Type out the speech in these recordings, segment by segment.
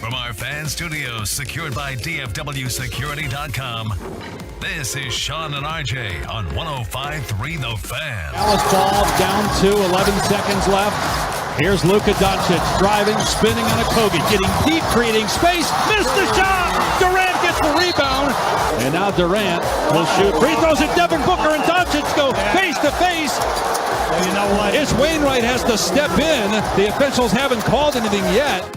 From our fan studios secured by DFWsecurity.com, this is Sean and RJ on 105.3 The Fan. Dallas ball down to 11 seconds left. Here's Luka Doncic driving, spinning on a Kobe, getting deep, creating space, missed the shot! Durant gets the rebound, and now Durant will shoot. Free throws at Devin Booker, and Doncic go face to face. You know what? It's Wainwright has to step in. The officials haven't called anything yet.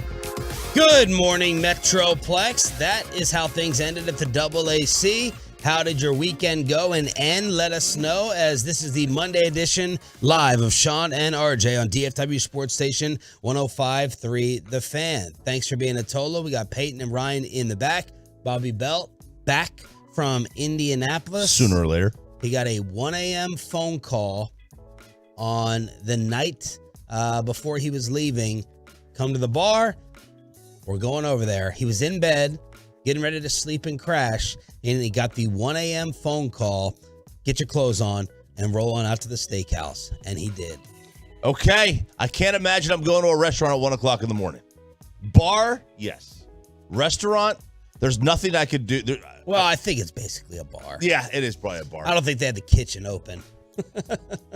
Good morning, Metroplex. That is how things ended at the AAC. How did your weekend go? And let us know, as this is the Monday edition live of Sean and RJ on DFW Sports Station 105.3 The Fan. Thanks for being a Tolo. We got Peyton and Ryan in the back. Bobby Belt back from Indianapolis. Sooner or later. He got a 1 a.m. phone call on the night before he was leaving. Come to the bar. We're going over there. He was in bed, getting ready to sleep and crash, and he got the 1 a.m. phone call, get your clothes on, and roll on out to the steakhouse. And he did. Okay. I can't imagine I'm going to a restaurant at 1 o'clock in the morning. Bar? Yes. Restaurant? There's nothing I could do. Well, I think it's basically a bar. Yeah, it is probably a bar. I don't think they had the kitchen open.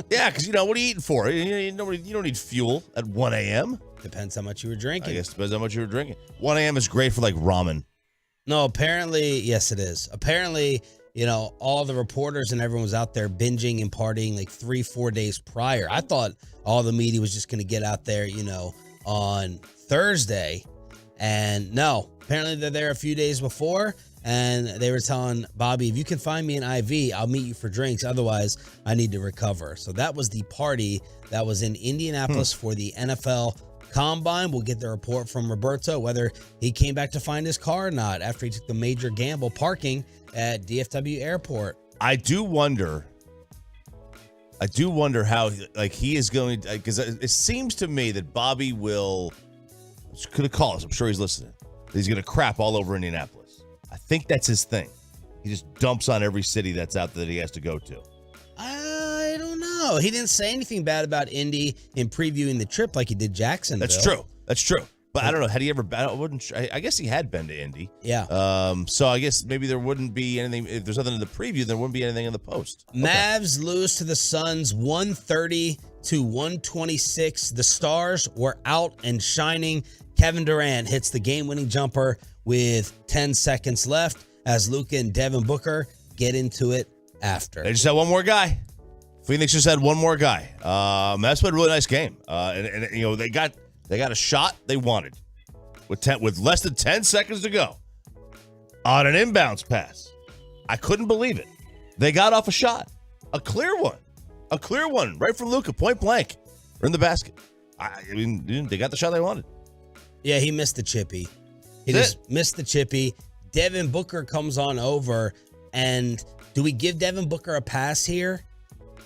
Yeah, because, what are you eating for? You don't need fuel at 1 a.m. Depends how much you were drinking. I guess it depends how much you were drinking. 1 a.m. is great for, ramen. No, apparently, yes, it is. Apparently, all the reporters and everyone was out there binging and partying 3-4 days prior. I thought all the media was just going to get out there, on Thursday. And no, apparently they're there a few days before. And they were telling Bobby, if you can find me an IV, I'll meet you for drinks. Otherwise, I need to recover. So that was the party that was in Indianapolis for the NFL Combine. We'll get the report from Roberto, whether he came back to find his car or not after he took the major gamble parking at DFW Airport. I do wonder how he is going, because it seems to me that Bobby could have called us. I'm sure he's listening. He's going to crap all over Indianapolis. I think that's his thing. He just dumps on every city that's out there that he has to go to. I don't know. He didn't say anything bad about Indy in previewing the trip like he did Jacksonville. That's true. But I don't know. Had he ever been? I guess he had been to Indy. Yeah. So I guess maybe there wouldn't be anything. If there's nothing in the preview, there wouldn't be anything in the post. Mavs lose to the Suns 130-126. The Stars were out and shining. Kevin Durant hits the game-winning jumper with 10 seconds left as Luka and Devin Booker get into it after. They just had one more guy. Phoenix just had one more guy. Mavs played a really nice game. And they got a shot they wanted with less than 10 seconds to go on an inbounds pass. I couldn't believe it. They got off a shot, a clear one right from Luka, point blank, or in the basket. They got the shot they wanted. Yeah, he missed the chippy. He just missed the chippy. Devin Booker comes on over, and do we give Devin Booker a pass here?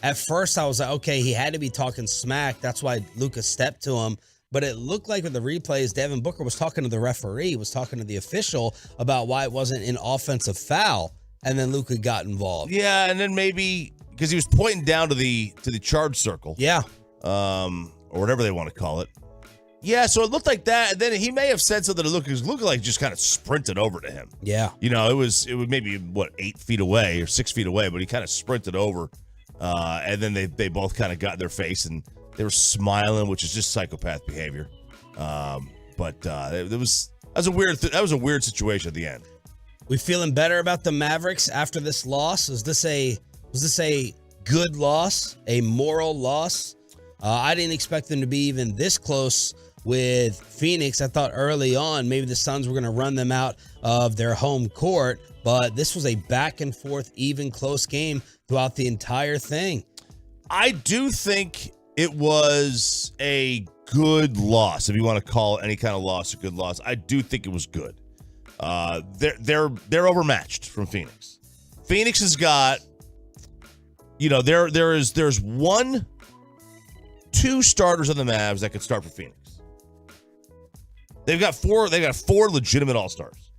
At first, I was like, okay, he had to be talking smack. That's why Luka stepped to him. But it looked like with the replays, Devin Booker was talking to the referee, was talking to the official about why it wasn't an offensive foul, and then Luka got involved. Yeah, and then maybe because he was pointing down to the charge circle. Yeah. Or whatever they want to call it. Yeah, so it looked like that, and then he may have said something to Luka, because Luka just kind of sprinted over to him. Yeah. It was maybe 8 feet away or 6 feet away, but he kind of sprinted over, and then they both kind of got in their face, and they were smiling, which is just psychopath behavior. But that was a weird situation at the end. We feeling better about the Mavericks after this loss? Was this a good loss, a moral loss? I didn't expect them to be even this close with Phoenix. I thought early on maybe the Suns were going to run them out of their home court, but this was a back and forth, even close game throughout the entire thing. I do think it was a good loss, if you want to call any kind of loss a good loss. I do think it was good. They're overmatched from Phoenix. Phoenix has got, there's two starters on the Mavs that could start for Phoenix. They've got four legitimate all-stars.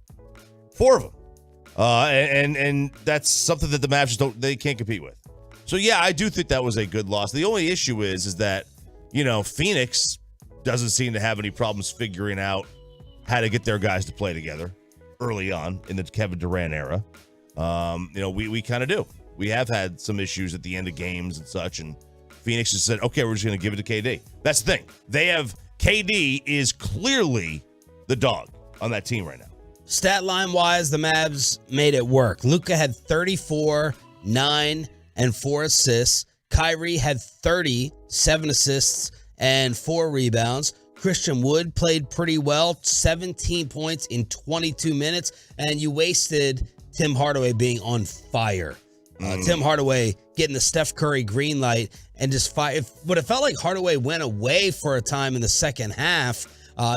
4 of them. And that's something that the Mavs they can't compete with. So yeah, I do think that was a good loss. The only issue is that, Phoenix doesn't seem to have any problems figuring out had to get their guys to play together early on in the Kevin Durant era. We kind of do. We have had some issues at the end of games and such, and Phoenix has said, okay, we're just going to give it to KD. That's the thing. KD is clearly the dog on that team right now. Stat line wise, the Mavs made it work. Luka had 34, 9, and 4 assists. Kyrie had 30, 7 assists, and 4 rebounds. Christian Wood played pretty well, 17 points in 22 minutes, and you wasted Tim Hardaway being on fire. Tim Hardaway getting the Steph Curry green light and just fire. But it felt like Hardaway went away for a time in the second half.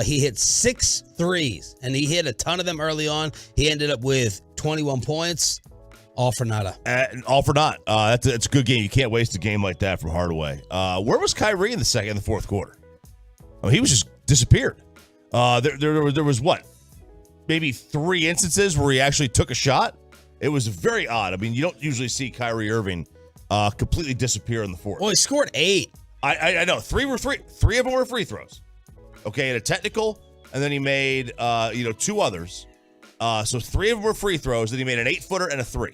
He hit 6 threes, and he hit a ton of them early on. He ended up with 21 points. All for nada. All for naught. That's a good game. You can't waste a game like that from Hardaway. Where was Kyrie in the fourth quarter? I mean, he was just disappeared. There was what? Maybe 3 instances where he actually took a shot. It was very odd. I mean, you don't usually see Kyrie Irving completely disappear in the fourth. Well, he scored 8. I know. 3 of them were free throws. Okay, and a technical, and then he made 2 others. So 3 of them were free throws. Then he made an 8-footer and a 3.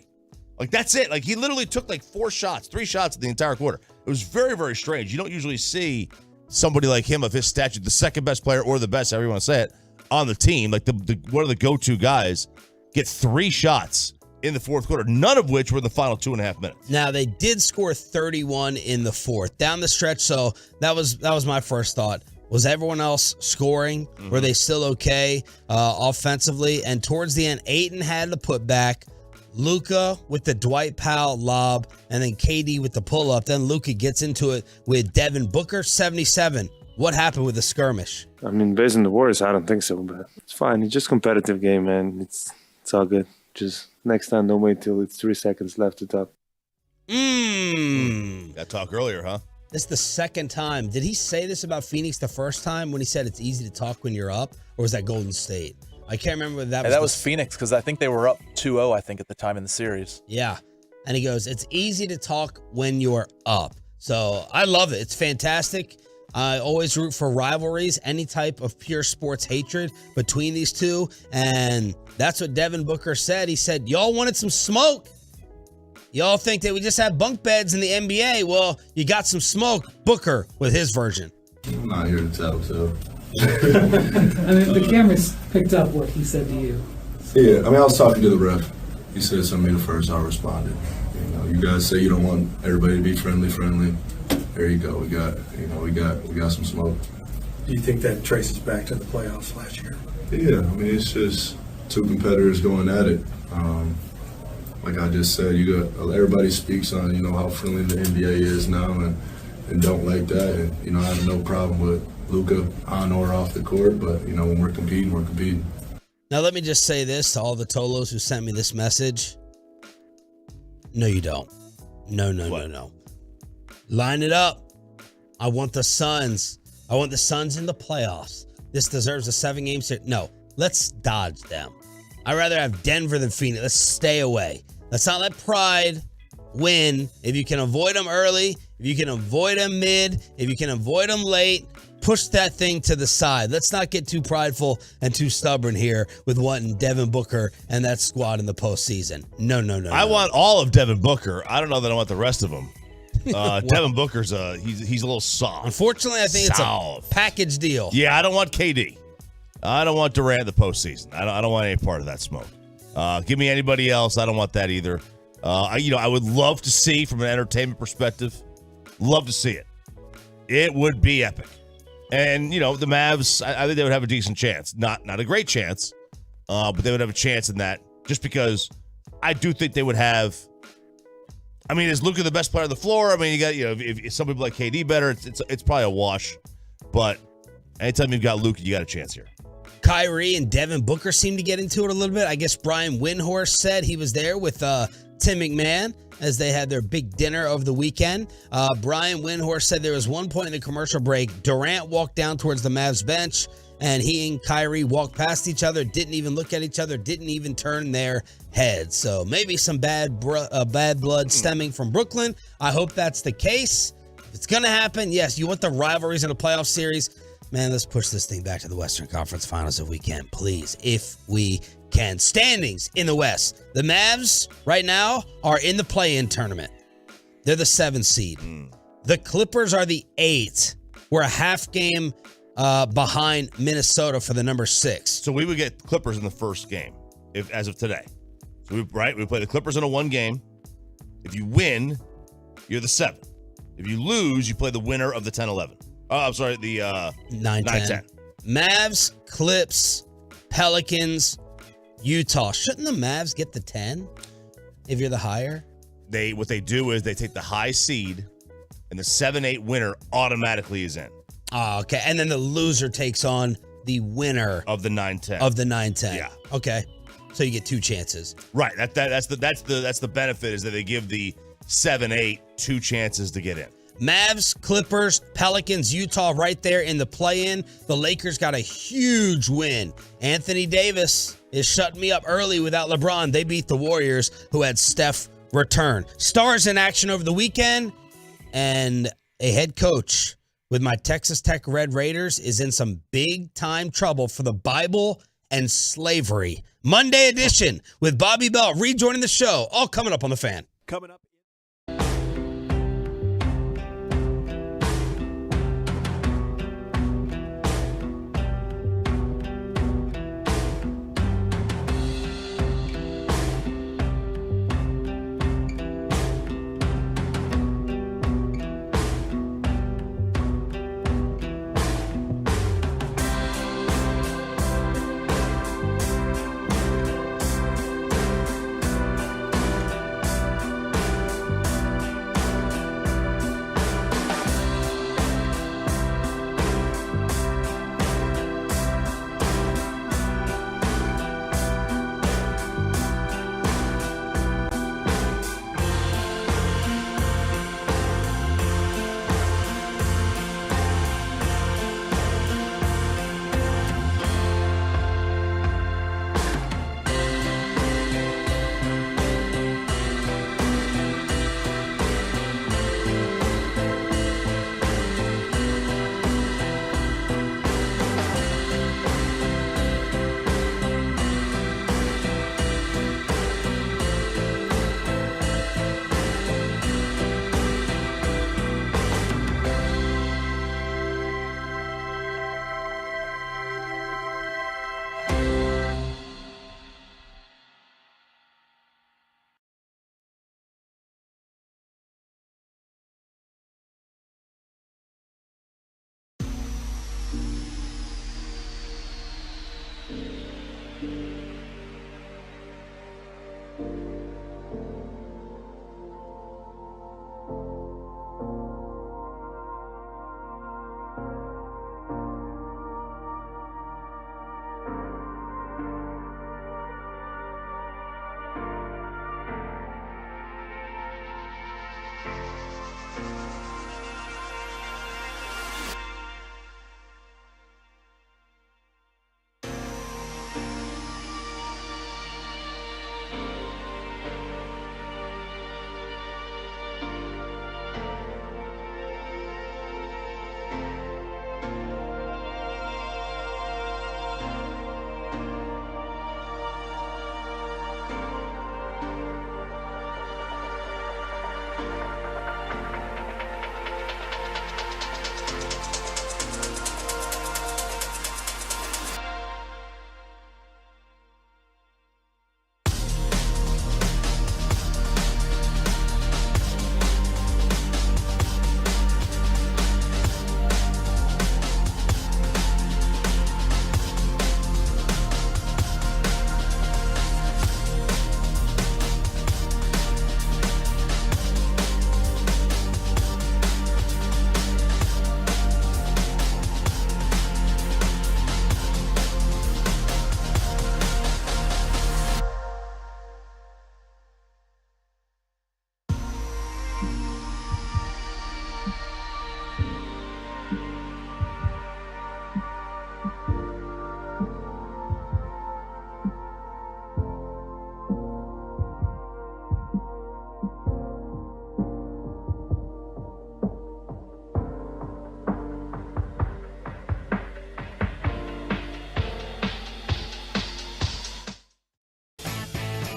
Like, that's it. Like, he literally took like 3 shots in the entire quarter. It was very, very strange. You don't usually see somebody like him of his stature, the second best player or the best, however you want to say it, on the team, like one of the go-to guys, get 3 shots in the fourth quarter, none of which were the final 2.5 minutes. Now, they did score 31 in the fourth down the stretch, so that was my first thought. Was everyone else scoring? Mm-hmm. Were they still okay offensively? And towards the end, Ayton had the putback, Luka with the Dwight Powell lob, and then KD with the pull-up. Then Luka gets into it with Devin Booker, 77. What happened with the skirmish? I mean, based on the Warriors, I don't think so, but it's fine. It's just a competitive game, man. It's all good. Just next time, don't wait till it's 3 seconds left to top. That talk earlier, huh? This is the second time. Did he say this about Phoenix the first time when he said it's easy to talk when you're up? Or was that Golden State? I can't remember whether that was Phoenix, because I think they were up 2-0, I think, at the time in the series. Yeah. And he goes, it's easy to talk when you're up. So I love it. It's fantastic. I always root for rivalries, any type of pure sports hatred between these two. And that's what Devin Booker said. He said, y'all wanted some smoke. Y'all think that we just have bunk beds in the NBA. Well, you got some smoke. Booker with his version. I'm not here to tell, so. I mean, the cameras picked up what he said to you. Yeah, I mean, I was talking to the ref. He said something to me the first, I responded. You guys say you don't want everybody to be friendly. There you go. We got some smoke. Do you think that traces back to the playoffs last year? Yeah, I mean, it's just 2 competitors going at it. Like I just said, everybody speaks on how friendly the NBA is now, and don't like that. And I have no problem with Luka on or off the court, but when we're competing, we're competing. Now let me just say this to all the Tolos who sent me this message. No, you don't. No. Line it up. I want the Suns. I want the Suns in the playoffs. This deserves a 7-game series. No, let's dodge them. I'd rather have Denver than Phoenix. Let's stay away. Let's not let pride win. If you can avoid them early, if you can avoid them mid, if you can avoid them late, push that thing to the side. Let's not get too prideful and too stubborn here with wanting Devin Booker and that squad in the postseason. No. I want all of Devin Booker. I don't know that I want the rest of them. Devin Booker's he's a little soft. Unfortunately, I think it's a package deal. Yeah, I don't want KD. I don't want Durant in the postseason. I don't want any part of that smoke. Give me anybody else. I don't want that either. I would love to see from an entertainment perspective. Love to see it. It would be epic. And the Mavs, I think they would have a decent chance. Not a great chance, but they would have a chance in that. Just because I do think they would have. I mean, is Luka the best player on the floor? I mean, you got if some people like KD better, it's probably a wash. But anytime you've got Luka, you got a chance here. Kyrie and Devin Booker seem to get into it a little bit. I guess Brian Windhorst said he was there with Tim McMahon as they had their big dinner over the weekend. Brian Windhorst said there was one point in the commercial break, Durant walked down towards the Mavs bench, and he and Kyrie walked past each other, didn't even look at each other, didn't even turn their heads. So maybe some bad blood stemming from Brooklyn. I hope that's the case. If it's going to happen, yes, you want the rivalries in a playoff series. Man, let's push this thing back to the Western Conference Finals if we can, please. If we can. Standings in the West. The Mavs right now are in the play-in tournament. They're the 7th seed. The Clippers are the 8th. We're a half game behind Minnesota for the number 6. So we would get Clippers in the first game, as of today. So we play the Clippers in a 1 game. If you win, you're the 7th. If you lose, you play the winner of the 10-11. Oh, I'm sorry, the 9-10. Mavs, Clips, Pelicans, Utah. Shouldn't the Mavs get the 10 if you're the higher? What they do is they take the high seed, and the 7-8 winner automatically is in. Oh, okay. And then the loser takes on the winner of the 9-10. Of the 9-10. Yeah. Okay. So you get 2 chances. Right. That's the benefit is that they give the 7-8 2 chances to get in. Mavs, Clippers, Pelicans, Utah right there in the play-in. The Lakers got a huge win. Anthony Davis is shutting me up early without LeBron. They beat the Warriors, who had Steph return. Stars in action over the weekend, and a head coach with my Texas Tech Red Raiders is in some big-time trouble for the Bible and slavery. Monday edition with Bobby Bell rejoining the show. All coming up on The Fan. Coming up.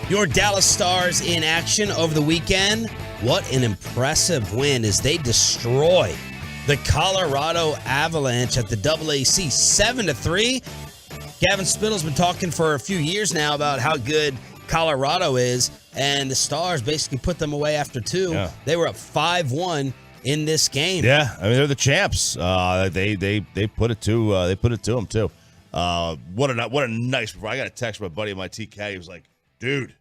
Your Dallas Stars in action over the weekend. What an impressive win as they destroy the Colorado Avalanche at the AAC 7-3. Gavin Spittle's been talking for a few years now about how good Colorado is, and the Stars basically put them away after 2. Yeah. They were up 5-1 in this game. Yeah, I mean they're the champs. They put it to them too. What a nice. I got a text from my buddy of my TK. He was like, "Dude,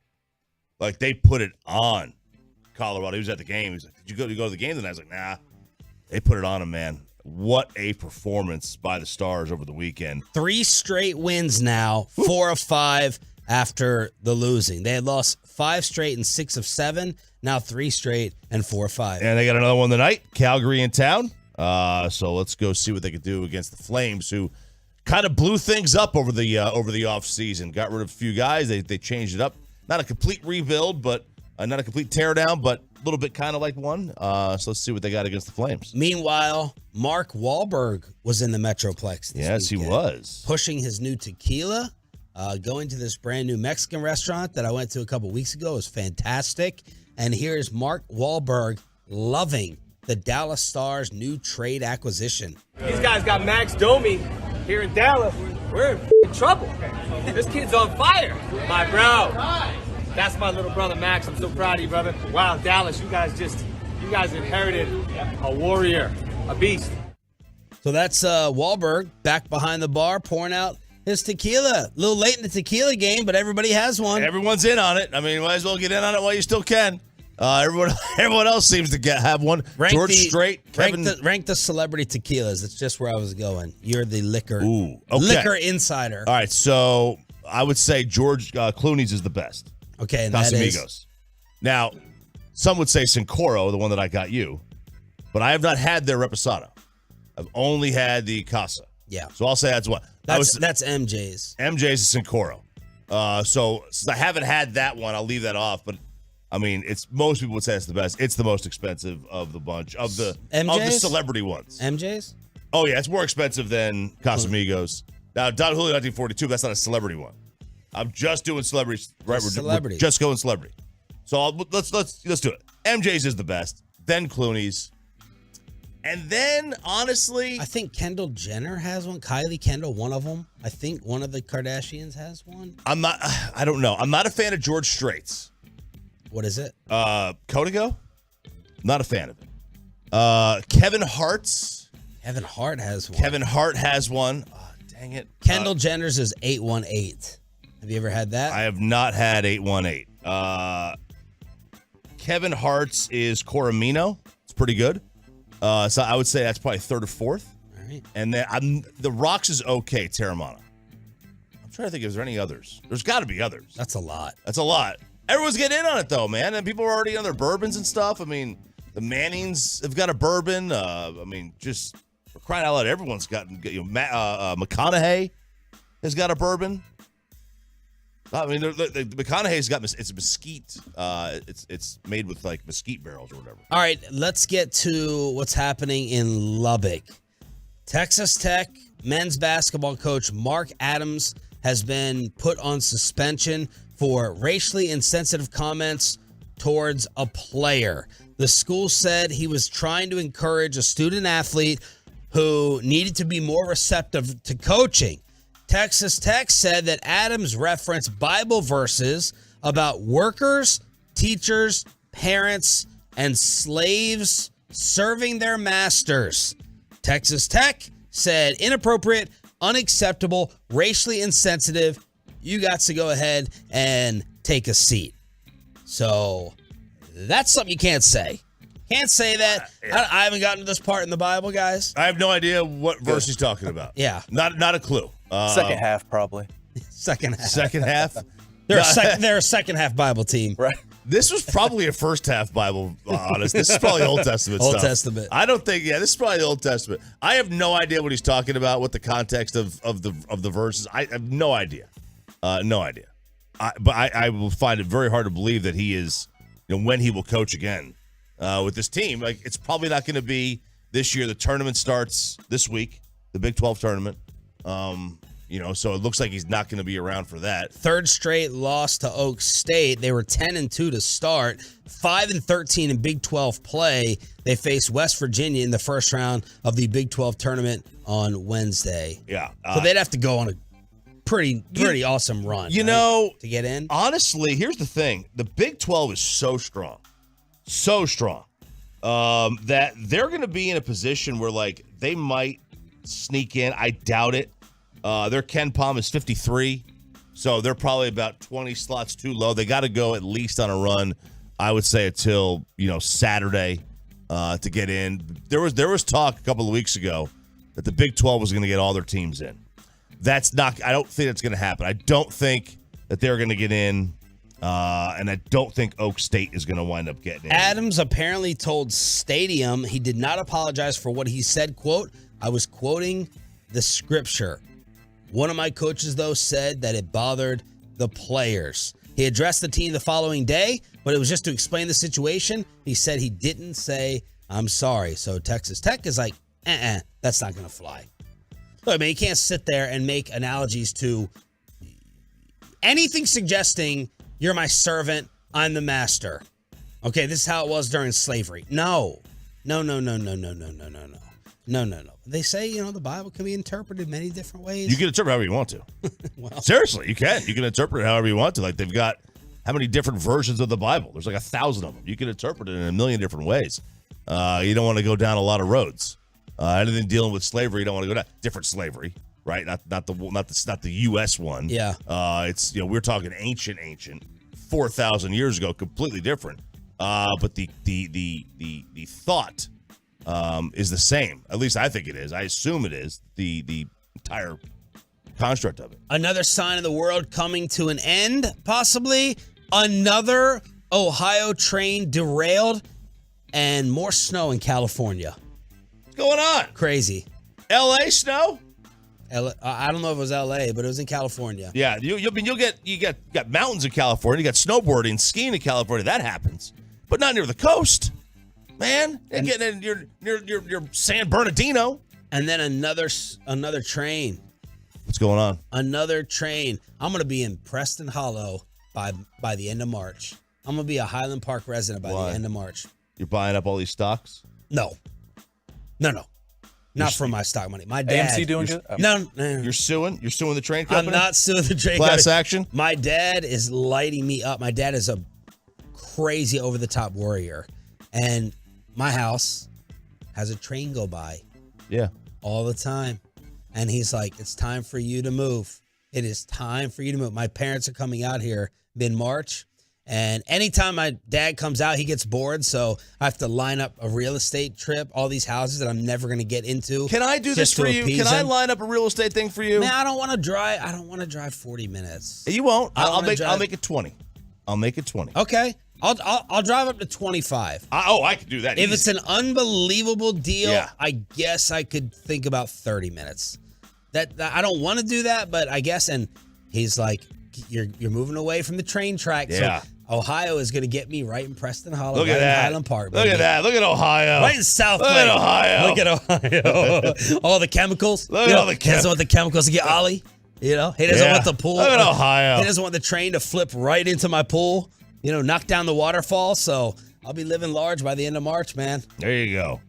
like they put it on Colorado." He was at the game. He was like, "Did you go to the game?" And I was like, "Nah." They put it on him, man. What a performance by the Stars over the weekend. 3 straight wins now, 4 of 5 after the losing. They had lost 5 straight and 6 of 7. Now 3 straight and 4 of 5. And they got another one tonight. Calgary in town. So let's go see what they can do against the Flames, who kind of blew things up over the offseason. Got rid of a few guys. They changed it up. Not a complete rebuild, but not a complete teardown, but a little bit kind of like one. So let's see what they got against the Flames. Meanwhile, Mark Wahlberg was in the Metroplex this weekend, he was. pushing his new tequila, going to this brand new Mexican restaurant that I went to a couple weeks ago. It was fantastic. And here's Mark Wahlberg loving the Dallas Stars' new trade acquisition. These guys got Max Domi here in Dallas. We're in f***ing trouble. This kid's on fire. My bro. That's my little brother, Max. I'm so proud of you, brother. Wow, Dallas, you guys inherited a warrior, a beast. So that's Wahlberg back behind the bar pouring out his tequila. A little late in the tequila game, but everybody has one. Everyone's in on it. I mean, might as well get in on it while you still can. Everyone else seems to have one. George Strait, Kevin. Rank the celebrity tequilas. That's just where I was going. You're the liquor insider. All right, so I would say George Clooney's is the best. Okay, and Casamigos. Now, some would say Sincoro, the one that I got you, but I have not had their Reposado. I've only had the Casa. Yeah. So I'll say that's what. That's MJ's. MJ's is Sincoro. So since I haven't had that one, I'll leave that off. But I mean, most people would say it's the best. It's the most expensive of the bunch of the celebrity ones. MJ's? Oh yeah, it's more expensive than Casamigos. Now, Don Julio 1942, that's not a celebrity one. I'm just doing celebrities. Right, we're just going celebrity. So let's do it. MJ's is the best. Then Clooney's. And then, honestly, I think Kendall Jenner has one. Kylie Kendall, one of them. I think one of the Kardashians has one. I don't know. I'm not a fan of George Strait's. What is it? Codigo? Not a fan of it. Kevin Hart's. Kevin Hart has one. Kevin Hart has one. Oh, dang it. Kendall Jenner's is 818. Have you ever had that? I have not had 818. Kevin Hart's is Coromino. It's pretty good. So I would say that's probably third or fourth. All right. And then the Rocks is okay, Terramana. I'm trying to think if there's any others. There's got to be others. That's a lot. That's a lot. Everyone's getting in on it, though, man. And people are already on their bourbons and stuff. I mean, the Mannings have got a bourbon. I mean, just for crying out loud, everyone's gotten. McConaughey has got a bourbon. I mean, the McConaughey's got it's mesquite. It's made with like mesquite barrels or whatever. All right, let's get to what's happening in Lubbock. Texas Tech men's basketball coach Mark Adams has been put on suspension for racially insensitive comments towards a player. The school said he was trying to encourage a student athlete who needed to be more receptive to coaching. Texas Tech said that Adams referenced Bible verses about workers, teachers, parents, and slaves serving their masters. Texas Tech said inappropriate, unacceptable, racially insensitive. You got to go ahead and take a seat. So that's something you can't say. Can't say that. Yeah. I haven't gotten to this part in the Bible, guys. I have no idea what verse he's talking about. Yeah. Not a clue. Second half, probably. Second half. Second half? They're a second half Bible team. Right. This was probably a first half Bible, honest. This is probably Old Testament stuff. Old Testament. I don't think, this is probably the Old Testament. I have no idea what he's talking about, what the context of the verses. I have no idea. No idea. But I will find it very hard to believe that he is, when he will coach again with this team. Like, it's probably not going to be this year. The tournament starts this week, the Big 12 tournament. So it looks like he's not going to be around for that. Third straight loss to Oak State. They were 10-2 to start, 5-13 in Big 12 play. They face West Virginia in the first round of the Big 12 tournament on Wednesday. Yeah. So they'd have to go on a pretty awesome run. To get in. Honestly, here's the thing. The Big 12 is so strong. That they're going to be in a position where, like, they might sneak in. I doubt it. Their Ken Palm is 53, so they're probably about 20 slots too low. They got to go at least on a run, I would say, until Saturday to get in. There was talk a couple of weeks ago that the Big 12 was going to get all their teams in. That's not. I don't think that's going to happen. I don't think that they're going to get in. And I don't think Oak State is going to wind up getting in. Adams apparently told Stadium he did not apologize for what he said. Quote, I was quoting the scripture. One of my coaches, though, said that it bothered the players. He addressed the team the following day, but it was just to explain the situation. He said he didn't say, I'm sorry. So Texas Tech is like, that's not going to fly. Look, I mean, you can't sit there and make analogies to anything suggesting you're my servant, I'm the master. Okay, this is how it was during slavery. No. They say, the Bible can be interpreted many different ways. You can interpret however you want to. Well, seriously, you can. You can interpret it however you want to. Like, they've got how many different versions of the Bible? There's like 1,000 of them. You can interpret it in a million different ways. You don't want to go down a lot of roads. Anything dealing with slavery, you don't want to go down different slavery, right? Not the U.S. one. Yeah. It's we're talking ancient, 4,000 years ago, completely different. But the thought is the same. At least I think it is. I assume it is. The entire construct of it. Another sign of the world coming to an end, possibly. Another Ohio train derailed, and more snow in California. What's going on? Crazy. L.A. snow? I don't know if it was L.A., but it was in California. Yeah, you got mountains in California. You got snowboarding, skiing in California. That happens, but not near the coast, man. You're getting in your San Bernardino. And then another train. What's going on? Another train. I'm gonna be in Preston Hollow by the end of March. I'm gonna be a Highland Park resident by the end of March. You're buying up all these stocks? No. Not for my stock money. My dad. AMC doing it? No. You're suing? You're suing the train company? I'm not suing the train company. Class action? My dad is lighting me up. My dad is a crazy over-the-top warrior. And my house has a train go by. Yeah. All the time. And he's like, it's time for you to move. It is time for you to move. My parents are coming out here mid-March. And anytime my dad comes out, he gets bored. So I have to line up a real estate trip, all these houses that I'm never going to get into. Can I do this for you? Can I line up a real estate thing for you? Man, I don't want to drive 40 minutes. You won't. I'll make it 20. I'll make it 20. Okay. I'll drive up to 25. I could do that. If it's an unbelievable deal, yeah. I guess I could think about 30 minutes. That I don't want to do that, but I guess. And he's like, you're moving away from the train track. Yeah. So Ohio is going to get me right in Preston Hollow. Look at that. Highland Park. Look at that. Look at Ohio. Right in South Look at Ohio. Look at Ohio. All the chemicals. Look at all the He doesn't want the chemicals to get Ollie. He doesn't want the pool. Look at Ohio. He doesn't want the train to flip right into my pool. Knock down the waterfall. So I'll be living large by the end of March, man. There you go.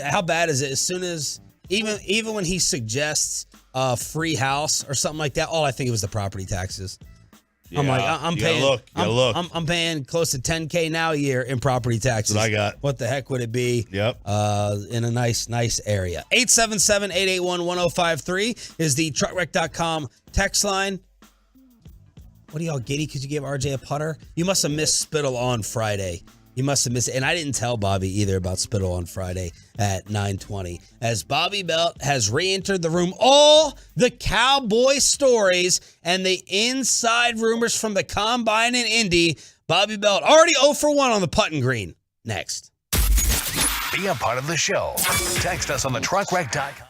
How bad is it? As soon as even when he suggests a free house or something like that, all I think it was the property taxes. Yeah, I'm like, I'm paying. You gotta look. I'm paying close to $10K now a year in property taxes. That's what I got. What the heck would it be? Yep. In a nice area. 877-881-1053 is the truckwreck.com text line. What are y'all giddy because you gave RJ a putter? You must have missed Spittle on Friday. You must have missed it. And I didn't tell Bobby either about Spittle on Friday at 9:20. As Bobby Belt has re-entered the room, all the Cowboy stories and the inside rumors from the Combine and Indy. Bobby Belt already 0 for 1 on the putting green. Next. Be a part of the show. Text us on the truckwreck.com.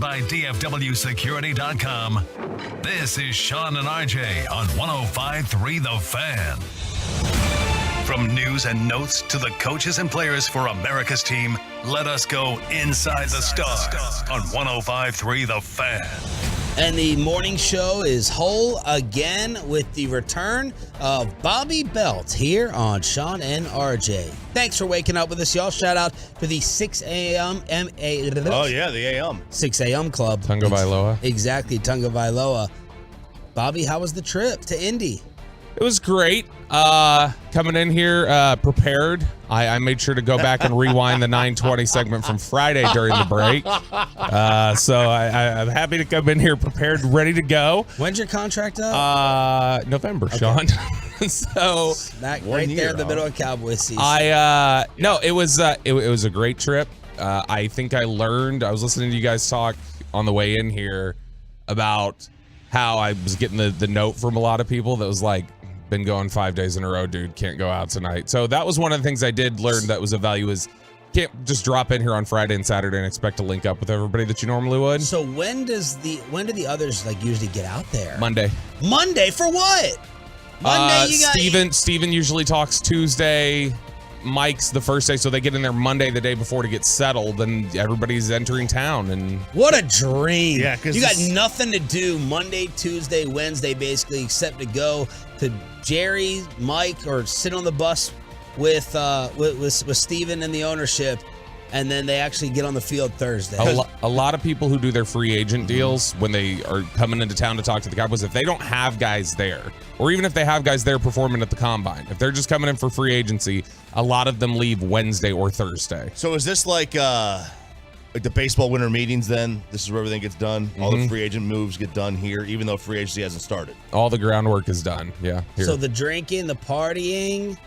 By DFWSecurity.com. This is Sean and RJ on 105.3 The Fan. From news and notes to the coaches and players for America's team, let us go inside the stars on 105.3 The Fan. And the morning show is whole again with the return of Bobby Belt here on Sean and RJ. Thanks for waking up with us, y'all. Shout out to the 6 a.m. Oh, yeah, the AM. 6 a.m. club. Tunga Vailoa. Exactly, Tunga Vailoa. Bobby, how was the trip to Indy? It was great. Coming in here prepared. I made sure to go back and rewind the 9:20 segment from Friday during the break. So I'm happy to come in here prepared, ready to go. When's your contract up? November, okay. Sean. So right there in the middle of Cowboys season. No, it was a great trip. I think I learned. I was listening to you guys talk on the way in here about how I was getting the note from a lot of people that was like, been going 5 days in a row, dude, can't go out tonight. So that was one of the things I did learn that was of value is can't just drop in here on Friday and Saturday and expect to link up with everybody that you normally would. So when do the others like usually get out there? Monday for what? Monday Steven usually talks Tuesday. Mike's the first day, so they get in there Monday the day before to get settled, and everybody's entering town. And what a dream! Yeah, because you got nothing to do Monday, Tuesday, Wednesday, basically, except to go to Jerry, Mike, or sit on the bus with Steven and the ownership, and then they actually get on the field Thursday. A lot of people who do their free agent deals when they are coming into town to talk to the Cowboys, if they don't have guys there, or even if they have guys there performing at the combine, if they're just coming in for free agency, a lot of them leave Wednesday or Thursday. So is this like the baseball winter meetings then? This is where everything gets done? Mm-hmm. All the free agent moves get done here, even though free agency hasn't started? All the groundwork is done, yeah. Here. So the drinking, the partying,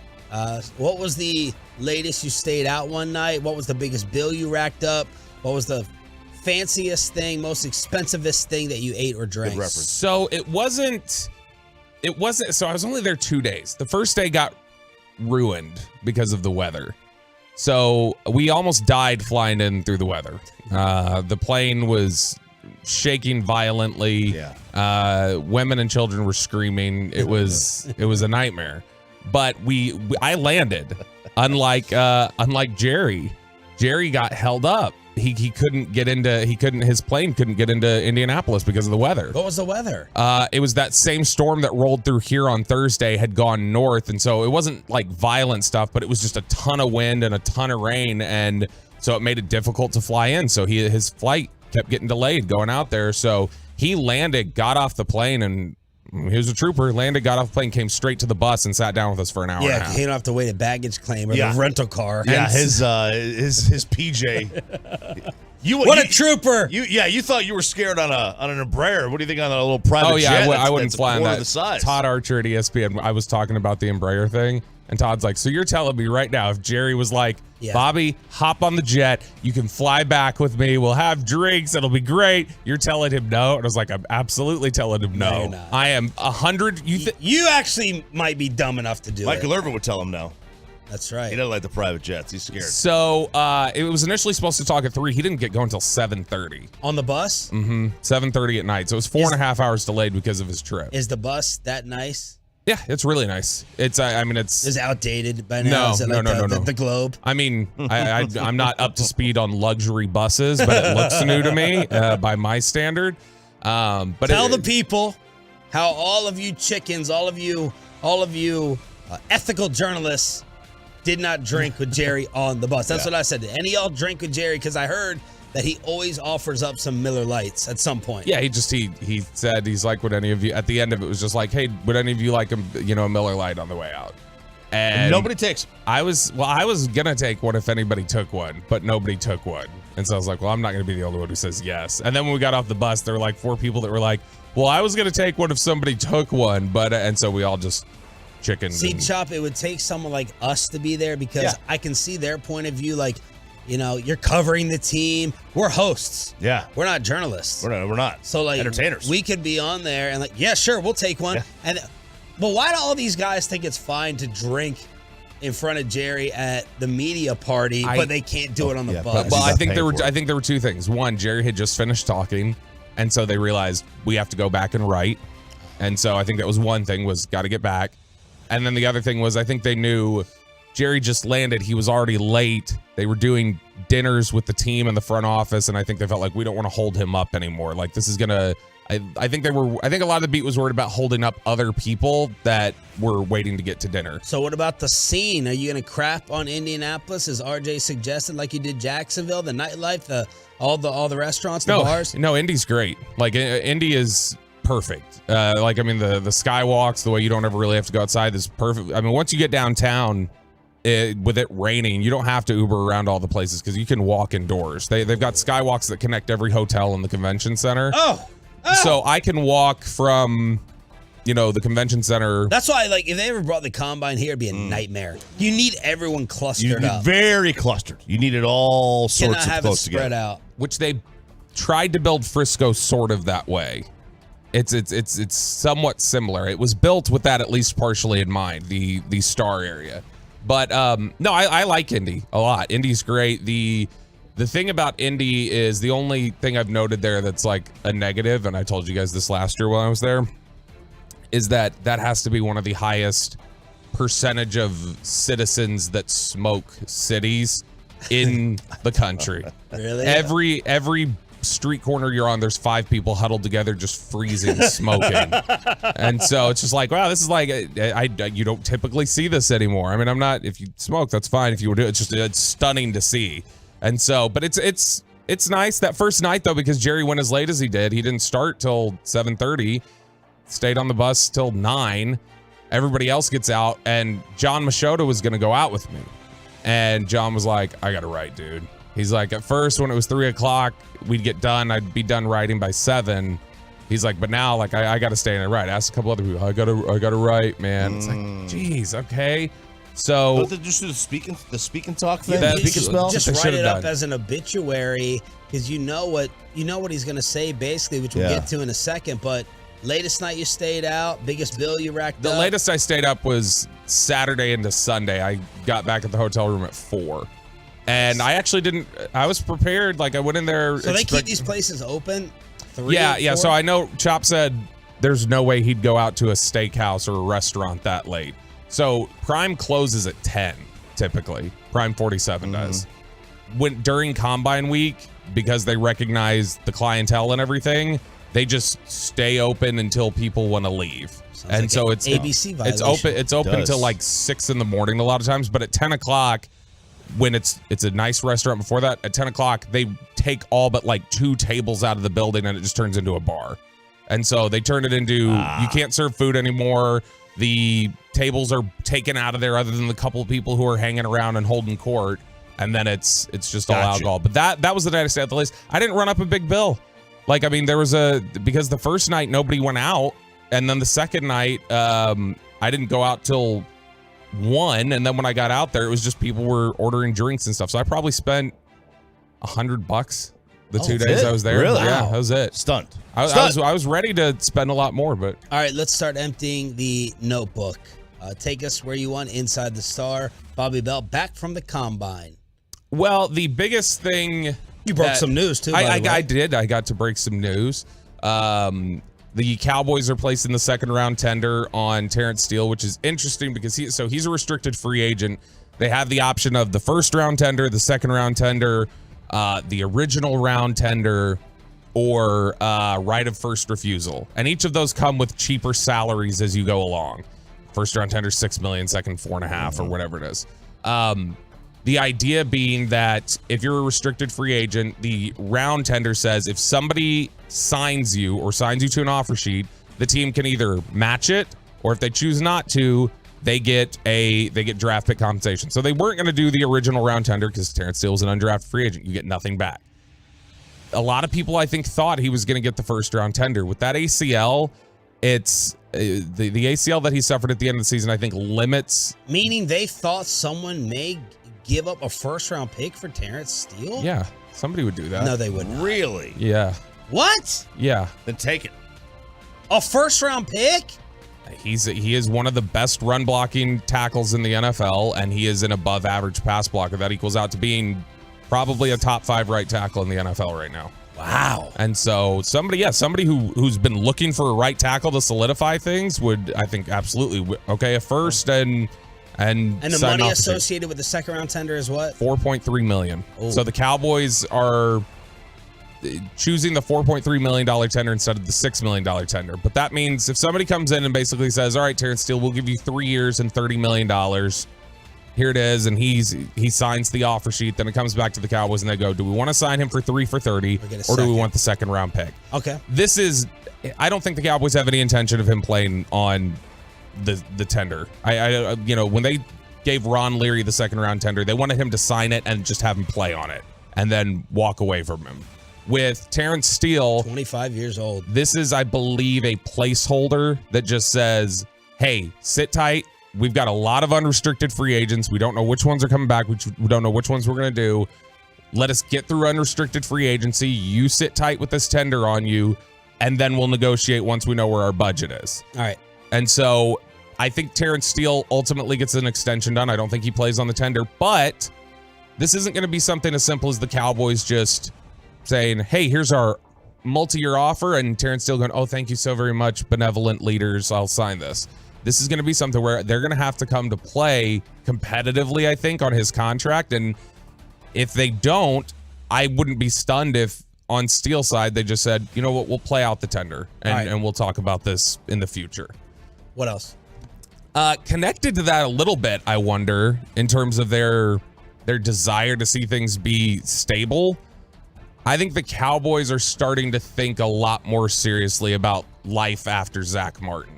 what was the latest you stayed out one night? What was the biggest bill you racked up? What was the fanciest thing, most expensivest thing that you ate or drank? So it wasn't, so I was only there 2 days. The first day got ruined because of the weather. So we almost died flying in through the weather. The plane was shaking violently. Yeah. Women and children were screaming. It was a nightmare. But I landed. Unlike Jerry. Jerry got held up. His plane couldn't get into Indianapolis because of the weather. What was the weather? It was that same storm that rolled through here on Thursday had gone north, and so it wasn't like violent stuff, but it was just a ton of wind and a ton of rain, and so it made it difficult to fly in. So his flight kept getting delayed going out there. So he landed, got off the plane, and he was a trooper. Landed, got off the plane, came straight to the bus and sat down with us for an hour. Yeah, and a half. he didn't have to wait a baggage claim or the rental car. Yeah, his PJ. What a trooper! You thought you were scared on an Embraer. What do you think on a little private jet? I wouldn't fly on that. The size. Todd Archer at ESPN, I was talking about the Embraer thing, and Todd's like, so you're telling me right now if Jerry was like, Bobby, hop on the jet, you can fly back with me, we'll have drinks, it'll be great, you're telling him no? And I was like, I'm absolutely telling him no. You're not. I am 100. You actually might be dumb enough to do Michael Irvin would tell him no. That's right. He doesn't like the private jets. He's scared. So it was initially supposed to talk at 3. He didn't get going until 7:30. On the bus? Mm-hmm. 7:30 at night. So it was 4.5 hours delayed because of his trip. Is the bus that nice? Yeah, it's really nice. It's it's outdated by now. No, no. The Globe. I mean, I'm not up to speed on luxury buses, but it looks new to me by my standard. But tell the people how all of you chickens, all of you ethical journalists did not drink with Jerry on the bus. That's what I said. Did any of y'all drink with Jerry? Because I heard that he always offers up some Miller Lights at some point. Yeah, he said he's like, would any of you, at the end of it was just like, hey, would any of you like a Miller Light on the way out? And nobody takes. I was gonna take one if anybody took one, but nobody took one. And so I was like, well, I'm not gonna be the only one who says yes. And then when we got off the bus, there were like 4 people that were like, well, I was gonna take one if somebody took one, but and so we all just chicken. See, Chop, it would take someone like us to be there because I can see their point of view. Like, you're covering the team. We're hosts. Yeah. We're not journalists. We're not. So, like, entertainers. We could be on there and like, yeah, sure, we'll take one. Yeah. But why do all these guys think it's fine to drink in front of Jerry at the media party, but they can't do it on the bus. Well, I think there were two things. One, Jerry had just finished talking, and so they realized we have to go back and write. And so I think that was one thing, was got to get back. And then the other thing was, I think they knew Jerry just landed. He was already late. They were doing dinners with the team in the front office, and I think they felt like we don't want to hold him up anymore. Like, this is gonna. I think a lot of the beat was worried about holding up other people that were waiting to get to dinner. So what about the scene? Are you gonna crap on Indianapolis, as RJ suggested, like you did Jacksonville, the nightlife, all the restaurants, the bars? No, Indy's great. Like, Indy is perfect. The skywalks, the way you don't ever really have to go outside is perfect. I mean, once you get downtown, with it raining, you don't have to Uber around all the places because you can walk indoors. They've got skywalks that connect every hotel in the convention center. So I can walk from, the convention center. That's why, if they ever brought the combine here, it'd be a nightmare. You need everyone clustered up. Very clustered. You need it all sorts of close together. Spread out. Which they tried to build Frisco sort of that way. It's somewhat similar. It was built with that at least partially in mind, the star area. But no, I like Indy a lot. Indy's great. The thing about Indy is, the only thing I've noted there that's like a negative, and I told you guys this last year while I was there, is that has to be one of the highest percentage of citizens that smoke cities in the country. Really? Every street corner you're on, there's 5 people huddled together just freezing smoking. And so it's just like, wow, this is like, you don't typically see this anymore. I mean, if you smoke, that's fine. If you would do it, it's stunning to see. And so, but it's nice that first night though, because Jerry went as late as he did. He didn't start till 7:30, stayed on the bus till 9. Everybody else gets out, and John Machota was going to go out with me. And John was like, I got to write, dude. He's like, at first when it was 3 o'clock, we'd get done. I'd be done writing by 7. He's like, but now, like, I got to stay in and write. Ask a couple other people. I got to write, man. It's like, geez, okay. So don't they just do the speak and talk thing? Just write it up as an obituary, because you know what he's going to say basically, which we'll get to in a second. But latest night you stayed out, biggest bill you racked up? The latest I stayed up was Saturday into Sunday. I got back at the hotel room at 4. And I actually I was prepared. Like, I went in there. So they keep these places open? 3, yeah. 4? So I know Chop said there's no way he'd go out to a steakhouse or a restaurant that late. So Prime closes at 10, typically. Prime 47 does. During Combine Week, because they recognize the clientele and everything, they just stay open until people want to leave. Sounds and like so it's ABC violation. It's open until like 6 in the morning a lot of times, but at 10 o'clock, when it's a nice restaurant before that, at 10 o'clock, they take all but like 2 tables out of the building and it just turns into a bar. And so they turn it into, you can't serve food anymore. The tables are taken out of there other than the couple of people who are hanging around and holding court. And then it's just all alcohol. But that was the night I stayed at the list. I didn't run up a big bill. Like, I mean, because the first night nobody went out. And then the second night, I didn't go out till 1, and then when I got out there, it was just people were ordering drinks and stuff. So I probably spent $100 the 2 days I was there. Really? Yeah, that was it. Stunned. I was ready to spend a lot more, but all right, let's start emptying the notebook. Take us where you want inside the Star. Bobby Bell back from the Combine. Well, the biggest thing, you broke some news too. I did. I got to break some news. The Cowboys are placing the second round tender on Terrence Steele, which is interesting because he's a restricted free agent. They have the option of the first round tender, the second round tender, the original round tender, or right of first refusal. And each of those come with cheaper salaries as you go along. First round tender, $6 million, second 4.5 or whatever it is. The idea being that if you're a restricted free agent, the round tender says if somebody signs you to an offer sheet, the team can either match it, or if they choose not to, they get draft pick compensation. So they weren't going to do the original round tender because Terrence Steele was an undrafted free agent. You get nothing back. A lot of people, I think, thought he was going to get the first round tender. With that ACL, it's the ACL that he suffered at the end of the season, I think, limits. Meaning they thought someone may give up a first round pick for Terrence Steele? Yeah, somebody would do that. No, they wouldn't. Really? Yeah. What? Yeah. Then take it. A first round pick? He is one of the best run blocking tackles in the NFL, and he is an above average pass blocker. That equals out to being probably a top 5 right tackle in the NFL right now. Wow. And so somebody who's been looking for a right tackle to solidify things would, I think, absolutely, okay, a first and the money associated with the second round tender is what? $4.3 million. Ooh. So the Cowboys are choosing the $4.3 million tender instead of the $6 million tender. But that means if somebody comes in and basically says, all right, Terrence Steele, we'll give you 3 years and $30 million. Here it is. And he signs the offer sheet. Then it comes back to the Cowboys and they go, do we want to sign him for 3 for 30 or do we want the second round pick? Okay. I don't think the Cowboys have any intention of him playing on the tender. When they gave Ron Leary the second round tender, they wanted him to sign it and just have him play on it and then walk away from him. With Terrence Steele, 25 years old. This is, I believe, a placeholder that just says, hey, sit tight. We've got a lot of unrestricted free agents. We don't know which ones are coming back. We don't know which ones we're going to do. Let us get through unrestricted free agency. You sit tight with this tender on you, and then we'll negotiate once we know where our budget is. All right. And so I think Terrence Steele ultimately gets an extension done. I don't think he plays on the tender, but this isn't going to be something as simple as the Cowboys just saying, hey, here's our multi-year offer, and Terrence Steele going, oh, thank you so very much, benevolent leaders, I'll sign this. This is going to be something where they're going to have to come to play competitively, I think, on his contract, and if they don't, I wouldn't be stunned if on Steele's side they just said, you know what, we'll play out the tender, and we'll talk about this in the future. What else? Connected to that a little bit, I wonder, in terms of their desire to see things be stable, I think the Cowboys are starting to think a lot more seriously about life after Zach Martin.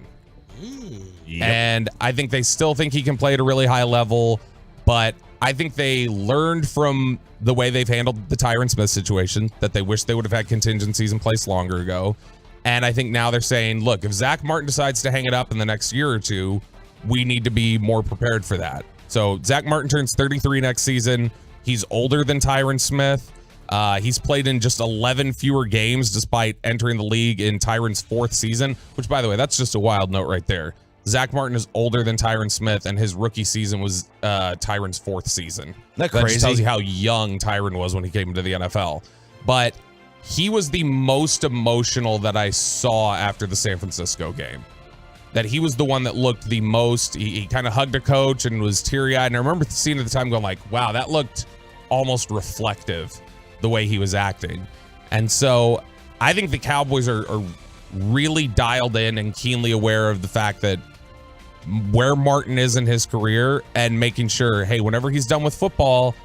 Yep. And I think they still think he can play at a really high level, but I think they learned from the way they've handled the Tyron Smith situation that they wish they would have had contingencies in place longer ago. And I think now they're saying, look, if Zach Martin decides to hang it up in the next year or two, we need to be more prepared for that. So Zach Martin turns 33 next season. He's older than Tyron Smith. He's played in just 11 fewer games despite entering the league in Tyron's 4th season, which, by the way, that's just a wild note right there. Zach Martin is older than Tyron Smith, and his rookie season was Tyron's 4th season. That just tells you how young Tyron was when he came into the NFL. But he was the most emotional that I saw after the San Francisco game. That he was the one that looked the most. He kind of hugged a coach and was teary-eyed. And I remember seeing at the time going like, wow, that looked almost reflective, the way he was acting. And so I think the Cowboys are really dialed in and keenly aware of the fact that where Martin is in his career and making sure, hey, whenever he's done with football,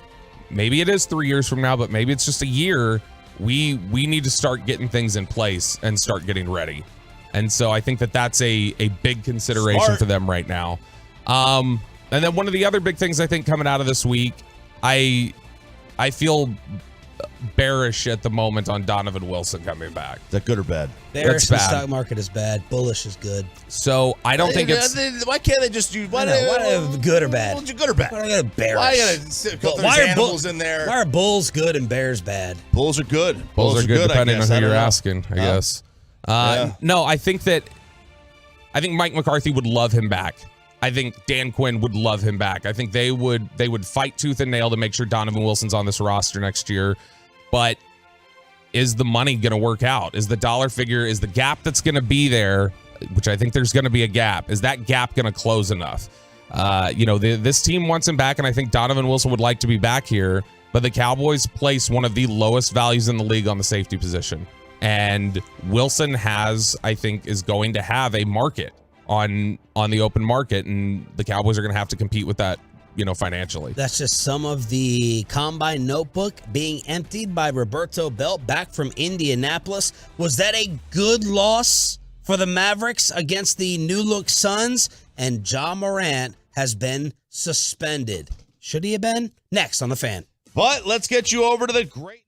maybe it is 3 years from now, but maybe it's just a year, we need to start getting things in place and start getting ready. And so I think that's a big consideration for them right now. And then one of the other big things I think coming out of this week, I feel bearish at the moment on Donovan Wilson coming back. Is that good or bad? Bearish in the stock market is bad. Bullish is good. So I don't think it's. Why can't they just do why good or bad? Good or bad? Why are they bearish? Why gotta animals in there? Why are bulls good and bears bad? Bulls are good. Bulls are good depending on who you're asking, I guess. No, I think Mike McCarthy would love him back. I think Dan Quinn would love him back. I think they would fight tooth and nail to make sure Donovan Wilson's on this roster next year. But is the money going to work out? Is the dollar figure, is the gap that's going to be there, which I think there's going to be a gap, is that gap going to close enough? This team wants him back, and I think Donovan Wilson would like to be back here, but the Cowboys place one of the lowest values in the league on the safety position. And Wilson is going to have a market on the open market, and the Cowboys are going to have to compete with that, financially. That's just some of the combine notebook being emptied by Roberto Belt back from Indianapolis. Was that a good loss for the Mavericks against the new look Suns? And Ja Morant has been suspended. Should he have been? Next on The Fan. But let's get you over to the great.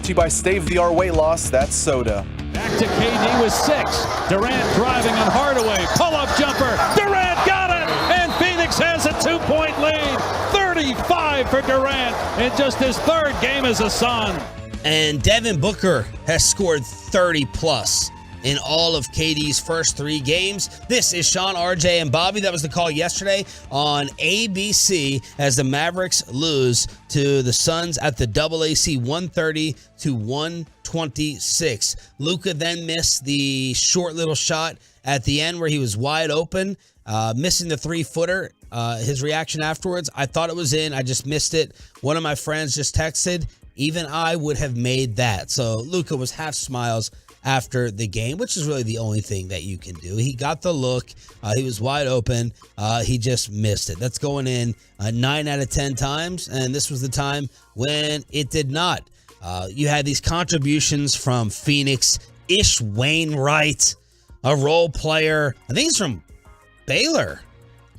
to you by state-of-the-art weight loss. That's soda. Back to KD with 6. Durant driving on Hardaway. Pull-up jumper. Durant got it! And Phoenix has a 2-point lead. 35 for Durant in just his 3rd game as a Sun. And Devin Booker has scored 30-plus in all of KD's first 3 games. This is Sean, RJ, and Bobby. That was the call yesterday on ABC as the Mavericks lose to the Suns at the AAC 130-126. Luka then missed the short little shot at the end where he was wide open, missing the 3-footer. His reaction afterwards, I thought it was in. I just missed it. One of my friends just texted, even I would have made that. So Luka was half smiles after the game, which is really the only thing that you can do. He got the look. He was wide open. He just missed it. That's going in 9 out of 10 times, and this was the time when it did not. You had these contributions from Phoenix. Ish Wainwright, a role player. I think he's from Baylor.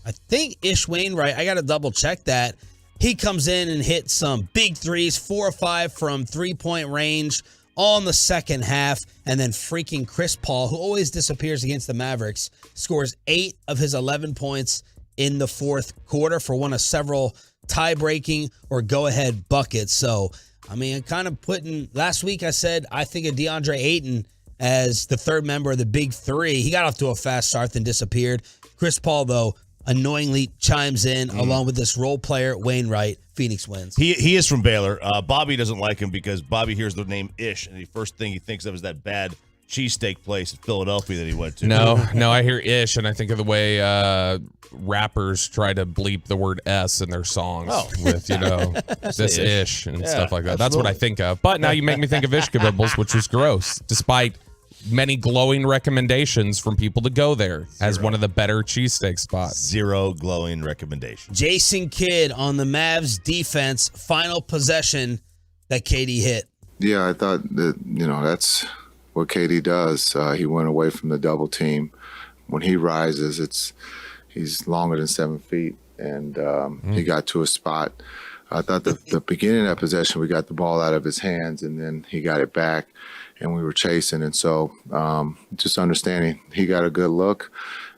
I think Ish Wainwright. I got to double check that. He comes in and hits some big threes, 4 or 5 from 3-point range, all in the second half. And then freaking Chris Paul, who always disappears against the Mavericks, scores 8 of his 11 points in the 4th quarter for one of several tie-breaking or go-ahead buckets. So, I mean, kind of putting, last week I said I think of DeAndre Ayton as the 3rd member of the big 3. He got off to a fast start, then disappeared. Chris Paul, though, annoyingly chimes in along with this role player, Wainwright. Phoenix wins. He is from Baylor. Bobby doesn't like him because Bobby hears the name Ish, and the first thing he thinks of is that bad cheesesteak place in Philadelphia that he went to. No, I hear Ish, and I think of the way rappers try to bleep the word S in their songs with, this Ish and stuff like that. Absolutely. That's what I think of. But now you make me think of Ish Kibibbles, which was gross, despite many glowing recommendations from people to go there as one of the better cheesesteak spots. 0 glowing recommendations. Jason Kidd on the Mavs defense, final possession that KD hit. Yeah, I thought that, that's what KD does. He went away from the double team. When he rises, he's longer than 7 feet, and he got to a spot. I thought the beginning of that possession, we got the ball out of his hands, and then he got it back, and we were chasing. And so just understanding he got a good look,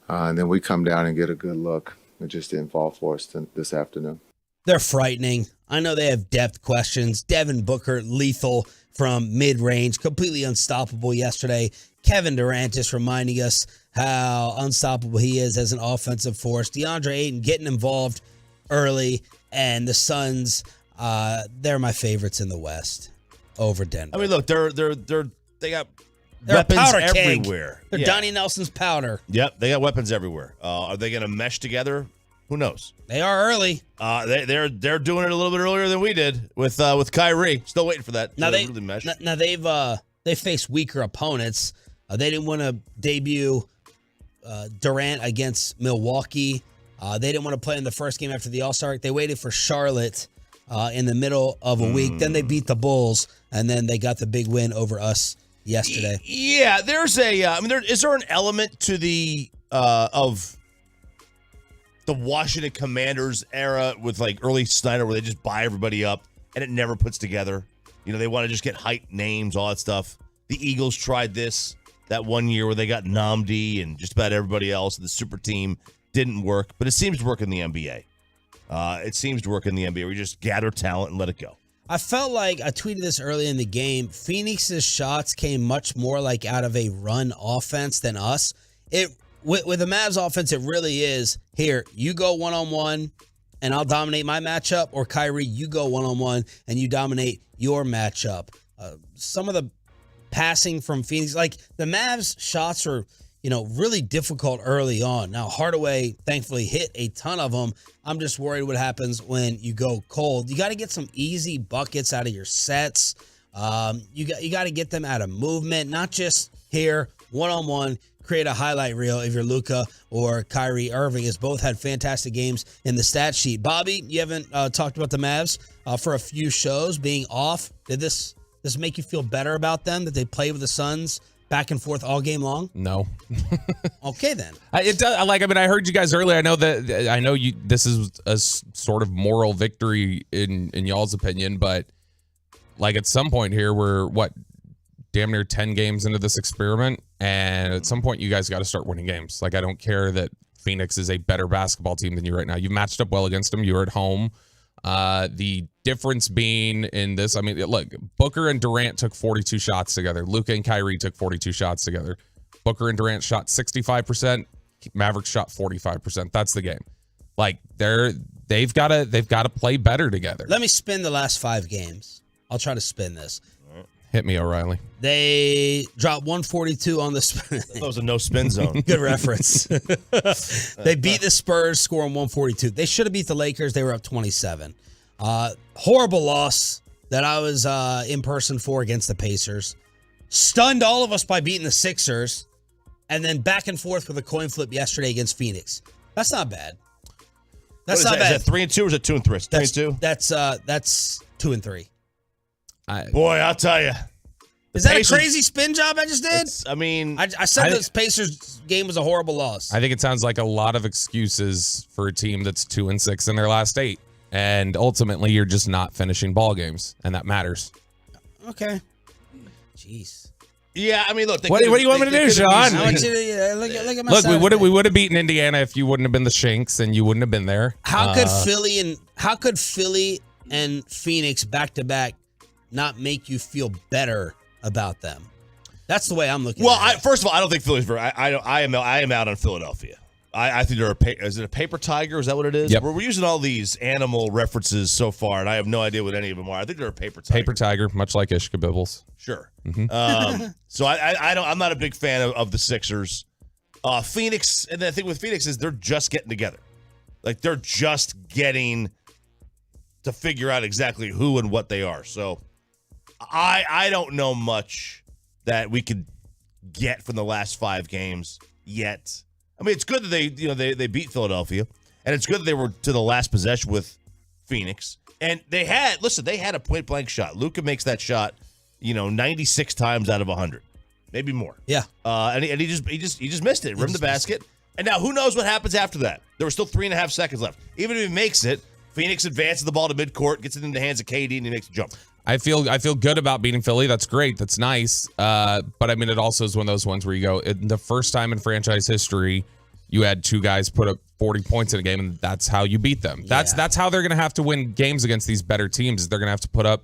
and then we come down and get a good look. It just didn't fall for us this afternoon. They're frightening. I know they have depth questions. Devin Booker, lethal from mid-range, completely unstoppable yesterday. Kevin Durant just reminding us how unstoppable he is as an offensive force. DeAndre Ayton getting involved early, and the Suns, they're my favorites in the West over Denver. I mean, look, they got They're weapons a powder keg. everywhere. They're Donnie Nelson's powder. Yep, they got weapons everywhere. Are they going to mesh together? Who knows? They are early. They're doing it a little bit earlier than we did with Kyrie. Still waiting for that. Now really mesh. Now they faced weaker opponents. They didn't want to debut Durant against Milwaukee. They didn't want to play in the first game after the All-Star. They waited for Charlotte in the middle of a week. Then they beat the Bulls, and then they got the big win over us yesterday. Yeah, there's is there an element to the of the Washington Commanders era with like early Snyder where they just buy everybody up and it never puts together? They want to just get hype names, all that stuff. The Eagles tried this that one year where they got Namdi and just about everybody else. The super team didn't work, but it seems to work in the NBA. We just gather talent and let it go. I felt like I tweeted this early in the game. Phoenix's shots came much more like out of a run offense than us. With the Mavs offense, it really is, here, you go one-on-one and I'll dominate my matchup, or Kyrie, you go one-on-one and you dominate your matchup. Some of the passing from Phoenix, like the Mavs shots were, really difficult early on. Now, Hardaway thankfully hit a ton of them. I'm just worried what happens when you go cold. You got to get some easy buckets out of your sets. You got to get them out of movement, not just here, one-on-one, create a highlight reel if you're Luka or Kyrie Irving, as both had fantastic games in the stat sheet. Bobby, you haven't talked about the Mavs for a few shows being off. Did this make you feel better about them, that they play with the Suns back and forth all game long? No. Okay, then. It does. I heard you guys earlier. I know this is a sort of moral victory in y'all's opinion, but like at some point here, we're damn near 10 games into this experiment, and at some point you guys got to start winning games. Like, I don't care that Phoenix is a better basketball team than you right now. You've matched up well against them. You're at home. The difference being in this, I mean, look, Booker and Durant took 42 shots together. Luka and Kyrie took 42 shots together. Booker and Durant shot 65%. Mavericks shot 45%. That's the game. Like, they've got to play better together. Let me spin the last 5 games. I'll try to spin this. Hit me, O'Reilly. They dropped 142 on the spin. That was a no spin zone. Good reference. They beat the Spurs, scoring 142. They should have beat the Lakers. They were up 27. Horrible loss that I was in person for against the Pacers. Stunned all of us by beating the Sixers. And then back and forth with a coin flip yesterday against Phoenix. That's not bad. That's not bad. Is that 3-2 or is it 2-3? 3-2? That's 2-3. Boy, I'll tell you. Is that Pacers, a crazy spin job I just did? I mean, I said this Pacers game was a horrible loss. I think it sounds like a lot of excuses for a team that's 2-6 in their last 8. And ultimately, you're just not finishing ball games, and that matters. Okay. Jeez. Yeah, I mean, look. What do you want me to do, Sean? I want you to look at my Look, we would have beaten Indiana if you wouldn't have been the Shanks and you wouldn't have been there. How could Philly and Phoenix back to back not make you feel better about them? That's the way I'm looking at it. First of all, I don't think Philly's very. I am out on Philadelphia. I think they're is it a paper tiger? Is that what it is? Yep. We're using all these animal references so far, and I have no idea what any of them are. I think they're a paper tiger. Paper tiger, much like Ishkabibbles. Sure. Mm-hmm. So I'm not a big fan of the Sixers. Phoenix, and the thing with Phoenix is they're just getting together. Like, they're just getting to figure out exactly who and what they are. So I don't know much that we could get from the last 5 games yet. I mean, it's good that they beat Philadelphia, and it's good that they were to the last possession with Phoenix. And they had a point blank shot. Luka makes that shot, 96 times out of 100, maybe more. Yeah. And he just missed it. Rimmed the basket. And now who knows what happens after that? There were still 3.5 seconds left. Even if he makes it, Phoenix advances the ball to midcourt, gets it in the hands of KD, and he makes a jump. I feel good about beating Philly. That's great. That's nice. But I mean, it also is one of those ones where you go, the first time in franchise history, you had 2 guys put up 40 points in a game, and that's how you beat them. That's how they're going to have to win games against these better teams. Is they're going to have to put up.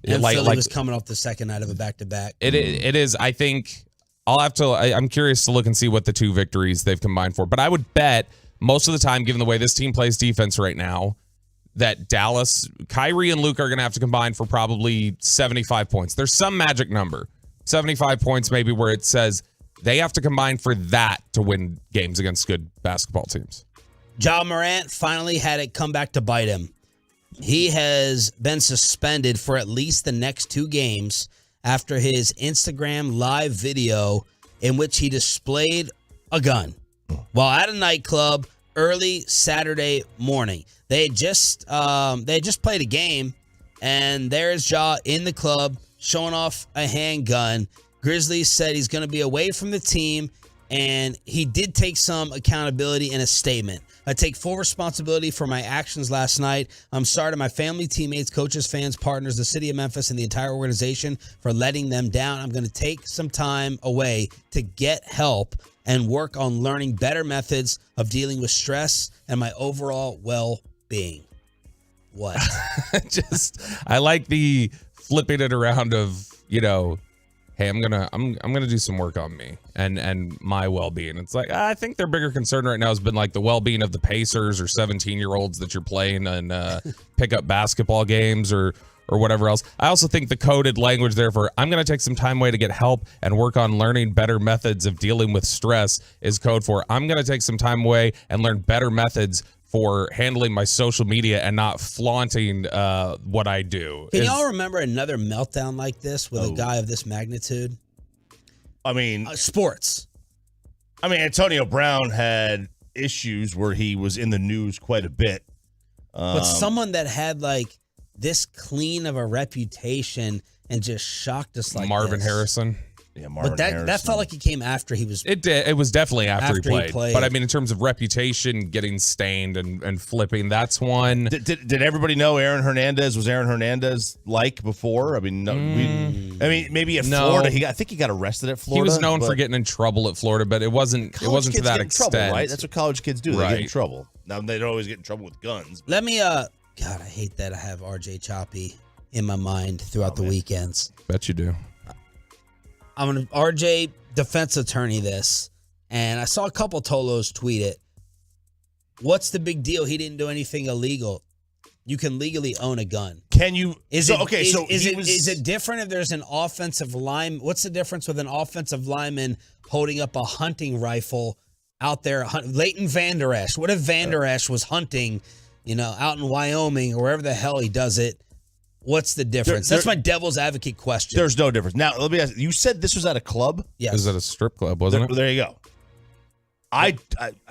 And Philly was coming off the second night of a back-to-back. It is. I think I'm curious to look and see what the 2 victories they've combined for. But I would bet most of the time, given the way this team plays defense right now, that Dallas, Kyrie and Luka are going to have to combine for probably 75 points. There's some magic number, 75 points maybe, where it says they have to combine for that to win games against good basketball teams. Ja Morant finally had it come back to bite him. He has been suspended for at least the next 2 games after his Instagram live video in which he displayed a gun while at a nightclub early Saturday morning. They had just played a game, and there's Ja in the club showing off a handgun. Grizzlies said he's going to be away from the team, and he did take some accountability in a statement. I take full responsibility for my actions last night. I'm sorry to my family, teammates, coaches, fans, partners, the city of Memphis, and the entire organization for letting them down. I'm going to take some time away to get help and work on learning better methods of dealing with stress and my overall well-being. What? I like the flipping it around of, hey, I'm gonna do some work on me and my well-being. It's like, I think their bigger concern right now has been like the well-being of the Pacers or 17-year-olds that you're playing in pickup basketball games or whatever else. I also think the coded language there for I'm going to take some time away to get help and work on learning better methods of dealing with stress is code for I'm going to take some time away and learn better methods for handling my social media and not flaunting what I do. Can y'all remember another meltdown like this with a guy of this magnitude? I mean, sports. I mean, Antonio Brown had issues where he was in the news quite a bit. But someone that had like this clean of a reputation and just shocked us like Marvin this. Harrison. Yeah, Marvin But that Harrison. felt like it came after he was. It did. It was definitely after he After he played. played. But I mean, in terms of reputation, getting stained and flipping, that's one. Did everybody know Aaron Hernandez was Aaron Hernandez like before? I mean, no, maybe at Florida. I think he got arrested at Florida. He was known for getting in trouble at Florida, but it wasn't to that extent. Trouble, right? That's what college kids do. They Right. get in trouble. Now they don't always get in trouble with guns. Let me. God, I hate that I have RJ Choppy in my mind throughout the weekends. Bet you do. I'm an RJ defense attorney this, and I saw a couple Tolos tweet it. What's the big deal? He didn't do anything illegal. You can legally own a gun. Can you? Is it it different if there's an offensive line? What's the difference with an offensive lineman holding up a hunting rifle out there? Leighton Vander Esch. What if Vander Esch was hunting, out in Wyoming or wherever the hell he does it? What's the difference? That's my devil's advocate question. There's no difference. Now, let me ask you. Said this was at a club? Yes. It was at a strip club, wasn't it? There you go.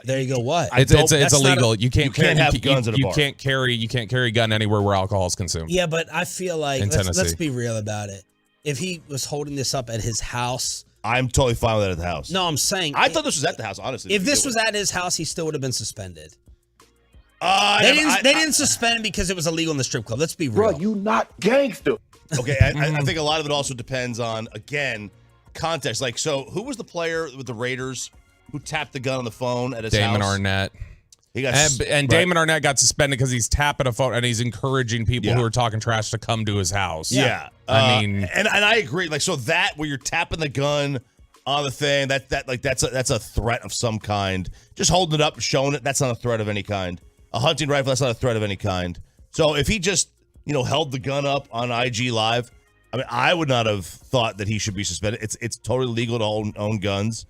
There you go. What? It's illegal. You can't have guns at a bar. You can't carry a gun anywhere where alcohol is consumed. Yeah, but I feel like In let's Tennessee. be real about it. If he was holding this up at his house, I'm totally fine with that at the house. no, I'm saying I thought this was at the house, honestly. if this was at his house, he still would have been suspended. They didn't suspend him because it was illegal in the strip club. Let's be real. Bro, you not gangster. Okay, I think a lot of it also depends on, again, context. Like, so who was the player with the Raiders who tapped the gun on the phone at his Damon house? Arnett. He got And Damon Arnett got suspended because he's tapping a phone and he's encouraging people who are talking trash to come to his house. Yeah. I mean, and I agree. Like, so that where you're tapping the gun on the thing, that's a threat of some kind. Just holding it up, showing it, that's not a threat of any kind. A hunting rifle, that's not a threat of any kind. So if he just, held the gun up on IG Live, I mean, I would not have thought that he should be suspended. It's totally legal to own guns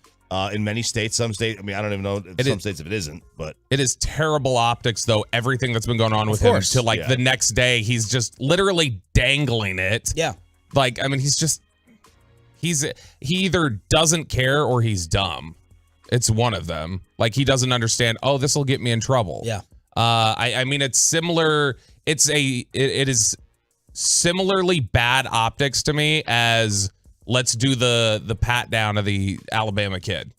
in many states. Some states, I mean, I don't even know in states if it isn't, but it is terrible optics, though, everything that's been going on with him to the next day. He's just literally dangling it. Yeah. Like, I mean, he either doesn't care or he's dumb. It's one of them. Like, he doesn't understand, this will get me in trouble. Yeah. I mean, it's similar. It is similarly bad optics to me as let's do the pat down of the Alabama kid.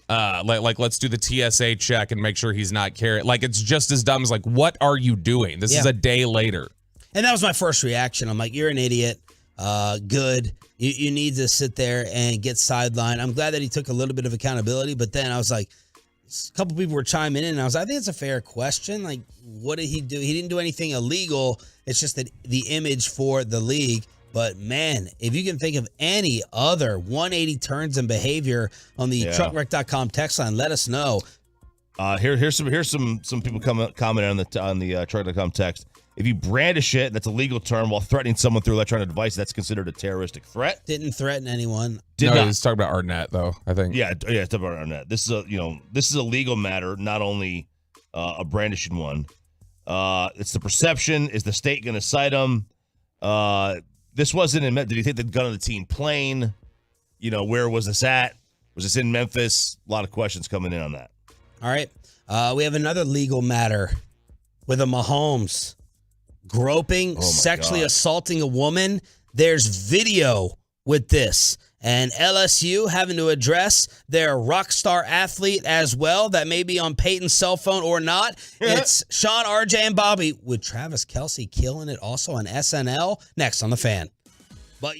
Like let's do the TSA check and make sure he's not carrying. Like, it's just as dumb as like, what are you doing? This is a day later. And that was my first reaction. I'm like, you're an idiot. Good. You need to sit there and get sidelined. I'm glad that he took a little bit of accountability, but then I was like, a couple people were chiming in, and I think it's a fair question. Like, what did he do? He didn't do anything illegal. It's just that the image for the league. But, man, if you can think of any other 180 turns in behavior on the truckwreck.com text line, let us know. Here's some people commenting on the truck.com text. If you brandish it, that's a legal term, while threatening someone through electronic device, that's considered a terroristic threat. Didn't threaten anyone. He's talking about Arnett, though, I think. Yeah, it's talking about Arnett. This is a legal matter, not only a brandishing one. It's the perception. Is the state going to cite him? This wasn't in. Did he take the gun on the team plane? Where was this at? Was this in Memphis? A lot of questions coming in on that. All right. We have another legal matter with a Mahomes groping, sexually assaulting a woman. There's video with this. And LSU having to address their rock star athlete as well. That may be on Peyton's cell phone or not. It's Sean, RJ, and Bobby with Travis Kelce killing it also on SNL. Next on The Fan. But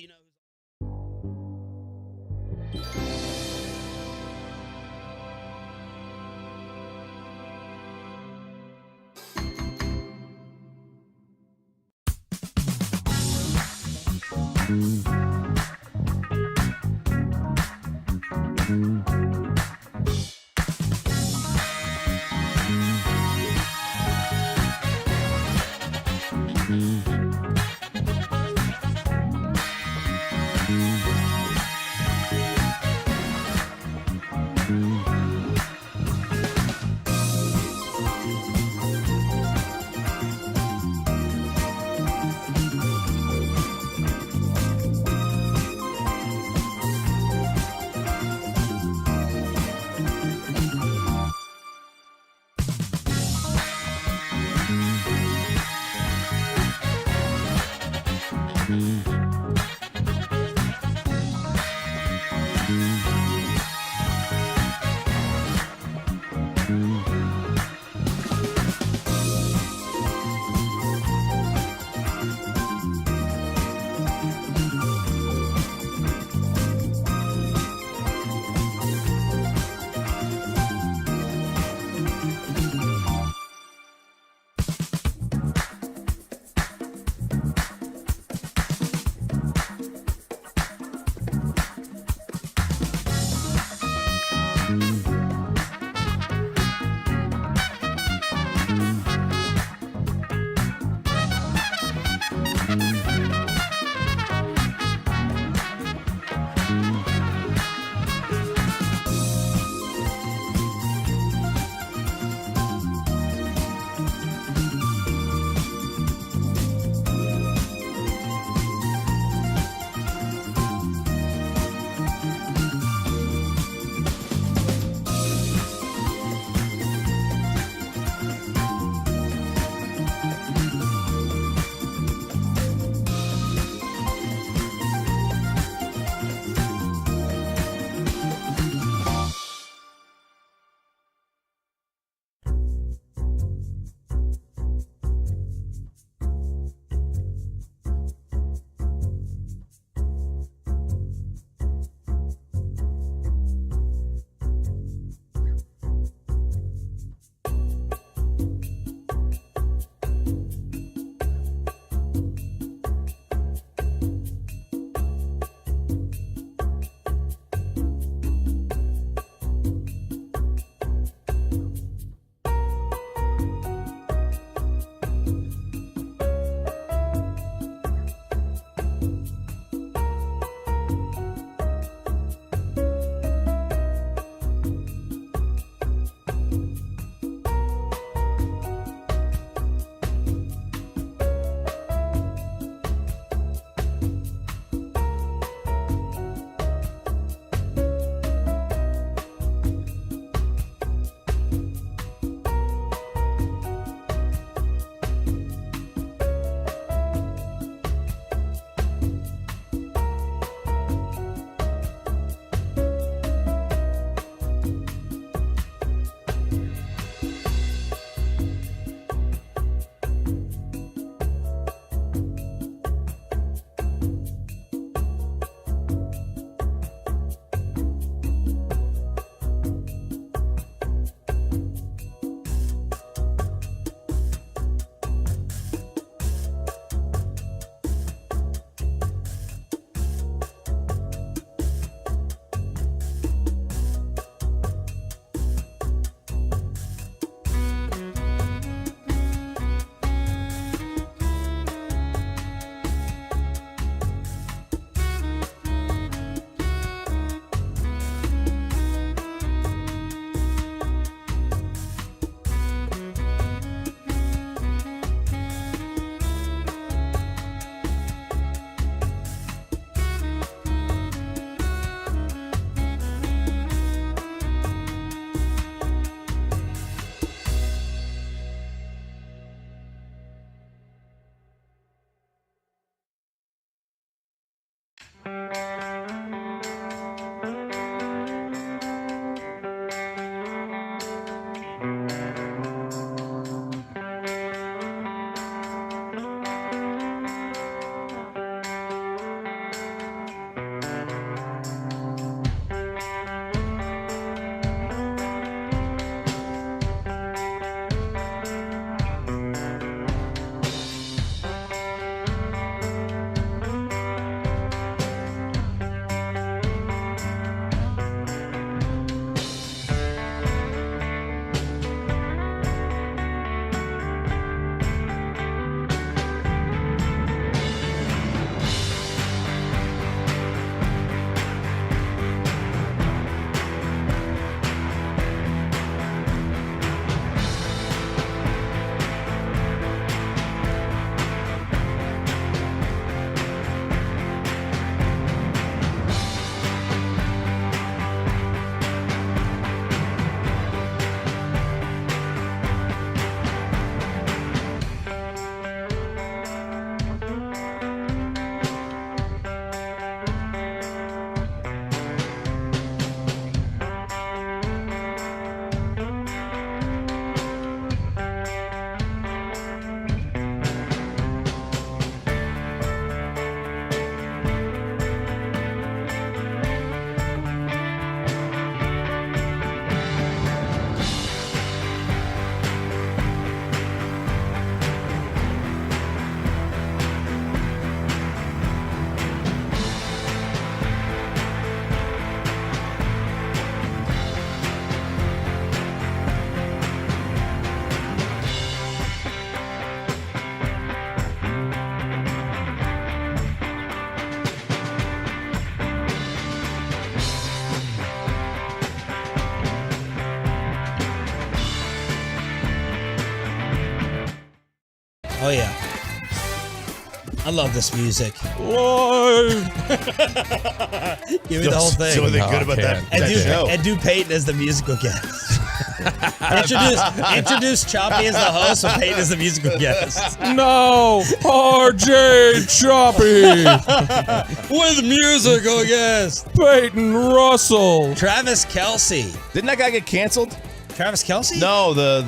Oh, yeah. I love this music. Give me the whole thing. So are they good about that show? And do Peyton as the musical guest. Introduce Choppy as the host, and Peyton as the musical guest. No, RJ Choppy with musical guest Peyton Russell, Travis Kelce. Didn't that guy get canceled? Travis Kelce? No, the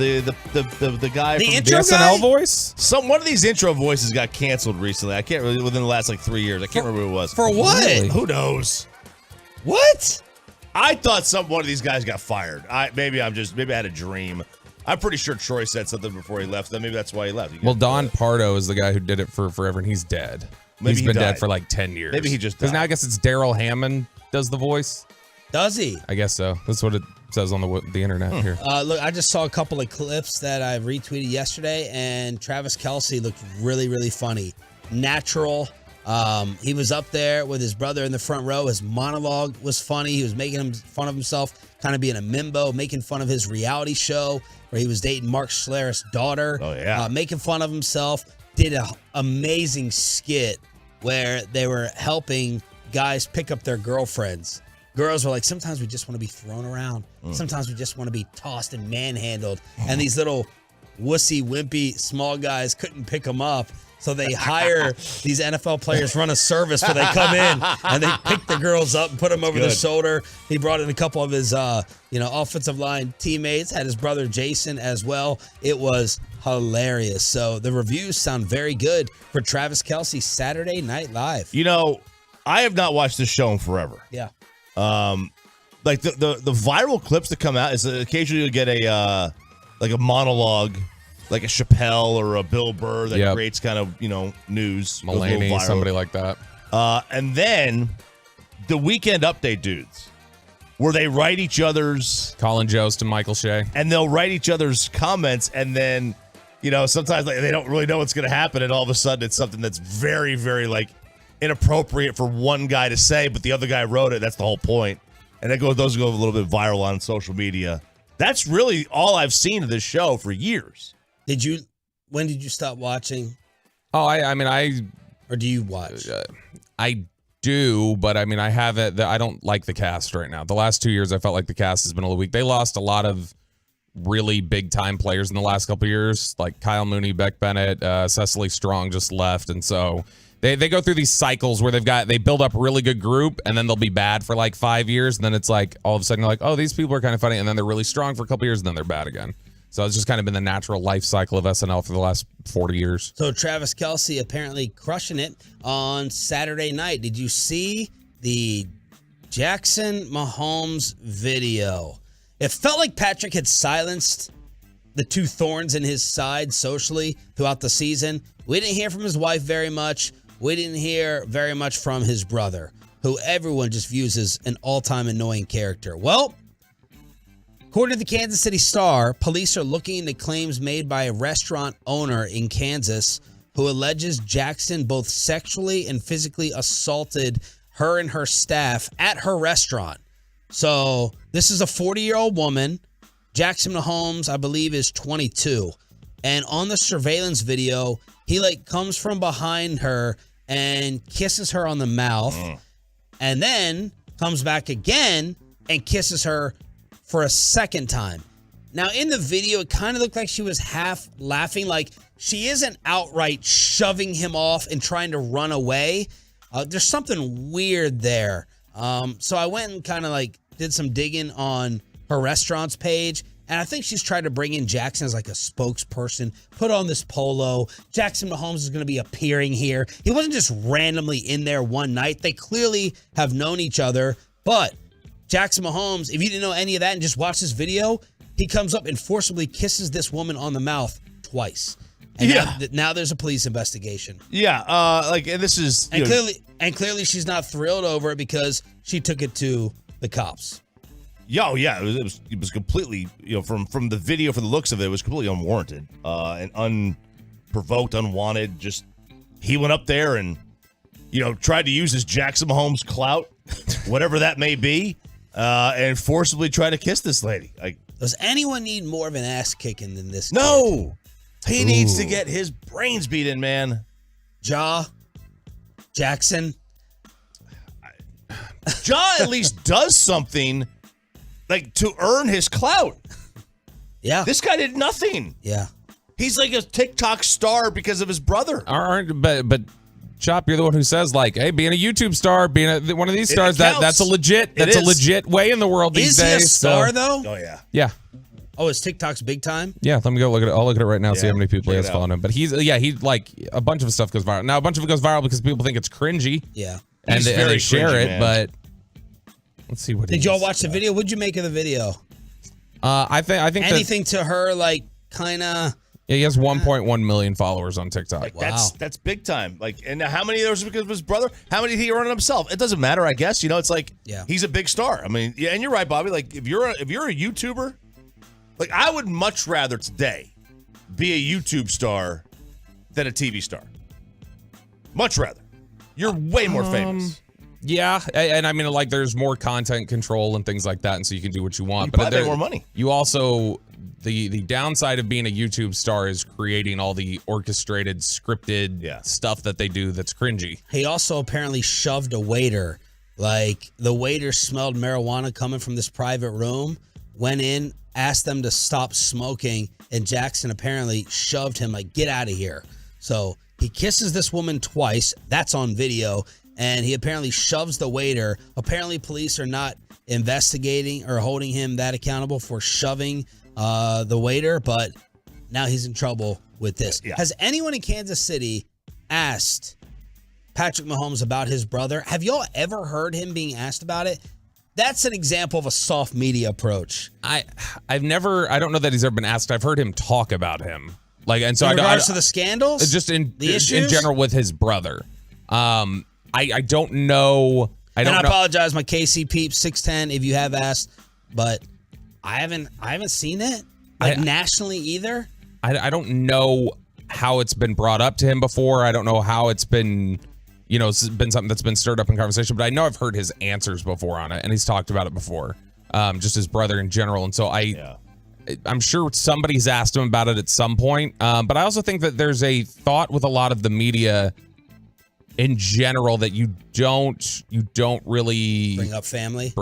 guy The from intro the guy? SNL voice. One of these intro voices got canceled recently. I can't really within the last 3 years. I can't remember who it was. For what? Really? Who knows? What? I thought one of these guys got fired. Maybe I had a dream. I'm pretty sure Troy said something before he left. Maybe that's why he left. Well, Don Pardo is the guy who did it for forever, and he's dead. Maybe he's he been died. dead for 10 years. Maybe he just because died. now I guess it's Daryl Hammond does the voice. Does he? I guess so. That's what it says on the internet here. Look, I just saw a couple of clips that I retweeted yesterday, and Travis Kelce looked really, really funny. Natural. He was up there with his brother in the front row. His monologue was funny. He was making fun of himself, kind of being a mimbo, making fun of his reality show where he was dating Mark Schlereth's daughter. Oh, yeah. Making fun of himself. Did an amazing skit where they were helping guys pick up their girlfriends. Girls were like, sometimes we just want to be thrown around. Sometimes we just want to be tossed and manhandled. And these little wussy, wimpy, small guys couldn't pick them up. So they hire these NFL players, run a service where they come in and they pick the girls up and put them over their shoulder. He brought in a couple of his, offensive line teammates, had his brother Jason as well. It was hilarious. So the reviews sound very good for Travis Kelce Saturday Night Live. I have not watched this show in forever. Yeah. The viral clips that come out is occasionally you get a monologue, like a Chappelle or a Bill Burr that creates kind of news. Mulaney, somebody like that. And then the Weekend Update dudes, where they write each other's Colin Jost and Michael Shea, and they'll write each other's comments, and then sometimes they don't really know what's going to happen, and all of a sudden it's something that's very, very inappropriate for one guy to say, but the other guy wrote it. That's the whole point. And those go a little bit viral on social media. That's really all I've seen of this show for years. When did you stop watching? Oh, or do you watch? I do, but I have it. I don't like the cast right now. The last 2 years, I felt like the cast has been a little weak. They lost a lot of really big time players in the last couple of years, like Kyle Mooney, Beck Bennett, Cecily Strong just left, and so they go through these cycles where they build up a really good group, and then they'll be bad for 5 years, and then it's all of a sudden you're like, oh, these people are kind of funny, and then they're really strong for a couple of years, and then they're bad again. So it's just kind of been the natural life cycle of SNL for the last 40 years. So Travis Kelce apparently crushing it on Saturday night. Did you see the Jackson Mahomes video? It felt like Patrick had silenced the two thorns in his side socially throughout the season. We didn't hear from his wife very much. We didn't hear very much from his brother, who everyone just views as an all-time annoying character. Well, according to the Kansas City Star, police are looking into claims made by a restaurant owner in Kansas who alleges Jackson both sexually and physically assaulted her and her staff at her restaurant. So this is a 40-year-old woman. Jackson Mahomes, I believe, is 22. And on the surveillance video, he comes from behind her and kisses her on the mouth, and then comes back again and kisses her for a second time. Now, in the video, it kind of looked like she was half laughing, like she isn't outright shoving him off and trying to run away. There's something weird there. So I went and kind of did some digging on her restaurant's page, and I think she's tried to bring in Jackson as a spokesperson, put on this polo. Jackson Mahomes is going to be appearing here. He wasn't just randomly in there one night. They clearly have known each other, but Jackson Mahomes, if you didn't know any of that and just watch this video, he comes up and forcibly kisses this woman on the mouth twice. And now there's a police investigation. Yeah, and this is clearly she's not thrilled over it because she took it to the cops. It was completely, from the video, from the looks of it, it was completely unwarranted and unprovoked, unwanted. Just he went up there and tried to use his Jackson Mahomes clout, whatever that may be, and forcibly try to kiss this lady. Does anyone need more of an ass kicking than this? No. He needs to get his brains beaten, man. Jackson. Ja at least does something like to earn his clout. Yeah. This guy did nothing. Yeah. He's like a TikTok star because of his brother. But Chop, you're the one who says like, hey, being a YouTube star, being one of these stars, that's a legit way in the world these days. Is he a star though? Oh yeah. Yeah. Oh, is TikTok's big time? Yeah, let me go look at it. I'll look at it right now, see how many people he has it out. following him. But he's like a bunch of his stuff goes viral. Now a bunch of it goes viral because people think it's cringy. Yeah. And they share cringy, it, man. but let's see what Did y'all watch the video? What'd you make of the video? I think anything to her like kind of. Yeah, he has 1.1 million followers on TikTok. Like, that's big time. Like, and how many of those because of his brother? How many did he earn himself? It doesn't matter, I guess. You know, it's like he's a big star. I mean, yeah, and you're right, Bobby. Like, if you're a YouTuber, like I would much rather today be a YouTube star than a TV star. Much rather. You're way more famous. Yeah, and I mean, like, there's more content control and things like that, and so you can do what you want. You but probably make more money. You also, the downside of being a YouTube star is creating all the orchestrated, scripted stuff that they do that's cringy. He also apparently shoved a waiter. Like, the waiter smelled marijuana coming from this private room, went in, asked them to stop smoking, and Jackson apparently shoved him, like, get out of here. So he kisses this woman twice. That's on video. And he apparently shoves the waiter. Apparently, police are not investigating or holding him that accountable for shoving the waiter, but now he's in trouble with this. Yeah. Has anyone in Kansas City asked Patrick Mahomes about his brother? Have y'all ever heard him being asked about it? That's an example of a soft media approach. I don't know that he's ever been asked. I've heard him talk about him. Like, and so in regards to the scandals? Just in issues? general with his brother. I don't know. I apologize, my KC peeps 610 if you have asked, but I haven't seen it nationally either. I don't know how it's been brought up to him before. I don't know how it's been, it's been something that's been stirred up in conversation. But I know I've heard his answers before on it, and he's talked about it before. Just his brother in general, and so I'm sure somebody's asked him about it at some point. But I also think that there's a thought with a lot of the media in general that you don't really bring up family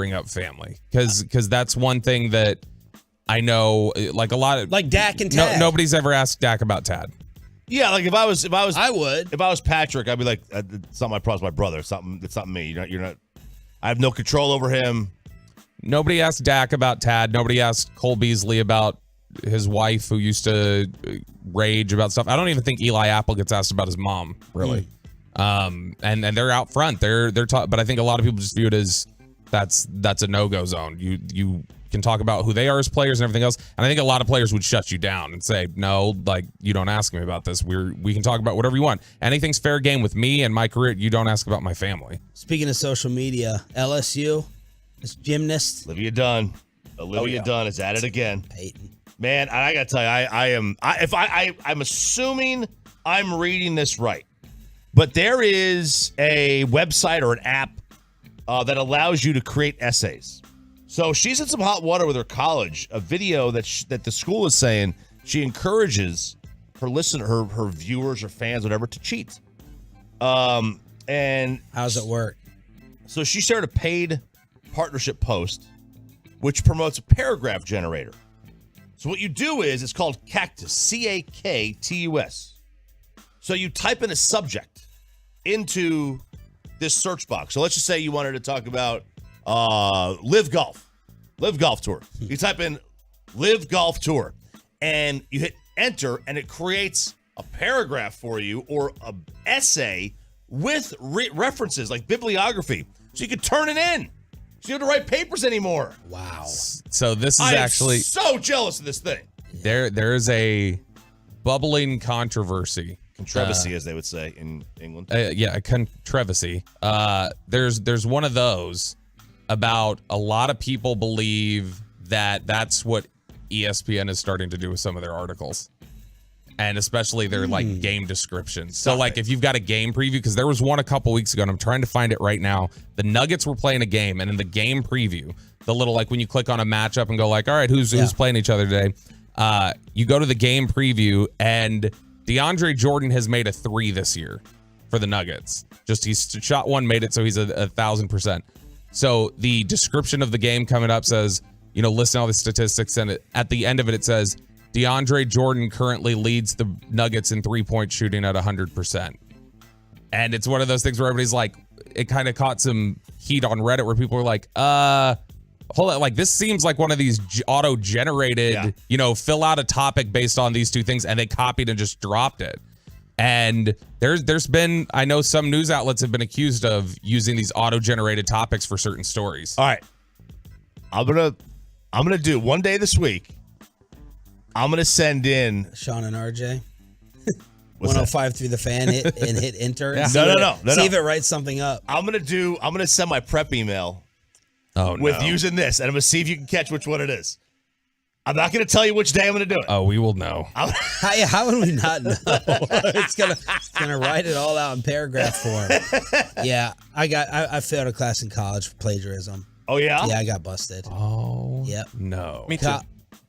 because that's one thing that I know, like a lot of like Dak and Tad. Nobody's ever asked Dak about Tad. Yeah, like if I was I would. If I was Patrick, I'd be like, it's not my problem, it's my brother. It's not me. You're not I have no control over him. Nobody asked Dak about Tad. Nobody asked Cole Beasley about his wife who used to rage about stuff. I don't even think Eli Apple gets asked about his mom, really. And they're out front. They're but I think a lot of people just view it as that's a no-go zone. You can talk about who they are as players and everything else. And I think a lot of players would shut you down and say, no, like, you don't ask me about this. We can talk about whatever you want. Anything's fair game with me and my career. You don't ask about my family. Speaking of social media, LSU, this gymnast. Olivia Dunn is at it again. Peyton. Man, I gotta tell you, I'm assuming I'm reading this right. But there is a website or an app that allows you to create essays. So she's in some hot water with her college. A video that the school is saying she encourages her viewers or fans, whatever, to cheat. And how's it work? So she shared a paid partnership post, which promotes a paragraph generator. So what you do is it's called Cactus, Cactus. So you type in a subject into this search box. So let's just say you wanted to talk about live golf tour. You type in live golf tour and you hit enter and it creates a paragraph for you or an essay with references like bibliography. So you can turn it in. So you don't have to write papers anymore. Wow. So this is actually so jealous of this thing. There is a bubbling controversy. Controversy, as they would say in England. A controversy. There's one of those about a lot of people believe that that's what ESPN is starting to do with some of their articles. And especially their like game descriptions. So like if you've got a game preview, because there was one a couple weeks ago and I'm trying to find it right now. The Nuggets were playing a game and in the game preview, the little like when you click on a matchup and go like, all right, who's playing each other today? You go to the game preview, and DeAndre Jordan has made a 3 this year for the Nuggets. Just he's shot one, made it, so he's 1,000%. So the description of the game coming up says, listen to all the statistics, and at the end of it, it says, DeAndre Jordan currently leads the Nuggets in 3-point shooting at 100%. And it's one of those things where everybody's like, it kind of caught some heat on Reddit where people were like, hold on, like this seems like one of these auto-generated, fill out a topic based on these two things, and they copied and just dropped it. And there's been, I know some news outlets have been accused of using these auto-generated topics for certain stories. All right. I'm gonna do one day this week. I'm gonna send in Sean and RJ. What's 105 through the fan, hit enter. Yeah. And No. See if it writes something up. I'm gonna send my prep email with using this, and I'm gonna see if you can catch which one it is. I'm not gonna tell you which day I'm gonna do it. Oh, we will know. How would we not know? It's gonna write it all out in paragraph form. Yeah, I failed a class in college for plagiarism. Oh yeah? Yeah, I got busted. Oh yep. No. Me too.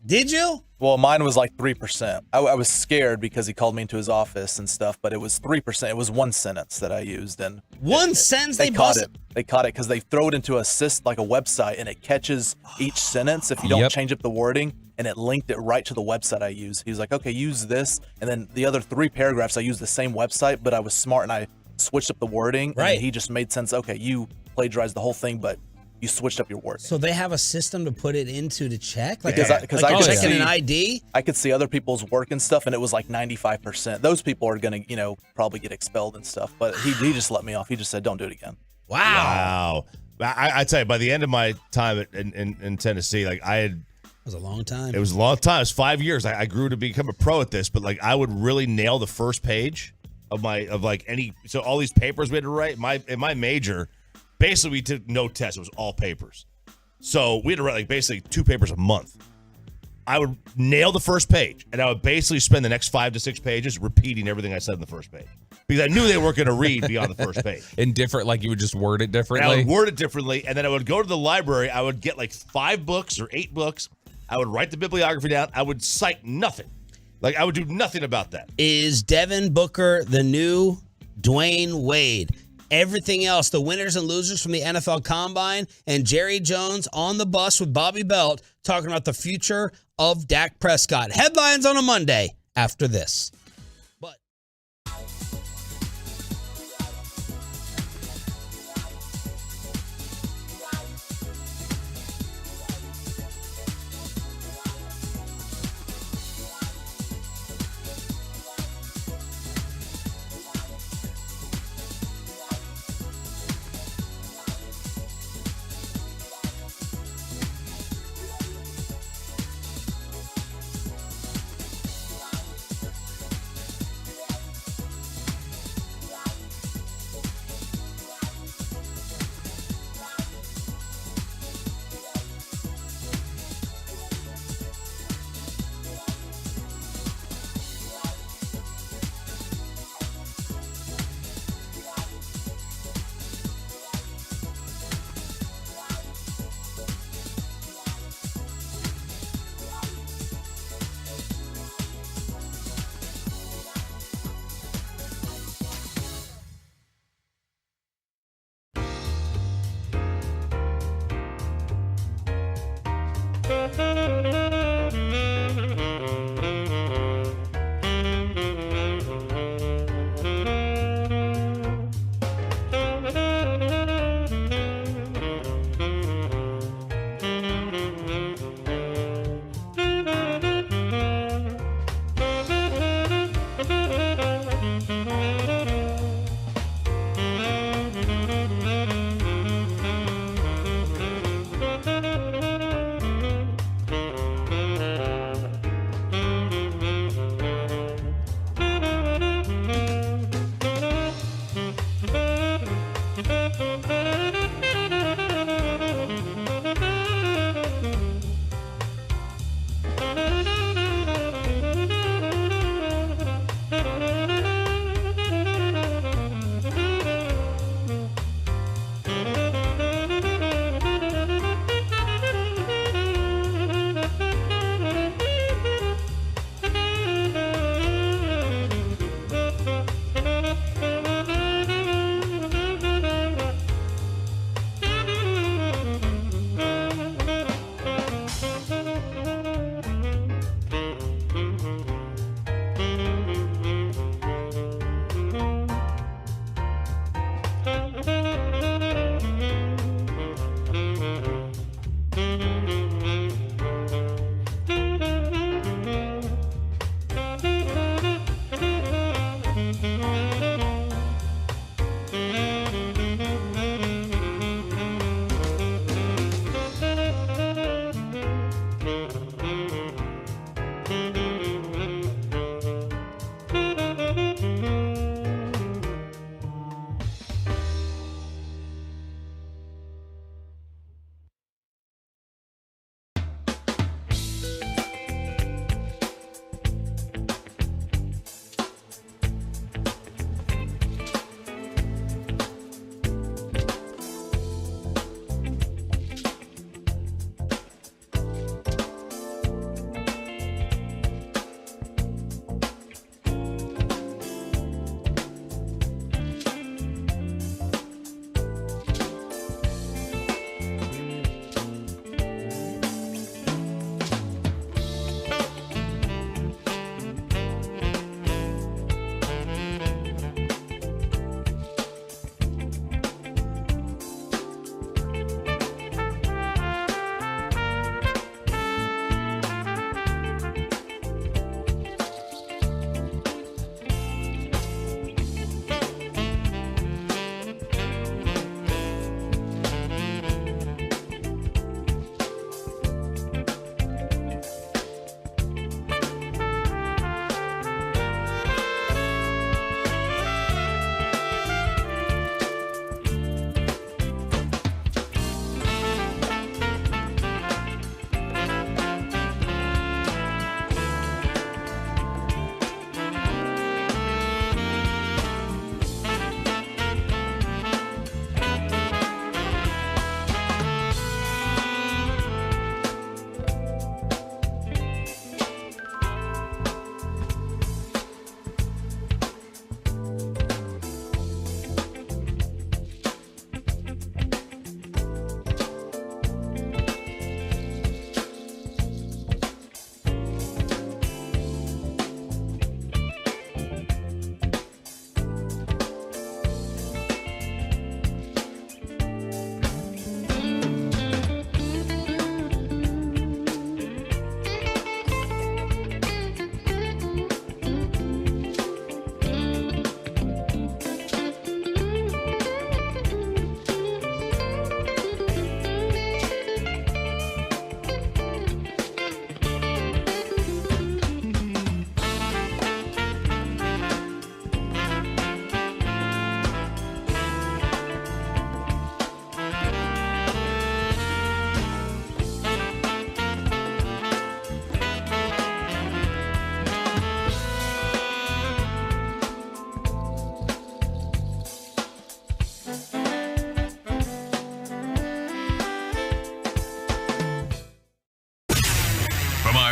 Did you? Well, mine was like 3%. I was scared because he called me into his office and stuff, but it was 3%. It was one sentence that I used, and one sentence they caught it. They caught it because they throw it into a website, and it catches each sentence if you don't change up the wording, and it linked it right to the website I use. He was like, okay, use this, and then the other 3 paragraphs I used the same website, but I was smart and I switched up the wording. Right. And he just made sense. Okay, you plagiarized the whole thing, but you switched up your wording. So they have a system to put it into to check? Because I could checking see an ID? I could see other people's work and stuff, and it was like 95%. Those people are going to, probably get expelled and stuff. But he just let me off. He just said, don't do it again. Wow. I tell you, by the end of my time in Tennessee, like it was a long time. It was a long time. It was 5 years. I grew to become a pro at this, but like I would really nail the first page of so all these papers we had to write. In my major, basically we took no tests. It was all papers. So we had to write like basically 2 papers a month. I would nail the first page, and I would basically spend the next 5 to 6 pages repeating everything I said in the first page because I knew they weren't going to read beyond the first page. In different, like you would just word it differently? And I would word it differently, and then I would go to the library. I would get like 5 books or 8 books. I would write the bibliography down. I would cite nothing. Like I would do nothing about that. Is Devin Booker the new Dwayne Wade? Everything else, the winners and losers from the NFL Combine, and Jerry Jones on the bus with Bobby Belt talking about the future of Dak Prescott. Headlines on a Monday after this.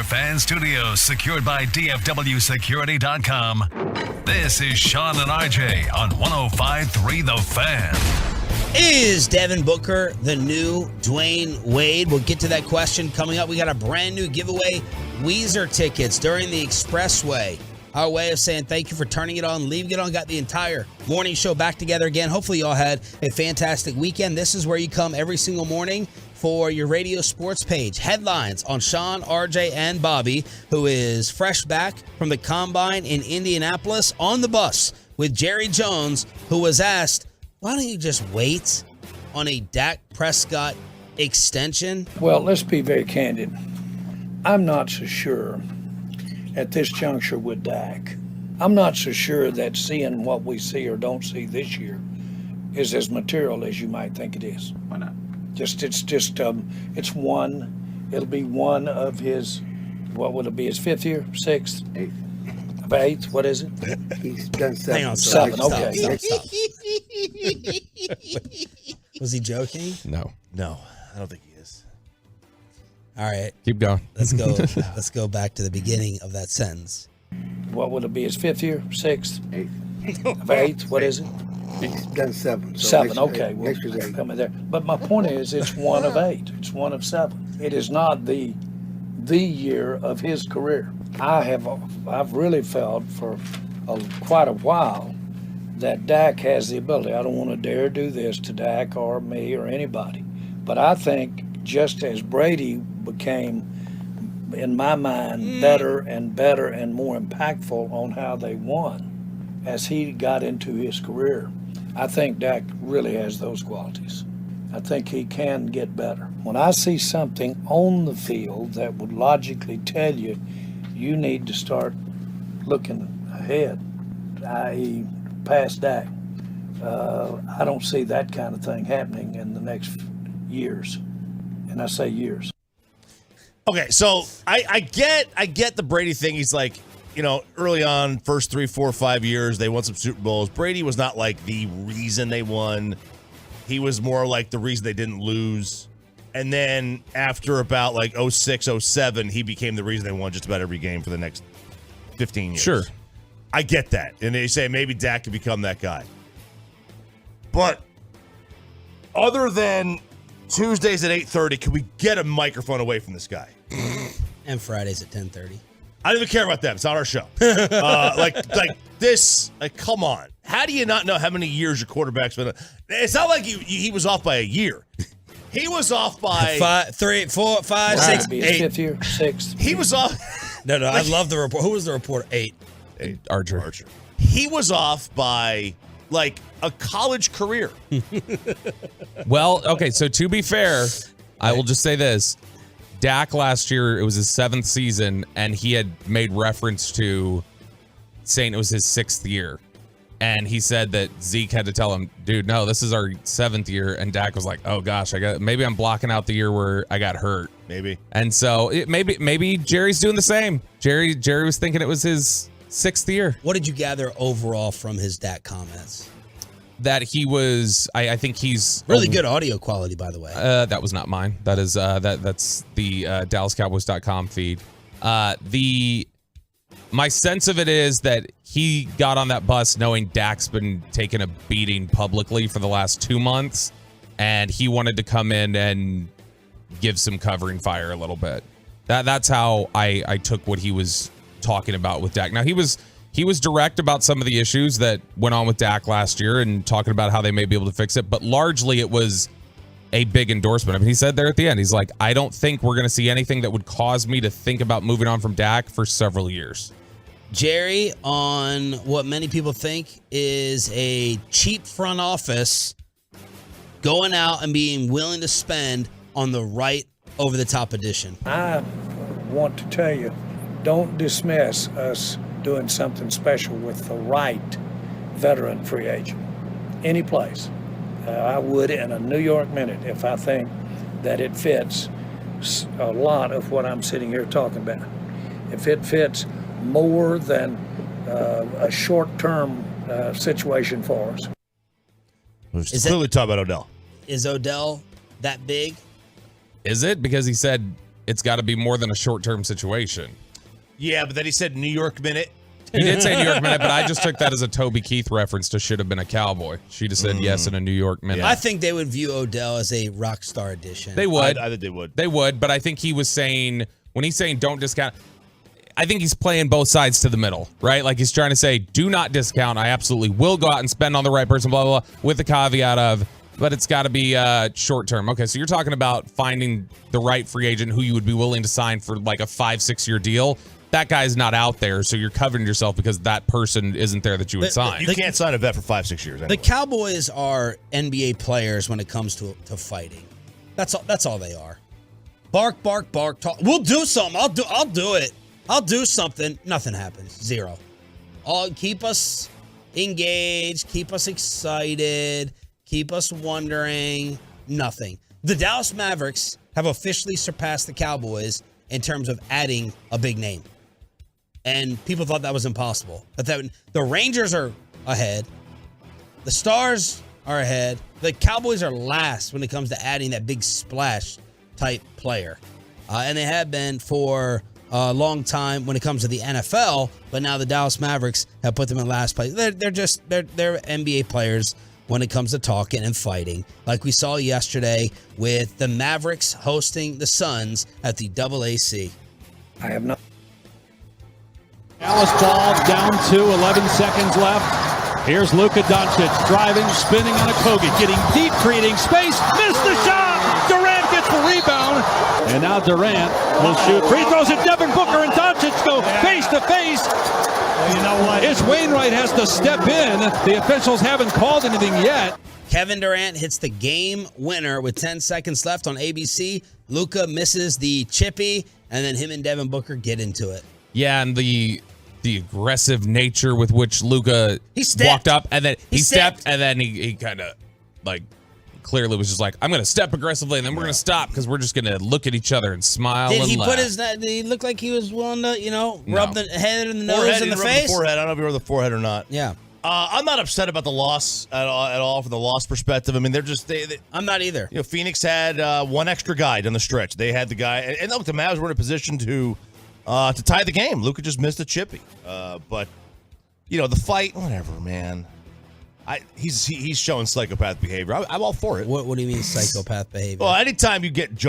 Fan Studios, secured by DFWSecurity.com. This is Sean and RJ on 105.3 The Fan. Is Devin Booker the new Dwayne Wade? We'll get to that question coming up. We got a brand new giveaway, Weezer tickets during the Expressway. Our way of saying thank you for turning it on, leaving it on. Got the entire morning show back together again. Hopefully you all had a fantastic weekend. This is where you come every single morning for your radio sports page. Headlines on Sean, RJ, and Bobby, who is fresh back from the Combine in Indianapolis on the bus with Jerry Jones, who was asked, why don't you just wait on a Dak Prescott extension? Well, let's be very candid. I'm not so sure at this juncture with Dak. I'm not so sure that seeing what we see or don't see this year is as material as you might think it is. Why not? It's one. It'll be one of his. What would it be? His fifth year, sixth, eighth. What is it? He's done seven. Hang on, seven. stop. Okay. Was he joking? No. I don't think he is. All right, Keep going. let's go. Let's go back to the beginning of that sentence. What would it be? His fifth year, sixth, eighth. What is it? He's done seven. So Seven. next- Okay, Next year's eight. coming there. But my point is, it's one of eight. It's one of seven. It is not the year of his career. I've really felt for quite a while that Dak has the ability. I don't want to dare do this to Dak or me or anybody, but I think just as Brady became, in my mind, better and more impactful on how they won, as he got into his career. I think Dak really has those qualities. I think he can get better. When I see something on the field that would logically tell you you need to start looking ahead, i.e. past Dak, I don't see that kind of thing happening in the next years. And I say years. Okay, so I get the Brady thing. He's like, early on, first 3, 4, 5 years, they won some Super Bowls. Brady was not like the reason they won. He was more like the reason they didn't lose. And then after about like 06, 07, he became the reason they won just about every game for the next 15 years. Sure. I get that. And they say maybe Dak could become that guy. But other than Tuesdays at 8:30, can we get a microphone away from this guy? And Fridays at 10:30. I don't even care about them. It's not our show. Come on. How do you not know how many years your quarterback's been? It's not like he was off by a year. He was off by 5, 3, 4, 5, 6, 8. Fifth year, sixth. He was off. No, I love the report. Who was the reporter? 8. Archer. He was off by like a college career. Well, okay, so to be fair, I will just say this. Dak last year, it was his 7th season, and he had made reference to saying it was his 6th year. And he said that Zeke had to tell him, dude, no, this is our 7th year. And Dak was like, oh gosh, maybe I'm blocking out the year where I got hurt. Maybe. And so maybe Jerry's doing the same. Jerry was thinking it was his 6th year. What did you gather overall from his Dak comments? That he was, I think he's really good audio quality, by the way. That was not mine. That is that's the DallasCowboys.com feed. My sense of it is that he got on that bus knowing Dak's been taking a beating publicly for the last 2 months, and he wanted to come in and give some covering fire a little bit. That's how I took what he was talking about with Dak. Now he was direct about some of the issues that went on with Dak last year and talking about how they may be able to fix it, but largely it was a big endorsement. I mean, he said there at the end, he's like, I don't think we're going to see anything that would cause me to think about moving on from Dak for several years. Jerry, on what many people think is a cheap front office going out and being willing to spend on the right over-the-top addition. I want to tell you, don't dismiss us doing something special with the right veteran free agent. Any place. I would in a New York minute if I think that it fits a lot of what I'm sitting here talking about. If it fits more than a short-term situation for us. Is clearly talking about Odell. Is Odell that big? Is it? Because he said it's got to be more than a short-term situation. Yeah, but then he said New York minute. He did say New York minute, but I just took that as a Toby Keith reference to should have been a Cowboy. She just said yes in a New York minute. I think they would view Odell as a rock star addition. They would. I think they would. They would, but I think he was saying, when he's saying don't discount, I think he's playing both sides to the middle, right? Like he's trying to say, do not discount. I absolutely will go out and spend on the right person, blah, blah, blah, with the caveat of, but it's got to be short term. Okay, so you're talking about finding the right free agent who you would be willing to sign for like a 5-6 year deal. That guy's not out there, so you're covering yourself because that person isn't there that you would sign. You can't sign a vet for 5-6 years. Anyway. The Cowboys are NBA players when it comes to fighting. That's all they are. Bark, bark, bark. Talk. We'll do something. I'll do it. I'll do something. Nothing happens. Zero. Keep us engaged. Keep us excited. Keep us wondering. Nothing. The Dallas Mavericks have officially surpassed the Cowboys in terms of adding a big name. And people thought that was impossible. But the Rangers are ahead. The Stars are ahead. The Cowboys are last when it comes to adding that big splash type player. And they have been for a long time when it comes to the NFL, but now the Dallas Mavericks have put them in last place. They're NBA players when it comes to talking and fighting, like we saw yesterday with the Mavericks hosting the Suns at the AAC. I have not. Dallas ball down to 11 seconds left. Here's Luka Doncic driving, spinning on a Kogi, getting deep, creating space, missed the shot! Durant gets the rebound, and now Durant will shoot. Free throws at Devin Booker and Doncic go face to face. Well, you know what? It's Wainwright has to step in. The officials haven't called anything yet. Kevin Durant hits the game winner with 10 seconds left on ABC. Luka misses the chippy, and then him and Devin Booker get into it. Yeah, and the aggressive nature with which Luka walked up, and then he stepped, and then he kind of like clearly was just like, I'm going to step aggressively, and then we're going to stop because we're just going to look at each other and smile. Did and he laugh. Did he look like he was willing to, rub the head and the nose and the rubbed face? The forehead. I don't know if he rubbed the forehead or not. Yeah. I'm not upset about the loss at all from the loss perspective. I mean, they're just they I'm not either. Phoenix had one extra guy down the stretch. They had the guy, and look, the Mavs were in a position to tie the game. Luka just missed a chippy, but the fight, whatever, man. He's showing psychopath behavior. I'm all for it. What do you mean psychopath behavior? Well, anytime you get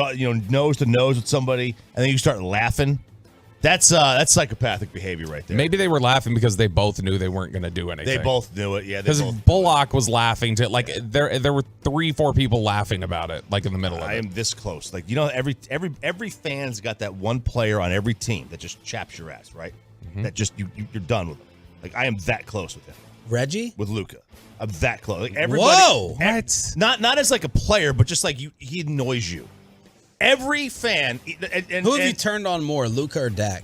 nose to nose with somebody and then you start laughing. That's psychopathic behavior right there. Maybe they were laughing because they both knew they weren't going to do anything. They both knew it, yeah. Because Bullock was laughing to there were 3-4 people laughing about it, like in the middle of it. I am this close. Like every fan's got that one player on every team that just chaps your ass, right? Mm-hmm. That just you're done with him. Like I am that close with him. Reggie? With Luka. I'm that close. Like everybody. Whoa! What? Not as like a player, but just like he annoys you. Every fan. Who have you turned on more, Luka or Dak?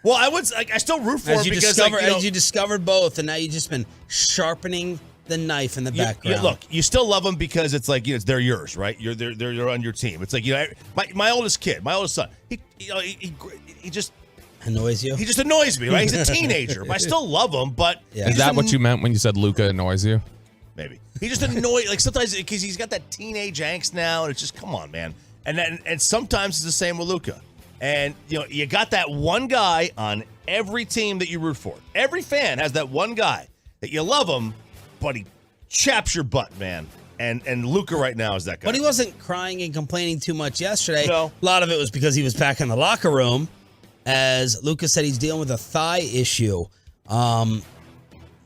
Well, I still root for him because as you discovered both, and now you've just been sharpening the knife in the background. Look, you still love them because it's like they're yours, right? They're on your team. It's like my oldest kid, my oldest son. He just annoys you. He just annoys me, right? He's a teenager, but I still love him. But is that what you meant when you said Luka annoys you? Maybe he just annoys sometimes because he's got that teenage angst now, and it's just come on, man. And sometimes it's the same with Luka. And you got that one guy on every team that you root for. Every fan has that one guy that you love him, but he chaps your butt, man. And Luka right now is that guy. But he wasn't crying and complaining too much yesterday. No. A lot of it was because he was back in the locker room. As Luka said, he's dealing with a thigh issue.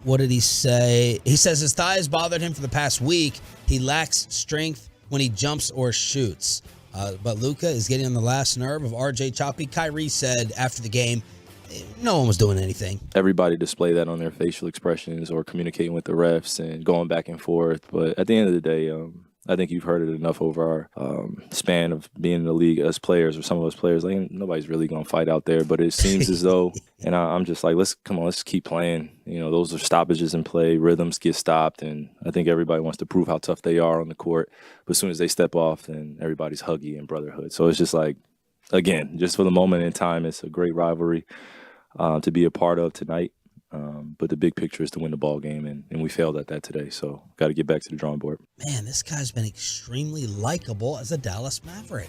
What did he say? He says his thigh has bothered him for the past week. He lacks strength when he jumps or shoots. But Luka is getting on the last nerve of RJ Choppy. Kyrie said after the game, no one was doing anything. Everybody displayed that on their facial expressions or communicating with the refs and going back and forth. But at the end of the day, I think you've heard it enough over our span of being in the league as players, or some of us players. Like nobody's really gonna fight out there, but it seems as though, and I'm just like, let's keep playing. Those are stoppages in play. Rhythms get stopped, and I think everybody wants to prove how tough they are on the court. But as soon as they step off, then everybody's huggy and brotherhood. So it's just like, again, just for the moment in time, it's a great rivalry to be a part of tonight. But the big picture is to win the ball game, and we failed at that today. So got to get back to the drawing board. Man, this guy's been extremely likable as a Dallas Maverick.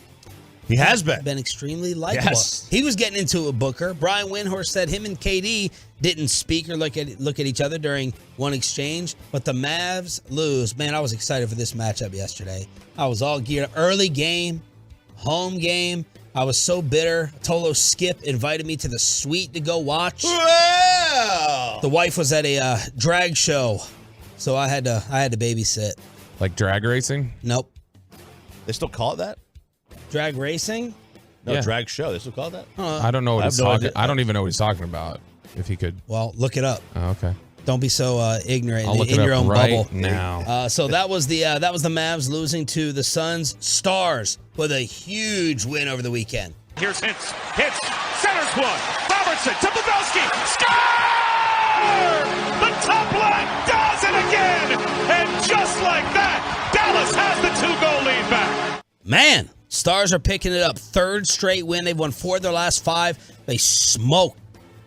He has been. Been extremely likable. Yes. He was getting into a Booker. Brian Windhorst said him and KD didn't speak or look at each other during one exchange, but the Mavs lose. Man, I was excited for this matchup yesterday. I was all geared up. Early game, home game. I was so bitter. Tolo Skip invited me to the suite to go watch. Wow. The wife was at a drag show, so I had to babysit. Like drag racing? Nope. They still call it that? Drag racing? No, Yeah. drag show. They still call it that? I don't know what he's talking. I don't even know what he's talking about. If he could. Well, look it up. Oh, okay. Don't be so ignorant I'll look in it your up own right bubble. now. So that was the Mavs losing to the Suns. Stars with a huge win over the weekend. Here's hits, centers one. Robertson to Pavelski. Score! The top line does it again! And just like that, Dallas has the 2-goal lead back. Man, Stars are picking it up. Third straight win. They've won 4 of their last 5. They smoked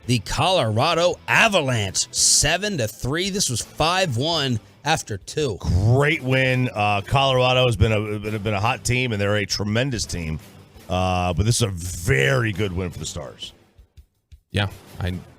the Colorado Avalanche 7-3. This was 5-1 after 2. Great win. Colorado has been a hot team, and they're a tremendous team. But this is a very good win for the Stars. Yeah,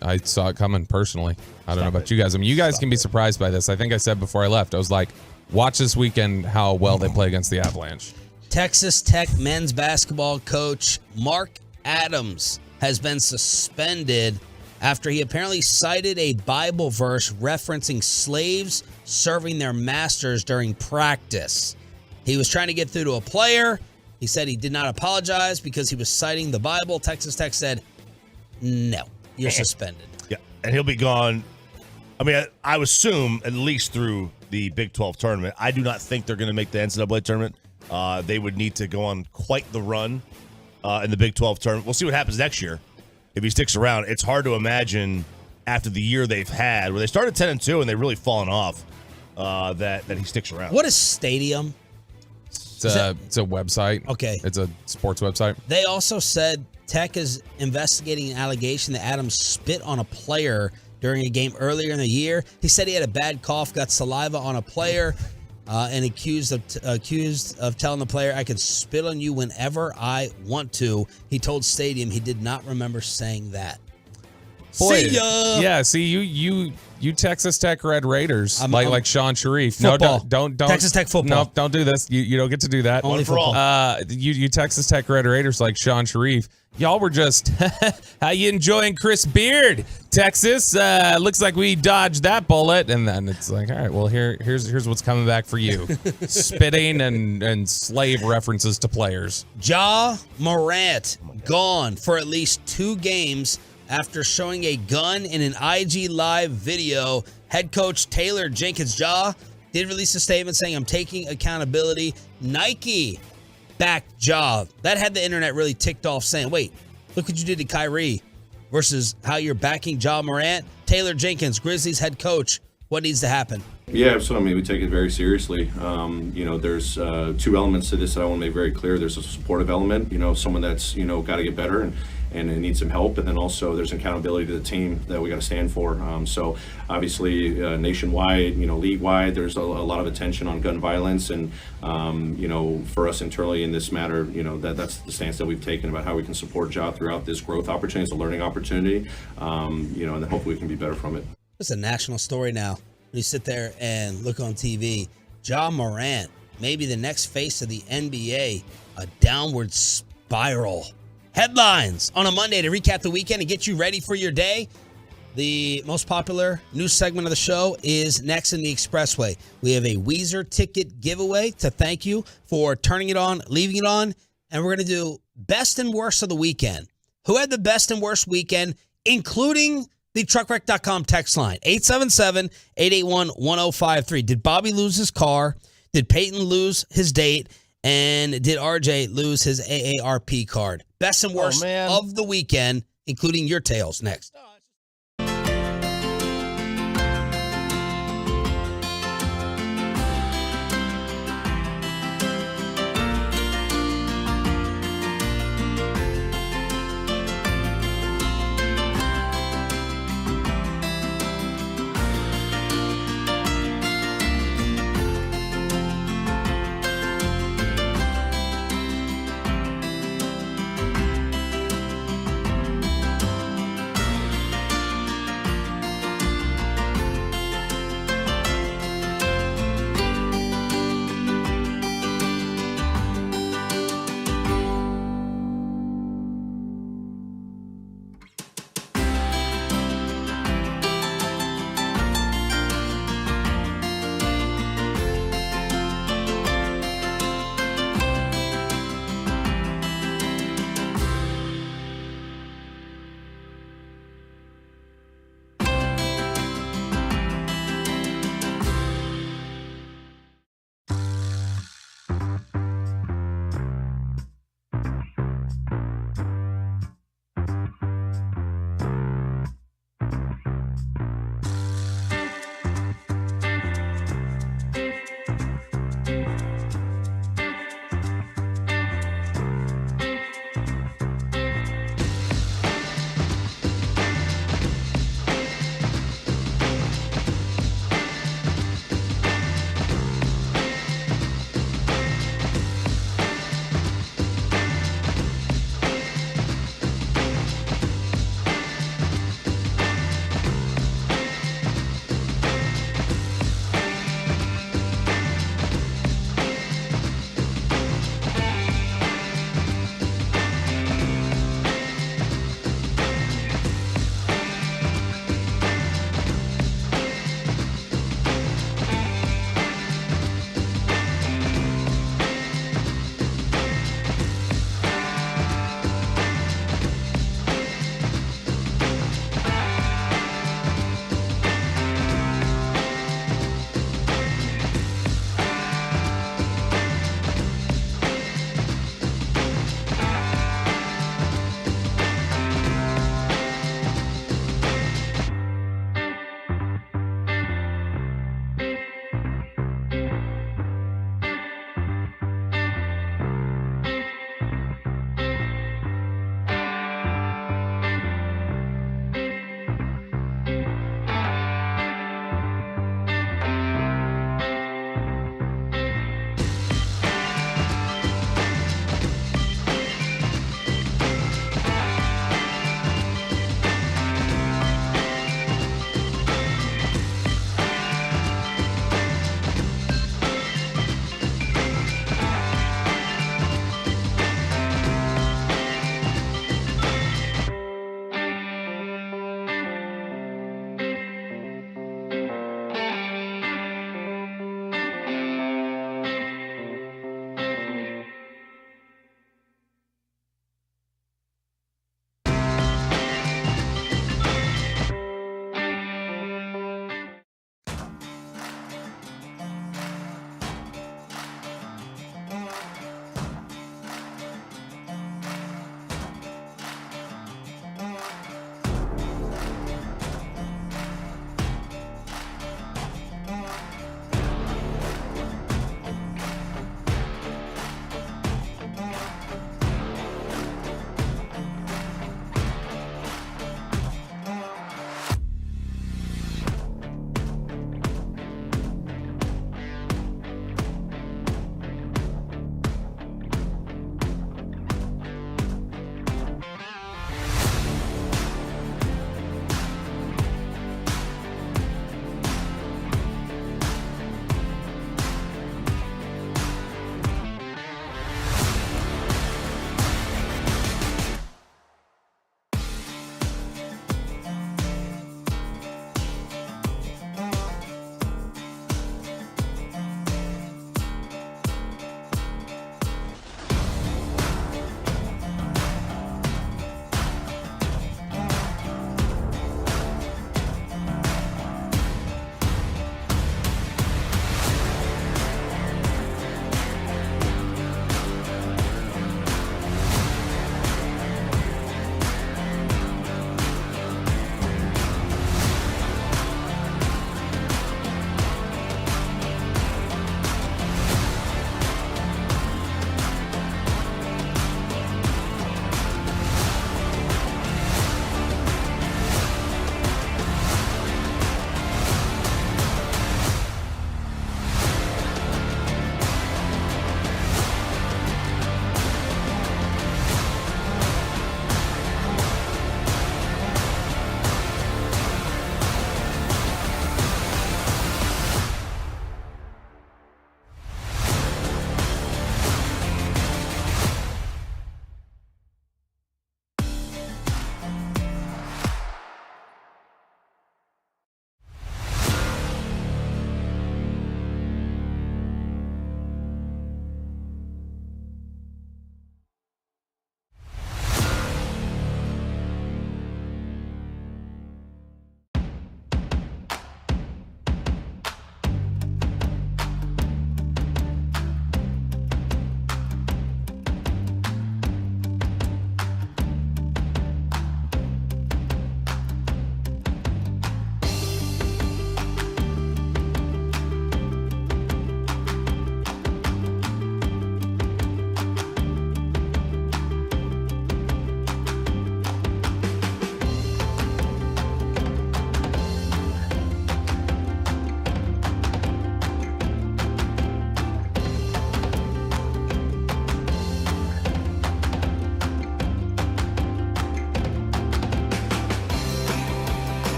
I saw it coming personally. I don't know about you guys. I mean, you guys can be surprised by this. I think I said before I left, I was like, watch this weekend how well they play against the Avalanche. Texas Tech men's basketball coach Mark Adams has been suspended after he apparently cited a Bible verse referencing slaves serving their masters during practice. He was trying to get through to a player. He said he did not apologize because he was citing the Bible. Texas Tech said, no, you're suspended. Yeah, and he'll be gone. I mean, I would assume at least through the Big 12 tournament. I do not think they're going to make the NCAA tournament. They would need to go on quite the run in the Big 12 tournament. We'll see what happens next year if he sticks around. It's hard to imagine after the year they've had, where they started 10-2 and they've really fallen off, that he sticks around. What is Stadium? It's a website. Okay. It's a sports website. They also said Tech is investigating an allegation that Adams spit on a player during a game earlier in the year. He said he had a bad cough, got saliva on a player, and accused of telling the player, "I can spit on you whenever I want to." He told Stadium he did not remember saying that. Boy, See ya. Yeah, see you Texas Tech Red Raiders like Sean Sharif. Football. No, don't Texas Tech football. No, don't do this. You don't get to do that. Only football. You Texas Tech Red Raiders like Sean Sharif. Y'all were just how you enjoying Chris Beard, Texas? Looks like we dodged that bullet, and then it's like, all right, well here's what's coming back for you: spitting and slave references to players. Ja Morant gone for at least 2 games after showing a gun in an IG Live video. Head coach Taylor Jenkins Ja did release a statement saying, "I'm taking accountability." Nike backed Ja. That had the internet really ticked off, saying, wait, look what you did to Kyrie versus how you're backing Ja Morant. Taylor Jenkins, Grizzlies head coach. What needs to happen? Yeah, so I mean, we take it very seriously. There's 2 elements to this that I want to make very clear. There's a supportive element, someone that's, got to get better and it needs some help. And then also there's accountability to the team that we got to stand for. So obviously nationwide, league-wide, there's a lot of attention on gun violence. And, for us internally in this matter, that's the stance that we've taken about how we can support Ja throughout this growth opportunity. It's a learning opportunity, and then hopefully we can be better from it. It's a national story now. When you sit there and look on TV, Ja Morant, maybe the next face of the NBA, a downward spiral. Headlines on a Monday to recap the weekend and get you ready for your day. The most popular news segment of the show is next in the Expressway. We have a Weezer ticket giveaway to thank you for turning it on, leaving it on, and we're going to do best and worst of the weekend. Who had the best and worst weekend, including the truckwreck.com text line, 877-881-1053. Did Bobby lose his car? Did Peyton lose his date? And did RJ lose his AARP card? Best and worst of the weekend, including your tales, next.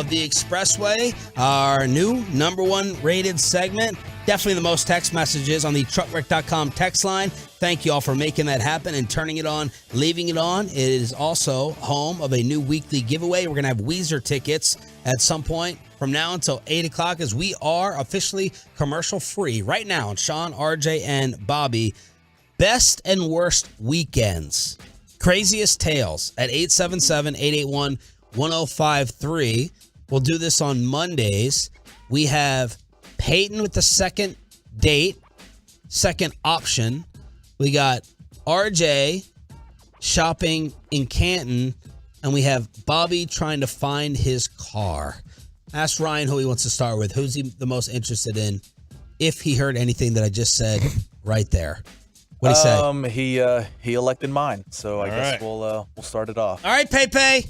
of the Expressway, our new number one rated segment. Definitely the most text messages on the truckwreck.com text line. Thank you all for making that happen and turning it on, leaving it on. It is also home of a new weekly giveaway. We're going to have Weezer tickets at some point from now until 8 o'clock as we are officially commercial free right now on Sean, RJ, and Bobby. Best and worst weekends. Craziest tales at 877-881-1053. We'll do this on Mondays. We have Peyton with the second date, second option. We got RJ shopping in Canton, and we have Bobby trying to find his car. Ask Ryan who he wants to start with. Who's he the most interested in? If he heard anything that I just said right there. What do you say? He elected mine, so I guess right. we'll start it off. All right, Pepe.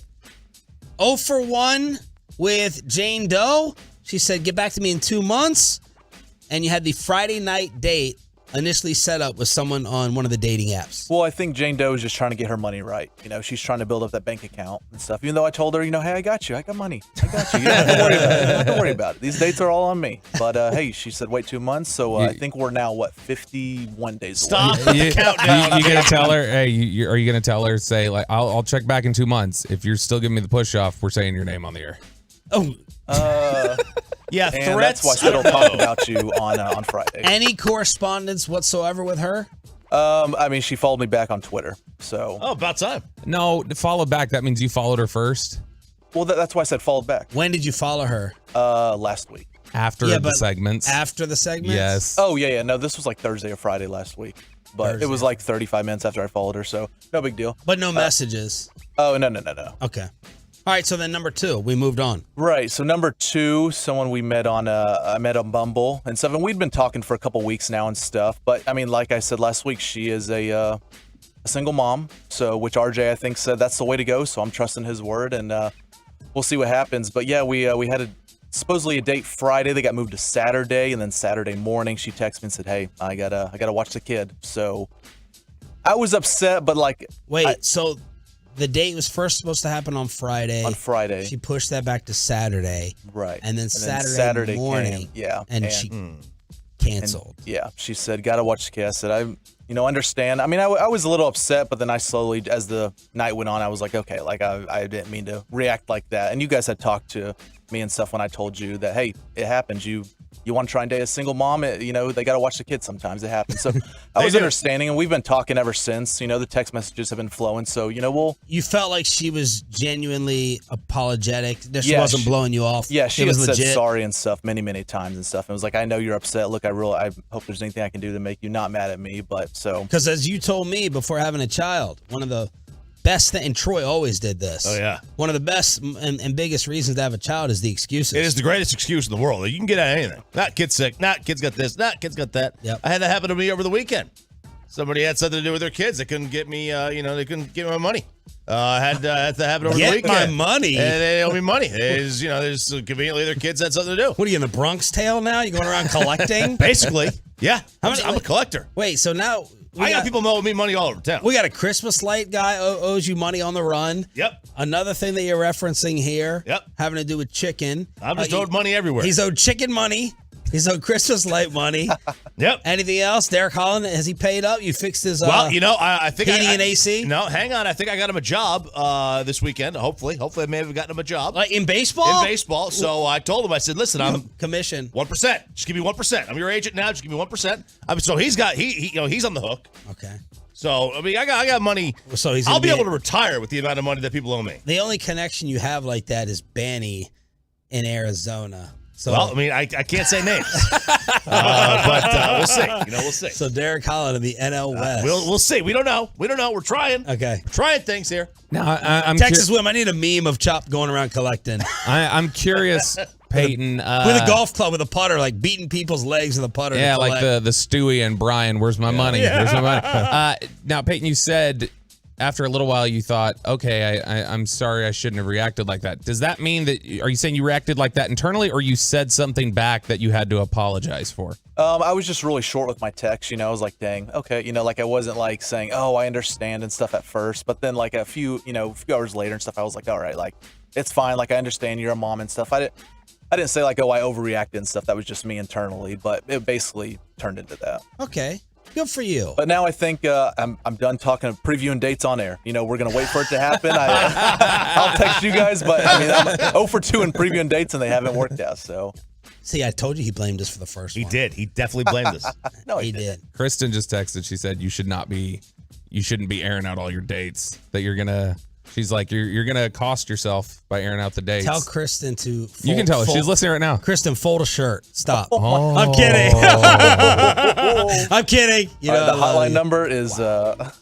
0 for 1 with Jane Doe. She said, get back to me in 2 months. And you had the Friday night date initially set up with someone on one of the dating apps. Well, I think Jane Doe is just trying to get her money right. You know, she's trying to build up that bank account and stuff. Even though I told her, hey, I got you. I got money. I got you. You don't have to worry about it. You don't have to worry about it. These dates are all on me. But, hey, she said wait 2 months. So I think we're now, 51 days away. Stop the countdown. You gonna tell her? Hey, are you gonna tell her? Say like, I'll check back in 2 months. If you're still giving me the push off, we're saying your name on the air. Oh. Yeah, and threats. That's why I don't talk about you on Friday. Any correspondence whatsoever with her? I mean, she followed me back on Twitter. So. Oh, about time. No, follow back. That means you followed her first. Well, that's why I said followed back. When did you follow her? Last week. After the segments. After the segments? Yes. Oh, yeah. No, this was like Thursday or Friday last week. But it was like 35 minutes after I followed her, so no big deal. But no messages? Oh, no. Okay. All right, so then number 2, we moved on. Right, so number 2, someone we met on I met on Bumble and stuff, and we'd been talking for a couple weeks now and stuff. But I mean, like I said last week, she is a single mom, so which RJ I think said that's the way to go. So I'm trusting his word, and we'll see what happens. But yeah, we had supposedly a date Friday. They got moved to Saturday, and then Saturday morning she texted me and said, "Hey, I gotta watch the kid." So I was upset, but like, so. The date was first supposed to happen on Friday. On Friday. She pushed that back to Saturday. Right. And then Saturday morning. Came, yeah. And she canceled. She said, gotta watch the kid. I said, understand. I mean, I was a little upset, but then I slowly, as the night went on, I was like, okay, like I didn't mean to react like that. And you guys had talked to me and stuff when I told you that, hey, it happens. You want to try and date a single mom, they got to watch the kids sometimes. It happens. So I was understanding, and we've been talking ever since. The text messages have been flowing. So, You felt like she was genuinely apologetic. That she wasn't blowing you off. Yeah, she was said legit. sorry and stuff many, many times and stuff. And it was like, I know you're upset. Look, I hope there's anything I can do to make you not mad at me. But so. Because as you told me before having a child, one of the best thing, and Troy always did this. Oh, yeah. One of the best and biggest reasons to have a child is the excuses. It is the greatest excuse in the world. You can get out of anything. Not kid's sick. Not kid's got this. Not kid's got that. Yep. I had that happen to me over the weekend. Somebody had something to do with their kids. They couldn't get me, they couldn't get me my money. I had to happen over the weekend. Get my money? And they owe me money. There's conveniently their kids had something to do. What are you, in the Bronx Tale now? You going around collecting? Basically. Yeah. I'm a collector. Wait, so now... I got people owing me money all over town. We got a Christmas light guy owes you money on the run. Yep. Another thing that you're referencing here. Yep. Having to do with chicken. I'm just owed money everywhere. He's owed chicken money. He's owed Christmas light money. Yep. Anything else? Derek Holland, has he paid up? You fixed his I think heating and AC? No, hang on. I think I got him a job this weekend, hopefully. Hopefully I may have gotten him a job. Like in baseball? In baseball. So I told him, I said, listen, I'm commission 1%. Just give me 1%. I'm your agent now. Just give me 1%. So he's got he's on the hook. Okay. So I mean, I got money. So I'll be able to retire with the amount of money that people owe me. The only connection you have like that is Banny in Arizona. So, well, I mean, I can't say names, but we'll see. We'll see. So Derek Holland of the NL West. We'll see. We don't know. We're trying. Okay. We're trying things here. Now, I'm Texas Whim. I need a meme of Chop going around collecting. I'm curious, Peyton. With a golf club with a putter, like beating people's legs with a putter. Yeah, like the Stewie and Brian. Where's my money? Yeah. Where's my money? Now, Peyton, you said after a little while you thought, okay, I'm sorry, I shouldn't have reacted like that. Does that mean that, are you saying you reacted like that internally, or you said something back that you had to apologize for? I was just really short with my text, I was like, dang, okay, like I wasn't like saying, oh, I understand and stuff at first, but then like a few hours later and stuff, I was like, all right, like it's fine, like I understand you're a mom and stuff. I didn't say like, oh, I overreacted and stuff. That was just me internally, but it basically turned into that. Okay. Good for you. But now I think I'm done talking previewing dates on air. We're going to wait for it to happen. I'll text you guys, but I mean, I'm 0 for 2 in previewing dates and they haven't worked out, so. See, I told you he blamed us for the first one. He did. He definitely blamed us. No, he did. Kristen just texted. She said you shouldn't be airing out all your dates. That you're gonna. She's like, you're gonna cost yourself by airing out the dates. Tell Kristen to. You can tell her. She's listening right now. Kristen, fold a shirt. Stop. Oh. I'm kidding. I'm kidding. The hotline number is.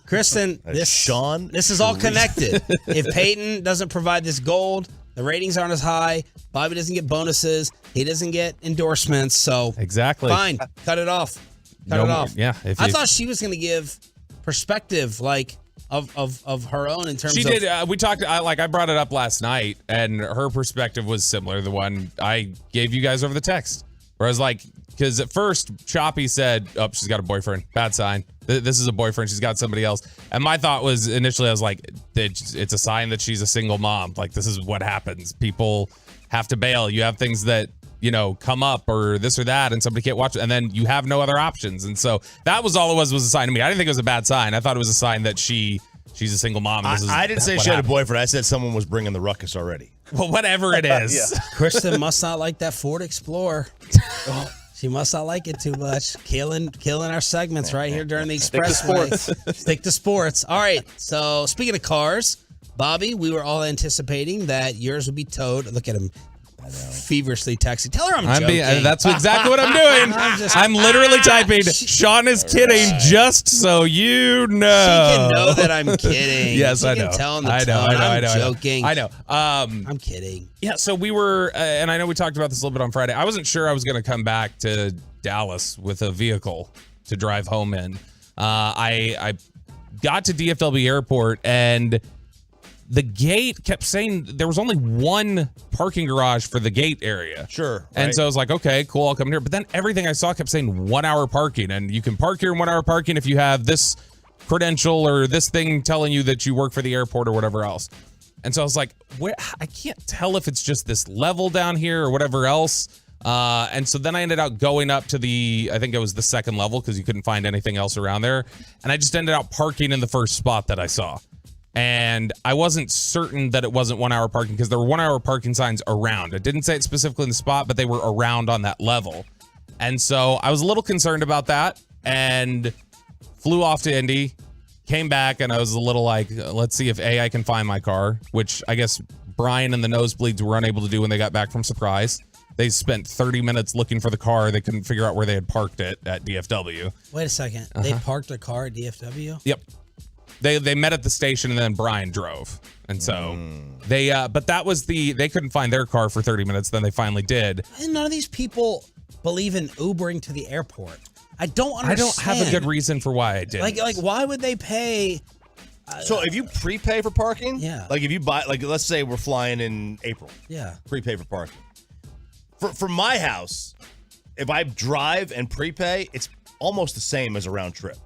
Kristen, Sean. This is all connected. If Peyton doesn't provide this gold, the ratings aren't as high. Bobby doesn't get bonuses. He doesn't get endorsements. So exactly. Fine. Cut it off. Cut it off. Yeah. I thought she was gonna give perspective, like. Of her own in terms of... She did. We talked, I brought it up last night, and her perspective was similar to the one I gave you guys over the text. Where I was like, because at first, Choppy said, oh, she's got a boyfriend. Bad sign. This is a boyfriend. She's got somebody else. And my thought was, initially, I was like, it's a sign that she's a single mom. Like, this is what happens. People have to bail. You have things that, come up or this or that, and somebody can't watch it, and then you have no other options. And so that was all it was a sign to me. I didn't think it was a bad sign. I thought it was a sign that she's a single mom. I didn't say she had a boyfriend. I said someone was bringing the ruckus already. Well, whatever it is. Yeah. Kristen must not like that Ford Explorer. She must not like it too much. Killing our segments right here during the expressway. Stick to sports. All right. So speaking of cars, Bobby, we were all anticipating that yours would be towed. Look at him. Feverishly texting. Tell her I'm joking. That's exactly what I'm doing. I'm literally typing, Sean is kidding, just so you know. She can know that I'm kidding. Yes, I know. She can tell in the I know. I'm joking. I know. I'm kidding. Yeah, so we were, and I know we talked about this a little bit on Friday. I wasn't sure I was going to come back to Dallas with a vehicle to drive home in. I got to DFW Airport, and the gate kept saying there was only one parking garage for the gate area. Sure. And right. so I was like, okay, cool, I'll come here. But then everything I saw kept saying 1 hour parking. And you can park here in 1 hour parking if you have this credential or this thing telling you that you work for the airport or whatever else. And so I was like, I can't tell if it's just this level down here or whatever else. And so then I ended up going up to I think it was the second level because you couldn't find anything else around there. And I just ended up parking in the first spot that I saw. And I wasn't certain that it wasn't 1 hour parking because there were 1 hour parking signs around. It didn't say it specifically in the spot, but they were around on that level. And so I was a little concerned about that and flew off to Indy, came back, and I was a little like, let's see if I can find my car, which I guess Brian and the nosebleeds were unable to do when they got back from Surprise. They spent 30 minutes looking for the car. They couldn't figure out where they had parked it at DFW. Wait a second. They parked their car at DFW? Yep. They met at the station and then Brian drove. And so but that was they couldn't find their car for 30 minutes. Then they finally did. And none of these people believe in Ubering to the airport. I don't understand. I don't have a good reason for why I did. Like why would they pay? So if you prepay for parking, yeah. Like if you buy, like let's say we're flying in April, yeah, prepay for parking. For my house, if I drive and prepay, it's almost the same as a round trip.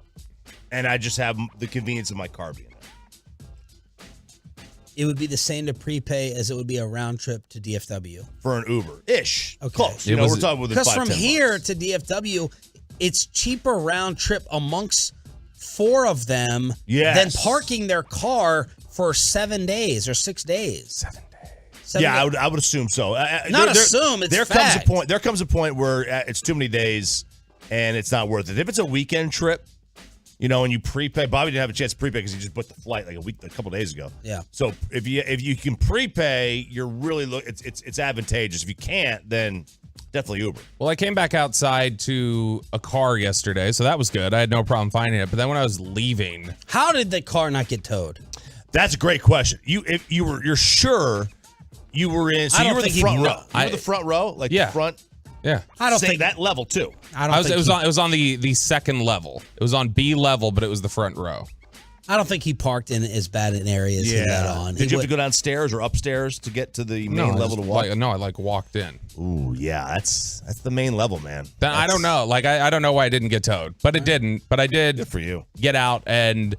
And I just have the convenience of my car being there. It would be the same to prepay as it would be a round trip to DFW. For an Uber-ish. Okay. Close. We're talking within 5-10 because from here to DFW, it's cheaper round trip amongst 4 of them than parking their car for 7 days or 6 days. 7 days. I would assume so. Assume, it's fact. There comes a point where it's too many days and it's not worth it. If it's a weekend trip, and you prepay. Bobby didn't have a chance to prepay because he just booked the flight like a couple days ago. Yeah. So if you can prepay, you're really it's advantageous. If you can't, then definitely Uber. Well, I came back outside to a car yesterday, so that was good. I had no problem finding it. But then when I was leaving, how did the car not get towed? That's a great question. You're sure you were in? So you were the front row. You were the front row, like the front. Yeah, I don't think that level too. It was on the second level. It was on B level, but it was the front row. I don't think he parked in as bad an area as he let on. Did you have to go downstairs or upstairs to get to the main level to walk? I walked in. Ooh, yeah, that's the main level, man. I don't know. I don't know why I didn't get towed, but it didn't. But I did. Good for you. Get out and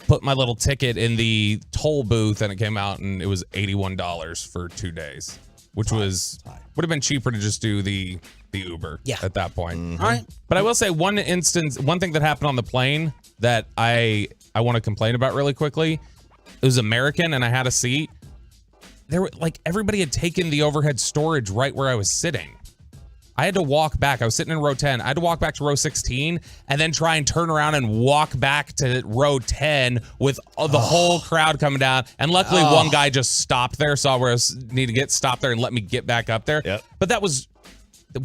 put my little ticket in the toll booth, and it came out, and it was $81 for 2 days, which would have been cheaper to just do the Uber at that point. Mm-hmm. All right. But I will say one thing that happened on the plane that I want to complain about really quickly. It was American, and I had a seat. There were everybody had taken the overhead storage right where I was sitting. I had to walk back. I was sitting in row 10. I had to walk back to row 16 and then try and turn around and walk back to row 10 with the whole crowd coming down. And luckily one guy just stopped there, saw where I need to get stopped there and let me get back up there. Yep. But that was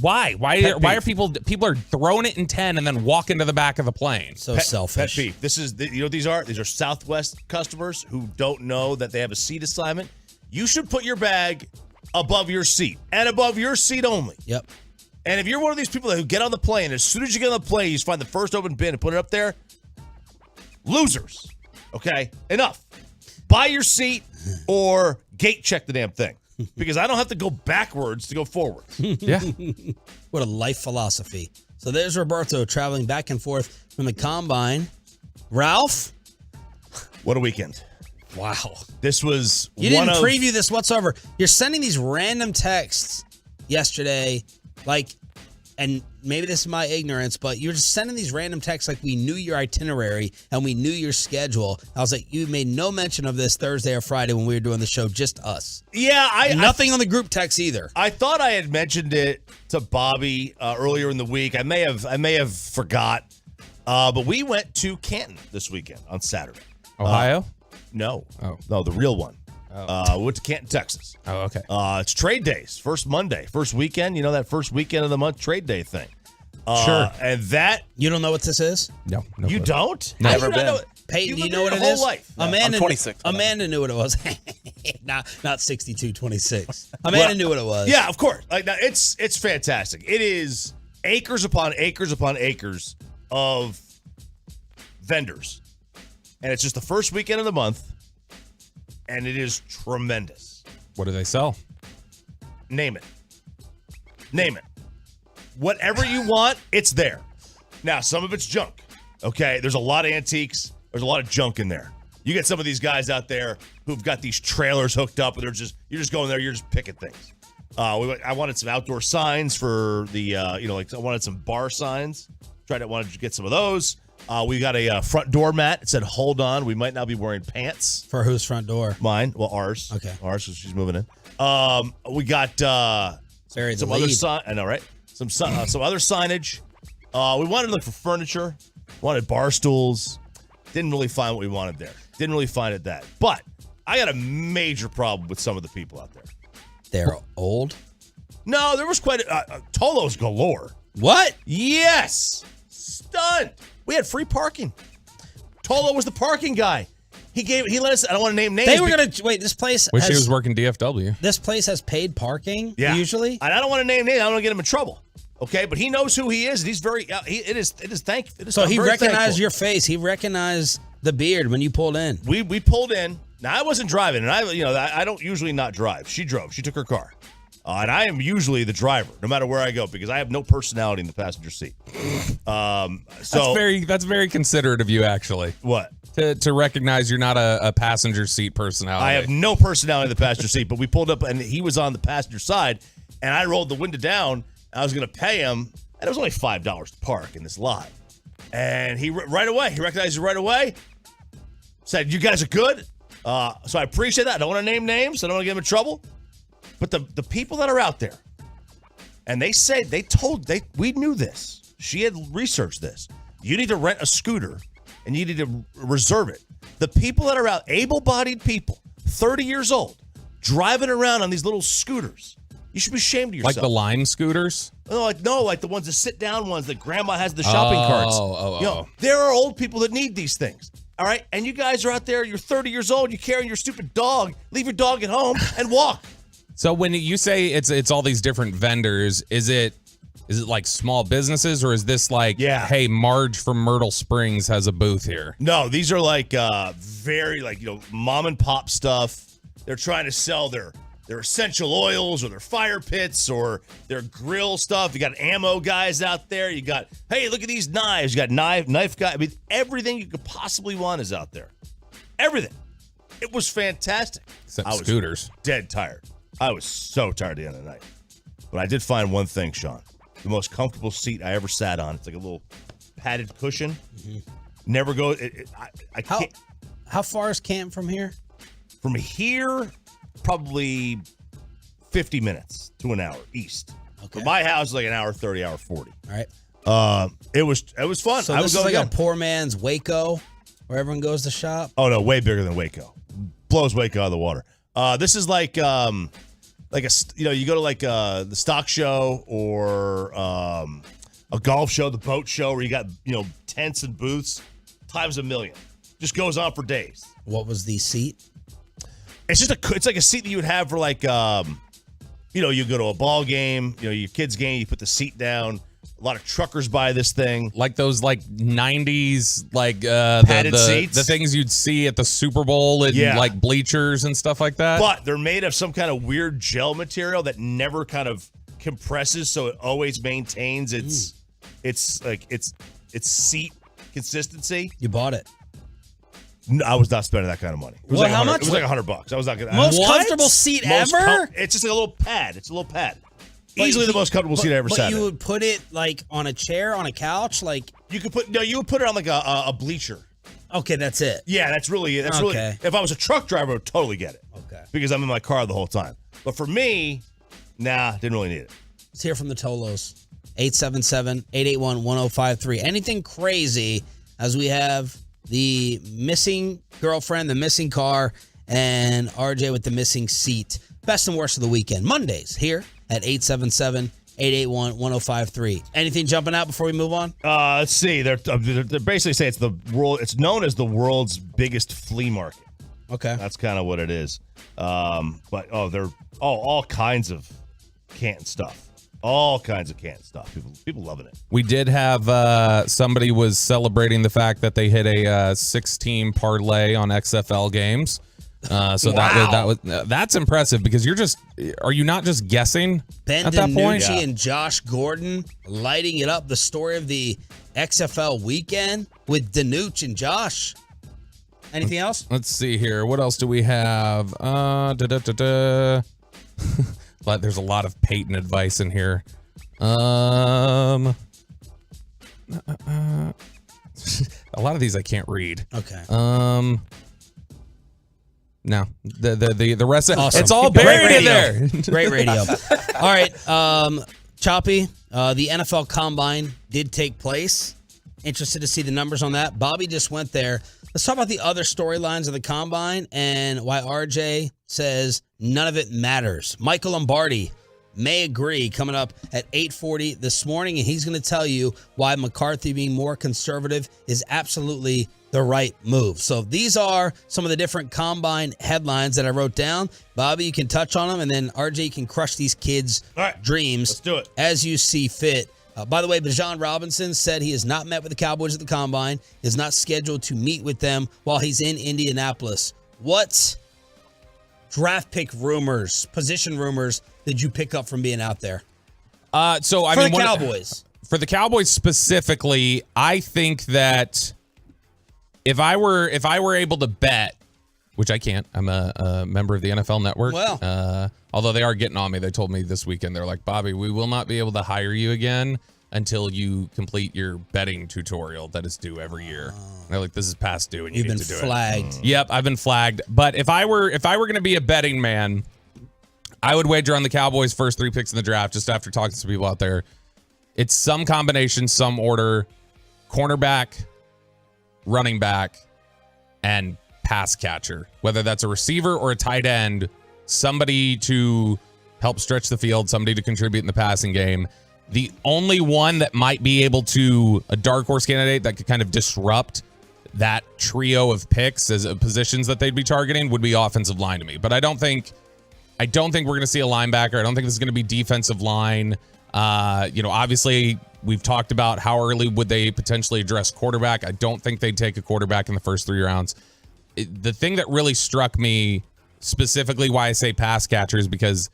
why are people are throwing it in 10 and then walking to the back of the plane? So selfish. Pet peeve. This is these are Southwest customers who don't know that they have a seat assignment. You should put your bag above your seat and above your seat only. Yep. And if you're one of these people who get on the plane, as soon as you get on the plane, you just find the first open bin and put it up there. Losers. Okay? Enough. Buy your seat or gate check the damn thing. Because I don't have to go backwards to go forward. Yeah. What a life philosophy. So there's Roberto traveling back and forth from the combine. Ralph? What a weekend. Wow. This was You didn't preview this whatsoever. You're sending these random texts yesterday, and maybe this is my ignorance, but you're just sending these random texts like we knew your itinerary and we knew your schedule. I was like, you made no mention of this Thursday or Friday when we were doing the show, just us. Yeah, nothing on the group text either. I thought I had mentioned it to Bobby earlier in the week. I may have forgot, but we went to Canton this weekend on Saturday. Ohio? No, the real one. We went to Canton, Texas. Oh, okay. It's trade days. First Monday, first weekend. You know that first weekend of the month trade day thing. Sure. And that you don't know what this is? No. You don't? Never been. Peyton, do you know what it whole is? Life. Amanda, I'm 26. Amanda knew what it was. not 62, 26. Amanda knew what it was. Yeah, of course. It's fantastic. It is acres upon acres upon acres of vendors, and it's just the first weekend of the month. And it is tremendous. What do they sell? Name it. Whatever you want, it's there. Now, some of it's junk. Okay? There's a lot of antiques. There's a lot of junk in there. You get some of these guys out there who've got these trailers hooked up, and you're just going there, you're just picking things. I wanted some outdoor signs for the, I wanted some bar signs. Wanted to get some of those. We got a front door mat. It said, "Hold on, we might now be wearing pants." For whose front door? Mine. Well, ours. Okay. Ours, because she's moving in. We got some other sign. I know, right? Some other signage. We wanted to look for furniture. Wanted bar stools. Didn't really find what we wanted there. Didn't really find it that. But I got a major problem with some of the people out there. They're old? No, there was quite Tolos galore. What? Yes. Stunned. We had free parking. Tolo was the parking guy. He let us. I don't want to name names. They were gonna wait. This place. Wish he was working DFW. This place has paid parking. Yeah. Usually. And I don't want to name names. I don't want to get him in trouble. Okay, but he knows who he is. And he's very. It is thankful. So he recognized your face. He recognized the beard when you pulled in. We pulled in. Now I wasn't driving, and I don't usually not drive. She drove. She took her car. And I am usually the driver, no matter where I go, because I have no personality in the passenger seat. That's very considerate of you, actually. What? To recognize you're not a passenger seat personality. I have no personality in the passenger seat, but we pulled up, and he was on the passenger side, and I rolled the window down. I was going to pay him, and it was only $5 to park in this lot. And he recognized it right away, said, "You guys are good." So I appreciate that. I don't want to name names. I don't want to get him in trouble. But the people that are out there, and we knew this. She had researched this. You need to rent a scooter, and you need to reserve it. The people that are out, able-bodied people, 30 years old, driving around on these little scooters, you should be ashamed of yourself. Like the Lime scooters? Like the ones, the sit-down ones that grandma has the shopping carts. There are old people that need these things. All right? And you guys are out there, you're 30 years old, you're carrying your stupid dog, leave your dog at home and walk. So when you say it's all these different vendors, is it Is it like small businesses, or is this like, hey, Marge from Myrtle Springs has a booth here? No, these are like very like, mom and pop stuff. They're trying to sell their essential oils or their fire pits or their grill stuff. You got ammo guys out there. You got, hey, look at these knives. You got knife guy. I mean, everything you could possibly want is out there. Everything. It was fantastic. Except I was scooters. Dead tired. I was so tired at the end of the night. But I did find one thing, Sean. The most comfortable seat I ever sat on. It's like a little padded cushion. Mm-hmm. Never go. I can't. How far is Canton from here? From here, probably 50 minutes to an hour east. Okay. But my house is like an hour 30, hour 40. All right. It was fun. So I this would is go like again. a poor man's Waco, where everyone goes to shop. Oh no, way bigger than Waco. Blows Waco out of the water. This is like a you go to like the stock show or a golf show, the boat show, where you got tents and booths times a million. Just goes on for days. What was the seat? It's like a seat that you would have for like you go to a ball game, your kid's game, you put the seat down. A lot of truckers buy this thing. Like those like 90s like padded seats. The things you'd see at the Super Bowl and like bleachers and stuff like that. But they're made of some kind of weird gel material that never kind of compresses, so it always maintains its seat consistency. You bought it. No, I was not spending that kind of money. It was how much? It was like $100. I was not gonna. Most comfortable seat ever? It's just like a little pad. It's a little pad. Easily the most comfortable seat I ever sat in. But you would put it like on a chair, on a couch, like you would put it on like a bleacher. Okay, that's it. Yeah, that's really it. Really. If I was a truck driver, I would totally get it. Okay. Because I'm in my car the whole time. But for me, didn't really need it. Let's hear from the Tolos. 877-881-1053. Anything crazy as we have the missing girlfriend, the missing car, and RJ with the missing seat. Best and worst of the weekend. Mondays here at 877-881-1053. Anything jumping out before we move on? Let's see. They're basically saying it's known as the world's biggest flea market. Okay. That's kind of what it is. But they're all kinds of Canton stuff. All kinds of Canton stuff. People loving it. We did have somebody was celebrating the fact that they hit a 6-team parlay on XFL games. So wow. That's impressive because are you not just guessing Ben at that point? DiNucci and Josh Gordon lighting it up. The story of the XFL weekend with DiNucci and Josh. Anything else? Let's see here. What else do we have? There's a lot of Peyton advice in here. A lot of these I can't read. Okay. No, the rest of awesome. It's all buried in there. Great radio. All right, Choppy. The NFL Combine did take place. Interested to see the numbers on that. Bobby just went there. Let's talk about the other storylines of the Combine and why RJ says none of it matters. Michael Lombardi may agree coming up at 8:40 this morning, and he's going to tell you why McCarthy being more conservative is absolutely the right move. So these are some of the different Combine headlines that I wrote down. Bobby, you can touch on them, and then RJ can crush these kids' dreams. Let's do it. As you see fit. By the way, Bijan Robinson said he has not met with the Cowboys at the Combine, is not scheduled to meet with them while he's in Indianapolis. What draft pick rumors, position rumors did you pick up from being out there? For the Cowboys. For the Cowboys specifically, I think that if I were able to bet, which I can't, I'm a member of the NFL Network. Well, although they are getting on me. They told me this weekend, they're like, Bobby, we will not be able to hire you again until you complete your betting tutorial that is due every year. They're like, this is past due, and you need to do it. You've been flagged. Yep, I've been flagged. But if I were going to be a betting man, I would wager on the Cowboys' first 3 picks in the draft. Just after talking to some people out there, it's some combination, some order: cornerback, running back, and pass catcher. Whether that's a receiver or a tight end, somebody to help stretch the field, somebody to contribute in the passing game. The only one that might be able to, a dark horse candidate that could kind of disrupt that trio of picks as positions that they'd be targeting would be offensive line to me. But I don't think we're going to see a linebacker. I don't think this is going to be defensive line. Obviously we've talked about how early would they potentially address quarterback. I don't think they'd take a quarterback in the first 3 rounds. The thing that really struck me, specifically why I say pass catcher, is because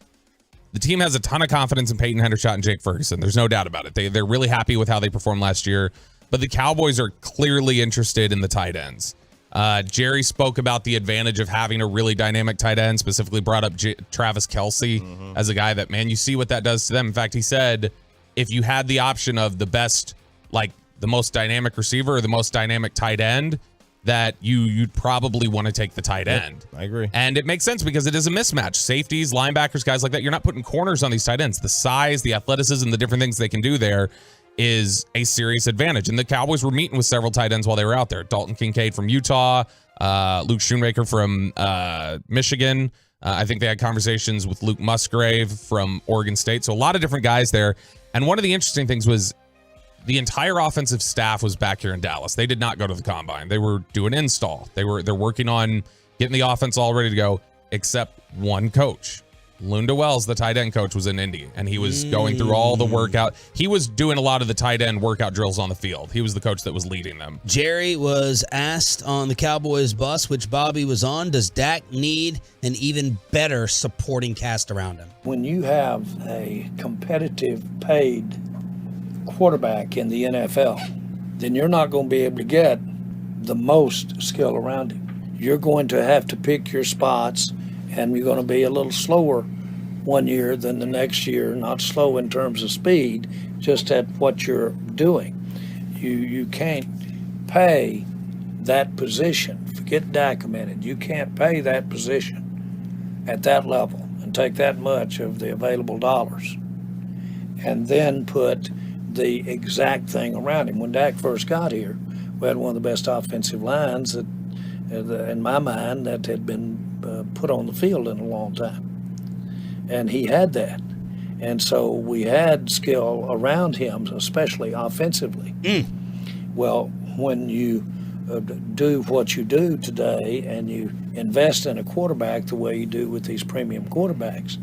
the team has a ton of confidence in Peyton Hendershot and Jake Ferguson. There's no doubt about it. They're really happy with how they performed last year, but the Cowboys are clearly interested in the tight ends. Jerry spoke about the advantage of having a really dynamic tight end, specifically brought up Travis Kelce as a guy that, man, you see what that does to them. In fact, he said if you had the option of the best, like the most dynamic receiver or the most dynamic tight end, that you'd probably want to take the tight end. I agree. And it makes sense because it is a mismatch. Safeties, linebackers, guys like that. You're not putting corners on these tight ends. The size, the athleticism, the different things they can do there is a serious advantage. And the Cowboys were meeting with several tight ends while they were out there. Dalton Kincaid from Utah, Luke Schoonmaker from Michigan. I think they had conversations with Luke Musgrave from Oregon State. So a lot of different guys there. And one of the interesting things was the entire offensive staff was back here in Dallas. They did not go to the combine. They were doing install. They're working on getting the offense all ready to go, except one coach. Lunda Wells, the tight end coach, was in Indy, and he was going through all the workout. He was doing a lot of the tight end workout drills on the field. He was the coach that was leading them. Jerry was asked on the Cowboys bus, which Bobby was on, does Dak need an even better supporting cast around him? When you have a competitive paid quarterback in the NFL, then you're not going to be able to get the most skill around him. You're going to have to pick your spots, and you're going to be a little slower one year than the next year. Not slow in terms of speed, just at what you're doing. You can't pay that position. Forget Dak a minute. You can't pay that position at that level and take that much of the available dollars and then put the exact thing around him. When Dak first got here, we had one of the best offensive lines that, in my mind, that had been put on the field in a long time. And he had that. And so we had skill around him, especially offensively. Well, when you do what you do today and you invest in a quarterback the way you do with these premium quarterbacks,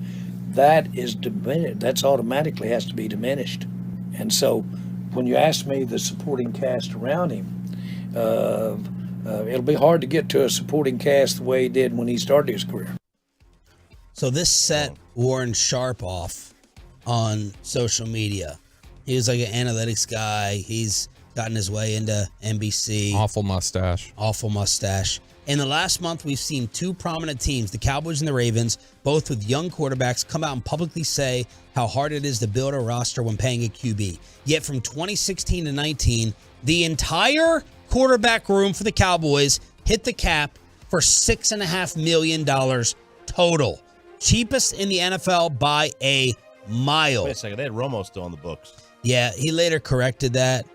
that is diminished. That's automatically has to be diminished. And so when you ask me the supporting cast around him, it'll be hard to get to a supporting cast the way he did when he started his career. So this set Warren Sharp off on social media. He was like an analytics guy. He's gotten his way into NBC. Awful mustache. Awful mustache. In the last month, we've seen two prominent teams, the Cowboys and the Ravens, both with young quarterbacks, come out and publicly say how hard it is to build a roster when paying a QB. Yet from 2016 to 19, the entire quarterback room for the Cowboys hit the cap for $6.5 million total. Cheapest in the NFL by a mile. Wait a second. They had Romo still on the books. Yeah, he later corrected that,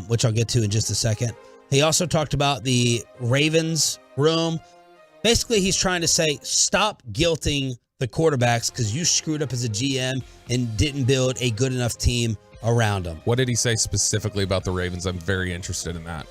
which I'll get to in just a second. He also talked about the Ravens room. Basically, he's trying to say, stop guilting the quarterbacks because you screwed up as a GM and didn't build a good enough team around them. What did he say specifically about the Ravens? I'm very interested in that.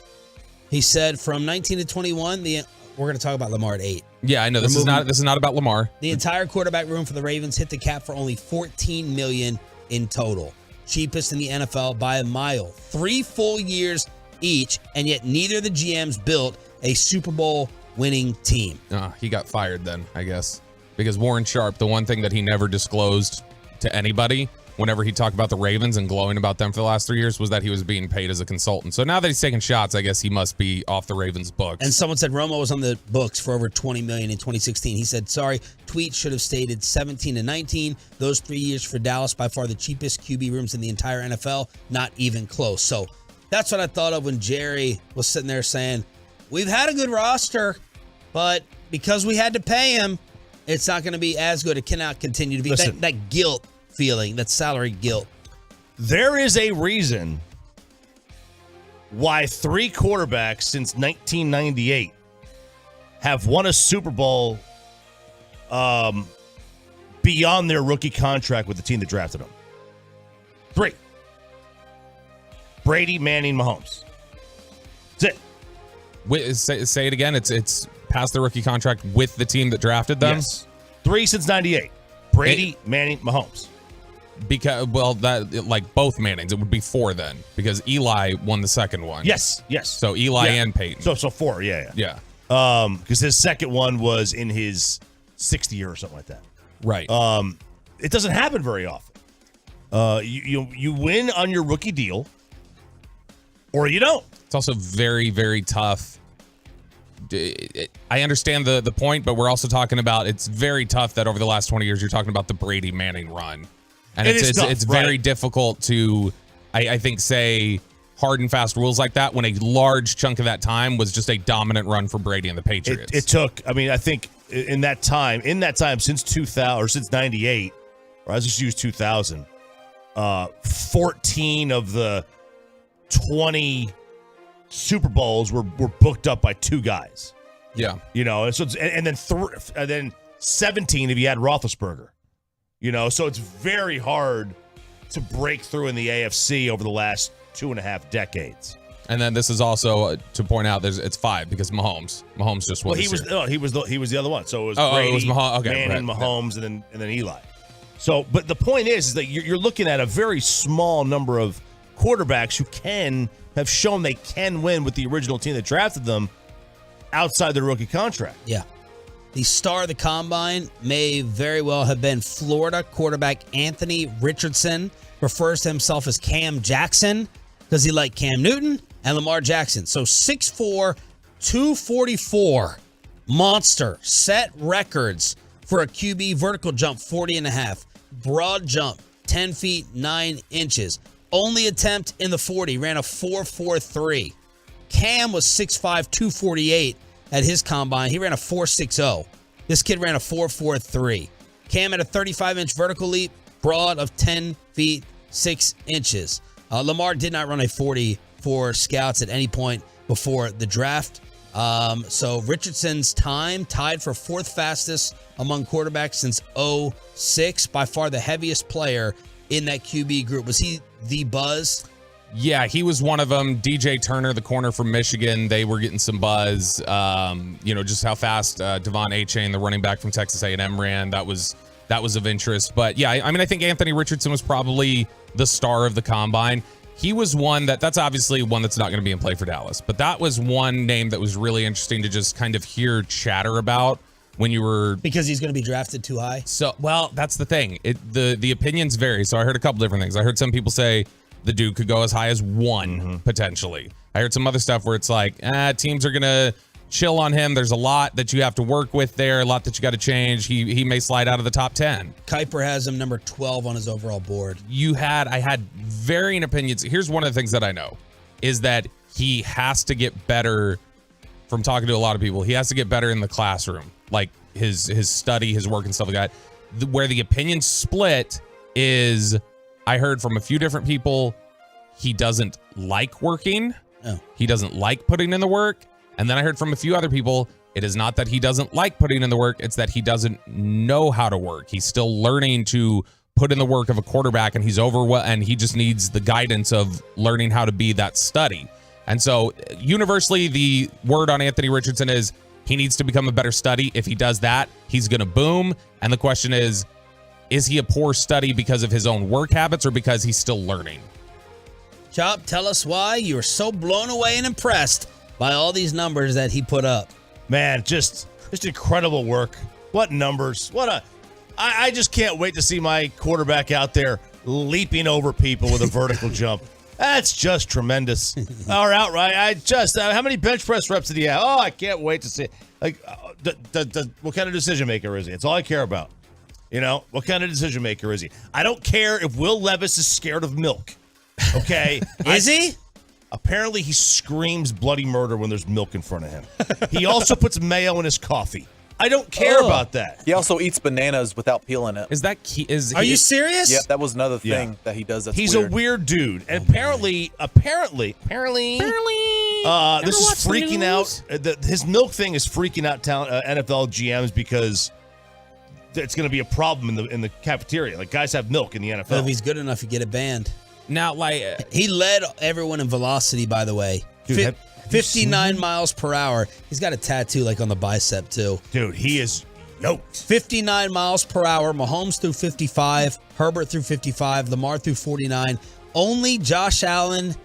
He said from 19 to 21, we're going to talk about Lamar at 8. Yeah, I know. This is not about Lamar. The entire quarterback room for the Ravens hit the cap for only $14 million in total. Cheapest in the NFL by a mile. 3 full years each, and yet neither of the GMs built a Super Bowl winning team. He got fired then, I guess. Because Warren Sharp, the one thing that he never disclosed to anybody whenever he talked about the Ravens and glowing about them for the last 3 years was that he was being paid as a consultant. So now that he's taking shots, I guess he must be off the Ravens books. And someone said Romo was on the books for over $20 million in 2016. He said, sorry, tweet should have stated 17 to 19. Those 3 years for Dallas, by far the cheapest QB rooms in the entire NFL, not even close. So that's what I thought of when Jerry was sitting there saying, we've had a good roster, but because we had to pay him, it's not going to be as good. It cannot continue to be. Listen, that guilt feeling, that salary guilt. There is a reason why 3 quarterbacks since 1998 have won a Super Bowl beyond their rookie contract with the team that drafted them. 3. Brady, Manning, Mahomes. That's it. Wait, say it again. It's past the rookie contract with the team that drafted them? Yes. 3 since 98. Brady, Manning, Mahomes. Because that like both Mannings, it would be 4 then because Eli won the second one. Yes. So Eli and Peyton. So 4, yeah. Yeah. Because his second one was in his 6th year or something like that. Right. It doesn't happen very often. You win on your rookie deal, or you don't. It's also very, very tough. I understand the point, but we're also talking about it's very tough that over the last 20 years you're talking about the Brady Manning run, and it's very difficult to, I think, say hard and fast rules like that when a large chunk of that time was just a dominant run for Brady and the Patriots. It took. I mean, I think in that time since 2000 or since '98, or let's just use 2000. 14 of the 20 Super Bowls were booked up by 2 guys. Yeah. And so and then 17 if you had Roethlisberger. So it's very hard to break through in the AFC over the last 2.5 decades. And then this is also to point out it's 5 because Mahomes just won. Well, he was the other one. So it was Brady, it was Manning, Mahomes, and then Eli. So, but the point is that you're looking at a very small number of quarterbacks who have shown they can win with the original team that drafted them outside their rookie contract. Yeah. The star of the combine may very well have been Florida quarterback Anthony Richardson, refers to himself as Cam Jackson because he liked Cam Newton and Lamar Jackson. So 6'4", 244, monster, set records for a QB vertical jump, 40.5, broad jump, 10 feet, 9 inches. Only attempt in the 40, ran a 4.43. Cam was 6'5", 248 at his combine. He ran a 4.60. This kid ran a 4.43. Cam had a 35-inch vertical leap, broad of 10 feet, 6 inches. Lamar did not run a 40 for scouts at any point before the draft. So Richardson's time tied for 4th fastest among quarterbacks since 2006. By far the heaviest player in that QB group. Was he the buzz? Yeah, he was one of them. DJ Turner, the corner from Michigan, they were getting some buzz. Just how fast Devon Achane, the running back from Texas A&M, ran. That was of interest. But yeah, I mean, I think Anthony Richardson was probably the star of the combine. He was one that's obviously one that's not going to be in play for Dallas. But that was one name that was really interesting to just kind of hear chatter about when you were... Because he's going to be drafted too high? So, well, that's the thing. The opinions vary. So I heard a couple different things. I heard some people say the dude could go as high as 1, potentially. I heard some other stuff where it's like, teams are going to chill on him. There's a lot that you have to work with there, a lot that you got to change. He may slide out of the top 10. Kuiper has him number 12 on his overall board. I had varying opinions. Here's one of the things that I know is that he has to get better. From talking to a lot of people, he has to get better in the classroom, like his study, his work and stuff like that. Where the opinions split is, I heard from a few different people, he doesn't like working. Oh. He doesn't like putting in the work. And then I heard from a few other people, it is not that he doesn't like putting in the work, it's that he doesn't know how to work. He's still learning to put in the work of a quarterback, and he's overwhelmed, and he just needs the guidance of learning how to be that study. And so universally, the word on Anthony Richardson is he needs to become a better study. If he does that, he's going to boom. And the question is he a poor study because of his own work habits or because he's still learning? Chop, tell us why you were so blown away and impressed by all these numbers that he put up. Man, just incredible work. What numbers. I just can't wait to see my quarterback out there leaping over people with a vertical jump. That's just tremendous. Or outright, how many bench press reps did he have? Oh, I can't wait to see. Like, what kind of decision maker is he? It's all I care about. What kind of decision maker is he? I don't care if Will Levis is scared of milk. Okay? Is he? Apparently, he screams bloody murder when there's milk in front of him. He also puts mayo in his coffee. I don't care about that. He also eats bananas without peeling it. Is that key? Are you serious? Yep, that was another thing that he does. He's weird. a weird dude, and apparently, this is freaking out. His milk thing is freaking out NFL GMs because it's going to be a problem in the cafeteria. Like, guys have milk in the NFL. But if he's good enough, you get it banned. Now, like, he led everyone in velocity, by the way. Dude, 59 miles per hour. He's got a tattoo like on the bicep too. Dude, he is Stoked. 59 miles per hour. Mahomes threw 55. Herbert threw 55. Lamar threw 49. Only Josh Allen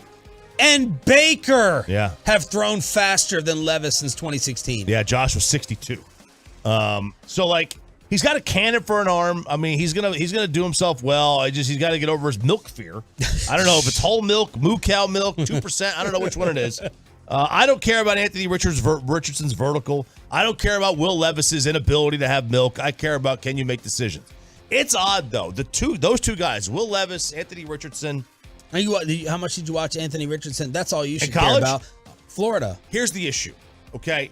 and Baker have thrown faster than Levis since 2016. Yeah, Josh was 62. So like he's got a cannon for an arm. I mean, he's gonna do himself well. He's got to get over his milk fear. I don't know if it's whole milk, moo cow milk, 2%. I don't know which one it is. I don't care about Anthony Richardson's vertical. I don't care about Will Levis's inability to have milk. I care about can you make decisions. It's odd though. Those two guys, Will Levis, Anthony Richardson. How much did you watch Anthony Richardson? That's all you should care about. Florida. Here's the issue. Okay.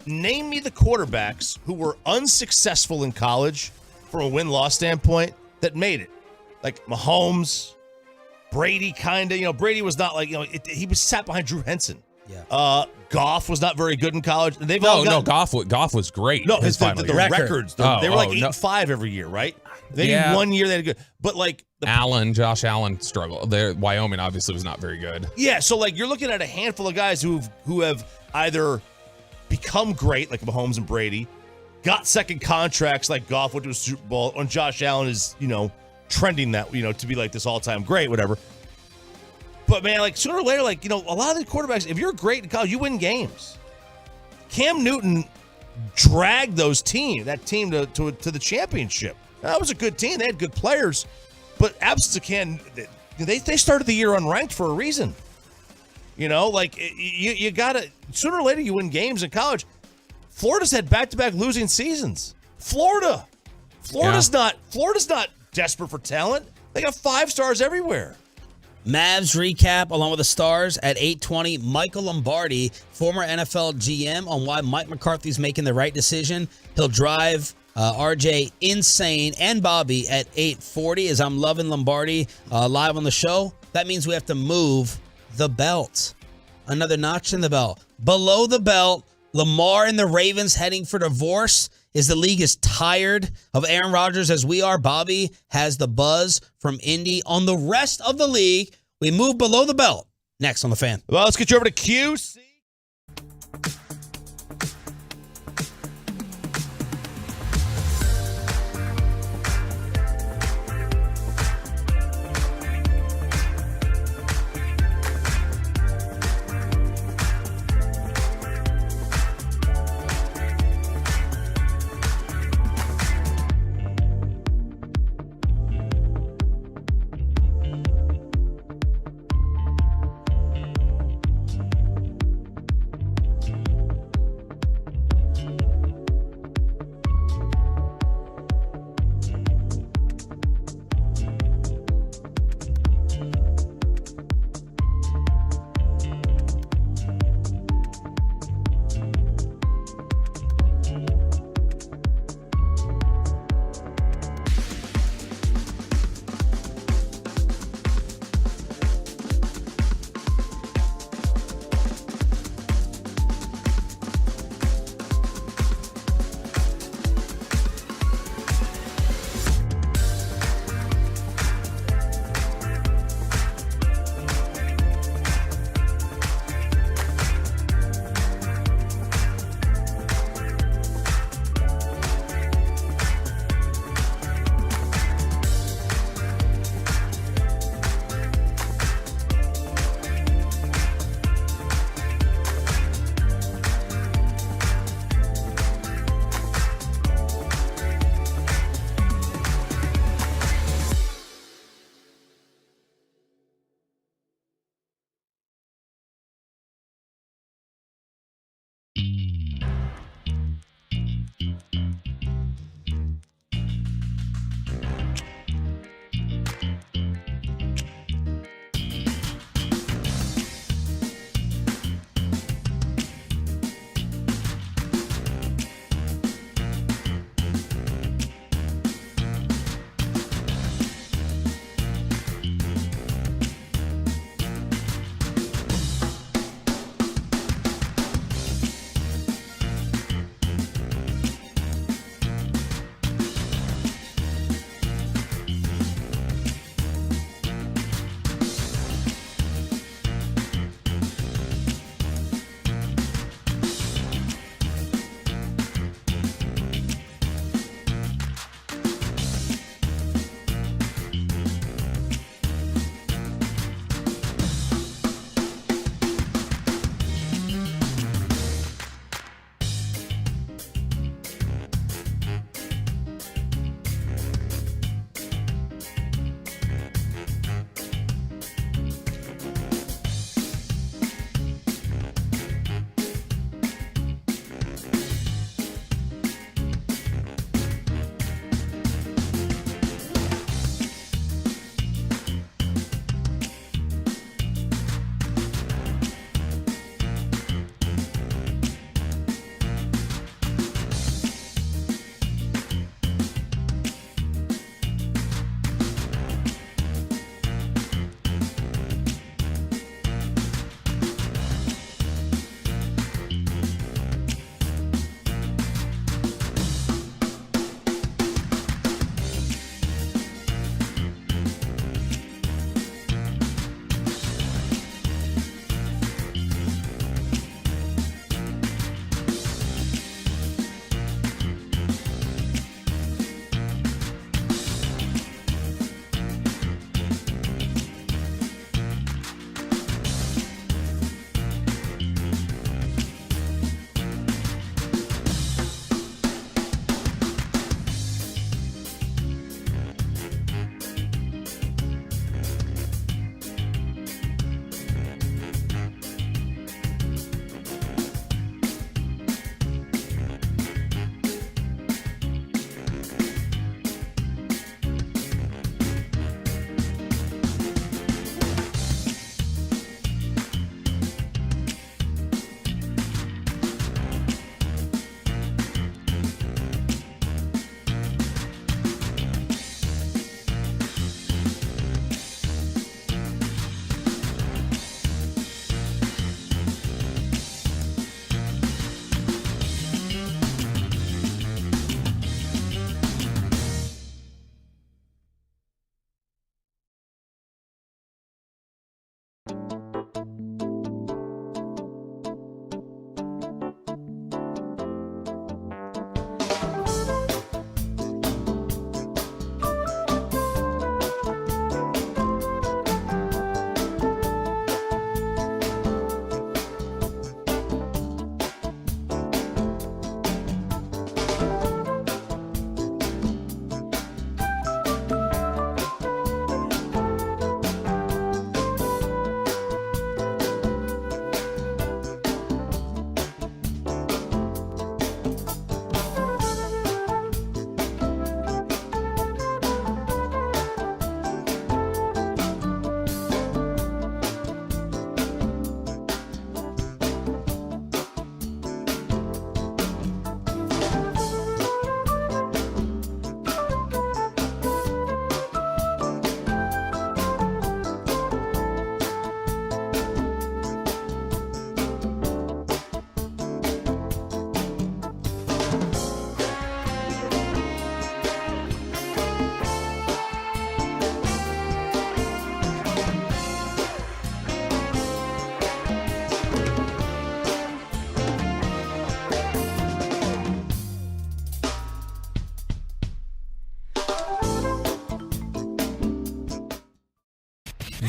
Name me the quarterbacks who were unsuccessful in college from a win-loss standpoint that made it. Like Mahomes, Brady kind of. Brady was not like, he was sat behind Drew Henson. Yeah. Goff was not very good in college. Goff was great. No, the records. They were like 8-5 every year, right? They 1 year they had a good. But like Josh Allen struggled. Wyoming obviously was not very good. Yeah, so like you're looking at a handful of guys who have either become great, like Mahomes and Brady, got second contracts like Goff went to a Super Bowl, and Josh Allen is, trending that, to be like this all-time great, whatever. But man, like sooner or later, like, a lot of the quarterbacks, if you're great in college, you win games. Cam Newton dragged that team to the championship. That was a good team. They had good players, but absence of Cam, they started the year unranked for a reason. You gotta, sooner or later you win games in college. Florida's had back-to-back losing seasons. Florida's not desperate for talent. They got 5 stars everywhere. Mavs recap along with the Stars at 8:20. Michael Lombardi, former NFL GM, on why Mike McCarthy's making the right decision. He'll drive RJ insane and Bobby at 8:40. As I'm loving Lombardi live on the show, that means we have to move the belt. Another notch in the belt. Below the belt, Lamar and the Ravens heading for divorce. Is the league as tired of Aaron Rodgers as we are? Bobby has the buzz from Indy on the rest of the league. We move below the belt. Next on The Fan. Well, let's get you over to QC.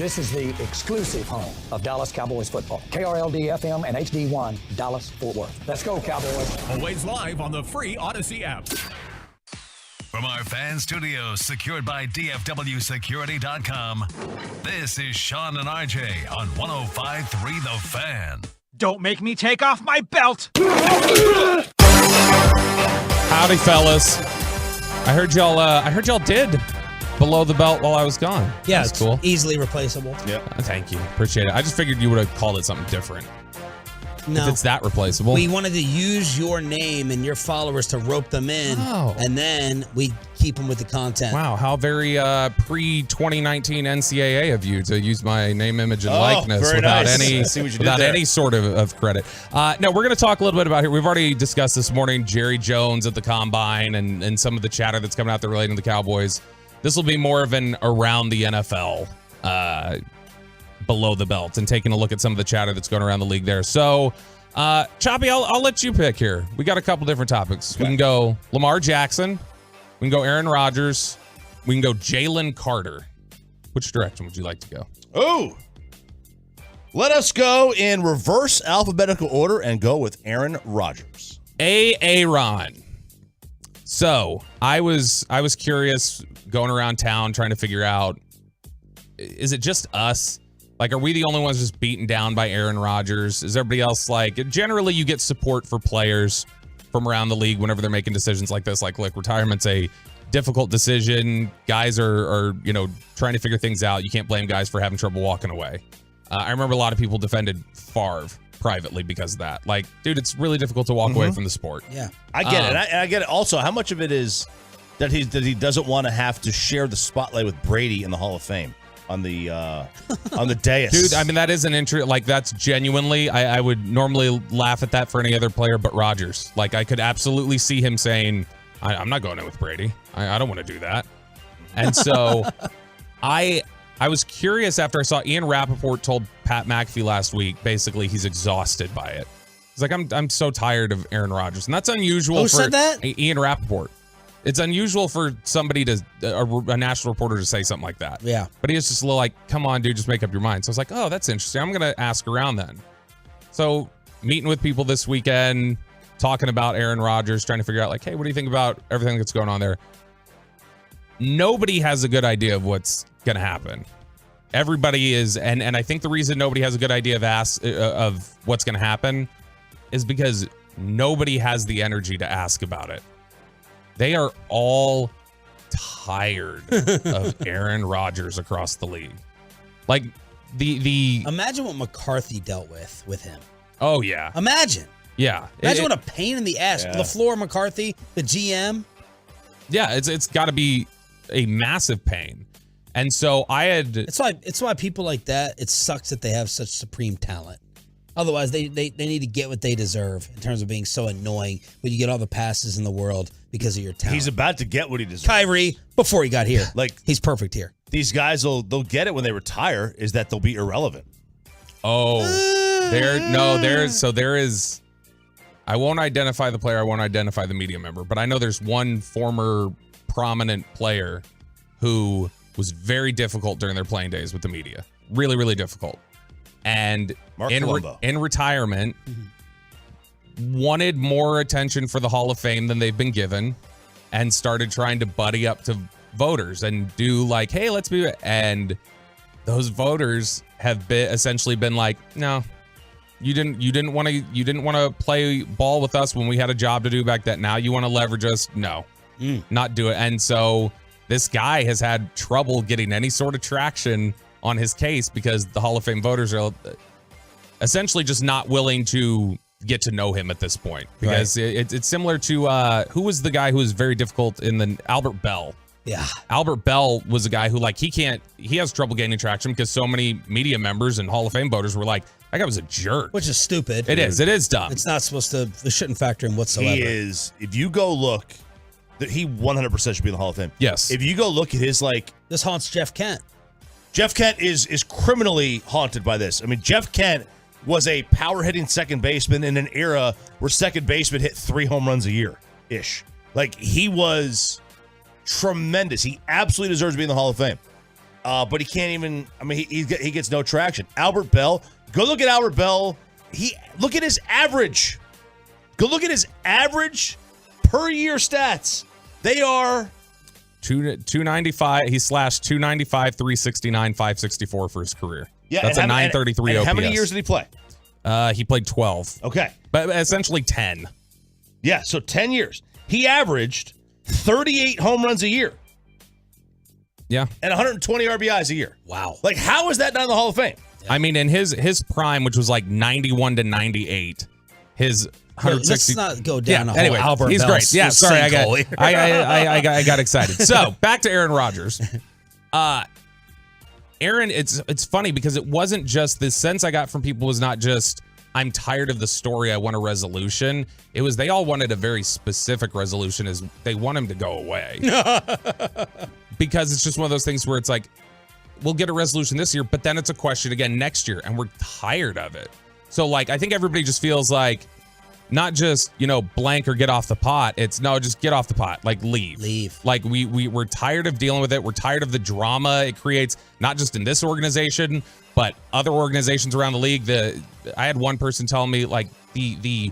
This is the exclusive home of Dallas Cowboys football. KRLD FM and HD1, Dallas, Fort Worth. Let's go, Cowboys. Always live on the free Odyssey app. From our fan studios secured by DFWsecurity.com, this is Sean and RJ on 105.3 The Fan. Don't make me take off my belt. Howdy, fellas. I heard y'all did below the belt while I was gone. Yeah, that's it's cool. easily replaceable. Yep. Thank you. Appreciate it. I just figured you would have called it something different. No. If it's that replaceable. We wanted to use your name and your followers to rope them in, and then we keep them with the content. Wow, how very pre-2019 NCAA of you to use my name, image, and likeness without any sort of credit. No, we're going to talk a little bit about here. We've already discussed this morning Jerry Jones at the Combine and some of the chatter that's coming out there relating to the Cowboys. This will be more of an around the NFL below the belt and taking a look at some of the chatter that's going around the league there. So, Choppy, I'll let you pick here. We got a couple different topics. Okay. We can go Lamar Jackson. We can go Aaron Rodgers. We can go Jalen Carter. Which direction would you like to go? Oh, let us go in reverse alphabetical order and go with Aaron Rodgers. Aaron. So I was curious going around town trying to figure out, is it just us? Like, are we the only ones just beaten down by Aaron Rodgers? Is everybody else like, generally you get support for players from around the league whenever they're making decisions like this, like retirement's a difficult decision. Guys are trying to figure things out. You can't blame guys for having trouble walking away. I remember a lot of people defended Favre privately because of that. Like, dude, it's really difficult to walk away from the sport. Yeah. I get it. And I get it. Also, how much of it is that he doesn't want to have to share the spotlight with Brady in the Hall of Fame on the dais? Dude, I mean, that is an entry. Like, that's genuinely, I would normally laugh at that for any other player but Rodgers. Like, I could absolutely see him saying, I'm not going in with Brady. I don't want to do that. And so I was curious after I saw Ian Rappaport told Pat McAfee last week, basically he's exhausted by it. He's like, I'm so tired of Aaron Rodgers. And that's unusual. Who said that? Ian Rappaport. It's unusual for somebody a national reporter to say something like that. Yeah. But he was just a little like, come on, dude, just make up your mind. So I was like, oh, that's interesting. I'm going to ask around then. So meeting with people this weekend, talking about Aaron Rodgers, trying to figure out like, hey, what do you think about everything that's going on there? Nobody has a good idea of what's going to happen. Everybody is, and I think the reason nobody has a good idea of what's going to happen is because nobody has the energy to ask about it. They are all tired of Aaron Rodgers across the league. Like the imagine what McCarthy dealt with him. Oh yeah. Imagine. Yeah. Imagine what a pain in the ass. Yeah. LaFleur McCarthy, the GM. Yeah, it's got to be a massive pain. And so I had. It's why people like that. It sucks that they have such supreme talent. Otherwise, they need to get what they deserve in terms of being so annoying when you get all the passes in the world because of your talent. He's about to get what he deserves. Kyrie, before he got here, he's perfect here. These guys they'll get it when they retire. Is that they'll be irrelevant? Oh, there is. I won't identify the player. I won't identify the media member, but I know there's one former prominent player who was very difficult during their playing days with the media. Really, really difficult. And in retirement, wanted more attention for the Hall of Fame than they've been given, and started trying to buddy up to voters and do like, hey, let's be. And those voters have essentially been like, no, you didn't want to play ball with us when we had a job to do back then. Now you want to leverage us? No, not do it. And so this guy has had trouble getting any sort of traction on his case because the Hall of Fame voters are essentially just not willing to get to know him at this point. Because it's similar to who was the guy who was very difficult in the Albert Bell. Yeah. Albert Bell was a guy who he has trouble gaining traction because so many media members and Hall of Fame voters were like, that guy was a jerk. Which is stupid. It is dumb. It's not supposed to, it shouldn't factor in whatsoever. He is, if you go look, he 100% should be in the Hall of Fame. Yes. If you go look at his This haunts Jeff Kent. Jeff Kent is criminally haunted by this. I mean, Jeff Kent was a power-hitting second baseman in an era where second baseman hit 3 home runs a year-ish. Like, he was tremendous. He absolutely deserves to be in the Hall of Fame. but he can't even. I mean, he gets no traction. Albert Bell. Go look at Albert Bell. Look at his average. Go look at his average per year stats. They are 295. He slashed 295, 369, 564 for his career. Yeah, that's a 933 OPS. How many years did he play? He played 12. Okay, but essentially 10. Yeah, so 10 years. He averaged 38 home runs a year. Yeah, and 120 RBIs a year. Wow. Like, how is that not in the Hall of Fame? I mean, in his prime, which was like 91 to 98, his 160. Let's not go down a whole anyway, Albert he's Bell great. Yeah, sorry, I got excited. So So back to Aaron Rodgers. Aaron, it's funny because it wasn't just the sense I got from people was not just I'm tired of the story, I want a resolution. It was they all wanted a very specific resolution, is they want him to go away. Because it's just one of those things where it's like, we'll get a resolution this year, but then it's a question again next year, and we're tired of it. So, like, I think everybody just feels like not just, blank or get off the pot. It's no, just get off the pot. Like, leave. Like, we're tired of dealing with it. We're tired of the drama it creates, not just in this organization, but other organizations around the league. I had one person tell me, like, the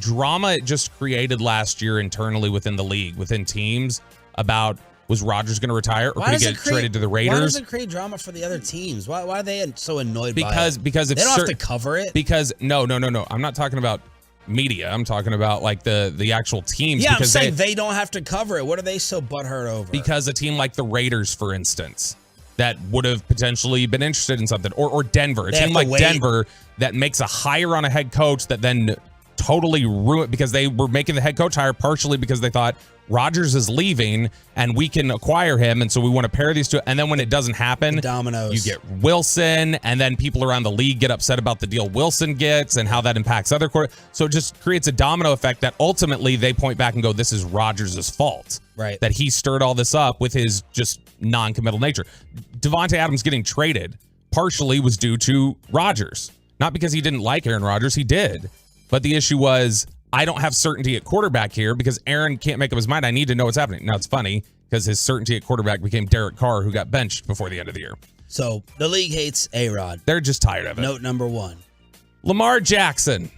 drama it just created last year internally within the league, within teams, about was Rodgers going to retire or could he get traded to the Raiders? Why does it create drama for the other teams? Why are they so annoyed by it? Because they don't have to cover it. Because no. I'm not talking about media. I'm talking about like the actual teams. Yeah, because I'm saying they don't have to cover it. What are they so butthurt over? Because a team like the Raiders, for instance, that would have potentially been interested in something, or Denver, a team like Denver that makes a hire on a head coach that then totally ruined because they were making the head coach hire partially because they thought Rodgers is leaving and we can acquire him, and so we want to pair these two. And then when it doesn't happen, the dominoes. You get Wilson, and then people around the league get upset about the deal Wilson gets and how that impacts other quarterbacks. So it just creates a domino effect that ultimately they point back and go, this is Rodgers' fault. Right. That he stirred all this up with his just non-committal nature. Devontae Adams getting traded partially was due to Rodgers. Not because he didn't like Aaron Rodgers, he did. But the issue was, I don't have certainty at quarterback here because Aaron can't make up his mind. I need to know what's happening. Now, it's funny because his certainty at quarterback became Derek Carr, who got benched before the end of the year. So the league hates A-Rod. They're just tired of it. Note number one. Lamar Jackson.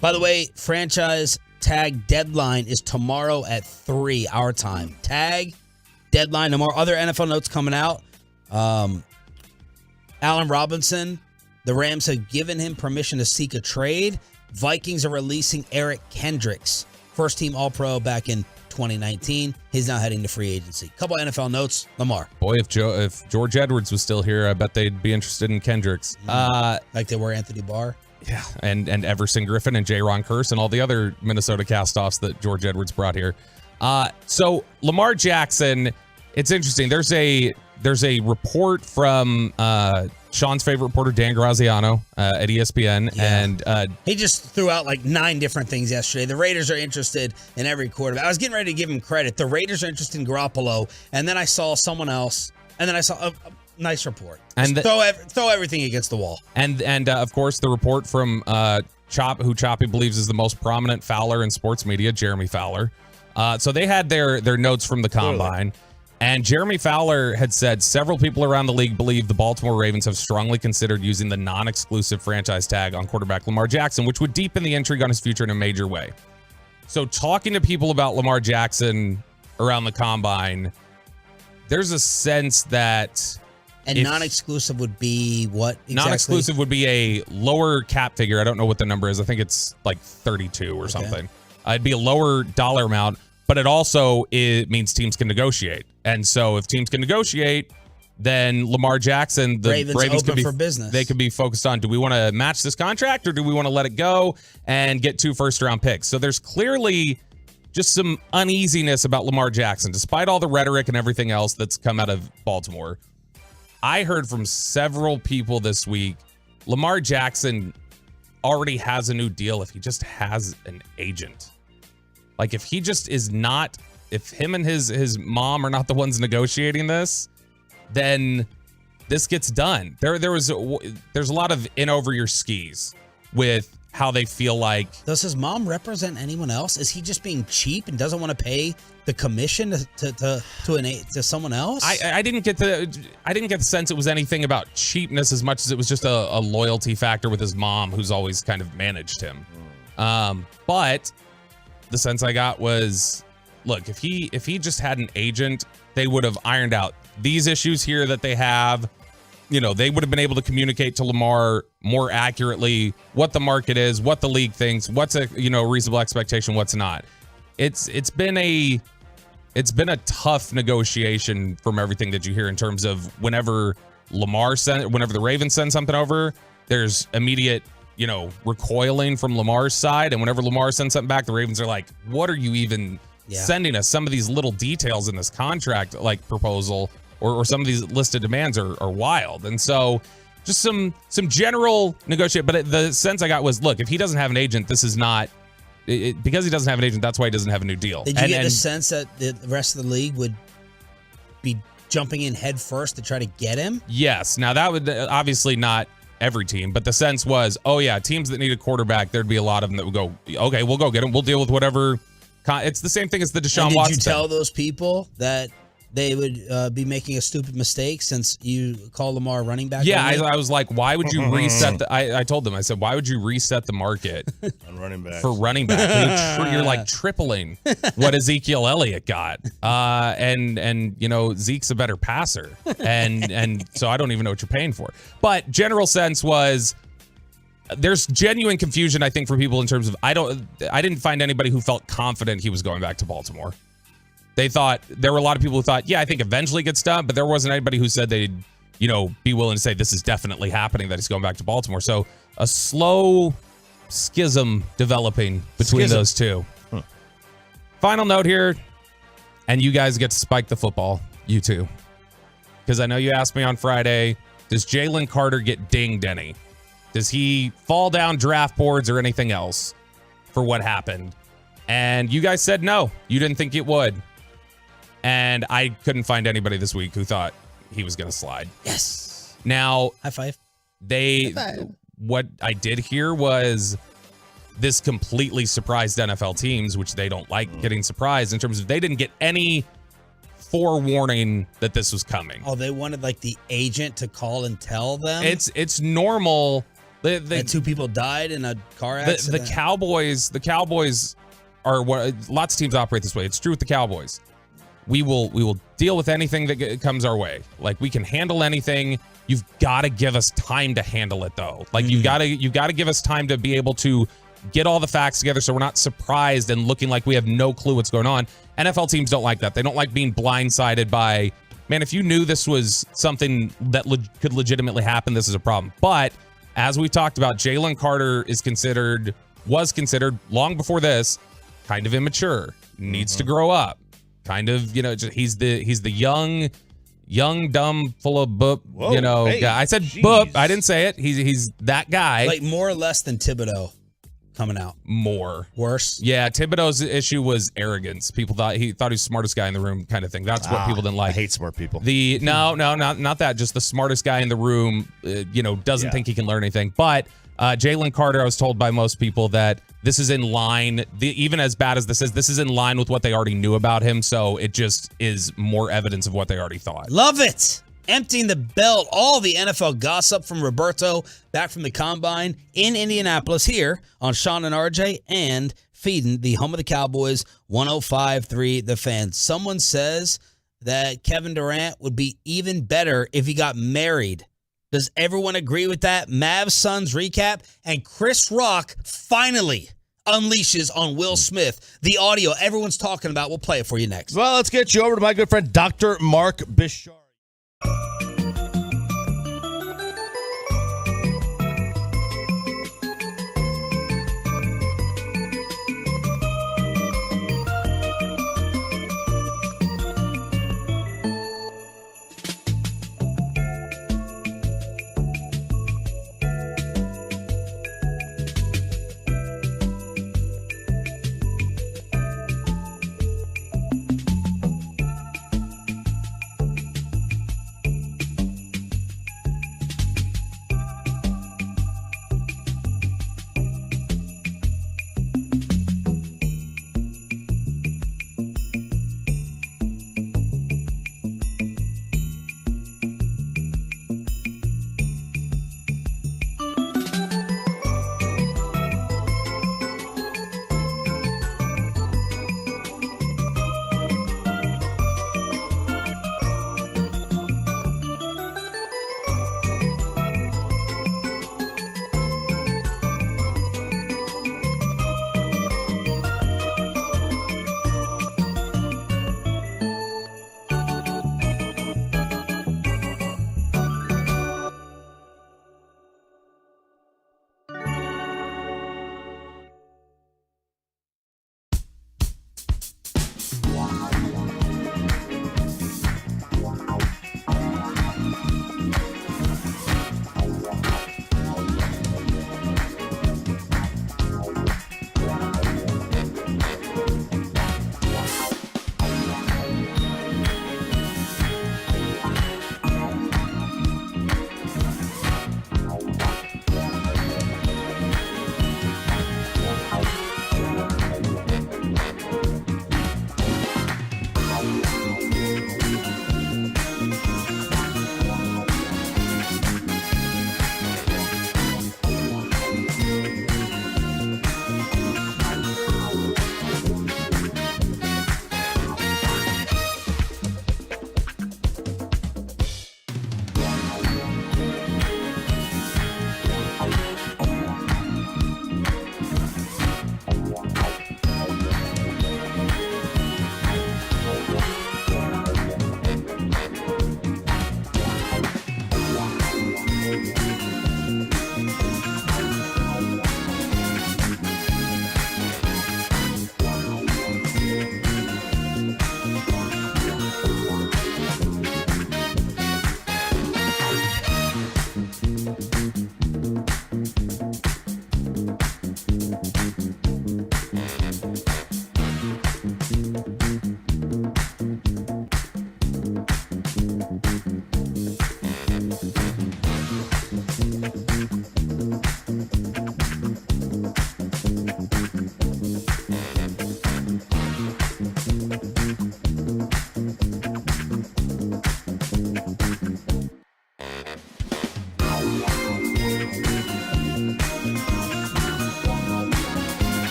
By the way, franchise tag deadline is tomorrow at 3 our time. Tag deadline. No more other NFL notes coming out. Allen Robinson, the Rams have given him permission to seek a trade. Vikings are releasing Eric Kendricks, first team All-Pro back in 2019. He's now heading to free agency. Couple NFL notes. Lamar. Boy, if George Edwards was still here, I bet they'd be interested in Kendricks. Like they were Anthony Barr. Yeah, and Everson Griffin and J-Ron Kearse and all the other Minnesota castoffs that George Edwards brought here. So Lamar Jackson, it's interesting. There's a report from Sean's favorite reporter, Dan Graziano, at ESPN. Yeah. And he just threw out like 9 different things yesterday. The Raiders are interested in every quarterback. I was getting ready to give him credit. The Raiders are interested in Garoppolo. And then I saw someone else. And then I saw a nice report. And throw everything against the wall. And of course, the report from who Choppy believes is the most prominent Fowler in sports media, Jeremy Fowler. So they had their notes from the combine. And Jeremy Fowler had said several people around the league believe the Baltimore Ravens have strongly considered using the non-exclusive franchise tag on quarterback Lamar Jackson, which would deepen the intrigue on his future in a major way. So talking to people about Lamar Jackson around the combine, there's a sense that... And non-exclusive would be what exactly? Non-exclusive would be a lower cap figure. I don't know what the number is. I think it's like 32 or something. It'd be a lower dollar amount, but it means teams can negotiate. And so if teams can negotiate, then Lamar Jackson, the Ravens could be for business. They could be focused on, do we want to match this contract or do we want to let it go and get 2 first-round picks? So there's clearly just some uneasiness about Lamar Jackson, despite all the rhetoric and everything else that's come out of Baltimore. I heard from several people this week, Lamar Jackson already has a new deal if he just has an agent. Like if he just is not, if him and his mom are not the ones negotiating this, then this gets done. There's a lot of in over your skis with how they feel like. Does his mom represent anyone else? Is he just being cheap and doesn't want to pay the commission to someone else? I didn't get the sense it was anything about cheapness as much as it was just a loyalty factor with his mom, who's always kind of managed him. But the sense I got was, look, if he just had an agent, they would have ironed out these issues here that they have. You know, they would have been able to communicate to Lamar more accurately what the market is, what the league thinks, what's a reasonable expectation, what's not. It's been a tough negotiation from everything that you hear in terms of whenever the Ravens send something over, there's immediate recoiling from Lamar's side, and whenever Lamar sends something back, the Ravens are like, what are you even sending us? Some of these little details in this contract proposal or some of these listed demands are wild. And so just some general negotiate. But the sense I got was, look, if he doesn't have an agent, this is not because he doesn't have an agent. That's why he doesn't have a new deal. Did you get the sense that the rest of the league would be jumping in head first to try to get him? Yes. Now that would obviously not every team, but the sense was, oh yeah, teams that need a quarterback, there'd be a lot of them that would go, okay, we'll go get him. We'll deal with whatever. It's the same thing as the Deshaun Watson. Did you tell those people that they would be making a stupid mistake since you call Lamar running back? Yeah, I was like, why would you reset I told them, I said, why would you reset the market on running back for running back? You're like tripling what Ezekiel Elliott got. And Zeke's a better passer. And so I don't even know what you're paying for. But general sense was there's genuine confusion, I think, for people in terms of I didn't find anybody who felt confident he was going back to Baltimore. They thought there were a lot of people who thought, yeah, I think eventually it gets done, but there wasn't anybody who said they'd, be willing to say this is definitely happening, that he's going back to Baltimore. So a slow schism developing between those two. Final note here, and you guys get to spike the football, you two. Because I know you asked me on Friday, does Jalen Carter get dinged any? Does he fall down draft boards or anything else for what happened? And you guys said no, you didn't think it would. And I couldn't find anybody this week who thought he was going to slide. Yes. Now, high five. What I did hear was this completely surprised NFL teams, which they don't like getting surprised in terms of they didn't get any forewarning that this was coming. Oh, they wanted like the agent to call and tell them? It's normal. That two people died in a car accident. The Cowboys are what lots of teams operate this way. It's true with the Cowboys. We will deal with anything that comes our way. Like, we can handle anything. You've got to give us time to handle it, though. Like, you've got to give us time to be able to get all the facts together so we're not surprised and looking like we have no clue what's going on. NFL teams don't like that. They don't like being blindsided by, man, if you knew this was something that could legitimately happen, this is a problem. But as we talked about, Jalen Carter was considered long before this kind of immature, needs to grow up. Kind of, he's the young, dumb, full of boop, guy. I said boop. I didn't say it. He's that guy. Like more or less than Thibodeau coming out. More. Worse? Yeah, Thibodeau's issue was arrogance. People thought he was the smartest guy in the room kind of thing. That's what people didn't like. I hate smart people. No, not that. Just the smartest guy in the room, doesn't think he can learn anything. But Jalen Carter, I was told by most people that this is in line, even as bad as this is in line with what they already knew about him. So it just is more evidence of what they already thought. Love it. Emptying the belt, all the NFL gossip from Roberto back from the Combine in Indianapolis here on Sean and RJ and feeding the home of the Cowboys, 105.3 The Fan. Someone says that Kevin Durant would be even better if he got married. Does everyone agree with that? Mavs Suns recap, and Chris Rock finally unleashes on Will Smith. The audio everyone's talking about. We'll play it for you next. Well, let's get you over to my good friend, Dr. Mark Bishar.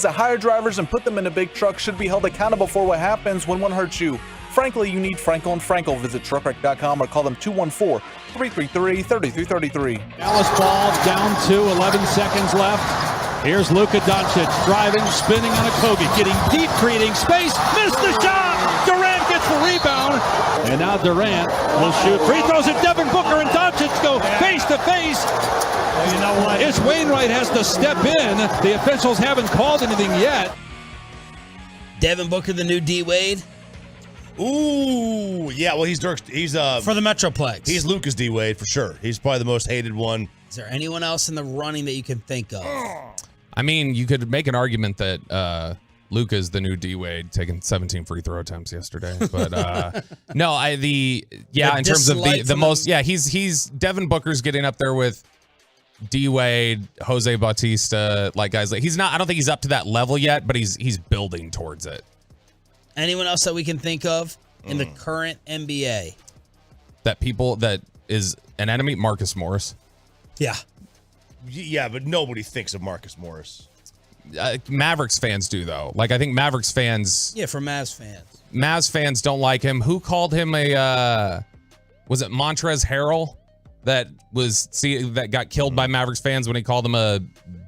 That hire drivers and put them in a big truck should be held accountable for what happens when one hurts you. Frankly, you need Frankel & Frankel. Visit truckwreck.com or call them 214-333-3333. Dallas ball down 11 seconds left. Here's Luka Doncic driving, spinning on a Kobe, getting deep, creating space, missed the shot! Durant gets the rebound, and now Durant will shoot free throws at Devin Booker, and Doncic go face to face. Well, you know what? It's Wainwright has to step in. The officials haven't called anything yet. Devin Booker, the new D-Wade. Ooh, yeah. Well, he's for the Metroplex. He's Luka's D-Wade for sure. He's probably the most hated one. Is there anyone else in the running that you can think of? I mean, you could make an argument that Luka's the new D-Wade, taking 17 free throw attempts yesterday. But no, in terms of the most, he's Devin Booker's getting up there with D-Wade, Jose Bautista, like guys like he's not. I don't think he's up to that level yet, but he's building towards it. Anyone else that we can think of in the current NBA? That is an enemy? Marcus Morris. Yeah. Yeah, but nobody thinks of Marcus Morris. Mavericks fans do, though. Like, I think Mavericks fans... Yeah, for Mavs fans. Mavs fans don't like him. Who called him was it Montrezl Harrell that got killed by Mavericks fans when he called him a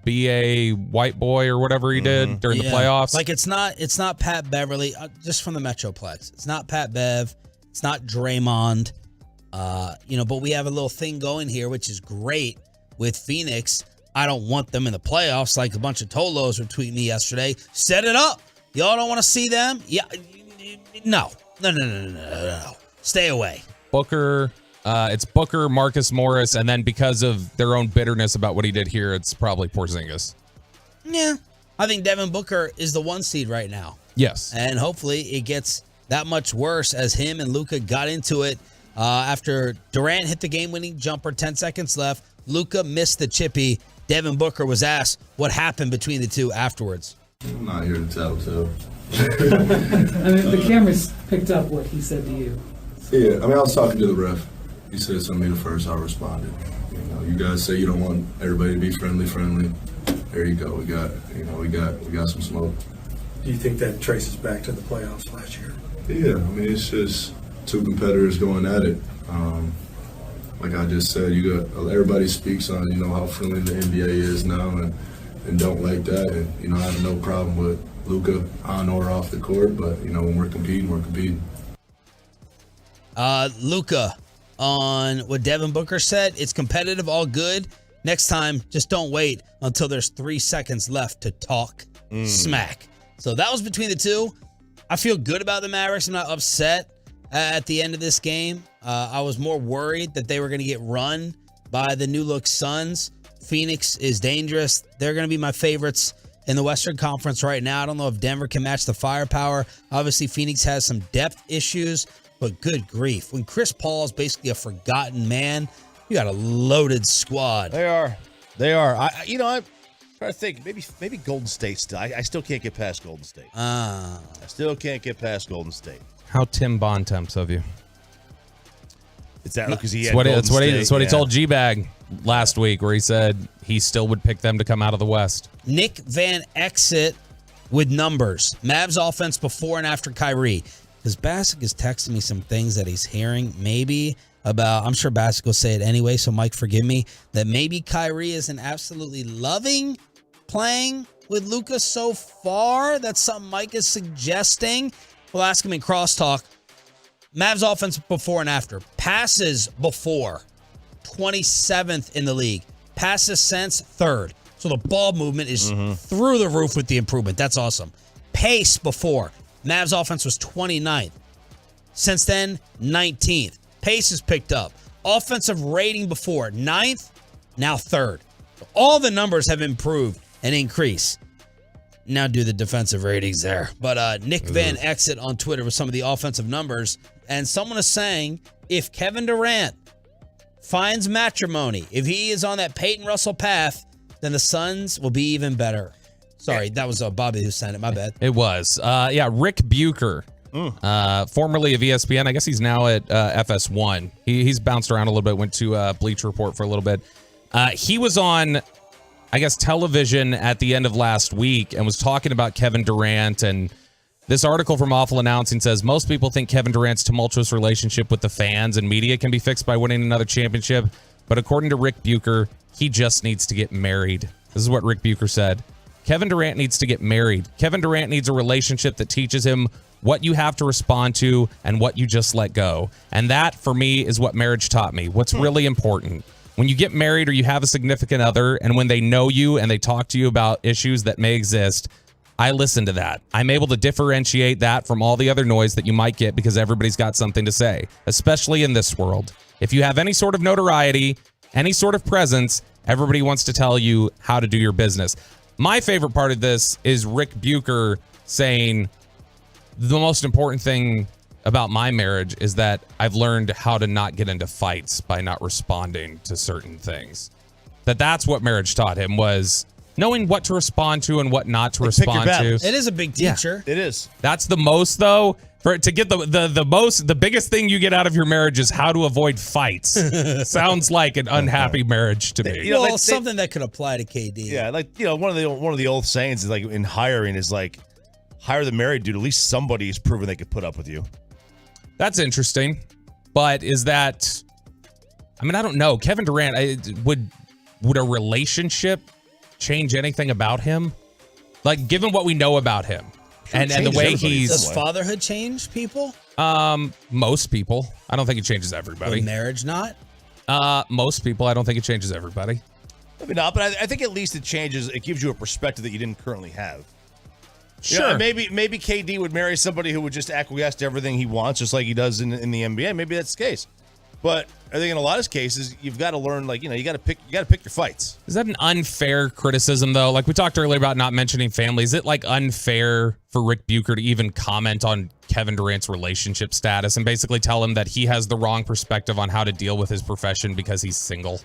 BA white boy or whatever he did during the playoffs? Like, it's not Pat Beverly, just from the Metroplex. It's not Pat Bev. It's not Draymond. But we have a little thing going here, which is great with Phoenix. I don't want them in the playoffs like a bunch of Tolos were tweeting me yesterday. Set it up. Y'all don't want to see them? Yeah. No. Stay away. Booker. It's Booker, Marcus Morris, and then because of their own bitterness about what he did here, it's probably Porzingis. Yeah. I think Devin Booker is the 1 seed right now. Yes. And hopefully it gets that much worse as him and Luka got into it after Durant hit the game-winning jumper, 10 seconds left. Luka missed the chippy. Devin Booker was asked what happened between the two afterwards. I'm not here to tell. The cameras picked up what he said to you. Yeah, I was talking to the ref. He said something to me the first, I responded. You guys say you don't want everybody to be friendly. There you go. We got some smoke. Do you think that traces back to the playoffs last year? Yeah, it's just two competitors going at it. Like I just said, everybody speaks on how friendly the NBA is now, and don't like that. And I have no problem with Luka on or off the court, but when we're competing, we're competing. Luka, on what Devin Booker said, it's competitive, all good. Next time, just don't wait until there's 3 seconds left to talk smack. So that was between the two. I feel good about the Mavericks. I'm not upset at the end of this game. I was more worried that they were going to get run by the new look Suns. Phoenix is dangerous. They're going to be my favorites in the Western Conference right now. I don't know if Denver can match the firepower. Obviously, Phoenix has some depth issues, but good grief. When Chris Paul is basically a forgotten man, you got a loaded squad. They are. I'm trying to think. Maybe Golden State still. I still can't get past Golden State. I still can't get past Golden State. How Tim Bontemps of you. It's that because he had That's what he told G-Bag last week, where he said he still would pick them to come out of the West. Nick Van Exit with numbers. Mavs offense before and after Kyrie. Because Bassick is texting me some things that he's hearing maybe about, I'm sure Bassick will say it anyway, so Mike, forgive me, that maybe Kyrie isn't absolutely loving playing with Luka so far. That's something Mike is suggesting. We'll ask him in crosstalk. Mavs offense before and after. Passes before, 27th in the league. Passes since, 3rd. So the ball movement is through the roof with the improvement. That's awesome. Pace before. Mavs offense was 29th. Since then, 19th. Pace has picked up. Offensive rating before, 9th, now 3rd. All the numbers have improved and increased. Now do the defensive ratings there. But Nick Van Exit on Twitter with some of the offensive numbers. And someone is saying if Kevin Durant finds matrimony, if he is on that Peyton Russell path, then the Suns will be even better. Sorry, that was Bobby who sent it. My bad. It was. Rick Bucher, formerly of ESPN. I guess he's now at FS1. He's bounced around a little bit, went to Bleacher Report for a little bit. He was on, I guess, television at the end of last week and was talking about Kevin Durant. And this article from Awful Announcing says, most people think Kevin Durant's tumultuous relationship with the fans and media can be fixed by winning another championship. But according to Rick Bucher, he just needs to get married. This is what Rick Bucher said. Kevin Durant needs to get married. Kevin Durant needs a relationship that teaches him what you have to respond to and what you just let go. And that, for me, is what marriage taught me. What's really important. When you get married or you have a significant other, and when they know you and they talk to you about issues that may exist, I listen to that. I'm able to differentiate that from all the other noise that you might get because everybody's got something to say, especially in this world. If you have any sort of notoriety, any sort of presence, everybody wants to tell you how to do your business. My favorite part of this is Rick Bucher saying, the most important thing about my marriage is that I've learned how to not get into fights by not responding to certain things. That's what marriage taught him, was knowing what to respond to and what not to respond to. It is a big teacher. It is. That's the most, though. To get the biggest thing you get out of your marriage is how to avoid fights. Sounds like an unhappy marriage to me. Something that could apply to KD. Yeah, one of the old sayings is like in hiring is like, hire the married dude. At least somebody has proven they could put up with you. That's interesting, but is that? I mean, I don't know. Kevin Durant, would a relationship change anything about him? Like, given what we know about him, and the way does fatherhood change people? Most people. I don't think it changes everybody. Would marriage not? Most people. I don't think it changes everybody. Maybe not, but I think at least it changes. It gives you a perspective that you didn't currently have. Sure. Yeah, maybe KD would marry somebody who would just acquiesce to everything he wants, just like he does in the NBA. Maybe that's the case. But I think in a lot of cases, you've got to learn, you got to pick your fights. Is that an unfair criticism, though? Like we talked earlier about not mentioning family. Is it like unfair for Rick Bucher to even comment on Kevin Durant's relationship status and basically tell him that he has the wrong perspective on how to deal with his profession because he's single?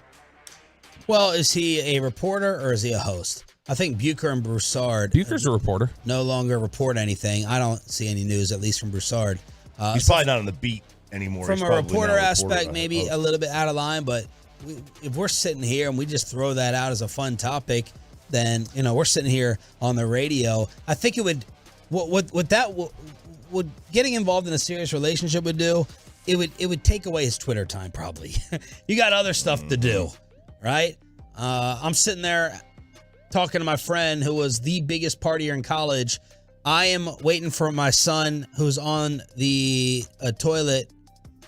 Well, is he a reporter or is he a host? I think Bucher and Broussard. Bucher's a reporter. No longer report anything. I don't see any news, at least from Broussard. He's probably not on the beat anymore. From a reporter aspect, maybe a little bit out of line, but if we're sitting here and we just throw that out as a fun topic, then we're sitting here on the radio. I think it would what getting involved in a serious relationship would do. It would take away his Twitter time probably. You got other stuff to do, right? I'm sitting there talking to my friend who was the biggest partier in college. I am waiting for my son who's on the toilet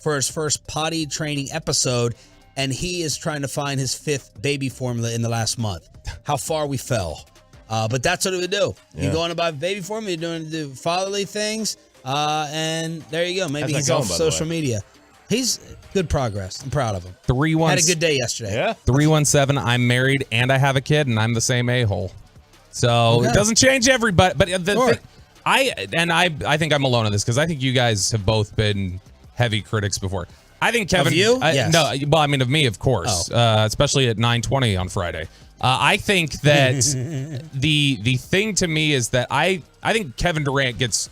for his first potty training episode, and he is trying to find his 5th baby formula in the last month. How far we fell. But that's what it would do. Yeah. You're going to buy baby formula, you're doing the fatherly things, and there you go. Maybe How's he's that off going, by the social media. He's good progress. I'm proud of him. 3-1. Had a good day yesterday. Yeah. 317. I'm married and I have a kid, and I'm the same a-hole. So It doesn't change everybody. But I think I'm alone on this because I think you guys have both been heavy critics before. I think Kevin. Of you? Yes. No, well, I mean of me, of course, especially at 9:20 on Friday. I think that the thing to me is that I think Kevin Durant gets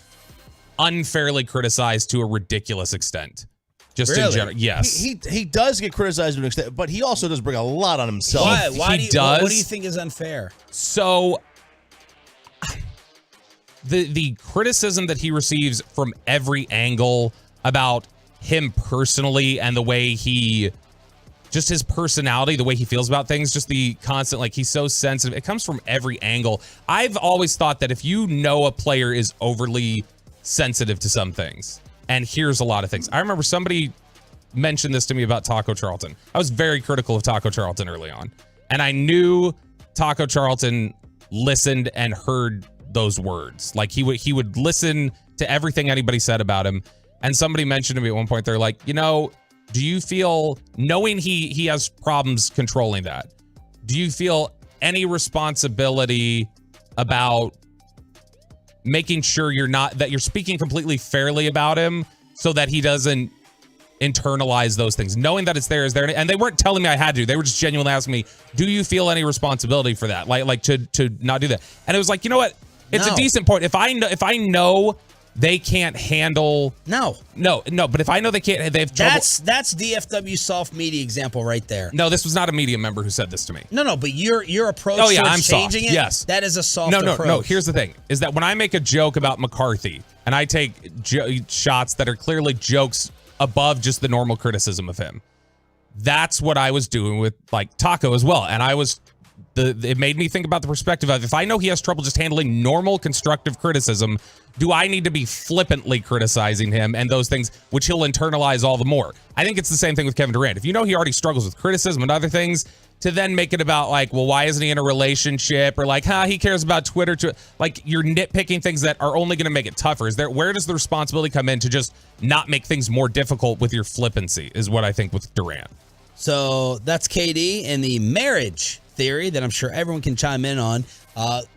unfairly criticized to a ridiculous extent. Just in general, yes. He does get criticized to an extent, but he also does bring a lot on himself. Why he does. What do you think is unfair? So the criticism that he receives from every angle about him personally and the way just his personality, the way he feels about things, just the constant, like he's so sensitive. It comes from every angle. I've always thought that if you know a player is overly sensitive to some things and hears a lot of things. I remember somebody mentioned this to me about Taco Charlton. I was very critical of Taco Charlton early on. And I knew Taco Charlton listened and heard those words. Like he would listen to everything anybody said about him. And somebody mentioned to me at one point, they're like, do you feel, knowing he has problems controlling that, do you feel any responsibility about making sure you're speaking completely fairly about him so that he doesn't internalize those things, knowing that it's there, and they weren't telling me I had to. They were just genuinely asking me, do you feel any responsibility for that? Like to not do that. And it was like, you know what? It's a decent point. If I know they can't handle. No. But if I know they can't, they have trouble. That's DFW soft media example right there. No, this was not a media member who said this to me. No, but your approach I'm changing soft. it, Yes. that is a soft approach. No. Here's the thing, is that when I make a joke about McCarthy, and I take shots that are clearly jokes above just the normal criticism of him, that's what I was doing with, like, Taco as well. And it made me think about the perspective of, if I know he has trouble just handling normal constructive criticism, do I need to be flippantly criticizing him and those things, which he'll internalize all the more? I think it's the same thing with Kevin Durant. If you know he already struggles with criticism and other things, to then make it about, like, well, why isn't he in a relationship? Or like, he cares about Twitter. Like, you're nitpicking things that are only going to make it tougher. Where does the responsibility come in to just not make things more difficult with your flippancy, is what I think with Durant. So that's KD and the marriage theory that I'm sure everyone can chime in on.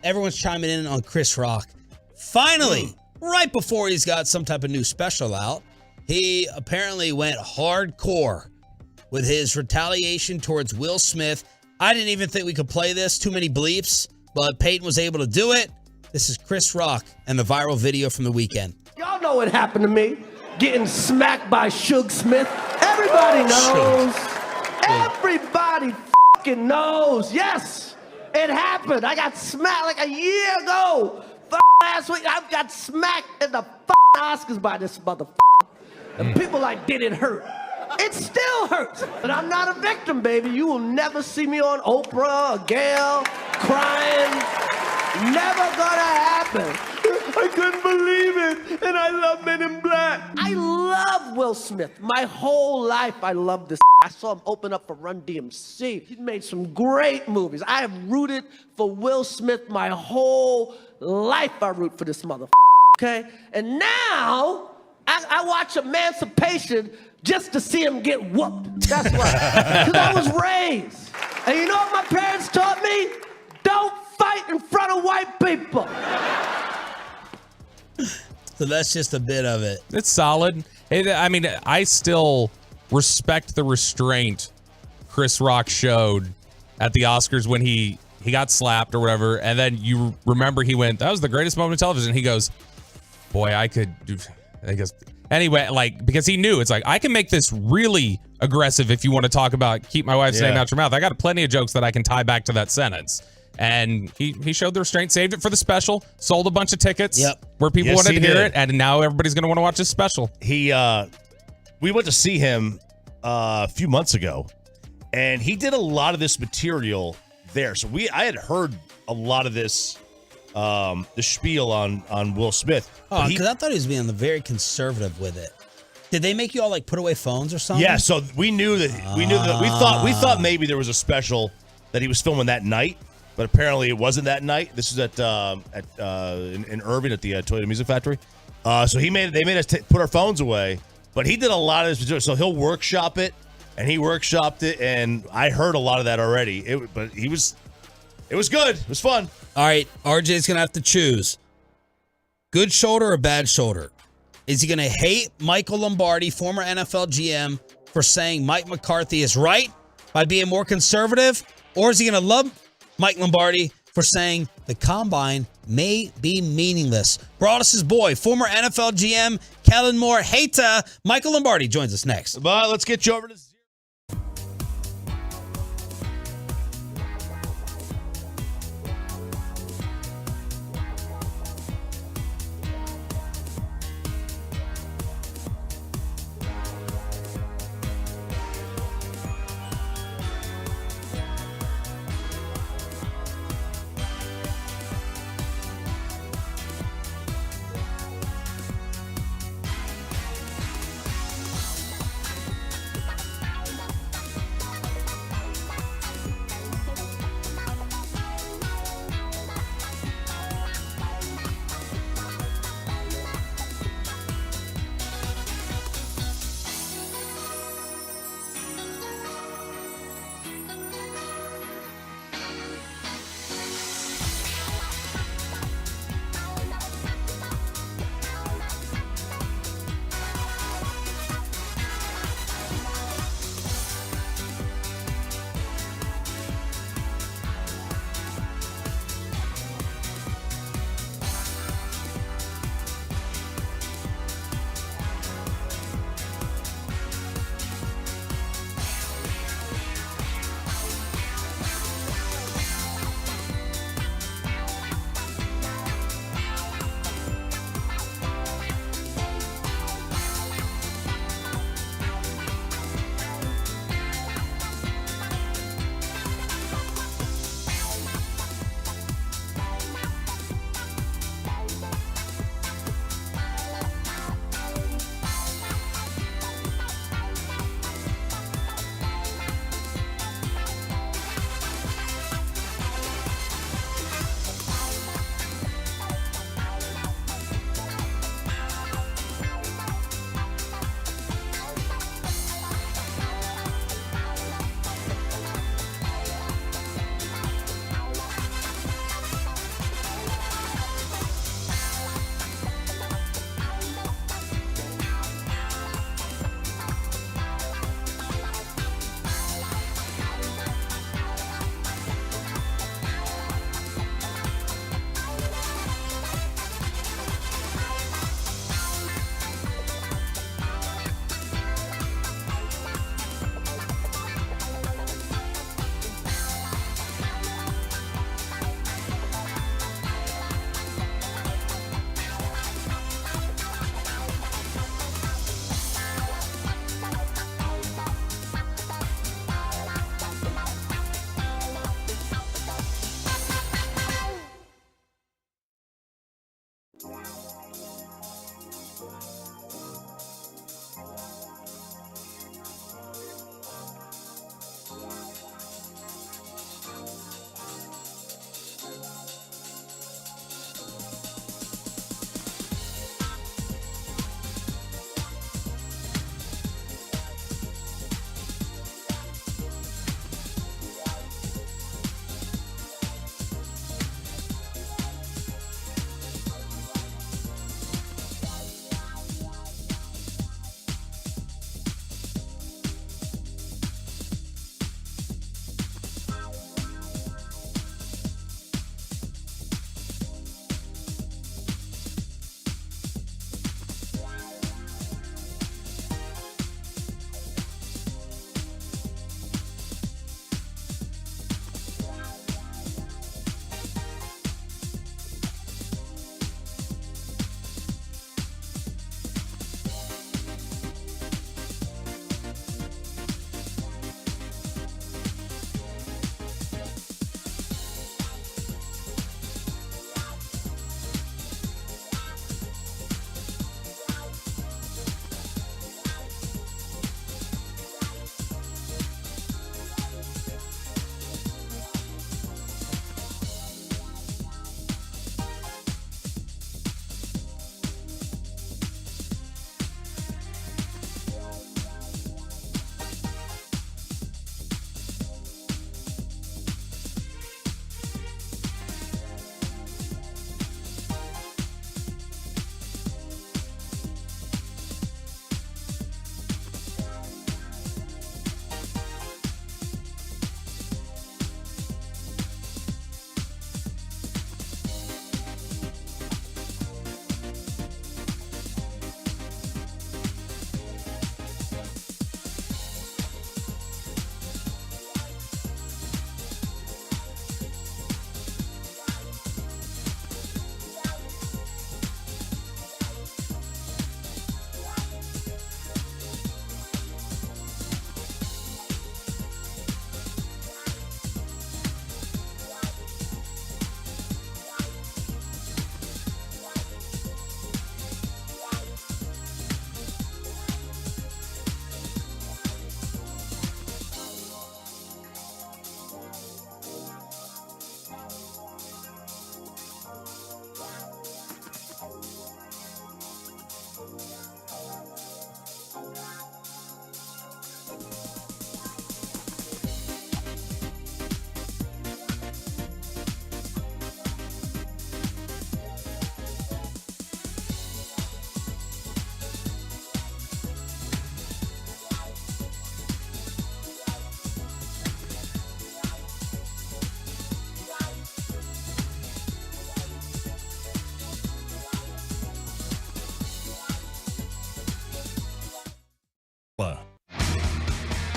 Everyone's chiming in on Chris Rock. Finally, right before he's got some type of new special out, he apparently went hardcore with his retaliation towards Will Smith. I didn't even think we could play this. Too many bleeps, but Peyton was able to do it. This is Chris Rock and the viral video from the weekend. Y'all know what happened to me. Getting smacked by Suge Smith. Everybody knows. Everybody fucking knows. Yes, it happened. I got smacked like a year ago. Last week, I got smacked in the Oscars by this motherfucker. And people like, did it hurt? It still hurts. But I'm not a victim, baby. You will never see me on Oprah or Gayle crying. Never gonna happen. I couldn't believe it. And I love Men in Black. I love Will Smith. My whole life, I love this. I saw him open up for Run DMC. He made some great movies. I have rooted for Will Smith my whole life. I root for this motherfucker, okay? And now, I watch Emancipation just to see him get whooped. That's why. Because I was raised. And you know what my parents taught me? Don't fight in front of white people. So that's just a bit of it. It's solid. I still respect the restraint Chris Rock showed at the Oscars when he got slapped or whatever, and then you remember he went, that was the greatest moment in television. He goes, boy, I could do, I guess. Anyway, like, because he knew, it's like, I can make this really aggressive if you want to talk about keep my wife's name out your mouth. I got plenty of jokes that I can tie back to that sentence. And he showed the restraint, saved it for the special, sold a bunch of tickets where people wanted to hear it, and now everybody's going to want to watch his special. We went to see him a few months ago, and he did a lot of this material there. So I had heard a lot of this, the spiel on Will Smith. Oh, because I thought he was being very conservative with it. Did they make you all like put away phones or something? Yeah, so we knew that we thought maybe there was a special that he was filming that night. But apparently it wasn't that night. This was in Irving at the Toyota Music Factory. So they made us put our phones away. But he did a lot of this material. So he'll workshop it, and he workshopped it, and I heard a lot of that already. It was good. It was fun. All right, RJ's gonna have to choose: good shoulder or bad shoulder. Is he gonna hate Michael Lombardi, former NFL GM, for saying Mike McCarthy is right by being more conservative, or is he gonna love Mike Lombardi for saying the combine may be meaningless? Broadus' boy, former NFL GM Kellen Moore hater Michael Lombardi joins us next. But let's get you over to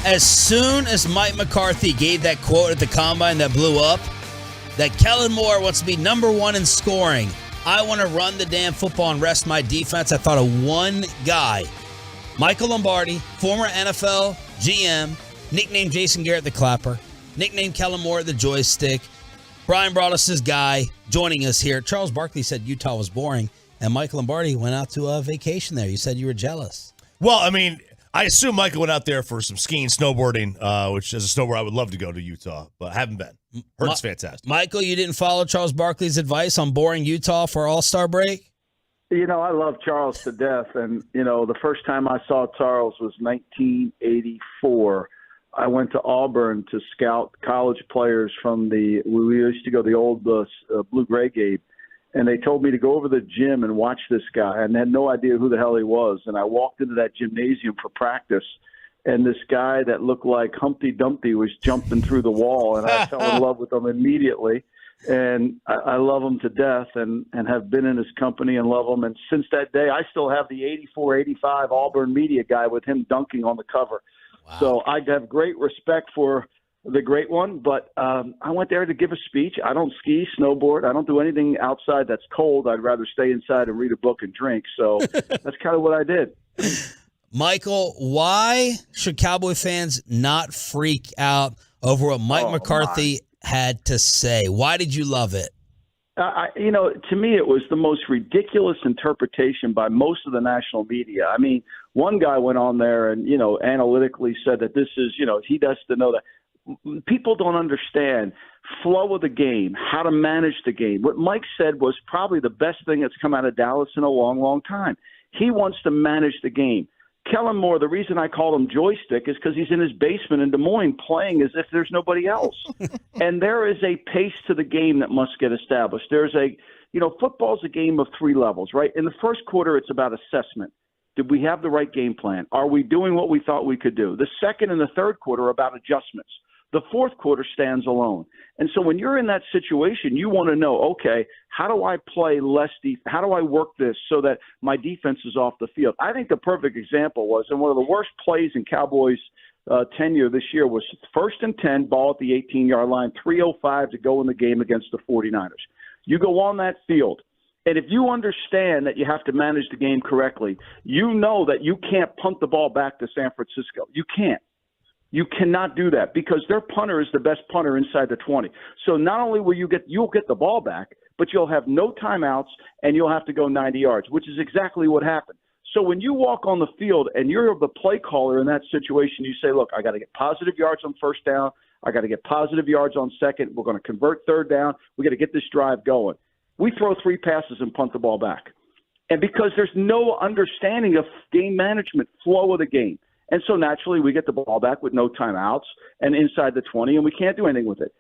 as soon as Mike McCarthy gave that quote at the Combine that blew up, that Kellen Moore wants to be number one in scoring, I want to run the damn football and rest my defense, I thought of one guy, Michael Lombardi, former NFL GM, nicknamed Jason Garrett the Clapper, nicknamed Kellen Moore the Joystick. Brian brought us his guy joining us here. Charles Barkley said Utah was boring, and Michael Lombardi went out to a vacation there. You said you were jealous. Well, I mean, I assume Michael went out there for some skiing, snowboarding, which as a snowboarder, I would love to go to Utah, but I haven't been. Heard it's fantastic. Michael, you didn't follow Charles Barkley's advice on boring Utah for All-Star break? You know, I love Charles to death, and, you know, the first time I saw Charles was 1984. I went to Auburn to scout college players from we used to go to the old Blue-Gray game, and they told me to go over to the gym and watch this guy, and I had no idea who the hell he was. And I walked into that gymnasium for practice, and this guy that looked like Humpty Dumpty was jumping through the wall, and I fell in love with him immediately. And I love him to death and have been in his company and love him. And since that day, I still have the 84-85 Auburn media guy with him dunking on the cover. Wow. So I have great respect for the great one, but I went there to give a speech. I don't ski, snowboard. I don't do anything outside that's cold. I'd rather stay inside and read a book and drink. So that's kind of what I did. Michael, why should Cowboy fans not freak out over what Mike McCarthy had to say? Why did you love it? You know, to me, it was the most ridiculous interpretation by most of the national media. I mean, one guy went on there and, you know, analytically said that this is, you know, he does to know that. People don't understand flow of the game, how to manage the game. What Mike said was probably the best thing that's come out of Dallas in a long, long time. He wants to manage the game. Kellen Moore, the reason I call him Joystick is because he's in his basement in Des Moines playing as if there's nobody else. And there is a pace to the game that must get established. There's football's a game of three levels, right? In the first quarter, it's about assessment. Did we have the right game plan? Are we doing what we thought we could do? The second and the third quarter are about adjustments. The fourth quarter stands alone. And so when you're in that situation, you want to know, okay, how do I play less how do I work this so that my defense is off the field? I think the perfect example was, and one of the worst plays in Cowboys tenure this year was 1st and 10, ball at the 18-yard line, 3:05 to go in the game against the 49ers. You go on that field, and if you understand that you have to manage the game correctly, you know that you can't punt the ball back to San Francisco. You can't. You cannot do that because their punter is the best punter inside the 20. So not only will you'll get the ball back, but you'll have no timeouts and you'll have to go 90 yards, which is exactly what happened. So when you walk on the field and you're the play caller in that situation, you say, look, I got to get positive yards on first down. I got to get positive yards on second. We're going to convert third down. We got to get this drive going. We throw 3 passes and punt the ball back. And because there's no understanding of game management, flow of the game. And so naturally we get the ball back with no timeouts and inside the 20, and we can't do anything with it.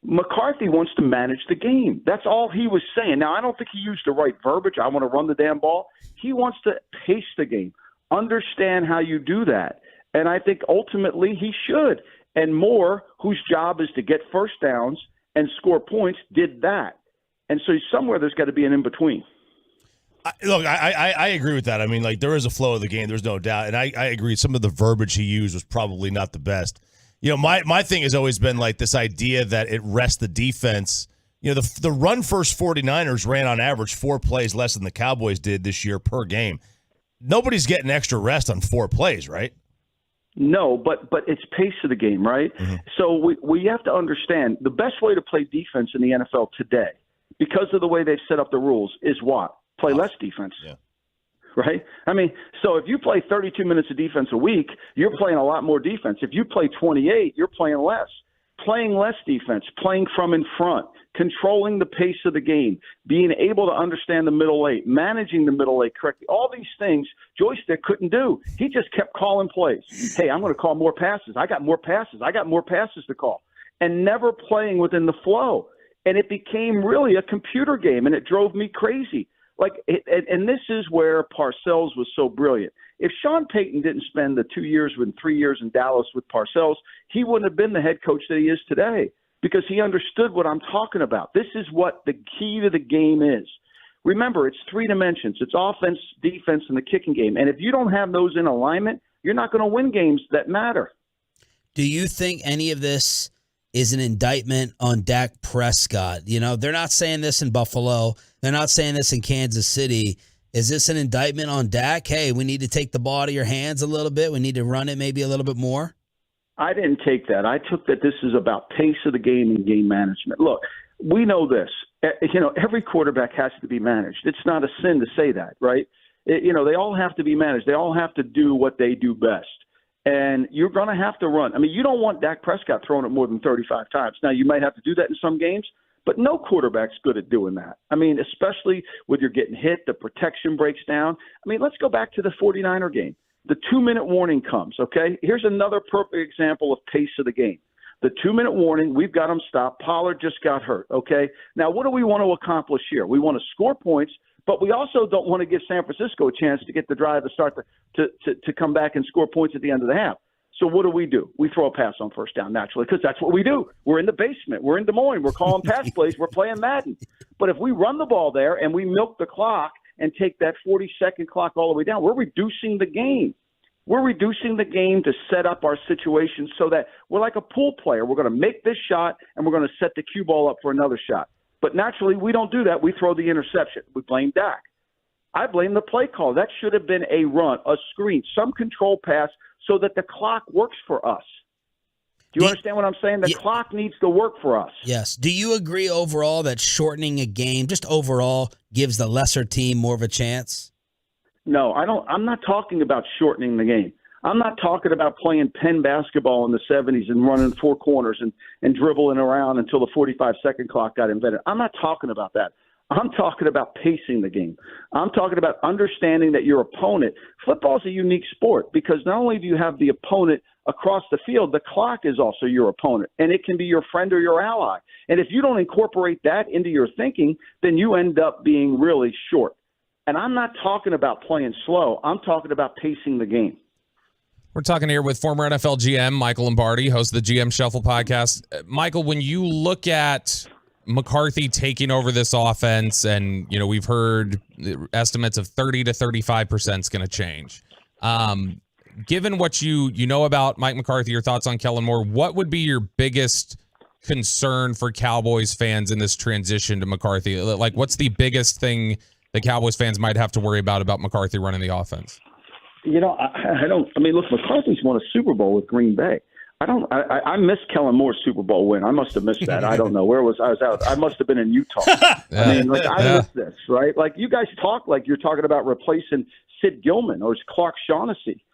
McCarthy wants to manage the game. That's all he was saying. Now, I don't think he used the right verbiage. I want to run the damn ball. He wants to pace the game, understand how you do that. And I think ultimately he should. And Moore, whose job is to get first downs and score points, did that. And so somewhere there's got to be an in-between. Look, I agree with that. I mean, like, there is a flow of the game. There's no doubt. And I agree. Some of the verbiage he used was probably not the best. You know, my thing has always been, like, this idea that it rests the defense. You know, the run-first 49ers ran on average 4 plays less than the Cowboys did this year per game. Nobody's getting extra rest on 4 plays, right? No, but it's pace of the game, right? Mm-hmm. So we have to understand the best way to play defense in the NFL today, because of the way they've set up the rules, is what? Play less defense, right? I mean, so if you play 32 minutes of defense a week, you're playing a lot more defense. If you play 28, you're playing less. Playing less defense, playing from in front, controlling the pace of the game, being able to understand the middle eight, managing the middle eight correctly. All these things Joystick couldn't do. He just kept calling plays. Hey, I'm going to call more passes. I got more passes. I got more passes to call. And never playing within the flow. And it became really a computer game, and it drove me crazy. And this is where Parcells was so brilliant. If Sean Payton didn't spend the 2 years and 3 years in Dallas with Parcells, he wouldn't have been the head coach that he is today because he understood what I'm talking about. This is what the key to the game is. Remember, it's 3 dimensions. It's offense, defense, and the kicking game. And if you don't have those in alignment, you're not going to win games that matter. Do you think any of this is an indictment on Dak Prescott? You know, they're not saying this in Buffalo. They're not saying this in Kansas City. Is this an indictment on Dak? Hey, we need to take the ball out of your hands a little bit. We need to run it maybe a little bit more. I didn't take that. I took that this is about pace of the game and game management. Look, we know this. You know, every quarterback has to be managed. It's not a sin to say that, right? You know, they all have to be managed. They all have to do what they do best. And you're going to have to run. I mean, you don't want Dak Prescott throwing it more than 35 times. Now, you might have to do that in some games, but no quarterback's good at doing that. I mean, especially when you're getting hit, the protection breaks down. I mean, let's go back to the 49er game. The 2-minute warning comes, okay? Here's another perfect example of pace of the game. The 2-minute warning, we've got them stopped. Pollard just got hurt, okay? Now, what do we want to accomplish here? We want to score points, but we also don't want to give San Francisco a chance to get the drive to start to come back and score points at the end of the half. So what do? We throw a pass on first down naturally because that's what we do. We're in the basement. We're in Des Moines. We're calling pass plays. We're playing Madden. But if we run the ball there and we milk the clock and take that 40-second clock all the way down, we're reducing the game. We're reducing the game to set up our situation so that we're like a pool player. We're going to make this shot, and we're going to set the cue ball up for another shot. But naturally, we don't do that. We throw the interception. We blame Dak. I blame the play call. That should have been a run, a screen, some control pass so that the clock works for us. Do you understand what I'm saying? The clock needs to work for us. Yes. Do you agree overall that shortening a game, just overall, gives the lesser team more of a chance? No, I don't. I'm not talking about shortening the game. I'm not talking about playing pen basketball in the 70s and running four corners and dribbling around until the 45-second clock got invented. I'm not talking about that. I'm talking about pacing the game. I'm talking about understanding that your opponent – football is a unique sport because not only do you have the opponent across the field, the clock is also your opponent, and it can be your friend or your ally. And if you don't incorporate that into your thinking, then you end up being really short. And I'm not talking about playing slow. I'm talking about pacing the game. We're talking here with former NFL GM Michael Lombardi, host of the GM Shuffle podcast. Michael, when you look at McCarthy taking over this offense, and you know we've heard estimates of 30 to 35% is going to change. Given what you know about Mike McCarthy, your thoughts on Kellen Moore, what would be your biggest concern for Cowboys fans in this transition to McCarthy? Like, what's the biggest thing the Cowboys fans might have to worry about McCarthy running the offense? You know, I don't. I mean, look, McCarthy's won a Super Bowl with Green Bay. I missed Kellen Moore's Super Bowl win. I must have missed that. I don't know. Where was I? Was out. I must have been in Utah. I mean, like, I missed this, right? Like, you guys talk like you're talking about replacing Sid Gilman or Clark Shaughnessy.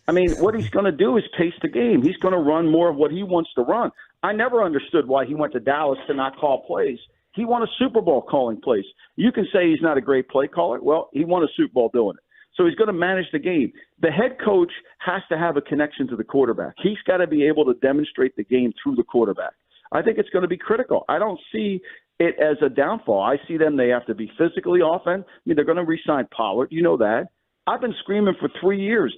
I mean, what he's going to do is pace the game. He's going to run more of what he wants to run. I never understood why he went to Dallas to not call plays. He won a Super Bowl calling plays. You can say he's not a great play caller. Well, he won a Super Bowl doing it. So he's going to manage the game. The head coach has to have a connection to the quarterback. He's got to be able to demonstrate the game through the quarterback. I think it's going to be critical. I don't see it as a downfall. I see them, they have to be physically offense. I mean, they're going to re-sign Pollard. You know that. I've been screaming for 3 years.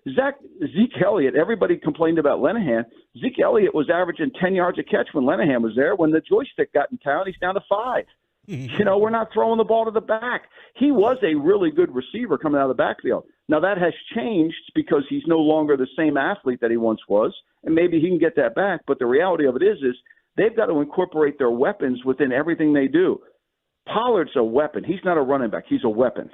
Zeke Elliott, everybody complained about Linehan. Zeke Elliott was averaging 10 yards a catch when Linehan was there. When the joystick got in town, he's down to 5. You know, we're not throwing the ball to the back. He was a really good receiver coming out of the backfield. Now, that has changed because he's no longer the same athlete that he once was, and maybe he can get that back. But the reality of it is they've got to incorporate their weapons within everything they do. Pollard's a weapon. He's not a running back. He's a weapon.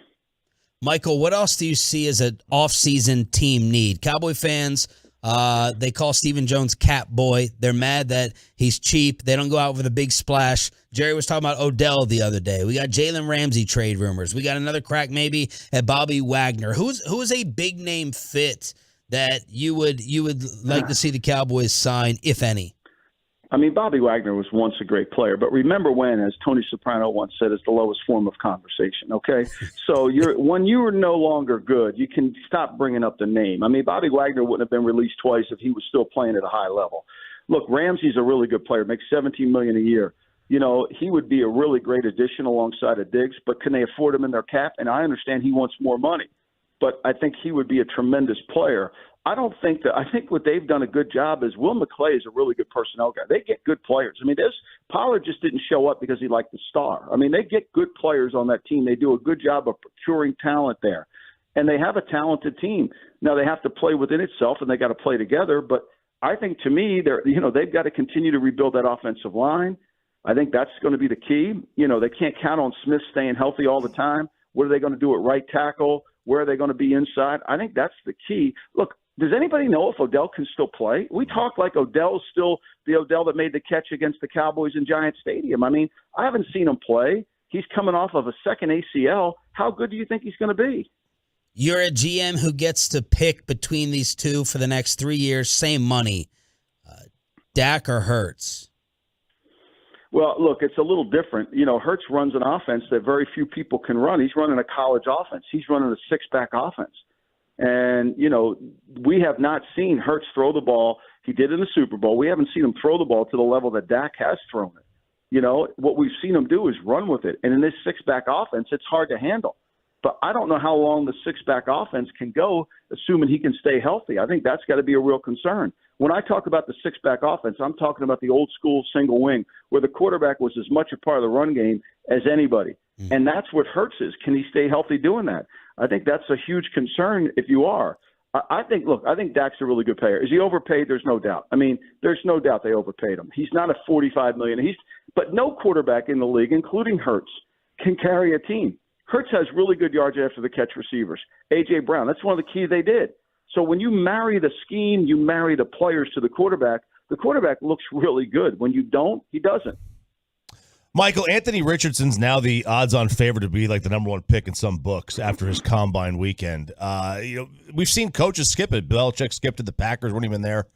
Michael, what else do you see as an offseason team need? Cowboy fans, they call Stephen Jones Cat Boy. They're mad that he's cheap. They don't go out with a big splash. Jerry was talking about Odell the other day. We got Jalen Ramsey trade rumors. We got another crack maybe at Bobby Wagner. Who is a big name fit that you would like to see the Cowboys sign, if any? I mean, Bobby Wagner was once a great player, but remember when, as Tony Soprano once said, it's the lowest form of conversation, okay? So when you are no longer good, you can stop bringing up the name. I mean, Bobby Wagner wouldn't have been released twice if he was still playing at a high level. Look, Ramsey's a really good player, makes $17 million a year. You know, he would be a really great addition alongside of Diggs, but can they afford him in their cap? And I understand he wants more money, but I think he would be a tremendous player. I think what they've done a good job is Will McClay is a really good personnel guy. They get good players. I mean, Pollard just didn't show up because he liked the star. I mean, they get good players on that team. They do a good job of procuring talent there. And they have a talented team. Now they have to play within itself and they got to play together, but I think to me, they've got to continue to rebuild that offensive line. I think that's going to be the key. They can't count on Smith staying healthy all the time. What are they going to do at right tackle? Where are they going to be inside? I think that's the key. Look, does anybody know if Odell can still play? We talk like Odell's still the Odell that made the catch against the Cowboys in Giant Stadium. I mean, I haven't seen him play. He's coming off of a second ACL. How good do you think he's going to be? You're a GM who gets to pick between these two for the next 3 years, same money. Dak or Hurts? Well, look, it's a little different. Hurts runs an offense that very few people can run. He's running a college offense. He's running a six-back offense. And, we have not seen Hurts throw the ball. He did in the Super Bowl. We haven't seen him throw the ball to the level that Dak has thrown it. What we've seen him do is run with it. And in this six-back offense, it's hard to handle. But I don't know how long the six-back offense can go, assuming he can stay healthy. I think that's got to be a real concern. When I talk about the six-back offense, I'm talking about the old-school single wing, where the quarterback was as much a part of the run game as anybody. And that's what Hurts is. Can he stay healthy doing that? I think that's a huge concern if you are. I think Dak's a really good player. Is he overpaid? There's no doubt. I mean, there's no doubt they overpaid him. He's not a $45 million. But no quarterback in the league, including Hurts, can carry a team. Hurts has really good yards after the catch receivers. A.J. Brown, that's one of the keys they did. So when you marry the scheme, you marry the players to the quarterback looks really good. When you don't, he doesn't. Michael, Anthony Richardson's now the odds-on favorite to be like the number one pick in some books after his combine weekend. We've seen coaches skip it. Belichick skipped it. The Packers weren't even there.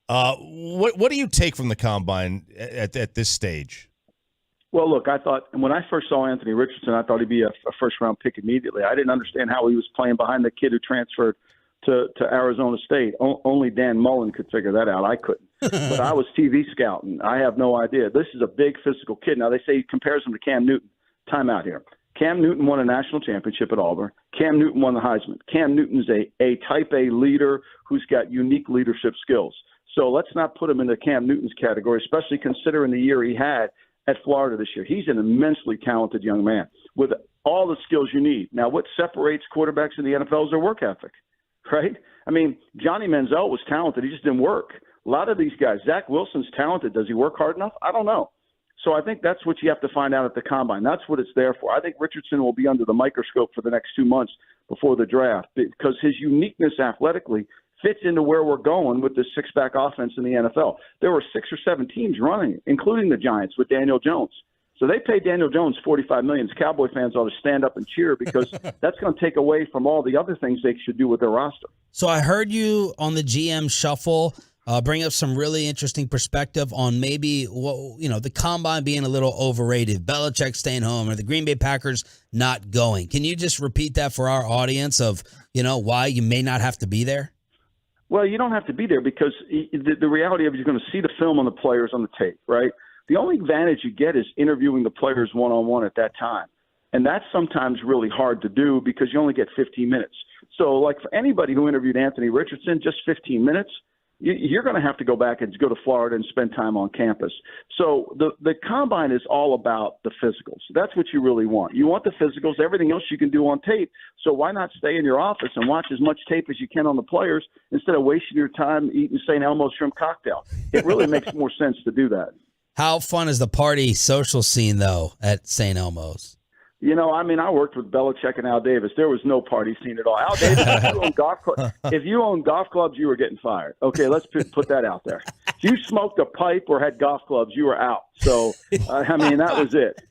What do you take from the combine at this stage? Well, look, I thought when I first saw Anthony Richardson, I thought he'd be a first-round pick immediately. I didn't understand how he was playing behind the kid who transferred to Arizona State. Only Dan Mullen could figure that out. I couldn't. But I was TV scouting. I have no idea. This is a big physical kid. Now, they say he compares him to Cam Newton. Time out here. Cam Newton won a national championship at Auburn. Cam Newton won the Heisman. Cam Newton's a type A leader who's got unique leadership skills. So let's not put him into Cam Newton's category, especially considering the year he had at Florida this year. He's an immensely talented young man with all the skills you need. Now, what separates quarterbacks in the NFL is their work ethic, right? I mean, Johnny Manziel was talented. He just didn't work. A lot of these guys, Zach Wilson's talented. Does he work hard enough? I don't know. So I think that's what you have to find out at the Combine. That's what it's there for. I think Richardson will be under the microscope for the next 2 months before the draft because his uniqueness athletically fits into where we're going with this six-back offense in the NFL. There were 6 or 7 teams running, including the Giants with Daniel Jones. So they paid Daniel Jones $45 million. Cowboy fans ought to stand up and cheer because that's going to take away from all the other things they should do with their roster. So I heard you on the GM Shuffle bring up some really interesting perspective on maybe the Combine being a little overrated, Belichick staying home, or the Green Bay Packers not going. Can you just repeat that for our audience of why you may not have to be there? Well, you don't have to be there because the reality of it, you're going to see the film on the players on the tape, right? The only advantage you get is interviewing the players one-on-one at that time. And that's sometimes really hard to do because you only get 15 minutes. So, like for anybody who interviewed Anthony Richardson, just 15 minutes, you're going to have to go back and go to Florida and spend time on campus. So the Combine is all about the physicals. That's what you really want. You want the physicals. Everything else you can do on tape. So why not stay in your office and watch as much tape as you can on the players instead of wasting your time eating St. Elmo's shrimp cocktail? It really makes more sense to do that. How fun is the party social scene, though, at St. Elmo's? I worked with Belichick and Al Davis. There was no party scene at all. Al Davis, if you own golf clubs, you were getting fired. Okay, let's put that out there. If you smoked a pipe or had golf clubs, you were out. So, that was it.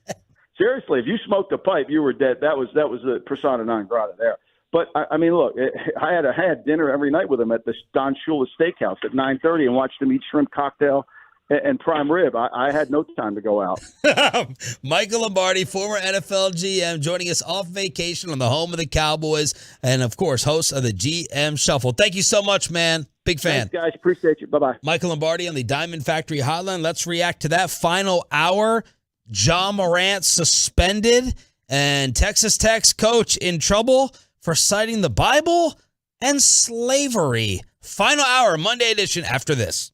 Seriously, if you smoked a pipe, you were dead. That was the persona non grata there. But, look, I had dinner every night with him at the Don Shula's Steakhouse at 9:30 and watched him eat shrimp cocktail and prime rib. I had no time to go out. Michael Lombardi, former NFL GM, joining us off vacation on the home of the Cowboys and, of course, host of the GM Shuffle. Thank you so much, man. Big fan. Thanks, guys. Appreciate you. Bye-bye. Michael Lombardi on the Diamond Factory Hotline. Let's react to that final hour. John Morant suspended and Texas Tech's coach in trouble for citing the Bible and slavery. Final hour, Monday edition after this.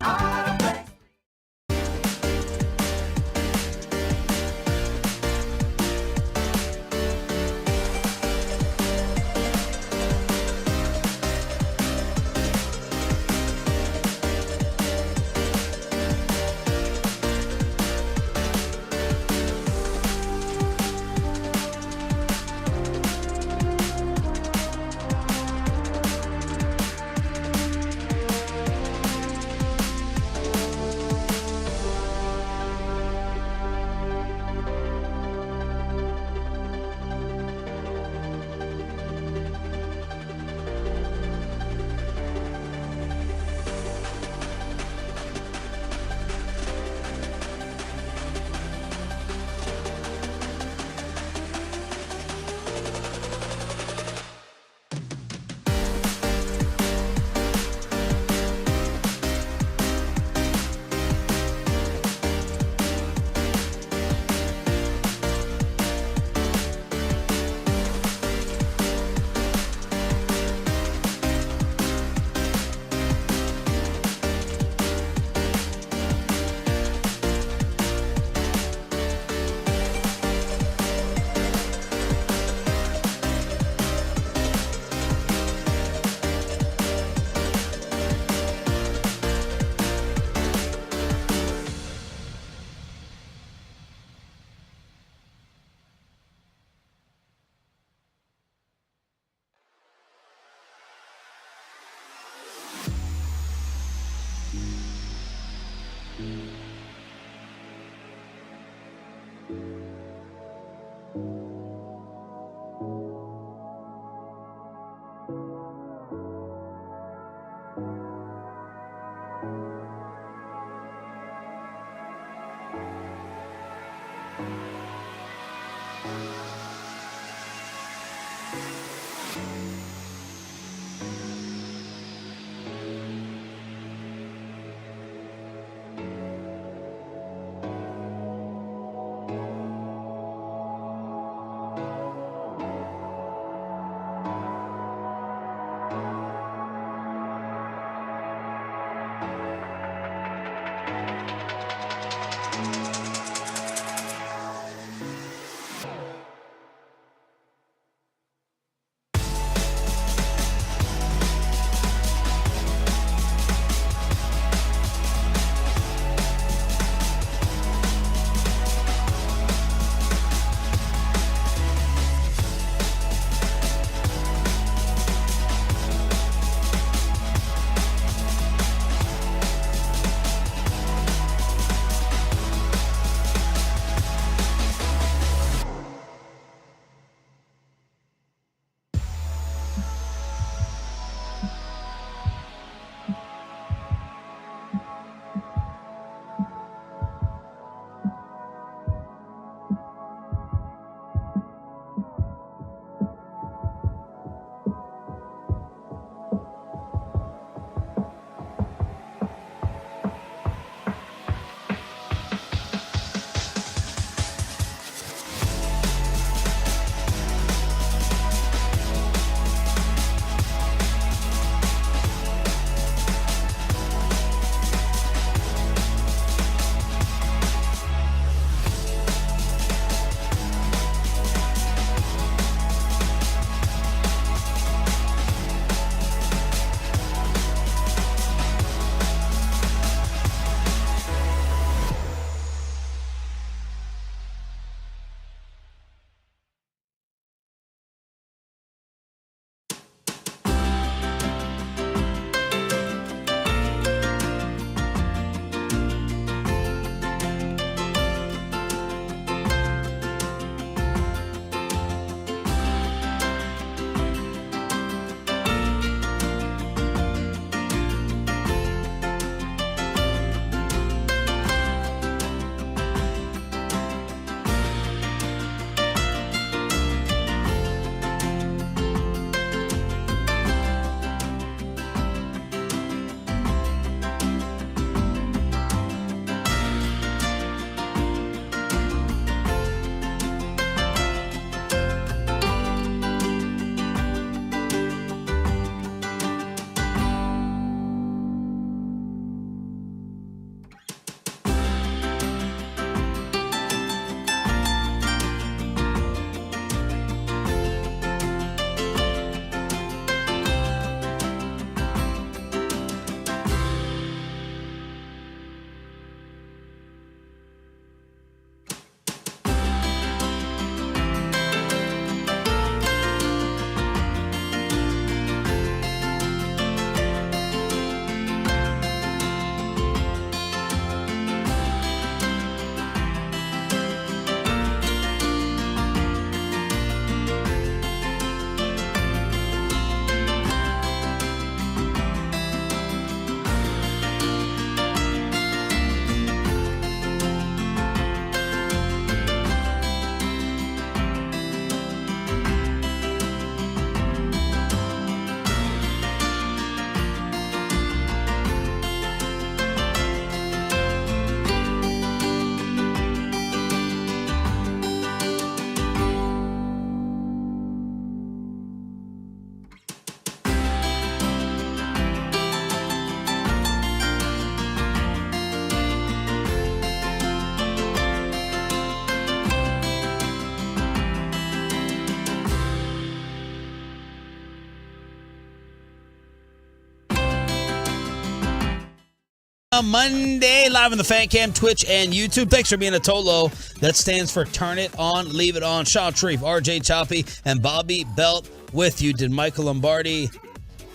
a Monday, live on the Fan Cam, Twitch, and YouTube. Thanks for being a Tolo. That stands for Turn It On, Leave It On. Sean Sharif, RJ Choppy, and Bobby Belt with you. Did Michael Lombardi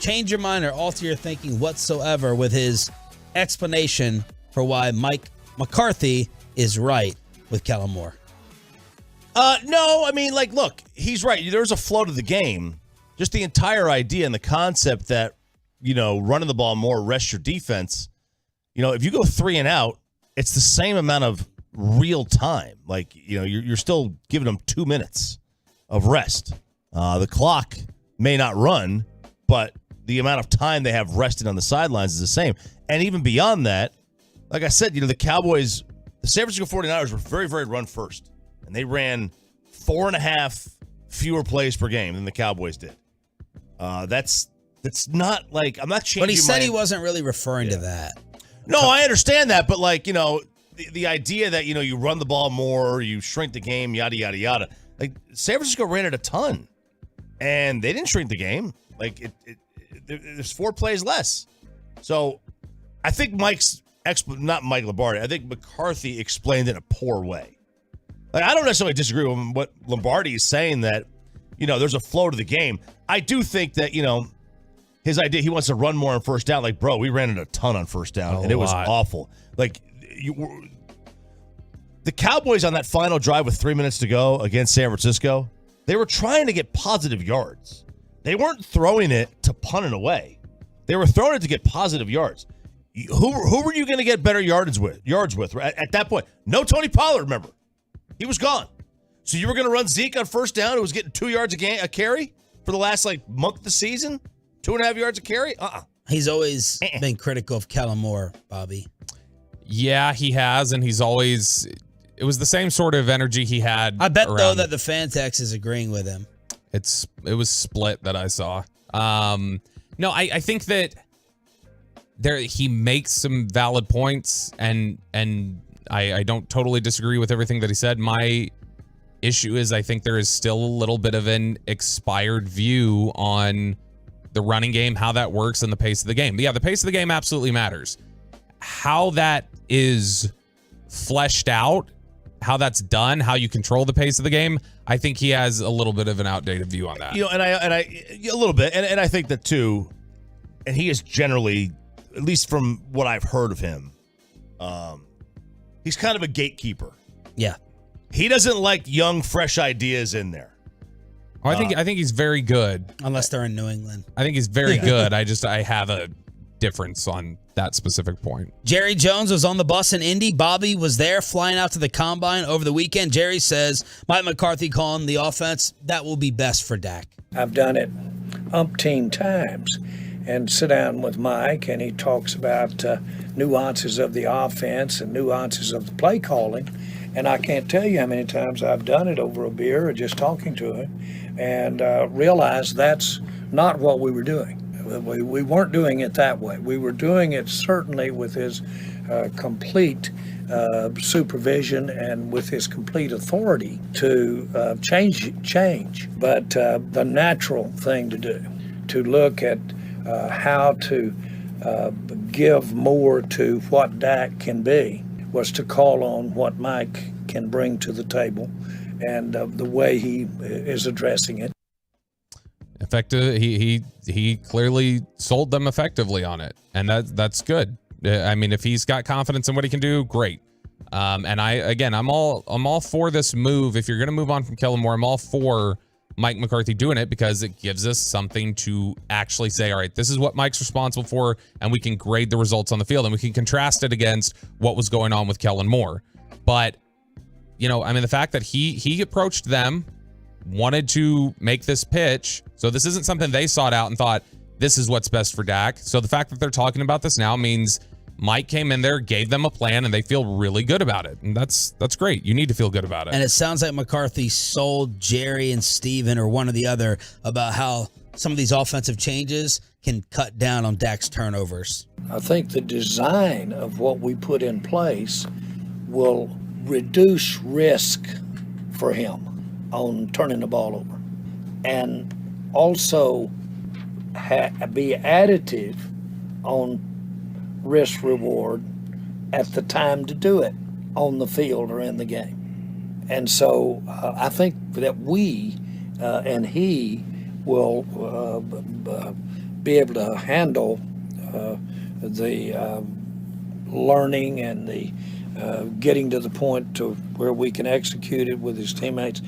change your mind or alter your thinking whatsoever with his explanation for why Mike McCarthy is right with Kellen Moore? No, I mean, like, look, he's right. There's a flow to the game. Just the entire idea and the concept that, running the ball more, rest your defense. If you go 3 and out, it's the same amount of real time. Like, you're still giving them 2 minutes of rest. The clock may not run, but the amount of time they have rested on the sidelines is the same. And even beyond that, like I said, the Cowboys, the San Francisco 49ers were very, very run first. And they ran 4.5 fewer plays per game than the Cowboys did. That's not like, I'm not changing. But he said he wasn't really referring to that. No, I understand that, but like, the idea that, you run the ball more, you shrink the game, yada, yada, yada. Like, San Francisco ran it a ton, and they didn't shrink the game. Like, there's 4 plays less. So I think not Mike Lombardi, I think McCarthy explained it in a poor way. Like, I don't necessarily disagree with what Lombardi is saying that, there's a flow to the game. I do think that, his idea, he wants to run more on first down. Like, bro, we ran it a ton on first down, and it was awful. Like, the Cowboys on that final drive with 3 minutes to go against San Francisco, they were trying to get positive yards. They weren't throwing it to punt it away. They were throwing it to get positive yards. Who were you going to get better yards with at that point? No Tony Pollard, remember. He was gone. So you were going to run Zeke on first down, who was getting 2 yards a carry for the last month of the season? 2.5 yards a carry? He's always been critical of Kellen Moore, Bobby. Yeah, he has, and he's always. It was the same sort of energy he had. I bet though that the fan text is agreeing with him. It was split that I saw. No, I think that he makes some valid points, and I don't totally disagree with everything that he said. My issue is I think there is still a little bit of an expired view on the running game, how that works, and the pace of the game. Yeah, the pace of the game absolutely matters. How that is fleshed out, how that's done, how you control the pace of the game, I think he has a little bit of an outdated view on that. And I a little bit, and I think that too. And he is generally, at least from what I've heard of him, he's kind of a gatekeeper. Yeah, he doesn't like young, fresh ideas in there. Oh, I think he's very good. Unless they're in New England. I think he's very good. I have a difference on that specific point. Jerry Jones was on the bus in Indy. Bobby was there flying out to the combine over the weekend. Jerry says Mike McCarthy calling the offense, that will be best for Dak. I've done it umpteen times and sit down with Mike, and he talks about nuances of the offense and nuances of the play calling. And I can't tell you how many times I've done it over a beer or just talking to him and realized that's not what we were doing. We weren't doing it that way. We were doing it certainly with his complete supervision and with his complete authority to change. But the natural thing to do, to look at how to give more to what Dak can be, was to call on what Mike can bring to the table and the way he is addressing it. Effective. He clearly sold them effectively on it, and that's good. I mean, if he's got confidence in what he can do, great. And I'm all for this move. If you're going to move on from Kellen Moore, I'm all for Mike McCarthy doing it because it gives us something to actually say, all right, this is what Mike's responsible for, and we can grade the results on the field, and we can contrast it against what was going on with Kellen Moore. But, the fact that he approached them, wanted to make this pitch, so this isn't something they sought out and thought, this is what's best for Dak. So the fact that they're talking about this now means Mike came in there, gave them a plan, and they feel really good about it. And that's great. You need to feel good about it. And it sounds like McCarthy sold Jerry and Steven or one or the other about how some of these offensive changes can cut down on Dak's turnovers. I think the design of what we put in place will reduce risk for him on turning the ball over and also be additive on risk reward at the time to do it on the field or in the game. And so I think that we and he will be able to handle the learning and the getting to the point to where we can execute it with his teammates.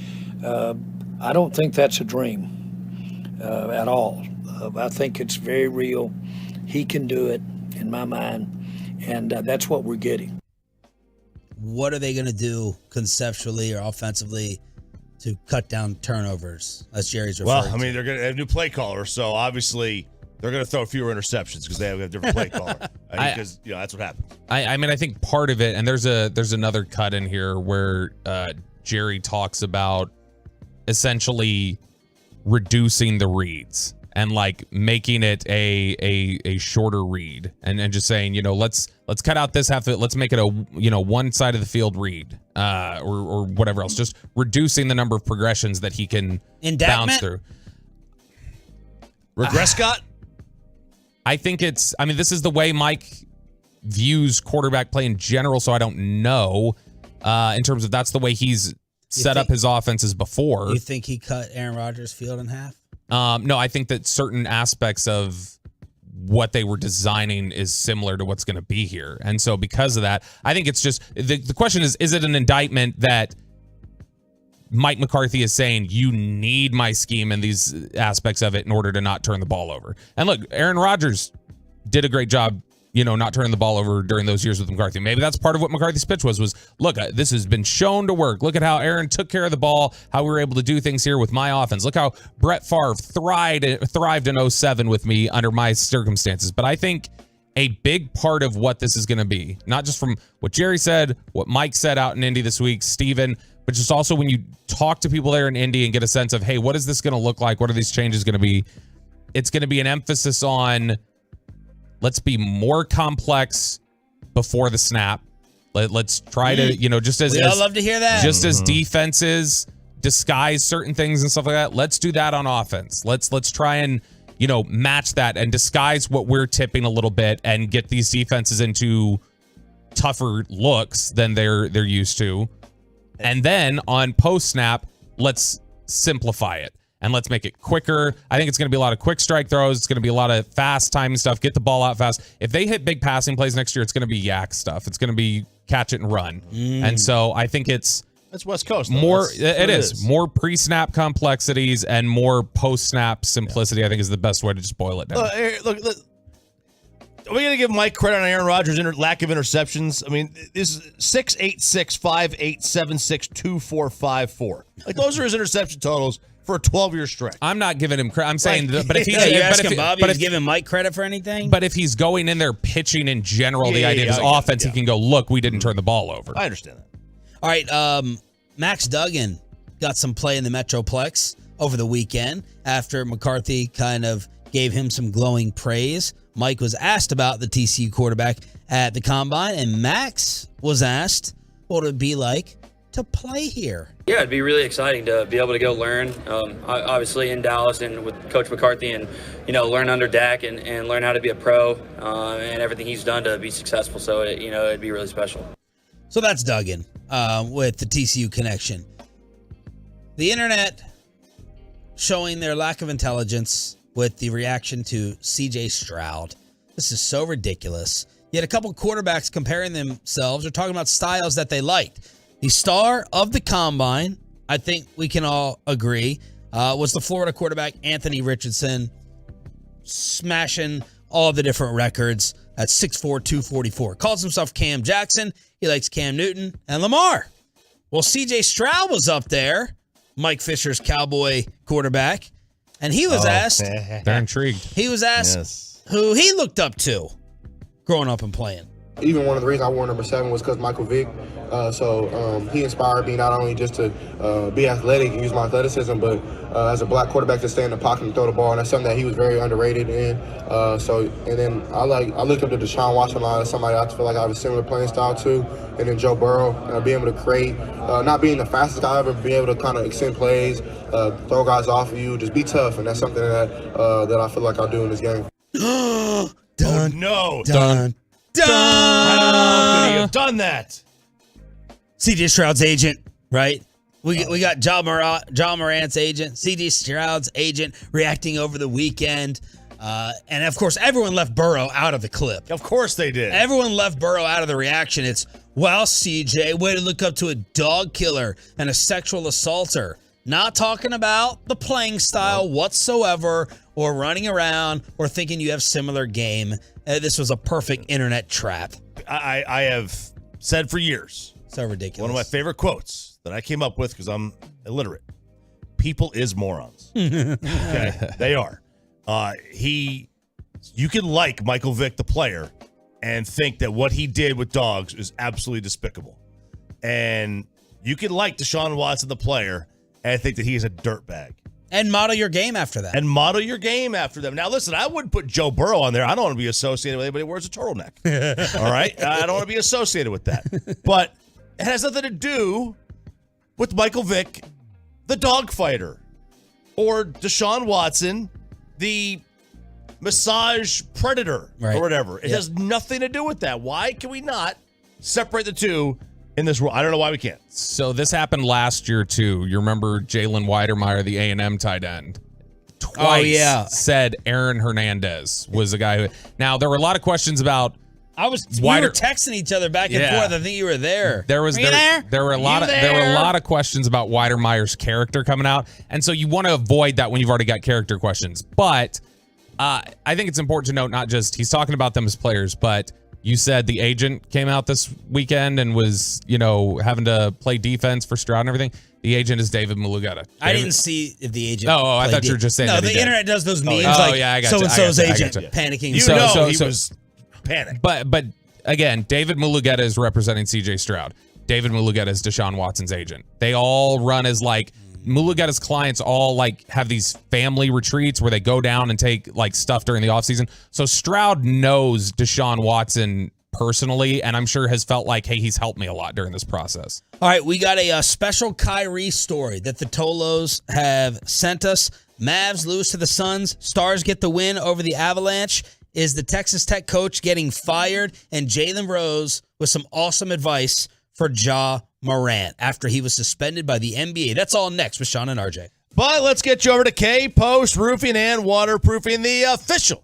I don't think that's a dream at all. I think it's very real. He can do it, in my mind, and that's what we're getting. What are they going to do conceptually or offensively to cut down turnovers, as Jerry's referring to? Well, I mean, they're going to have a new play caller, so obviously they're going to throw fewer interceptions because they have a different play caller. Because that's what happens. I mean, I think part of it, and there's another cut in here where Jerry talks about essentially reducing the reads and like making it a shorter read and just saying, let's cut out this half of it. Let's make it a one side of the field read or whatever else. Just reducing the number of progressions that he can bounce through. Regress, Scott? I think this is the way Mike views quarterback play in general, so I don't know in terms of that's the way he's set up his offenses before. You think he cut Aaron Rodgers' field in half? No, I think that certain aspects of what they were designing is similar to what's going to be here. And so because of that, I think it's just the question is it an indictment that Mike McCarthy is saying you need my scheme and these aspects of it in order to not turn the ball over? And look, Aaron Rodgers did a great job, not turning the ball over during those years with McCarthy. Maybe that's part of what McCarthy's pitch was, look, this has been shown to work. Look at how Aaron took care of the ball, how we were able to do things here with my offense. Look how Brett Favre thrived in 07 with me under my circumstances. But I think a big part of what this is going to be, not just from what Jerry said, what Mike said out in Indy this week, Steven, but just also when you talk to people there in Indy and get a sense of, hey, what is this going to look like? What are these changes going to be? It's going to be an emphasis on let's be more complex before the snap. Let's try to, just as we all love to hear that. Just as defenses disguise certain things and stuff like that. Let's do that on offense. Let's try and match that and disguise what we're tipping a little bit and get these defenses into tougher looks than they're used to. And then on post snap, let's simplify it. And let's make it quicker. I think it's going to be a lot of quick strike throws. It's going to be a lot of fast timing stuff. Get the ball out fast. If they hit big passing plays next year, it's going to be yak stuff. It's going to be catch it and run. And so I think that's West Coast. Though. More. It is more pre-snap complexities and more post-snap simplicity. I think is the best way to just boil it down. Look, are we going to give Mike credit on Aaron Rodgers' lack of interceptions? I mean, this is 686-5876-2454. Like those are his interception totals for a 12-year stretch. I'm not giving him credit. I'm saying, but if he's you're asking Bobby, but if giving Mike credit for anything, but if he's going in there pitching in general, the idea of his offense, he can go, look, we didn't turn the ball over. I understand that. All right, Max Duggan got some play in the Metroplex over the weekend after McCarthy kind of gave him some glowing praise. Mike was asked about the TCU quarterback at the Combine, and Max was asked what it would be like to play here. Yeah, it'd be really exciting to be able to go learn, obviously in Dallas and with Coach McCarthy and, learn under Dak and learn how to be a pro and everything he's done to be successful. So, it'd be really special. So that's Duggan with the TCU connection. The internet showing their lack of intelligence with the reaction to CJ Stroud. This is so ridiculous. Yet a couple quarterbacks comparing themselves or talking about styles that they liked. The star of the Combine, I think we can all agree, was the Florida quarterback Anthony Richardson, smashing all the different records at 6'4", 244. Calls himself Cam Jackson. He likes Cam Newton and Lamar. Well, CJ Stroud was up there, Mike Fisher's Cowboy quarterback, and he was asked. They're intrigued. He was asked who he looked up to growing up and playing. Even one of the reasons I wore number 7 was because Michael Vick. So he inspired me not only just to be athletic and use my athleticism, but as a black quarterback to stay in the pocket and throw the ball. And that's something that he was very underrated in. And then I looked up to Deshaun Watson as somebody I feel like I have a similar playing style to. And then Joe Burrow, being able to create, not being the fastest guy ever, be able to kind of extend plays, throw guys off of you, just be tough. And that's something that I feel like I do in this game. Done. Oh, no. Done. How could he have done that? C.J. Stroud's agent, right? We got John Morant's agent, C.J. Stroud's agent reacting over the weekend. And, of course, everyone left Burrow out of the clip. Of course they did. Everyone left Burrow out of the reaction. It's, well, CJ, way to look up to a dog killer and a sexual assaulter. Not talking about the playing style whatsoever or running around or thinking you have similar game. This was a perfect internet trap. I have said for years. So ridiculous. One of my favorite quotes that I came up with because I'm illiterate. People is morons. Okay, they are. You can like Michael Vick, the player, and think that what he did with dogs is absolutely despicable. And you can like Deshaun Watson, the player, and think that he is a dirtbag. And model your game after that. And model your game after them. Now, listen, I wouldn't put Joe Burrow on there. I don't want to be associated with anybody who wears a turtleneck. All right? I don't want to be associated with that. But it has nothing to do with Michael Vick, the dog fighter, or Deshaun Watson, the massage predator, or whatever. It has nothing to do with that. Why can we not separate the two in this world? I don't know why we can't. So this happened last year, too. You remember Jalen Weidermeyer, the A&M tight end? Twice said Aaron Hernandez was the guy who... Now, there were a lot of questions about... We were texting each other back and forth. I think you were there. There were a lot of questions about Weidermeyer's character coming out, and so you want to avoid that when you've already got character questions. But I think it's important to note not just he's talking about them as players, but you said the agent came out this weekend and was having to play defense for Stroud and everything. The agent is David Mulugeta. I didn't see if the agent. Oh, I thought you were just saying. No, that the internet does those memes. I got so-and-so's agent panicking. He was panic. But again, David Mulugeta is representing C.J. Stroud. David Mulugeta is Deshaun Watson's agent. They all run as Mulugeta's clients all have these family retreats where they go down and take stuff during the offseason. So Stroud knows Deshaun Watson personally, and I'm sure has felt like, hey, he's helped me a lot during this process. All right, we got a special Kyrie story that the Tolos have sent us. Mavs lose to the Suns. Stars get the win over the Avalanche. Is the Texas Tech coach getting fired? And Jalen Rose with some awesome advice for Ja Morant after he was suspended by the NBA. That's all next with Sean and RJ. But let's get you over to K-Post Roofing and Waterproofing, the official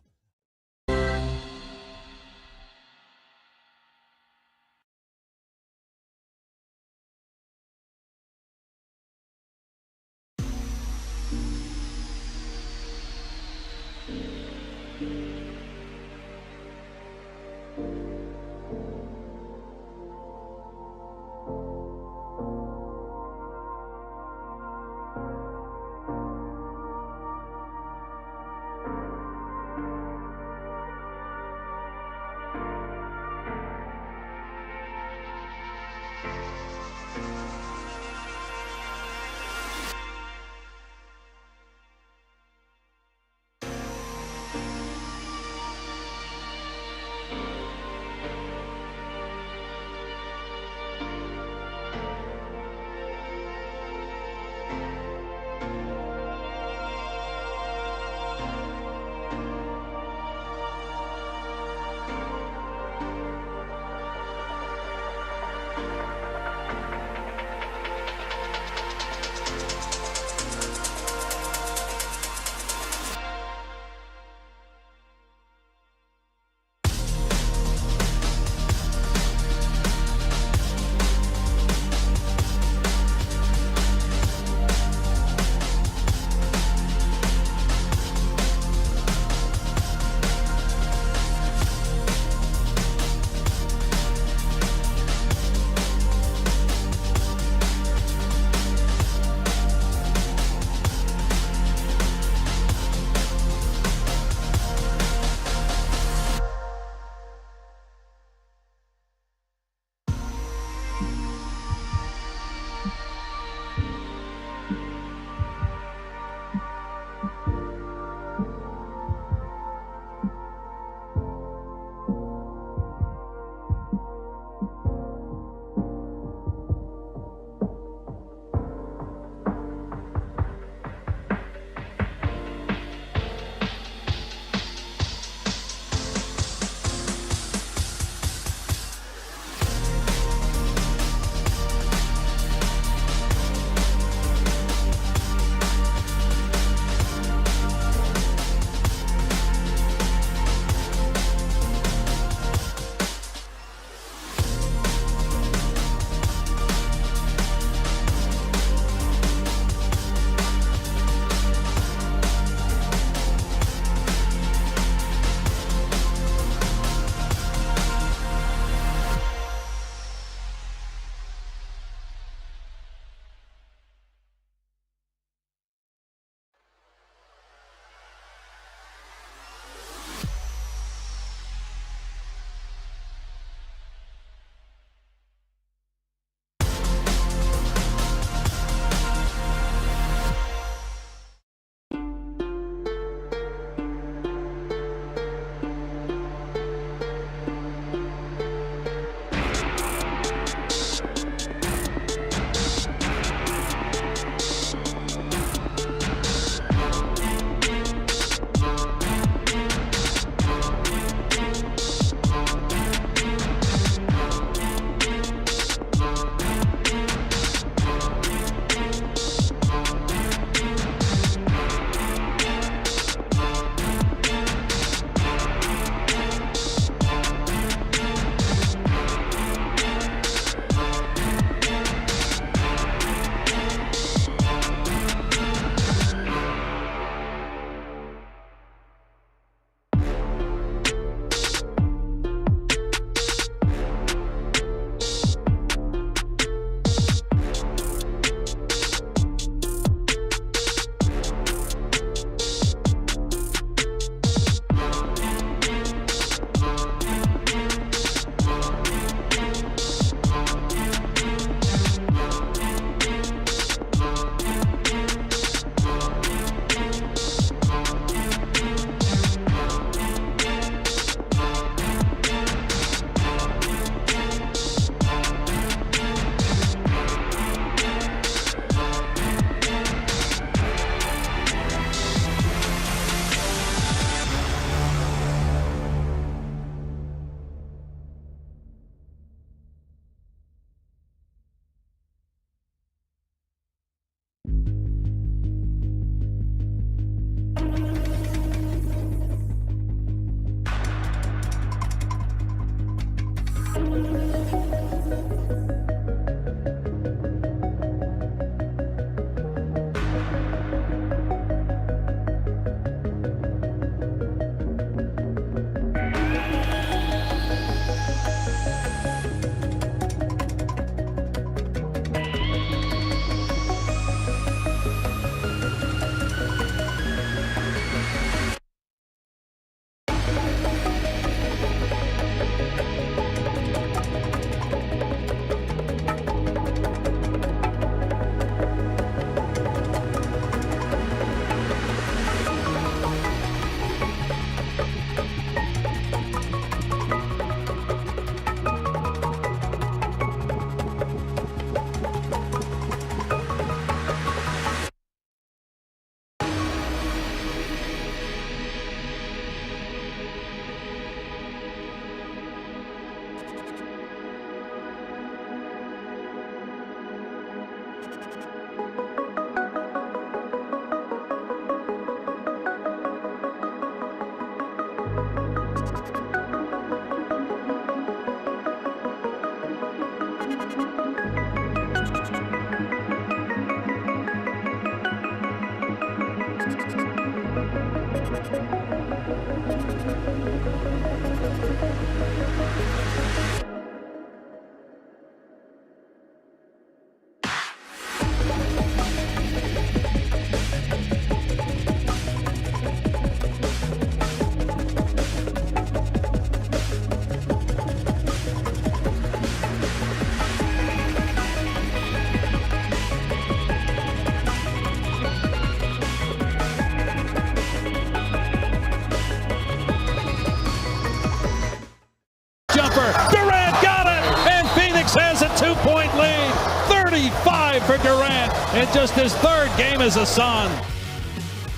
5 for Durant in just his 3rd game as a Sun.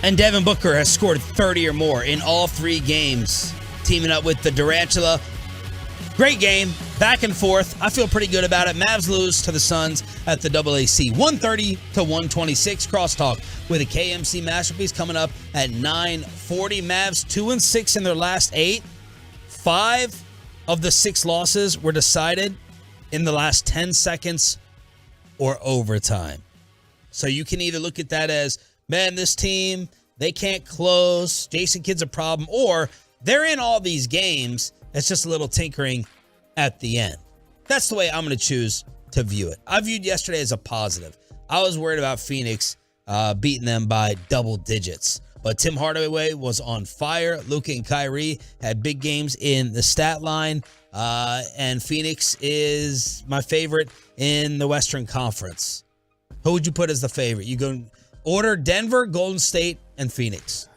And Devin Booker has scored 30 or more in all 3 games, teaming up with the Durantula. Great game, back and forth. I feel pretty good about it. Mavs lose to the Suns at the AAC, 130-126. Crosstalk with a KMC Masterpiece coming up at 9:40. Mavs 2-6 in their last 8. 5 of the 6 losses were decided in the last 10 seconds or overtime. So you can either look at that as, man, this team, they can't close, Jason Kidd's a problem, or they're in all these games, it's just a little tinkering at the end. That's the way I'm going to choose to view it. I viewed yesterday as a positive. I was worried about Phoenix beating them by double digits. But Tim Hardaway was on fire. Luka and Kyrie had big games in the stat line. And Phoenix is my favorite in the Western Conference. Who would you put as the favorite? You go order Denver, Golden State, and Phoenix.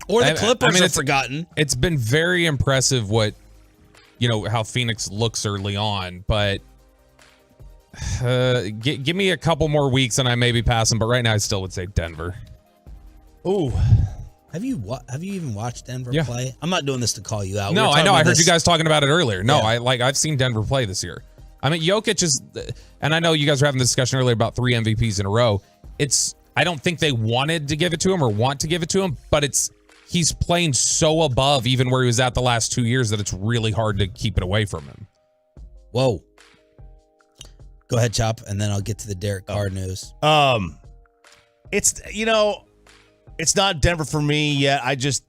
Or the Clippers are forgotten. It's been very impressive how Phoenix looks early on, but give me a couple more weeks and I may be passing, but right now I still would say Denver. Ooh. Have you even watched Denver play? I'm not doing this to call you out. No, I know. I heard you guys talking about it earlier. No, I've seen Denver play this year. I mean, Jokic is, and I know you guys were having this discussion earlier about 3 MVPs in a row. I don't think they wanted to give it to him or want to give it to him, but he's playing so above even where he was at the last 2 years that it's really hard to keep it away from him. Whoa. Go ahead, Chop, and then I'll get to the Derek Carr news. It's not Denver for me yet. I just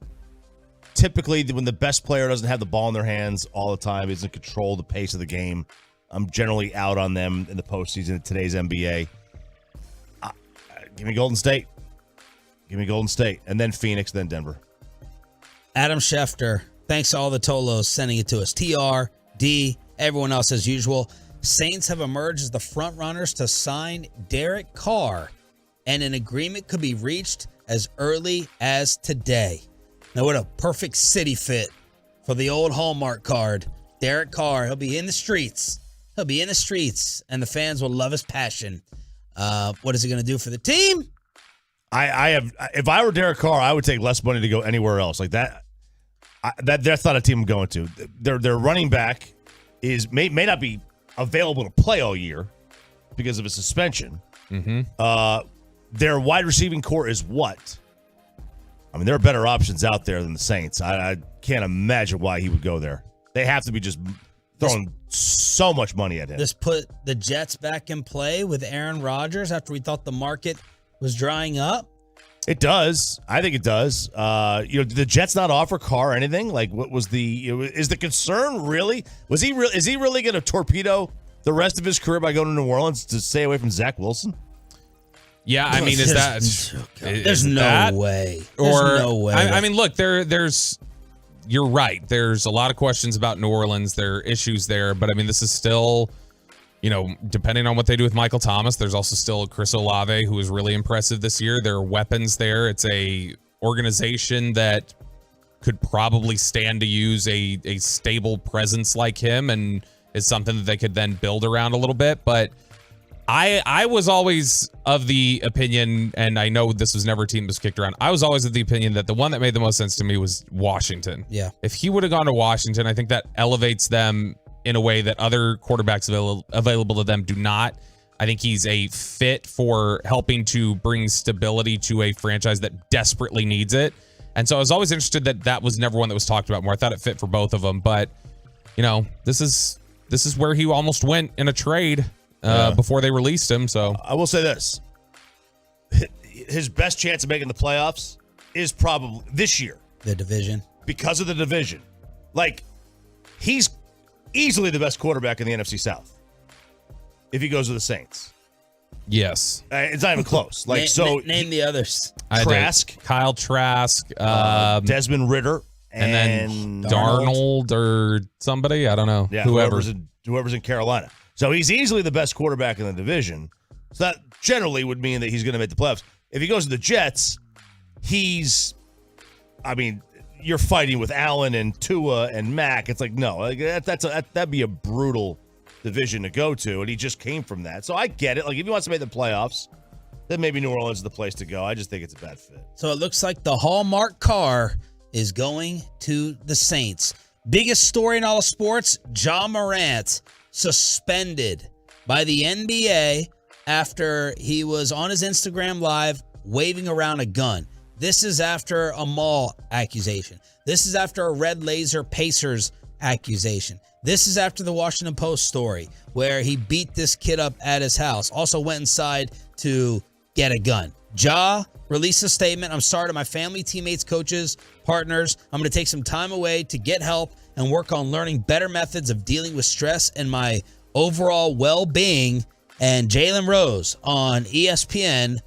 typically, when the best player doesn't have the ball in their hands all the time, isn't control the pace of the game, I'm generally out on them in the postseason in today's NBA. Give me Golden State. And then Phoenix, then Denver. Adam Schefter, thanks to all the Tolos sending it to us. TR, D, everyone else as usual. Saints have emerged as the front runners to sign Derek Carr, and an agreement could be reached as early as today. Now, what a perfect city fit for the old Hallmark card. Derek Carr, he'll be in the streets. And the fans will love his passion. What is he going to do for the team? If I were Derek Carr, I would take less money to go anywhere else. Like that. That's not a team I'm going to. Their running back may not be available to play all year because of a suspension. Mm-hmm. Their wide receiving core is what? I mean, there are better options out there than the Saints. I can't imagine why he would go there. They have to be just throwing so much money at him. This put the Jets back in play with Aaron Rodgers after we thought the market was drying up. It does. I think it does. Did the Jets not offer Carr anything? Like, what was is the concern really? Is he really going to torpedo the rest of his career by going to New Orleans to stay away from Zach Wilson? Yeah, I mean, there's no way. I mean, look, you're right. There's a lot of questions about New Orleans. There are issues there, but I mean, this is still, depending on what they do with Michael Thomas, there's also still Chris Olave, who is really impressive this year. There are weapons there. It's a organization that could probably stand to use a stable presence like him, and is something that they could then build around a little bit. But I was always of the opinion, and I know this was never a team that was kicked around, I was always of the opinion that the one that made the most sense to me was Washington. Yeah. If he would have gone to Washington, I think that elevates them in a way that other quarterbacks available to them do not. I think he's a fit for helping to bring stability to a franchise that desperately needs it. And so I was always interested that was never one that was talked about more. I thought it fit for both of them, but this is where he almost went in a trade before they released him. So I will say this. His best chance of making the playoffs is probably this year. The division. Because of the division. Like, he's easily the best quarterback in the NFC South if he goes to the Saints. Yes. It's not even close. Name the others. Trask. Kyle Trask. Desmond Ridder. And then Darnold or somebody. I don't know. Yeah, whoever's in Carolina. So he's easily the best quarterback in the division. So that generally would mean that he's going to make the playoffs. If he goes to the Jets, you're fighting with Allen and Tua and Mac. It's like, no, that'd be a brutal division to go to, and he just came from that. So I get it. Like, if he wants to make the playoffs, then maybe New Orleans is the place to go. I just think it's a bad fit. So it looks like the Hallmark Carr is going to the Saints. Biggest story in all of sports, Ja Morant suspended by the NBA after he was on his Instagram Live waving around a gun. This is after a mall accusation. This is after a Red Laser Pacers accusation. This is after the Washington Post story where he beat this kid up at his house. Also went inside to get a gun. Ja released a statement. I'm sorry to my family, teammates, coaches, partners. I'm going to take some time away to get help and work on learning better methods of dealing with stress and my overall well-being. And Jalen Rose on ESPN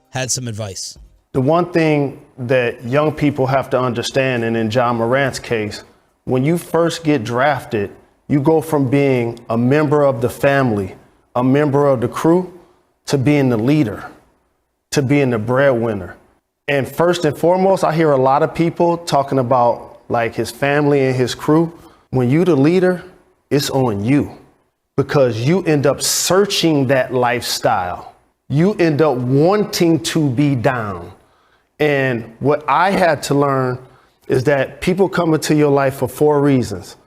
had some advice. The one thing that young people have to understand, and in Ja Morant's case, when you first get drafted, you go from being a member of the family, a member of the crew, to being the leader, to being the breadwinner. And first and foremost, I hear a lot of people talking about like his family and his crew. When you the leader, it's on you, because you end up searching that lifestyle. You end up wanting to be down. And what I had to learn is that people come into your life for 4 reasons: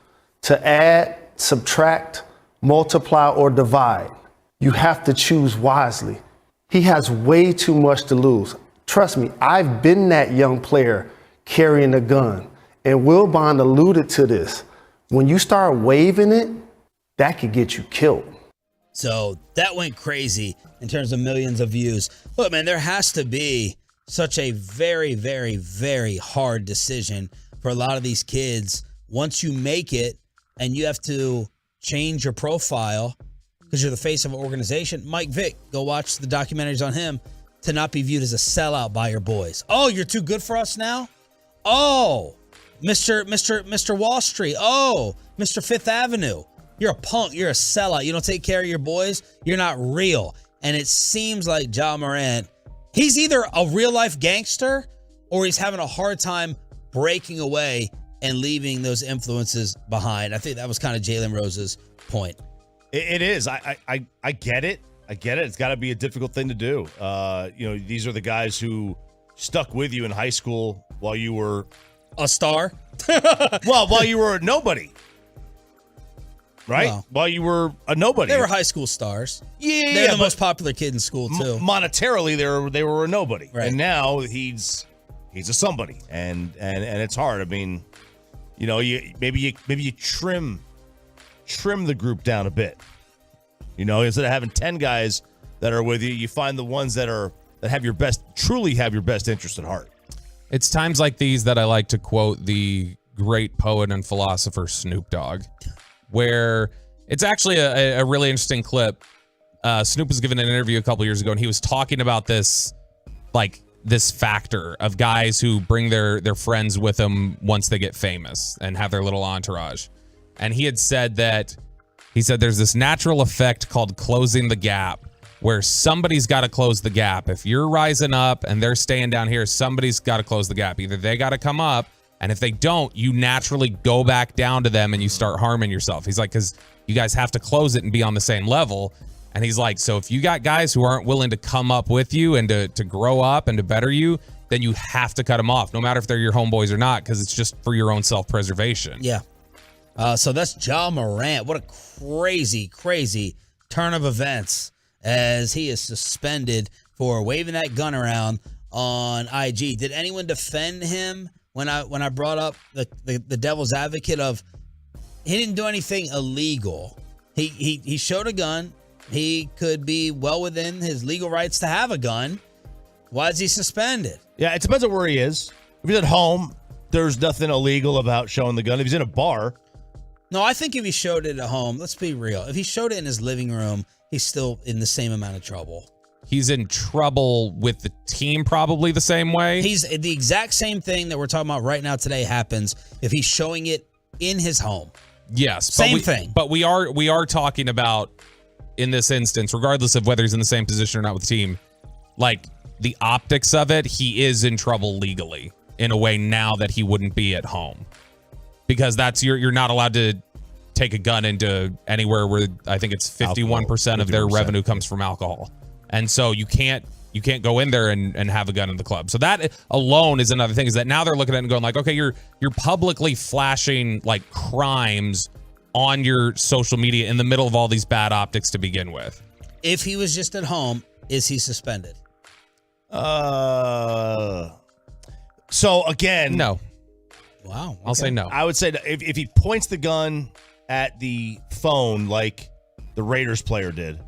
to add, subtract, multiply, or divide. You have to choose wisely. He has way too much to lose. Trust me, I've been that young player carrying a gun. And Will Bond alluded to this. When you start waving it, that could get you killed. So that went crazy in terms of millions of views. Look, man, there has to be such a very, very, very hard decision for a lot of these kids once you make it and you have to change your profile because you're the face of an organization. Mike Vick, go watch the documentaries on him, to not be viewed as a sellout by your boys. Oh, you're too good for us now? Oh, Mr. Wall Street. Oh, Mr. Fifth Avenue. You're a punk. You're a sellout. You don't take care of your boys. You're not real. And it seems like Ja Morant, he's either a real life gangster or he's having a hard time breaking away and leaving those influences behind. I think that was kind of Jalen Rose's point. It is. I get it. I get it. It's got to be a difficult thing to do. These are the guys who stuck with you in high school while you were a star. Well, while you were a nobody. Right? Well, while you were a nobody. They were high school stars. Yeah. They're the most popular kid in school, too. Monetarily, they were a nobody. Right. And now he's a somebody. And it's hard. I mean, maybe you trim the group down a bit. Instead of having 10 guys that are with you, you find the ones that truly have your best interest at heart. It's times like these that I like to quote the great poet and philosopher Snoop Dogg, where it's actually a really interesting clip. Snoop was given an interview a couple years ago, and he was talking about this factor of guys who bring their friends with them once they get famous and have their little entourage. And he said there's this natural effect called closing the gap, where somebody's got to close the gap. If you're rising up and they're staying down here, somebody's got to close the gap. Either they got to come up, and if they don't, you naturally go back down to them and you start harming yourself. He's like, because you guys have to close it and be on the same level. And he's like, so if you got guys who aren't willing to come up with you and to grow up and to better you, then you have to cut them off, no matter if they're your homeboys or not, because it's just for your own self-preservation. Yeah. So that's Ja Morant. What a crazy, crazy turn of events as he is suspended for waving that gun around on IG. Did anyone defend him when I brought up the devil's advocate of he didn't do anything illegal? He showed a gun. He could be well within his legal rights to have a gun. Why is he suspended? Yeah, it depends on where he is. If he's at home, there's nothing illegal about showing the gun. If he's in a bar. No, I think if he showed it at home, let's be real. If he showed it in his living room, he's still in the same amount of trouble. He's in trouble with the team probably the same way. He's the exact same thing that we're talking about right now today happens if he's showing it in his home. Yes. Same thing. But we are talking about, in this instance, regardless of whether he's in the same position or not with the team, like the optics of it, he is in trouble legally in a way now that he wouldn't be at home. Because you're not allowed to take a gun into anywhere where I think it's 51% of their revenue comes from alcohol. And so you can't go in there and have a gun in the club. So that alone is another thing, is that now they're looking at it and going like, okay, you're publicly flashing like crimes on your social media in the middle of all these bad optics to begin with. If he was just at home, is he suspended? So again, no. Wow. I'll say no. I would say if he points the gun at the phone like the Raiders player did,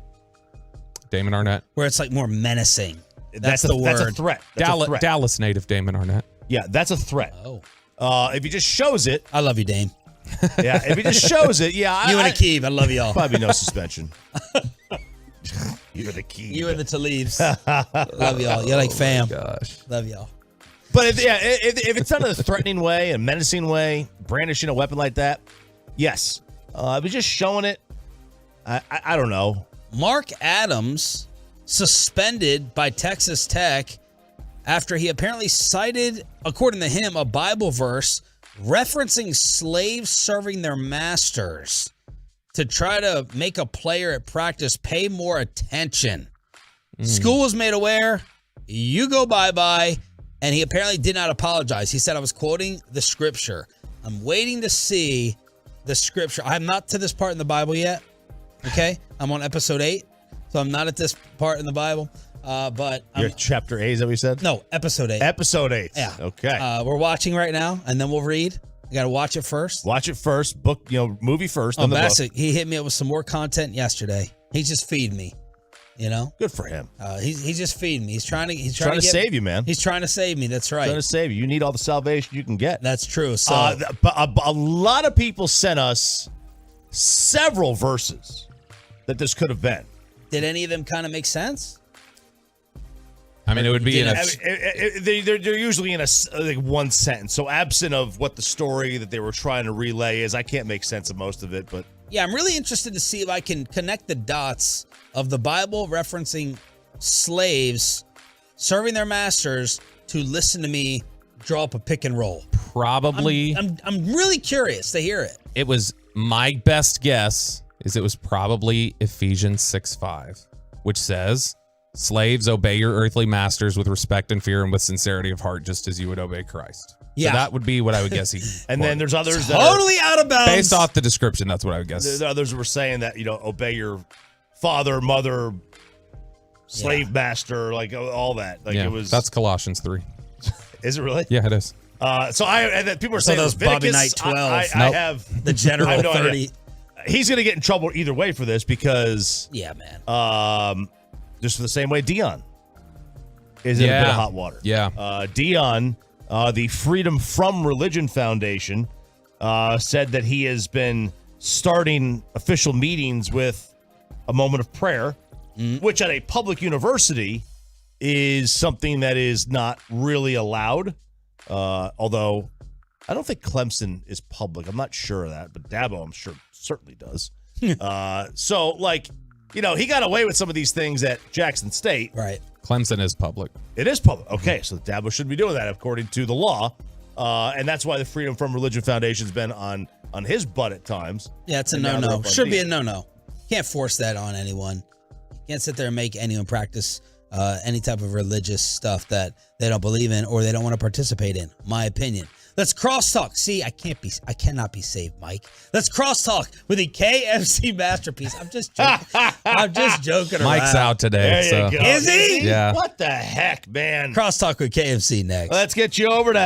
Damon Arnett, where it's like more menacing. That's the word. That's a threat. Dallas native Damon Arnett. Yeah, that's a threat. Oh. If he just shows it, I love you, Dame. Yeah, if he just shows it, yeah. You and Akeem, I love y'all. Probably no suspension. You and Akeem. You and the Talibs. Love y'all. You're like fam. Gosh. Love y'all. But if it's not in a threatening way, a menacing way, brandishing a weapon like that, yes. If he's just showing it, I don't know. Mark Adams suspended by Texas Tech after he apparently cited, according to him, a Bible verse referencing slaves serving their masters to try to make a player at practice pay more attention. School was made aware. You go bye-bye. And he apparently did not apologize. He said, I was quoting the scripture. I'm waiting to see the scripture. I'm not to this part in the Bible yet. Okay? I'm on episode 8. So I'm not at this part in the Bible. But you're at chapter 8, is that what you said? No, episode 8. Episode 8. Yeah. Okay. We're watching right now, and then we'll read. You got to watch it first. Watch it first. Book, movie first. Oh, Bassett, he hit me up with some more content yesterday. He just feed me. Good for him. He's just feeding me. He's trying to save you, man. He's trying to save me. That's right. Trying to save you. You need all the salvation you can get. That's true. So, but a lot of people sent us several verses that this could have been. Did any of them kind of make sense? I mean, it would be they're usually in like one sentence. So absent of what the story that they were trying to relay is, I can't make sense of most of it. But yeah, I'm really interested to see if I can connect the dots of the Bible referencing slaves serving their masters to listen to me draw up a pick and roll. Probably. I'm really curious to hear it. It was my best guess is it was probably Ephesians 6:5, which says, slaves, obey your earthly masters with respect and fear and with sincerity of heart, just as you would obey Christ. Yeah. So that would be what I would guess he And then there's others totally out of bounds. Based off the description, that's what I would guess. There's others who were saying that, obey your father, mother, slave master, like all that. Like it was. That's Colossians 3. Is it really? Yeah, it is. And then people are saying those Bobby Knight 12. I have the general I have no 30. idea. He's going to get in trouble either way for this because yeah, man. Just the same way Dion is in a bit of hot water. Yeah. Dion, the Freedom From Religion Foundation, said that he has been starting official meetings with a moment of prayer, which at a public university is something that is not really allowed. Although I don't think Clemson is public. I'm not sure of that, but Dabo, I'm sure, certainly does. So, he got away with some of these things at Jackson State. Right. Clemson is public. It is public. Okay, so Dabo shouldn't be doing that according to the law. And that's why the Freedom From Religion Foundation's been on his butt at times. Yeah, it's a no-no. Should be a no-no. Can't force that on anyone. Can't sit there and make anyone practice any type of religious stuff that they don't believe in or they don't want to participate in. My opinion. Let's crosstalk. See, I cannot be saved, Mike. Let's crosstalk with the KFC masterpiece. I'm just joking. I'm just joking around. Mike's out today. There you go. Is he? Yeah. What the heck, man? Crosstalk with KFC next. Let's get you over to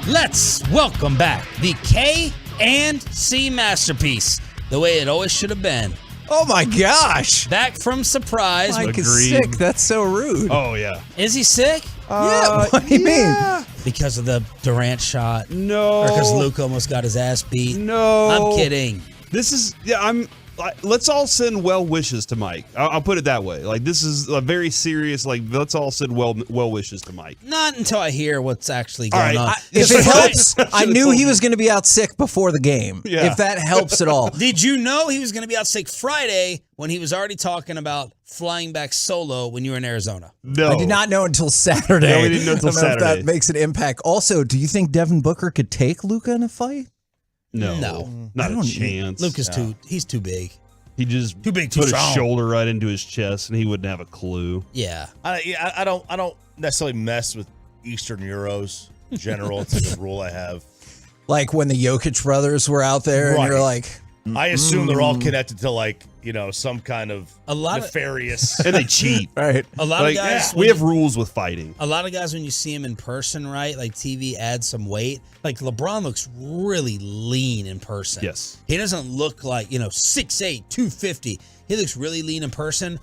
Let's welcome back the K&C masterpiece, the way it always should have been. Oh my gosh! Back from surprise. Mike is sick. That's so rude. Oh yeah. Is he sick? Yeah. What do you mean? Because of the Durant shot? No. Or because Luka almost got his ass beat? No. I'm kidding. This is let's all send well wishes to Mike. I'll put it that way. Like, this is a very serious. Like, let's all send well wishes to Mike. Not until I hear what's actually going on. If it helps, I knew he was going to be out sick before the game. Yeah. If that helps at all. Did you know he was going to be out sick Friday when he was already talking about flying back solo when you were in Arizona? No. I did not know until Saturday. No, we didn't know until I don't know if Saturday. that makes an impact. Also, do you think Devin Booker could take Luka in a fight? No. Not a chance. Luka's he's too big. He just too big, too put strong. his shoulder right into his chest, and he wouldn't have a clue. Yeah. I don't necessarily mess with Eastern Euros in general. It's like a rule I have. Like when the Jokic brothers were out there, and you're like, I assume they're all connected to, like, you know, some kind of lot nefarious. And they cheat. Right. A lot of guys. We have rules with fighting. A lot of guys, when you see him in person, right? Like TV adds some weight. Like LeBron looks really lean in person. Yes. He doesn't look like, 6'8", 250. He looks really lean in person.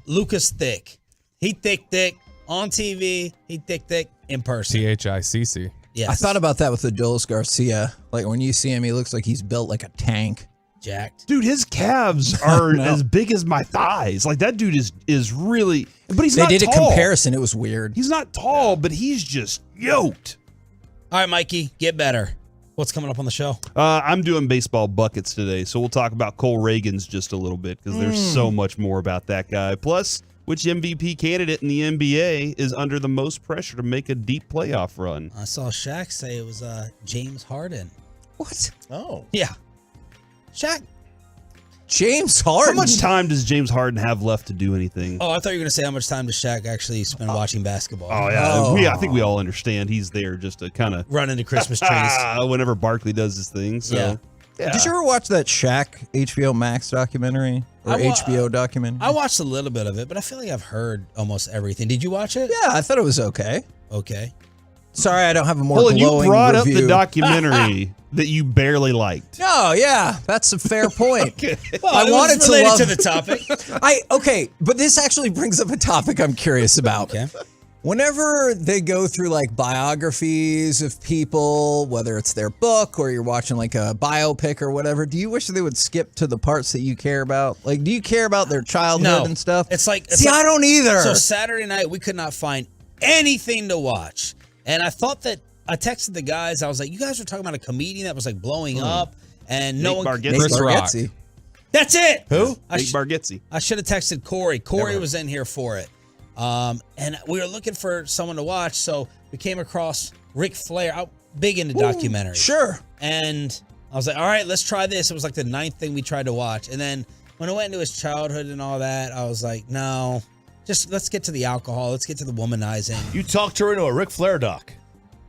Luka's thick. He thick on TV. He thick in person. THICC. Yes. I thought about that with Adolis Garcia. Like when you see him, he looks like he's built like a tank. Jacked. Dude, his calves are as big as my thighs. Like, that dude is really, but he's not tall. They did a comparison. It was weird. He's not tall, but he's just yoked. All right, Mikey, get better. What's coming up on the show? I'm doing baseball buckets today, so we'll talk about Cole Reagans just a little bit because there's so much more about that guy. Plus, which MVP candidate in the NBA is under the most pressure to make a deep playoff run? I saw Shaq say it was James Harden. What? Oh. Yeah. Shaq. James Harden? How much time does James Harden have left to do anything? Oh, I thought you were going to say how much time does Shaq actually spend watching basketball. Oh, yeah. I think we all understand he's there just to kind of run into Christmas trees whenever Barkley does his thing. So, yeah. Did you ever watch that Shaq HBO Max documentary or HBO documentary? I watched a little bit of it, but I feel like I've heard almost everything. Did you watch it? Yeah, I thought it was okay. Okay. Sorry, I don't have a more glowing glowing you brought review. up the documentary that you barely liked. No, yeah, that's a fair point. Okay. Well, I wanted to love to the topic. Okay, but this actually brings up a topic I'm curious about. Okay. Whenever they go through like biographies of people, whether it's their book or you're watching like a biopic or whatever, do you wish they would skip to the parts that you care about? Like, do you care about their childhood and stuff? It's like I don't either. So Saturday night we could not find anything to watch, and I thought that I texted the guys. I was like, "You guys were talking about a comedian that was like blowing up, and no one." Chris Rock. That's it. Who? Nate Bargatze. I should have texted Corey. Corey was in here for it. And we were looking for someone to watch, so we came across Ric Flair. I'm big into documentaries. Sure. And I was like, all right, let's try this. It was like the 9th thing we tried to watch. And then when I went into his childhood and all that, I was like, no, just let's get to the alcohol. Let's get to the womanizing. You talked her into a Ric Flair doc.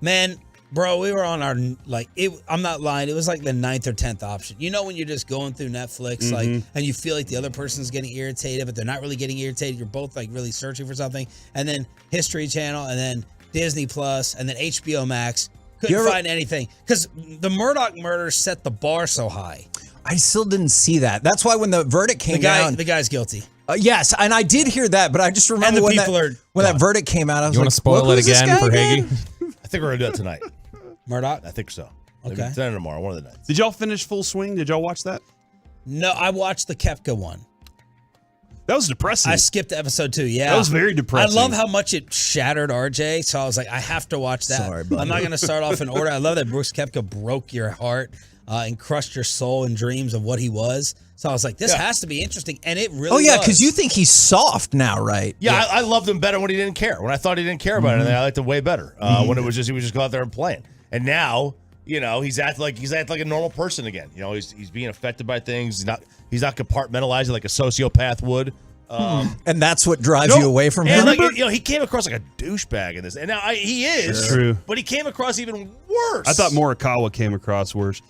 Man, bro, we were on our, I'm not lying. It was like the 9th or 10th option. You know when you're just going through Netflix, and you feel like the other person's getting irritated, but they're not really getting irritated. You're both like really searching for something. And then History Channel, and then Disney Plus, and then HBO Max. Couldn't find anything. Because the Murdoch murder set the bar so high. I still didn't see that. That's why when the verdict came down. The guy's guilty. Yes, and I did hear that, but I just remember when that verdict came out, I was you like, want to spoil it again for Hagee? I think we're going to do it tonight. Murdoch? I think so. Okay. Maybe tonight or tomorrow, one of the nights. Did y'all finish Full Swing? Did y'all watch that? No, I watched the Koepka one. That was depressing. I skipped episode 2, yeah. That was very depressing. I love how much it shattered RJ, so I was like, I have to watch that. Sorry, buddy. I'm not going to start off in order. I love that Brooks Koepka broke your heart and crushed your soul and dreams of what he was. So I was like, this has to be interesting, and it really was. because you think he's soft now, right? Yeah, I loved him better when he didn't care. When I thought he didn't care about anything, I liked him way better. When it was just he would just go out there and playing. And now, he's acting like a normal person again. He's being affected by things. He's not compartmentalizing like a sociopath would. And that's what drives you away from him. And he came across like a douchebag in this, and now he is. True. But he came across even worse. I thought Morikawa came across worse.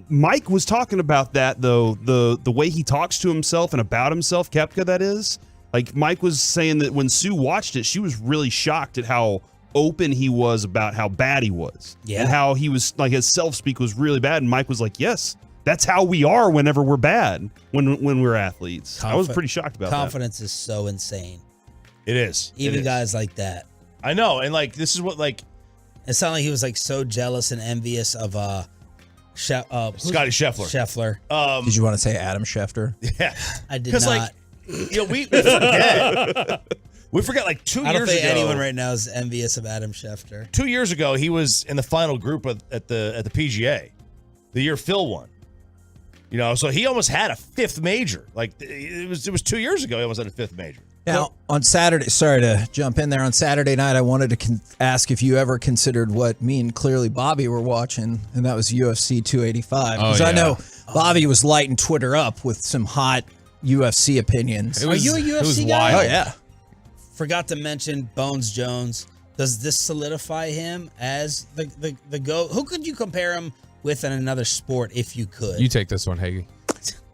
Mike was talking about that though, the way he talks to himself and about himself, Koepka that is. Like Mike was saying that when Sue watched it, she was really shocked at how open he was about how bad he was. Yeah. And how he was like his self-speak was really bad. And Mike was like, yes, that's how we are whenever we're bad, when we're athletes. I was pretty shocked about Confidence is so insane. It is. Even guys like that. I know. And this is what it sounded like he was so jealous and envious of Scotty Scheffler. Did you want to say Adam Schefter? Yeah. I did not. We forget. We forget 2 years ago. I don't think anyone right now is envious of Adam Schefter. 2 years ago, he was in the final group at the PGA, the year Phil won. So he almost had a 5th major. It was 2 years ago he almost had a 5th major. Now, on Saturday, sorry to jump in there, on Saturday night, I wanted to ask if you ever considered what me and clearly Bobby were watching, and that was UFC 285. Because I know Bobby was lighting Twitter up with some hot UFC opinions. Are you a UFC guy? Oh, yeah. Forgot to mention Bones Jones. Does this solidify him as the GOAT? Who could you compare him with in another sport if you could? You take this one, Hagee.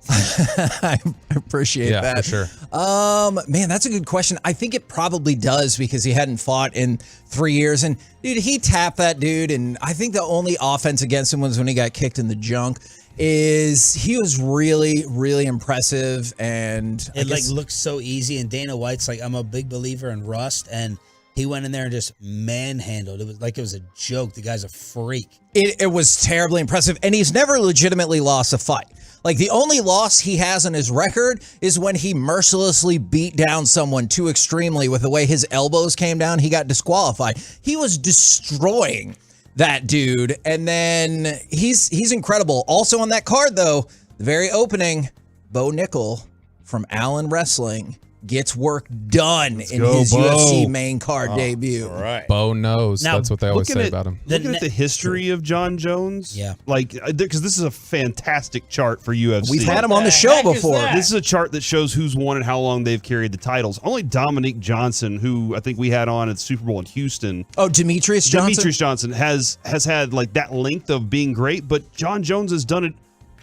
I appreciate that. Yeah, for sure. Man, that's a good question. I think it probably does because he hadn't fought in 3 years. And, dude, he tapped that dude. And I think the only offense against him was when he got kicked in the junk. He was really, really impressive. And it looks so easy. And Dana White's like, I'm a big believer in rust. And he went in there and just manhandled. It was a joke. The guy's a freak. It was terribly impressive. And he's never legitimately lost a fight. Like the only loss he has on his record is when he mercilessly beat down someone too extremely with the way his elbows came down. He got disqualified. He was destroying that dude. And then he's incredible. Also on that card, though, the very opening, Bo Nickel from Allen Wrestling gets work done in his UFC main card debut. All right. Bo knows. Now, That's what they always looking say at- about him. Looking at the history of John Jones, Yeah. like because this is a fantastic chart for UFC. We've had him on the show before. This is a chart that shows who's won and how long they've carried the titles. Only Dominique Johnson, who I think we had on at the Super Bowl in Houston. Oh, Demetrius Johnson? Demetrius Johnson has had like that length of being great, but John Jones has done it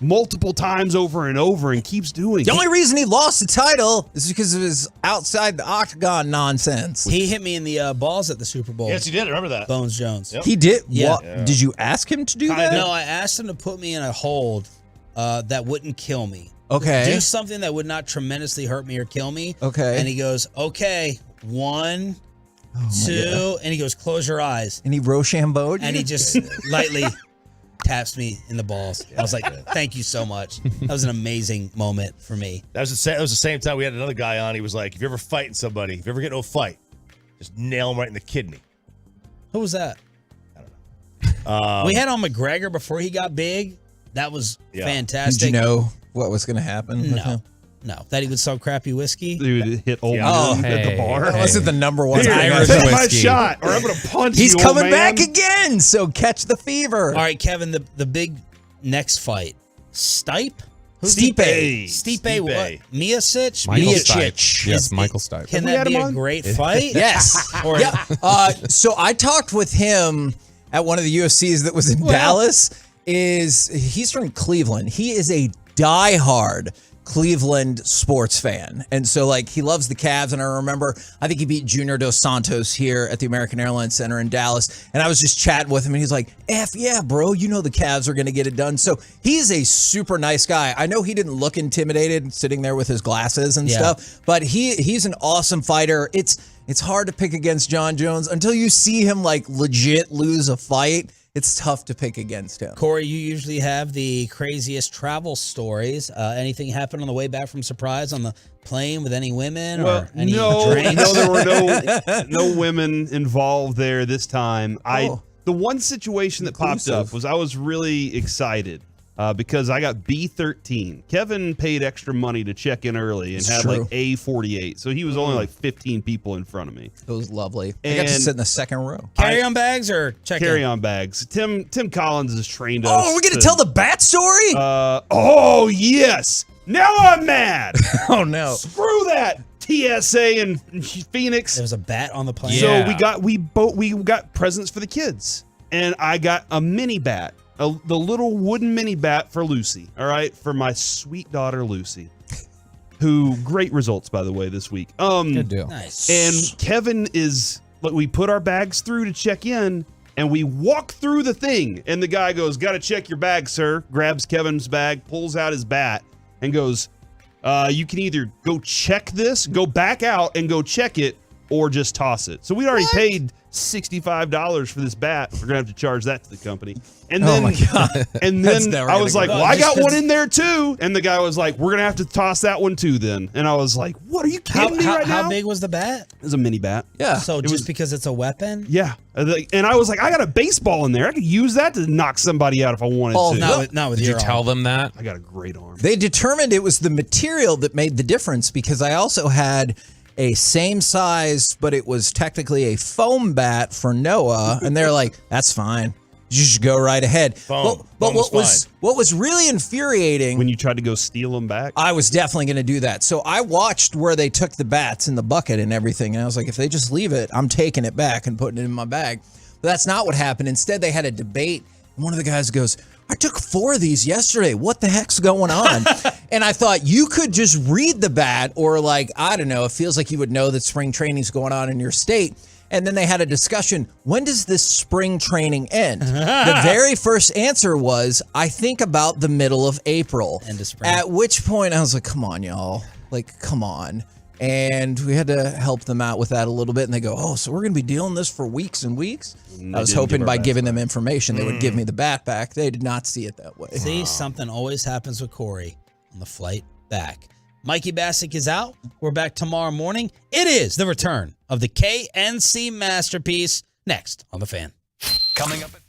multiple times over and over and keeps doing it. The only reason he lost the title is because of his outside the octagon nonsense. He hit me in the balls at the Super Bowl. Yes, he did. I remember that. Bones Jones. He did? Yeah. What? Did you ask him to do that? No, I asked him to put me in a hold that wouldn't kill me. Okay. Do something that would not tremendously hurt me or kill me. Okay. And he goes, okay, 1, 2, and he goes, close your eyes. And he Rochambeau'd you? And he just lightly taps me in the balls. I was like, thank you so much. That was an amazing moment for me. That was the same time we had another guy on. He was like, if you're ever fighting somebody, if you ever get into a fight, just nail him right in the kidney. Who was that? I don't know. We had on McGregor before he got big. That was fantastic. Did you know what was going to happen with him? No, that he would sell crappy whiskey. Dude, hit old Oh, man at the bar. That wasn't the number one. Here, Irish take my whiskey. shot, or I'm gonna punch He's you, coming old back man. again, so catch the fever. All right, Kevin, the big next fight. Stipe? Stipe. What? Miocic? Michael Miocic. Stipe. Yes, Michael Stipe. Can we that had be him a on? great fight? Yes. Or Yeah. So I talked with him at one of the UFCs that was in Dallas. He's from Cleveland. He is a diehard Cleveland sports fan. And so like he loves the Cavs. And I remember, I think he beat Junior Dos Santos here at the American Airlines Center in Dallas. And I was just chatting with him and he's like, F yeah, bro, you know the Cavs are going to get it done. So he's a super nice guy. I know he didn't look intimidated sitting there with his glasses and stuff, but he's an awesome fighter. It's hard to pick against John Jones until you see him like legit lose a fight. It's tough to pick against him. Corey, you usually have the craziest travel stories. Anything happen on the way back from Surprise on the plane with any women or any drinks? No, there were no women involved there this time. The one situation that popped up was I was really excited because I got B13. Kevin paid extra money to check in early and have like A48, so he was only like 15 people in front of me. It was lovely. I got to sit in the second row. Carry-on bags or check-in? Carry-on bags. Tim Collins has trained us. Oh, we're going to tell the bat story? Oh, yes. Now I'm mad. Oh, no. Screw that. TSA and Phoenix. There was a bat on the plane. So we got presents for the kids, and I got a mini bat, the little wooden mini bat for Lucy. All right, for my sweet daughter Lucy, who great results by the way this week. Good deal. Nice. And Kevin we put our bags through to check in, and we walk through the thing, and the guy goes, "Got to check your bag, sir." Grabs Kevin's bag, pulls out his bat, and goes, "You can either go check this, go back out and go check it, or just toss it." So we'd already paid $65 for this bat. We're gonna have to charge that to the company. And then, oh my God. and then I was like, "Well, I got one in there too." And the guy was like, "We're gonna have to toss that one too, then." And I was like, "What are you kidding me right now?" How big was the bat? It was a mini bat. Yeah. So just because it's a weapon? Yeah. And I was like, I got a baseball in there. I could use that to knock somebody out if I wanted to. Not with Did your you tell arm. them that? I got a great arm. They determined it was the material that made the difference because I also had a same size, but it was technically a foam bat for Noah. And they're like, that's fine. You should go right ahead. Foam. But Foam is what was really infuriating When you tried to go steal them back? I was definitely going to do that. So I watched where they took the bats in the bucket and everything. And I was like, if they just leave it, I'm taking it back and putting it in my bag. But that's not what happened. Instead, they had a debate. And one of the guys goes, I took 4 of these yesterday. What the heck's going on? And I thought you could just read the bat or like, I don't know, it feels like you would know that spring training's going on in your state. And then they had a discussion. When does this spring training end? The very first answer was, I think about the middle of April. End of spring. At which point I was like, come on, y'all. Like, come on. And we had to help them out with that a little bit. And they go, oh, so we're going to be dealing this for weeks and weeks? I was hoping by giving them information, they would give me the bat back. They did not see it that way. See, something always happens with Corey on the flight back. Mikey Bassick is out. We're back tomorrow morning. It is the return of the KNC masterpiece next on The Fan. Coming up at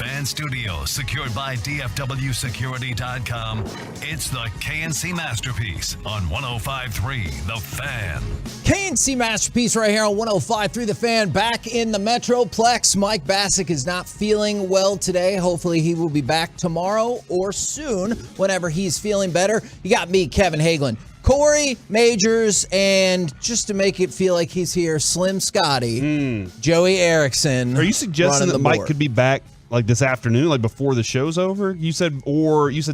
Fan Studios, secured by DFWsecurity.com. It's the KNC Masterpiece on 105.3 The Fan. KNC Masterpiece right here on 105.3 The Fan. Back in the Metroplex. Mike Bassick is not feeling well today. Hopefully he will be back tomorrow or soon whenever he's feeling better. You got me, Kevin Hagelin, Corey Majors, and just to make it feel like he's here, Slim Scotty, Joey Erickson. Are you suggesting that Mike could be back like this afternoon, like before the show's over? You said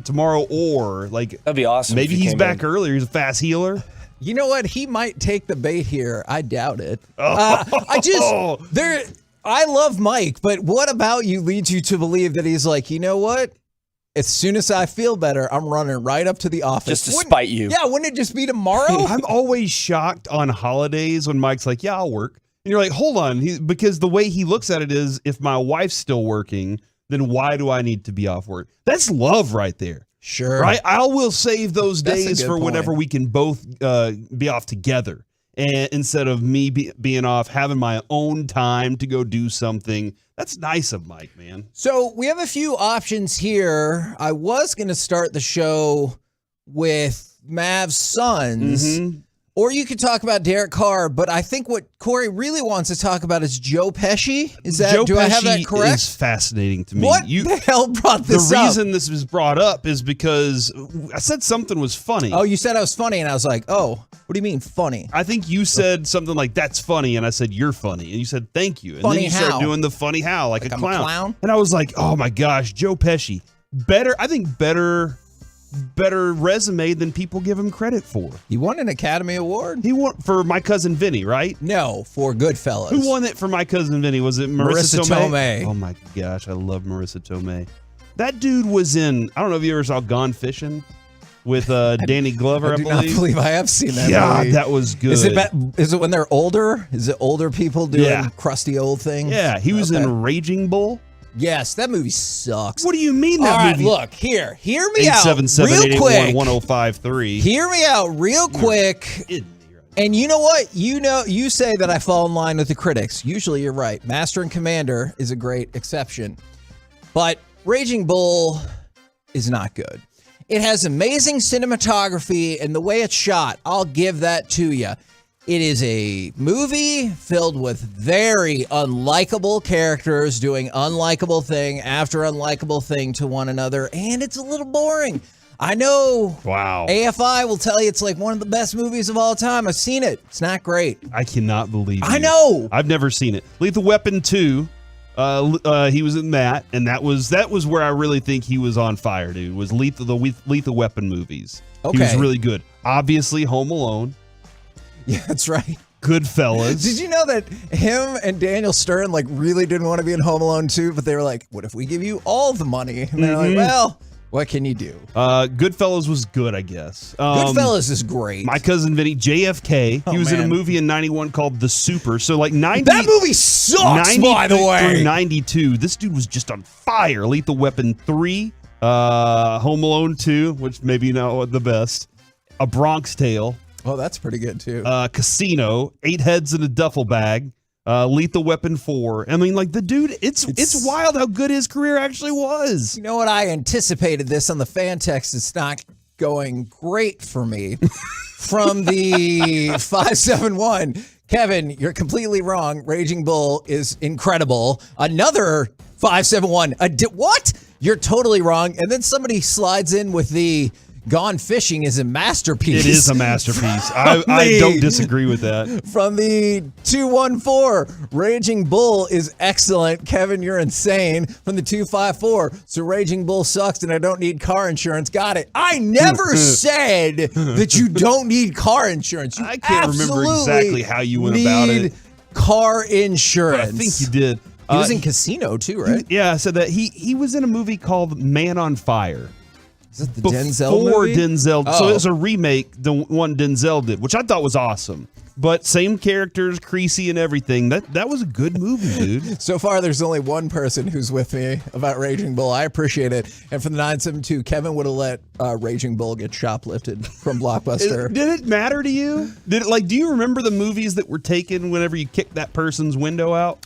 tomorrow, or like that'd be awesome. Maybe he's back earlier. He's a fast healer. You know what? He might take the bait here. I doubt it. I love Mike, but what about you leads you to believe that he's like, you know what? As soon as I feel better, I'm running right up to the office. Just to spite you. Yeah, wouldn't it just be tomorrow? I'm always shocked on holidays when Mike's like, yeah, I'll work. And you're like, hold on. Because the way he looks at it is, if my wife's still working, then why do I need to be off work? That's love right there. Sure. Right? I will save those days for point. whenever we can both be off together. And instead of me being off, having my own time to go do something. That's nice of Mike, man. So we have a few options here. I was going to start the show with Mavs Suns, or you could talk about Derek Carr, but I think what Corey really wants to talk about is Joe Pesci. Do I have that correct? Is fascinating to me. What the hell brought this up? The up? reason this was brought up is because I said something was funny. Oh, you said I was funny, and I was like, oh, what do you mean funny? I think you said something like, that's funny, and I said, you're funny. And you said, thank you. And funny then you how? started doing the funny how, like a I'm clown. a clown. And I was like, oh my gosh, Joe Pesci. Better resume than people give him credit for. He won an Academy Award? He won for My Cousin Vinny, right? No, for Goodfellas. Who won it for My Cousin Vinny? Was it Marissa Tomei? Oh my gosh, I love Marissa Tomei. That dude was in, I don't know if you ever saw Gone Fishing with Danny Glover, I do believe. not believe I have seen that God, movie. that was good. Is it when they're older? Is it older people doing crusty old things? Yeah, he was in Raging Bull. Yes, that movie sucks. What do you mean that All right, movie? look, hear me out real quick. 877-881-1053. Hear me out real quick. And you know what? You say that I fall in line with the critics. Usually you're right. Master and Commander is a great exception. But Raging Bull is not good. It has amazing cinematography, and the way it's shot, I'll give that to you. It is a movie filled with very unlikable characters doing unlikable thing after unlikable thing to one another, and it's a little boring. I know. Wow. AFI will tell you it's like one of the best movies of all time. I've seen it. It's not great. I cannot believe I you. know. I've never seen it. Lethal Weapon 2. He was in that, and that was where I really think he was on fire, dude. Was the Lethal Weapon movies. Okay. He was really good. Obviously, Home Alone. Yeah, that's right. Goodfellas. Did you know that him and Daniel Stern like really didn't want to be in Home Alone 2, but they were like, what if we give you all the money? And they're like, well, what can you do? Goodfellas was good, I guess. Goodfellas is great. My Cousin Vinny, JFK. He was in a movie in 91 called The Super. So like 90. That movie sucks, by the way. Through 92. This dude was just on fire. Lethal Weapon 3. Home Alone 2, which maybe not the best. A Bronx Tale. Oh, that's pretty good too. Casino, 8 Heads in a Duffel Bag, Lethal Weapon 4. I mean, like the dude, it's wild how good his career actually was. You know what? I anticipated this on the fan text. It's not going great for me. From the 571, Kevin, you're completely wrong. Raging Bull is incredible. Another 571. What? You're totally wrong. And then somebody slides in with the Gone Fishing is a masterpiece. It is a masterpiece. I don't disagree with that. From the 214, Raging Bull is excellent. Kevin, you're insane. From the 254, so Raging Bull sucks and I don't need car insurance. Got it. I never said that you don't need car insurance. I can't remember exactly how you went about it. Car insurance. But I think you did. He was in Casino too, right? Yeah, so that he was in a movie called Man on Fire. Is it the Denzel movie? Denzel. Oh. So it was a remake, the one Denzel did, which I thought was awesome. But same characters, creasy and everything. That was a good movie, dude. So far, there's only one person who's with me about Raging Bull. I appreciate it. And from the 972, Kevin would have let Raging Bull get shoplifted from Blockbuster. Did it matter to you? Do you remember the movies that were taken whenever you kicked that person's window out?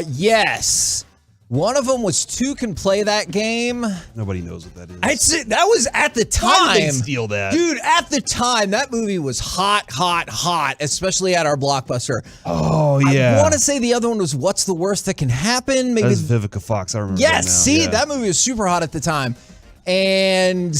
Yes. One of them was two can play that game. Nobody knows what that is. That was at the time. Why did they steal that? Dude, at the time, that movie was hot, especially at our Blockbuster. Oh, yeah. I want to say the other one was What's the Worst That Can Happen? Maybe. That's Vivica Fox. I remember that Yes, now. see, Yeah. that movie was super hot at the time. And,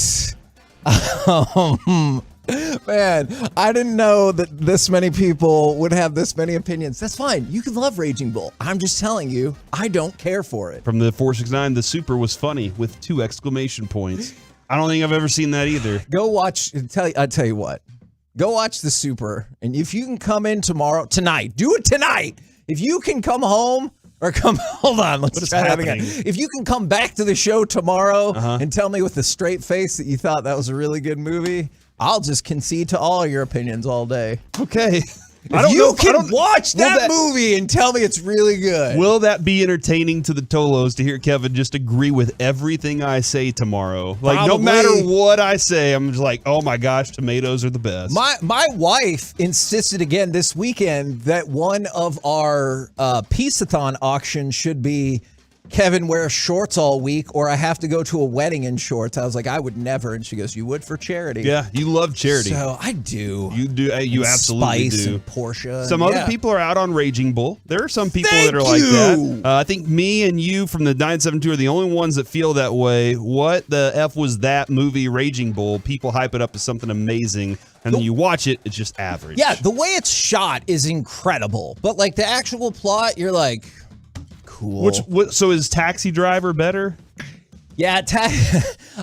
man, I didn't know that this many people would have this many opinions. That's fine. You can love Raging Bull. I'm just telling you, I don't care for it. From the 469, the Super was funny with 2 exclamation points. I don't think I've ever seen that either. Go watch. I tell you what. Go watch the Super, and if you can come in tonight, do it tonight. If you can come home or hold on, let's try that again. If you can come back to the show tomorrow and tell me with a straight face that you thought that was a really good movie, I'll just concede to all your opinions all day. Okay. If you can watch that movie and tell me it's really good. Will that be entertaining to the Tolos to hear Kevin just agree with everything I say tomorrow? Like, no matter what I say, I'm just like, oh my gosh, tomatoes are the best. My wife insisted again this weekend that one of our Peace-a-thon auctions should be Kevin wears shorts all week, or I have to go to a wedding in shorts. I was like, I would never. And she goes, you would for charity. Yeah, you love charity. So I do. You do. You and absolutely Spice do. And Porsche. Some other people are out on Raging Bull. There are some people that are like that. I think me and you from the 972 are the only ones that feel that way. What the F was that movie, Raging Bull? People hype it up as something amazing. And then you watch it, it's just average. Yeah, the way it's shot is incredible. But like the actual plot, you're like, cool. So is Taxi Driver better? Yeah,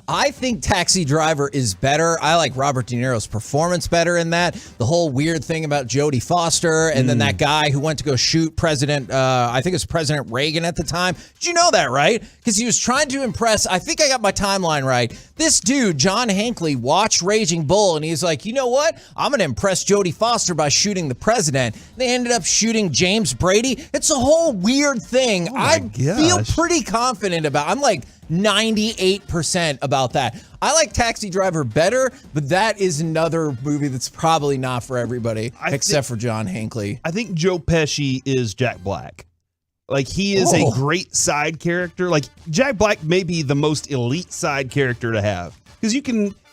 I think Taxi Driver is better. I like Robert De Niro's performance better in that. The whole weird thing about Jodie Foster and then that guy who went to go shoot President, I think it was President Reagan at the time. Did you know that, right? Because he was trying to impress, I think I got my timeline right. This dude, John Hinckley, watched Raging Bull and he's like, you know what? I'm going to impress Jodie Foster by shooting the president. They ended up shooting James Brady. It's a whole weird thing. I feel pretty confident about. I'm like 98% about that. I like Taxi Driver better, but that is another movie that's probably not for everybody, except for John Hinckley. I think Joe Pesci is Jack Black. Like, he is a great side character. Like, Jack Black may be the most elite side character to have. Because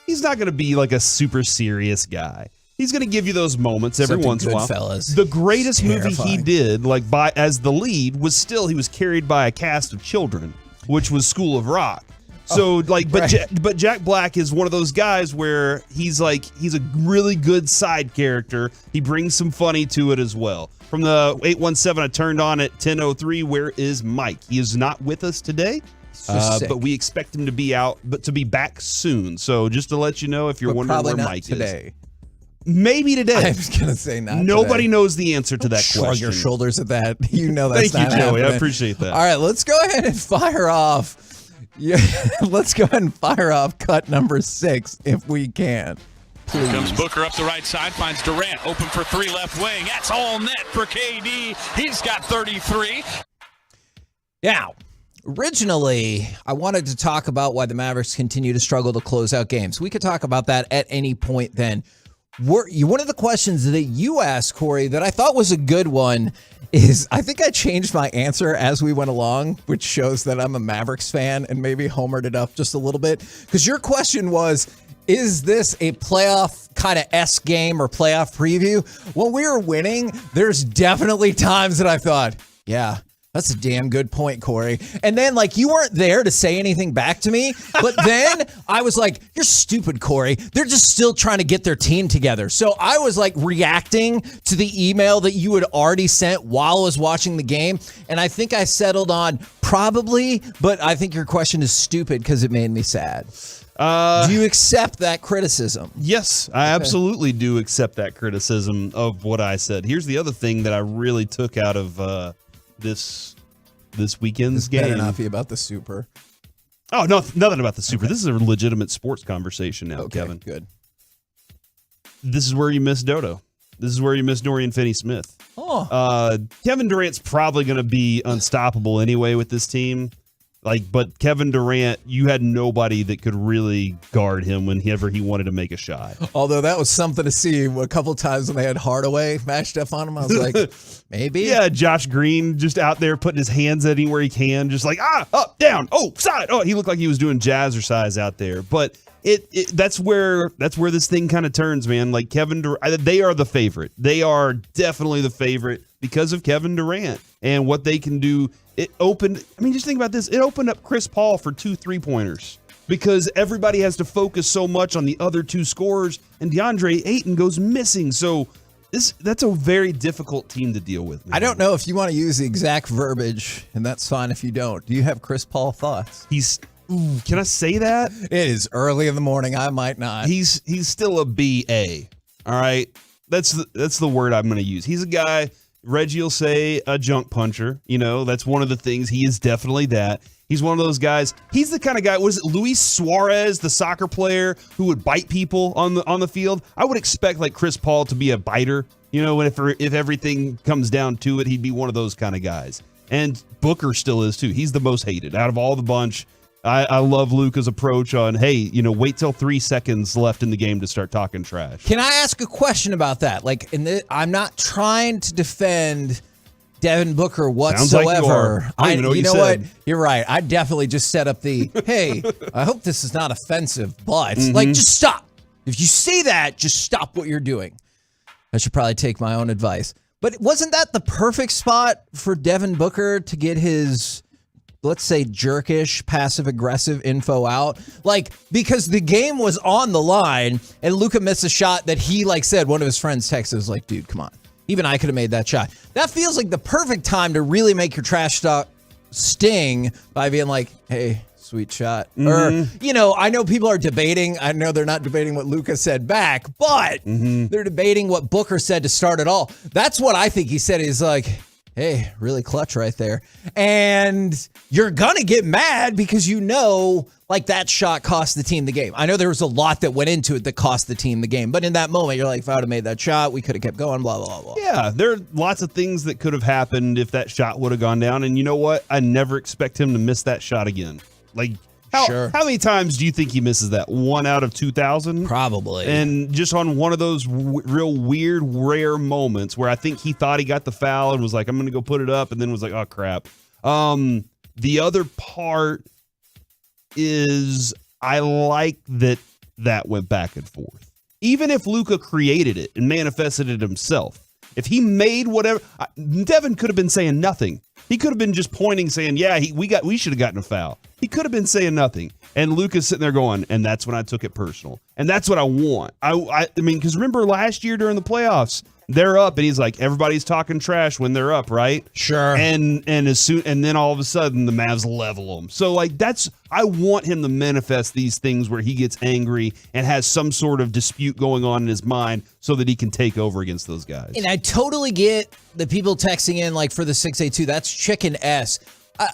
he's not going to be like a super serious guy. He's going to give you those moments every once in a while. The greatest movie he did, like as the lead, was he was carried by a cast of children, which was School of Rock. So but Jack Black is one of those guys where he's a really good side character. He brings some funny to it as well. From the 817, I turned on at 10:03. Where is Mike? He is not with us today, but we expect him to be back soon. So just to let you know, if you're wondering where Mike today. is, maybe today. I was gonna say not. Nobody today. knows the answer to that question. Shrug your shoulders at that. You know that's Thank you, not Joey. happening. I appreciate that. All right, let's go ahead and fire off. Yeah, let's go ahead and fire off cut number 6 if we can. Please. Comes Booker up the right side, finds Durant, open for 3 left wing. That's all net for KD. He's got 33. Now, originally, I wanted to talk about why the Mavericks continue to struggle to close out games. We could talk about that at any point then. One of the questions that you asked, Corey, that I thought was a good one is I think I changed my answer as we went along, which shows that I'm a Mavericks fan and maybe homered it up just a little bit. Because your question was, is this a playoff kind of S game or playoff preview? When we were winning, there's definitely times that I thought, yeah, that's a damn good point, Corey. And then, like, you weren't there to say anything back to me. But then I was like, you're stupid, Corey. They're just still trying to get their team together. So I was, like, reacting to the email that you had already sent while I was watching the game. And I think I settled on probably, but I think your question is stupid because it made me sad. Do you accept that criticism? Yes, I absolutely do accept that criticism of what I said. Here's the other thing that I really took out of this weekend's game. Better not be about the Super. Oh, no, nothing about the Super. Okay. This is a legitimate sports conversation now, Kevin. Good. This is where you miss Dodo. This is where you miss Dorian Finney-Smith. Oh. Kevin Durant's probably going to be unstoppable anyway with this team. But Kevin Durant, you had nobody that could really guard him whenever he wanted to make a shot. Although that was something to see a couple times when they had Hardaway matched up on him. I was like, maybe. Yeah, Josh Green just out there putting his hands anywhere he can, just like, up, down, side. Oh, he looked like he was doing jazzercise out there. But that's where this thing kind of turns, man. Like Kevin Durant, they are the favorite. They are definitely the favorite because of Kevin Durant and what they can do. Just think about this. It opened up Chris Paul for 2 3-pointers because everybody has to focus so much on the other 2 scorers, and DeAndre Ayton goes missing. So that's a very difficult team to deal with, man. I don't know if you want to use the exact verbiage, and that's fine if you don't. Do you have Chris Paul thoughts? Can I say that? It is early in the morning. I might not. He's still a BA. All right. That's the word I'm going to use. He's a guy, Reggie will say a junk puncher. That's one of the things. He is definitely that. He's one of those guys. He's the kind of guy, was it Luis Suarez, the soccer player who would bite people on the field? I would expect like Chris Paul to be a biter. If everything comes down to it, he'd be one of those kind of guys. And Booker still is too. He's the most hated out of all the bunch. I love Luka's approach on, hey, wait till 3 seconds left in the game to start talking trash. Can I ask a question about that? I'm not trying to defend Devin Booker whatsoever. Sounds like you are. I don't even know what you said. What? You're right. I definitely just set up the, hey, I hope this is not offensive, but just stop. If you say that, just stop what you're doing. I should probably take my own advice. But wasn't that the perfect spot for Devin Booker to get his, let's say, jerkish, passive-aggressive info out? Because the game was on the line, and Luka missed a shot that he, said, one of his friends texted, was like, dude, come on. Even I could have made that shot. That feels like the perfect time to really make your trash talk sting by being like, hey, sweet shot. Mm-hmm. Or, I know people are debating. I know they're not debating what Luka said back, but they're debating what Booker said to start it all. That's what I think he said. He's like, hey, really clutch right there. And you're going to get mad because that shot cost the team the game. I know there was a lot that went into it that cost the team the game. But in that moment, you're like, if I would have made that shot, we could have kept going, blah, blah, blah. Yeah, there are lots of things that could have happened if that shot would have gone down. And you know what? I never expect him to miss that shot again. How many times do you think he misses that? 1 out of 2,000? Probably. And just on one of those real weird, rare moments where I think he thought he got the foul and was like, I'm going to go put it up, and then was like, oh, crap. The other part is I like that went back and forth. Even if Luka created it and manifested it himself, if he made whatever, Devin could have been saying nothing. He could have been just pointing, saying, yeah, we should have gotten a foul. He could have been saying nothing. And Luka's sitting there going, and that's when I took it personal. And that's what I want. I mean, because remember last year during the playoffs, they're up, and he's like, everybody's talking trash when they're up, right? Sure. And then all of a sudden the Mavs level them. So I want him to manifest these things where he gets angry and has some sort of dispute going on in his mind so that he can take over against those guys. And I totally get the people texting in for the 682. That's chicken S.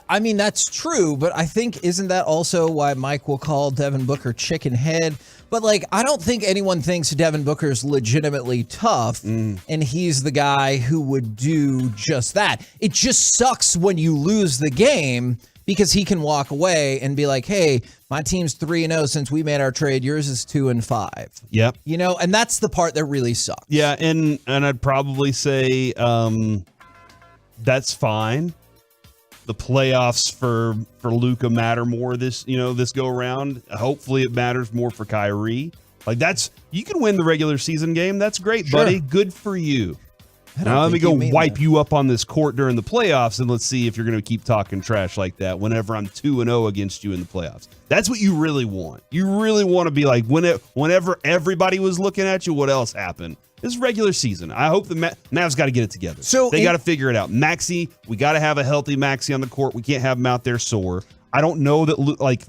I mean, that's true, but I think, isn't that also why Mike will call Devin Booker chicken head? But I don't think anyone thinks Devin Booker's legitimately tough, and he's the guy who would do just that. It just sucks when you lose the game because he can walk away and be like, hey, my team's 3-0 since we made our trade. Yours is 2-5. Yep. And that's the part that really sucks. Yeah, and I'd probably say that's fine. The playoffs for Luka matter more this go around. Hopefully it matters more for Kyrie. You can win the regular season game. That's great, buddy. Good for you. Now let me go wipe you up on this court during the playoffs, and let's see if you're going to keep talking trash like that whenever I'm 2-0 against you in the playoffs. That's what you really want. You really want to be like, whenever everybody was looking at you, what else happened? This is regular season. I hope the Mavs got to get it together. So they got to figure it out. Maxey, we got to have a healthy Maxey on the court. We can't have him out there sore. I don't know that,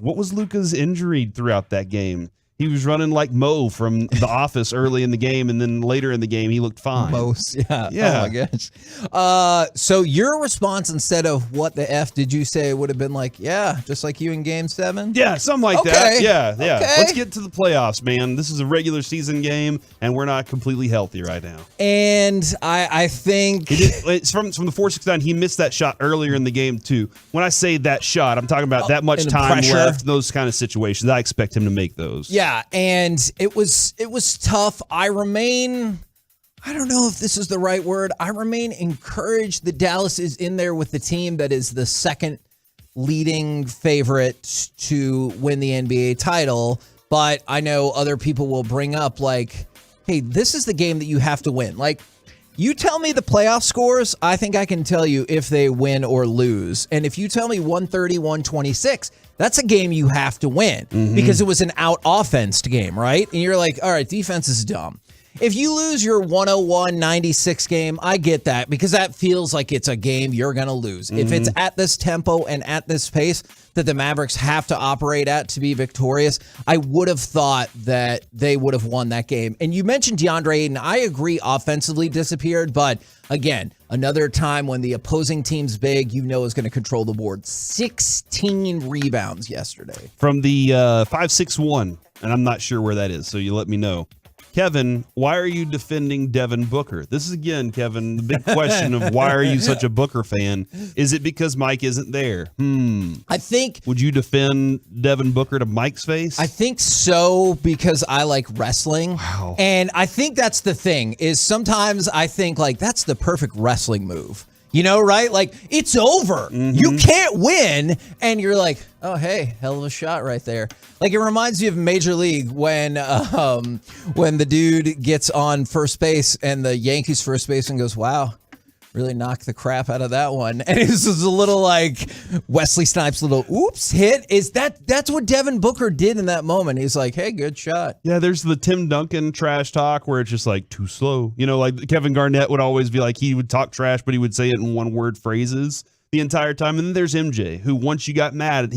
what was Luka's injury throughout that game? He was running like Mo from The Office early in the game, and then later in the game, he looked fine. Yeah. Yeah. Oh, my gosh. So your response, instead of what the F did you say, would have been like, yeah, just like you in Game 7? Yeah, something like Okay. that. Yeah. Okay. Let's get to the playoffs, man. This is a regular season game, and we're not completely healthy right now. And I think it's from the 4-6-9. He missed that shot earlier in the game too. When I say that shot, I'm talking about that much and the time pressure. left. Those kind of situations, I expect him to make those. Yeah, and it was tough. I don't know if this is the right word. I remain encouraged that Dallas is in there with the team that is the second leading favorite to win the NBA title. But I know other people will bring up like, hey, this is the game that you have to win. Like, you tell me the playoff scores, I think I can tell you if they win or lose. And if you tell me 130-126, that's a game you have to win because it was an out offense game, right? And you're like, all right, defense is dumb. If you lose your 101-96 game, I get that because that feels like it's a game you're going to lose. If it's at this tempo and at this pace that the Mavericks have to operate at to be victorious, I would have thought that they would have won that game. And you mentioned DeAndre Ayton. I agree, offensively disappeared, but again, another time when the opposing team's big, you know is going to control the board. 16 rebounds yesterday. From the 5-6-1, and I'm not sure where that is, so you let me know. Kevin, why are you defending Devin Booker? This is, again, Kevin, the big question of why are you such a Booker fan? Is it because Mike isn't there? I think... Would you defend Devin Booker to Mike's face? I think so because I like wrestling. Wow. And I think that's the thing is sometimes I think like that's the perfect wrestling move. You know, right? Like, it's over. You can't win. And you're like, oh, hey, hell of a shot right there. Like, it reminds me of Major League when the dude gets on first base and the Yankees first baseman goes, wow, really knocked the crap out of that one. And it was a little like Wesley Snipes' little oops hit. That's what Devin Booker did in that moment. He's like, hey, good shot. Yeah, there's the Tim Duncan trash talk where it's just like too slow. You know, like Kevin Garnett would always be like, he would talk trash, but he would say it in one word phrases the entire time. And then there's MJ, who once he got mad,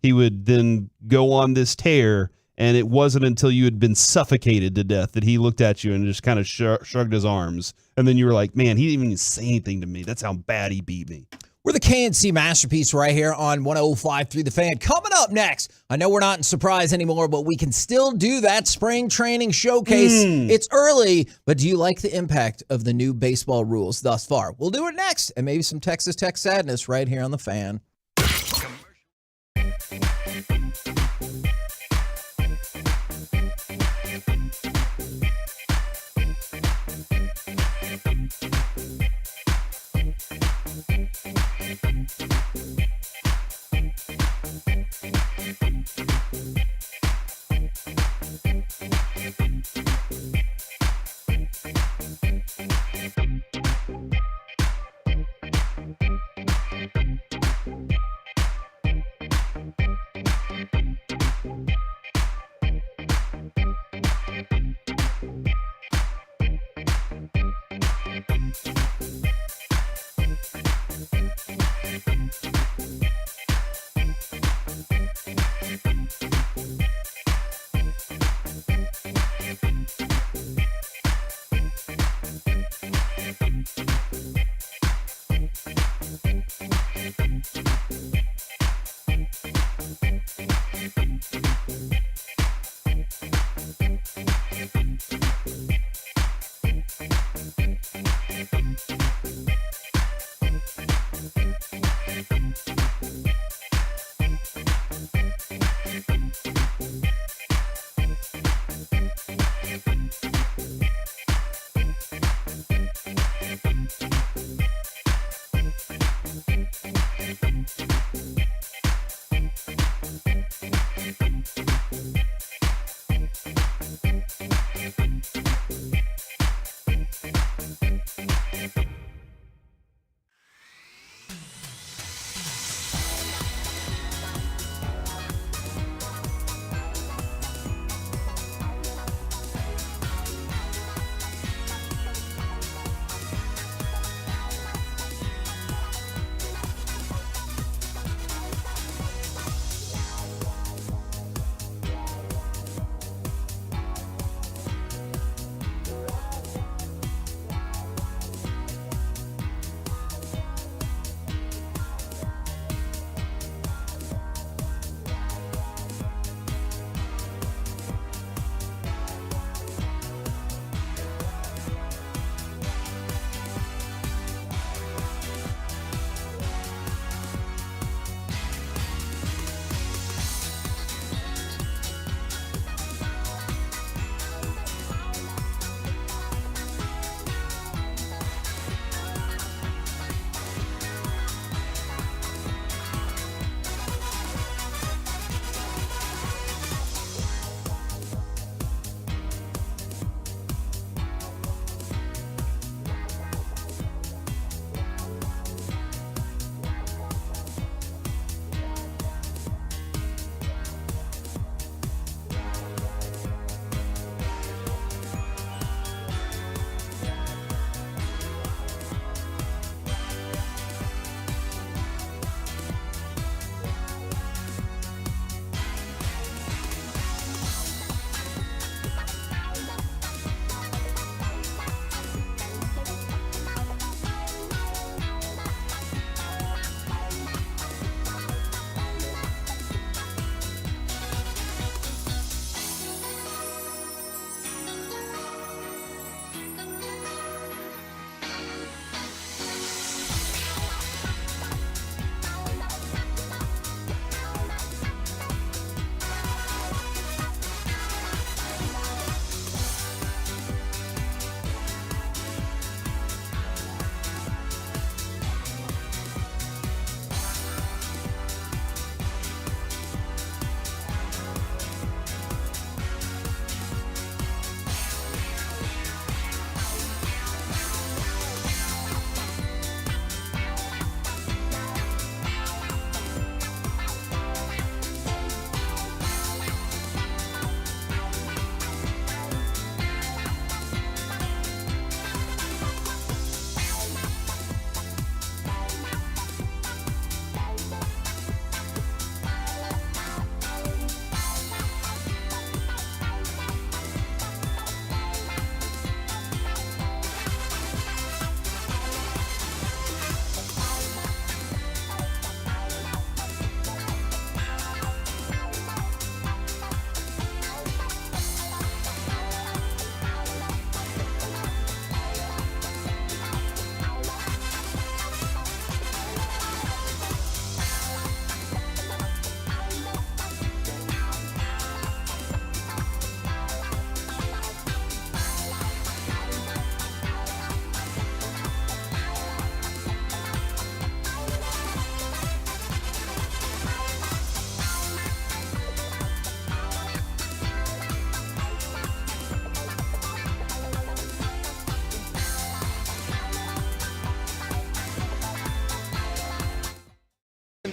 he would then go on this tear. And it wasn't until you had been suffocated to death that he looked at you and just kind of shrugged his arms. And then you were like, man, he didn't even say anything to me. That's how bad he beat me. We're the KNC Masterpiece right here on 105.3 The Fan. Coming up next, I know we're not in surprise anymore, but we can still do that spring training showcase. It's early, but do you like the impact of the new baseball rules thus far? We'll do it next, and maybe some Texas Tech sadness right here on The Fan.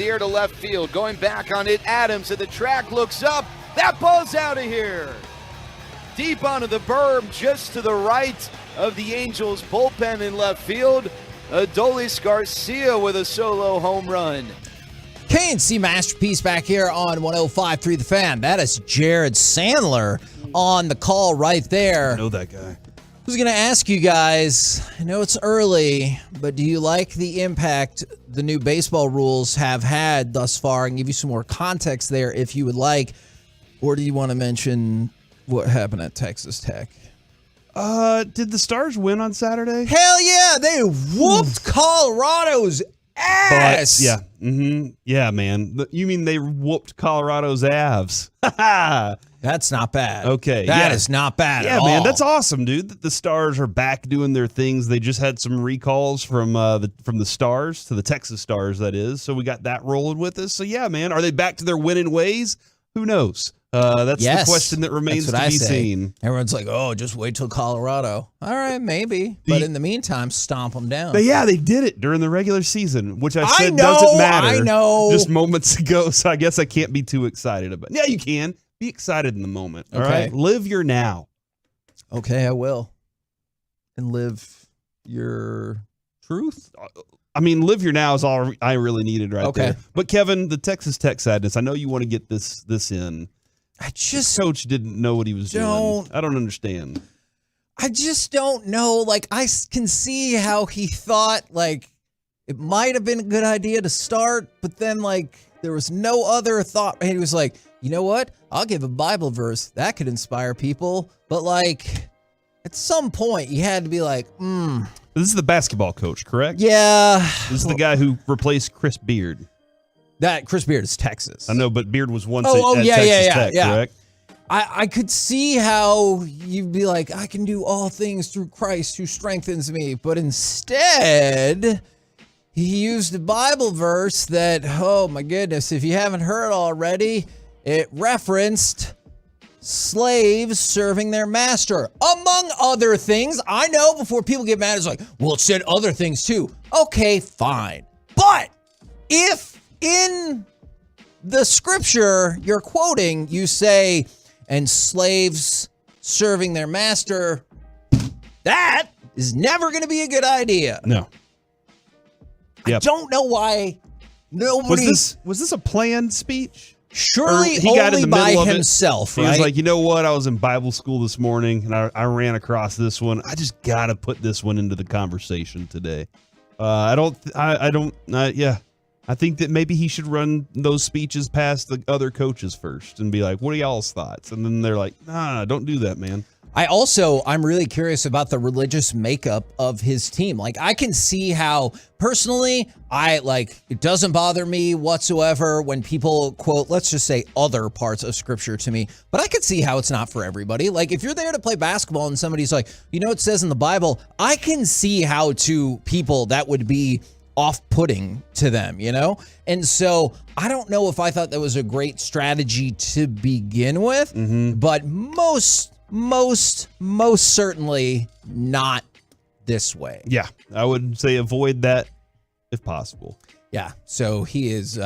the air to left field. Going back on it, Adams at the track looks up. That ball's out of here. Deep onto the berm, just to the right of the Angels bullpen in left field. Adolis Garcia with a solo home run. KNC Masterpiece back here on 105.3 The Fan. That is Jared Sandler on the call right there. I know that guy. I was going to ask you guys, I know it's early, but do you like the impact the new baseball rules have had thus far? I can give you some more context there if you would like. Or do you want to mention what happened at Texas Tech? Did the Stars win on Saturday? Hell yeah, they whooped Colorado's ass. Yeah. Yeah, man. You mean they whooped Colorado's abs? That's not bad. Okay. That is not bad at all. Yeah, man. That's awesome, dude. The Stars are back doing their things. They just had some recalls from the Stars to the Texas Stars, that is. So we got that rolling with us. So yeah, man. Are they back to their winning ways? Who knows? That's the question that remains to be seen. Everyone's like, oh, just wait till Colorado. All right, maybe. But in the meantime, stomp them down. But yeah, they did it during the regular season, which I said doesn't matter. I know. Just moments ago, so I guess I can't be too excited about it. Yeah, you can. Be excited in the moment. All right? Live your now. Okay, I will. And live your truth? I mean, live your now is all I really needed right Okay. there. But Kevin, the Texas Tech sadness, I know you want to get this in. The coach didn't know what he was doing. I don't understand. I just don't know. Like, I can see how he thought, like, it might have been a good idea to start, but then, like, there was no other thought. And he was like, you know what? I'll give a Bible verse. That could inspire people. But, like, at some point, you had to be like, This is the basketball coach, correct? Yeah. This is the guy who replaced Chris Beard. That Chris Beard is Texas. I know, but Beard was once at Texas Tech, correct? I could see how you'd be like, I can do all things through Christ who strengthens me. But instead, he used a Bible verse that, oh my goodness, if you haven't heard already, it referenced slaves serving their master, among other things. I know before people get mad, it's like, well, it said other things too. Okay, fine. But if in the scripture you're quoting, you say, and slaves serving their master, that is never going to be a good idea. No. I don't know why nobody... Was this a planned speech? Surely Or he got in only the middle by of himself, He right? was like, you know what? I was in Bible school this morning, and I ran across this one. I just got to put this one into the conversation today. I think that maybe he should run those speeches past the other coaches first and be like, what are y'all's thoughts? And then they're like, nah, don't do that, man. I'm really curious about the religious makeup of his team. Like, I can see how personally, it doesn't bother me whatsoever when people quote, let's just say, other parts of scripture to me. But I could see how it's not for everybody. Like, if you're there to play basketball and somebody's like, you know, it says in the Bible, I can see how to people that would be off-putting to them, you know? And so I don't know if I thought that was a great strategy to begin with, but most certainly not this way. Yeah, I would say avoid that if possible. Yeah, so he is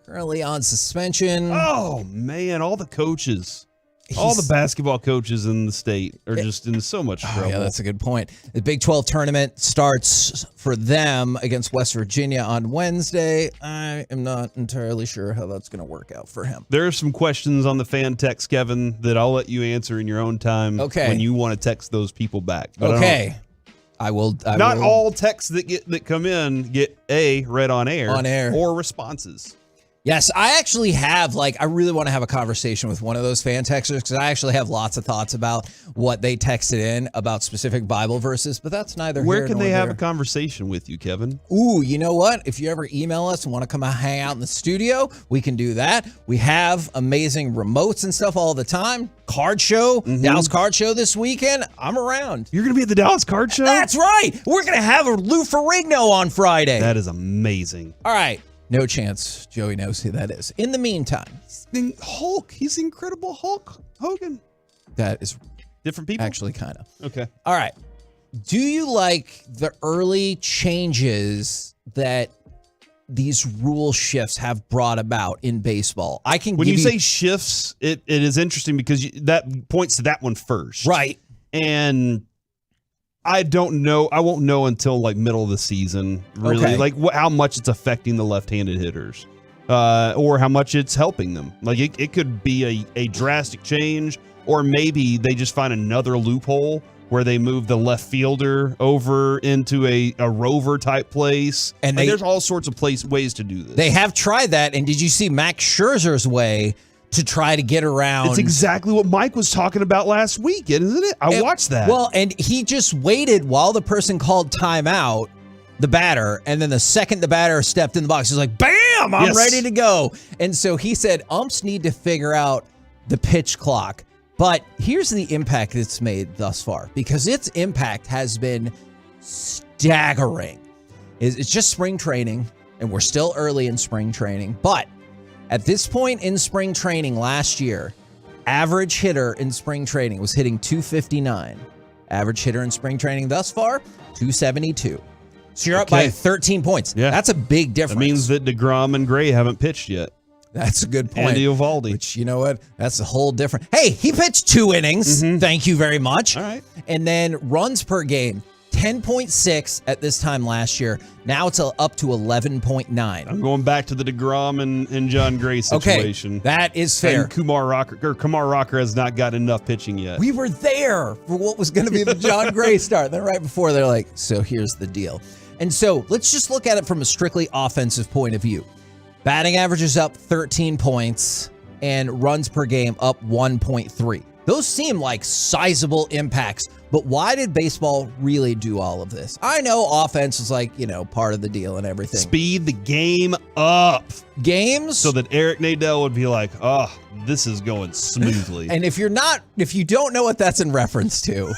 currently on suspension. Oh, man, all the coaches. All the basketball coaches in the state are just in so much trouble. Yeah, that's a good point. The Big 12 tournament starts for them against West Virginia on Wednesday. I am not entirely sure how that's going to work out for him. There are some questions on the fan text, Kevin, that I'll let you answer in your own time when you want to text those people back. But I will. Not all texts that come in get read on air or responses. Yes, I actually have, I really want to have a conversation with one of those fan texters because I actually have lots of thoughts about what they texted in about specific Bible verses, but that's neither here nor there. Where can they have a conversation with you, Kevin? Ooh, you know what? If you ever email us and want to come out, hang out in the studio, we can do that. We have amazing remotes and stuff all the time. Card show, Dallas Card Show this weekend. I'm around. You're going to be at the Dallas Card Show? That's right. We're going to have a Lou Ferrigno on Friday. That is amazing. All right. No chance Joey knows who that is. In the meantime, Hulk. He's the Incredible Hulk Hogan. That is different people. Actually, kind of. Okay. All right. Do you like the early changes that these rule shifts have brought about in baseball. I can when give you say shifts, it is interesting because that points to that one first. Right. And I don't know. I won't know until like middle of the season, really, Okay. like how much it's affecting the left-handed hitters, or how much it's helping them. Like it could be a drastic change, or maybe they just find another loophole where they move the left fielder over into a rover type place. And there's all sorts of ways to do this. They have tried that. And did you see Max Scherzer's way to try to get around? It's exactly what Mike was talking about last week, isn't it? I watched that. Well, and he just waited while the person called timeout, the batter, and then the second the batter stepped in the box, he's like, bam, I'm ready to go. And so he said, umps need to figure out the pitch clock. But here's the impact it's made thus far, because its impact has been staggering. It's just spring training, and we're still early in spring training, but at this point in spring training last year, average hitter in spring training was hitting 259. Average hitter in spring training thus far, 272. So you're up by 13 points. Yeah. That's a big difference. That means that DeGrom and Gray haven't pitched yet. That's a good point. Andy Eovaldi. Which, you know what? That's a whole different. Hey, he pitched 2 innings. Thank you very much. All right. And then runs per game, 10.6 at this time last year. Now it's up to 11.9. I'm going back to the DeGrom and John Gray situation. Okay, that is fair. And Kumar Rocker has not gotten enough pitching yet. We were there for what was going to be the John Gray start. Then right before, they're like, so here's the deal. And so let's just look at it from a strictly offensive point of view. Batting average is up 13 points and runs per game up 1.3. Those seem like sizable impacts, but why did baseball really do all of this? I know offense is like, part of the deal and everything. Speed the game up. Games? So that Eric Nadel would be like, oh, this is going smoothly. And if you don't know what that's in reference to,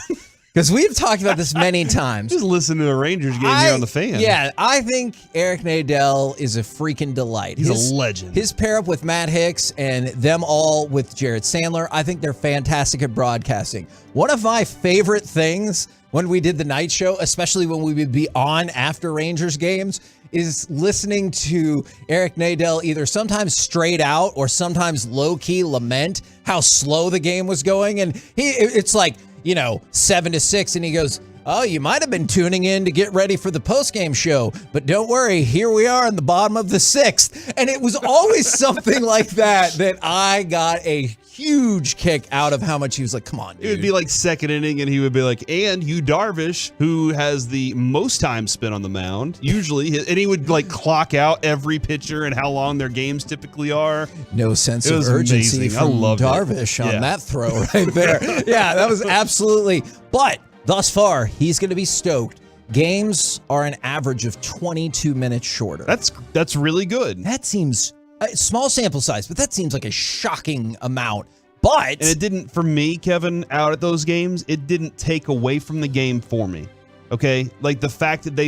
because we've talked about this many times. Just listen to a Rangers game here on the Fan. Yeah, I think Eric Nadel is a freaking delight. He's a legend. His pair up with Matt Hicks and them all with Jared Sandler, I think they're fantastic at broadcasting. One of my favorite things when we did the night show, especially when we would be on after Rangers games, is listening to Eric Nadel either sometimes straight out or sometimes low-key lament how slow the game was going. And it's like, 7-6, and he goes, oh, you might have been tuning in to get ready for the postgame show, but don't worry, here we are in the bottom of the 6th. And it was always something like that I got a huge kick out of how much he was like, come on, dude. It would be like second inning, and he would be like, and Yu Darvish, who has the most time spent on the mound, usually, and he would like clock out every pitcher and how long their games typically are. No sense of urgency from Darvish on that throw right there. Yeah, that was absolutely. But thus far, he's going to be stoked. Games are an average of 22 minutes shorter. That's really good. That seems small sample size, but that seems like a shocking amount. But and it didn't, for me, Kevin, out at those games, it didn't take away from the game for me. Okay, like the fact that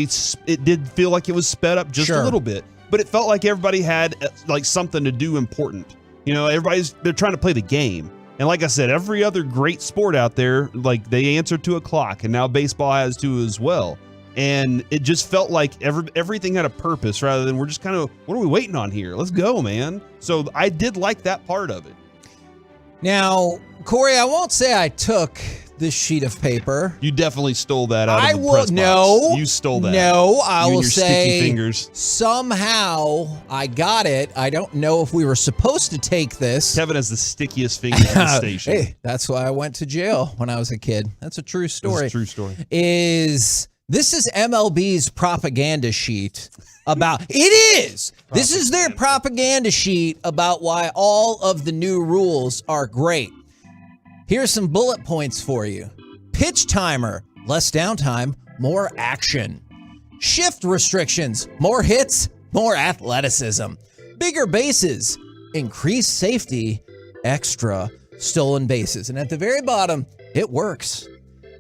it did feel like it was sped up just a little bit, but it felt like everybody had like something to do important. They're trying to play the game. And like I said, every other great sport out there, like they answer to a clock, and now baseball has to as well. And it just felt like everything had a purpose rather than we're just kind of, what are we waiting on here? Let's go, man. So I did like that part of it. Now, Corey, I won't say I took this sheet of paper. You definitely stole that out of the press box. You stole that. No, I will say sticky fingers. Somehow I got it. I don't know if we were supposed to take this. Kevin has the stickiest fingers in the station. Hey, that's why I went to jail when I was a kid. That's a true story. That's a true story. This is MLB's propaganda sheet about it is. This is their propaganda sheet about why all of the new rules are great. Here's some bullet points for you. Pitch timer, less downtime, more action. Shift restrictions, more hits, more athleticism. Bigger bases, increased safety, extra stolen bases. And at the very bottom, it works.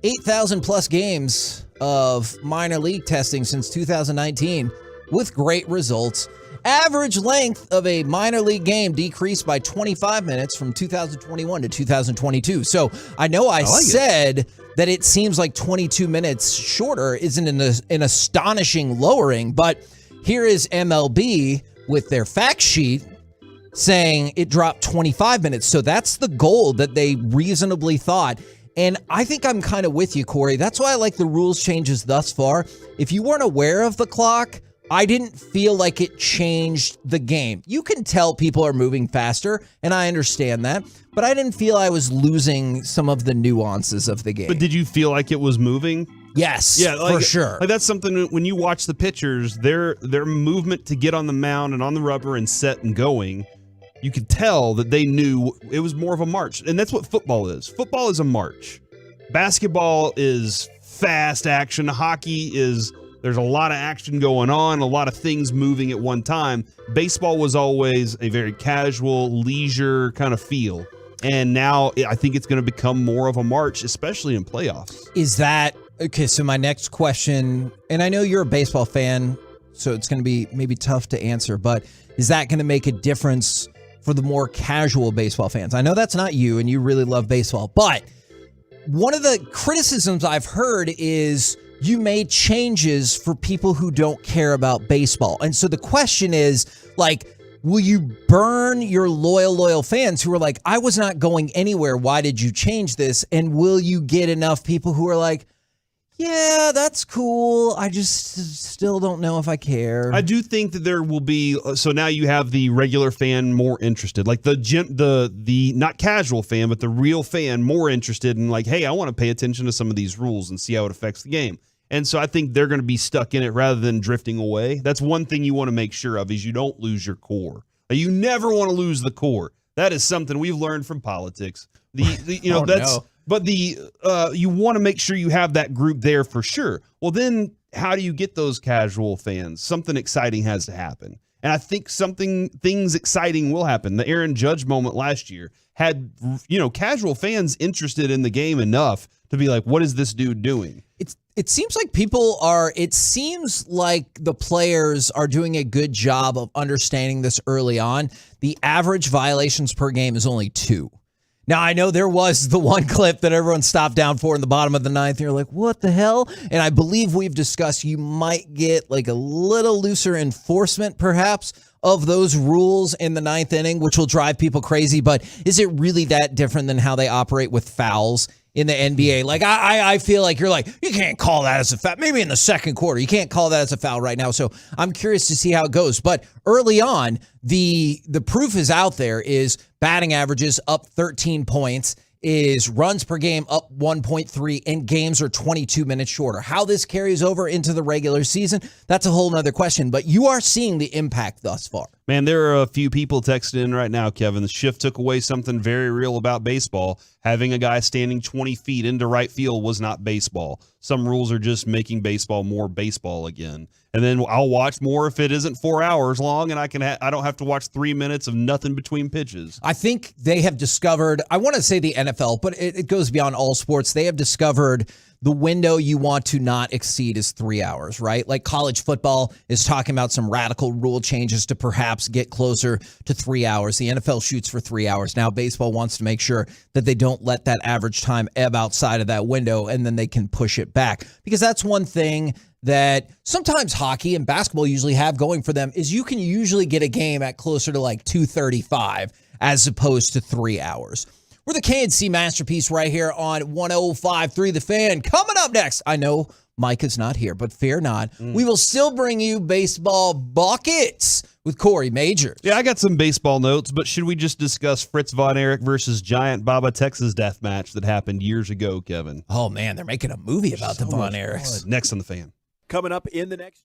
8,000 plus games of minor league testing since 2019 with great results. Average length of a minor league game decreased by 25 minutes from 2021 to 2022. So I know I said that it seems like 22 minutes shorter isn't an astonishing lowering, but Here is MLB with their fact sheet saying it dropped 25 minutes. So that's the goal that they reasonably thought. And I think I'm kind of with you, Corey. That's why I like the rules changes thus far. If you weren't aware of the clock, I didn't feel like it changed the game. You can tell people are moving faster, and I understand that, but I didn't feel I was losing some of the nuances of the game. But did you feel like it was moving? Yes, yeah, for sure. Like that's something when you watch the pitchers, their movement to get on the mound and on the rubber and set and going, you could tell that they knew it was more of a march. And that's what football is. Football is a march. Basketball is fast action. Hockey is... There's a lot of action going on, a lot of things moving at one time. Baseball was always a very casual, leisure kind of feel. And now I think it's going to become more of a march, especially in playoffs. Is that... Okay, so my next question, and I know you're a baseball fan, so it's going to be maybe tough to answer, but is that going to make a difference for the more casual baseball fans? I know that's not you, and you really love baseball, but one of the criticisms I've heard is you made changes for people who don't care about baseball. And so the question is, like, will you burn your loyal fans who are like, I was not going anywhere, why did you change this? And will you get enough people who are like, yeah, that's cool, I just still don't know if I care? I do think that there will be, so now you have the regular fan more interested, like the not casual fan, but the real fan more interested in like, hey, I want to pay attention to some of these rules and see how it affects the game. And so I think they're going to be stuck in it rather than drifting away. That's one thing you want to make sure of is you don't lose your core. You never want to lose the core. That is something we've learned from politics. But you want to make sure you have that group there for sure. Well, then how do you get those casual fans? Something exciting has to happen. And I think things exciting will happen. The Aaron Judge moment last year had, casual fans interested in the game enough to be like, what is this dude doing? It seems like it seems like the players are doing a good job of understanding this early on. The average violations per game is only 2. Now, I know there was the one clip that everyone stopped down for in the bottom of the 9th. And you're like, what the hell? And I believe we've discussed you might get like a little looser enforcement, perhaps, of those rules in the 9th inning, which will drive people crazy. But is it really that different than how they operate with fouls in the NBA? Like, I feel like you're like, you can't call that as a foul. Maybe in the second quarter, you can't call that as a foul right now. So I'm curious to see how it goes. But early on, the proof is out there is batting averages up 13 points, is runs per game up 1.3, and games are 22 minutes shorter. How this carries over into the regular season, that's a whole nother question. But you are seeing the impact thus far. Man, there are a few people texting in right now, Kevin. The shift took away something very real about baseball. Having a guy standing 20 feet into right field was not baseball. Some rules are just making baseball more baseball again. And then I'll watch more if it isn't 4 hours long, and I don't have to watch 3 minutes of nothing between pitches. I think they have discovered, I want to say the NFL, but it goes beyond all sports. They have discovered the window you want to not exceed is 3 hours, right? Like college football is talking about some radical rule changes to perhaps get closer to 3 hours. The NFL shoots for 3 hours. Now baseball wants to make sure that they don't let that average time ebb outside of that window, and then they can push it back. Because that's one thing that sometimes hockey and basketball usually have going for them is you can usually get a game at closer to like 2:35 as opposed to 3 hours. We're the K&C Masterpiece right here on 105.3 The Fan. Coming up next, I know Mike is not here, but fear not. We will still bring you baseball buckets with Corey Majors. Yeah, I got some baseball notes, but should we just discuss Fritz Von Erich versus Giant Baba Texas death match that happened years ago, Kevin? Oh, man, they're making a movie about the Von Erichs. Next on The Fan. Coming up in the next...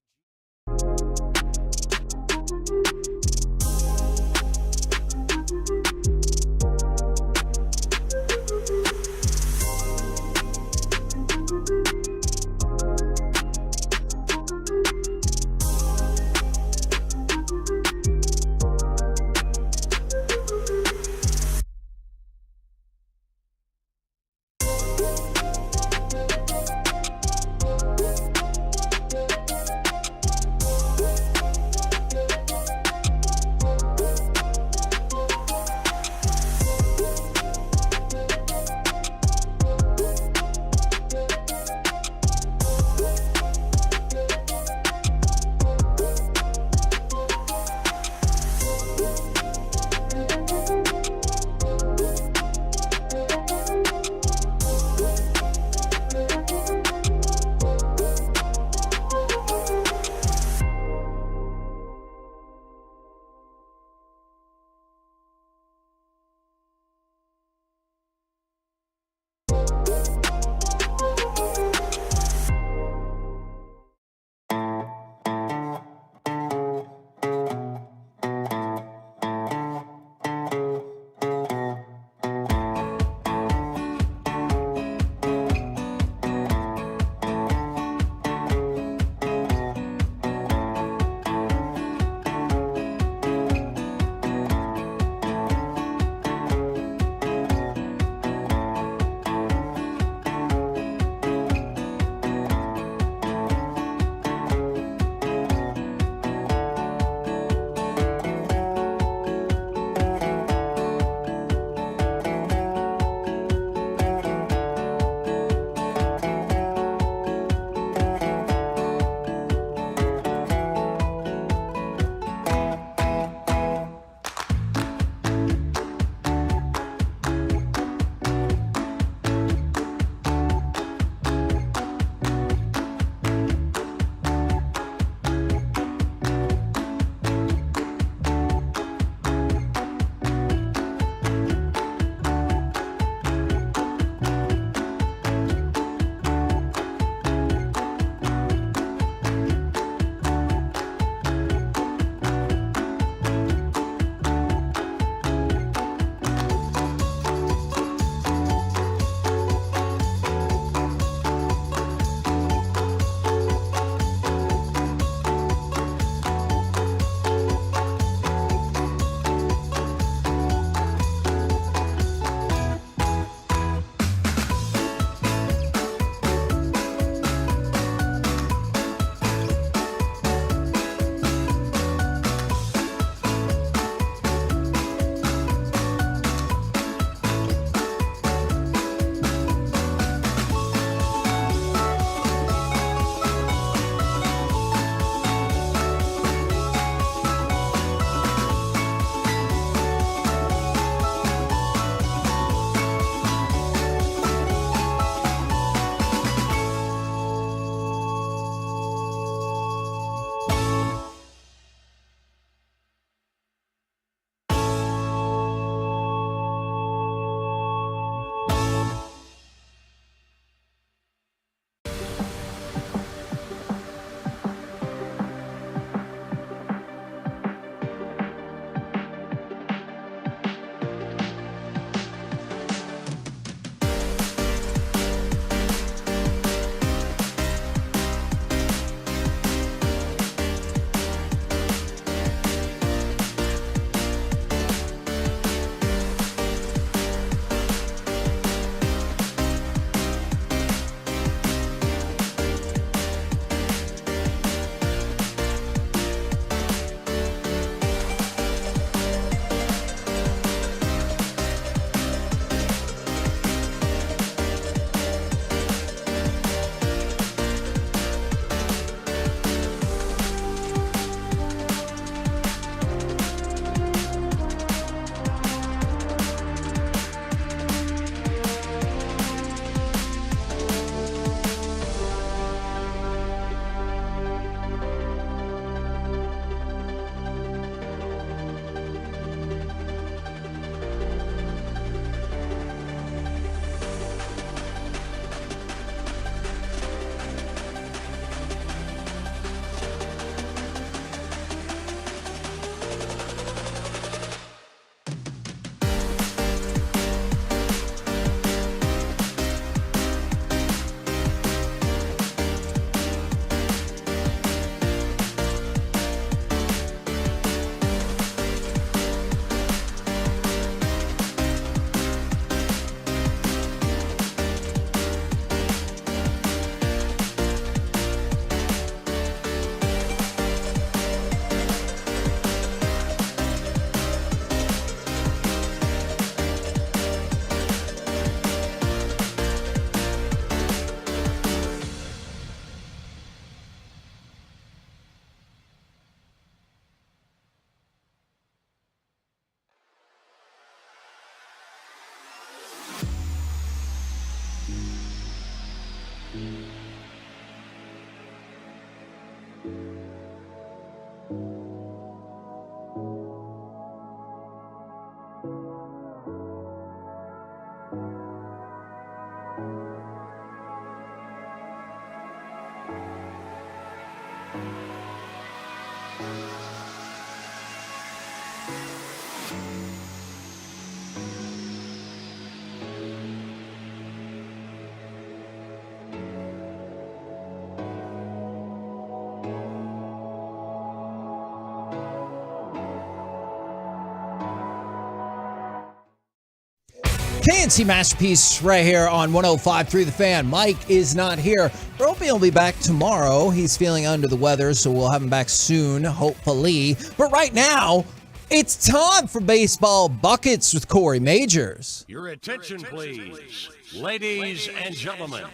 KNC Masterpiece right here on 105.3 The Fan. Mike is not here. We're hoping he'll be back tomorrow. He's feeling under the weather, so we'll have him back soon, hopefully. But right now, it's time for Baseball Buckets with Corey Majors. Your attention, please. Ladies and gentlemen.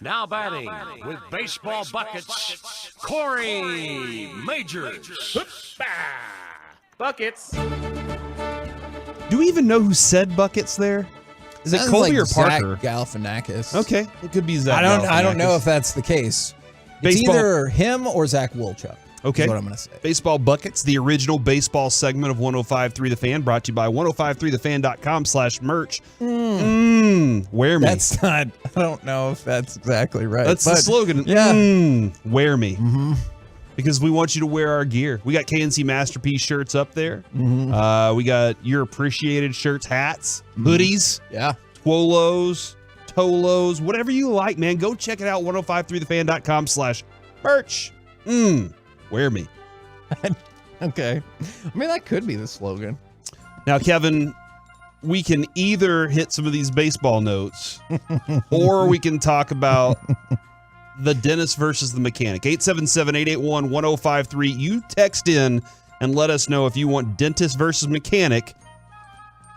Now batting with Baseball Buckets, Corey Majors. Buckets. Do we even know who said Buckets there? Is it Sounds Colby like or Parker? Zach Galifianakis. Okay, it could be Zach. I don't know if that's the case. It's either him or Zach Wolchuk. Okay. Is what I'm going to say. Baseball Buckets, the original baseball segment of 105.3 The Fan, brought to you by 1053thefan.com/merch. Wear me. That's not, I don't know if that's exactly right. That's the slogan. Yeah. Wear me. Mm-hmm. Because we want you to wear our gear. We got KNC Masterpiece shirts up there. Mm-hmm. We got Your Appreciated shirts, hats, hoodies. Yeah. Twolos, Tolos, whatever you like, man. Go check it out, 1053thefan.com/merch. Wear me. Okay. I mean, that could be the slogan. Now, Kevin, we can either hit some of these baseball notes or we can talk about the dentist versus the mechanic. 877-881-1053. You text in and let us know if you want dentist versus mechanic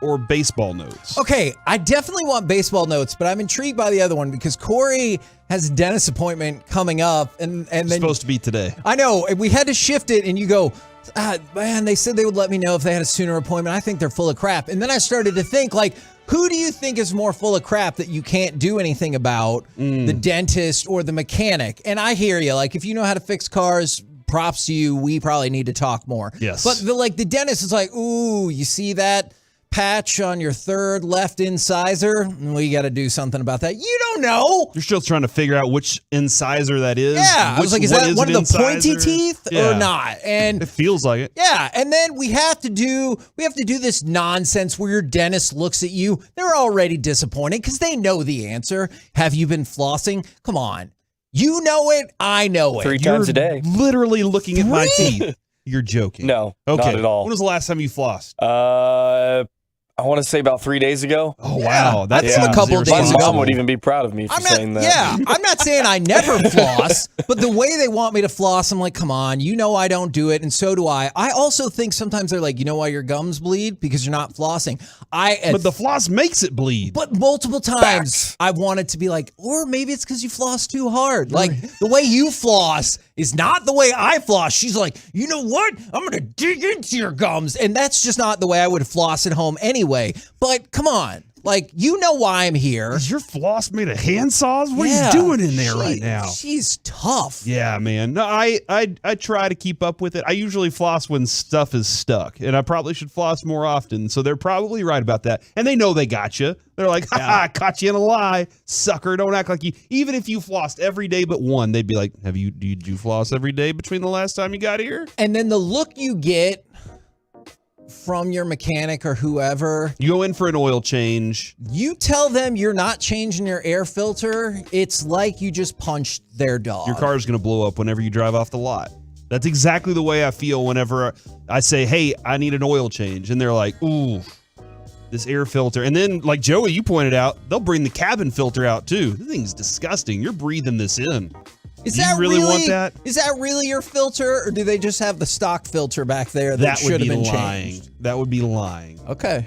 or baseball notes. Okay, I definitely want baseball notes, but I'm intrigued by the other one because Corey has a dentist appointment coming up, and then It's supposed to be today. I know, we had to shift it, and you go, man, they said they would let me know if they had a sooner appointment. I think they're full of crap. And then I started to think, like, who do you think is more full of crap that you can't do anything about, the dentist or the mechanic? And I hear you. Like, if you know how to fix cars, props to you. We probably need to talk more. Yes. But the dentist is like, ooh, you see that patch on your third left incisor? We got to do something about that. You don't know. You're still trying to figure out which incisor that is. Yeah. I was like, is that one of the pointy teeth or not? And it feels like it. Yeah. And then we have to do this nonsense where your dentist looks at you. They're already disappointed because they know the answer. Have you been flossing? Come on. You know it. I know it. 3 times a day. Literally looking at my teeth. You're joking. No, okay. not at all. When was the last time you flossed? I want to say about 3 days ago. Oh, wow. That's a couple of days My ago. mom would even be proud of me for saying that. Yeah, I'm not saying I never floss, but the way they want me to floss, I'm like, come on, you know I don't do it, and so do I. I also think sometimes they're like, you know why your gums bleed? Because you're not flossing. But the floss makes it bleed. But multiple times I wanted to be like, or maybe it's because you floss too hard. Like, the way you floss is not the way I floss. She's like, you know what? I'm going to dig into your gums. And that's just not the way I would floss at home anyway. But come on. Like, you know why I'm here. Is your floss made of handsaws? What are you doing in there right now? She's tough. Yeah, man. No, I try to keep up with it. I usually floss when stuff is stuck, and I probably should floss more often. So they're probably right about that. And they know they got you. They're like, ha, caught you in a lie, sucker. Don't act like you. Even if you flossed every day but one, they'd be like, did you floss every day between the last time you got here? And then the look you get from your mechanic or whoever. You go in for an oil change. You tell them you're not changing your air filter. It's like you just punched their dog. Your car's going to blow up whenever you drive off the lot. That's exactly the way I feel whenever I say, hey, I need an oil change. And they're like, ooh, this air filter. And then, like Joey, you pointed out, they'll bring the cabin filter out too. This thing's disgusting. You're breathing this in. Is Do that you really want that? Is that really your filter, or do they just have the stock filter back there that should would have be been lying. changed? That would be lying. Okay.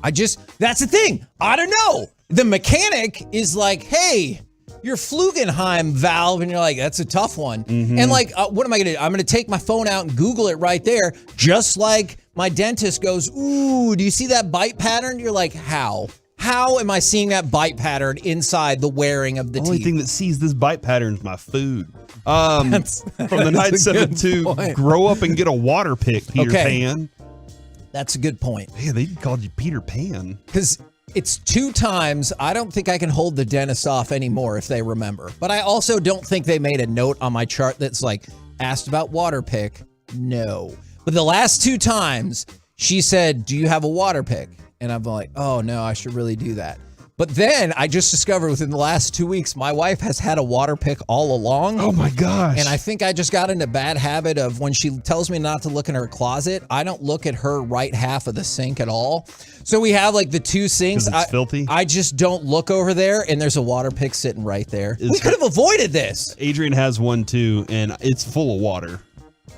That's the thing. I don't know. The mechanic is like, hey, your Flugenheim valve, and you're like, that's a tough one. Mm-hmm. And like, what am I going to do? I'm going to take my phone out and Google it right there, just like my dentist goes, ooh, do you see that bite pattern? You're like, how? How am I seeing that bite pattern inside the wearing of the only teeth? thing that sees this bite pattern is my food. From the 972, grow up and get a water pick, Peter Pan. That's a good point. Man, they called you Peter Pan. Because it's 2 times. I don't think I can hold the dentist off anymore if they remember. But I also don't think they made a note on my chart that's like, asked about water pick. No. But the last 2 times, she said, do you have a water pick? And I'm like, oh, no, I should really do that. But then I just discovered within the last 2 weeks, my wife has had a water pick all along. Oh my gosh. And I think I just got into a bad habit of when she tells me not to look in her closet, I don't look at her right half of the sink at all. So we have like the two sinks. It's filthy. I just don't look over there, and there's a water pick sitting right there. We could have avoided this. Adrian has one too, and it's full of water.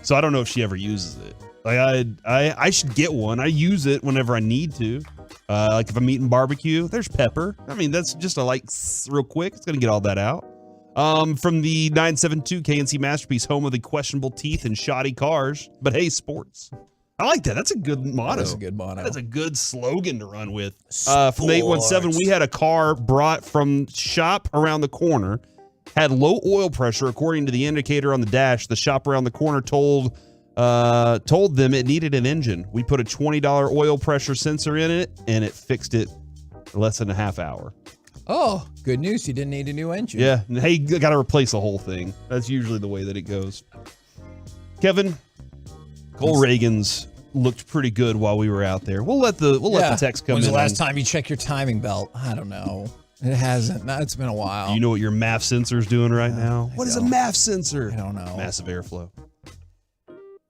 So I don't know if she ever uses it. Like I should get one. I use it whenever I need to. Like if I'm eating barbecue, there's pepper. I mean, that's just real quick. It's gonna get all that out. From the 972 KNC Masterpiece, home of the questionable teeth and shoddy cars. But hey, sports. I like that. That's a good motto. That's a good motto. That's a good slogan to run with. From the 817, we had a car brought from shop around the corner. Had low oil pressure, according to the indicator on the dash. The shop around the corner told them it needed an engine. We put a $20 oil pressure sensor in it, and it fixed it in less than a half hour. Oh, good news. You didn't need a new engine. Yeah. Hey, you got to replace the whole thing. That's usually the way that it goes. Kevin, Cole Reagans looked pretty good while we were out there. We'll let the text come in. When's the last time you checked your timing belt? I don't know. It hasn't. No, it's been a while. Do you know what your MAF sensor's doing right now? What is a MAF sensor? I don't know. Massive airflow.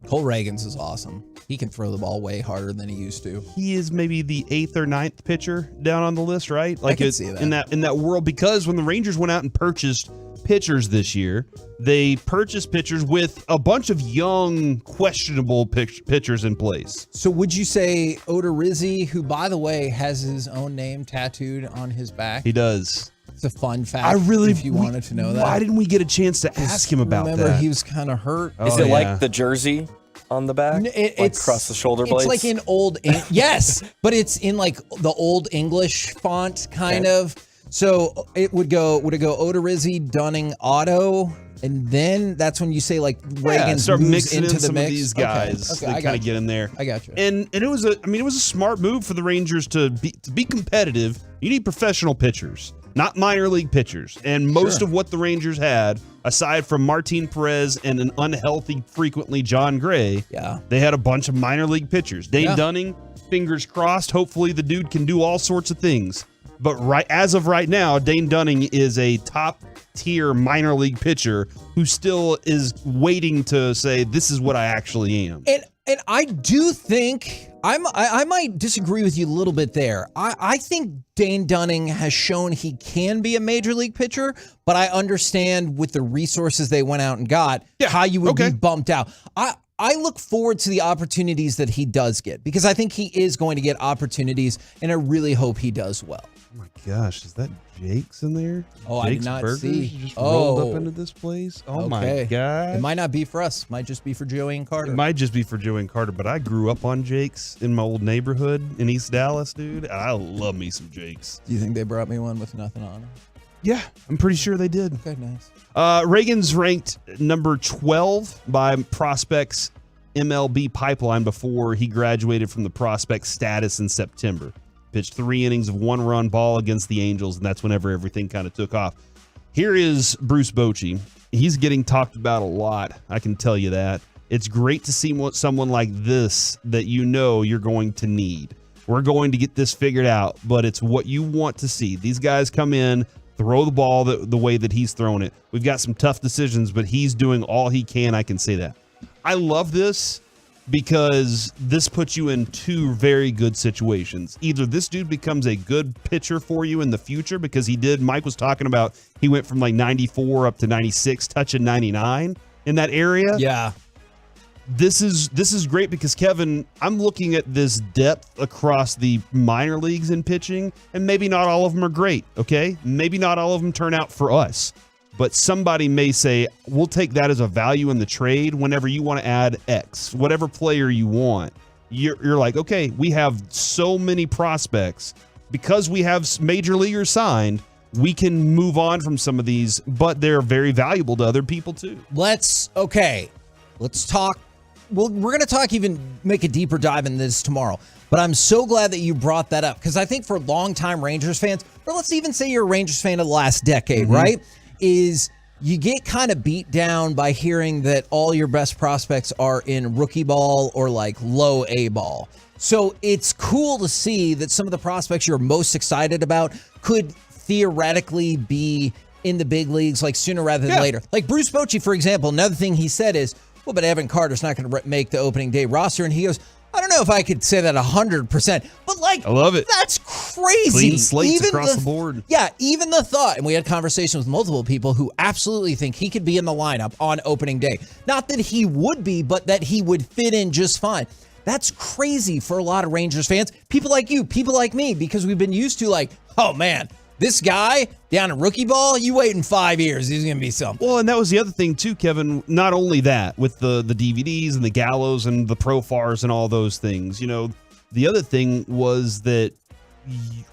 Cole Reagans is awesome. He can throw the ball way harder than he used to. He is maybe the 8th or 9th pitcher down on the list, right? I can see that. In that world, because when the Rangers went out and purchased pitchers this year, they purchased pitchers with a bunch of young, questionable pitchers in place. So would you say Odorizzi, who, by the way, has his own name tattooed on his back? He does. It's a fun fact if you wanted to know that. Why didn't we get a chance to ask him about that? Remember, he was kind of hurt. Is it like the jersey on the back? It's across the shoulder blades? It's like in old... yes, but it's in like the old English font, kind of. So would it go Odorizzi, Dunning, Otto, and then that's when you say like Reagan start moves mixing into in the some mix? of these guys. Okay, They kind of get in there. I got you. And it was a smart move for the Rangers to be competitive. You need professional pitchers, not minor league pitchers. And most of what the Rangers had, aside from Martin Perez and an unhealthy frequently John Gray, they had a bunch of minor league pitchers. Dane Dunning, fingers crossed. Hopefully the dude can do all sorts of things. But as of right now, Dane Dunning is a top-tier minor league pitcher who still is waiting to say, this is what I actually am. And I do think, I might disagree with you a little bit there. I think Dane Dunning has shown he can be a major league pitcher, but I understand with the resources they went out and got, how you would be bumped out. I look forward to the opportunities that he does get, because I think he is going to get opportunities, and I really hope he does well. Oh my gosh, is that Jake's in there? Oh, Jake's I did not Burgers see. Just rolled up into this place. Oh my god! It might not be for us. Might just be for Joey and Carter. It might just be for Joey and Carter. But I grew up on Jake's in my old neighborhood in East Dallas, dude. I love me some Jake's. Do you think they brought me one with nothing on it? Yeah, I'm pretty sure they did. Okay, nice. Reagan's ranked number 12 by Prospects MLB Pipeline before he graduated from the prospect status in September. Pitched 3 innings of 1-run ball against the Angels, and that's whenever everything kind of took off. Here is Bruce Bochy. He's getting talked about a lot, I can tell you that. It's great to see someone like this that you know you're going to need. We're going to get this figured out, but it's what you want to see. These guys come in, throw the ball the way that he's thrown it. We've got some tough decisions, but he's doing all he can. I can say that. I love this because this puts you in 2 very good situations. Either this dude becomes a good pitcher for you in the future, because he did. Mike was talking about he went from like 94 up to 96, touching 99 in that area. Yeah. This is great because, Kevin, I'm looking at this depth across the minor leagues in pitching, and maybe not all of them are great, okay? Maybe not all of them turn out for us. But somebody may say, we'll take that as a value in the trade whenever you want to add X, whatever player you want. You're like, okay, we have so many prospects. Because we have major leaguers signed, we can move on from some of these, but they're very valuable to other people too. Let's talk. Well, we're going to talk, even make a deeper dive in this tomorrow. But I'm so glad that you brought that up, because I think for longtime Rangers fans, or let's even say you're a Rangers fan of the last decade, right? Is you get kind of beat down by hearing that all your best prospects are in rookie ball or like low A ball. So it's cool to see that some of the prospects you're most excited about could theoretically be in the big leagues like sooner rather than later. Like Bruce Bochy, for example, another thing he said is, well, but Evan Carter's not going to make the opening day roster. And he goes, I don't know if I could say that 100%, but like, I love it. That's crazy. Clean slates across the board. Yeah, even the thought, and we had conversations with multiple people who absolutely think he could be in the lineup on opening day. Not that he would be, but that he would fit in just fine. That's crazy for a lot of Rangers fans. People like you, people like me, because we've been used to like, oh man, this guy down in rookie ball, you wait in 5 years, he's going to be something. Well, and that was the other thing too, Kevin. Not only that, with the DVDs and the Gallows and the Profars and all those things, you know, the other thing was that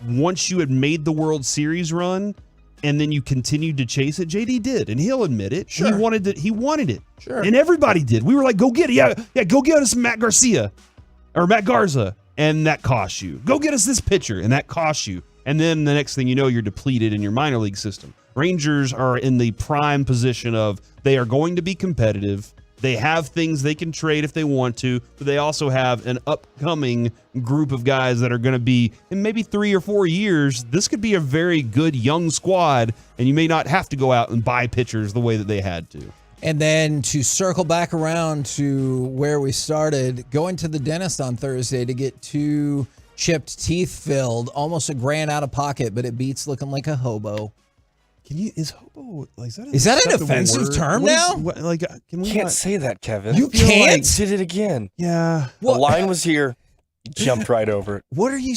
once you had made the World Series run and then you continued to chase it, JD did, and he'll admit it. Sure. He wanted it. Sure. And everybody did. We were like, go get it. Yeah, go get us Matt Garza. And that cost you. Go get us this pitcher, and that cost you. And then the next thing you know, you're depleted in your minor league system. Rangers are in the prime position of they are going to be competitive. They have things they can trade if they want to, but they also have an upcoming group of guys that are going to be, in maybe 3 or 4 years, this could be a very good young squad, and you may not have to go out and buy pitchers the way that they had to. And then to circle back around to where we started, going to the dentist on Thursday to get 2 chipped teeth filled, almost $1,000 out of pocket, but it beats looking like a hobo. Is hobo, like, is that an offensive term now? Can't say that, Kevin. You can't? Did it again. Yeah. The line was here, jumped right over it. What are you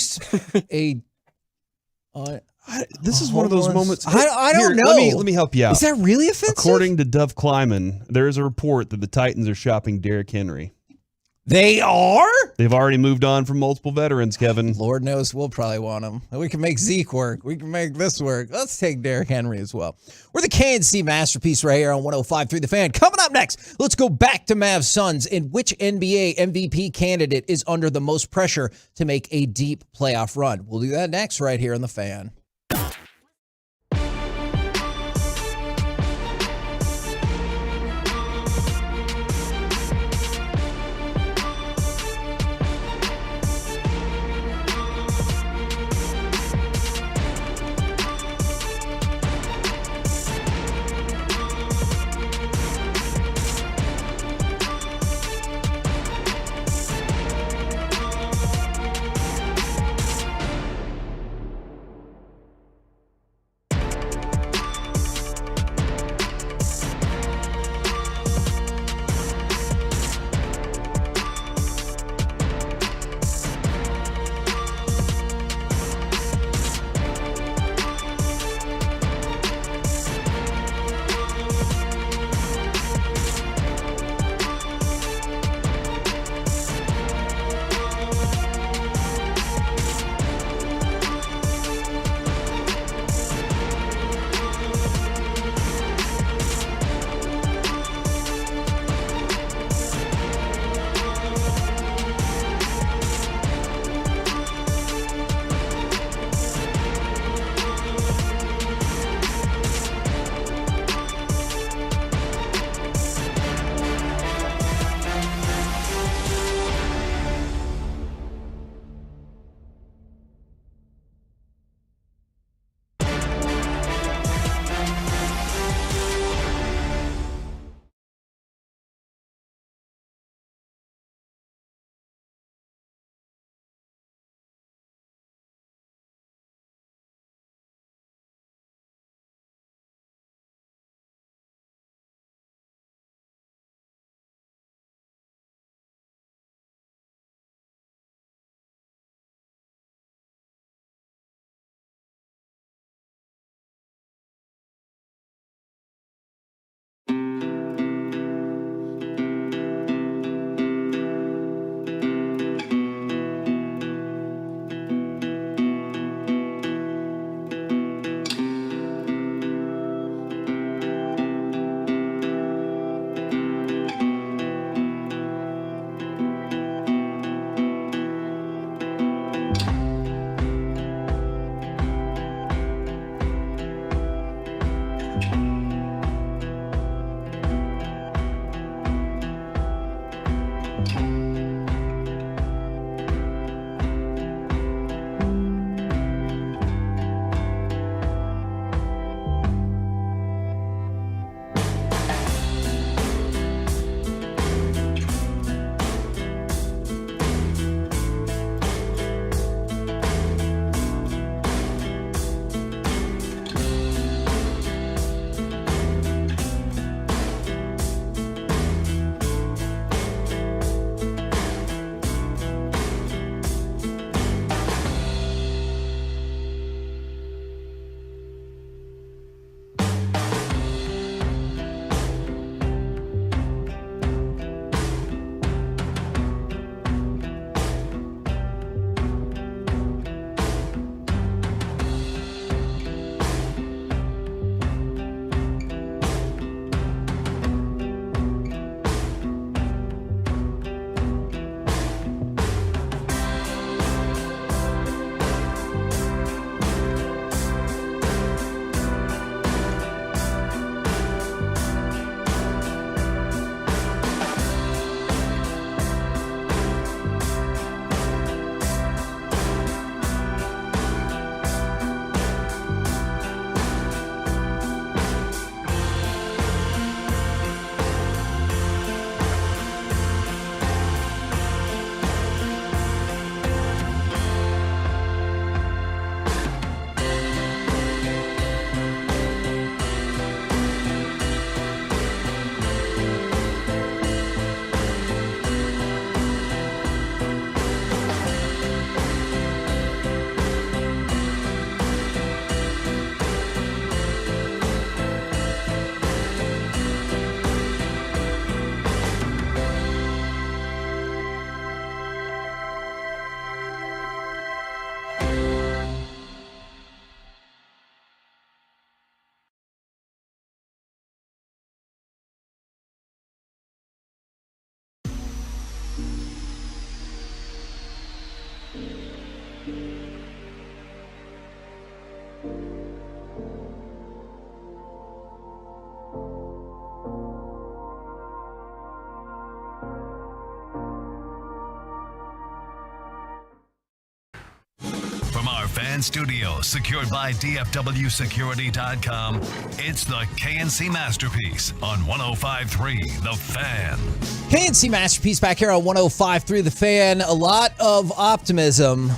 this is one of those moments. I don't know. Let me help you out. Is that really offensive? According to Dove Kleiman, there is a report that the Titans are shopping Derrick Henry. They are? They've already moved on from multiple veterans, Kevin. Lord knows we'll probably want him. We can make Zeke work. We can make this work. Let's take Derrick Henry as well. We're the K&C Masterpiece right here on 105.3 The Fan. Coming up next, let's go back to Mavs Suns and which NBA MVP candidate is under the most pressure to make a deep playoff run. We'll do that next right here on The Fan. Fan Studios, secured by DFWSecurity.com. It's the KNC Masterpiece on 105.3 The Fan. KNC Masterpiece back here on 105.3 The Fan. A lot of optimism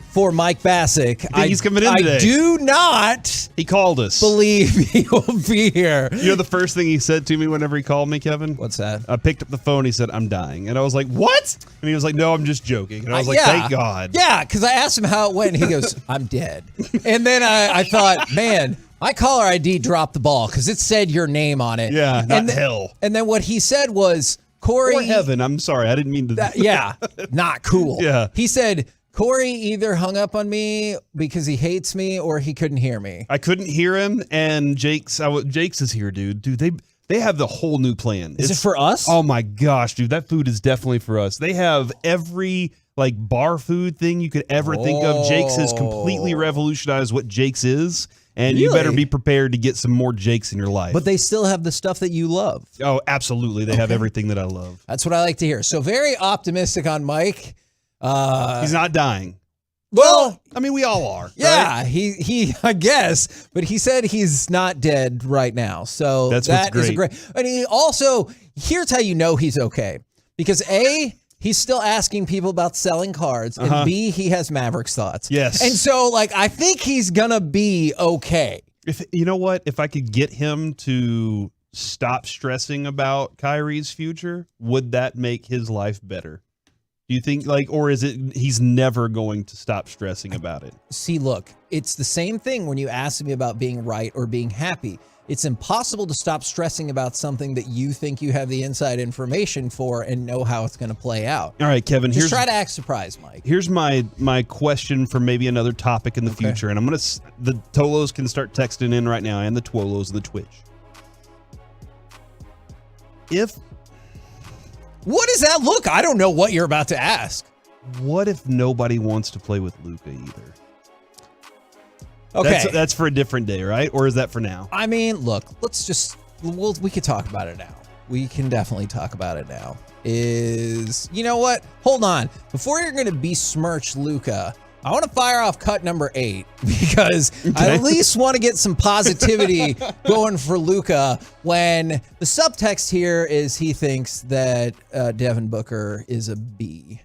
for Mike Bassick. He's coming in today. I do not. He called us. Believe he will be here. You know the first thing he said to me whenever he called me, Kevin? What's that? I picked up the phone. He said, "I'm dying," and I was like, "What?" And he was like, "No, I'm just joking." And I was like, "Thank God." Yeah, because I asked him how it went, and he goes, "I'm dead." And then I thought, man, my caller ID dropped the ball because it said your name on it. Yeah, not hell. And then what he said was, Corey. Or heaven. I'm sorry, I didn't mean to. Yeah, not cool. Yeah. He said, Corey either hung up on me because he hates me or he couldn't hear me. I couldn't hear him, and Jake's is here, dude. Dude, they have the whole new plan. Is it for us? Oh my gosh, dude, that food is definitely for us. They have every like bar food thing you could ever think of. Jake's has completely revolutionized what Jake's is, and you better be prepared to get some more Jake's in your life. But they still have the stuff that you love. Oh, absolutely. They have everything that I love. That's what I like to hear. So very optimistic on Mike. He's not dying. Well, I mean, we all are. Yeah, right? he I guess, but he said he's not dead right now. So That's that what's is a great. And he also, here's how you know he's okay. Because A, he's still asking people about selling cards, and B, he has Mavericks thoughts. Yes. And so, like, I think he's gonna be okay. If you know what, if I could get him to stop stressing about Kyrie's future, would that make his life better? Do you think, or is it he's never going to stop stressing about it? See, look, it's the same thing when you ask me about being right or being happy. It's impossible to stop stressing about something that you think you have the inside information for and know how it's going to play out. All right, Kevin. Just try to act surprised, Mike. Here's my question for maybe another topic in the future, and the Tolos can start texting in right now, and the Twolos and the Twitch. What does that look? I don't know what you're about to ask. What if nobody wants to play with Luka either? Okay. That's for a different day, right? Or is that for now? I mean, look, we could talk about it now. We can definitely talk about it now. You know what? Hold on. Before you're going to besmirch Luka, I want to fire off cut number 8 because I at least want to get some positivity going for Luka when the subtext here is he thinks that Devin Booker is a B.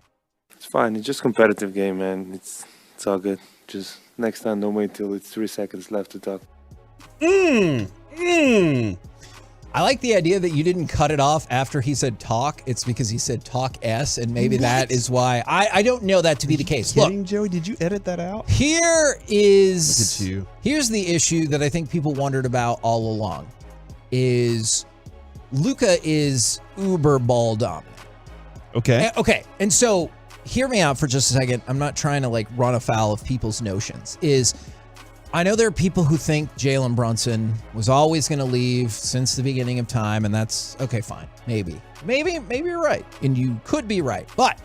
It's fine. It's just a competitive game, man. It's all good. Just next time, don't wait till it's 3 seconds left to talk. I like the idea that you didn't cut it off after he said talk. It's because he said talk S, and maybe that is why. I don't know that to be the case. Kidding, Joey? Did you edit that out? Here's the issue that I think people wondered about all along is Luka is uber ball dominant. Okay. And so hear me out for just a second. I'm not trying to run afoul of people's notions. I know there are people who think Jalen Brunson was always going to leave since the beginning of time, and that's okay, fine. Maybe you're right, and you could be right. But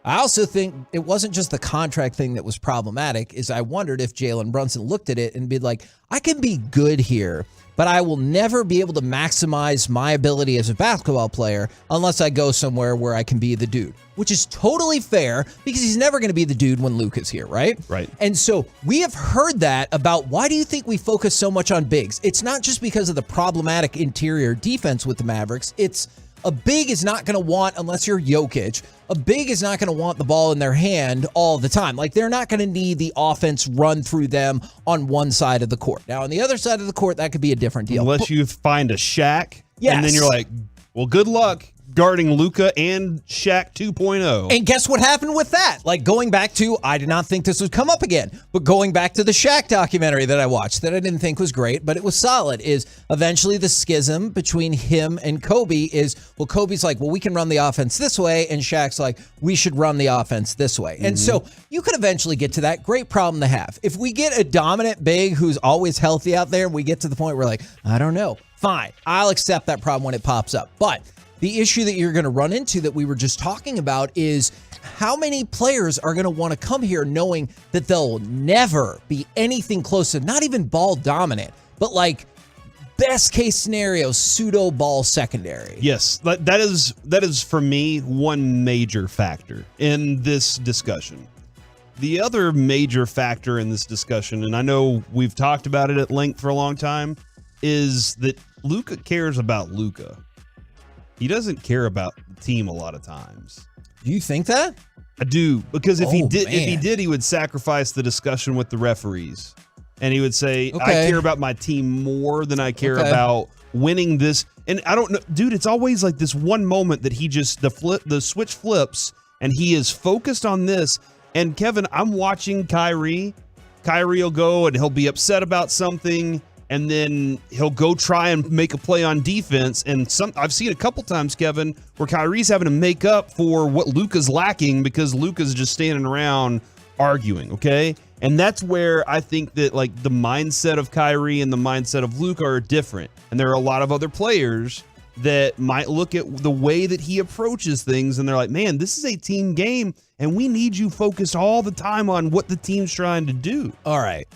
I also think it wasn't just the contract thing that was problematic. I wondered if Jalen Brunson looked at it and be like, I can be good here, but I will never be able to maximize my ability as a basketball player unless I go somewhere where I can be the dude, which is totally fair because he's never going to be the dude when Luka's here, right? Right. And so we have heard that about why do you think we focus so much on bigs? It's not just because of the problematic interior defense with the Mavericks. It's a big is not going to want, unless you're Jokic, a big is not going to want the ball in their hand all the time. They're not going to need the offense run through them on one side of the court. Now, on the other side of the court, that could be a different deal. Unless you find a Shaq, yes. And then you're like, well, good luck guarding Luka and Shaq 2.0. And guess what happened with that? Going back to, I did not think this would come up again, but going back to the Shaq documentary that I watched that I didn't think was great, but it was solid, is eventually the schism between him and Kobe is, well, Kobe's like, well, we can run the offense this way, and Shaq's like, we should run the offense this way. And so you could eventually get to that. Great problem to have. If we get a dominant big who's always healthy out there, and we get to the point where I don't know, fine, I'll accept that problem when it pops up. But the issue that you're going to run into that we were just talking about is how many players are going to want to come here knowing that they'll never be anything close to, not even ball dominant, but best case scenario, pseudo ball secondary. Yes, that is for me one major factor in this discussion. The other major factor in this discussion, and I know we've talked about it at length for a long time, is that Luka cares about Luka. He doesn't care about the team a lot of times. Do you think that? I do, because if he did, man. he would sacrifice the discussion with the referees, and he would say, Okay. "I care about my team more than I care about winning this." And I don't know, dude. It's always like this one moment that he just the switch flips, and he is focused on this. And Kevin, I'm watching Kyrie. Kyrie will go and he'll be upset about something, and then he'll go try and make a play on defense. And I've seen a couple times, Kevin, where Kyrie's having to make up for what Luka's lacking because Luka's just standing around arguing, okay? And that's where I think that like the mindset of Kyrie and the mindset of Luka are different. And there are a lot of other players that might look at the way that he approaches things and they're like, man, this is a team game and we need you focused all the time on what the team's trying to do. All right.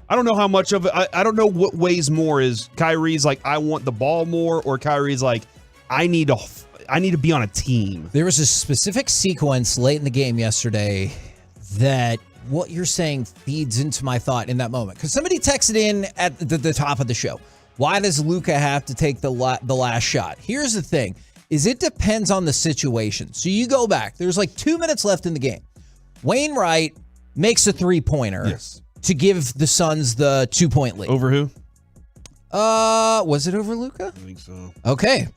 I don't know how much of it, I don't know what weighs more. Is Kyrie's like, I want the ball more, or Kyrie's like, I need to be on a team. There was a specific sequence late in the game yesterday that what you're saying feeds into my thought in that moment. Because somebody texted in at the top of the show, why does Luka have to take the last shot? Here's the thing, is it depends on the situation. So you go back, there's like 2 minutes left in the game. Wainwright makes a 3-pointer to give the Suns the 2-point lead. Over who? Was it over Luka? I think so. Okay.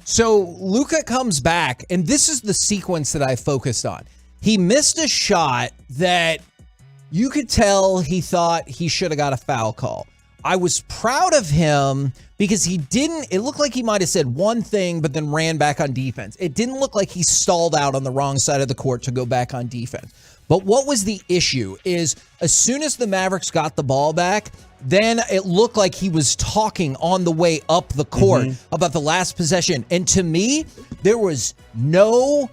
So Luka comes back, and this is the sequence that I focused on. He missed a shot that you could tell he thought he should have got a foul call. I was proud of him because it looked like he might have said one thing, but then ran back on defense. It didn't look like he stalled out on the wrong side of the court to go back on defense. But what was the issue is as soon as the Mavericks got the ball back, then it looked like he was talking on the way up the court about the last possession. And to me, there was no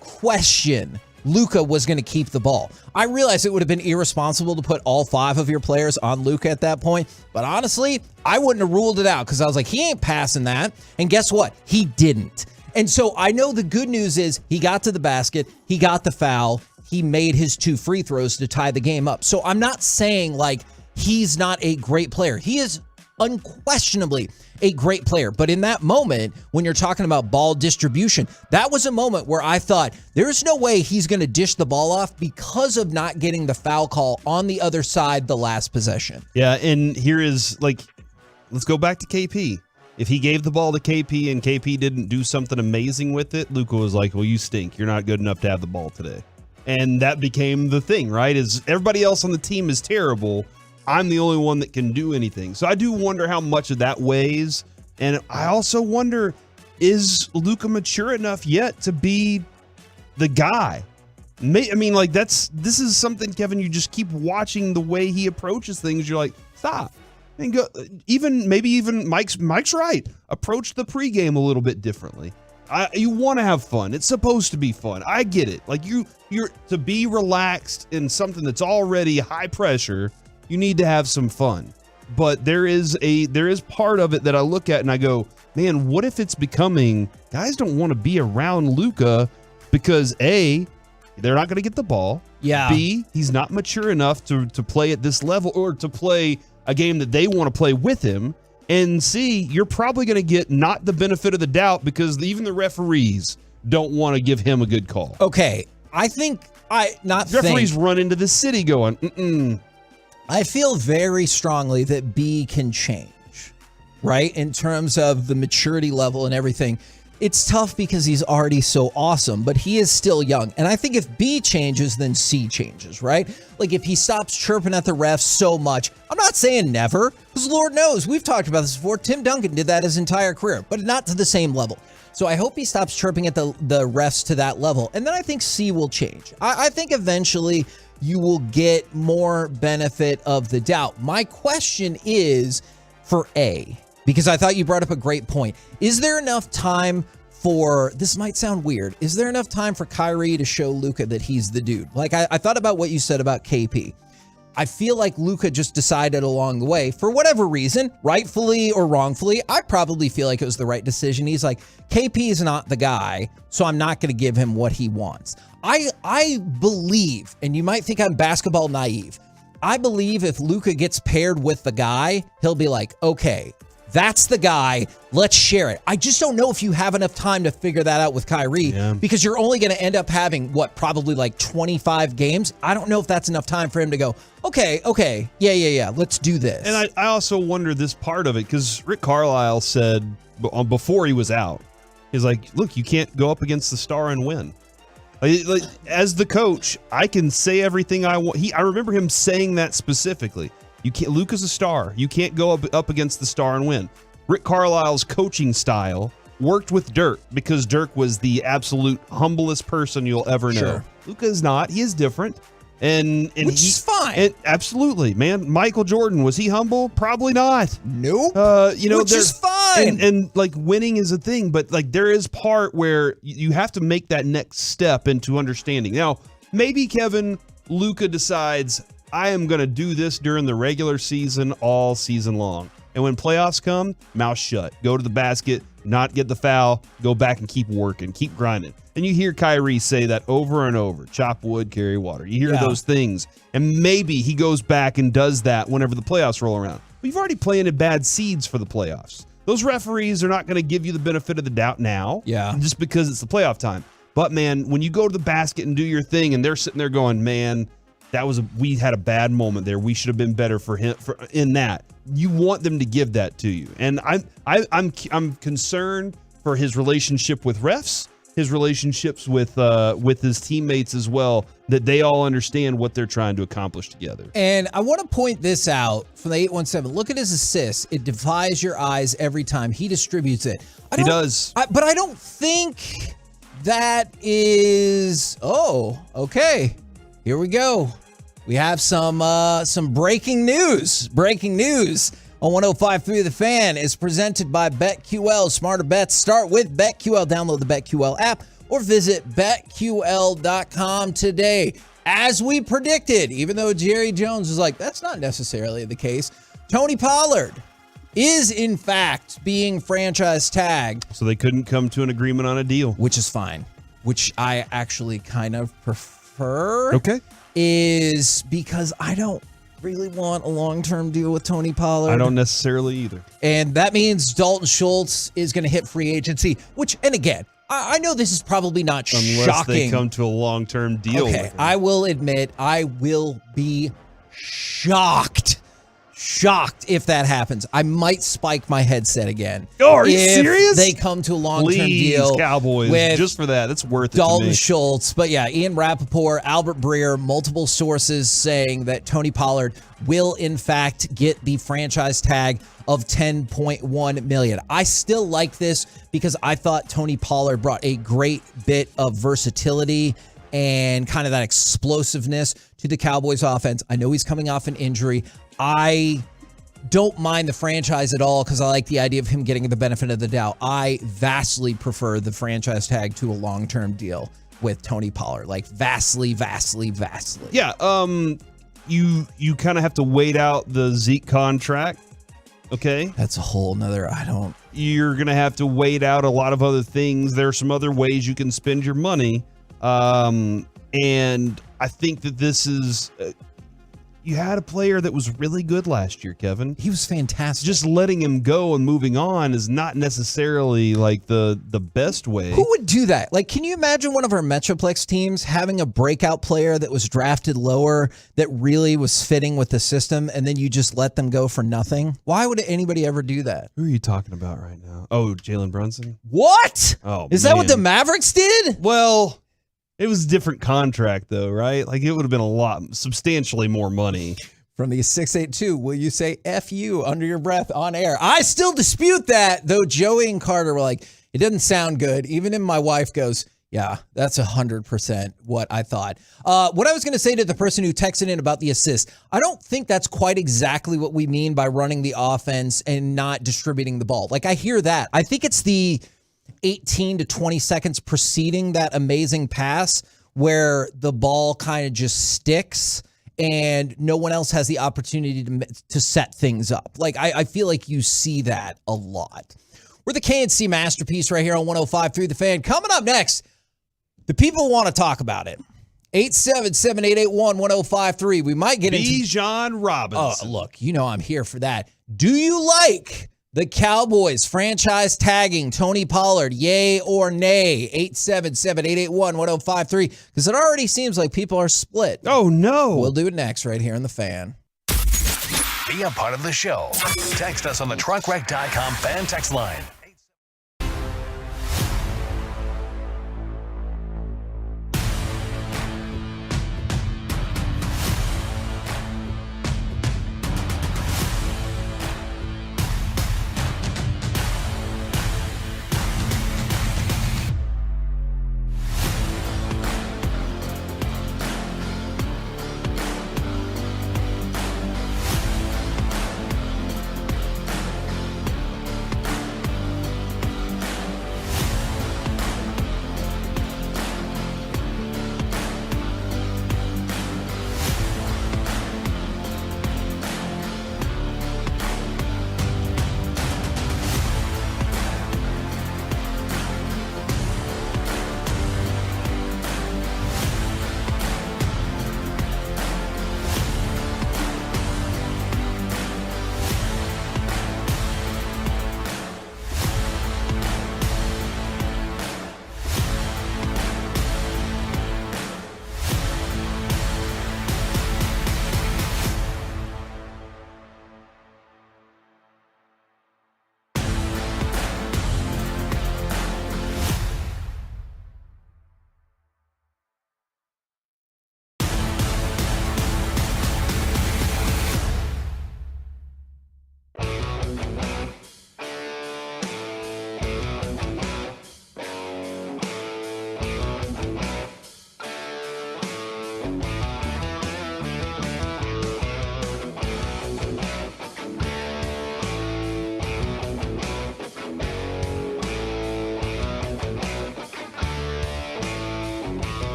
question Luka was going to keep the ball. I realized it would have been irresponsible to put all 5 of your players on Luka at that point, but honestly, I wouldn't have ruled it out because I was like, he ain't passing that. And guess what? He didn't. And so I know the good news is he got to the basket, he got the foul, he made his 2 free throws to tie the game up. So I'm not saying like he's not a great player. He is unquestionably a great player. But in that moment, when you're talking about ball distribution, that was a moment where I thought there's no way he's going to dish the ball off because of not getting the foul call on the other side the last possession. Yeah, and here is like, let's go back to KP. If he gave the ball to KP and KP didn't do something amazing with it, Luka was like, well, you stink. You're not good enough to have the ball today. And that became the thing, right? Is everybody else on the team is terrible. I'm the only one that can do anything. So I do wonder how much of that weighs. And I also wonder, is Luka mature enough yet to be the guy? I mean, like this is something, Kevin, you just keep watching the way he approaches things. You're like, stop. And go, maybe even Mike's right. Approach the pregame a little bit differently. You want to have fun. It's supposed to be fun. I get it. Like you're to be relaxed in something that's already high pressure. You need to have some fun. But there is part of it that I look at and I go, man, what if it's becoming guys don't want to be around Luka because A, they're not going to get the ball. Yeah. B, he's not mature enough to play at this level or to play a game that they want to play with him. And C, you're probably going to get not the benefit of the doubt because even the referees don't want to give him a good call. Okay. Referees run into the city going, I feel very strongly that B can change, right? In terms of the maturity level and everything. It's tough because he's already so awesome, but he is still young. And I think if B changes, then C changes, right? Like if he stops chirping at the refs so much, I'm not saying never, because Lord knows, we've talked about this before. Tim Duncan did that his entire career, but not to the same level. So I hope he stops chirping at the refs to that level. And then I think C will change. I think eventually you will get more benefit of the doubt. My question is for A, because I thought you brought up a great point. Is there enough time for, this might sound weird, is there enough time for Kyrie to show Luka that he's the dude? Like I thought about what you said about KP. I feel like Luka just decided along the way, for whatever reason, rightfully or wrongfully, I probably feel like it was the right decision. He's like, KP is not the guy, so I'm not going to give him what he wants. I believe, and you might think I'm basketball naive, I believe if Luka gets paired with the guy, he'll be like, okay, that's the guy. Let's share it. I just don't know if you have enough time to figure that out with Kyrie because you're only going to end up having, probably like 25 games. I don't know if that's enough time for him to go, okay, yeah, let's do this. And I also wonder this part of it because Rick Carlisle said before he was out, he's like, look, you can't go up against the star and win. Like, as the coach, I can say everything I want. I remember him saying that specifically. You can't. Luka's a star. You can't go up against the star and win. Rick Carlisle's coaching style worked with Dirk because Dirk was the absolute humblest person you'll ever know. Sure. Luka is not. He is different, and which is fine. Absolutely, man. Michael Jordan, was he humble? Probably not. Nope. Which is fine. And like winning is a thing, but like there is part where you have to make that next step into understanding. Now, maybe Kevin, Luka decides, I am going to do this during the regular season all season long. And when playoffs come, mouth shut. Go to the basket, not get the foul, go back and keep working, keep grinding. And you hear Kyrie say that over and over. Chop wood, carry water. You hear those things. And maybe he goes back and does that whenever the playoffs roll around. But you've already planted bad seeds for the playoffs. Those referees are not going to give you the benefit of the doubt now. Yeah. Just because it's the playoff time. But, man, when you go to the basket and do your thing and they're sitting there going, man, we had a bad moment there. We should have been better for him in that. You want them to give that to you, and I'm concerned for his relationship with refs, his relationships with his teammates as well. That they all understand what they're trying to accomplish together. And I want to point this out from the 817. Look at his assists. It defies your eyes every time he distributes it. He does, but I don't think that is. Oh, okay. Here we go. We have some breaking news. Breaking news on 105.3 The Fan is presented by BetQL. Smarter bets start with BetQL. Download the BetQL app or visit BetQL.com today. As we predicted, even though Jerry Jones was like, that's not necessarily the case, Tony Pollard is in fact being franchise tagged. So they couldn't come to an agreement on a deal. Which is fine. Which I actually kind of prefer. Okay. Is because I don't really want a long-term deal with Tony Pollard. I don't necessarily either. And that means Dalton Schultz is going to hit free agency, which, and again, I know this is probably not Unless shocking. they come to a long-term deal. Okay, with him. I will admit I will be shocked if that happens. I might spike my headset again. Oh, are you serious? They come to a long-term deal. Cowboys, with just for that. That's worth it Dalton to me. Schultz. But yeah, Ian Rappaport, Albert Breer, multiple sources saying that Tony Pollard will in fact get the franchise tag of $10.1 million. I still like this because I thought Tony Pollard brought a great bit of versatility and kind of that explosiveness to the Cowboys offense. I know he's coming off an injury. I don't mind the franchise at all because I like the idea of him getting the benefit of the doubt. I vastly prefer the franchise tag to a long-term deal with Tony Pollard. Like vastly. Yeah, you kind of have to wait out the Zeke contract. Okay. That's a whole nother, You're going to have to wait out a lot of other things. There are some other ways you can spend your money. And I think that this is, you had a player that was really good last year, Kevin. He was fantastic. Just letting him go and moving on is not necessarily like the best way. Who would do that? Like, can you imagine one of our Metroplex teams having a breakout player that was drafted lower that really was fitting with the system and then you just let them go for nothing? Why would anybody ever do that? Who are you talking about right now? Oh, Jalen Brunson? What? Oh, Is that what the Mavericks did? Well, it was a different contract, though, right? Like, it would have been substantially more money. From the 682, will you say F you under your breath on air? I still dispute that, though Joey and Carter were like, it doesn't sound good. Even if my wife goes, yeah, that's 100% what I thought. What I was going to say to the person who texted in about the assist, I don't think that's quite exactly what we mean by running the offense and not distributing the ball. Like, I hear that. I think it's the 18 to 20 seconds preceding that amazing pass where the ball kind of just sticks and no one else has the opportunity to set things up. Like, I feel like you see that a lot. We're the KNC Masterpiece right here on 105.3 The Fan. Coming up next, the people want to talk about it. 877-881-1053. We might get into Bijan Robinson. Oh, look, you know I'm here for that. Do you like the Cowboys franchise tagging Tony Pollard, yay or nay? 877-881-1053. Because it already seems like people are split. Oh, no. We'll do it next right here in The Fan. Be a part of the show. Text us on the truckwreck.com fan text line.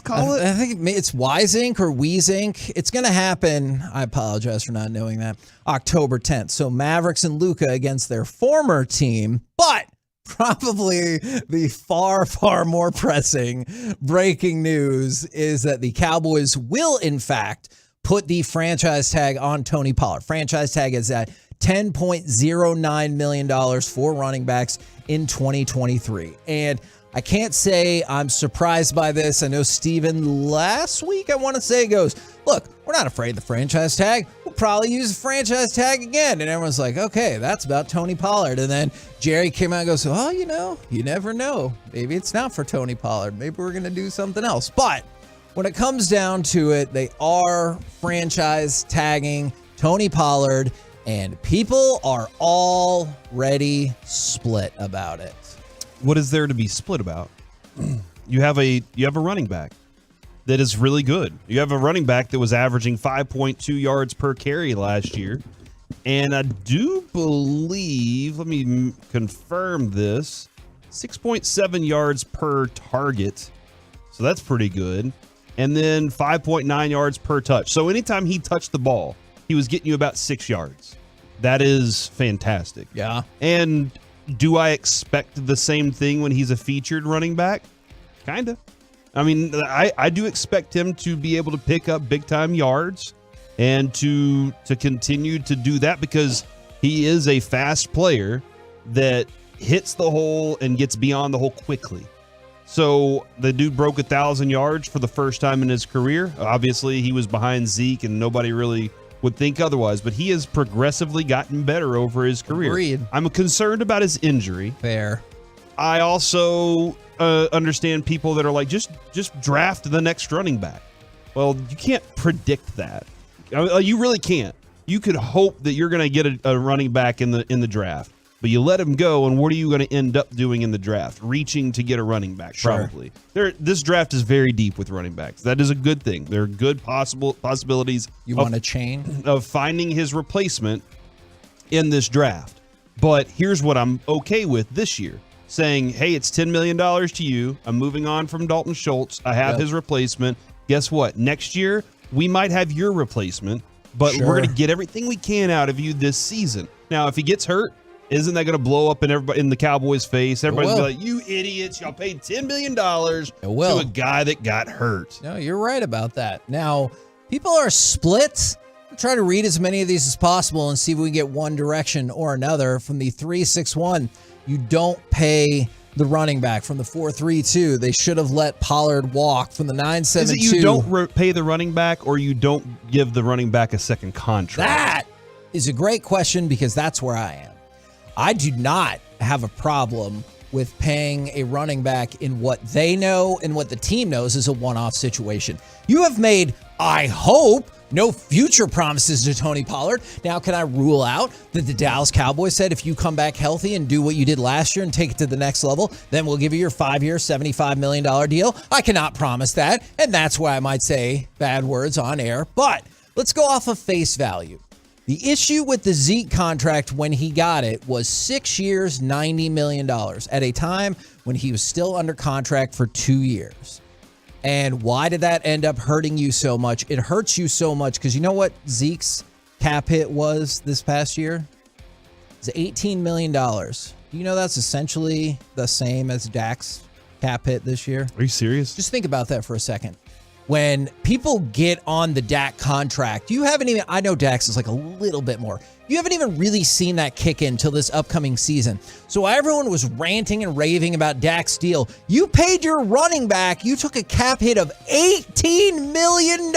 call it? I think it's Wisink or Weezink. It's going to happen. I apologize for not knowing that. October 10th. So Mavericks and Luka against their former team, but probably the far, far more pressing breaking news is that the Cowboys will, in fact, put the franchise tag on Tony Pollard. Franchise tag is at $10.09 million for running backs in 2023. And I can't say I'm surprised by this. I know Steven last week, I want to say, goes, look, we're not afraid of the franchise tag. We'll probably use the franchise tag again. And everyone's like, okay, that's about Tony Pollard. And then Jerry came out and goes, oh, you never know. Maybe it's not for Tony Pollard. Maybe we're going to do something else. But when it comes down to it, they are franchise tagging Tony Pollard, and people are already split about it. What is there to be split about? You have a running back that is really good. You have a running back that was averaging 5.2 yards per carry last year. And I do believe, let me confirm this, 6.7 yards per target. So that's pretty good. And then 5.9 yards per touch. So anytime he touched the ball, he was getting you about 6 yards. That is fantastic. Yeah. And do I expect the same thing when he's a featured running back? Kind of. I mean, I do expect him to be able to pick up big-time yards and to continue to do that because he is a fast player that hits the hole and gets beyond the hole quickly. So the dude broke 1,000 yards for the first time in his career. Obviously, he was behind Zeke, and nobody really would think otherwise, but he has progressively gotten better over his career. Agreed. I'm concerned about his injury. Fair. I also understand people that are like, just draft the next running back. Well, you can't predict that. You really can't. You could hope that you're going to get a running back in the draft, but you let him go, and what are you going to end up doing in the draft? Reaching to get a running back, probably. Sure. This draft is very deep with running backs. That is a good thing. There are good possibilities. You want a chain? Of finding his replacement in this draft. But here's what I'm okay with this year. Saying, hey, it's $10 million to you. I'm moving on from Dalton Schultz. I have his replacement. Guess what? Next year, we might have your replacement, but we're going to get everything we can out of you this season. Now, if he gets hurt, isn't that going to blow up in the Cowboys' face? Everybody's going to be like, you idiots, y'all paid $10 million to a guy that got hurt. No, you're right about that. Now, people are split. I'll try to read as many of these as possible and see if we can get one direction or another. From the 361, you don't pay the running back. From the 432, they should have let Pollard walk. From the 972, is it you don't pay the running back or you don't give the running back a second contract? That is a great question because that's where I am. I do not have a problem with paying a running back in what they know and what the team knows is a one-off situation. You have made, I hope, no future promises to Tony Pollard. Now, can I rule out that the Dallas Cowboys said if you come back healthy and do what you did last year and take it to the next level, then we'll give you your 5-year, $75 million deal? I cannot promise that, and that's why I might say bad words on air. But let's go off of face value. The issue with the Zeke contract when he got it was 6 years, $90 million at a time when he was still under contract for 2 years. And why did that end up hurting you so much? It hurts you so much because you know what Zeke's cap hit was this past year? It's $18 million. Do you know that's essentially the same as Dak's cap hit this year? Are you serious? Just think about that for a second. When people get on the Dak contract, you haven't even, I know Dak's is like a little bit more. You haven't even really seen that kick in until this upcoming season. So while everyone was ranting and raving about Dak's deal, you paid your running back, you took a cap hit of $18 million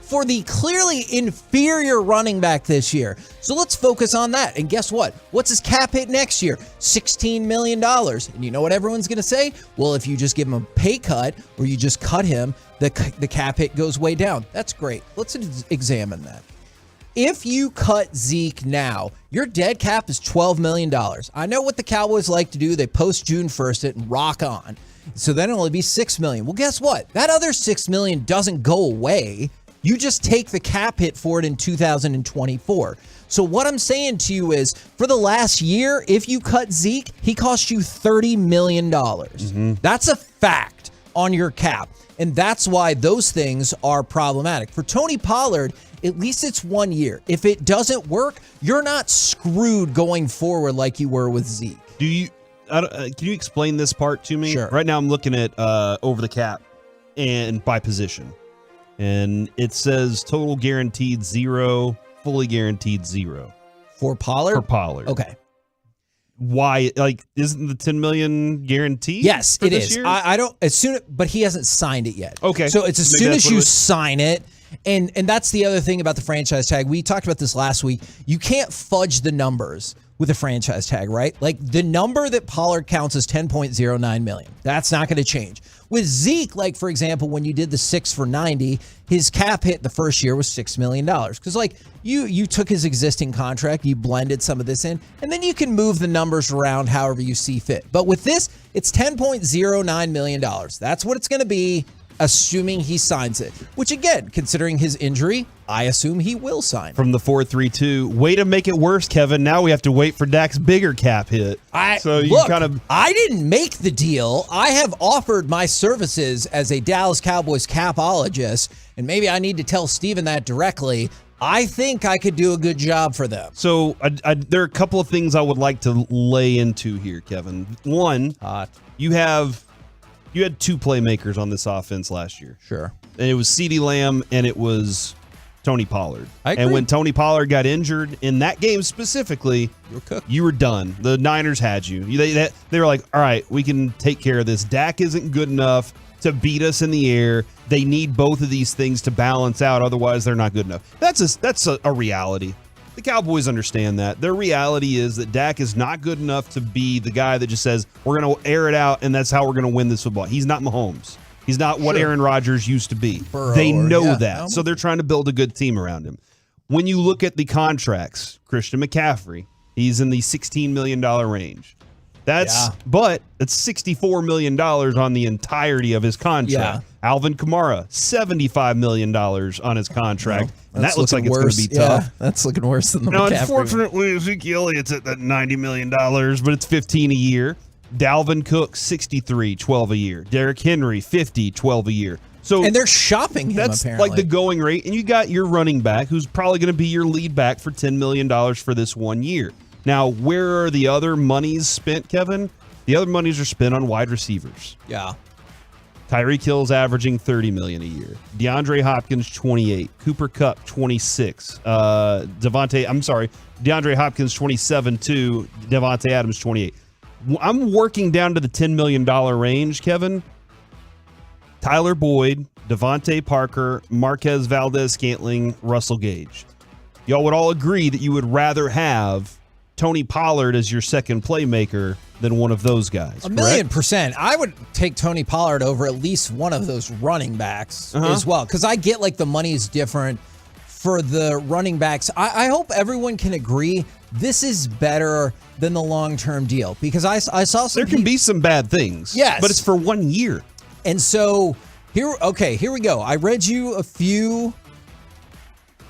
for the clearly inferior running back this year. So let's focus on that. And guess what? What's his cap hit next year? $16 million. And you know what everyone's going to say? Well, if you just give him a pay cut or you just cut him, the cap hit goes way down. That's great. Let's examine that. If you cut Zeke now, your dead cap is $12 million. I know what the Cowboys like to do. They post June 1st it and rock on. So then it'll only be $6 million. Well, guess what? That other $6 million doesn't go away. You just take the cap hit for it in 2024. So what I'm saying to you is, for the last year, if you cut Zeke, he cost you $30 million. That's a fact. on your cap. And that's why those things are problematic. For Tony Pollard, at least it's 1 year. If it doesn't work, you're not screwed going forward like you were with Zeke. Can you explain this part to me? Sure. Right now I'm looking at over the cap and by position. And it says total guaranteed 0, fully guaranteed 0. For Pollard? For Pollard. Okay. Why? Like, isn't the $10 million guaranteed? Yes, for it this is. year? I don't but he hasn't signed it yet. Okay. So it's as Maybe soon that's as what you it is. sign it, and that's the other thing about the franchise tag. We talked about this last week. You can't fudge the numbers with a franchise tag, right? Like the number that Pollard counts is $10.09 million. That's not going to change. With Zeke, like for example, when you did the 6 for 90, his cap hit the first year was $6 million. Because like you took his existing contract, you blended some of this in, and then you can move the numbers around however you see fit. But with this, it's $10.09 million. That's what it's going to be, assuming he signs it. Which again, considering his injury, I assume he will sign. From the 432. Way to make it worse, Kevin. Now we have to wait for Dak's bigger cap hit. I didn't make the deal. I have offered my services as a Dallas Cowboys capologist, and maybe I need to tell Steven that directly. I think I could do a good job for them. So there are a couple of things I would like to lay into here, Kevin. One, you had 2 playmakers on this offense last year. Sure. And it was CeeDee Lamb and it was Tony Pollard. I agree. And when Tony Pollard got injured in that game specifically, you were done. The Niners had you. They were like, all right, we can take care of this. Dak isn't good enough to beat us in the air. They need both of these things to balance out. Otherwise, they're not good enough. That's a reality. The Cowboys understand that. Their reality is that Dak is not good enough to be the guy that just says, we're going to air it out, and that's how we're going to win this football. He's not Mahomes. He's not what Aaron Rodgers used to be. They know that. So they're trying to build a good team around him. When you look at the contracts, Christian McCaffrey, he's in the $16 million range. But it's $64 million on the entirety of his contract. Alvin Kamara, $75 million on his contract. And that looks like it's going to be tough. Yeah, that's looking worse than the Now, McCaffrey. unfortunately, Ezekiel Elliott's at that $90 million, but it's $15 a year. Dalvin Cook, $63, $12 a year. Derrick Henry, $50, $12 a year. So and they're shopping him, that's apparently. like the going rate. And you got your running back, who's probably going to be your lead back for $10 million for this 1 year. Now, where are the other monies spent, Kevin? The other monies are spent on wide receivers. Yeah. Tyreek Hill's averaging $30 million a year. DeAndre Hopkins, 28. Cooper Kupp, 26. DeAndre Hopkins, 27 too. Devontae Adams, 28. I'm working down to the $10 million range, Kevin. Tyler Boyd, Devontae Parker, Marquez Valdez-Scantling, Russell Gage. Y'all would all agree that you would rather have Tony Pollard as your second playmaker than one of those guys. 1,000,000%. I would take Tony Pollard over at least one of those running backs as well, because I get like the money is different for the running backs. I hope everyone can agree this is better than the long-term deal, because I saw some. There can be some bad things. Yes, but it's for 1 year. And so here we go. I read you a few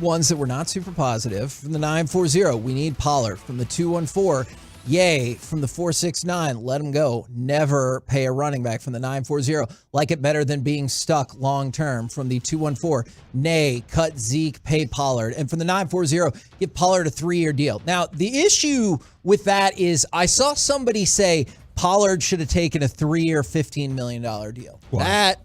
ones that were not super positive. From the 940, we need Pollard. From the 214, yay. From the 469, let him go. Never pay a running back. From the 940, like it better than being stuck long term. From the 214, nay, cut Zeke, pay Pollard. And from the 940, give Pollard a 3-year deal. Now, the issue with that is I saw somebody say Pollard should have taken a 3-year, $15 million deal. Wow. That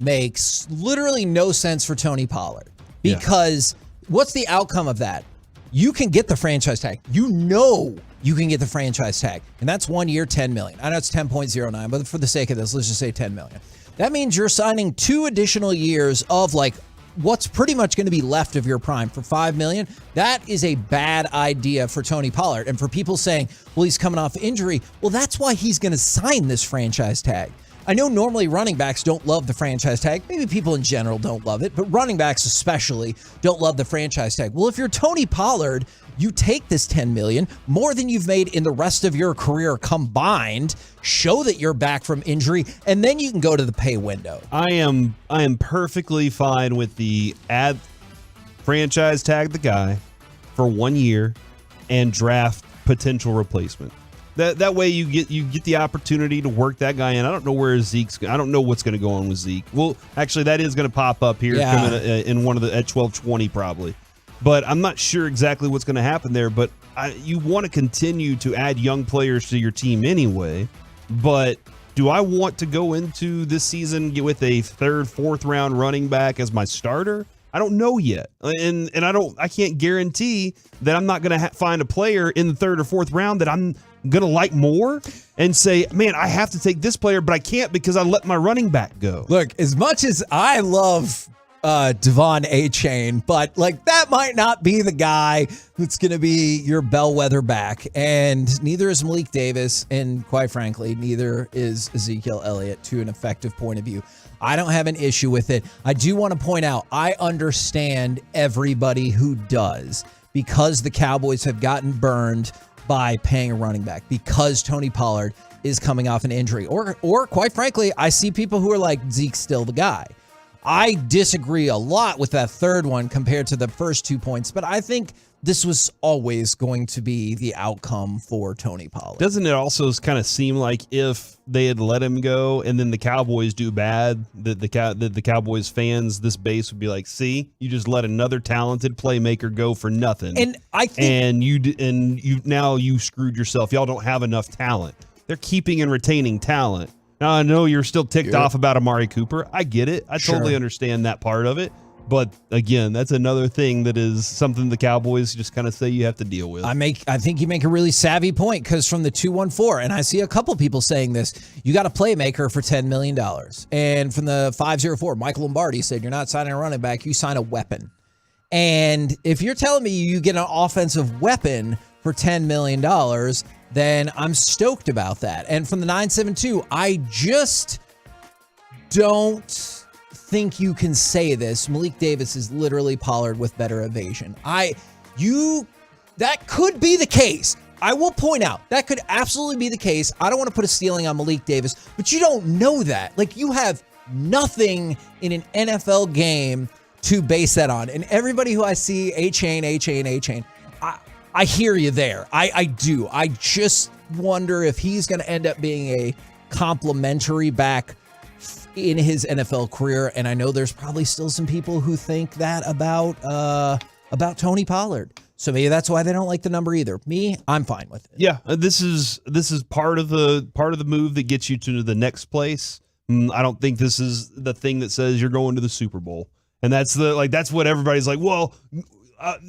makes literally no sense for Tony Pollard, because what's the outcome of that? You can get the franchise tag. You know you can get the franchise tag, and that's 1 year, $10 million. I know it's 10.09, but for the sake of this, let's just say $10 million. That means you're signing 2 additional years of like what's pretty much going to be left of your prime for $5 million. That is a bad idea for Tony Pollard. And for people saying, well, he's coming off injury, well, that's why he's going to sign this franchise tag. I know normally running backs don't love the franchise tag. Maybe people in general don't love it, but running backs especially don't love the franchise tag. Well, if you're Tony Pollard, you take this $10 million, more than you've made in the rest of your career combined, show that you're back from injury, and then you can go to the pay window. I am perfectly fine with the franchise tag the guy for 1 year and draft potential replacement. That way you get the opportunity to work that guy in. I don't know where Zeke's. I don't know what's going to go on with Zeke. Well, actually, that is going to pop up here coming in one of the at 12:20 probably. But I'm not sure exactly what's going to happen there. But you want to continue to add young players to your team anyway. But do I want to go into this season with a third, fourth round running back as my starter? I don't know yet, and I can't guarantee that I'm not going to find a player in the third or fourth round that I'm going to like more and say, man, I have to take this player, but I can't because I let my running back go. Look, as much as I love Devon A-Chain, but like that might not be the guy that's going to be your bellwether back, and neither is Malik Davis, and quite frankly, neither is Ezekiel Elliott to an effective point of view. I don't have an issue with it. I do want to point out, I understand everybody who does, because the Cowboys have gotten burned by paying a running back, because Tony Pollard is coming off an injury, or quite frankly, I see people who are like, Zeke's still the guy. I disagree a lot with that third one compared to the first 2 points, but I think this was always going to be the outcome for Tony Pollard. Doesn't it also kind of seem like if they had let him go and then the Cowboys do bad, that the Cowboys fans, this base would be like, see, you just let another talented playmaker go for nothing. And I think you screwed yourself. Y'all don't have enough talent. They're keeping and retaining talent. Now, I know you're still ticked off about Amari Cooper. I get it. I totally understand that part of it. But again, that's another thing that is something the Cowboys just kind of say you have to deal with. I think you make a really savvy point, because from the 214, and I see a couple people saying this, you got a playmaker for $10 million. And from the 504, Michael Lombardi said, you're not signing a running back, you sign a weapon. And if you're telling me you get an offensive weapon for $10 million, then I'm stoked about that. And from the 972, I just don't think you can say this. Malik Davis is literally Pollard with better evasion. That could be the case. I will point out that could absolutely be the case. I don't want to put a ceiling on Malik Davis, but you don't know that. Like, you have nothing in an NFL game to base that on. And everybody who I see, A-Chain, I hear you there. I do. I just wonder if he's going to end up being a complimentary back in his NFL career. And I know there's probably still some people who think that about Tony Pollard. So maybe that's why they don't like the number either. Me, I'm fine with it. Yeah, this is part of the move that gets you to the next place. I don't think this is the thing that says you're going to the Super Bowl. And that's what everybody's like, well,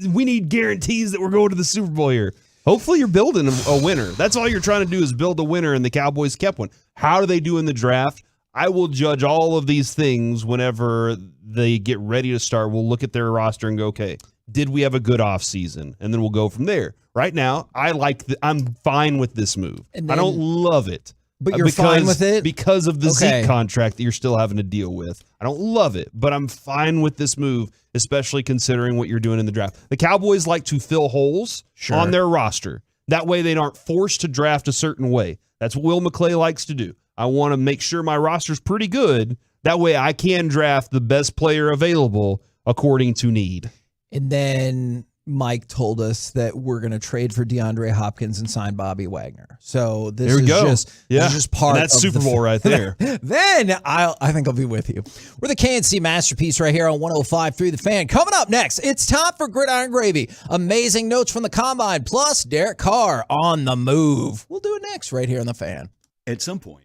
we need guarantees that we're going to the Super Bowl here. Hopefully you're building a winner. That's all you're trying to do is build a winner, and the Cowboys kept one. How do they do in the draft? I will judge all of these things whenever they get ready to start. We'll look at their roster and go, okay, did we have a good offseason? And then we'll go from there. Right now, I'm fine with this move. I don't love it. But you're fine with it? Because of the Zeke contract that you're still having to deal with. I don't love it, but I'm fine with this move, especially considering what you're doing in the draft. The Cowboys like to fill holes on their roster. That way they aren't forced to draft a certain way. That's what Will McClay likes to do. I want to make sure my roster's pretty good. That way I can draft the best player available according to need. And then Mike told us that we're going to trade for DeAndre Hopkins and sign Bobby Wagner. So this is just part of that's Super Bowl right there. Then I think I'll be with you. We're the KNC Masterpiece right here on 105.3 The Fan. Coming up next, it's time for Gridiron Gravy. Amazing notes from the Combine, plus Derek Carr on the move. We'll do it next right here on The Fan. At some point.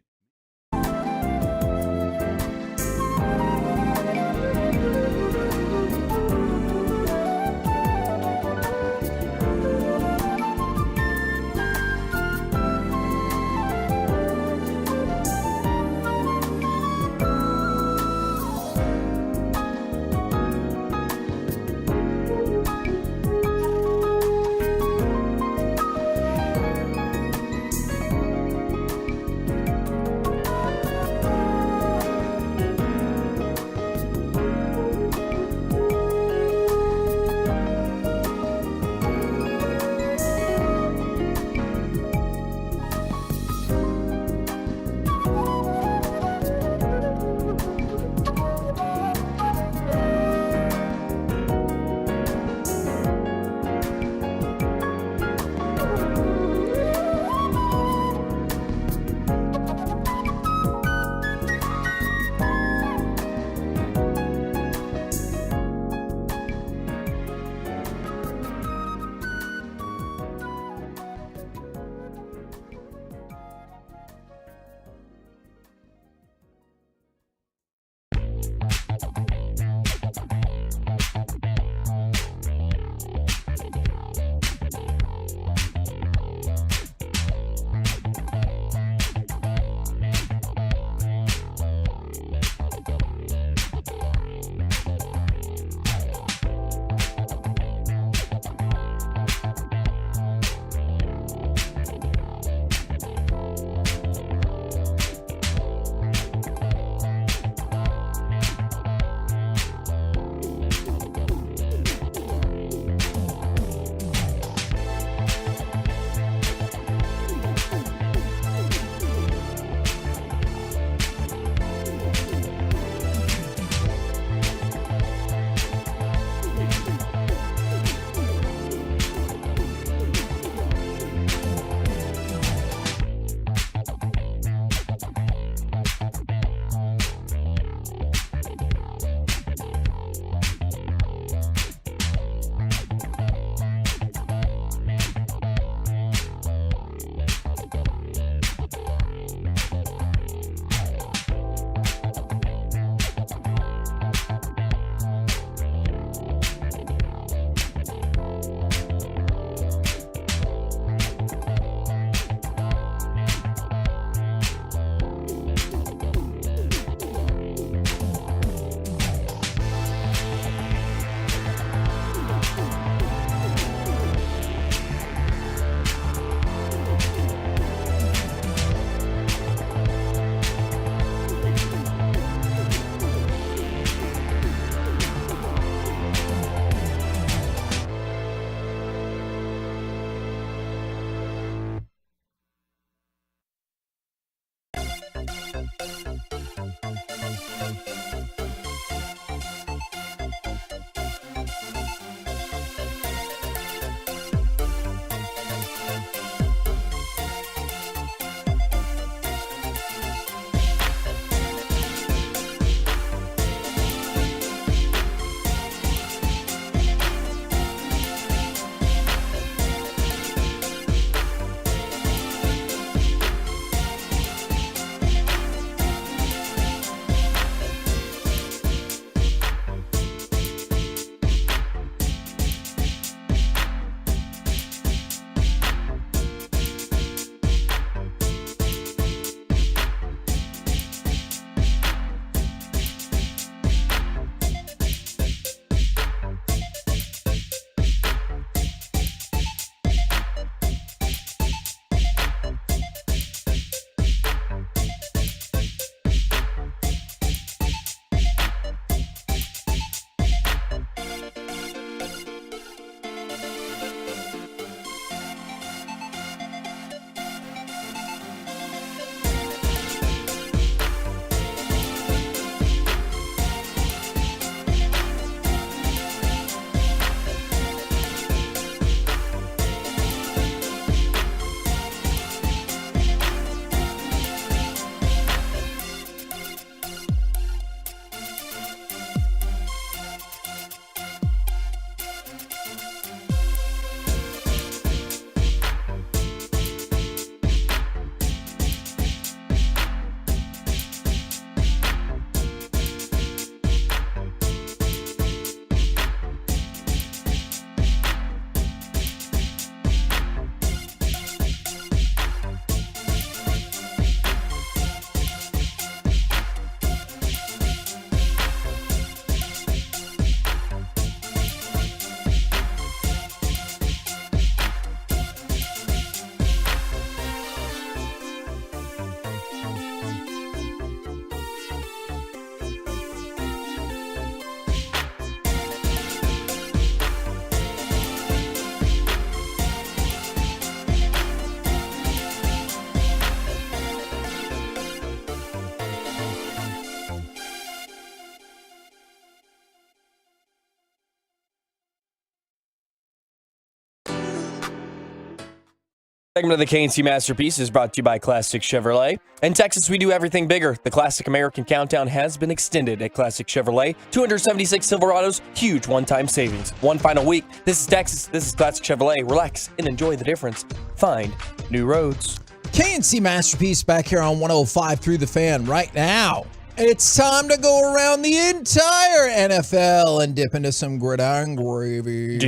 Segment of the KNC Masterpiece is brought to you by Classic Chevrolet. In Texas, we do everything bigger. The Classic American Countdown has been extended at Classic Chevrolet. 276 Silverados, huge one-time savings. One final week. This is Texas. This is Classic Chevrolet. Relax and enjoy the difference. Find new roads. KNC Masterpiece back here on 105 through the fan right now. It's time to go around the entire NFL and dip into some gridiron gravy.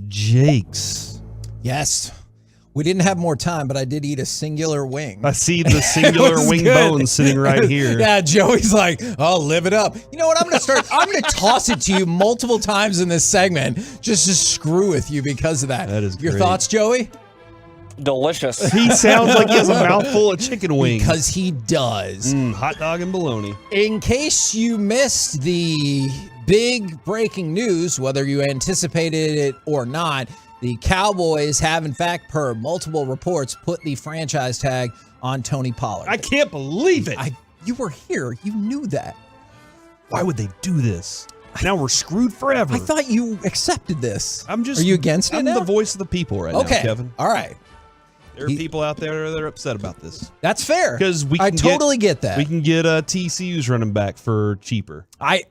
Jakes. Yes. We didn't have more time, but I did eat a singular wing. I see the singular wing bone sitting right here. Yeah, Joey's like, oh, live it up. You know what? I'm going to toss it to you multiple times in this segment just to screw with you because of that. That is Your great. thoughts, Joey? Delicious. He sounds like he has a mouthful of chicken wings. Because he does. Hot dog and bologna. In case you missed the big breaking news, whether you anticipated it or not, the Cowboys have, in fact, per multiple reports, put the franchise tag on Tony Pollard. I can't believe it. You were here. You knew that. Why would they do this? Now we're screwed forever. I thought you accepted this. Are you against it? I'm now? the voice of the people right now, Kevin. All right. There are people out there that are upset about this. That's fair. Because I totally get that. We can get TCU's running back for cheaper. I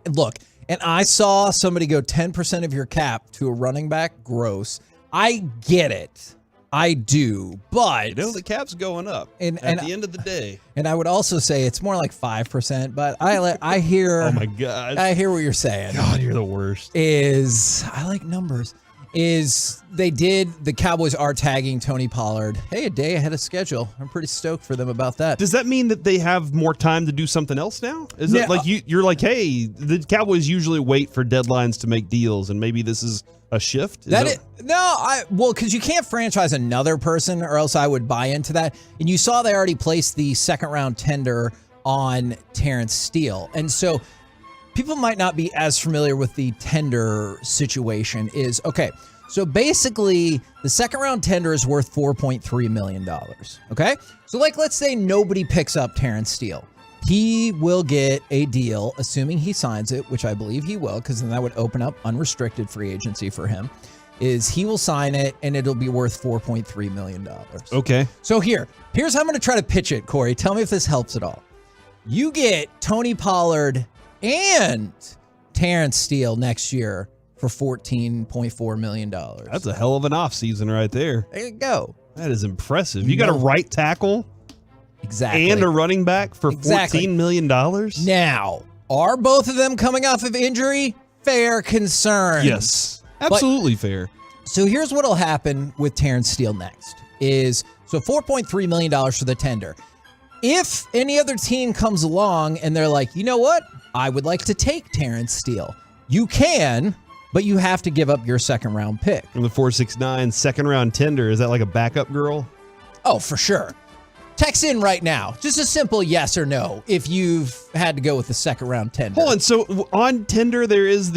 saw somebody go 10% of your cap to a running back. Gross. I get it. I do. But the cap's going up at the end of the day. And I would also say it's more like 5%, but I hear Oh my God. I hear what you're saying. God, you're the worst. I like numbers. The Cowboys are tagging Tony Pollard. Hey, a day ahead of schedule. I'm pretty stoked for them about that. Does that mean that they have more time to do something else now? Is it like you're like, hey, the Cowboys usually wait for deadlines to make deals, and maybe this is a shift? Because you can't franchise another person, or else I would buy into that. And you saw they already placed the second round tender on Terrence Steele, and so people might not be as familiar with the tender situation. So basically, the second round tender is worth $4.3 million. Okay? So let's say nobody picks up Terrence Steele. He will get a deal, assuming he signs it, which I believe he will, because then that would open up unrestricted free agency for him. He will sign it, and it'll be worth $4.3 million. Okay. So here's how I'm going to try to pitch it, Corey. Tell me if this helps at all. You get Tony Pollard and Terrence Steele next year for $14.4 million. That's a hell of an offseason right there. There you go. That is impressive. You got a right tackle exactly and a running back for $14 million? Now, are both of them coming off of injury? Fair concern. Yes, absolutely fair. So here's what will happen with Terrence Steele next so $4.3 million for the tender. If any other team comes along and they're like, you know what? I would like to take Terrence Steele. You can, but you have to give up your second round pick. From the 469 second round tender, is that like a backup girl? Oh, for sure. Text in right now. Just a simple yes or no if you've had to go with the second round tender. Hold on. So on Tinder, there is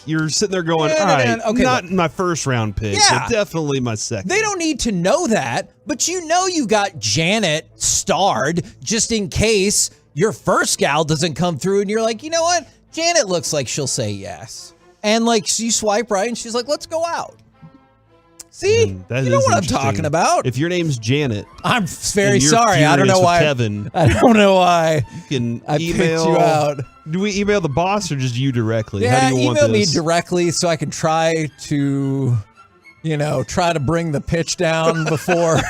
you're sitting there going, all right, not my first round pick, but definitely my second. They don't need to know that, but you got Janet starred just in case your first gal doesn't come through and you're like, you know what? Janet looks like she'll say yes. And so you swipe right and she's like, let's go out. See, you know what I'm talking about. If your name's Janet, I'm very sorry. I don't know why. Kevin, I don't know why. You can I email picked you out. Do we email the boss or just you directly? Yeah, how do you want email me this? directly so I can try to bring the pitch down before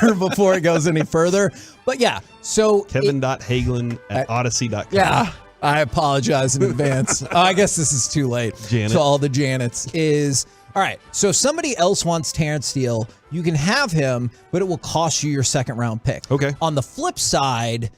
it goes any further. But yeah, so Kevin.Hagelin@odyssey.com. Yeah. I apologize in advance. I guess this is too late. Janet. To all the Janets all right. So if somebody else wants Terrence Steele, you can have him, but it will cost you your second round pick. Okay. On the flip side,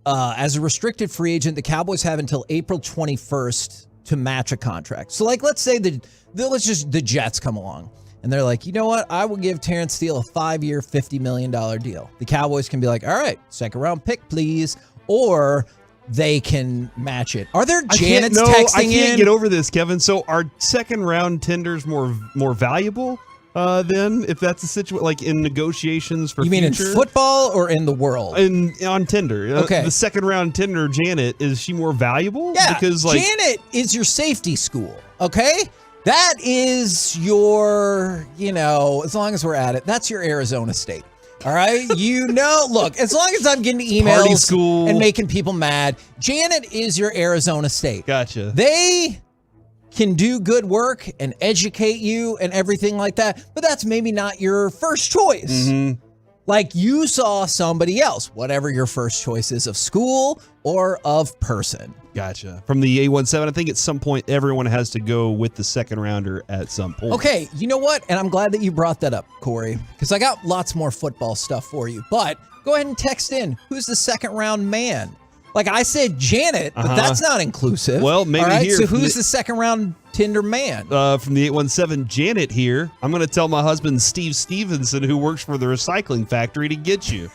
as a restricted free agent, the Cowboys have until April 21st to match a contract. So let's say the Jets come along and they're like, you know what? I will give Terrence Steele a 5-year, $50 million deal. The Cowboys can be like, all right, second round pick, please. Or they can match it. Are there Janets texting in? I can't get over this, Kevin. So are second round tenders more valuable then, if that's the situation, like in negotiations for You mean future? in football or in the world? On Tinder. Okay. The second round Tinder, Janet, is she more valuable? Yeah, because Janet is your safety school, okay? That is your, as long as we're at it, that's your Arizona State. All right? Look, as long as I'm getting emails and making people mad, Janet is your Arizona State. Gotcha. They can do good work and educate you and everything like that, but that's maybe not your first choice. Mm-hmm. Like you saw somebody else, whatever your first choice is of school or of person. Gotcha. From the A17, I think at some point everyone has to go with the second rounder at some point. Okay, you know what? And I'm glad that you brought that up, Corey, because I got lots more football stuff for you. But go ahead and text in. Who's the second round man? Like I said, Janet, but that's not inclusive. Well, maybe all right? here. So who's the second round Tinder man? From the 817, Janet here. I'm going to tell my husband, Steve Stevenson, who works for the recycling factory, to get you.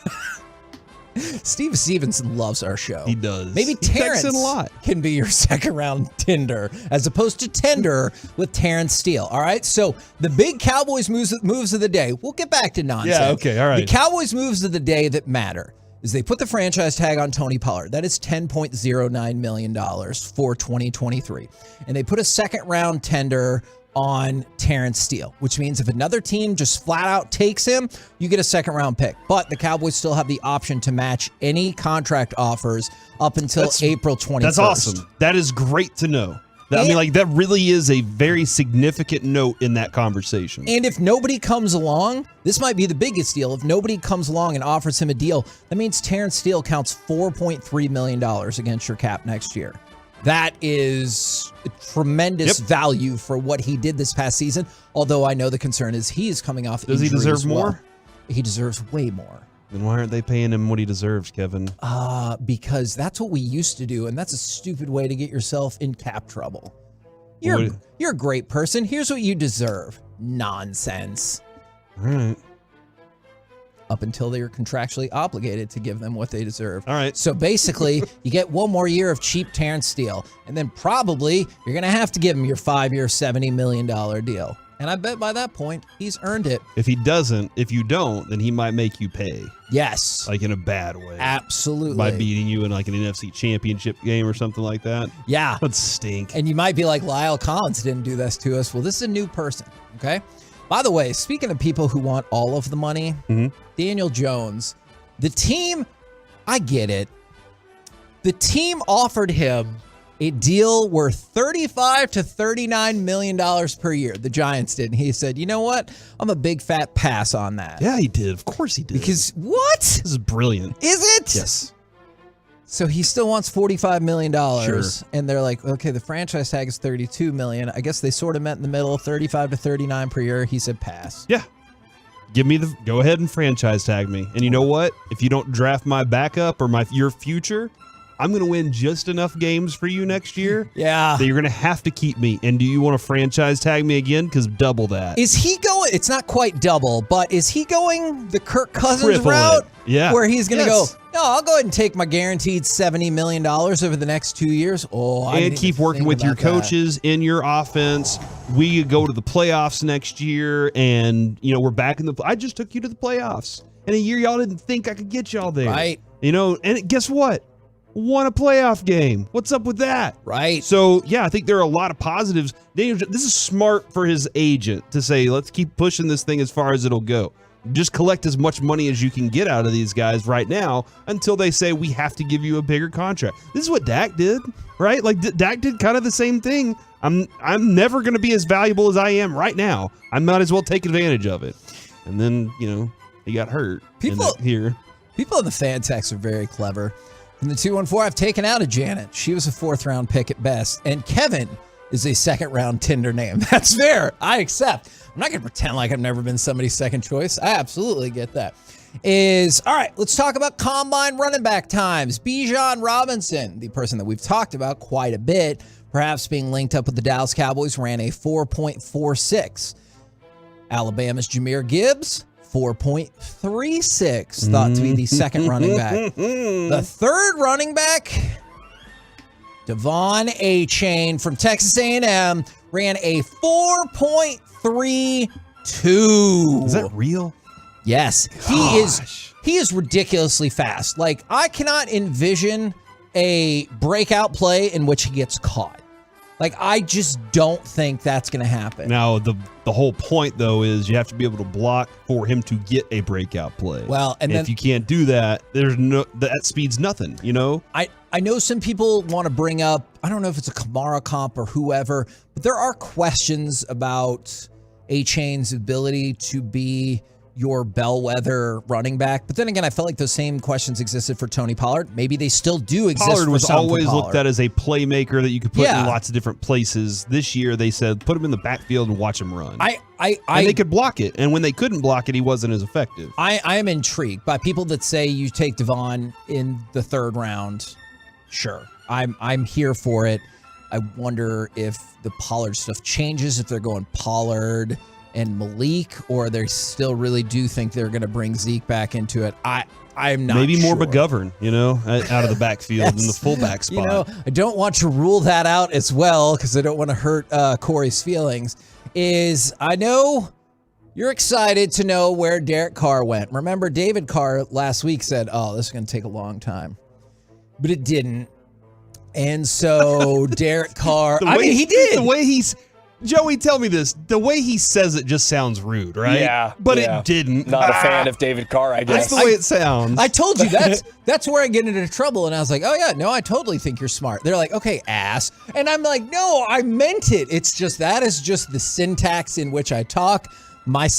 Steve Stevenson loves our show. He does. Maybe Terrence a lot. can be your second round Tinder as opposed to Tinder with Terrence Steele. All right. So the big Cowboys moves of the day. We'll get back to nonsense. Yeah. Okay. All right. The Cowboys moves of the day that matter is they put the franchise tag on Tony Pollard. That is $10.09 million for 2023. And they put a second round tender on Terrence Steele, which means if another team just flat out takes him, you get a second round pick. But the Cowboys still have the option to match any contract offers up until April 21st. That's awesome. That is great to know. That really is a very significant note in that conversation. And if nobody comes along, this might be the biggest deal. If nobody comes along and offers him a deal, that means Terrence Steele counts $4.3 million against your cap next year. That is a tremendous value for what he did this past season. Although I know the concern is he is coming off Does he injury deserve as well. more? He deserves way more. Then why aren't they paying him what he deserves, Kevin? Because that's what we used to do, and that's a stupid way to get yourself in cap trouble. You're a great person. Here's what you deserve. Nonsense. All right. Up until they are contractually obligated to give them what they deserve. All right. So basically, you get one more year of cheap Terrence Steele, and then probably you're going to have to give him your 5-year, $70 million deal. And I bet by that point, he's earned it. If you don't, then he might make you pay. Yes. Like in a bad way. Absolutely. By beating you in like an NFC championship game or something like that. Yeah. That'd stink. And you might be like, Lyle Collins didn't do this to us. Well, this is a new person, okay? By the way, speaking of people who want all of the money, Daniel Jones, the team, I get it. The team offered him a deal worth $35 to $39 million per year. The Giants did. And he said, you know what? I'm a big fat pass on that. Yeah, he did. Of course he did. Because what? This is brilliant. Is it? Yes. So he still wants $45 million. Sure. And they're like, okay, the franchise tag is $32 million. I guess they sort of met in the middle, $35 to $39 per year. He said pass. Yeah. Go ahead and franchise tag me. And you know what? If you don't draft my backup or your future, I'm going to win just enough games for you next year. Yeah. That you're going to have to keep me. And do you want to franchise tag me again? Because double that. Is he going? It's not quite double, but is he going the Kirk Cousins Triple route? it. Yeah. Where he's going to Yes. go, no, I'll go ahead and take my guaranteed $70 million over the next 2 years. And keep working with your coaches in your offense. We go to the playoffs next year, and we're back in I just took you to the playoffs. In a year y'all didn't think I could get y'all there. Right. And guess what? Won a playoff game. What's up with that? Right. So, yeah, I think there are a lot of positives. This is smart for his agent to say, let's keep pushing this thing as far as it'll go. Just collect as much money as you can get out of these guys right now until they say we have to give you a bigger contract. This is what Dak did, right? Like Dak did kind of the same thing. I'm never going to be as valuable as I am right now. I might as well take advantage of it. And then, he got hurt. People in the fan text are very clever. In the 214, I've taken out a Janet. She was a 4th-round pick at best. And Kevin is a 2nd-round Tinder name. That's fair. I accept. I'm not going to pretend like I've never been somebody's second choice. I absolutely get that. All right, let's talk about combine running back times. Bijan Robinson, the person that we've talked about quite a bit, perhaps being linked up with the Dallas Cowboys, ran a 4.46. Alabama's Jahmyr Gibbs, 4.36, thought to be the second running back. The third running back, Devon Achane from Texas A&M, ran a 4.32. Is that real? Yes. He is ridiculously fast. Like, I cannot envision a breakout play in which he gets caught. Like, I just don't think that's going to happen. Now, the whole point, though, is you have to be able to block for him to get a breakout play. Well, and then, if you can't do that, that speeds nothing, you know? I know some people want to bring up, I don't know if it's a Kamara comp or whoever, but there are questions about A-Chain's ability to be your bellwether running back. But then again, I felt like those same questions existed for Tony Pollard. Maybe they still do exist. Pollard was always Pollard. looked at as a playmaker that you could put in lots of different places. This year, they said, put him in the backfield and watch him run. And they could block it. And when they couldn't block it, he wasn't as effective. I am intrigued by people that say you take Devon in the 3rd round. Sure. I'm here for it. I wonder if the Pollard stuff changes, if they're going Pollard and Malik, or they still really do think they're going to bring Zeke back into it. I'm not Maybe more sure. McGovern, out of the backfield in the fullback spot. I don't want to rule that out as well because I don't want to hurt Corey's feelings. I know you're excited to know where Derek Carr went. Remember, David Carr last week said, this is going to take a long time. But it didn't. And so Derek Carr, he did. The way Joey, tell me this. The way he says it just sounds rude, right? Yeah. But it didn't. Not a fan of David Carr, I guess. That's the way it sounds. I told you that's where I get into trouble. And I was like, oh yeah, no, I totally think you're smart. They're like, okay, ass. And I'm like, no, I meant it. It's just, that is just the syntax in which I talk. My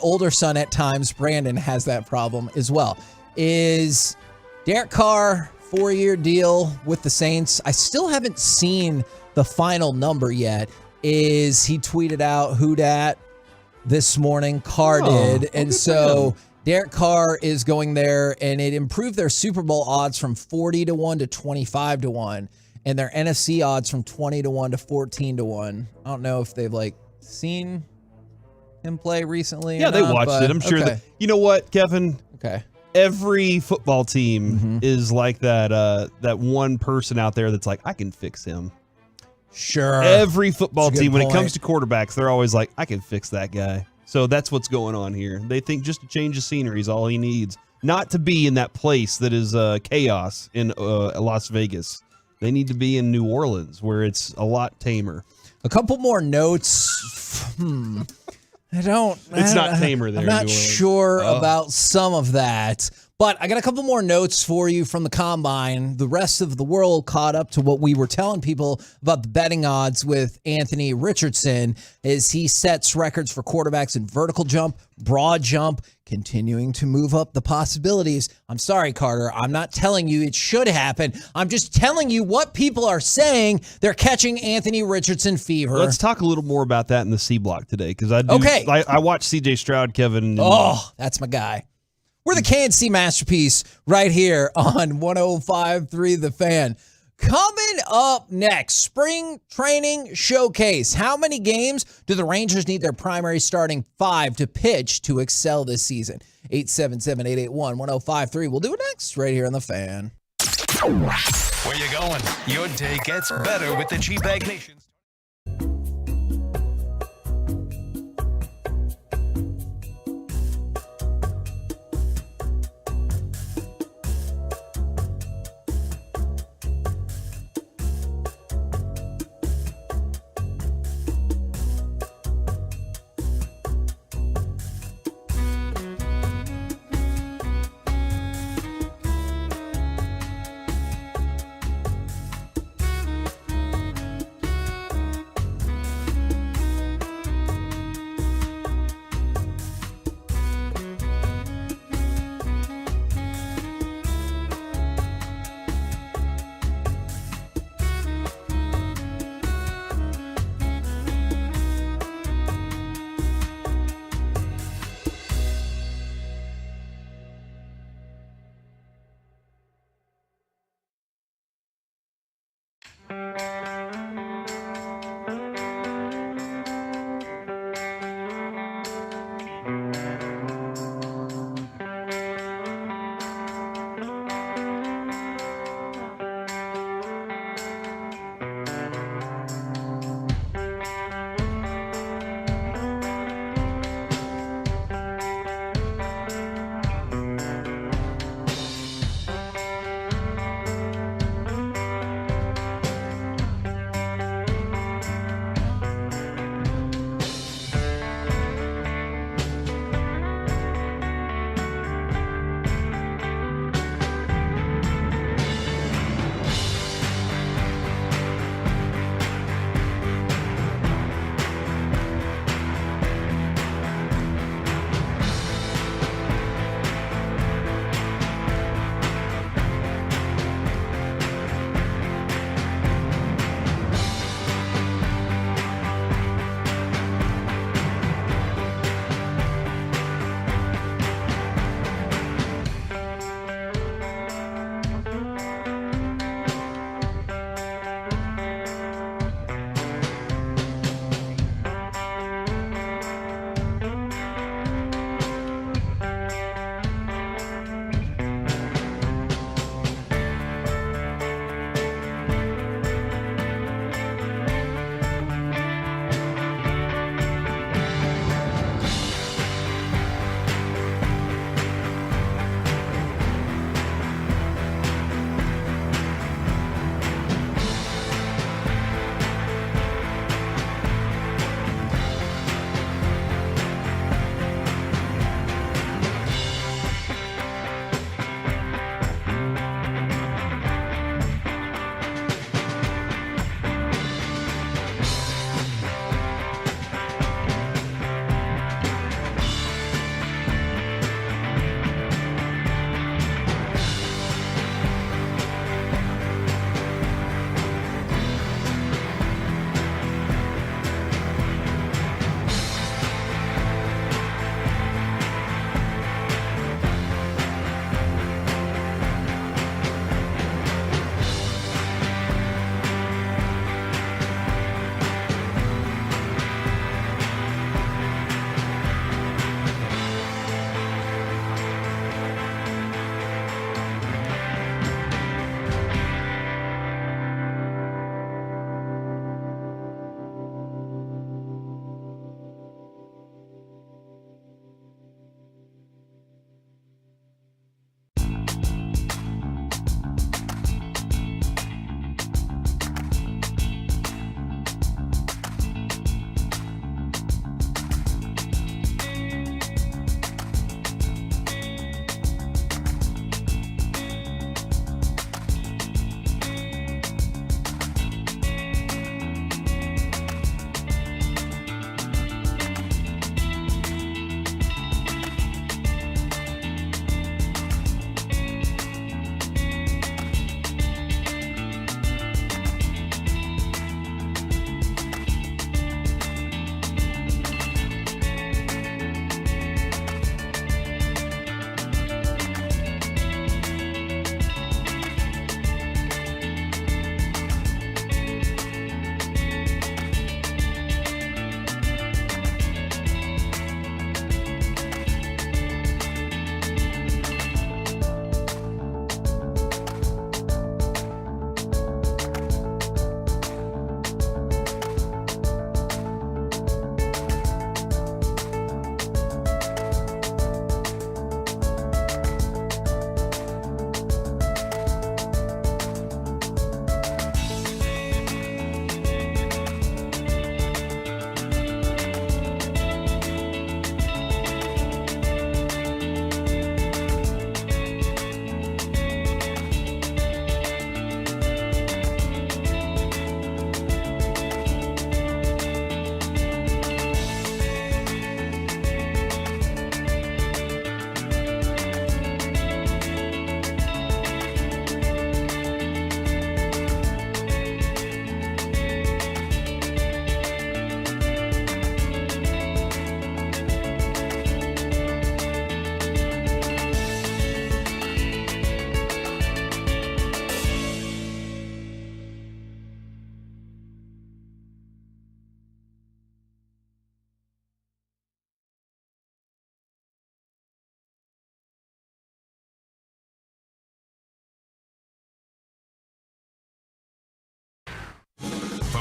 older son at times, Brandon, has that problem as well. Is Derek Carr, 4-year deal with the Saints. I still haven't seen the final number yet. He tweeted out who dat this morning. Carr did. And so Derek Carr is going there, and it improved their Super Bowl odds from 40-1 to 25-1, and their NFC odds from 20-1 to 14-1. I don't know if they've seen him play recently. Yeah, they watched it. I'm sure that. You know what, Kevin? Okay. Every football team is like that. That one person out there that's like, I can fix him. Sure. Every football team, when it point. comes to quarterbacks, they're always like, I can fix that guy. So that's what's going on here. They think just a change of scenery is all he needs. Not to be in that place that is chaos in Las Vegas. They need to be in New Orleans, where it's a lot tamer. A couple more notes. It's not tamer there. I'm not sure about some of that. But I got a couple more notes for you from the Combine. The rest of the world caught up to what we were telling people about the betting odds with Anthony Richardson as he sets records for quarterbacks in vertical jump, broad jump, continuing to move up the possibilities. I'm sorry, Carter. I'm not telling you it should happen. I'm just telling you what people are saying. They're catching Anthony Richardson fever. Let's talk a little more about that in the C block today, because I watched C.J. Stroud, Kevin. That's my guy. We're the KNC Masterpiece right here on 105.3 The Fan. Coming up next, spring training showcase. How many games do the Rangers need their primary starting 5 to pitch to excel this season? 877-881-1053. We'll do it next right here on The Fan. Where you going? Your day gets better with the G-Bag Nation.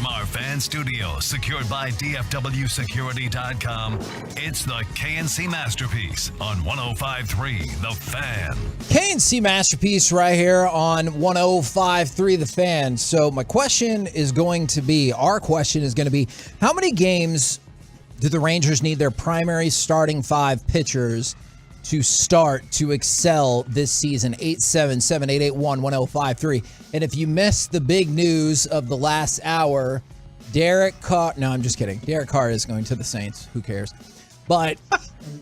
our fan studio, secured by DFWsecurity.com, it's the KNC Masterpiece on 105.3 The Fan. KNC Masterpiece right here on 105.3 The Fan. So our question is going to be, how many games do the Rangers need their primary starting 5 pitchers to start to excel this season? 877-881-1053. And if you missed the big news of the last hour, Derek Carr, no, I'm just kidding. Derek Carr is going to the Saints. Who cares? But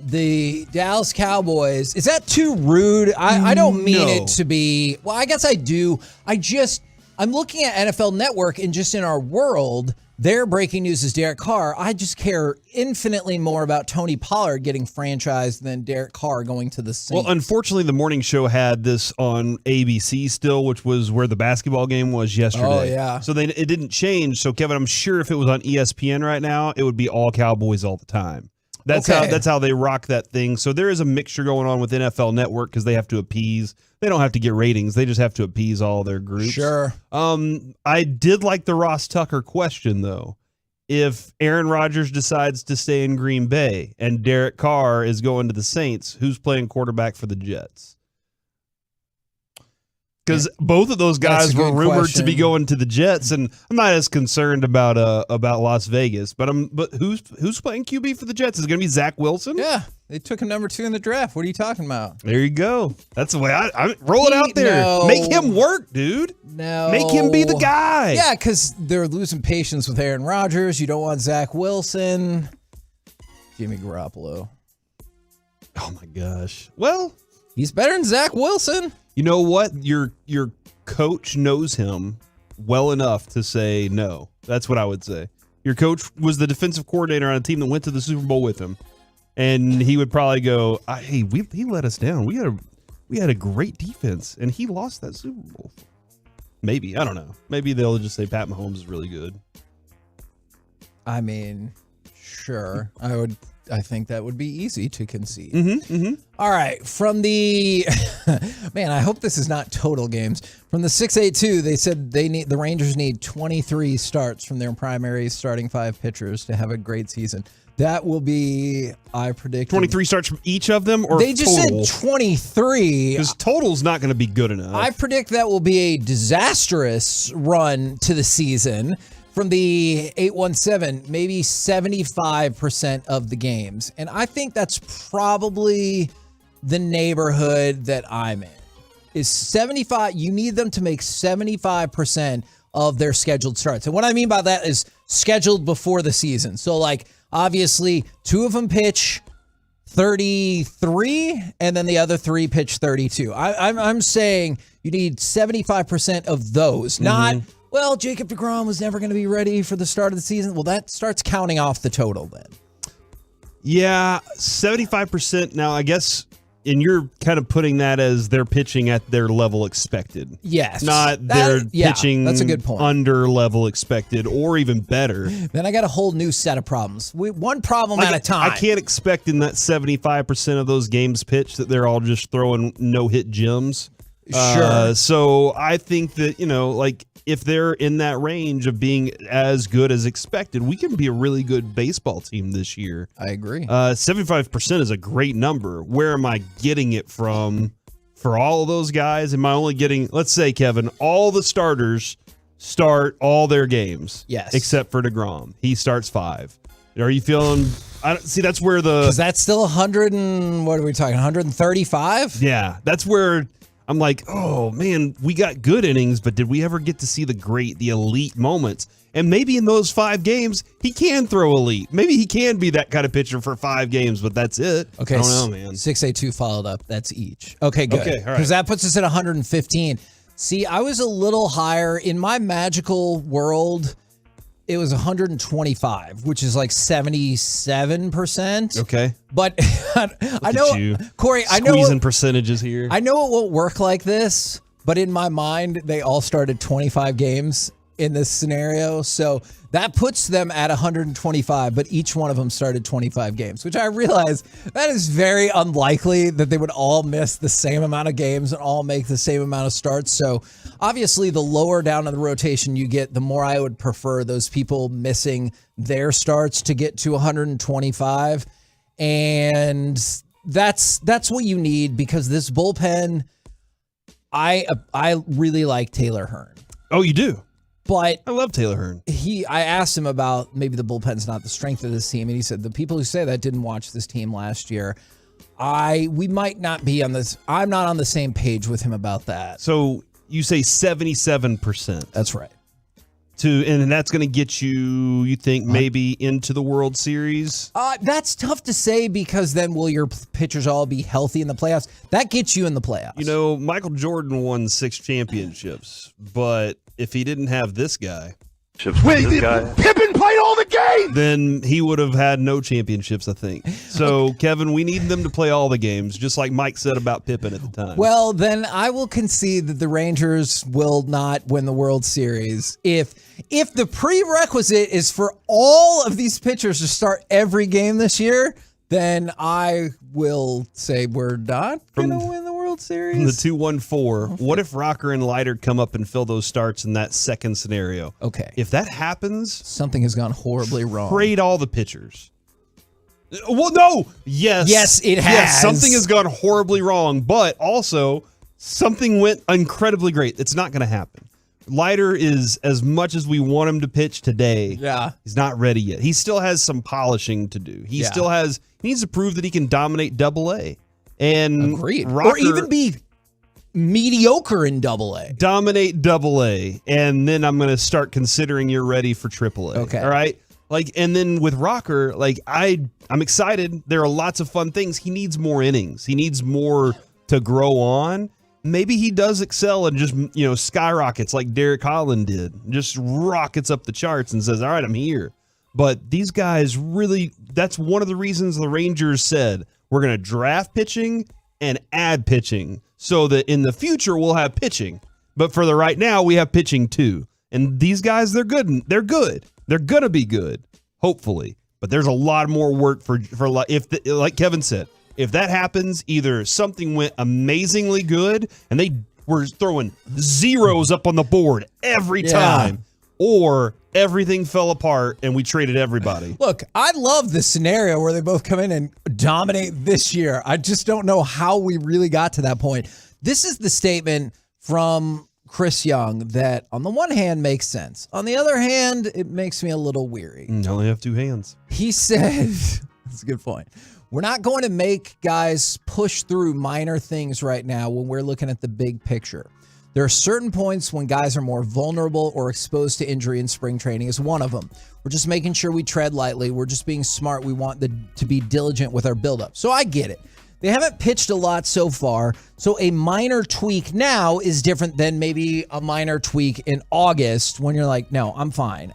the Dallas Cowboys, is that too rude? I don't mean it to be, well, I guess I do. I'm looking at NFL Network, and just in our world, their breaking news is Derek Carr. I just care infinitely more about Tony Pollard getting franchised than Derek Carr going to the Saints. Well, unfortunately, the morning show had this on ABC still, which was where the basketball game was yesterday. Oh, yeah. So it didn't change. So, Kevin, I'm sure if it was on ESPN right now, it would be all Cowboys all the time. That's how they rock that thing. So there is a mixture going on with NFL Network because they have to appease. They don't have to get ratings. They just have to appease all their groups. Sure. I did like the Ross Tucker question, though. If Aaron Rodgers decides to stay in Green Bay and Derek Carr is going to the Saints, who's playing quarterback for the Jets? Because both of those guys were rumored to be going to the Jets, and I'm not as concerned about Las Vegas. But who's playing QB for the Jets? Is it going to be Zach Wilson? Yeah, they took him number 2 in the draft. What are you talking about? There you go. That's the way I roll it out there. No. Make him work, dude. No, make him be the guy. Yeah, because they're losing patience with Aaron Rodgers. You don't want Zach Wilson. Jimmy Garoppolo. Oh my gosh. Well, he's better than Zach Wilson. You know what? Your coach knows him well enough to say no. That's what I would say. Your coach was the defensive coordinator on a team that went to the Super Bowl with him, and he would probably go, "Hey, he let us down. We had a great defense, and he lost that Super Bowl." Maybe, I don't know. Maybe they'll just say Pat Mahomes is really good. I mean, sure. I think that would be easy to concede. All right. From the man, I hope this is not total games. From the 682, they said the Rangers need 23 starts from their primary starting 5 pitchers to have a great season. That will be, I predict, 23 starts from each of them, or they just total? said 23. Because total's not going to be good enough. I predict that will be a disastrous run to the season. From the 817, maybe 75% of the games. And I think that's probably the neighborhood that I'm in. Is 75, you need them to make 75% of their scheduled starts. And what I mean by that is scheduled before the season. So like, obviously, 2 of them pitch 33, and then the other 3 pitch 32. I'm saying you need 75% of those, not... Well, Jacob deGrom was never going to be ready for the start of the season. Well, that starts counting off the total then. Yeah, 75%. Now, I guess, and you're kind of putting that as they're pitching at their level expected. Yes. Not they're pitching that's a good point. Under level expected or even better. Then I got a whole new set of problems. One problem at a time. I can't expect in that 75% of those games pitched that they're all just throwing no-hit gems. Sure. So I think that, if they're in that range of being as good as expected, we can be a really good baseball team this year. I agree. 75% is a great number. Where am I getting it from for all of those guys? Am I only getting, let's say, Kevin, all the starters start all their games. Yes. Except for DeGrom. He starts 5. Are you feeling... that's where the... Because that's still 100 and... What are we talking? 135? Yeah. That's where... I'm like, oh, man, we got good innings, but did we ever get to see the elite moments? And maybe in those 5 games, he can throw elite. Maybe he can be that kind of pitcher for 5 games, but that's it. Okay, I don't know, man. 682 followed up. That's each. Okay, good. Okay, all right. Because that puts us at 115. See, I was a little higher. In my magical world, it was 125, which is like 77%. Okay. But I know, Corey, I know. Squeezing percentages here. I know it won't work like this, but in my mind, they all started 25 games in this scenario. So that puts them at 125, but each one of them started 25 games, which I realize that is very unlikely that they would all miss the same amount of games and all make the same amount of starts. So obviously the lower down in the rotation you get, the more I would prefer those people missing their starts to get to 125. And that's what you need, because this bullpen, I really like Taylor Hearn. Oh, you do? But I love Taylor Hearn. I asked him about maybe the bullpen's not the strength of this team, and he said the people who say that didn't watch this team last year. We might not be on this. I'm not on the same page with him about that. So you say 77%. That's right. And that's going to get you think, maybe into the World Series? That's tough to say, because then will your pitchers all be healthy in the playoffs? That gets you in the playoffs. You know, Michael Jordan won 6 championships, but if he didn't have this guy, Pippen played all the games. then he would have had no championships, I think. So, Kevin, we need them to play all the games, just like Mike said about Pippen at the time. Well, then I will concede that the Rangers will not win the World Series. If the prerequisite is for all of these pitchers to start every game this year, then I will say we're not going to win the World Series. From the 214, what if Rocker and Leiter come up and fill those starts in that second scenario? Okay. If that happens, something has gone horribly wrong. Trade all the pitchers. Well, no. Yes. Yes, it has. Yes, something has gone horribly wrong, but also something went incredibly great. It's not going to happen. Leiter is, as much as we want him to pitch today, he's not ready yet. He still has some polishing to do. He needs to prove that he can dominate Double-A. And agreed. Rocker, or even be mediocre in Double-A. Dominate Double-A, and then I'm going to start considering you're ready for Triple-A. Okay. All right? And then with Rocker, I'm excited. There are lots of fun things. He needs more innings. He needs more to grow on. Maybe he does excel and just, skyrockets like Derek Holland did. Just rockets up the charts and says, all right, I'm here. But these guys really, that's one of the reasons the Rangers said, we're going to draft pitching and add pitching so that in the future we'll have pitching. But for the right now, we have pitching too. And these guys, they're good. They're good. They're going to be good, hopefully. But there's a lot more work for like Kevin said, if that happens, either something went amazingly good and they were throwing zeros up on the board every time, or everything fell apart and we traded everybody. Look, I love the scenario where they both come in and dominate this year. I just don't know how we really got to that point. This is the statement from Chris Young that on the one hand makes sense. On the other hand, it makes me a little weary. I only have 2 hands. He said, that's a good point. We're not going to make guys push through minor things right now when we're looking at the big picture. There are certain points when guys are more vulnerable or exposed to injury, and spring training is one of them. We're just making sure we tread lightly. We're just being smart. We want to be diligent with our buildup. So I get it. They haven't pitched a lot so far, so a minor tweak now is different than maybe a minor tweak in August when you're like, no, I'm fine.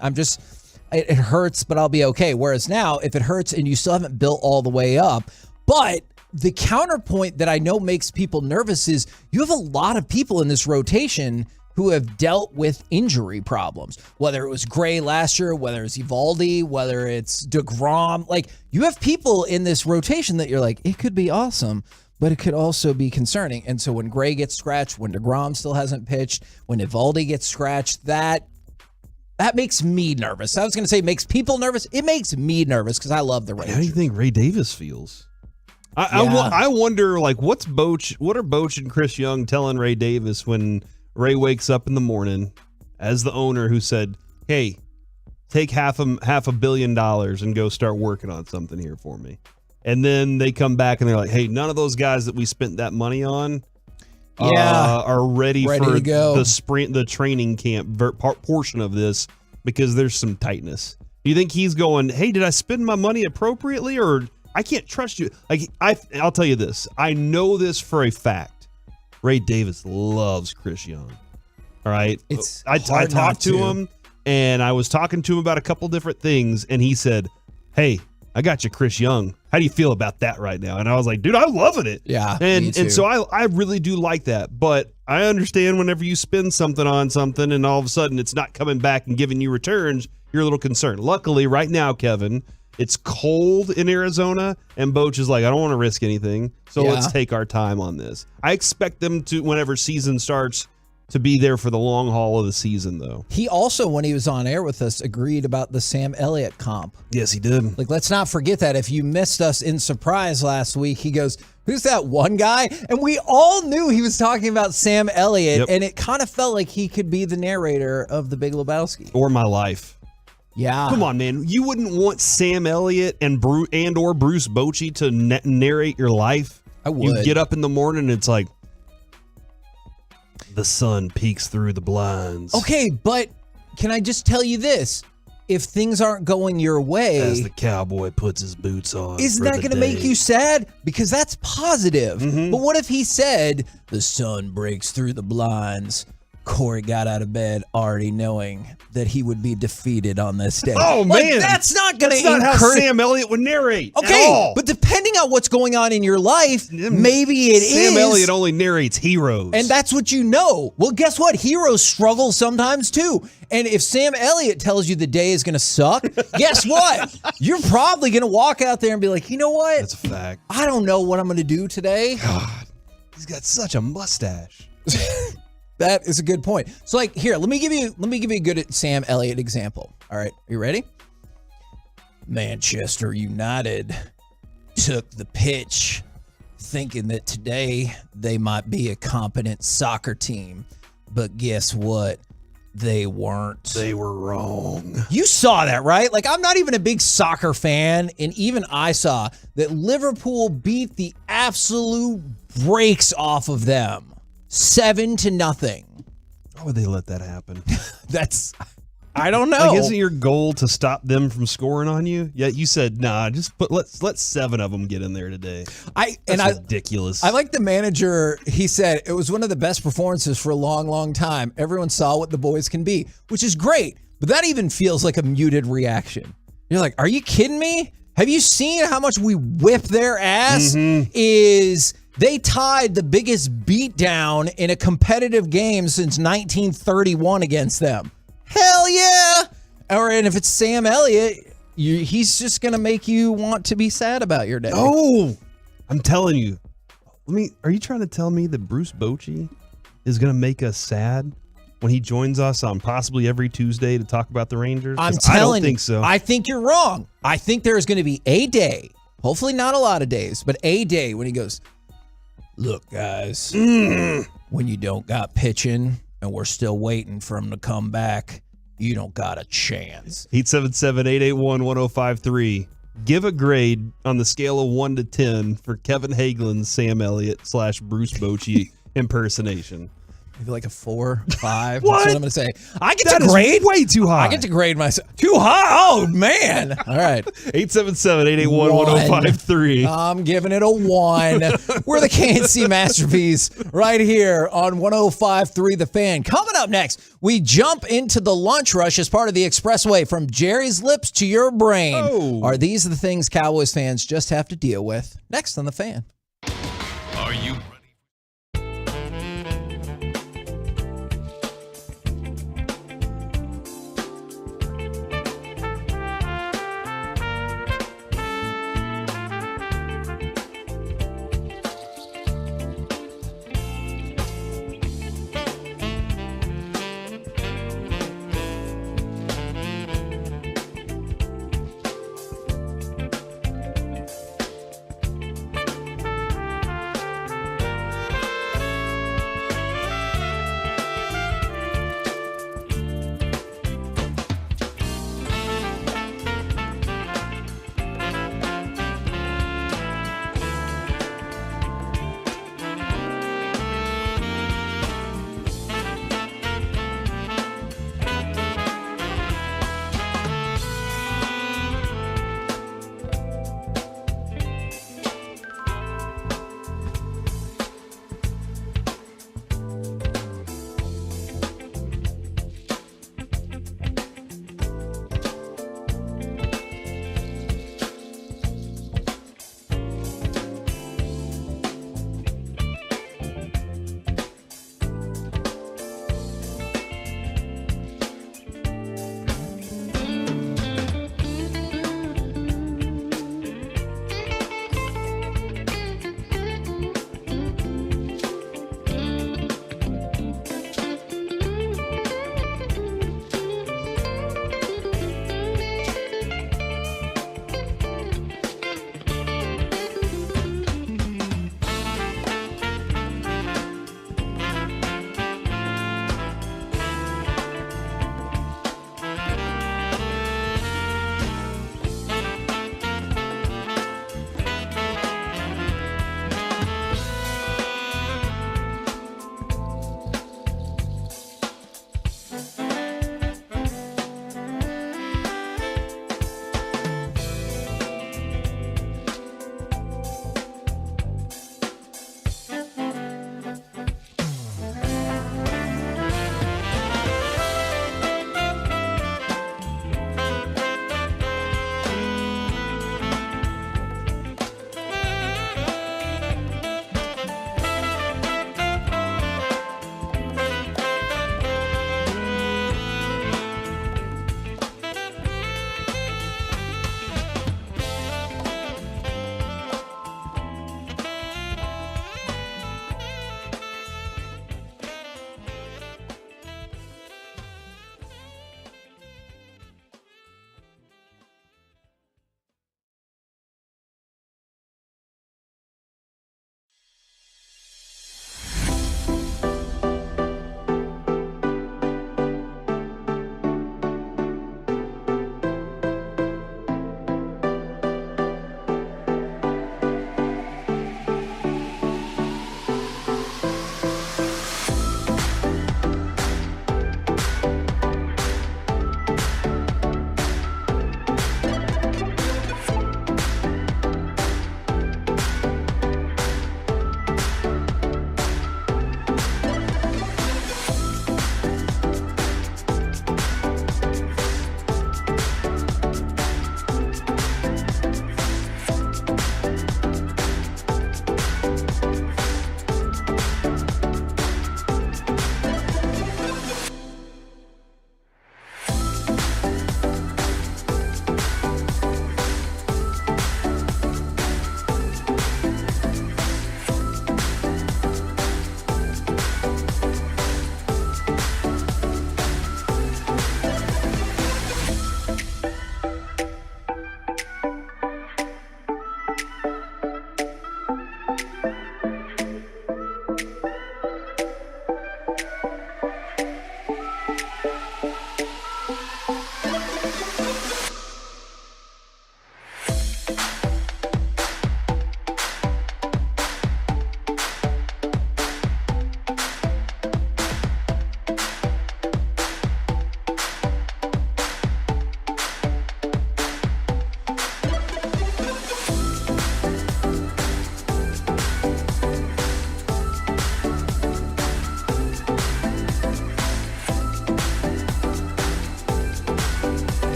It hurts, but I'll be okay. Whereas now, if it hurts and you still haven't built all the way up, but the counterpoint that I know makes people nervous is you have a lot of people in this rotation who have dealt with injury problems, whether it was Gray last year, whether it's Eovaldi, whether it's DeGrom. Like, you have people in this rotation that you're like, it could be awesome, but it could also be concerning. And so when Gray gets scratched, when DeGrom still hasn't pitched, when Eovaldi gets scratched, that makes me nervous. I was going to say it makes people nervous. It makes me nervous because I love the Rangers. How do you think Ray Davis feels? I wonder, what are Boch and Chris Young telling Ray Davis when Ray wakes up in the morning as the owner who said, hey, take half $1 billion and go start working on something here for me. And then they come back and they're like, hey, none of those guys that we spent that money on are ready for to go. the training camp portion of this because there's some tightness. Do you think he's going, hey, did I spend my money appropriately, or I can't trust you? I'll tell you this. I know this for a fact. Ray Davis loves Chris Young. All right. I talked to him, and I was talking to him about a couple different things, and he said, hey, I got you Chris Young. How do you feel about that right now? And I was like, dude, I'm loving it. Yeah, me too. And so I really do like that. But I understand whenever you spend something on something and all of a sudden it's not coming back and giving you returns, you're a little concerned. Luckily, right now, Kevin, it's cold in Arizona, and Boch is like, I don't want to risk anything, so let's take our time on this. I expect them to, whenever season starts, to be there for the long haul of the season, though. He also, when he was on air with us, agreed about the Sam Elliott comp. Yes, he did. Like, let's not forget that. If you missed us in surprise last week, he goes, who's that one guy? And we all knew he was talking about Sam Elliott, and it kind of felt like he could be the narrator of The Big Lebowski. Or My Life. Yeah. Come on, man. You wouldn't want Sam Elliott and or Bruce Bochy to narrate your life? I would. You get up in the morning and it's like, the sun peeks through the blinds. Okay, but can I just tell you this? If things aren't going your way, as the cowboy puts his boots on, isn't that going to make you sad? Because that's positive. Mm-hmm. But what if he said, the sun breaks through the blinds, Corey got out of bed already knowing that he would be defeated on this day? Oh, like, man. That's not going to encourage. That's not how Sam Elliott would narrate. Okay, but depending on what's going on in your life, maybe it is. Sam Elliott only narrates heroes. And that's what you know. Well, guess what? Heroes struggle sometimes too. And if Sam Elliott tells you the day is going to suck, guess what? You're probably going to walk out there and be like, you know what? That's a fact. I don't know what I'm going to do today. God, he's got such a mustache. That is a good point. So, like, here, let me give you a good Sam Elliott example. All right, you ready? Manchester United took the pitch thinking that today they might be a competent soccer team, but guess what? They weren't. They were wrong. You saw that, right? Like, I'm not even a big soccer fan, and even I saw that Liverpool beat the absolute brakes off of them. 7-0. Why would they let that happen? I don't know. Like, isn't your goal to stop them from scoring on you? Yeah, you said nah. Just let 7 of them get in there today. That's ridiculous. I like the manager. He said it was one of the best performances for a long, long time. Everyone saw what the boys can be, which is great. But that even feels like a muted reaction. You're like, are you kidding me? Have you seen how much we whip their ass? They tied the biggest beatdown in a competitive game since 1931 against them. Hell yeah! And if it's Sam Elliott, he's just going to make you want to be sad about your day. Oh, I'm telling you. Are you trying to tell me that Bruce Bochy is going to make us sad when he joins us on possibly every Tuesday to talk about the Rangers? I'm telling you. I don't think so. I think you're wrong. I think there is going to be a day, hopefully not a lot of days, but a day when he goes, look, guys, when you don't got pitching and we're still waiting for him to come back, you don't got a chance. 877-881-1053. Give a grade on the scale of 1 to 10 for Kevin Hagelin's Sam Elliott / Bruce Bochy impersonation. Maybe like a 4, 5. What? That's what I'm going to say. I get That to is grade. way too high. I get to grade myself. Too high? Oh, man. All right. 877-881-1053. I'm giving it a 1. We're the KNC Masterpiece right here on 105.3 The Fan. Coming up next, we jump into the lunch rush as part of the Expressway from Jerry's lips to your brain. Oh. Are these the things Cowboys fans just have to deal with? Next on The Fan. Are you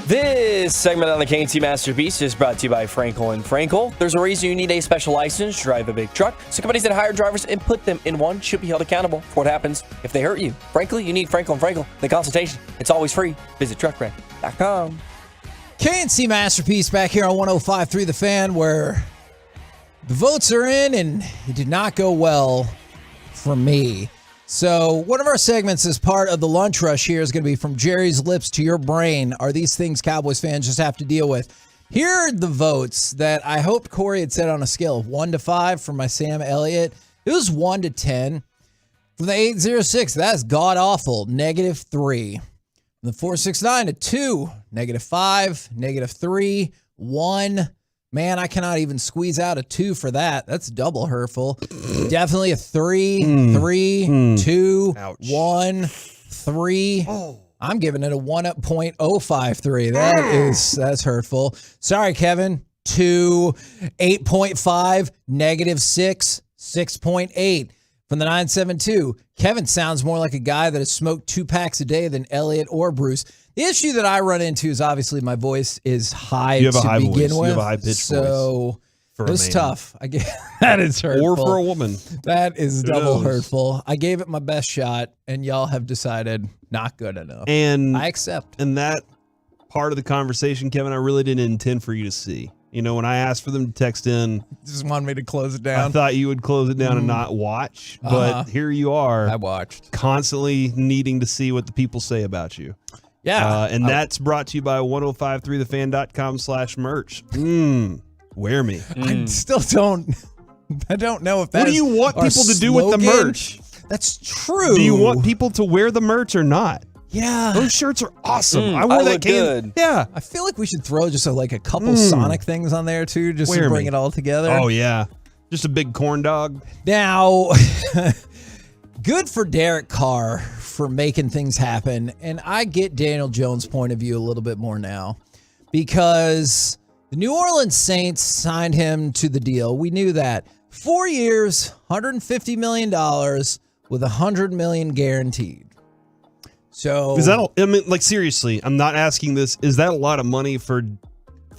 This segment on the KNC Masterpiece is brought to you by Frankel & Frankel. There's a reason you need a special license to drive a big truck, so companies that hire drivers and put them in one should be held accountable for what happens if they hurt you. Frankly, you need Frankel & Frankel. The consultation, it's always free. Visit truckwreck.com. KNC Masterpiece back here on 105.3 The Fan, where the votes are in and it did not go well for me. So one of our segments as part of the lunch rush here is going to be From Jerry's Lips to Your Brain. Are these things Cowboys fans just have to deal with? Here are the votes that I hoped Corey had said on a scale of 1 to 5 for my Sam Elliott. It was 1 to 10. From the 806, that's god-awful, -3. From the 469 to 2, -5, -3, 1. Man, I cannot even squeeze out a 2 for that. That's double hurtful. Definitely a 3, 3, 2, Ouch. 1, 3. I'm giving it a 1.053. That's hurtful. Sorry, Kevin. 2, 8.5, -6, 6.8. From the 972, Kevin sounds more like a guy that has smoked 2 packs a day than Elliot or Bruce. The issue that I run into is obviously my voice is high to begin with. You have a high-pitched voice. So For it a was man. tough. That is hurtful. Or for a woman. That is Who double knows? hurtful. I gave it my best shot, and y'all have decided not good enough. And I accept. And that part of the conversation, Kevin, I really didn't intend for you to see. You know, when I asked for them to text in, Just wanted me to close it down. I thought you would close it down and not watch. But here you are. I watched. Constantly needing to see what the people say about you. Yeah. And that's brought to you by 1053thefan.com/merch. Wear me. I still don't. I don't know if that. What do you want our people to do with the slogan. merch? That's true. Do you want people to wear the merch or not? Yeah. Those shirts are awesome. I I wore that look game. good. Yeah. I feel like we should throw just a couple Sonic things on there too, just to Wear bring me. it all together. Oh, yeah. Just a big corn dog. Now, good for Derek Carr for making things happen. And I get Daniel Jones' point of view a little bit more now because the New Orleans Saints signed him to the deal. We knew that. 4 years, $150 million with $100 million guaranteed. So Is that? I mean, like seriously, I'm not asking this. Is that a lot of money for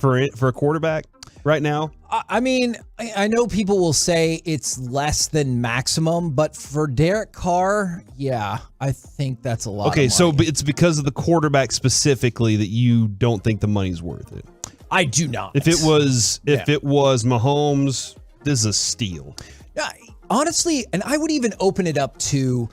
a quarterback right now? I mean, I know people will say it's less than maximum, but for Derek Carr, yeah, I think that's a lot. Okay, of so money. it's because of the quarterback specifically that you don't think the money's worth it. I do not. If it was Mahomes, this is a steal. Yeah, honestly, and I would even open it up to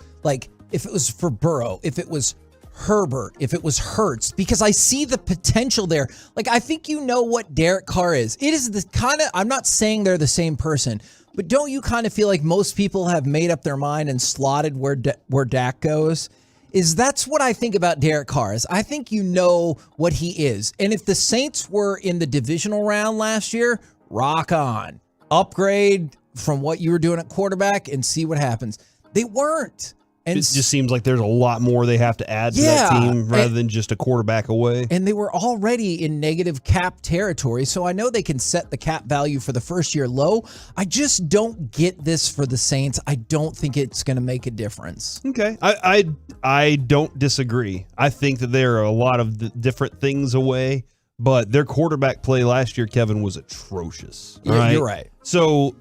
if it was for Burrow, if it was Herbert, if it was Hurts, because I see the potential there. I think you know what Derek Carr is. It is the kind of, I'm not saying they're the same person, but don't you kind of feel like most people have made up their mind and slotted where Dak goes? That's what I think about Derek Carr. Is I think you know what he is. And if the Saints were in the divisional round last year, rock on. Upgrade from what you were doing at quarterback and see what happens. They weren't. And It just seems like there's a lot more they have to add to that team rather than just a quarterback away. And they were already in negative cap territory, so I know they can set the cap value for the first year low. I just don't get this for the Saints. I don't think it's going to make a difference. Okay. I don't disagree. I think that there are a lot of different things away, but their quarterback play last year, Kevin, was atrocious. Yeah, you're right. So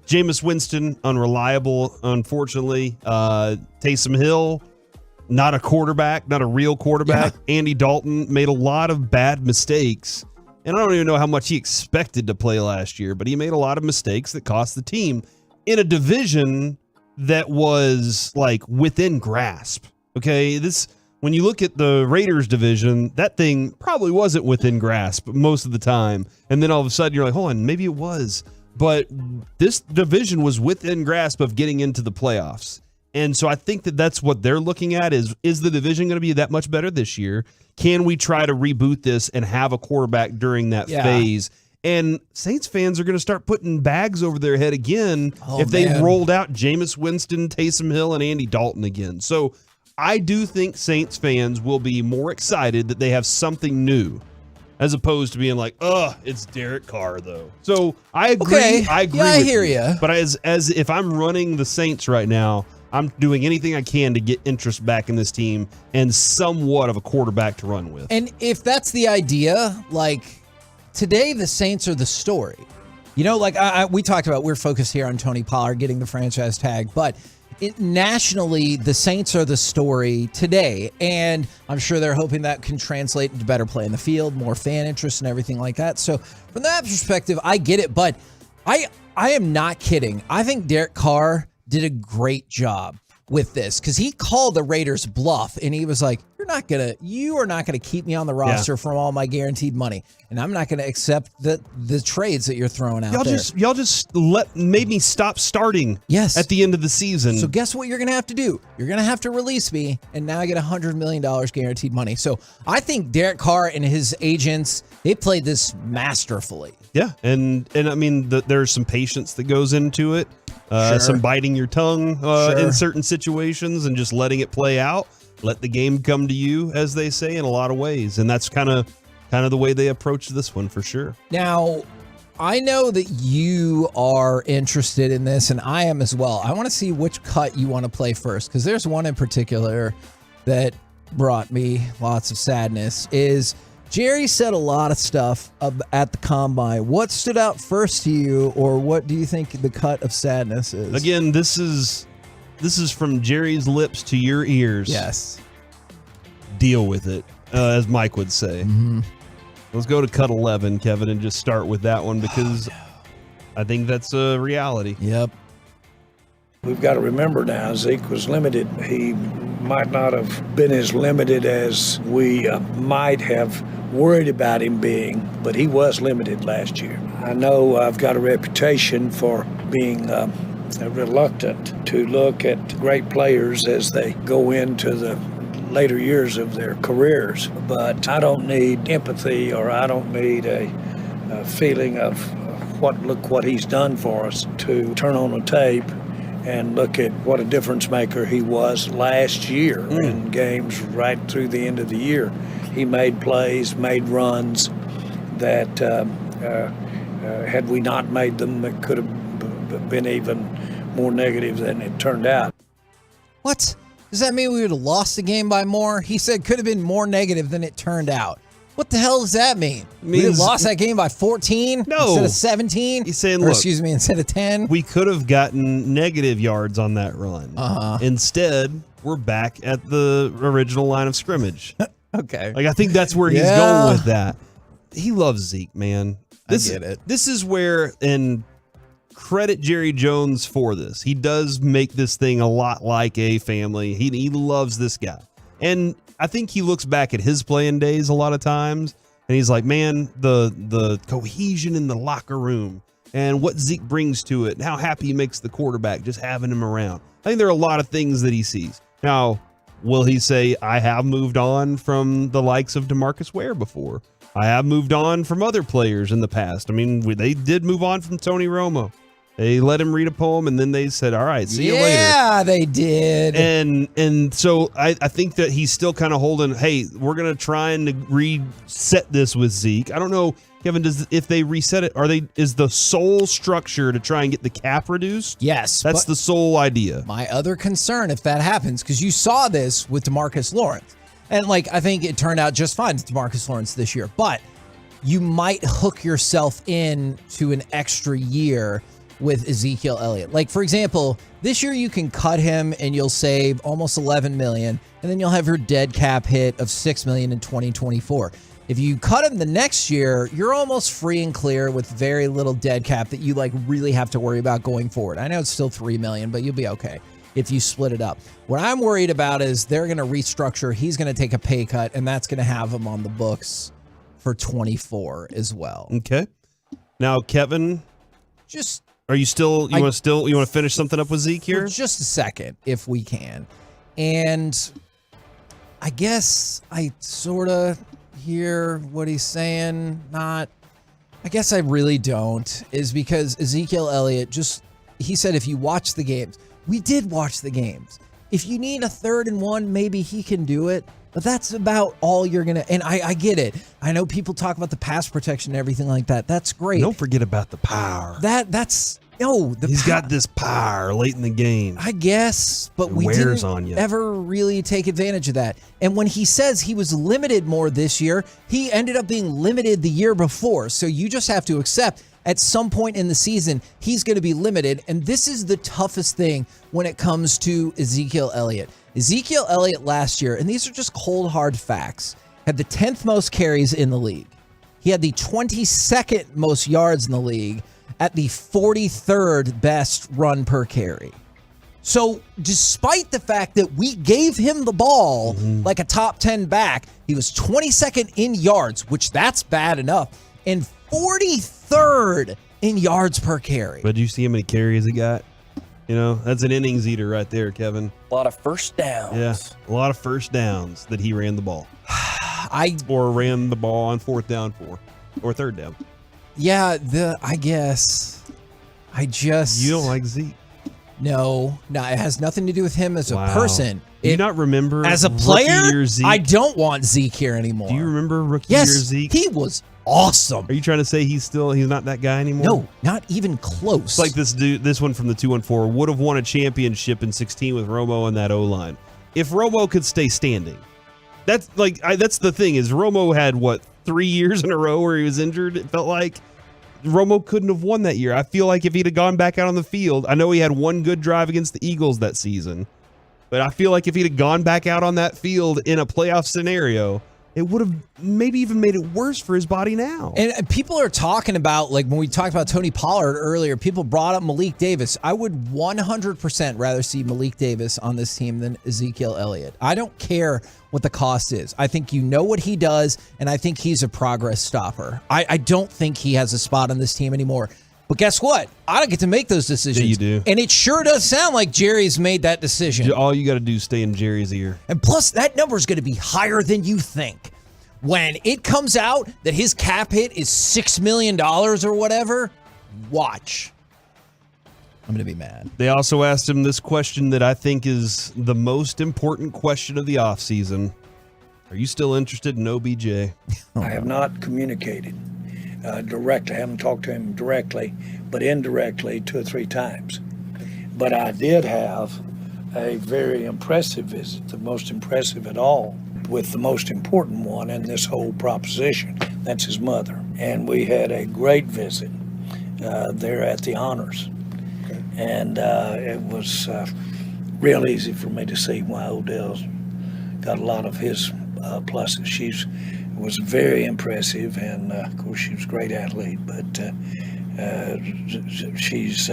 Jameis Winston, unreliable, unfortunately. Taysom Hill, not a quarterback, not a real quarterback. Yeah. Andy Dalton made a lot of bad mistakes. And I don't even know how much he expected to play last year, but he made a lot of mistakes that cost the team in a division that was within grasp. Okay, when you look at the Raiders division, that thing probably wasn't within grasp most of the time. And then all of a sudden you're like, hold on, maybe it was. But this division was within grasp of getting into the playoffs. And so I think that that's what they're looking at is the division going to be that much better this year? Can we try to reboot this and have a quarterback during that phase? And Saints fans are going to start putting bags over their head again if they rolled out Jameis Winston, Taysom Hill, and Andy Dalton again. So I do think Saints fans will be more excited that they have something new, as opposed to being like, it's Derek Carr, though. So I agree. Okay. I agree. Yeah, I with hear you. But as if I'm running the Saints right now, I'm doing anything I can to get interest back in this team and somewhat of a quarterback to run with. And if that's the idea, like today the Saints are the story. You know, like we talked about, we're focused here on Tony Pollard getting the franchise tag, but nationally, the Saints are the story today. And I'm sure they're hoping that can translate into better play in the field, more fan interest and everything like that. So from that perspective, I get it. But I am not kidding. I think Derek Carr did a great job with this because he called the Raiders bluff and he was like, you are not gonna keep me on the roster from all my guaranteed money, and I'm not gonna accept the trades that you're throwing out there. Y'all just made me stop starting. Yes. At the end of the season. So guess what you're gonna have to do? You're gonna have to release me, and now I get $100 million guaranteed money. So I think Derek Carr and his agents, they played this masterfully. Yeah, and I mean there's some patience that goes into it, some biting your tongue in certain situations, and just letting it play out. Let the game come to you, as they say, in a lot of ways, and that's kind of the way they approach this one for sure. Now, I know that you are interested in this, and I am as well. I want to see which cut you want to play first, because there's one in particular that brought me lots of sadness. Is Jerry said a lot of stuff at the combine. What stood out first to you, or what do you think the cut of sadness is? Again, this is from Jerry's lips to your ears. Yes. Deal with it, as Mike would say. Mm-hmm. Let's go to cut 11, Kevin, and just start with that one because I think that's a reality. Yep. We've got to remember now, Zeke was limited. He might not have been as limited as we might have worried about him being, but he was limited last year. I know I've got a reputation for being reluctant to look at great players as they go into the later years of their careers, but I don't need empathy, or I don't need a feeling of look what he's done for us to turn on the tape and look at what a difference maker he was last year in games right through the end of the year. He made plays, made runs that had we not made them, it could have been even more negative than it turned out. What? Does that mean we would have lost the game by more? He said could have been more negative than it turned out. What the hell does that mean? We lost that game by 14 instead of 17? He's saying, instead of 10? We could have gotten negative yards on that run. Instead, we're back at the original line of scrimmage. Okay. Like, I think that's where he's going with that. He loves Zeke, man. I get it. This is where, and credit Jerry Jones for this. He does make this thing a lot like a family. He loves this guy. And I think he looks back at his playing days a lot of times, and he's like, man, the cohesion in the locker room and what Zeke brings to it and how happy he makes the quarterback just having him around. I think there are a lot of things that he sees. Now, will he say, I have moved on from the likes of DeMarcus Ware before? I have moved on from other players in the past. I mean, they did move on from Tony Romo. They let him read a poem, and then they said, all right, see you later. Yeah, they did. And so I think that he's still kind of holding, hey, we're going to try and reset this with Zeke. I don't know, Kevin, if they reset it, is the sole structure to try and get the cap reduced? Yes. That's the sole idea. My other concern, if that happens, because you saw this with DeMarcus Lawrence, and I think it turned out just fine to DeMarcus Lawrence this year, but you might hook yourself in to an extra year with Ezekiel Elliott. For example, this year you can cut him and you'll save almost $11 million, and then you'll have your dead cap hit of $6 million in 2024. If you cut him the next year, you're almost free and clear with very little dead cap that you really have to worry about going forward. I know it's still $3 million, but you'll be okay if you split it up. What I'm worried about is they're going to restructure. He's going to take a pay cut, and that's going to have him on the books for 24 as well. Okay. Now, Kevin, are you still you want to finish something up with Zeke here? For just a second, if we can. And I guess I sort of hear what he's saying. I guess I really don't, is because Ezekiel Elliott he said if you watch the games, we did watch the games. If you need a 3rd and 1, maybe he can do it. But that's about all you're going to... And I get it. I know people talk about the pass protection and everything like that. That's great. Don't forget about the power. That's No, he's got this power late in the game. I guess, but we wears didn't on you. ever really take advantage of that. And when he says he was limited more this year, he ended up being limited the year before. So you just have to accept at some point in the season, he's going to be limited. And this is the toughest thing when it comes to Ezekiel Elliott. Ezekiel Elliott last year, and these are just cold, hard facts, had the 10th most carries in the league. He had the 22nd most yards in the league at the 43rd best run per carry. So despite the fact that we gave him the ball like a top 10 back, he was 22nd in yards, which that's bad enough, and 43rd in yards per carry. But do you see how many carries he got? You know, that's an innings eater right there, Kevin. A lot of first downs. Yeah, a lot of first downs that he ran the ball. Or ran the ball on 4th down or 3rd down. Yeah, I guess. You don't like Zeke? No, it has nothing to do with him as a Wow. person. Do you not remember as a rookie player? year Zeke? I don't want Zeke here anymore. Do you remember rookie year Zeke? He was awesome. Are you trying to say he's not that guy anymore? No, not even close. It's like this one from the 214 would have won a championship in 16 with Romo and that O-line. If Romo could stay standing. That's that's the thing is Romo had 3 years in a row where he was injured. It felt like Romo couldn't have won that year. I feel like if he'd have gone back out on the field, I know he had one good drive against the Eagles that season, but I feel like if he'd have gone back out on that field in a playoff scenario, it would have maybe even made it worse for his body now. And people are talking about, like when we talked about Tony Pollard earlier, people brought up Malik Davis. I would 100% rather see Malik Davis on this team than Ezekiel Elliott. I don't care what the cost is. I think you know what he does, and I think he's a progress stopper. I don't think he has a spot on this team anymore. But guess what? I don't get to make those decisions. Yeah, you do. And it sure does sound like Jerry's made that decision. All you got to do is stay in Jerry's ear. And plus, that number is going to be higher than you think. When it comes out that his cap hit is $6 million or whatever, watch. I'm going to be mad. They also asked him this question that I think is the most important question of the offseason. Are you still interested in OBJ? I have not communicated directly. I haven't talked to him directly, but indirectly 2 or 3 times. But I did have a very impressive visit, the most impressive at all, with the most important one in this whole proposition. That's his mother. And we had a great visit there at the Honors. Okay. And it was real easy for me to see why Odell's got a lot of his pluses. She was very impressive, and of course she was a great athlete, but she's,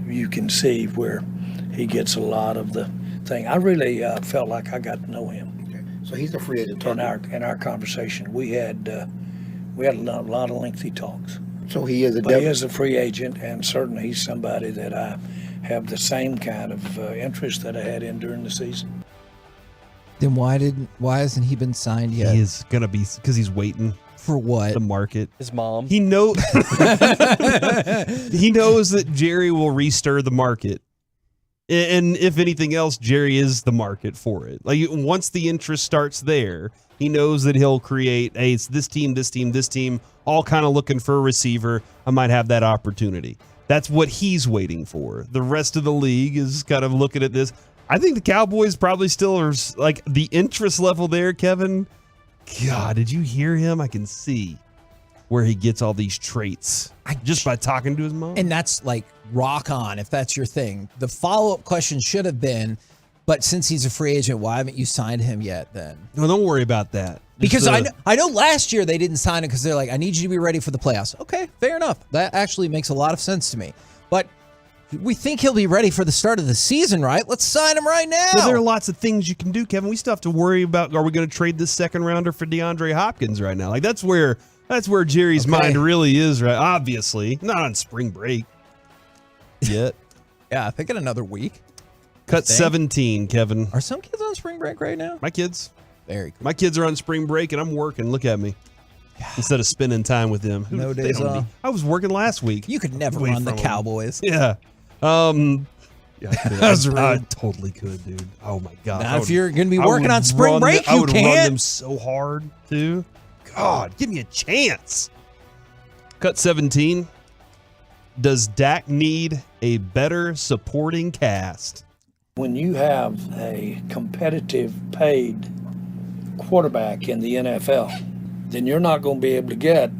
you can see where he gets a lot of the thing. I really felt like I got to know him. So he's a free agent. In our conversation, we had a lot of lengthy talks. So he is He is a free agent, and certainly he's somebody that I have the same kind of interest that I had in during the season. Then why hasn't he been signed yet? He is gonna be because he's waiting for what? The market. His mom. He knows. He knows that Jerry will restir the market. And if anything else, Jerry is the market for it. Like once the interest starts there, he knows that he'll create, hey, it's this team, all kind of looking for a receiver. I might have that opportunity. That's what he's waiting for. The rest of the league is kind of looking at this. I think the Cowboys probably still are like the interest level there, Kevin. God, did you hear him? I can see where he gets all these traits just by talking to his mom. And that's like rock on if that's your thing. The follow-up question should have been, but since he's a free agent, why haven't you signed him yet then? No, don't worry about that. Because I know last year they didn't sign him because they're like, I need you to be ready for the playoffs. Okay, fair enough. That actually makes a lot of sense to me. But we think he'll be ready for the start of the season, right? Let's sign him right now. Well, there are lots of things you can do, Kevin. We still have to worry about, are we going to trade this second rounder for DeAndre Hopkins right now? Like that's where Jerry's mind really is, right? Obviously, not on spring break yet. Yeah, I think in another week. Cut 17, Kevin. Are some kids on spring break right now? My kids. Very cool. My kids are on spring break, and I'm working. Look at me. Instead of spending time with them. No days off. I was working last week. You could never run the Cowboys. Yeah. Yeah, I totally could, dude. Oh my God. Now, if you're going to be working on spring break, you I would run can't. them so hard, too. God, give me a chance. Cut 17. Does Dak need a better supporting cast? When you have a competitive paid quarterback in the NFL, then you're not going to be able to get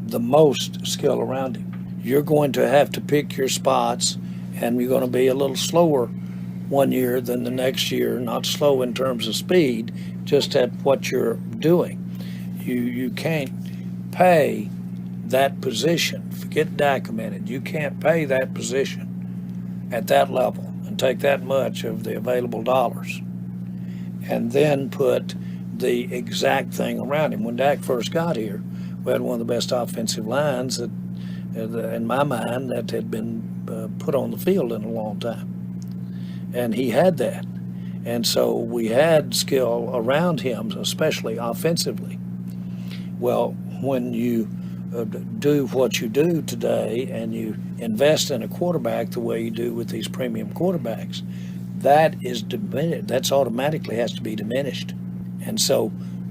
the most skill around him. You're going to have to pick your spots, and you're going to be a little slower one year than the next year. Not slow in terms of speed, just at what you're doing. You can't pay that position. Forget Dak a minute. You can't pay that position at that level and take that much of the available dollars and then put the exact thing around him. When Dak first got here, we had one of the best offensive lines that, in my mind, that had been put on the field in a long time. And he had that. And so we had skill around him, especially offensively. Well, when you do what you do today and you invest in a quarterback the way you do with these premium quarterbacks, that is diminished. That's automatically has to be diminished. And so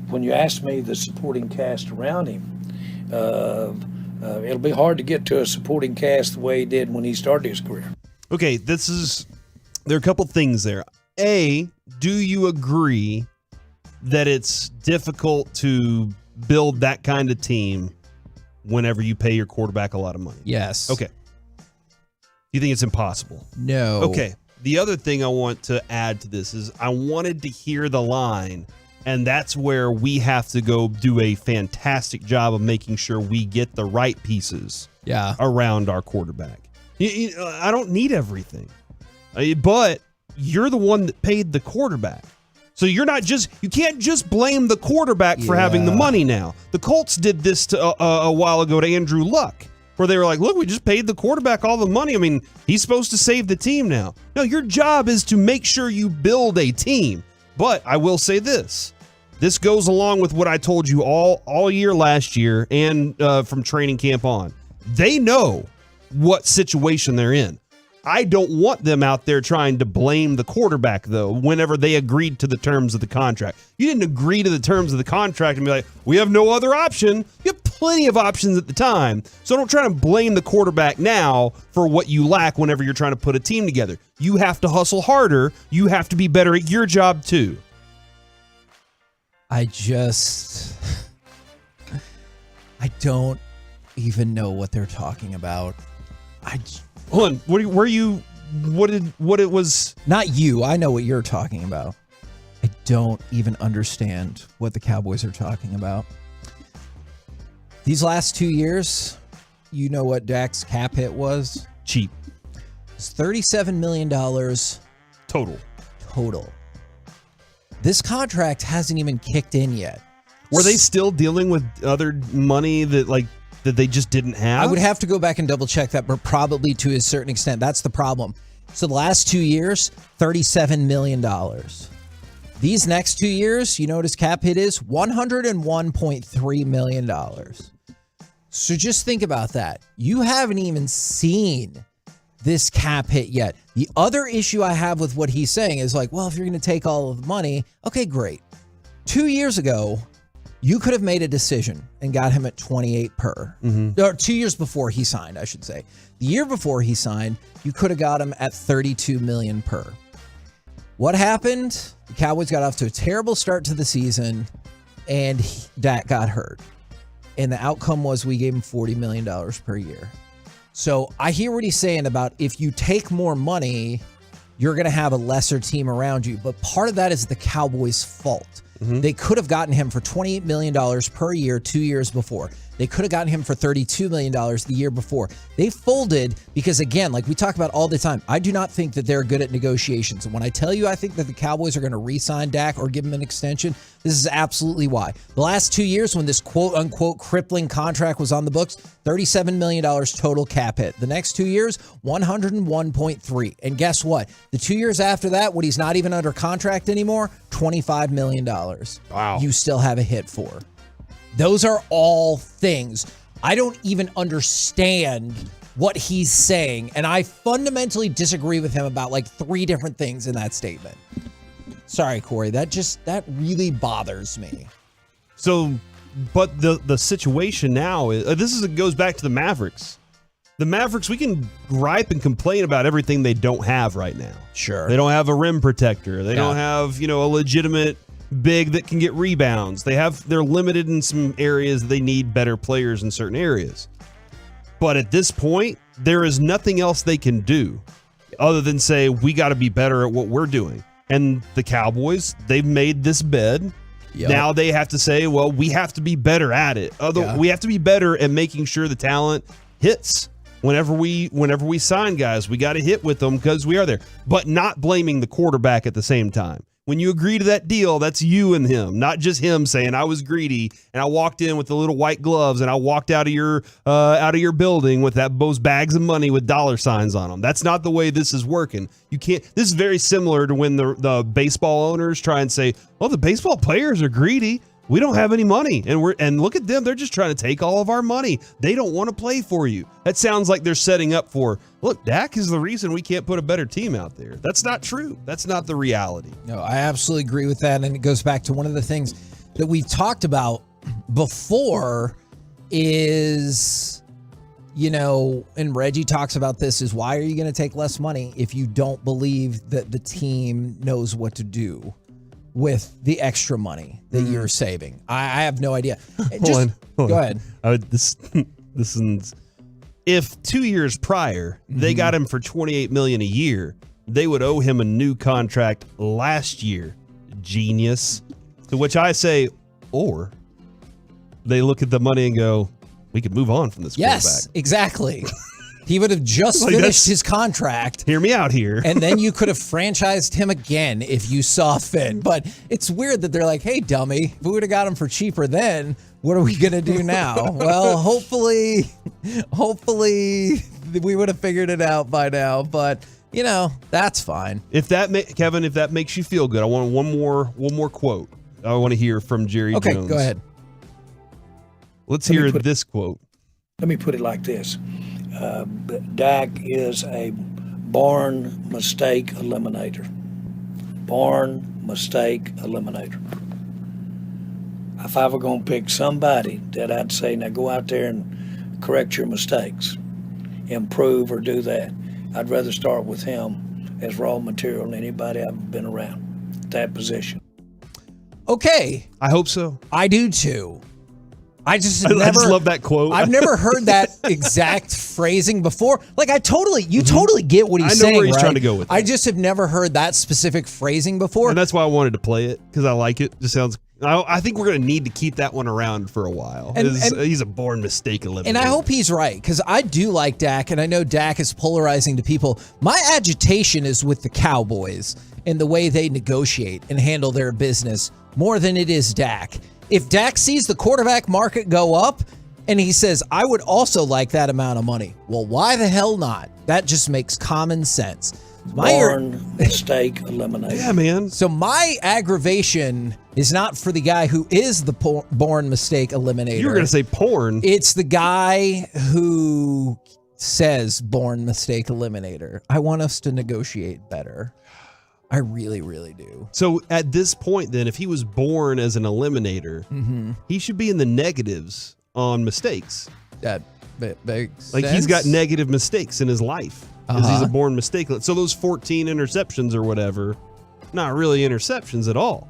when you ask me the supporting cast around him, it'll be hard to get to a supporting cast the way he did when he started his career. Okay, there are a couple things there. A, do you agree that it's difficult to build that kind of team whenever you pay your quarterback a lot of money? Yes. Okay. You think it's impossible? No. Okay. The other thing I want to add to this is I wanted to hear the line, and that's where we have to go do a fantastic job of making sure we get the right pieces around our quarterback. I don't need everything, but you're the one that paid the quarterback. So you can't just blame the quarterback for having the money now. The Colts did this a while ago to Andrew Luck, where they were like, look, we just paid the quarterback all the money. I mean, he's supposed to save the team now. No, your job is to make sure you build a team. But I will say this. This goes along with what I told you all year last year and from training camp on. They know what situation they're in. I don't want them out there trying to blame the quarterback, though, whenever they agreed to the terms of the contract. You didn't agree to the terms of the contract and be like, we have no other option. You have plenty of options at the time. So don't try to blame the quarterback now for what you lack whenever you're trying to put a team together. You have to hustle harder. You have to be better at your job, too. I don't even know what they're talking about. Hold on, what it was? Not you. I know what you're talking about. I don't even understand what the Cowboys are talking about. These last 2 years, you know what Dak's cap hit was? Cheap. It's $37 million. Total. This contract hasn't even kicked in yet. Were they still dealing with other money that they just didn't have? I would have to go back and double check that, but probably to a certain extent. That's the problem. So the last 2 years, $37 million. These next 2 years, you know what his cap hit is? $101.3 million. So just think about that. You haven't even seen this cap hit yet. The other issue I have with what he's saying is like, well, if you're going to take all of the money, okay, great. 2 years ago, you could have made a decision and got him at 28 per. Or 2 years before he signed, I should say. The year before he signed, you could have got him at 32 million per. What happened? The Cowboys got off to a terrible start to the season, and Dak got hurt. And the outcome was we gave him $40 million per year. So I hear what he's saying about if you take more money, you're going to have a lesser team around you. But part of that is the Cowboys' fault. They could have gotten him for $28 million per year 2 years before. They could have gotten him for $32 million the year before. They folded because, again, like we talk about all the time, I do not think that they're good at negotiations. And when I tell you I think that the Cowboys are going to re-sign Dak or give him an extension, this is absolutely why. The last 2 years when this quote-unquote crippling contract was on the books, $37 million total cap hit. The next 2 years, $101.3. And guess what? The 2 years after that, when he's not even under contract anymore, $25 million. Wow. You still have a hit for. Those are all things. I don't even understand what he's saying, and I fundamentally disagree with him about like 3 different things in that statement. Sorry, Corey, that really bothers me. So, but the situation now is goes back to the Mavericks. The Mavericks, we can gripe and complain about everything they don't have right now. Sure. They don't have a rim protector. They don't have, a legitimate big that can get rebounds. They're limited in some areas. They need better players in certain areas. But at this point, there is nothing else they can do other than say, we got to be better at what we're doing. And the Cowboys, they've made this bed. Yep. Now they have to say, well, we have to be better at it. We have to be better at making sure the talent hits. Whenever we sign guys, we got to hit with them because we are there. But not blaming the quarterback at the same time. When you agree to that deal, that's you and him, not just him saying I was greedy and I walked in with the little white gloves and I walked out of your building with those bags of money with dollar signs on them. That's not the way this is working. You can't. This is very similar to when the baseball owners try and say, "Oh, the baseball players are greedy. We don't have any money, and look at them. They're just trying to take all of our money. They don't want to play for you." That sounds like they're setting up for, look, Dak is the reason we can't put a better team out there. That's not true. That's not the reality. No, I absolutely agree with that. And it goes back to one of the things that we've talked about before is, and Reggie talks about this, is why are you going to take less money if you don't believe that the team knows what to do with the extra money that you're saving? I have no idea. Hold on. Go ahead. This is, if 2 years prior they got him for $28 million a year, they would owe him a new contract last year. Genius. To which I say, or they look at the money and go, we could move on from this quarterback. Yes, exactly. He would have just finished his contract. Hear me out here. And then you could have franchised him again if you saw fit. But it's weird that they're like, hey, dummy, if we would have got him for cheaper then, what are we going to do now? Well, hopefully we would have figured it out by now. But, that's fine. Kevin, if that makes you feel good, I want one more quote I want to hear from Jerry Jones. Okay, go ahead. Let's hear this quote. Let me put it like this. Dak is a born mistake eliminator. Born mistake eliminator. If I were going to pick somebody that I'd say, now go out there and correct your mistakes, improve or do that, I'd rather start with him as raw material than anybody I've been around. That position. Okay. I hope so. I do too. I just love that quote. I've never heard that exact phrasing before. Like totally get what he's saying. I know where he's right? trying to go with it. I just have never heard that specific phrasing before. And that's why I wanted to play it, because I like it. Just sounds. I think we're going to need to keep that one around for a while. And he's a born mistake eliminator. And I hope he's right, because I do like Dak, and I know Dak is polarizing to people. My agitation is with the Cowboys and the way they negotiate and handle their business more than it is Dak. If Dak sees the quarterback market go up and he says, I would also like that amount of money, well, why the hell not? That just makes common sense. Born mistake eliminated. Yeah, man. So my aggravation is not for the guy who is the born mistake eliminator. You were going to say porn. It's the guy who says born mistake eliminator. I want us to negotiate better. I really, really do. So at this point, then, if he was born as an eliminator, he should be in the negatives on mistakes. That makes like sense. He's got negative mistakes in his life because he's a born mistake. So those 14 interceptions or whatever, not really interceptions at all.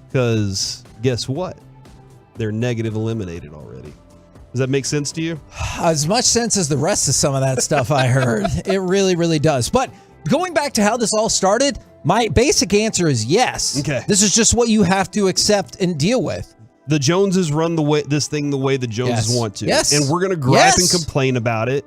Because guess what? They're negative eliminated already. Does that make sense to you? As much sense as the rest of some of that stuff I heard. It really, really does. But going back to how this all started, my basic answer is yes. Okay. This is just what you have to accept and deal with. The Joneses run the way the Joneses want to. Yes. And we're going to gripe and complain about it.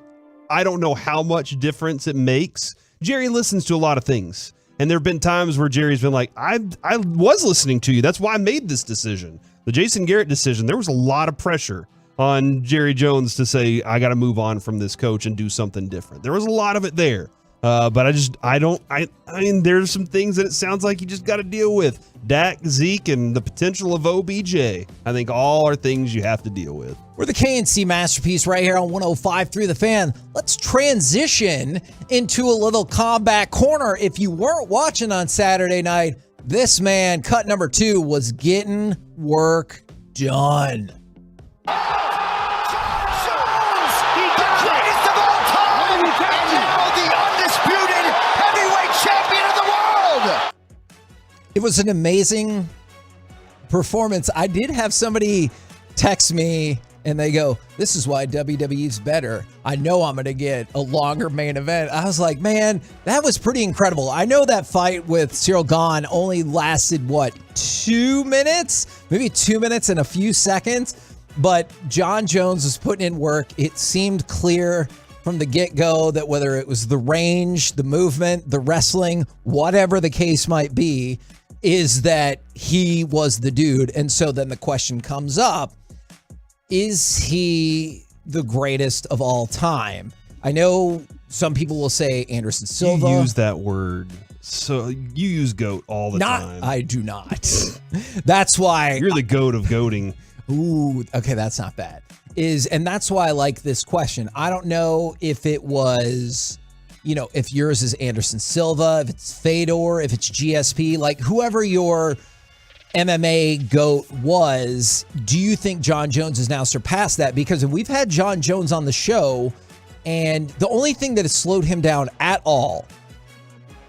I don't know how much difference it makes. Jerry listens to a lot of things. And there have been times where Jerry's been like, I was listening to you. That's why I made this decision. The Jason Garrett decision, there was a lot of pressure on Jerry Jones to say, I got to move on from this coach and do something different. There was a lot of it there. But I mean, there's some things that it sounds like you just got to deal with. Dak, Zeke, and the potential of OBJ. I think all are things you have to deal with. We're the KNC Masterpiece right here on 105.3 The Fan. Let's transition into a little Combat Corner. If you weren't watching on Saturday night, this man, cut number 2, was getting work done. He got greatest of all time. It was an amazing performance. I did have somebody text me and they go, "This is why WWE's better. I know I'm going to get a longer main event." I was like, man, that was pretty incredible. I know that fight with Cyril Gahn only lasted, 2 minutes? Maybe 2 minutes and a few seconds. But John Jones was putting in work. It seemed clear from the get-go that whether it was the range, the movement, the wrestling, whatever the case might be, is that he was the dude. And so then the question comes up, is he the greatest of all time? I know some people will say Anderson Silva. You use that word. So you use GOAT all the time. I do not. That's why. You're the GOAT of goating. Ooh, okay, that's not bad. And that's why I like this question. I don't know if it was, if yours is Anderson Silva, if it's Fedor, if it's GSP, like whoever your MMA GOAT was, do you think John Jones has now surpassed that? Because we've had John Jones on the show, and the only thing that has slowed him down at all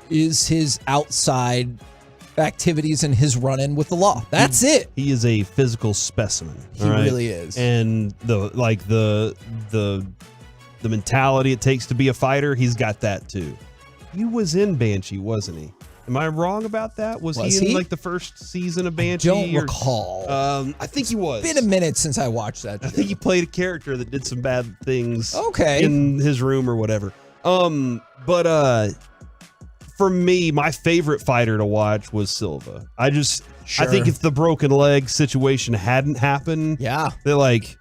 is his outside activities and his run-in with the law. That's it. He is a physical specimen. He really is. And the mentality it takes to be a fighter, he's got that too. He was in Banshee, wasn't he? Am I wrong about that? Was he in the first season of Banshee? I don't recall. I think he was. It's been a minute since I watched that show. I think he played a character that did some bad things. Okay. In his room or whatever. But for me, my favorite fighter to watch was Silva. I think if the broken leg situation hadn't happened,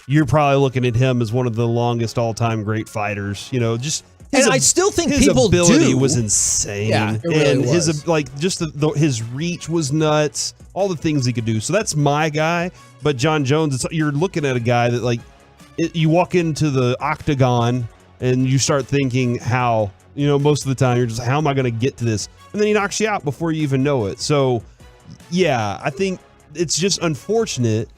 you're probably looking at him as one of the longest all-time great fighters. I still think his people ability was insane. Yeah, it really was. His reach was nuts. All the things he could do. So that's my guy. But John Jones, you're looking at a guy that you walk into the octagon and you start thinking how. Most of the time you're just, how am I going to get to this? And then he knocks you out before you even know it. So, yeah, I think it's just unfortunate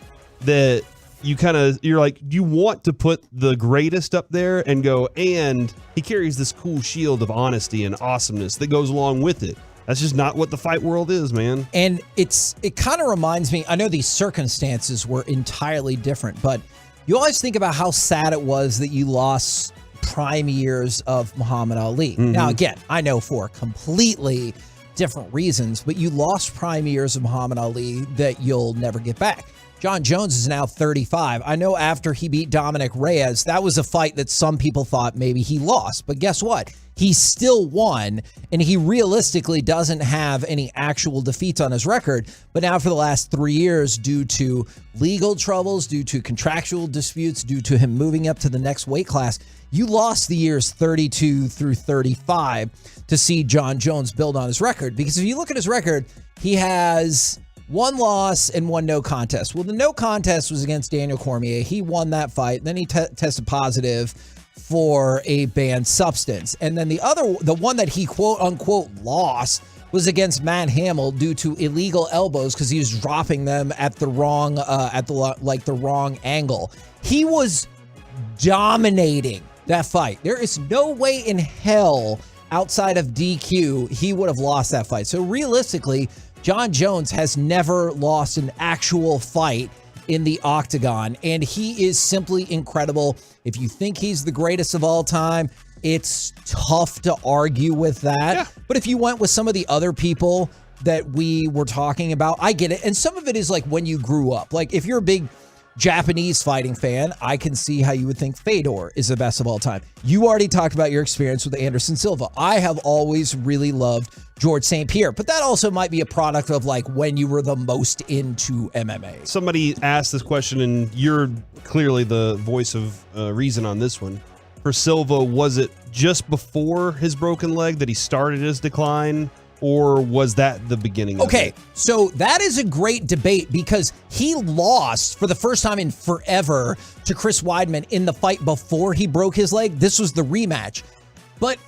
that you're like, you want to put the greatest up there and go, and he carries this cool shield of honesty and awesomeness that goes along with it. That's just not what the fight world is, man. And it kind of reminds me, I know these circumstances were entirely different, but you always think about how sad it was that you lost prime years of Muhammad Ali. Mm-hmm. Now, again, I know for completely different reasons, but you lost prime years of Muhammad Ali that you'll never get back. John Jones is now 35. I know after he beat Dominic Reyes, that was a fight that some people thought maybe he lost. But guess what? He still won, and he realistically doesn't have any actual defeats on his record. But now for the last 3 years, due to legal troubles, due to contractual disputes, due to him moving up to the next weight class, you lost the years 32 through 35 to see John Jones build on his record. Because if you look at his record, he has one loss and one no contest. Well, the no contest was against Daniel Cormier. He won that fight. Then he tested positive for a banned substance. And then the one that he quote unquote lost was against Matt Hamill due to illegal elbows because he was dropping them at the wrong the wrong angle. He was dominating that fight. There is no way in hell outside of DQ he would have lost that fight. So realistically, John Jones has never lost an actual fight in the octagon, and he is simply incredible. If you think he's the greatest of all time, it's tough to argue with that. Yeah. But if you went with some of the other people that we were talking about, I get it. And some of it is like when you grew up. Like if you're a big Japanese fighting fan, I can see how you would think Fedor is the best of all time. You already talked about your experience with Anderson Silva. I have always really loved George St. Pierre, but that also might be a product of like when you were the most into MMA. Somebody asked this question, and you're clearly the voice of reason on this one. For Silva, was it just before his broken leg that he started his decline? Or was that the beginning of it? So that is a great debate because he lost for the first time in forever to Chris Weidman in the fight before he broke his leg. This was the rematch. But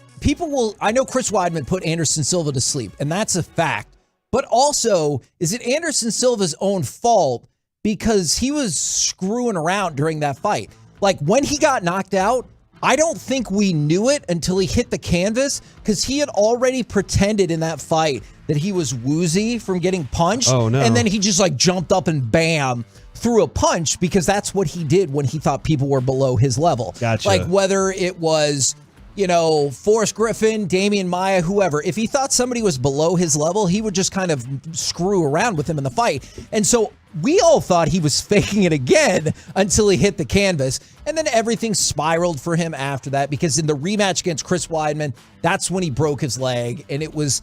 I know Chris Weidman put Anderson Silva to sleep, and that's a fact. But also, is it Anderson Silva's own fault because he was screwing around during that fight? Like when he got knocked out, I don't think we knew it until he hit the canvas because he had already pretended in that fight that he was woozy from getting punched. Oh, no. And then he just like jumped up and bam, threw a punch because that's what he did when he thought people were below his level. Gotcha. Like whether it was, Forrest Griffin, Damian Maya, whoever, if he thought somebody was below his level, he would just kind of screw around with him in the fight. And so we all thought he was faking it again until he hit the canvas. And then everything spiraled for him after that because in the rematch against Chris Weidman, that's when he broke his leg. And it was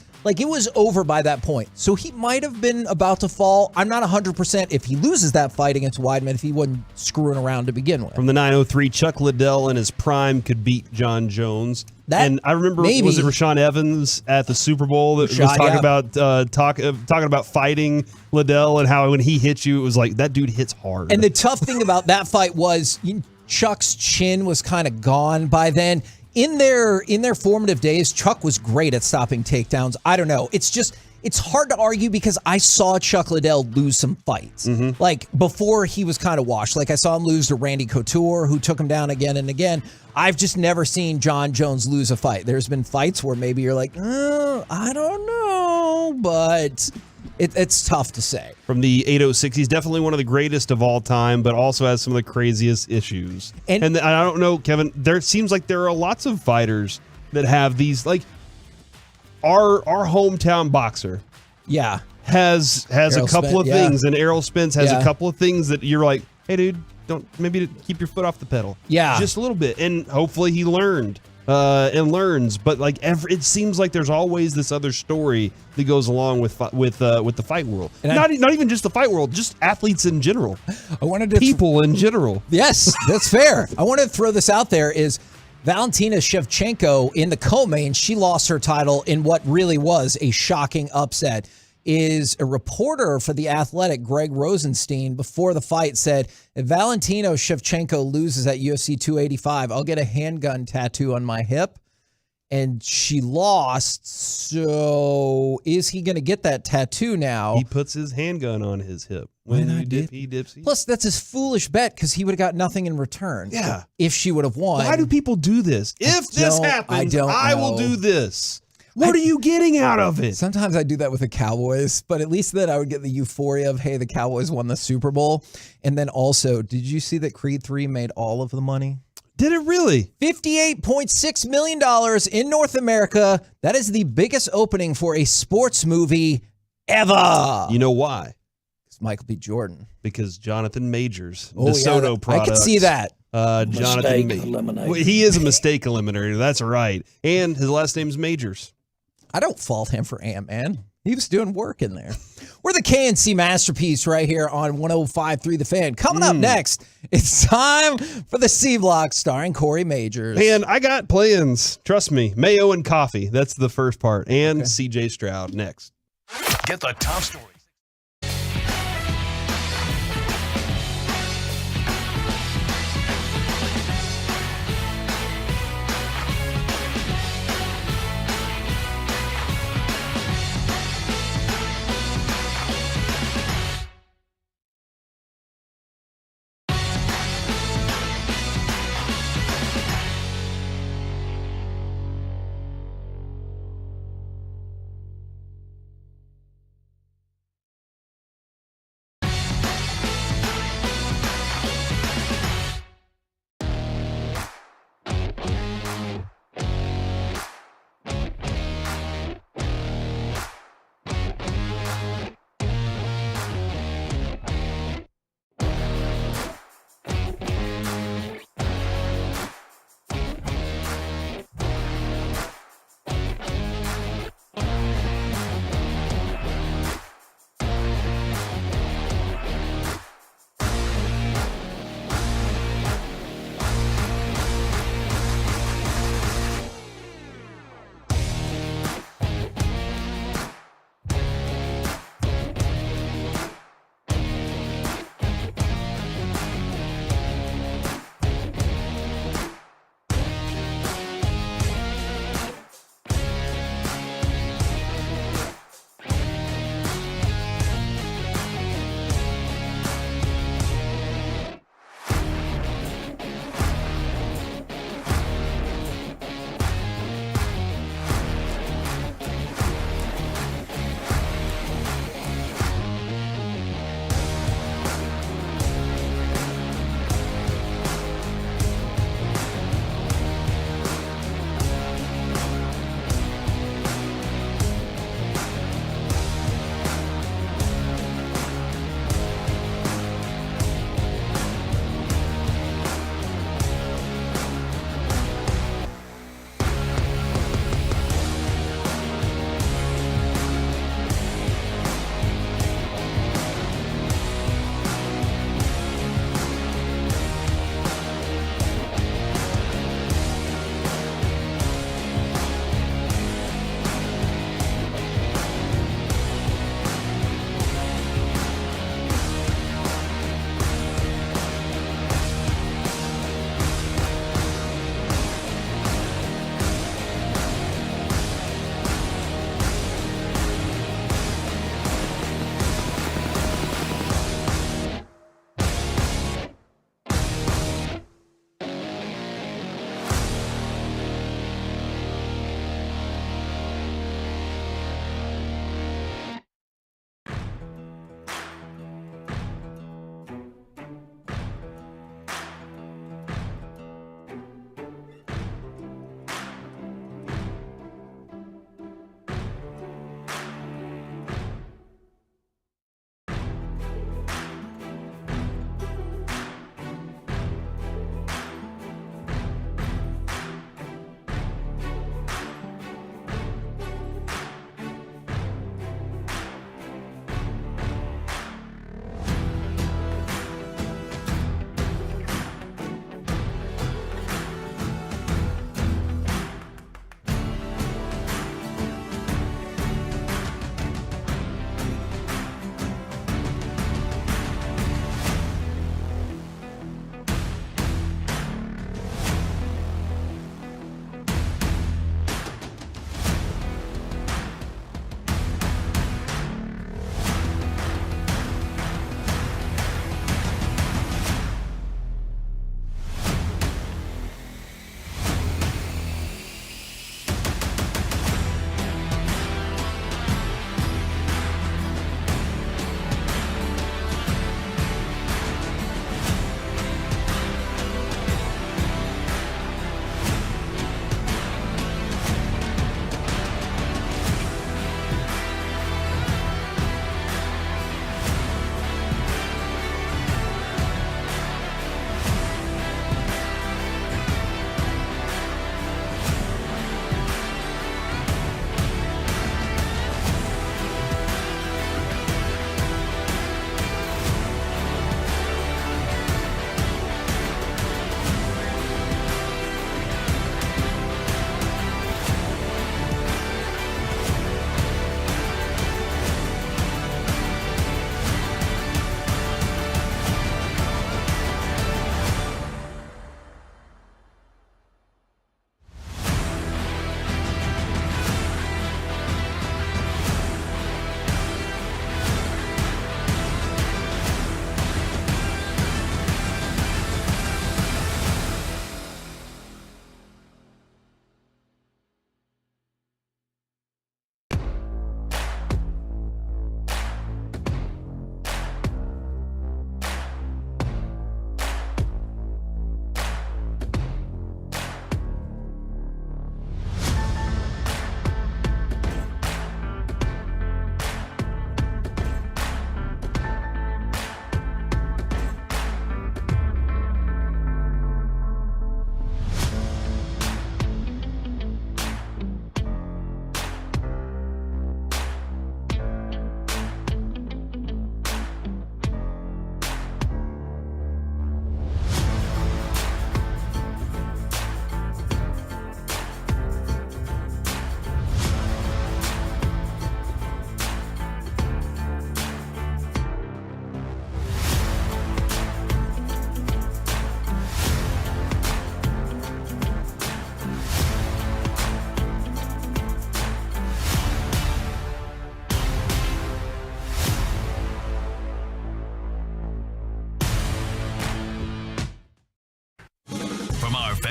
over by that point. So he might have been about to fall. I'm not 100% if he loses that fight against Weidman, if he wasn't screwing around to begin with. From the 903, Chuck Liddell in his prime could beat John Jones. And I remember, was it Rashawn Evans at the Super Bowl that was talking about talking about fighting Liddell and how when he hits you, it was like that dude hits hard. And the tough thing about that fight was Chuck's chin was kind of gone by then. In their formative days, Chuck was great at stopping takedowns. I don't know. It's hard to argue because I saw Chuck Liddell lose some fights. Like before he was kind of washed. Like I saw him lose to Randy Couture, who took him down again and again. I've just never seen John Jones lose a fight. There's been fights where maybe you're like, I don't know, but it's tough to say. From the 806, he's definitely one of the greatest of all time, but also has some of the craziest issues. And I don't know, Kevin, there seems like there are lots of fighters that have these, like our hometown boxer. Yeah. Has a couple of things, and Errol Spence has a couple of things that you're like, hey, dude, maybe keep your foot off the pedal. Yeah. Just a little bit. And hopefully he learned. And learns, but like it seems like there's always this other story that goes along with the fight world. And not even just the fight world, just athletes in general. I wanted to people in general. Yes, that's fair. I wanted to throw this out there is Valentina Shevchenko in the co-main, she lost her title in what really was a shocking upset. Is a reporter for The Athletic, Greg Rosenstein, before the fight said, if Valentina Shevchenko loses at UFC 285, I'll get a handgun tattoo on my hip. And she lost, so is he going to get that tattoo now? He puts his handgun on his hip. When he dips. Plus, that's his foolish bet because he would have got nothing in return. Yeah. If she would have won. Why do people do this? If this happens, I will do this. What are you getting out of it? Sometimes I do that with the Cowboys, but at least then I would get the euphoria of, hey, the Cowboys won the Super Bowl. And then also, did you see that Creed 3 made all of the money? Did it really? $58.6 million in North America. That is the biggest opening for a sports movie ever. You know why? It's Michael B. Jordan. Because Jonathan Majors, Oh, DeSoto yeah, products. I could see that. Jonathan Mistake eliminator. Well, he is a mistake eliminator. That's right. And his last name's Majors. I don't fault him for Ant-Man. He was doing work in there. We're the KNC Masterpiece right here on 105.3 The Fan. Coming up next, it's time for the C Block starring Corey Majors. And I got plans. Trust me. Mayo and coffee. That's the first part. And CJ Stroud next. Get the top story.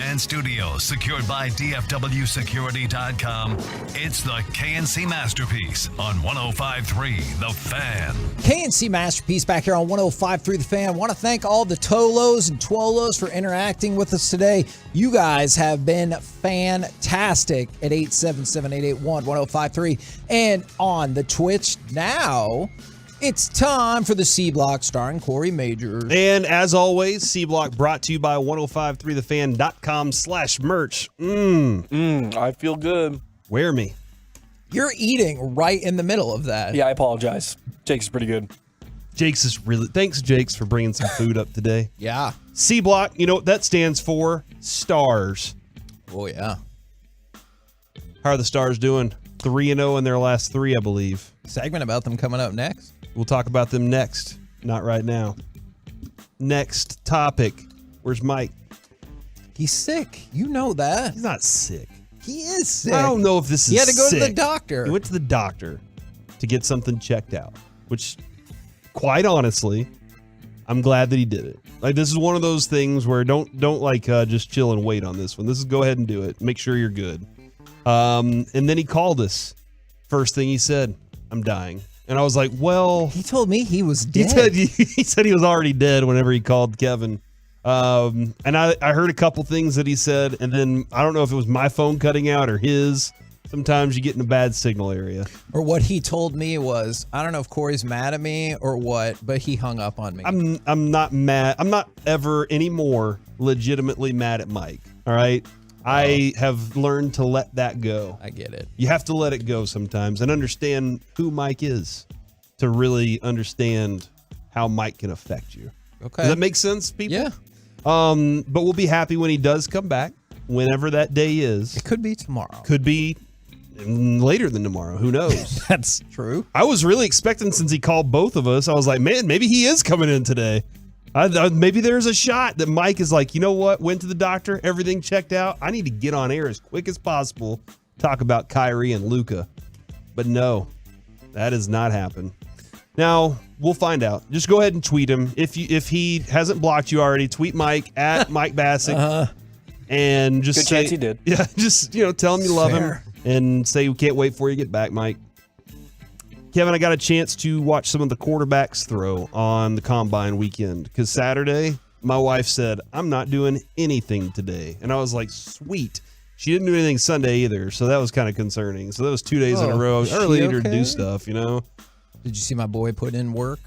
and studios secured by DFWsecurity.com. It's the KNC Masterpiece on 105.3 The Fan. KNC Masterpiece back here on 105.3 The Fan. Want to thank all the Tolos and Twolos for interacting with us today. You guys have been fantastic at 877-881-1053 and on the Twitch. Now it's time for the C Block starring Corey Majors. And as always, C Block brought to you by 1053thefan.com/merch. I feel good. Wear me. You're eating right in the middle of that. Yeah, I apologize. Jake's pretty good. Jake's is really, thanks Jake's for bringing some food up today. Yeah. C Block, you know what that stands for? Stars. Oh, yeah. How are the Stars doing? 3-0 in their last 3, I believe. Segment about them coming up next. We'll talk about them next. Not right now. Next topic. Where's Mike? He's sick. You know that. He's not sick. He is sick. I don't know if this is He had to go to the sick. doctor. He went to the doctor to get something checked out, which, quite honestly, I'm glad that he did it. Like, this is one of those things where don't just chill and wait on this one. This is go ahead and do it. Make sure you're good. And then he called us. First thing he said, I'm dying. And I was like, well, he told me he was dead. He said he was already dead whenever he called Kevin. And I heard a couple things that he said, and then I don't know if it was my phone cutting out or his. Sometimes you get in a bad signal area. Or what he told me was, I don't know if Corey's mad at me or what, but he hung up on me. I'm not mad. I'm not ever anymore legitimately mad at Mike. All right. I have learned to let that go. I get it. You have to let it go sometimes and understand who Mike is to really understand how Mike can affect you. Okay. Does that make sense, people? Yeah. But we'll be happy when he does come back, whenever that day is. It could be tomorrow. Could be later than tomorrow. Who knows? That's true. I was really expecting, since he called both of us, I was like, man, maybe he is coming in today. Maybe there's a shot that Mike is like, you know what? Went to the doctor, everything checked out. I need to get on air as quick as possible, talk about Kyrie and Luka. But no, that has not happened. Now, we'll find out. Just go ahead and tweet him. If he hasn't blocked you already, tweet Mike at Mike Bassick. And just Good say, chance he did. Yeah, just tell him you love Fair. him and say we can't wait for you to get back, Mike. Kevin, I got a chance to watch some of the quarterbacks throw on the Combine weekend because Saturday, my wife said, I'm not doing anything today. And I was like, sweet. She didn't do anything Sunday either, so that was kind of concerning. So that was 2 days in a row. I really need her to do stuff, Did you see my boy put in work?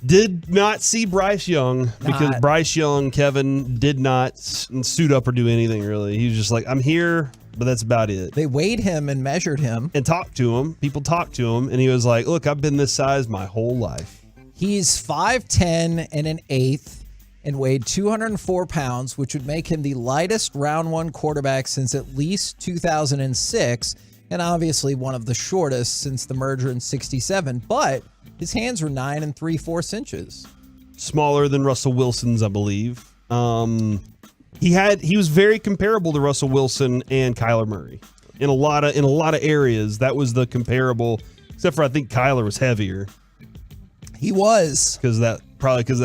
Did not see Bryce Young because Bryce Young, Kevin, did not suit up or do anything really. He was just like, I'm here, but that's about it. They weighed him and measured him. And talked to him. People talked to him, and he was like, look, I've been this size my whole life. He's 5'10 and an eighth and weighed 204 pounds, which would make him the lightest round one quarterback since at least 2006, and obviously one of the shortest since the merger in 67. But his hands were 9 3/4 inches. Smaller than Russell Wilson's, I believe. He was very comparable to Russell Wilson and Kyler Murray in a lot of areas. That was the comparable, except for I think Kyler was heavier. He was because that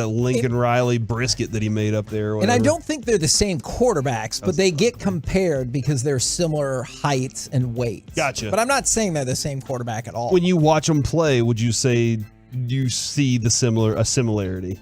Lincoln Riley brisket that he made up there. Or and I don't think they're the same quarterbacks, but they get compared because they're similar heights and weights. Gotcha. But I'm not saying they're the same quarterback at all. When you watch them play, would you say you see a similarity?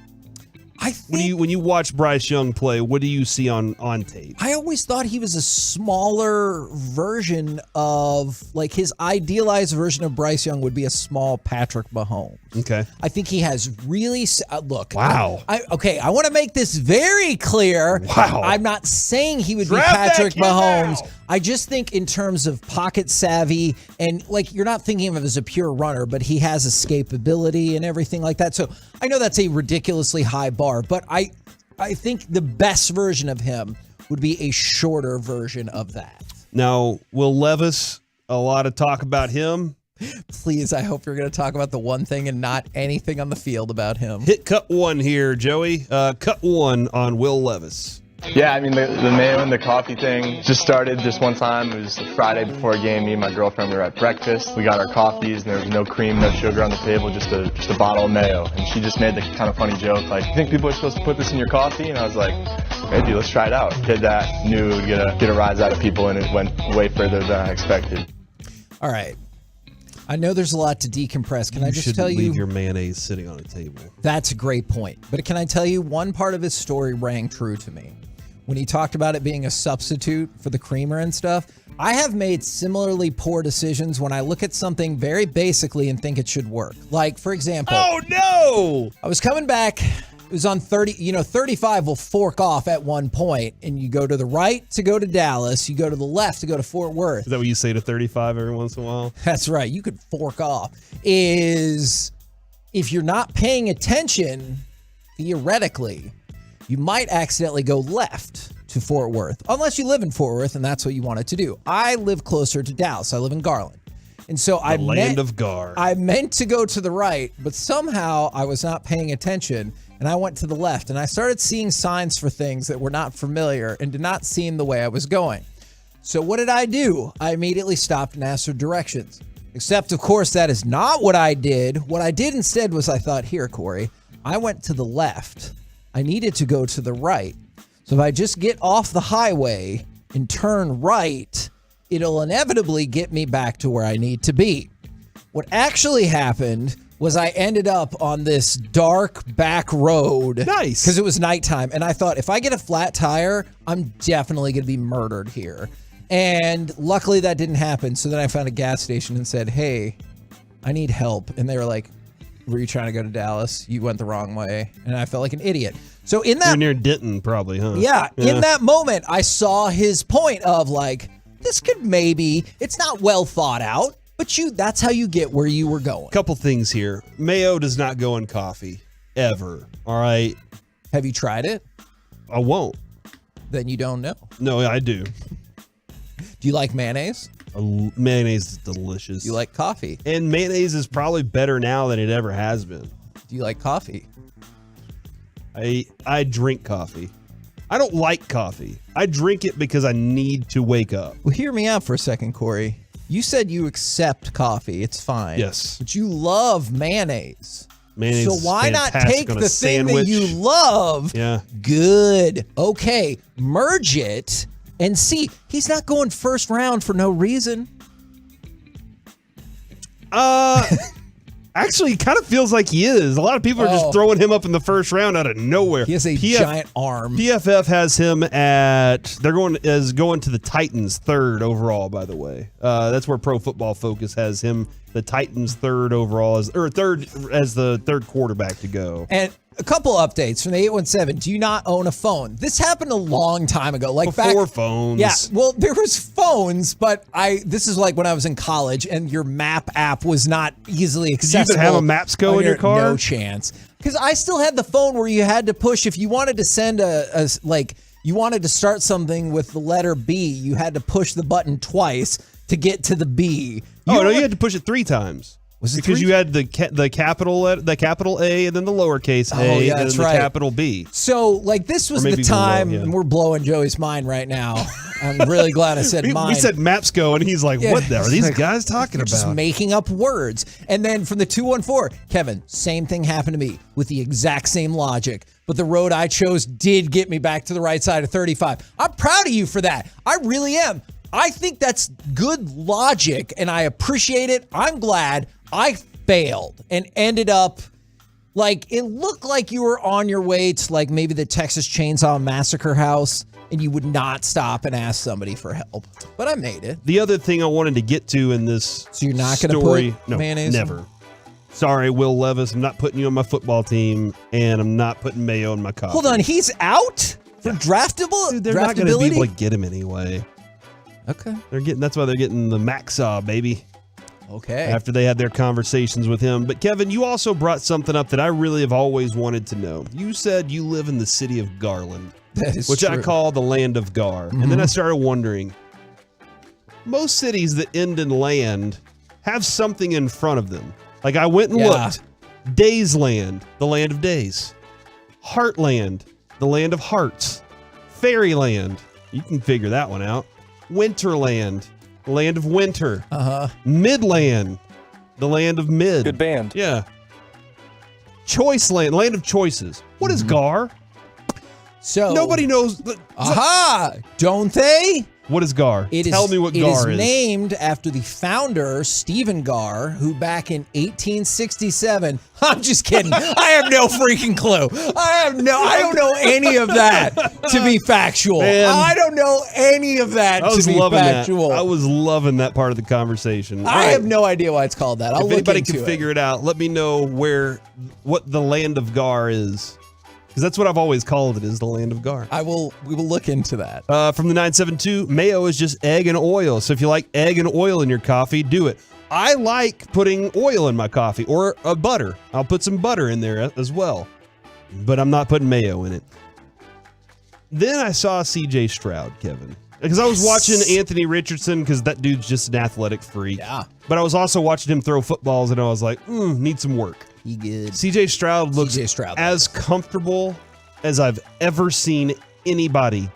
I think when you watch Bryce Young play, what do you see on tape? I always thought he was a smaller version of, like, his idealized version of Bryce Young would be a small Patrick Mahomes. Okay. I think he has really look. Wow. I want to make this very clear. Wow. I'm not saying he would be Grab that Patrick kid Mahomes. now. I just think in terms of pocket savvy and, like, you're not thinking of him as a pure runner, but he has escapability and everything like that. So I know that's a ridiculously high bar, but I think the best version of him would be a shorter version of that. Now, Will Levis, a lot of talk about him. Please, I hope you're going to talk about the one thing and not anything on the field about him. Hit cut one here, Joey. Cut one on Will Levis. Yeah, I mean, the mayo and the coffee thing just started just one time. It was the Friday before a game. Me and my girlfriend were at breakfast. We got our coffees, and there was no cream, no sugar on the table, just a bottle of mayo. And she just made the kind of funny joke, like, you think people are supposed to put this in your coffee? And I was like, maybe let's try it out. Kid that knew it would get a rise out of people, and it went way further than I expected. All right. I know there's a lot to decompress. Can I just tell you? Leave your mayonnaise sitting on a table. That's a great point. But can I tell you, one part of his story rang true to me. When he talked about it being a substitute for the creamer and stuff, I have made similarly poor decisions when I look at something very basically and think it should work. Like, for example. Oh, no! I was coming back. It was on 30. 35 will fork off at one point, and you go to the right to go to Dallas. You go to the left to go to Fort Worth. Is that what you say to 35 every once in a while? That's right. You could fork off. If you're not paying attention, theoretically, you might accidentally go left to Fort Worth, unless you live in Fort Worth and that's what you wanted to do. I live closer to Dallas. I live in Garland. And so I meant to go to the right, but somehow I was not paying attention and I went to the left and I started seeing signs for things that were not familiar and did not seem the way I was going. So what did I do? I immediately stopped and asked for directions. Except, of course, that is not what I did. What I did instead was I thought, here, Corey, I went to the left. I needed to go to the right. So if I just get off the highway and turn right, it'll inevitably get me back to where I need to be. What actually happened was I ended up on this dark back road. Nice. Because it was nighttime. And I thought, if I get a flat tire, I'm definitely going to be murdered here. And luckily that didn't happen. So then I found a gas station and said, hey, I need help. And they were like, were you trying to go to Dallas? You went the wrong way. And I felt like an idiot. So in that... You're near Denton, probably, huh? Yeah. In that moment, I saw his point of like, this could maybe... It's not well thought out, but that's how you get where you were going. Couple things here. Mayo does not go in coffee. Ever. All right? Have you tried it? I won't. Then you don't know. No, I do. Do you like mayonnaise? Mayonnaise is delicious. Do you like coffee? And mayonnaise is probably better now than it ever has been. Do you like coffee? I drink coffee. I don't like coffee. I drink it because I need to wake up. Well, hear me out for a second, Corey. You said you accept coffee. It's fine. Yes. But you love mayonnaise. Mayonnaise so why not take the thing that you love? Yeah. Good. Okay. Merge it and see. He's not going first round for no reason. Actually, it kind of feels like he is. A lot of people are just throwing him up in the first round out of nowhere. He has a giant arm. PFF has him going to the Titans third overall, by the way. That's where Pro Football Focus has him, the Titans third overall, as the third quarterback to go. And a couple updates from the 817. Do you not own a phone? This happened a long time ago. Like before phones. Yeah. Well, there was phones, but this is like when I was in college and your map app was not easily accessible. Did you even have a Mapsco in your car? No chance. Because I still had the phone where you had to push, if you wanted to send you wanted to start something with the letter B, you had to push the button twice to get to the B. You had to push it 3 times. Was it because you had the capital A and then the lowercase a and then the capital B. So like this was the time, and we're blowing Joey's mind right now. I'm really glad I said mine. We said Mapsco, and he's like, "What are these guys talking about?" Just making up words. And then from the 214, Kevin, same thing happened to me with the exact same logic. But the road I chose did get me back to the right side of 35. I'm proud of you for that. I really am. I think that's good logic, and I appreciate it. I'm glad I failed and ended up like it looked like you were on your way to like maybe the Texas Chainsaw Massacre house, and you would not stop and ask somebody for help. But I made it. The other thing I wanted to get to in this So you're not going to put mayonnaise? Never. Sorry, Will Levis. I'm not putting you on my football team, and I'm not putting mayo in my coffee. Hold on. He's out for draftable? Dude, they're not going to be able to get him anyway. Okay. That's why they're getting the Maxaw, baby. Okay. After they had their conversations with him. But Kevin, you also brought something up that I really have always wanted to know. You said you live in the city of Garland, which true. I call the land of Gar. And then I started wondering, most cities that end in land have something in front of them. Like I went and looked. Daysland, the land of days. Heartland, the land of hearts. Fairyland, you can figure that one out. Winterland, the land of winter. Midland, the land of mid. Good band. Yeah. Choiceland, land of choices. What is Gar? So Nobody knows. Don't they? What is Gar? Tell me what Gar is. It is named after the founder, Stephen Gar, who back in 1867. I'm just kidding. I have no freaking clue. I don't know any of that to be factual. Man, I don't know any of that to be factual. I was loving that part of the conversation. I have no idea why it's called that. I'll if look anybody into can figure it out, let me know what the land of Gar is. Because that's what I've always called it, is the land of Gar. We will look into that. From the 972, mayo is just egg and oil. So if you like egg and oil in your coffee, do it. I like putting oil in my coffee or butter. I'll put some butter in there as well. But I'm not putting mayo in it. Then I saw CJ Stroud, Kevin. Because I was watching Anthony Richardson, because that dude's just an athletic freak. Yeah. But I was also watching him throw footballs, and I was like, need some work. He good. CJ Stroud looks as comfortable as I've ever seen anybody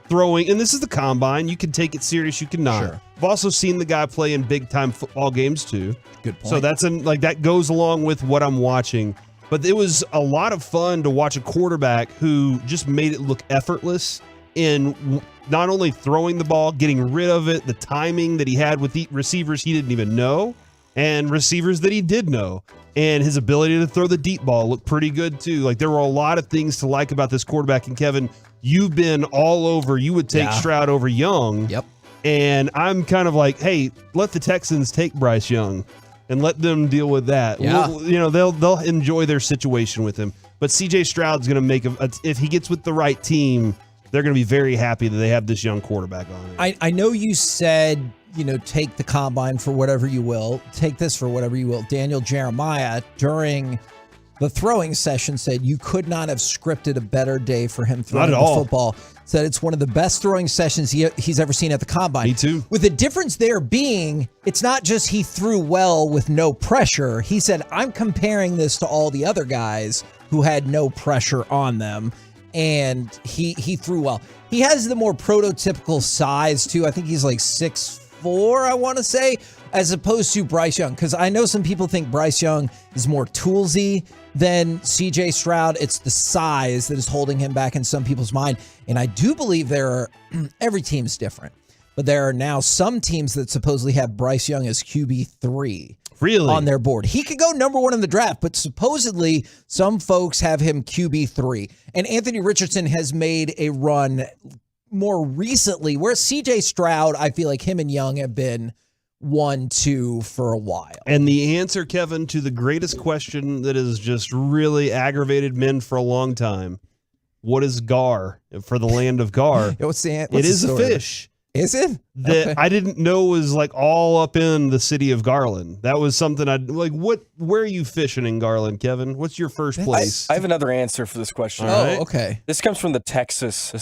throwing. And this is the combine. You can take it serious. You cannot. Sure. I've also seen the guy play in big time football games too. Good point. So that goes along with what I'm watching. But it was a lot of fun to watch a quarterback who just made it look effortless in not only throwing the ball, getting rid of it, the timing that he had with the receivers he didn't even know, and receivers that he did know. And his ability to throw the deep ball looked pretty good too. Like, there were a lot of things to like about this quarterback. And Kevin, you've been all over. You would take Stroud over Young. Yep. And I'm kind of like, hey, let the Texans take Bryce Young and let them deal with that. Yeah. They'll enjoy their situation with him. But CJ Stroud's going to make if he gets with the right team, they're going to be very happy that they have this young quarterback on it. I know you said, take the combine for whatever you will. Take this for whatever you will. Daniel Jeremiah, during the throwing session, said you could not have scripted a better day for him throwing the football. Said it's one of the best throwing sessions he's ever seen at the combine. Me too. With the difference there being, it's not just he threw well with no pressure. He said, I'm comparing this to all the other guys who had no pressure on them. And he threw well. He has the more prototypical size too. I think he's like 6'4", I want to say, as opposed to Bryce Young. Because I know some people think Bryce Young is more toolsy than CJ Stroud. It's the size that is holding him back in some people's mind. And I do believe every team's different. But there are now some teams that supposedly have Bryce Young as QB3. Really? On their board. He could go number 1 in the draft, but supposedly some folks have him QB3. And Anthony Richardson has made a run more recently, where CJ Stroud, I feel like him and Young have been 1-2 for a while. And the answer, Kevin, to the greatest question that has just really aggravated men for a long time: what is Gar for the land of Gar? What's it is a fish. Is it? That Okay. I didn't know was like all up in the city of Garland. That was something I'd like. Where are you fishing in Garland, Kevin? What's your first place? I have another answer for this question. All right. Okay. This comes from the Texas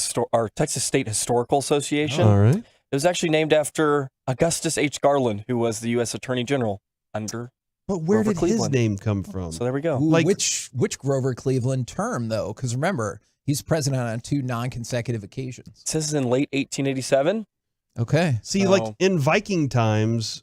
State Historical Association. All right. It was actually named after Augustus H. Garland, who was the U.S. Attorney General under. But where Grover did Cleveland. his name come from? So there we go. Ooh, which Grover Cleveland term, though? Because remember, he's president on 2 non-consecutive occasions. It says in late 1887. Okay. See, like in Viking times,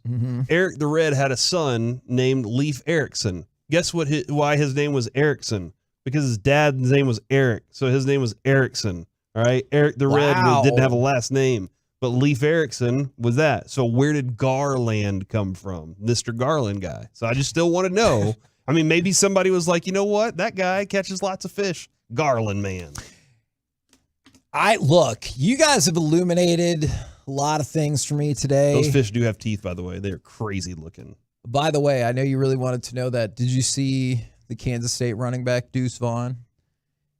Eric the Red had a son named Leif Erikson. Guess what? Why his name was Erikson? Because his dad's name was Eric, so his name was Erikson. All right, Eric the Red didn't have a last name, but Leif Erikson was that. So where did Garland come from? Mr. Garland guy. So I just still want to know. I mean, maybe somebody was like, you know what? That guy catches lots of fish. Garland man. Look, you guys have illuminated a lot of things for me today. Those fish do have teeth, by the way. They're crazy looking. By the way, I know you really wanted to know that. Did you see the Kansas State running back Deuce Vaughn?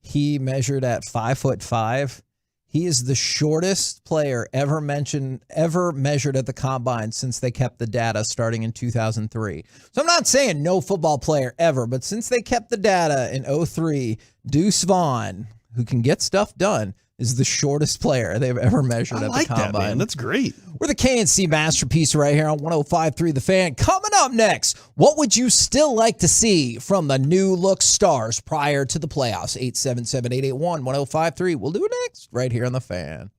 He measured at 5'5". He is the shortest player ever measured at the combine since they kept the data starting in 2003. So I'm not saying no football player ever, but since they kept the data in 2003, Deuce Vaughn, who can get stuff done, is the shortest player they've ever measured at the combine. That, man. That's great. We're the KNC Masterpiece right here on 105.3 The Fan. Coming up next, what would you still like to see from the new look stars prior to the playoffs? 877-881-1053. We'll do it next right here on The Fan.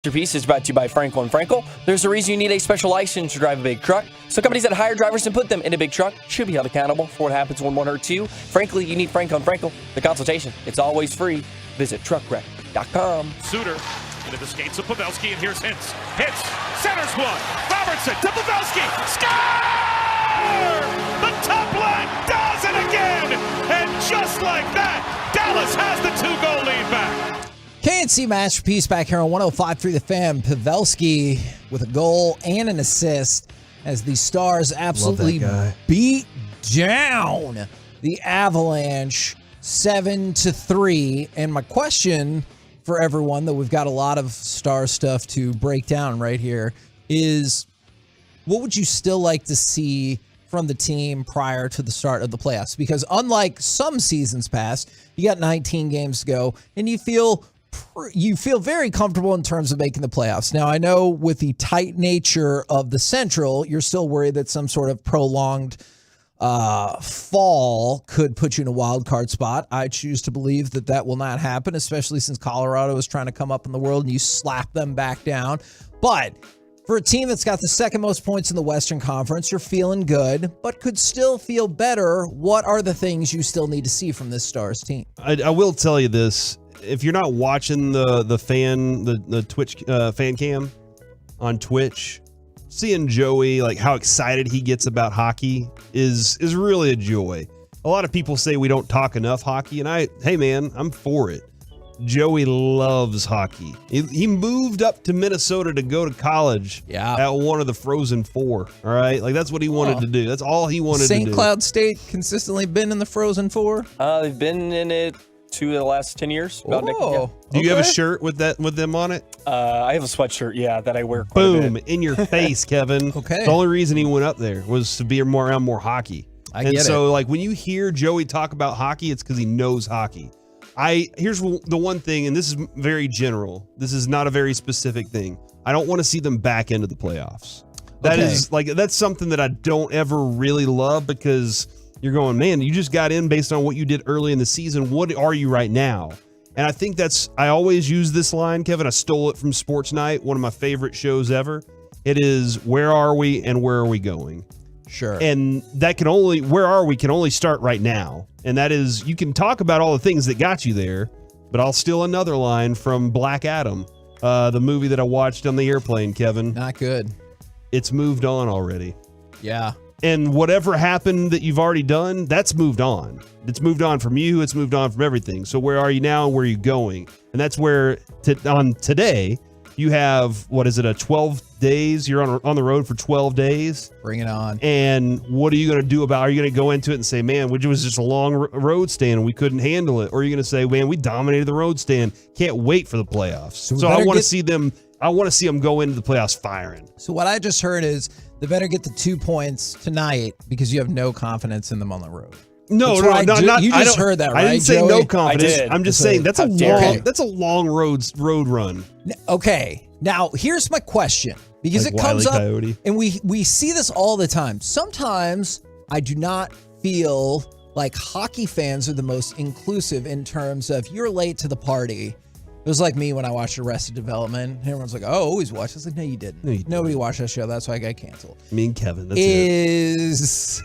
Piece is brought to you by Frankel & Frankel. There's a reason you need a special license to drive a big truck. So companies that hire drivers and put them in a big truck should be held accountable for what happens when one hurts you. Frankly, you need Frankel & Frankel. The consultation, it's always free. Visit truckwreck.com. Suter into the skates of Pavelski, and here's Hintz. Hintz centers one. Robertson to Pavelski. Score! The top line does it again! And just like that, Dallas has the 2-goal lead back. KNC Masterpiece back here on 105.3 The Fan. Pavelski with a goal and an assist as the Stars absolutely beat down the Avalanche 7-3. And my question for everyone, though we've got a lot of Star stuff to break down right here, is what would you still like to see from the team prior to the start of the playoffs? Because unlike some seasons past, you got 19 games to go, and you feel very comfortable in terms of making the playoffs. Now, I know with the tight nature of the Central, you're still worried that some sort of prolonged fall could put you in a wild card spot. I choose to believe that that will not happen, especially since Colorado is trying to come up in the world and you slap them back down. But for a team that's got the second most points in the Western Conference, you're feeling good, but could still feel better. What are the things you still need to see from this Stars team? I will tell you this. If you're not watching the Twitch fan cam on Twitch, seeing Joey, like how excited he gets about hockey is really a joy. A lot of people say we don't talk enough hockey, and hey man, I'm for it. Joey loves hockey. He moved up to Minnesota to go to college at one of the Frozen Four. All right, like that's what he wanted to do. That's all he wanted to do. St. Cloud State consistently been in the Frozen Four? They've been in it 2 of the last 10 years. Do you have a shirt with them on it? I have a sweatshirt, that I wear quite a bit. In your face, Kevin. Okay. The only reason he went up there was to be around more hockey. I get so, it. like, when you hear Joey talk about hockey, it's because he knows hockey. Here's the one thing, and this is very general. This is not a very specific thing. I don't want to see them back into the playoffs. That's something that I don't ever really love, because you're going, man, you just got in based on what you did early in the season. What are you right now? And I think I always use this line, Kevin. I stole it from Sports Night, one of my favorite shows ever. It is, where are we and where are we going? Sure. And that where are we can only start right now. And that is, you can talk about all the things that got you there, but I'll steal another line from Black Adam, the movie that I watched on the airplane, Kevin. Not good. It's moved on already. Yeah. And whatever happened that you've already done, that's moved on. It's moved on from you. It's moved on from everything. So where are you now and where are you going? And that's where on today, you have, a 12 days? You're on the road for 12 days. Bring it on. And what are you going to do about it? Are you going to go into it and say, man, it was just a long road stand and we couldn't handle it? Or are you going to say, man, we dominated the road stand. Can't wait for the playoffs. So I want to see them. I want to see them go into the playoffs firing. So what I just heard is they better get the 2 points tonight because you have no confidence in them on the road. No, you just heard that, right? I didn't say Joey? no confidence. I did. I'm just saying that's a long road run. Okay. Now here's my question, because Like it comes Wile E. up, Coyote. and we see this all the time. Sometimes I do not feel like hockey fans are the most inclusive in terms of you're late to the party. It was like me when I watched Arrested Development. Everyone's like, "Oh, always watch." I was like, "No, you didn't. Nobody watched that show. That's why I got canceled." Me and Kevin. That's Is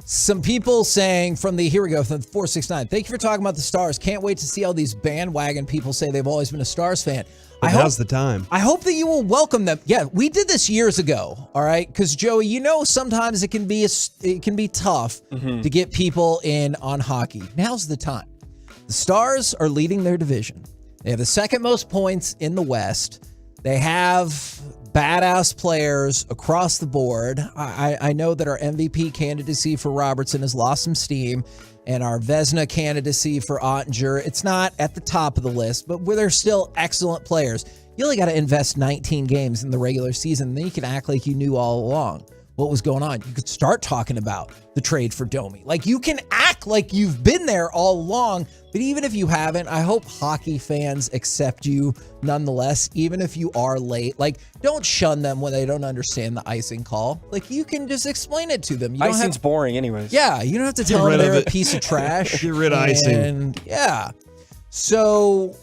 some people saying from the 469. Thank you for talking about the Stars. Can't wait to see all these bandwagon people say they've always been a Stars fan. Now's the time. I hope that you will welcome them. Yeah, we did this years ago. All right, because Joey, sometimes it can be tough to get people in on hockey. Now's the time. The Stars are leading their division. They have the second most points in the West. They have badass players across the board. I know that our MVP candidacy for Robertson has lost some steam, and our Vezina candidacy for Ottinger, it's not at the top of the list, but they're still excellent players. You only got to invest 19 games in the regular season, and then you can act like you knew all along what was going on. You could start talking about the trade for Domi. Like, you can act like you've been there all along, but even if you haven't, I hope hockey fans accept you nonetheless, even if you are late. Like, don't shun them when they don't understand the icing call. Like, you can just explain it to them. Icing's boring anyways. Yeah, you don't have to tell them they're a piece of trash. Get rid of icing. Yeah. So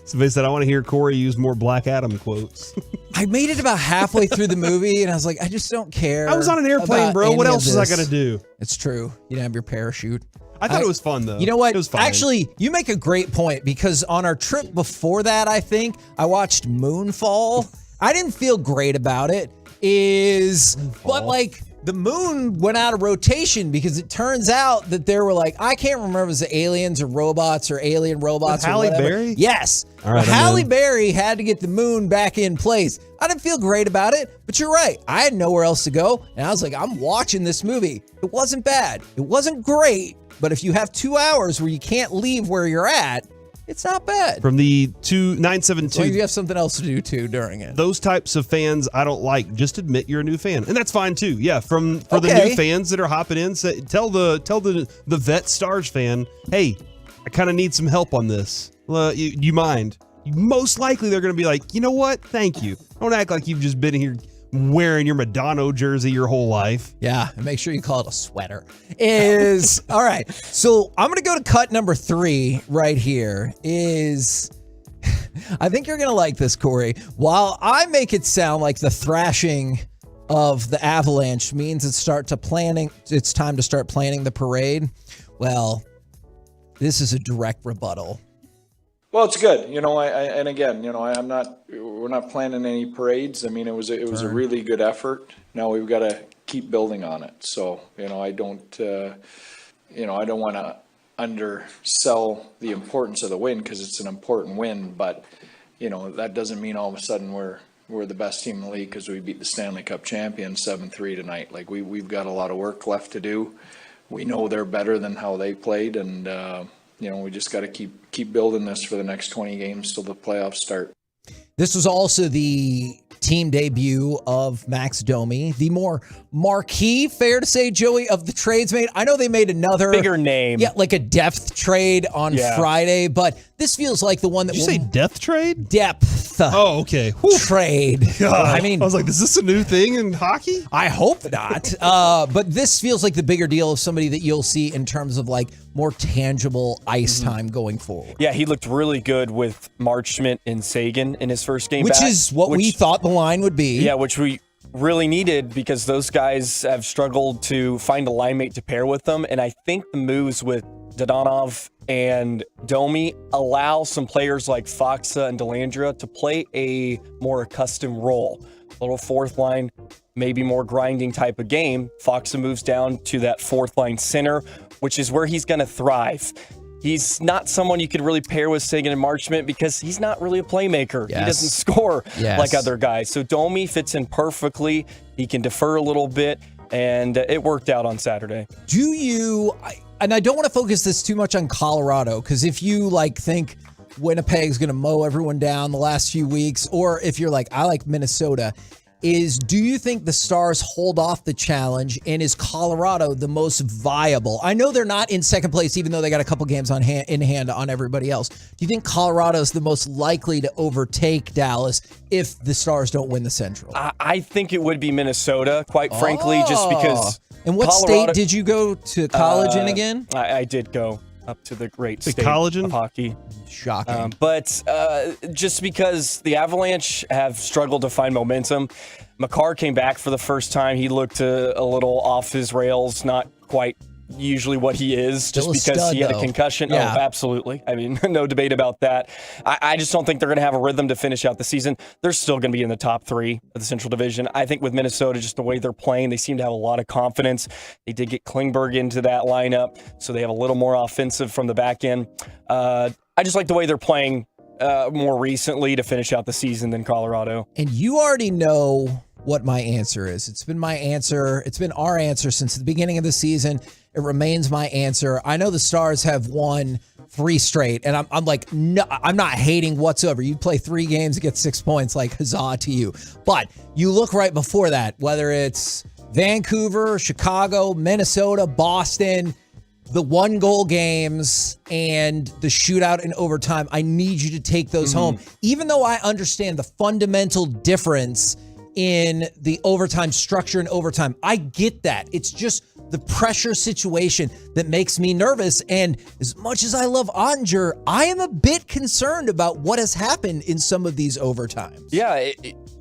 Somebody said, I want to hear Corey use more Black Adam quotes. I made it about halfway through the movie, and I was like, I just don't care. I was on an airplane, bro. What else was I going to do? It's true. You didn't have your parachute. I thought it was fun, though. You know what? It was fine. Actually, you make a great point, because on our trip before that, I think, I watched Moonfall. I didn't feel great about it. But like, the moon went out of rotation because it turns out that there were like, I can't remember if it was the aliens or robots or alien robots. With Halle Berry? Yes. All right, Halle Berry had to get the moon back in place. I didn't feel great about it, but you're right. I had nowhere else to go. And I was like, I'm watching this movie. It wasn't bad. It wasn't great. But if you have 2 hours where you can't leave where you're at, it's not bad. From the 972. As long as you have something else to do too during it. Those types of fans I don't like. Just admit you're a new fan, and that's fine too. Yeah, for the new fans that are hopping in, tell the vet Stars fan, hey, I kind of need some help on this. You mind? Most likely they're going to be like, you know what? Thank you. Don't act like you've just been here wearing your Madonna jersey your whole life. Yeah, and make sure you call it a sweater. All right. So I'm going to go to cut number 3 right here. I think you're going to like this, Corey. While I make it sound like the thrashing of the Avalanche means it's time to start planning the parade. Well, this is a direct rebuttal. Well, it's good, we're not planning any parades. I mean, it was a really good effort. Now we've got to keep building on it. So, I don't want to undersell the importance of the win, because it's an important win, but that doesn't mean all of a sudden we're the best team in the league because we beat the Stanley Cup champions 7-3 tonight. Like we've got a lot of work left to do. We know they're better than how they played, and we just got to keep building this for the next 20 games till the playoffs start. This was also the team debut of Max Domi, the more marquee, fair to say, Joey, of the trades made. I know they made another bigger name. Yeah, like a depth trade on Friday, but this feels like the one that Did you say depth trade? Depth. Oh, okay. Trade. God. I was like, is this a new thing in hockey? I hope not. But this feels like the bigger deal of somebody that you'll see in terms of like more tangible ice time going forward. Yeah, he looked really good with Marchment and Sagan in his first game which back. Is what we thought the line would be. Yeah, which we really needed because those guys have struggled to find a line mate to pair with them. And I think the moves with Dadonov and Domi allow some players like Foxa and Delandria to play a more accustomed role. A little fourth line, maybe more grinding type of game. Foxa moves down to that fourth line center, which is where he's going to thrive. He's not someone you could really pair with Sagan and Marchment because he's not really a playmaker. Yes. He doesn't score like other guys. So Domi fits in perfectly. He can defer a little bit, and it worked out on Saturday. And I don't want to focus this too much on Colorado, because if you think Winnipeg's going to mow everyone down the last few weeks, or if you're like, I like Minnesota, do you think the Stars hold off the challenge, and is Colorado the most viable? I know they're not in second place, even though they got a couple games in hand on everybody else. Do you think Colorado's the most likely to overtake Dallas if the Stars don't win the Central? I think it would be Minnesota, quite frankly, just because. And what state did you go to college in again? I did go up to the great state of hockey. Shocking. But just because the Avalanche have struggled to find momentum, Carr came back for the first time. He looked a little off his rails, not quite usually what he is, Still just because he had a though. concussion. Yeah. Oh, absolutely. I mean, no debate about that. I just don't think they're going to have a rhythm to finish out the season. They're still going to be in the top 3 of the Central Division. I think with Minnesota, just the way they're playing, they seem to have a lot of confidence. They did get Klingberg into that lineup, so they have a little more offensive from the back end. I just like the way they're playing more recently to finish out the season than Colorado. And you already know what my answer is. It's been my answer. It's been our answer since the beginning of the season. It remains my answer. I know the Stars have won 3 straight, and I'm like, no, I'm not hating whatsoever. You play 3 games, get 6 points, like huzzah to you. But you look right before that, whether it's Vancouver, Chicago, Minnesota, Boston, the 1-goal games and the shootout in overtime. I need you to take those home. Even though I understand the fundamental difference in the overtime structure and overtime. I get that. It's just the pressure situation that makes me nervous. And as much as I love Ottinger, I am a bit concerned about what has happened in some of these overtimes. Yeah,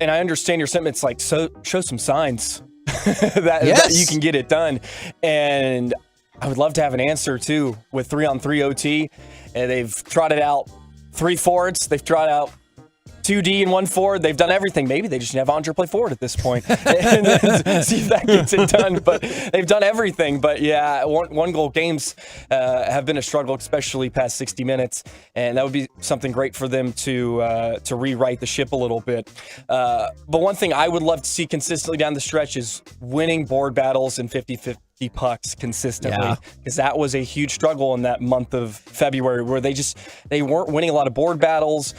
and I understand your sentiments, like, show some signs that you can get it done. And I would love to have an answer, too, with 3-on-3 OT. And they've trotted out 3 forwards. They've trotted out 2D and 1 forward. They've done everything. Maybe they just have Andre play forward at this point and then see if that gets it done. But they've done everything. But yeah, one goal games have been a struggle, especially past 60 minutes. And that would be something great for them to rewrite the ship a little bit. But one thing I would love to see consistently down the stretch is winning board battles in 50-50 pucks consistently, because that was a huge struggle in that month of February where they weren't winning a lot of board battles.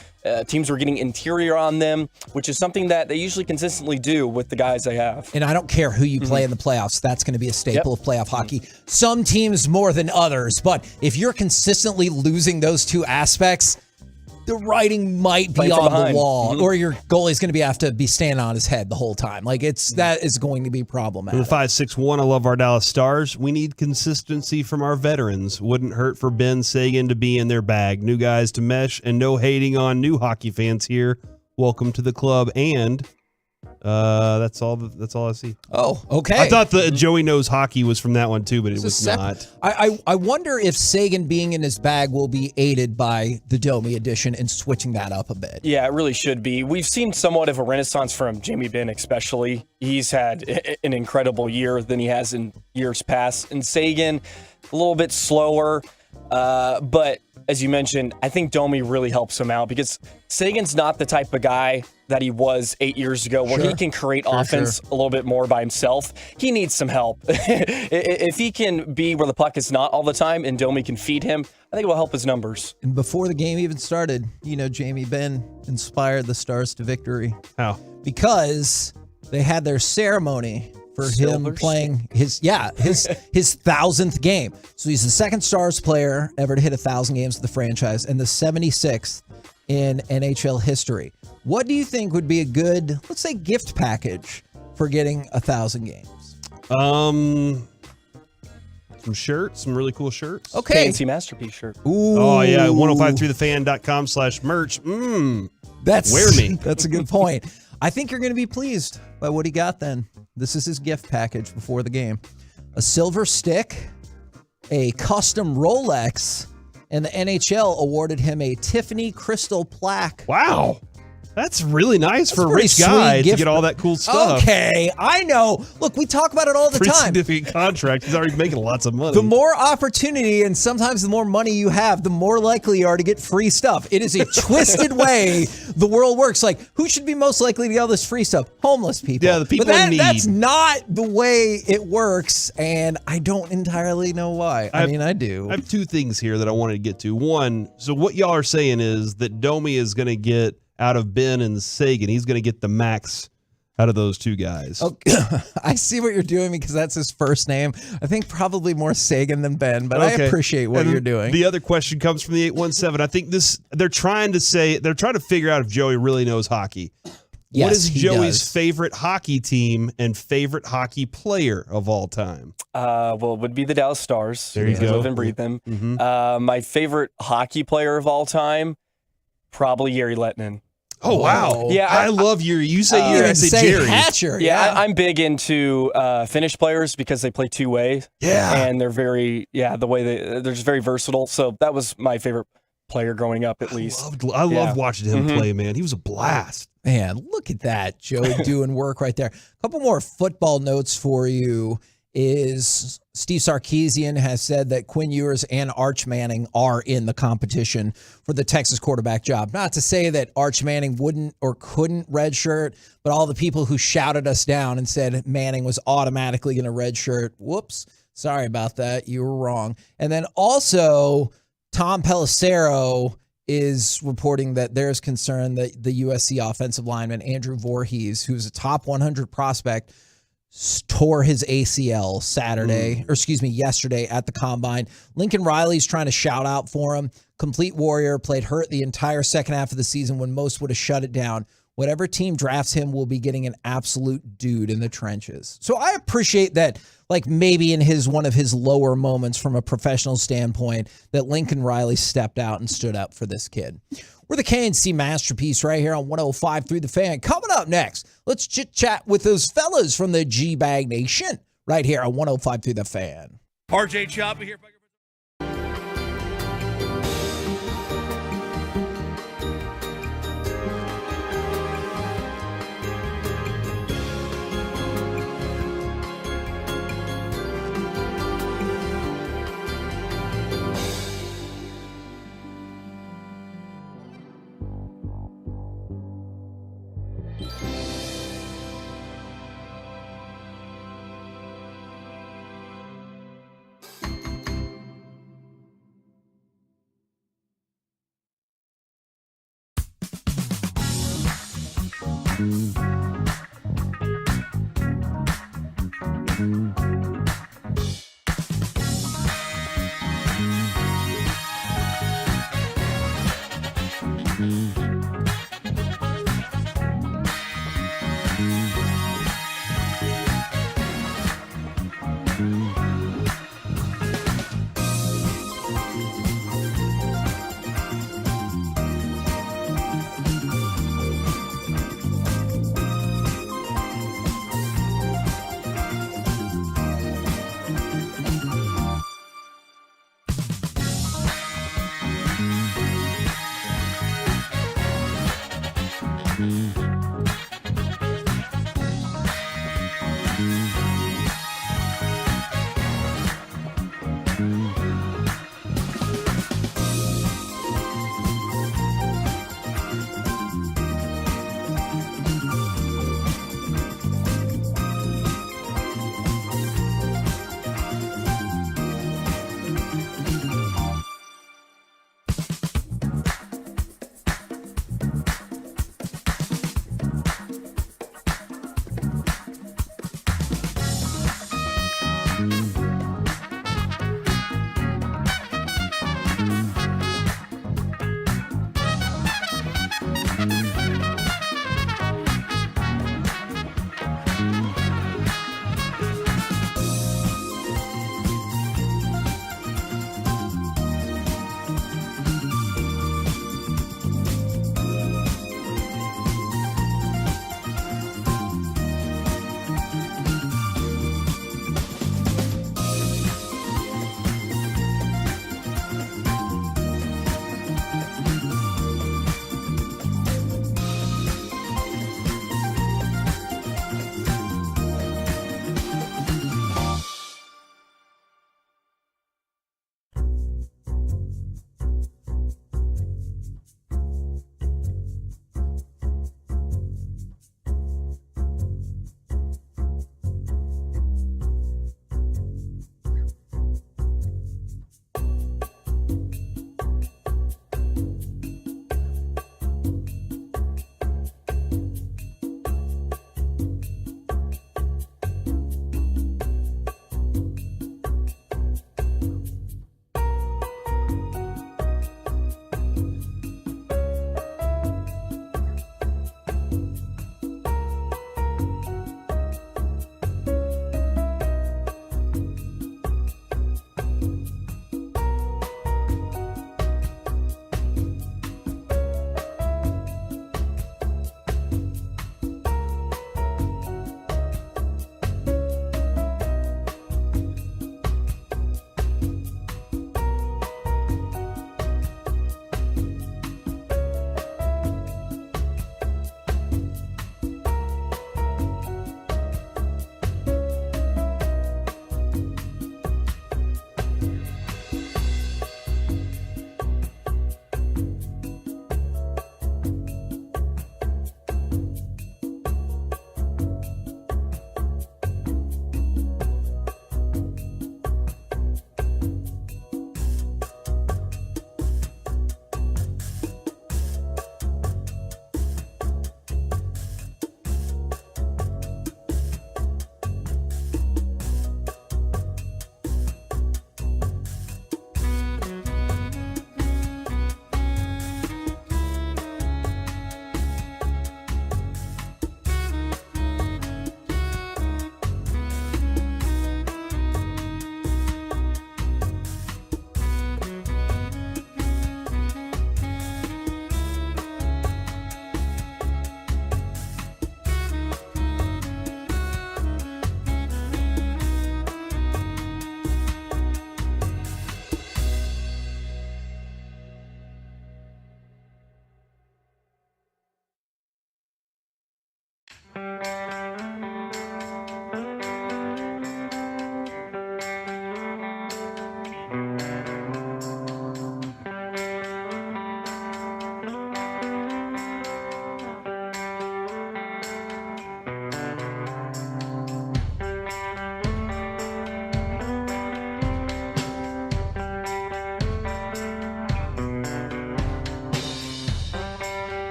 Teams were getting interior on them, which is something that they usually consistently do with the guys they have. And I don't care who you play in the playoffs. That's going to be a staple of playoff hockey. Some teams more than others, but if you're consistently losing those two aspects, the writing might be on the wall, or your goalie's going to have to be standing on his head the whole time. Like that is going to be problematic. The 561, I love our Dallas Stars. We need consistency from our veterans. Wouldn't hurt for Ben Sagan to be in their bag. New guys to mesh, and no hating on new hockey fans here. Welcome to the club. And that's all I see. Oh, okay. I thought the Joey Knows Hockey was from that one too, but it was not. I wonder if Sagan being in his bag will be aided by the Domi edition and switching that up a bit. Yeah, it really should be. We've seen somewhat of a renaissance from Jamie Benn especially. He's had an incredible year than he has in years past. And Sagan, a little bit slower, but as you mentioned, I think Domi really helps him out because Sagan's not the type of guy that he was 8 years ago where he can create offense a little bit more by himself. He needs some help. If he can be where the puck is not all the time and Domi can feed him, I think it will help his numbers. And before the game even started, Jamie Benn inspired the Stars to victory. How? Because they had their ceremony for him playing his 1,000th game. So he's the second Stars player ever to hit 1,000 games with the franchise and the 76th in NHL history. What do you think would be a good, let's say, gift package for getting 1,000 games? Some shirts, some really cool shirts. Okay. Fancy masterpiece shirt. Ooh. Oh yeah, 1053thefan.com/merch. Wear me. That's a good point. I think you're going to be pleased by what he got then. This is his gift package before the game. A silver stick, a custom Rolex, and the NHL awarded him a Tiffany crystal plaque. Wow. That's really nice for a rich guy to get all that cool stuff. Okay, I know. Look, we talk about it all the Pretty time. significant contract. He's already making lots of money. The more opportunity and sometimes the more money you have, the more likely you are to get free stuff. It is a twisted way the world works. Like, who should be most likely to get all this free stuff? Homeless people. Yeah, the people in need. That's not the way it works, and I don't entirely know why. I do. I have two things here that I wanted to get to. One, so what y'all are saying is that Domi is going to get out of Ben and Sagan. He's going to get the max out of those two guys. Okay. I see what you're doing because that's his first name. I think probably more Sagan than Ben, but I appreciate what you're doing. The other question comes from the 817. I think they're trying to figure out if Joey really knows hockey. Yes, what is he Joey's does. favorite hockey team and favorite hockey player of all time? Well, it would be the Dallas Stars. There you I go. live and breathe them. Mhm. My favorite hockey player of all time, probably Yuri Lettinen. Oh, wow. Yeah, I love Yuri. You say Yuri, I say Jerry. Hatcher. Yeah, I'm big into Finnish players because they play two ways. Yeah. And they're very, the way they're just very versatile. So that was my favorite player growing up, at least. I love watching him play, man. He was a blast. Man, look at that. Joey doing work right there. A couple more football notes for you is Steve Sarkisian has said that Quinn Ewers and Arch Manning are in the competition for the Texas quarterback job. Not to say that Arch Manning wouldn't or couldn't redshirt, but all the people who shouted us down and said Manning was automatically going to redshirt. Whoops. Sorry about that. You were wrong. And then also Tom Pelissero is reporting that there's concern that the USC offensive lineman Andrew Voorhees, who's a top 100 prospect, tore his ACL yesterday at the Combine. Lincoln Riley's trying to shout out for him. Complete warrior, played hurt the entire second half of the season when most would have shut it down. whatever team drafts him will be getting an absolute dude in the trenches. So I appreciate that, like maybe in one of his lower moments from a professional standpoint, that Lincoln Riley stepped out and stood up for this kid. We're the KNC Masterpiece right here on 105.3 The Fan. Coming up next, let's chit-chat with those fellas from the G-Bag Nation right here on 105.3 The Fan. RJ Chopper here.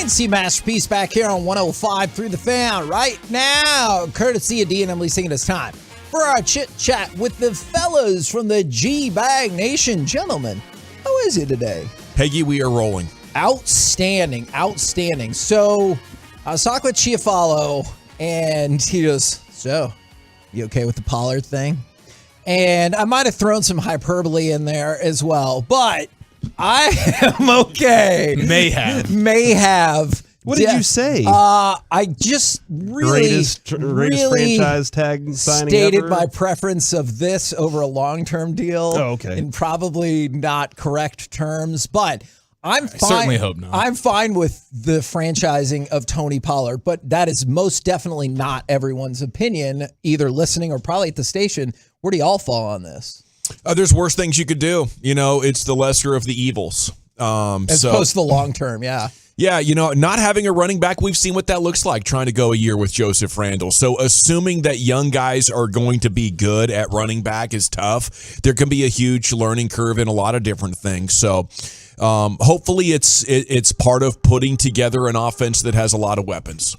CNC Masterpiece back here on 105 through the Fan right now, courtesy of D and Emily singing. It's time for our chit chat with the fellas from the G-Bag Nation. Gentlemen, how is it today? Peggy, we are rolling. Outstanding. So I was talking with Chiafalo, and he goes, so you okay with the Pollard thing? And I might have thrown some hyperbole in there as well, but I am okay. May have. What did you say? I just greatest franchise tag signing stated ever? my preference of this over a long-term deal. Oh, okay. In probably not correct terms, but I'm fine. Certainly hope not. I'm fine with the franchising of Tony Pollard, but that is most definitely not everyone's opinion, either listening or probably at the station. Where do y'all fall on this? There's worse things you could do. It's the lesser of the evils. As opposed to the long term, yeah. Yeah, not having a running back, we've seen what that looks like, trying to go a year with Joseph Randle. So assuming that young guys are going to be good at running back is tough. There can be a huge learning curve in a lot of different things. So hopefully it's part of putting together an offense that has a lot of weapons.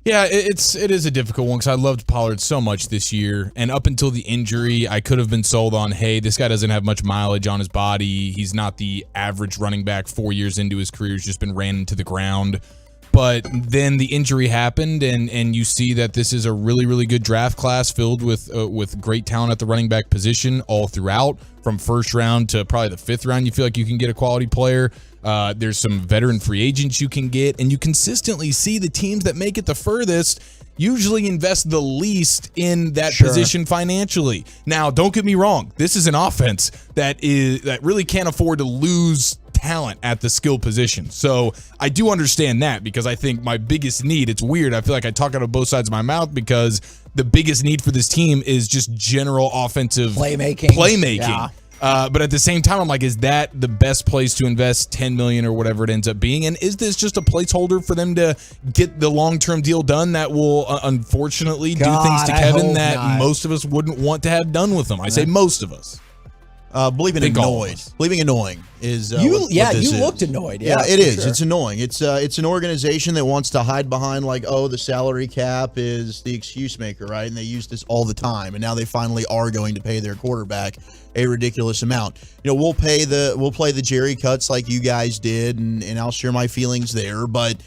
Yeah, it is a difficult one because I loved Pollard so much this year, and up until the injury, I could have been sold on, hey, this guy doesn't have much mileage on his body. He's not the average running back 4 years into his career. He's just been ran into the ground. But then the injury happened, and you see that this is a really, really good draft class filled with great talent at the running back position all throughout, from first round to probably the fifth round. You feel like you can get a quality player. There's some veteran free agents you can get, and you consistently see the teams that make it the furthest usually invest the least in that position financially. Now, don't get me wrong. This is an offense that really can't afford to lose talent at the skill position. So I do understand that, because I think my biggest need, it's weird, I feel like I talk out of both sides of my mouth, because the biggest need for this team is just general offensive playmaking. Yeah. But at the same time, I'm like, is that the best place to invest $10 million or whatever it ends up being? And is this just a placeholder for them to get the long-term deal done that will unfortunately do things to Kevin that most of us wouldn't want to have done with them? I say most of us. Believing annoying is you this looked is. annoyed. Yeah, Yeah, it is. sure. It's annoying. It's an organization that wants to hide behind the salary cap is the excuse maker, right? And they use this all the time. And now they finally are going to pay their quarterback a ridiculous amount. We'll play the Jerry cuts like you guys did, and I'll share my feelings there. But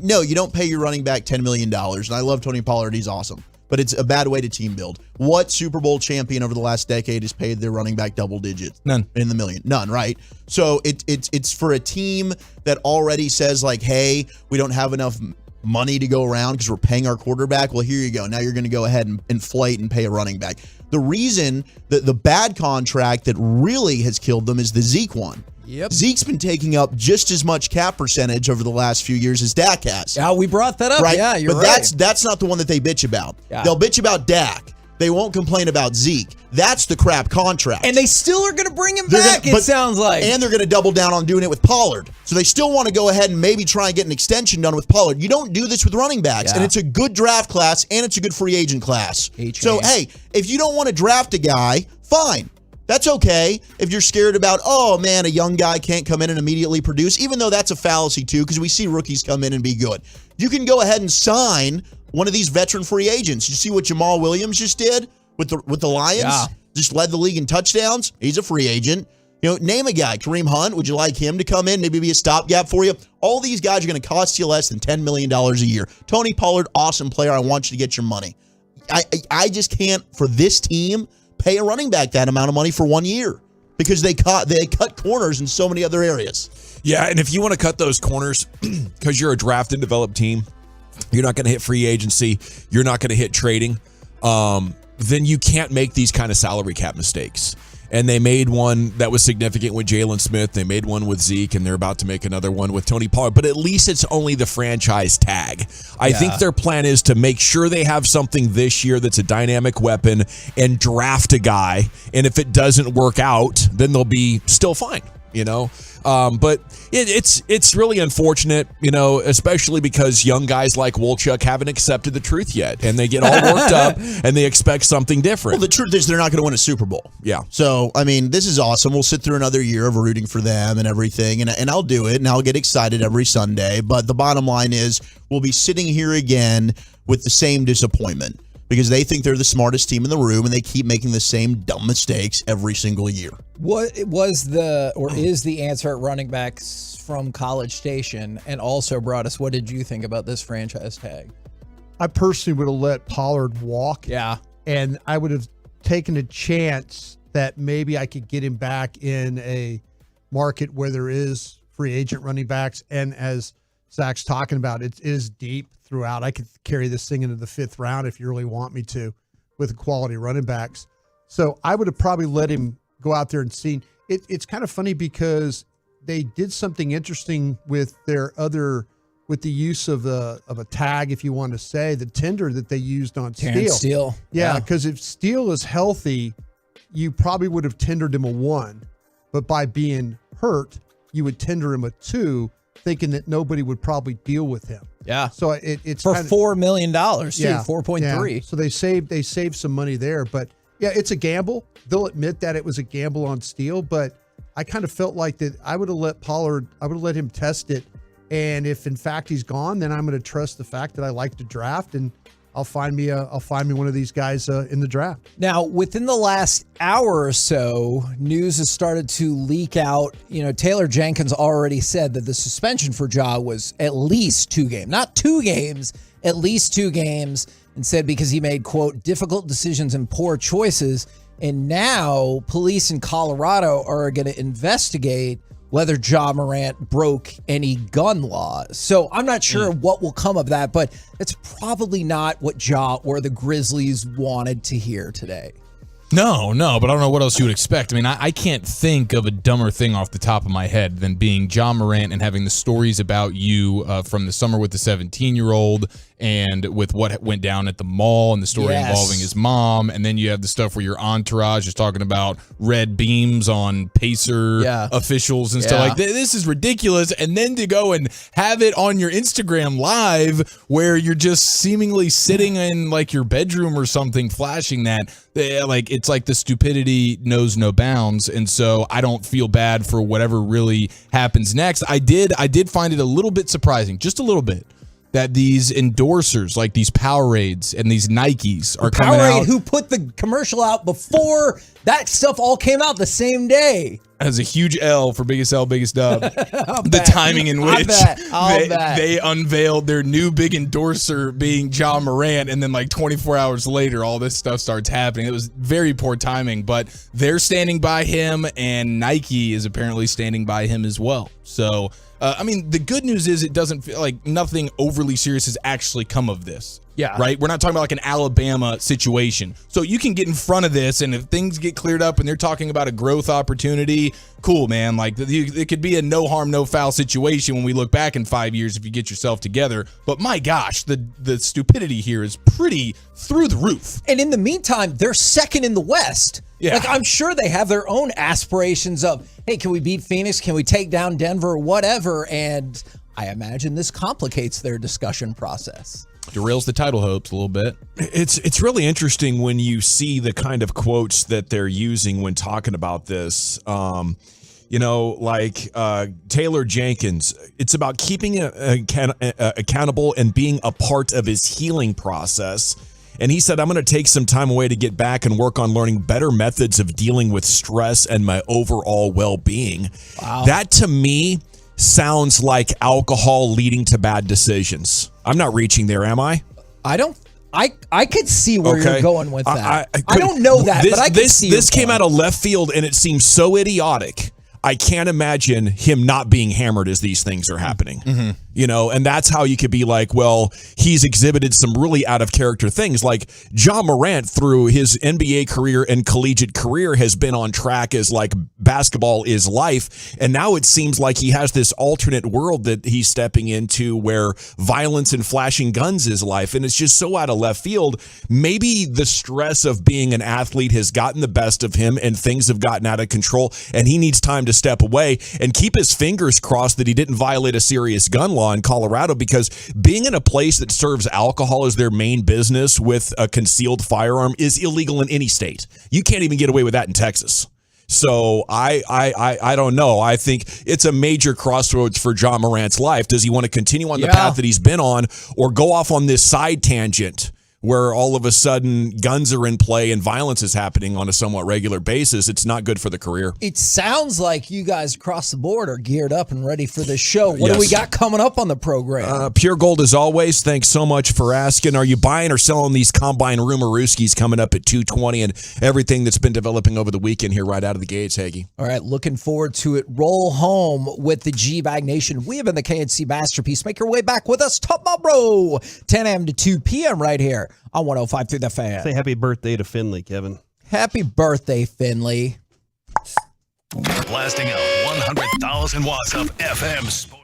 no, you don't pay your running back $10 million. And I love Tony Pollard. He's awesome. But it's a bad way to team build. What Super Bowl champion over the last decade has paid their running back double digits? None. In the million. None, right? So it's for a team that already says, hey, we don't have enough money to go around because we're paying our quarterback. Well, here you go. Now you're going to go ahead and inflate and pay a running back. The reason that the bad contract that really has killed them is the Zeke one. Yep. Zeke's been taking up just as much cap percentage over the last few years as Dak has. Yeah, we brought that up. Right? Yeah, you're but right. that's not the one that they bitch about. Yeah. They'll bitch about Dak. They won't complain about Zeke. That's the crap contract. And they still are going to bring him back, it sounds like. And they're going to double down on doing it with Pollard. So they still want to go ahead and maybe try and get an extension done with Pollard. You don't do this with running backs. Yeah. And it's a good draft class, and it's a good free agent class. So, hey, if you don't want to draft a guy, fine. That's okay if you're scared about, oh, man, a young guy can't come in and immediately produce, even though that's a fallacy, too, because we see rookies come in and be good. You can go ahead and sign one of these veteran free agents. You see what Jamal Williams just did with the Lions? Yeah. Just led the league in touchdowns. He's a free agent. Name a guy. Kareem Hunt, would you like him to come in, maybe be a stopgap for you? All these guys are going to cost you less than $10 million a year. Tony Pollard, awesome player. I want you to get your money. I just can't, for this team, pay a running back that amount of money for 1 year because they cut corners in so many other areas. Yeah, and if you want to cut those corners because you're a draft and developed team, you're not going to hit free agency, you're not going to hit trading, then you can't make these kind of salary cap mistakes. And they made one that was significant with Jalen Smith. They made one with Zeke, and they're about to make another one with Tony Pollard. But at least it's only the franchise tag. I think their plan is to make sure they have something this year that's a dynamic weapon and draft a guy. And if it doesn't work out, then they'll be still fine. But it's really unfortunate, especially because young guys like Wolchuk haven't accepted the truth yet, and they get all worked up and they expect something different. Well, the truth is they're not going to win a Super Bowl. Yeah. So, I mean, this is awesome. We'll sit through another year of rooting for them and everything, and I'll do it, and I'll get excited every Sunday. But the bottom line is we'll be sitting here again with the same disappointment because they think they're the smartest team in the room, and they keep making the same dumb mistakes every single year. What is the answer at running backs from College Station? And also, Broadus, what did you think about this franchise tag? I personally would have let Pollard walk. Yeah. And I would have taken a chance that maybe I could get him back in a market where there is free agent running backs. And as Zach's talking about, it is deep throughout. I could carry this thing into the 5th round if you really want me to with quality running backs. So I would have probably let him go out there and see. It's kind of funny because they did something interesting with with the use of a tag, if you want to say, the tender that they used on Steele. Yeah, because if Steele is healthy, you probably would have tendered him a 1, but by being hurt, you would tender him a 2, thinking that nobody would probably deal with him. Yeah. So it's for $4 million too, 4.3. Yeah. So they saved some money there, but yeah, it's a gamble. They'll admit that it was a gamble on Steele, but I kind of felt like that I would have let Pollard, I would have let him test it. And if in fact he's gone, then I'm going to trust the fact that I like to draft, and I'll find me one of these guys in the draft. Now, within the last hour or so, news has started to leak out. Taylor Jenkins already said that the suspension for Ja was at least 2 games, not 2 games, at least 2 games, and said because he made, quote, difficult decisions and poor choices. And now police in Colorado are going to investigate whether Ja Morant broke any gun laws. So I'm not sure what will come of that, but it's probably not what Ja or the Grizzlies wanted to hear today. No, but I don't know what else you would expect. I mean, I can't think of a dumber thing off the top of my head than being Ja Morant and having the stories about you from the summer with the 17-year-old and with what went down at the mall and the story involving his mom. And then you have the stuff where your entourage is talking about red beams on Pacer officials and stuff like that. This is ridiculous. And then to go and have it on your Instagram live where you're just seemingly sitting in like your bedroom or something flashing that. It's like the stupidity knows no bounds, and so I don't feel bad for whatever really happens next. I did find it a little bit surprising, just a little bit, that these endorsers, like these Powerades and these Nikes, are coming out. Powerade, who put the commercial out before that stuff all came out the same day. As a huge L for biggest L, biggest dub. The timing in which they unveiled their new big endorser being Ja Morant, and then like 24 hours later, all this stuff starts happening. It was very poor timing, but they're standing by him, and Nike is apparently standing by him as well. So, I mean, the good news is it doesn't feel like nothing overly serious has actually come of this. Yeah. Right? We're not talking about like an Alabama situation. So you can get in front of this, and if things get cleared up and they're talking about a growth opportunity, cool, man. Like it could be a no harm, no foul situation when we look back in 5 years if you get yourself together. But my gosh, the stupidity here is pretty through the roof. And in the meantime, they're second in the West. Yeah. Like, I'm sure they have their own aspirations of, hey, can we beat Phoenix? Can we take down Denver? Whatever. And I imagine this complicates their discussion process. Derails the title hopes a little bit. It's really interesting when you see the kind of quotes that they're using when talking about this. Taylor Jenkins, it's about keeping accountable and being a part of his healing process. And he said, I'm going to take some time away to get back and work on learning better methods of dealing with stress and my overall well-being. Wow. That to me sounds like alcohol leading to bad decisions. I'm not reaching there, am I? I could see where you're going with that. I don't know that, but I can see this came out of left field, and it seems so idiotic. I can't imagine him not being hammered as these things are happening. Mm-hmm. And that's how you could be like, well, he's exhibited some really out of character things. Like Ja Morant through his NBA career and collegiate career has been on track as like basketball is life. And now it seems like he has this alternate world that he's stepping into where violence and flashing guns is life. And it's just so out of left field. Maybe the stress of being an athlete has gotten the best of him and things have gotten out of control, and he needs time to step away and keep his fingers crossed that he didn't violate a serious gun law in Colorado, because being in a place that serves alcohol as their main business with a concealed firearm is illegal in any state. You can't even get away with that in Texas. So I don't know. I think it's a major crossroads for John Morant's life. Does he want to continue on the path that he's been on, or go off on this side tangent where all of a sudden guns are in play and violence is happening on a somewhat regular basis? It's not good for the career. It sounds like you guys across the board are geared up and ready for this show. What do we got coming up on the program? Pure Gold as always. Thanks so much for asking. Are you buying or selling these Combine Rumorooskies coming up at 2:20 and everything that's been developing over the weekend here right out of the gates, Hagee? All right, looking forward to it. Roll home with the G-Bag Nation. We have been the KNC Masterpiece. Make your way back with us tomorrow, 10 a.m. to 2 p.m. right here on 105 through the Fan. Say happy birthday to Finley, Kevin. Happy birthday, Finley. Blasting out 100,000 watts of FM sports.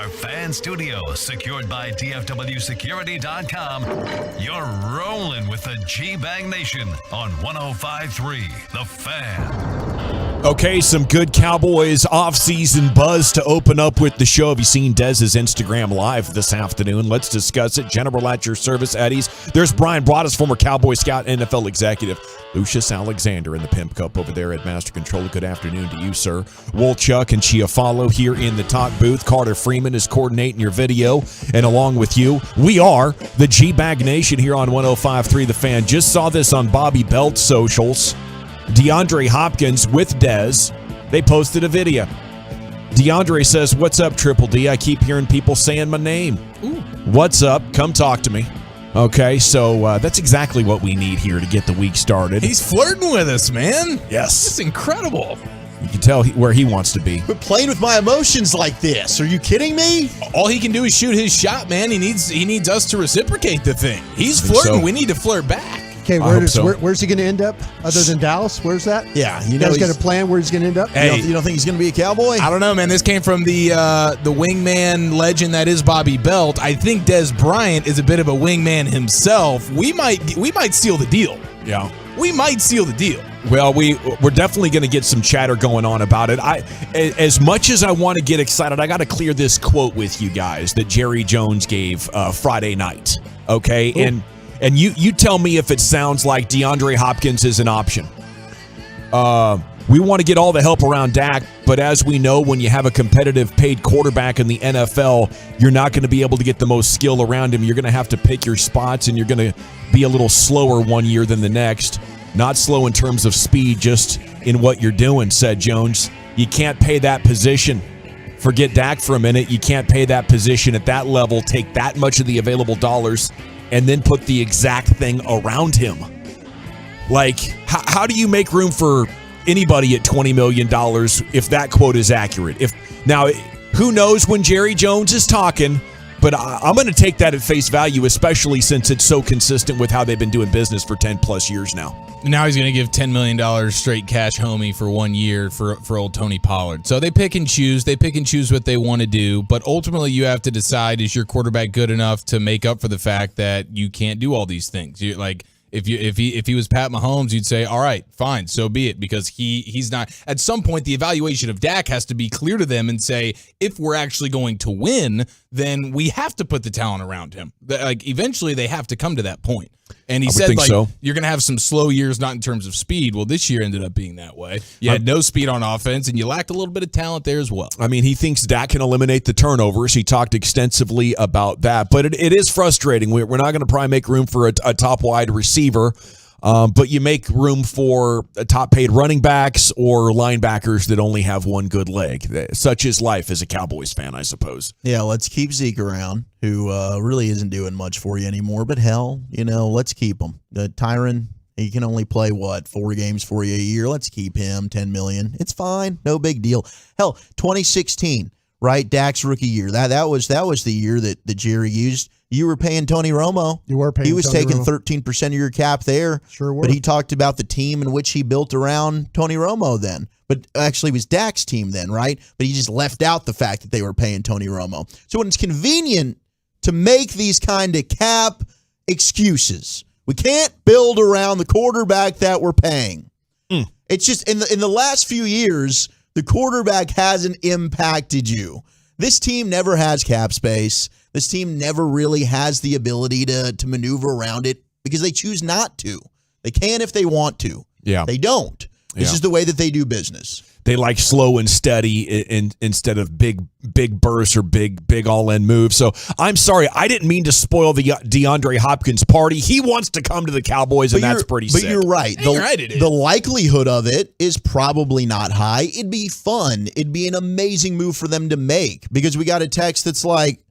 our fan studio, secured by DFWsecurity.com, you're rolling with the G-Bang Nation on 105.3 The Fan. Okay, some good Cowboys offseason buzz to open up with the show. Have you seen Dez's Instagram Live this afternoon? Let's discuss it. General at your service, Eddie's. There's Brian Broaddus, former Cowboy scout, NFL executive. Lucius Alexander in the Pimp Cup over there at Master Control. Good afternoon to you, sir. Wolchuk and Chiafalo here in the talk booth. Carter Freeman is coordinating your video. And along with you, we are the G-Bag Nation here on 105.3 The Fan. Just saw this on Bobby Belt's socials. DeAndre Hopkins with Dez. They posted a video. DeAndre says, "What's up, Triple D? I keep hearing people saying my name. Ooh. What's up? Come talk to me." Okay, so that's exactly what we need here to get the week started. He's flirting with us, man. Yes. It's incredible. You can tell where he wants to be. Quit playing with my emotions like this. Are you kidding me? All he can do is shoot his shot, man. He needs us to reciprocate the thing. He's flirting. So. We need to flirt back. Okay, where's he going to end up other than Dallas? Where's that? Yeah, you know he's got a plan where he's going to end up? Hey, you don't think he's going to be a Cowboy? I don't know, man. This came from the wingman legend that is Bobby Belt. I think Dez Bryant is a bit of a wingman himself. We might seal the deal. Yeah. We might seal the deal. Well, we're definitely going to get some chatter going on about it. As much as I want to get excited, I got to clear this quote with you guys that Jerry Jones gave Friday night. Okay, Ooh. And you tell me if it sounds like DeAndre Hopkins is an option. We want to get all the help around Dak, but as we know, when you have a competitive paid quarterback in the NFL, you're not going to be able to get the most skill around him. You're going to have to pick your spots, and you're going to be a little slower one year than the next. Not slow in terms of speed, just in what you're doing, said Jones. You can't pay that position. Forget Dak for a minute. You can't pay that position at that level, take that much of the available dollars, and then put the exact thing around him. Like, how do you make room for anybody at $20 million if that quote is accurate? Now, who knows when Jerry Jones is talking, but I'm going to take that at face value, especially since it's so consistent with how they've been doing business for 10-plus years now. Now he's going to give $10 million straight cash homie for 1 year for old Tony Pollard. So they pick and choose. They pick and choose what they want to do. But ultimately, you have to decide, is your quarterback good enough to make up for the fact that you can't do all these things? You're like, if he was Pat Mahomes, you'd say, all right, fine, so be it, because he's not. At some point, the evaluation of Dak has to be clear to them and say, if we're actually going to win, then we have to put the talent around him. Like, eventually, they have to come to that point. And he said, like, you're going to have some slow years, not in terms of speed. Well, this year ended up being that way. You had no speed on offense, and you lacked a little bit of talent there as well. I mean, he thinks Dak can eliminate the turnovers. He talked extensively about that. But it is frustrating. We're not going to probably make room for a top wide receiver. But you make room for top-paid running backs or linebackers that only have one good leg. Such is life as a Cowboys fan, I suppose. Yeah, let's keep Zeke around, who really isn't doing much for you anymore. But hell, let's keep him. Tyron, he can only play, 4 games for you a year. Let's keep him, $10 million. It's fine. No big deal. Hell, 2016, right? Dak's rookie year. That was the year that Jerry used. You were paying Tony Romo. You were paying He was Tony taking Romo. 13% of your cap there. Sure were. But he talked about the team in which he built around Tony Romo then. But actually it was Dak's team then, right? But he just left out the fact that they were paying Tony Romo. So when it's convenient to make these kind of cap excuses, we can't build around the quarterback that we're paying. It's just in the last few years, the quarterback hasn't impacted you. This team never has cap space. This team never really has the ability to maneuver around it because they choose not to. They can if they want to. Yeah. They don't. This is the way that they do business. They like slow and steady instead of big bursts or big all-in moves. So I'm sorry, I didn't mean to spoil the DeAndre Hopkins party. He wants to come to the Cowboys, and that's pretty sick. But you're right. The likelihood of it is probably not high. It'd be fun. It'd be an amazing move for them to make because we got a text that's like,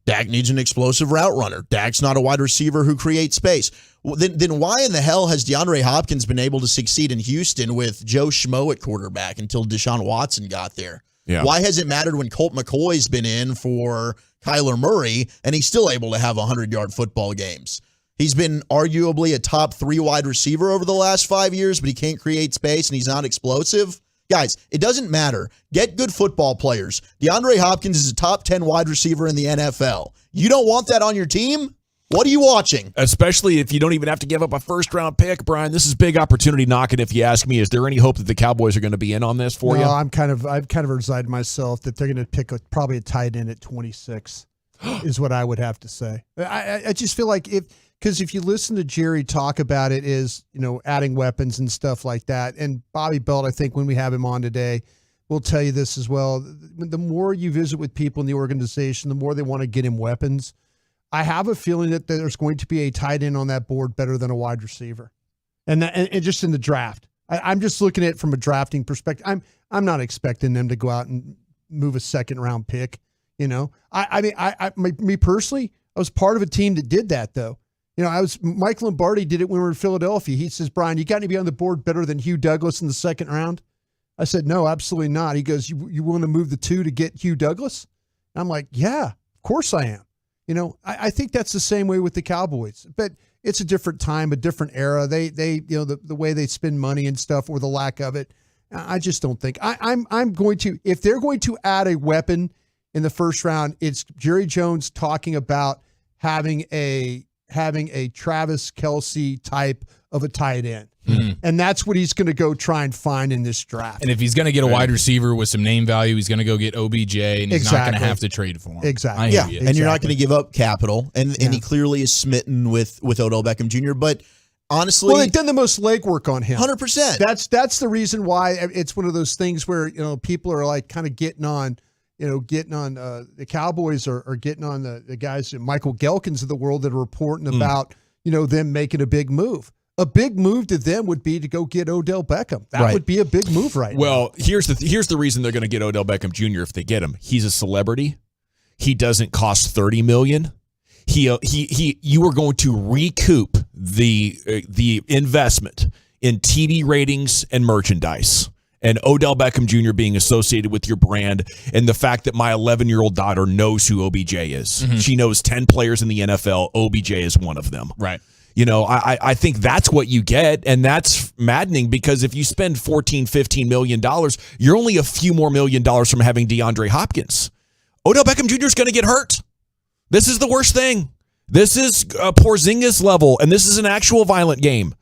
Dak needs an explosive route runner. Dak's not a wide receiver who creates space. Well, then why in the hell has DeAndre Hopkins been able to succeed in Houston with Joe Schmo at quarterback until Deshaun Watson got there? Yeah. Why has it mattered when Colt McCoy's been in for Kyler Murray and he's still able to have 100-yard football games? He's been arguably a top 3 wide receiver over the last 5 years, but he can't create space and he's not explosive. Guys, it doesn't matter. Get good football players. DeAndre Hopkins is a top 10 wide receiver in the NFL. You don't want that on your team? What are you watching? Especially if you don't even have to give up a first-round pick, Brian. This is big opportunity knocking, if you ask me. Is there any hope that the Cowboys are going to be in on this for you? I've kind of resigned myself that they're going to pick probably a tight end at 26 is what I would have to say. I just feel like because if you listen to Jerry talk about it, is adding weapons and stuff like that. And Bobby Belt, I think when we have him on today, will tell you this as well. The more you visit with people in the organization, the more they want to get him weapons. I have a feeling that there's going to be a tight end on that board better than a wide receiver, and just in the draft. I'm just looking at it from a drafting perspective. I'm not expecting them to go out and move a second round pick. Me personally, I was part of a team that did that though. Michael Lombardi did it when we were in Philadelphia. He says, Brian, you got to be on the board better than Hugh Douglas in the second round. I said, no, absolutely not. He goes, you want to move the 2 to get Hugh Douglas? And I'm like, yeah, of course I am. I think that's the same way with the Cowboys, but it's a different time, a different era. They the way they spend money and stuff, or the lack of it. I just don't think I'm going to, if they're going to add a weapon in the first round, it's Jerry Jones talking about having a Travis Kelce type of a tight end. Mm-hmm. And that's what he's going to go try and find in this draft. And if he's going to get a wide receiver with some name value, he's going to go get OBJ, and he's not going to have to trade for him. Exactly. Yeah, and you're not going to give up capital. And he clearly is smitten with Odell Beckham Jr., but honestly, they've done the most legwork on him. 100%. That's the reason why it's one of those things where people are like kind of getting on the Cowboys are getting on the guys, Michael Gelkins of the world, that are reporting about them making a big move. A big move to them would be to go get Odell Beckham. That would be a big move now. Well, here's the reason they're going to get Odell Beckham Jr. if they get him. He's a celebrity. He doesn't cost $30 million. You are going to recoup the investment in TV ratings and merchandise. And Odell Beckham Jr. being associated with your brand, and the fact that my 11-year-old daughter knows who OBJ is. Mm-hmm. She knows 10 players in the NFL. OBJ is one of them. Right. I think that's what you get, and that's maddening, because if you spend $14, $15 million, you're only a few more $1 million from having DeAndre Hopkins. Odell Beckham Jr. is going to get hurt. This is the worst thing. This is Porzingis level, and this is an actual violent game.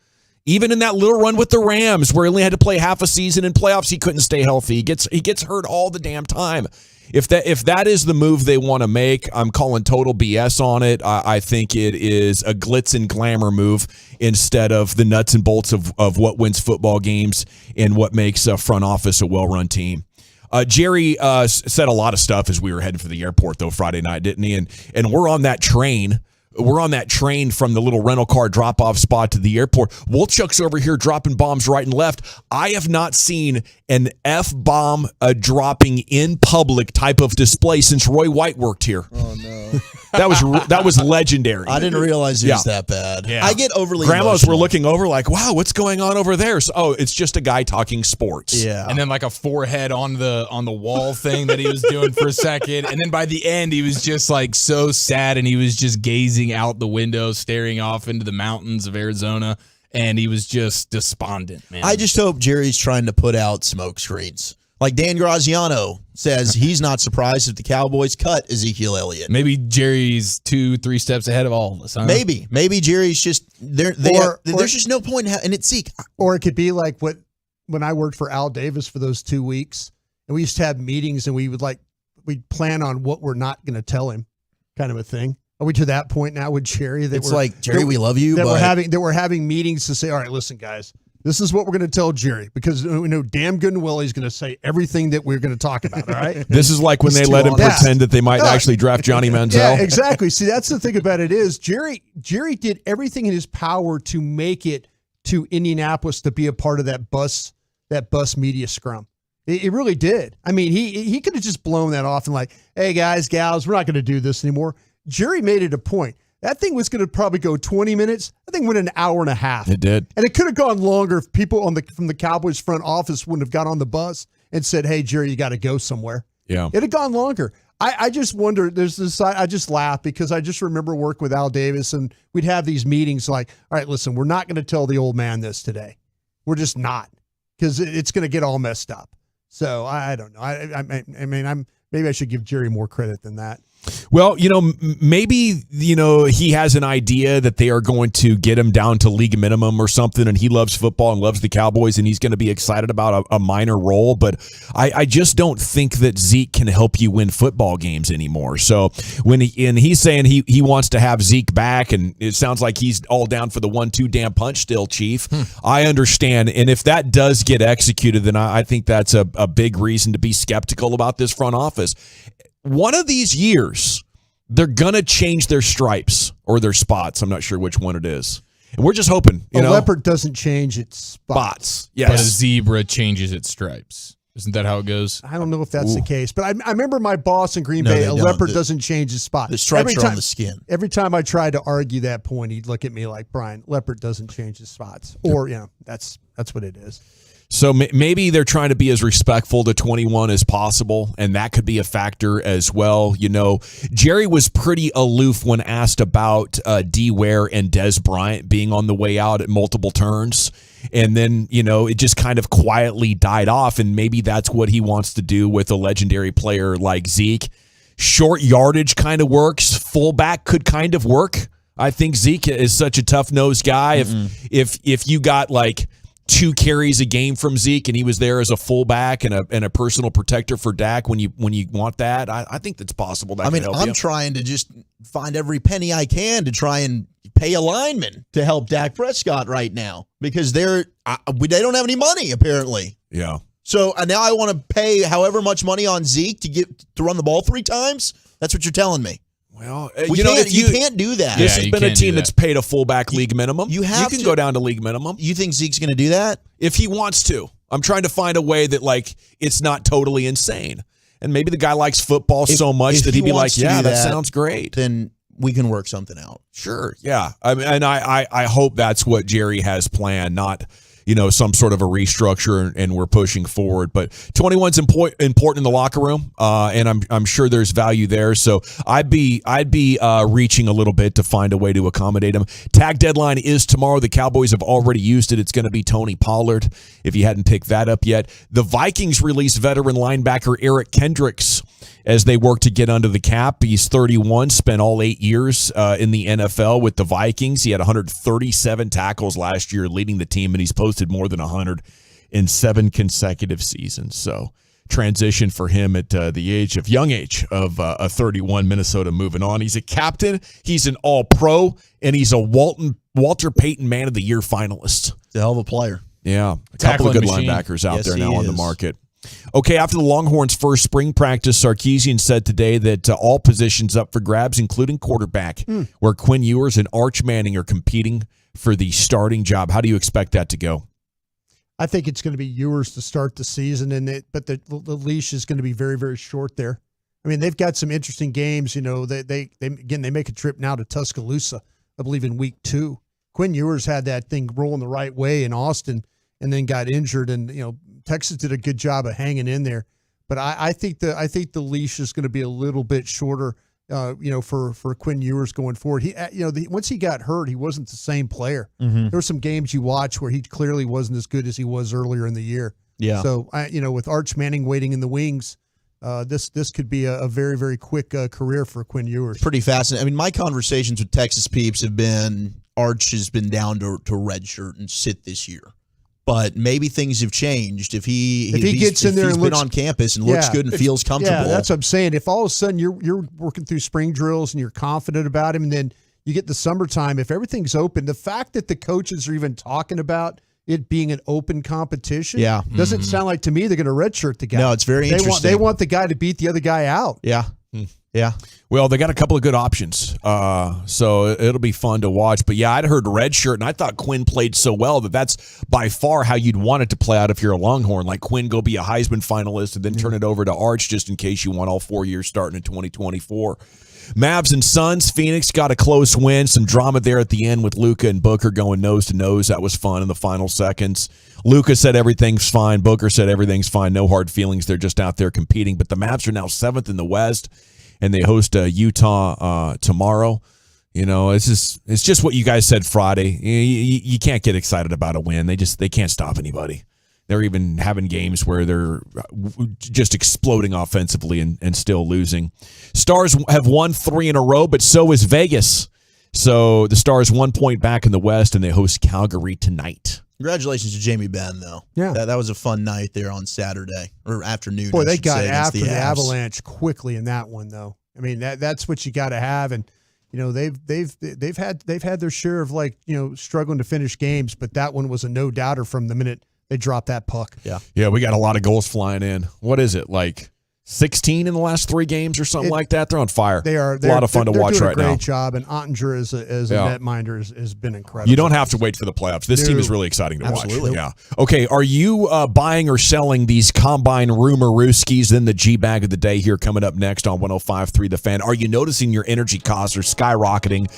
Even in that little run with the Rams, where he only had to play half a season in playoffs, he couldn't stay healthy. He gets hurt all the damn time. If that is the move they want to make, I'm calling total BS on it. I think it is a glitz and glamour move instead of the nuts and bolts of what wins football games and what makes a front office a well-run team. Jerry said a lot of stuff as we were heading for the airport, though, Friday night, didn't he? And we're on that train. We're on that train from the little rental car drop-off spot to the airport. Wolchuk's over here dropping bombs right and left. I have not seen an F-bomb dropping in public type of display since Roy White worked here. Oh, no. That was legendary. I didn't realize it was that bad. Yeah. I get overly Grandmas emotional. were looking over like, wow, what's going on over there? So, it's just a guy talking sports. Yeah. And then like a forehead on the wall thing that he was doing for a second. And then by the end, he was just like so sad, and he was just gazing out the window, staring off into the mountains of Arizona, and he was just despondent, man. I just hope Jerry's trying to put out smoke screens. Like Dan Graziano says, he's not surprised if the Cowboys cut Ezekiel Elliott. Maybe Jerry's 2-3 steps ahead of all of us. Huh? Maybe Jerry's just there's just no point in and it's Zeke. Or it could be like when I worked for Al Davis for those 2 weeks, and we used to have meetings, and we'd plan on what we're not going to tell him, kind of a thing. Are we to that point now with Jerry? Jerry, we love you. That we're having meetings to say, all right, listen, guys, this is what we're going to tell Jerry, because we know damn good and well he's going to say everything that we're going to talk about. All right. This is like when they let him pretend that they might actually draft Johnny Manziel. Yeah, exactly. See, that's the thing about it is Jerry did everything in his power to make it to Indianapolis to be a part of that bus media scrum. It really did. I mean, he could have just blown that off and like, hey guys, gals, we're not going to do this anymore. Jerry made it a point. That thing was going to probably go 20 minutes. I think it went an hour and a half. It did. And it could have gone longer if people from the Cowboys front office wouldn't have got on the bus and said, hey, Jerry, you got to go somewhere. Yeah. It had gone longer. I just wonder, I just laugh because I just remember working with Al Davis, and we'd have these meetings like, all right, listen, we're not going to tell the old man this today. We're just not, because it's going to get all messed up. So I don't know. I mean, maybe I should give Jerry more credit than that. Well, maybe, he has an idea that they are going to get him down to league minimum or something, and he loves football and loves the Cowboys, and he's going to be excited about a minor role. But I just don't think that Zeke can help you win football games anymore. So when he's saying he wants to have Zeke back, and it sounds like he's all down for the 1-2 damn punch still, Chief. I understand. And if that does get executed, then I think that's a big reason to be skeptical about this front office. One of these years, they're going to change their stripes or their spots. I'm not sure which one it is. And we're just hoping. A leopard doesn't change its spots. Yes. But a zebra changes its stripes. Isn't that how it goes? I don't know if that's the case. But I remember my boss in Green Bay, a leopard doesn't change his spot. The stripes are on the skin. Every time I tried to argue that point, he'd look at me like, Brian, leopard doesn't change his spots. Or, that's what it is. So maybe they're trying to be as respectful to 21 as possible, and that could be a factor as well. Jerry was pretty aloof when asked about D. Ware and Des Bryant being on the way out at multiple turns. And then, it just kind of quietly died off, and maybe that's what he wants to do with a legendary player like Zeke. Short yardage kind of works. Fullback could kind of work. I think Zeke is such a tough-nosed guy. If you got, 2 carries a game from Zeke, and he was there as a fullback and a personal protector for Dak when you want that. I think that's possible. I'm trying to just find every penny I can to try and pay a lineman to help Dak Prescott right now because they don't have any money apparently. Yeah. So now I want to pay however much money on Zeke to run the ball 3 times. That's what you're telling me. Well, you can't do that. This has been a team that's paid a fullback league minimum. You can go down to league minimum. You think Zeke's going to do that? If he wants to. I'm trying to find a way that, it's not totally insane. And maybe the guy likes football so much that he'd be like, yeah, that sounds great. Then we can work something out. Sure, yeah. I hope that's what Jerry has planned, not some sort of a restructure, and we're pushing forward. But 21's important in the locker room, and I'm sure there's value there. So I'd be reaching a little bit to find a way to accommodate him. Tag deadline is tomorrow. The Cowboys have already used it. It's going to be Tony Pollard, if you hadn't picked that up yet. The Vikings released veteran linebacker Eric Kendricks as they work to get under the cap. He's 31, spent all 8 years in the NFL with the Vikings. He had 137 tackles last year, leading the team, and he's posted more than 100 in 7 consecutive seasons. So transition for him at the young age of 31, Minnesota moving on. He's a captain. He's an all-pro, and he's a Walter Payton Man of the Year finalist. He's a hell of a player. Yeah, a couple of good linebackers out there now on the market. Okay, after the Longhorns' first spring practice, Sarkisian said today that all positions up for grabs, including quarterback, where Quinn Ewers and Arch Manning are competing for the starting job. How do you expect that to go? I think it's going to be Ewers to start the season, but the leash is going to be very, very short there. I mean, they've got some interesting games. They make a trip now to Tuscaloosa, I believe, in week 2. Quinn Ewers had that thing rolling the right way in Austin and then got injured, and Texas did a good job of hanging in there, but I think the leash is going to be a little bit shorter, for Quinn Ewers going forward. He, once he got hurt, he wasn't the same player. There were some games you watch where he clearly wasn't as good as he was earlier in the year. Yeah. So with Arch Manning waiting in the wings, this could be a very, very quick career for Quinn Ewers. Pretty fascinating. I mean, my conversations with Texas peeps have been Arch has been down to redshirt and sit this year. But maybe things have changed if he gets in there and looks on campus and looks good and feels comfortable. Yeah, that's what I'm saying. If all of a sudden you're working through spring drills and you're confident about him, and then you get the summertime, if everything's open, the fact that the coaches are even talking about it being an open competition, doesn't sound like to me they're going to redshirt the guy. No, it's very interesting. They want the guy to beat the other guy out. Yeah. Yeah. Well, they got a couple of good options, so it'll be fun to watch. But, yeah, I'd heard redshirt, and I thought Quinn played so well that's by far how you'd want it to play out if you're a Longhorn. Like Quinn go be a Heisman finalist and then turn it over to Arch just in case you want all 4 years starting in 2024. Mavs and Suns, Phoenix got a close win. Some drama there at the end with Luka and Booker going nose to nose. That was fun in the final seconds. Luka said everything's fine. Booker said everything's fine. No hard feelings. They're just out there competing. But the Mavs are now 7th in the West, and they host Utah tomorrow. It's just what you guys said Friday. You can't get excited about a win. They can't stop anybody. They're even having games where they're just exploding offensively and still losing. Stars have won 3 in a row, but so is Vegas. So the Stars 1 point back in the West, and they host Calgary tonight. Congratulations to Jamie Benn, though. Yeah. That was a fun night there on Saturday or afternoon. Boy, I they should got say, against after the Avs. Avalanche quickly in that one, though. I mean, that's what you got to have, and they've had their share of struggling to finish games, but that one was a no doubter from the minute they dropped that puck. Yeah, we got a lot of goals flying in. What is it, like 16 in the last 3 games or something like that? They're on fire. They're a lot of fun to watch doing right now. a great job, and Ottinger as a netminder has been incredible. You don't have to wait for the playoffs. This team is really exciting to Absolutely. watch. Yeah. Okay, are you buying or selling these combine rumor-rooskies? Then the G-Bag of the day here coming up next on 105.3 The Fan. Are you noticing your energy costs are skyrocketing?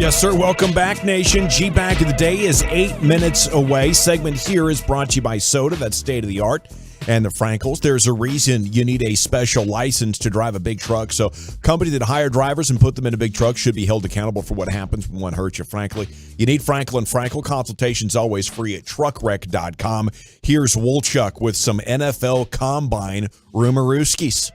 Yes, sir. Welcome back, Nation. G-Bag of the Day is 8 minutes away. Segment here is brought to you by Soda. That's state of the art. And the Frankels. There's a reason you need a special license to drive a big truck. So company that hire drivers and put them in a big truck should be held accountable for what happens when one hurts you, frankly. You need Frankel and Frankel. Consultations always free at truckwreck.com. Here's Wolchuk with some NFL Combine rumorooskies.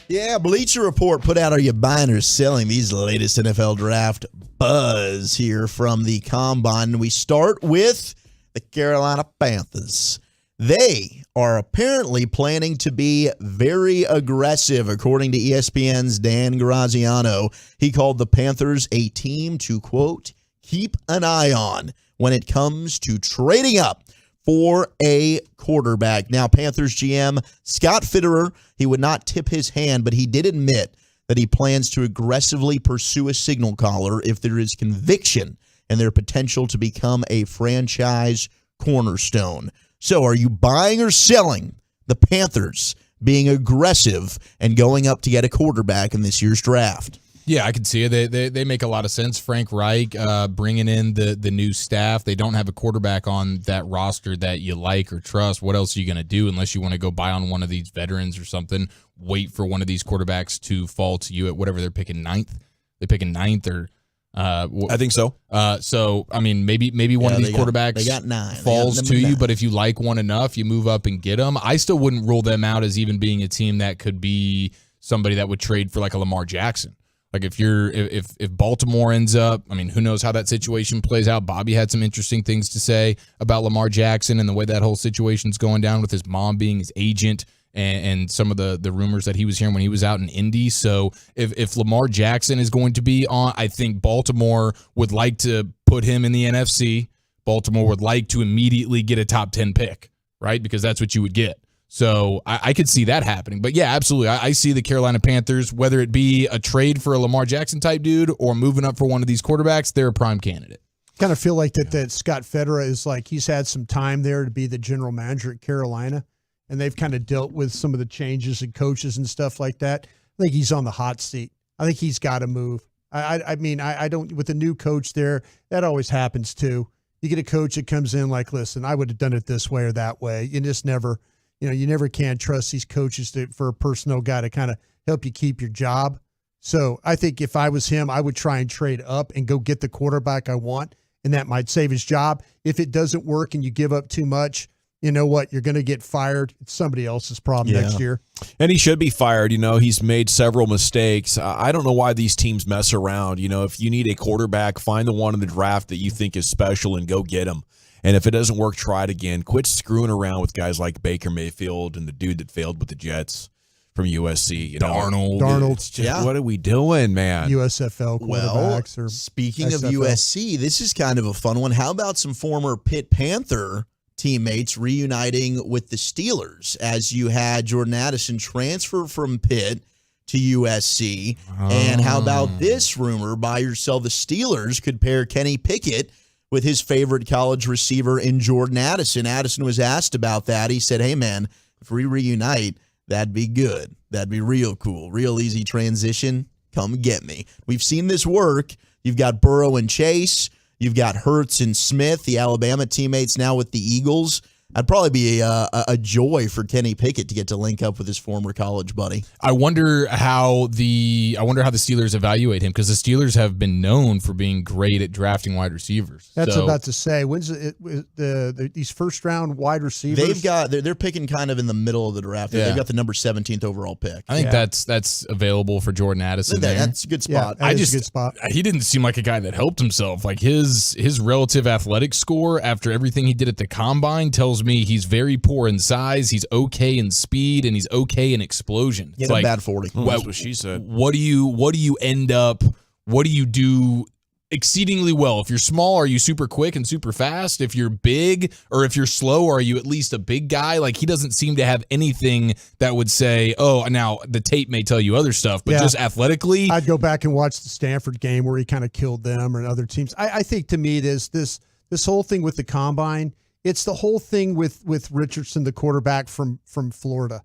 Yeah, Bleacher Report put out, are you buying or selling these latest NFL draft buzz here from the Combine? We start with the Carolina Panthers. They are apparently planning to be very aggressive, according to ESPN's Dan Graziano. He called the Panthers a team to, quote, keep an eye on when it comes to trading up for a quarterback. Now, Panthers GM Scott Fitterer, he would not tip his hand, but he did admit that he plans to aggressively pursue a signal caller if there is conviction in their potential to become a franchise cornerstone. So are you buying or selling the Panthers being aggressive and going up to get a quarterback in this year's draft? Yeah, I can see it. They make a lot of sense. Frank Reich bringing in the new staff. They don't have a quarterback on that roster that you like or trust. What else are you going to do unless you want to go buy on one of these veterans or something? Wait for one of these quarterbacks to fall to you at whatever they're picking ninth. They're picking ninth or I think so. So I mean, maybe one of these quarterbacks they got 9. falls to you. But if you like one enough, you move up and get them. I still wouldn't rule them out as even being a team that could be somebody that would trade for like a Lamar Jackson. Like if Baltimore ends up, I mean, who knows how that situation plays out. Bobby had some interesting things to say about Lamar Jackson and the way that whole situation's going down with his mom being his agent and some of the rumors that he was hearing when he was out in Indy. So if Lamar Jackson is going to be on, I think Baltimore would like to put him in the NFC. Baltimore would like to immediately get a top 10 pick, right? Because that's what you would get. So I could see that happening. But, yeah, absolutely. I see the Carolina Panthers, whether it be a trade for a Lamar Jackson-type dude or moving up for one of these quarterbacks, they're a prime candidate. Kind of feel like that Scott Fitterer is like he's had some time there to be the general manager at Carolina, and they've kind of dealt with some of the changes and coaches and stuff like that. I think he's on the hot seat. I think he's got to move. I mean, I don't – with the new coach there, that always happens too. You get a coach that comes in like, listen, I would have done it this way or that way. You just never – you never can trust these coaches for a personnel guy to kind of help you keep your job. So I think if I was him, I would try and trade up and go get the quarterback I want, and that might save his job. If it doesn't work and you give up too much, you know what? You're going to get fired. It's somebody else's problem next year. And he should be fired. He's made several mistakes. I don't know why these teams mess around. If you need a quarterback, find the one in the draft that you think is special and go get him. And if it doesn't work, try it again. Quit screwing around with guys like Baker Mayfield and the dude that failed with the Jets from USC. Darnold. What are we doing, man? USFL quarterbacks. Well, speaking XFL. of USC, this is kind of a fun one. How about some former Pitt Panther teammates reuniting with the Steelers as you had Jordan Addison transfer from Pitt to USC? And how about this rumor? Buy or sell, the Steelers could pair Kenny Pickett with his favorite college receiver in Jordan Addison. Addison was asked about that. He said, hey, man, if we reunite, that'd be good. That'd be real cool. Real easy transition. Come get me. We've seen this work. You've got Burrow and Chase. You've got Hurts and Smith, the Alabama teammates now with the Eagles. That'd probably be a joy for Kenny Pickett to get to link up with his former college buddy. I wonder how the Steelers evaluate him, because the Steelers have been known for being great at drafting wide receivers. That's about to say. When's these first round wide receivers? They're picking kind of in the middle of the draft. Yeah. They've got the number 17th overall pick. I think that's available for Jordan Addison. That's a good spot. Yeah, a good spot. He didn't seem like a guy that helped himself. Like his relative athletic score after everything he did at the combine tells me he's very poor in size. He's okay in speed, and he's okay in explosion. It's like bad 40. That's what she said. What do you end up? What do you do exceedingly well? If you're small, are you super quick and super fast? If you're big, or if you're slow, are you at least a big guy? Like, he doesn't seem to have anything that would say, oh, now the tape may tell you other stuff, but just athletically. I'd go back and watch the Stanford game where he kind of killed them or other teams. I think to me this whole thing with the combine. It's the whole thing with Richardson, the quarterback from Florida.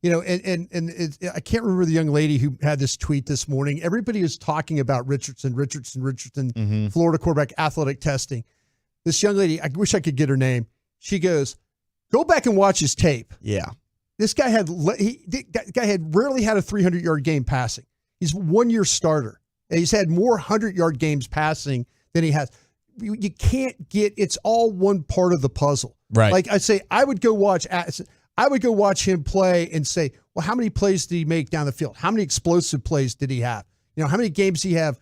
I can't remember the young lady who had this tweet this morning. Everybody is talking about Richardson, Florida quarterback athletic testing. This young lady, I wish I could get her name. She goes, go back and watch his tape. Yeah. This guy had rarely had a 300-yard game passing. He's a 1-year starter. And he's had more 100-yard games passing than he has. You can't get, it's all one part of the puzzle. Right. Like I say, I would go watch Addison. I would go watch him play and say, well, how many plays did he make down the field? How many explosive plays did he have? How many games did he have,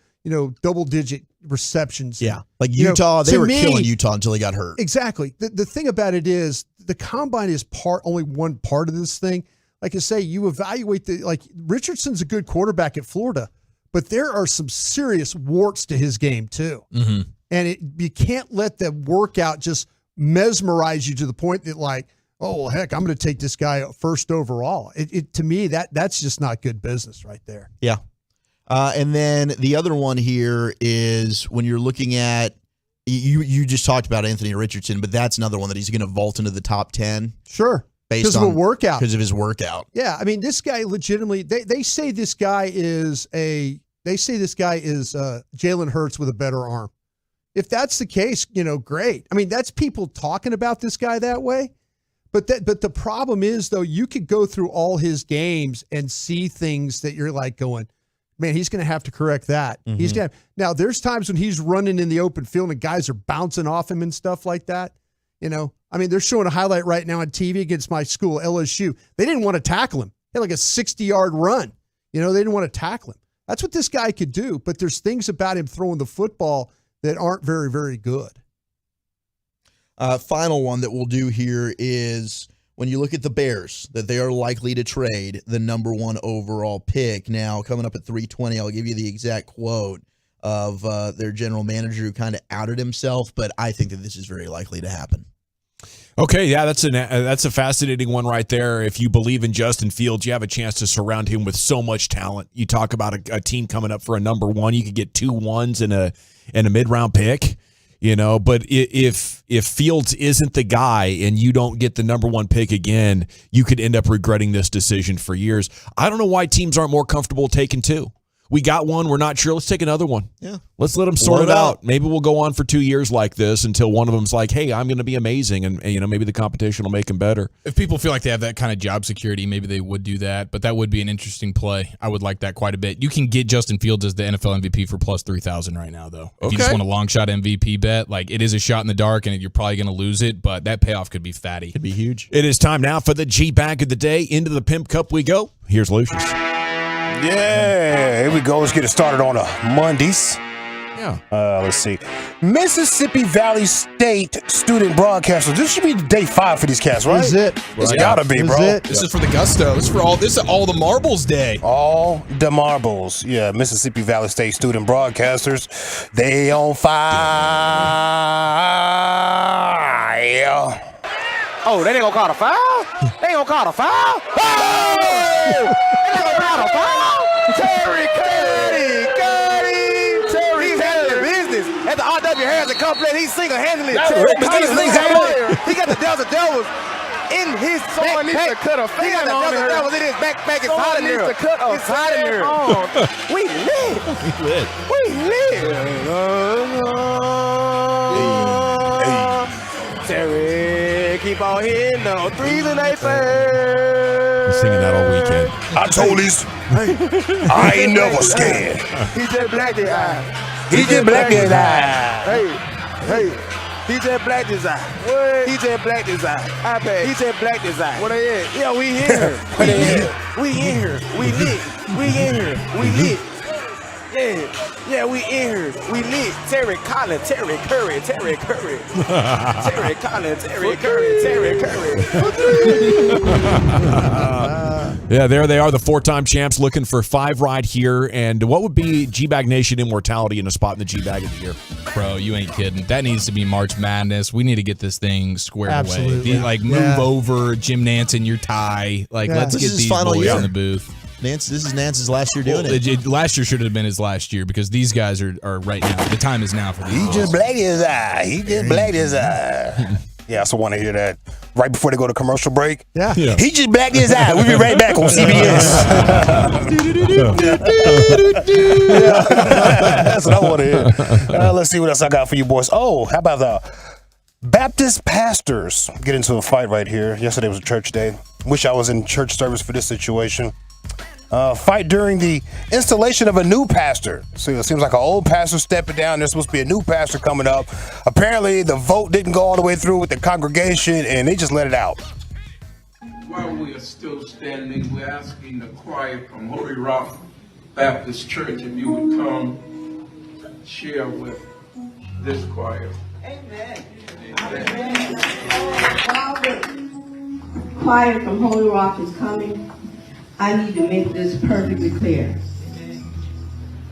double-digit receptions? Yeah. Like Utah, they were killing Utah until he got hurt. Exactly. The thing about it is the combine is only one part of this thing. Like I say, you evaluate Richardson's a good quarterback at Florida, but there are some serious warts to his game too. Mm-hmm. And you can't let the workout just mesmerize you to the point that oh, well, heck, I'm going to take this guy first overall. To me, that's just not good business right there. Yeah. And then the other one here is when you're looking at, you just talked about Anthony Richardson, but that's another one that he's going to vault into the top 10. Sure. Because of a workout. Because of his workout. Yeah. I mean, this guy legitimately, they say this guy is Jalen Hurts with a better arm. If that's the case, great. I mean, that's people talking about this guy that way. But the problem is, though, you could go through all his games and see things that you're going, man, he's going to have to correct that. Mm-hmm. He's going to. Now, there's times when he's running in the open field and guys are bouncing off him and stuff like that. I mean, they're showing a highlight right now on TV against my school, LSU. They didn't want to tackle him. They had a 60-yard run. They didn't want to tackle him. That's what this guy could do. But there's things about him throwing the football that aren't very, very good. Final one that we'll do here is when you look at the Bears, that they are likely to trade the number 1 overall pick. Now, coming up at 3:20, I'll give you the exact quote of their general manager who kind of outed himself, but I think that this is very likely to happen. Okay, yeah, that's a fascinating one right there. If you believe in Justin Fields, you have a chance to surround him with so much talent. You talk about a team coming up for a number 1. You could get 2 1s and a mid-round pick. But if Fields isn't the guy and you don't get the number 1 pick again, you could end up regretting this decision for years. I don't know why teams aren't more comfortable taking 2. We got one. We're not sure. Let's take another one. Yeah. Let's let them sort it out. Maybe we'll go on for 2 years like this until one of them's like, hey, I'm going to be amazing. And maybe the competition will make them better. If people feel like they have that kind of job security, maybe they would do that. But that would be an interesting play. I would like that quite a bit. You can get Justin Fields as the NFL MVP for plus 3,000 right now, though. If you just want a long shot MVP bet, it is a shot in the dark and you're probably going to lose it, but that payoff could be fatty. Could be huge. It is time now for the G-Bag of the day. Into the Pimp Cup we go. Here's Lucius. Yeah, here we go. Let's get it started on a Mondays. Yeah. Let's see. Mississippi Valley State student broadcasters. This should be day 5 for these cats, right? This is it. It's gotta be, bro. This is for the gusto. This is all the marbles day. All the marbles. Yeah, Mississippi Valley State student broadcasters. They on fire. Oh, they ain't gonna call a foul? They ain't gonna call a foul? Oh! They ain't gonna call a foul? Terry Cuddy. He's handling business at the RW Harrison Complex. He's single-handedly. He got the Delta Devils in his backpack. He got the Delta Devils in his backpack. It's hot in there. It's hot in there. We lit. Terry, keep on hitting those threes and they fair. Singing that all weekend. I told these, I ain't never scared. He just blacked his eye. He just blacked his eye. Hey. He just blacked his eye. What? He just blacked his eye. iPad. He just blacked his eye. What they at? Yeah, we here. We in here. We lit. We in here. We lit. Yeah, we in here. We lit. Terry Collins, Terry Curry. Terry Collins, Terry Curry. Yeah, there they are, the 4-time champs looking for 5 right here. And what would be G-Bag Nation immortality in a spot in the G-Bag of the year? Bro, you ain't kidding. That needs to be March Madness. We need to get this thing squared Absolutely. away. Move over Jim Nance in your tie. Let's get these boys in the booth. This is Nance's last year doing it. Last year should have been his last year because these guys are right now. The time is now for these. He just blacked his eye. Yeah, I also want to hear that. right before they go to commercial break. Yeah. He just blacked his eye. We'll be right back on CBS. That's what I want to hear. Let's see what else I got for you boys. Oh, how about the Baptist pastors get into a fight right here? Yesterday was a church day. Wish I was in church service for this situation. Fight during the installation of a new pastor. So it seems like an old pastor stepping down. There's supposed to be a new pastor coming up. Apparently, the vote didn't go all the way through with the congregation, and they just let it out. While we are still standing, we're asking the choir from Holy Rock Baptist Church if you would come share with this choir. Amen. While the choir from Holy Rock is coming, I need to make this perfectly clear.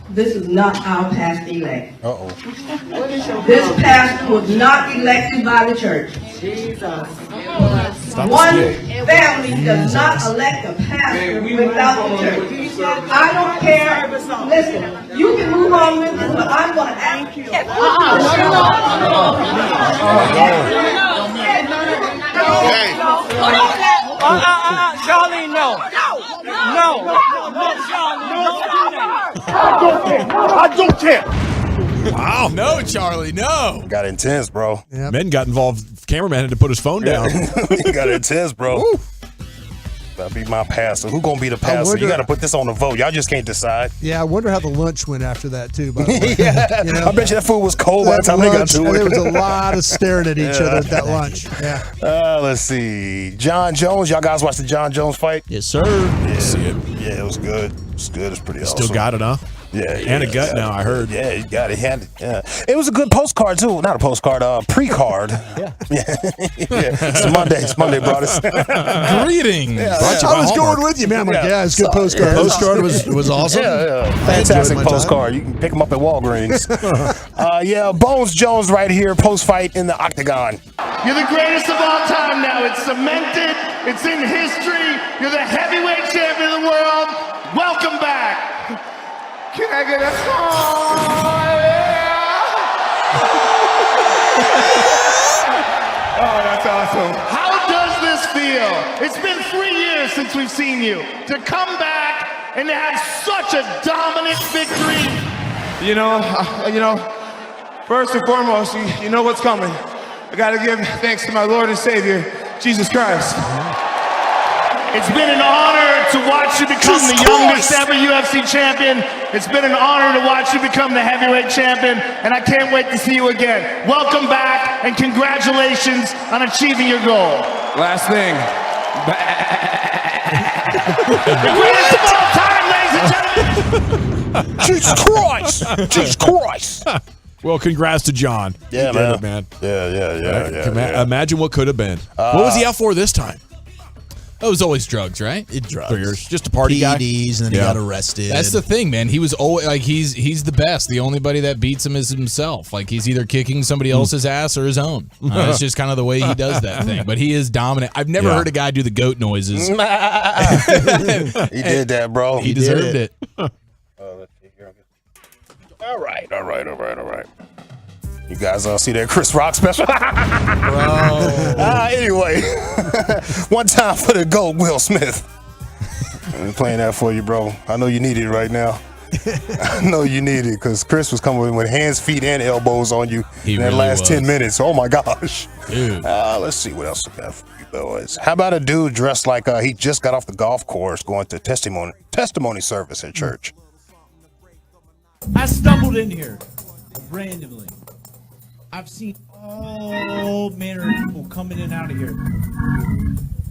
This is not our pastor-elect. This pastor was not elected by the church. One family does not elect a pastor without the church. I don't care. Listen, you can move on with this, but I'm going to ask you. Charlie, no. I don't care. Wow. No, Charlie, no. Got intense, bro. Men got involved. Cameraman had to put his phone down. He got intense, bro. That'll be my pastor. Who gonna be the pastor? You got to put this on the vote. Y'all just can't decide. Yeah, I wonder how the lunch went after that, too. By the way. Yeah. You know? I bet you that food was cold by the time they got to it. There was a lot of staring at each other at that lunch. Yeah. Let's see. John Jones. Y'all guys watch the John Jones fight? Yes, sir. Yeah, See it. Yeah, it was good. It's good. It's pretty awesome. Still got it, huh? Yeah. And a gut now, I heard. Yeah, he got it. Yeah. It was a good postcard, too. Not a postcard, pre-card. Yeah. It's Monday, brought us. Greeting. I was going with you, man. I'm like, it's a good postcard. Postcard was awesome. Yeah. Fantastic postcard. You can pick them up at Walgreens. Bones Jones right here, post-fight in the octagon. You're the greatest of all time now. It's cemented. It's in history. You're the heavyweight champion of the world. Welcome back. Can I get a song? Oh, that's awesome. How does this feel? It's been 3 years since we've seen you. To come back and to have such a dominant victory. You know, first and foremost, you know what's coming. I got to give thanks to my Lord and Savior, Jesus Christ. It's been an honor to watch you become the youngest ever UFC champion. It's been an honor to watch you become the heavyweight champion, and I can't wait to see you again. Welcome back, and congratulations on achieving your goal. Last thing. The greatest of all time, ladies and gentlemen. Jesus Christ! Jesus Christ! Well, congrats to John. Yeah, He did it, man. Yeah. Imagine what could have been. What was he out for this time? It was always drugs, right? Drugs. Just a party guy. PEDs, and then he got arrested. That's the thing, man. He was always like he's the best. The only buddy that beats him is himself. Like he's either kicking somebody else's ass or his own. It's just kind of the way he does that thing. But he is dominant. I've never heard a guy do the goat noises. He did that, bro. He deserved it. Let's see here. All right. You guys see that Chris Rock special? Anyway, one time for the GOAT, Will Smith. I'm playing that for you, bro. I know you need it right now. I know you need it because Chris was coming with hands, feet, and elbows on you in that last 10 minutes. Oh, my gosh. Let's see what else I got for you, boys. How about a dude dressed like he just got off the golf course going to testimony service at church? I stumbled in here randomly. I've seen all manner of people coming in and out of here.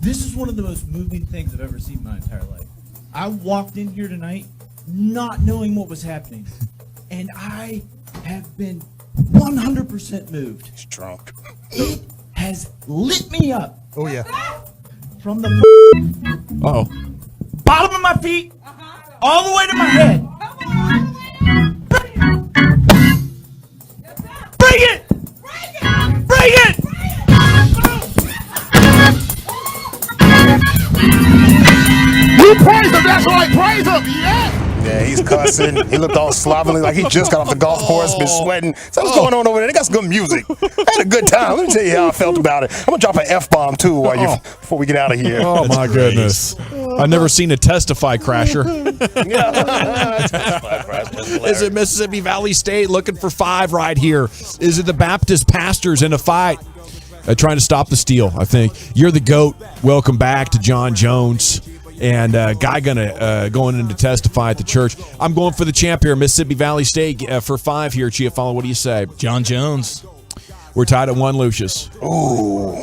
This is one of the most moving things I've ever seen in my entire life. I walked in here tonight not knowing what was happening, and I have been 100% moved. He's drunk. It has lit me up. Oh, yeah. From the bottom of my feet all the way to my head. Bring it! Bring it! You praise him, that's right, praise him, yeah! Yeah, he's cussing. Addison. He looked all slovenly, like he just got off the golf course, been sweating. So what's going on over there? They got some good music. I had a good time. Let me tell you how I felt about it. I'm gonna drop an F-bomb too before we get out of here. Oh my goodness! I've never seen a testify crasher. Is it Mississippi Valley State looking for 5 right here? Is it the Baptist pastors in a fight? Trying to stop the steal, I think. You're the GOAT. Welcome back to John Jones. And guy going in to testify at the church. I'm going for the champ here, Mississippi Valley State for 5 here. Chiafalo, what do you say? John Jones. We're tied at 1, Lucius. Ooh.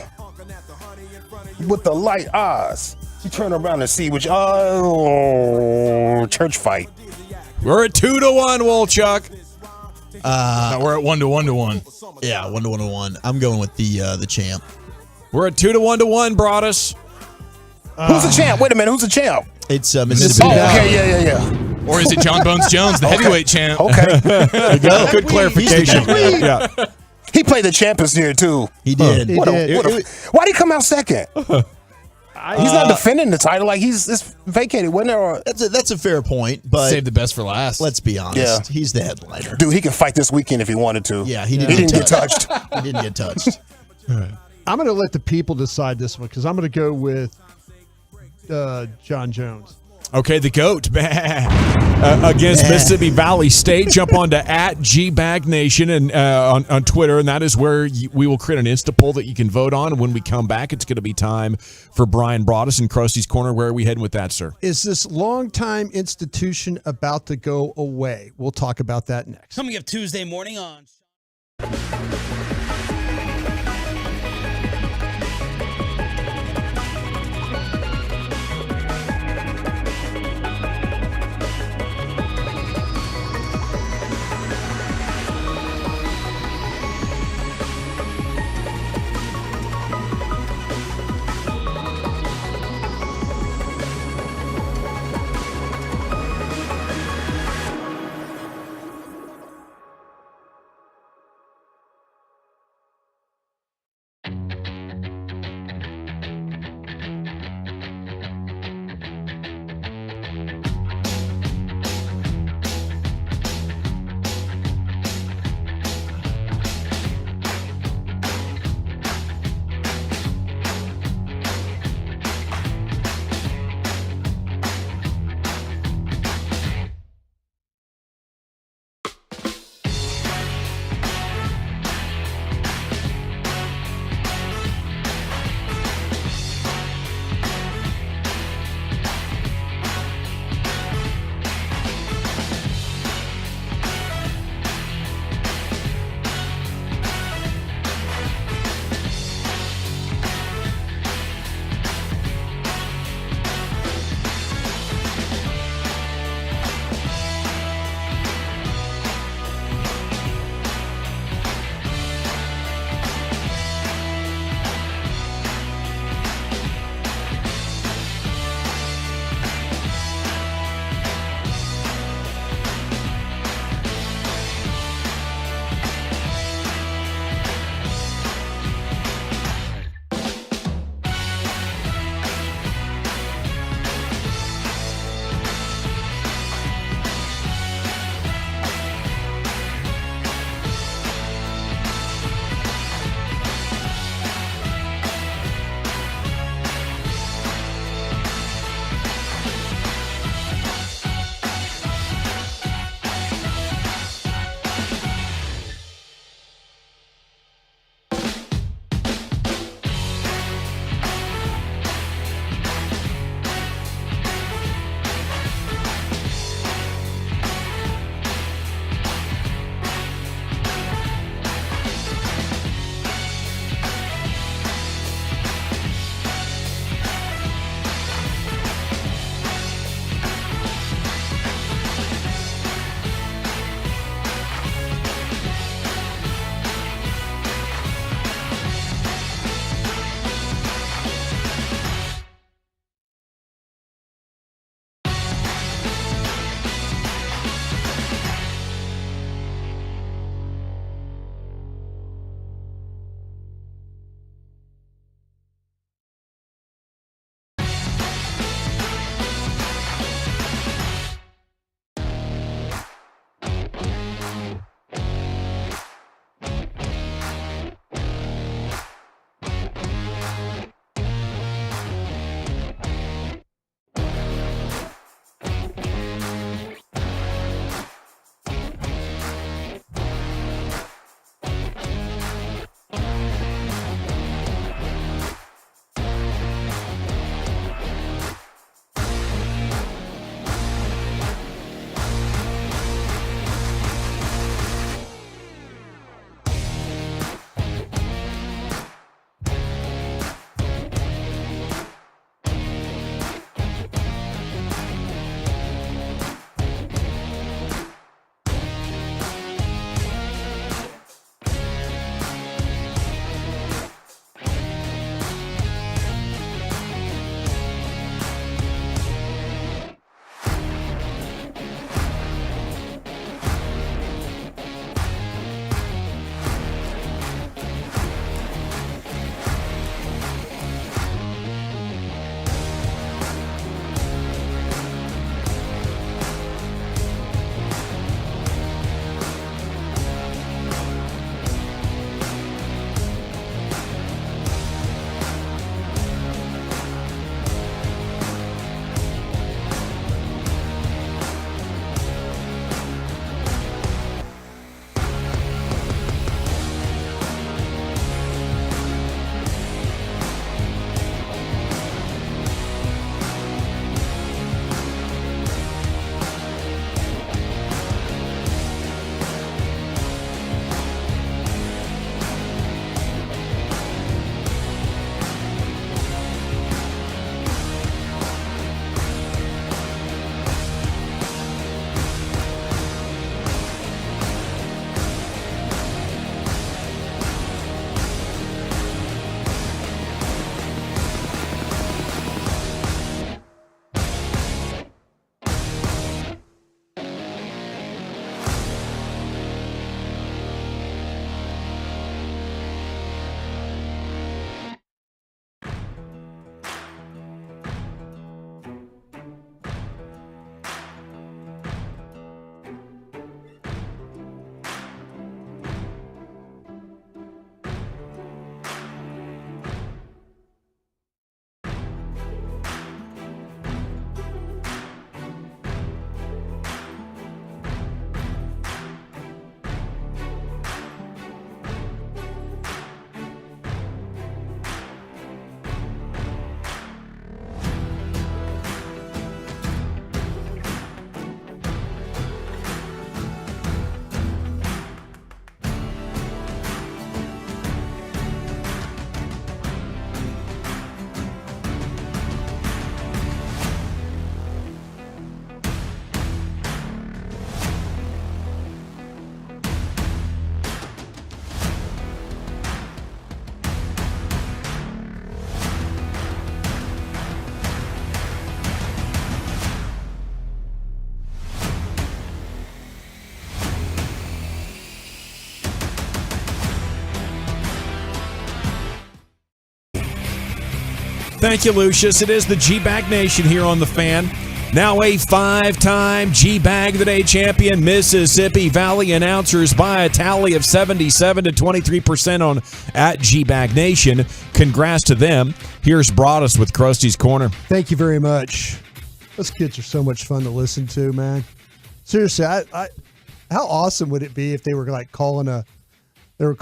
With the light eyes. You turn around and see which church fight. We're at 2-1, Wolchuk. No, we're at 1-1. Yeah, 1-1. I'm going with the champ. We're at 2-1, Broadus. Who's the champ? Wait a minute, who's the champ? It's Mississippi. Okay, yeah. Or is it John Bones Jones, the heavyweight champ? Okay. There you go. Good clarification. Yeah. He played the champions here too. He did. Why'd he come out second? He's not defending the title. Like it's vacated. Wasn't there? That's a fair point, but save the best for last. Let's be honest. He's the headliner. Dude, he can fight this weekend if he wanted to. Yeah, he didn't get touched. He didn't get touched. I'm going to let the people decide this one because I'm going to go with John Jones. Okay, the GOAT against Mississippi Valley State. Jump on to @GBagNation and on Twitter, and that is where we will create an Insta poll that you can vote on. And when we come back, it's going to be time for Brian Broadus and Krusty's Corner. Where are we heading with that, sir? Is this longtime institution about to go away? We'll talk about that next. Coming up Tuesday morning on... Thank you, Lucius. It is the G-Bag Nation here on The Fan. Now a 5-time G-Bag of the Day champion, Mississippi Valley announcers by a tally of 77 to 23% on at G-Bag Nation. Congrats to them. Here's Broadus with Krusty's Corner. Thank you very much. Those kids are so much fun to listen to, man. Seriously, how awesome would it be if they were like calling a game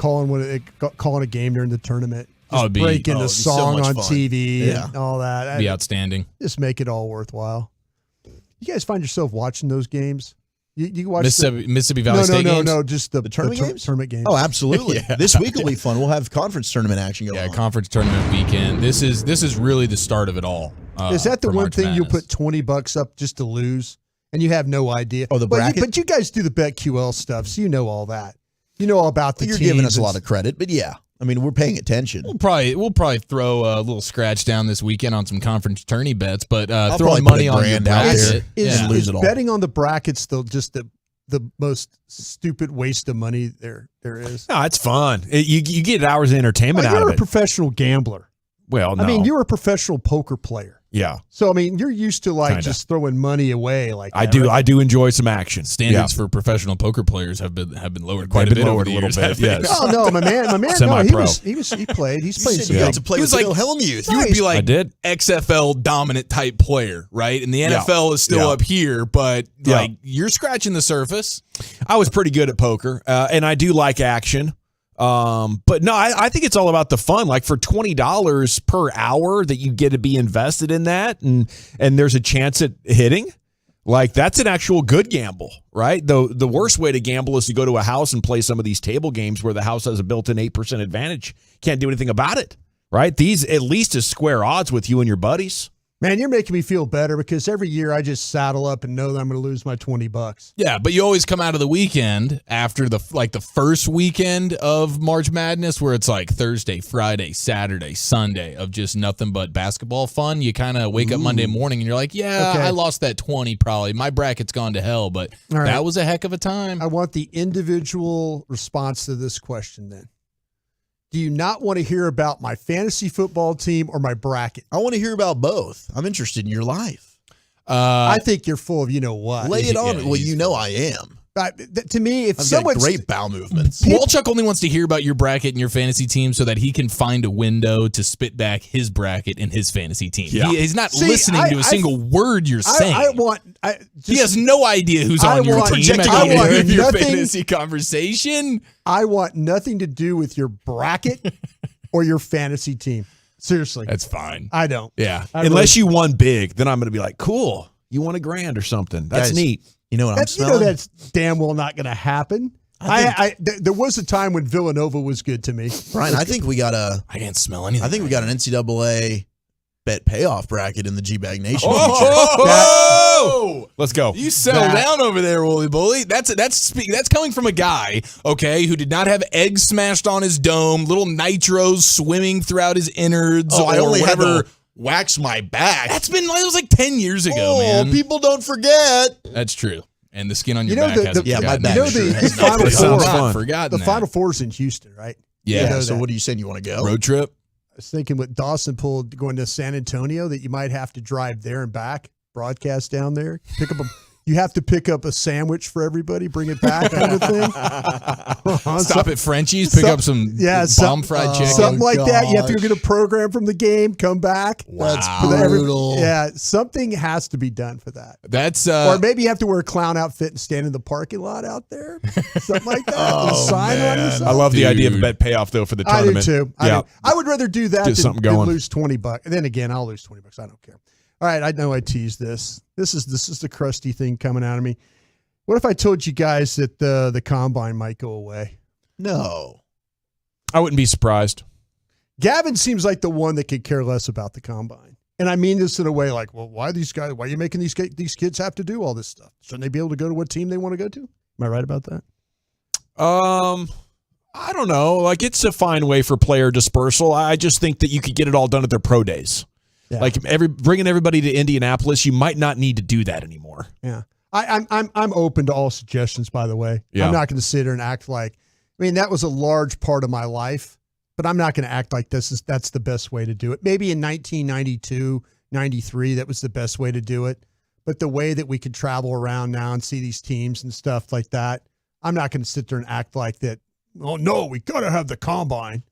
during the tournament? Just breaking the song on TV and all that. It'd be outstanding. Just make it all worthwhile. You guys find yourself watching those games? You watch Mississippi Valley State games? No, just the tournament games. Oh, absolutely. Yeah. This week will be fun. We'll have conference tournament action going on. Yeah, conference tournament weekend. This is really the start of it all. Is that the one March thing Madness. you'll put $20 up just to lose, and you have no idea? Oh, the bracket? But you guys do the BetQL stuff, so you know all that. You know all about the You're teams. giving us a lot of credit, but yeah. I mean, we're paying attention. We'll probably throw a little scratch down this weekend on some conference tourney bets, but I'll throwing probably money put $1,000 on your out bracket there. Is betting on the brackets still just the most stupid waste of money there is? No, it's fun. You get hours of entertainment out of You're it. a professional gambler. Well, no. I mean, you're a professional poker player. Yeah. So, I mean, you're used to Kinda. just throwing money away like that. I do. right? I do enjoy some action. Standards for professional poker players have been lowered quite a bit over the years. Yes. Oh no, my man, no, Semi-pro. he played. He's playing some You good. got to play with like- Bill Hellmuth. You would be like I did. XFL dominant type player, right? And the NFL is still up here, but like you're scratching the surface. I was pretty good at poker, and I do like action. But no, I think it's all about the fun. Like for $20 per hour that you get to be invested in that, and there's a chance at hitting. Like that's an actual good gamble, right? The worst way to gamble is to go to a house and play some of these table games where the house has a built-in 8% advantage. Can't do anything about it, right? These at least is square odds with you and your buddies. Man, you're making me feel better because every year I just saddle up and know that I'm going to lose my $20. Yeah, but you always come out of the weekend after the first weekend of March Madness where it's like Thursday, Friday, Saturday, Sunday of just nothing but basketball fun. You kind of wake up Monday morning and you're like, I lost that 20 probably. My bracket's gone to hell, but that was a heck of a time. I want the individual response to this question then. Do you not want to hear about my fantasy football team or my bracket? I want to hear about both. I'm interested in your life. I think you're full of you know what. Lay it on. Well, you know I am. To me, if I've someone got great bowel movements. Walchuk only wants to hear about your bracket and your fantasy team so that he can find a window to spit back his bracket and his fantasy team. Yeah. He's not listening to a single word you're saying. He has no idea who's on your team at the end of your fantasy conversation. I want nothing to do with your bracket or your fantasy team. Seriously. That's fine. I don't. Yeah. Unless you won big, then I'm going to be like, cool. You won $1,000 or something. That's Guys, neat. You know what I'm smelling? You know that's damn well not going to happen. There was a time when Villanova was good to me. Brian, I think we got I can't smell anything. I think we got an NCAA bet payoff bracket in the G-Bag Nation. Let's go. You settle down over there, Wooly Bully. That's coming from a guy, okay, who did not have eggs smashed on his dome, little nitros swimming throughout his innards, I only had whatever. to wax my back. That was like 10 years ago, man. People don't forget. That's true. And the skin on your You know back hasn't my forgotten back that. sure the has Final Sounds Four. fun. Forgotten The that. Final Four is in Houston, right? Yeah. So what are you saying? You want to go? Road trip? I was thinking with Dawson pulled going to San Antonio that you might have to drive there and back, broadcast down there, you have to pick up a sandwich for everybody, bring it back, kind of thing. Stop at Frenchie's, pick up some bomb fried chicken. Something like that. You have to go get a program from the game, come back. Wow. That's brutal. Yeah, something has to be done for that. That's or maybe you have to wear a clown outfit and stand in the parking lot out there. Something like that. With a sign on yourself. I love the idea of a bet payoff, though, for the tournament. I do too. I would rather do that than lose $20. And then again, I'll lose $20. I don't care. All right, I know I teased this. This is the crusty thing coming out of me. What if I told you guys that the combine might go away? No. I wouldn't be surprised. Gavin seems like the one that could care less about the combine. And I mean this in a way like, well, why are you making these kids have to do all this stuff? Shouldn't they be able to go to what team they want to go to? Am I right about that? I don't know. Like, it's a fine way for player dispersal. I just think that you could get it all done at their pro days. Yeah. Like bringing everybody to Indianapolis, you might not need to do that anymore. Yeah, I'm open to all suggestions. By the way, I'm not going to sit here and act like. I mean, that was a large part of my life. but I'm not going to act like that's the best way to do it. Maybe in 1992, 93, that was the best way to do it. But the way that we could travel around now and see these teams and stuff like that, I'm not going to sit there and act like that. Oh, no, we got to have the combine.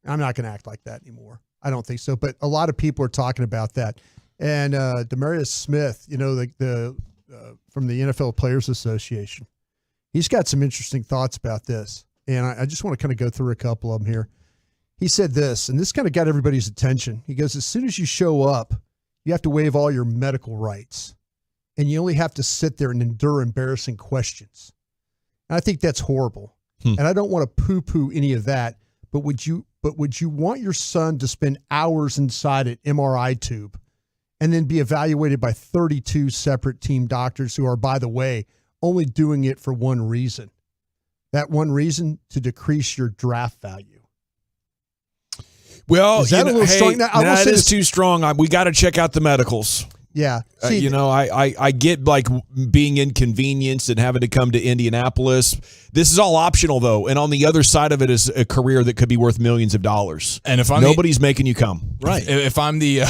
I'm not going to act like that anymore. I don't think so. But a lot of people are talking about that. And Demarius Smith, from the NFL Players Association, he's got some interesting thoughts about this. And I just want to kind of go through a couple of them here. He said this, and this kind of got everybody's attention. He goes, as soon as you show up, you have to waive all your medical rights. And you only have to sit there and endure embarrassing questions. And I think that's horrible. And I don't want to poo-poo any of that. But would you want your son to spend hours inside an MRI tube and then be evaluated by 32 separate team doctors who are, by the way, only doing it for one reason? That one reason, to decrease your draft value. Well, is that a little strong? That is too strong. We got to check out the medicals. Yeah. See, I get like being inconvenienced and having to come to Indianapolis. This is all optional though. And on the other side of it is a career that could be worth millions of dollars. And if nobody's making you come. Right. If I'm the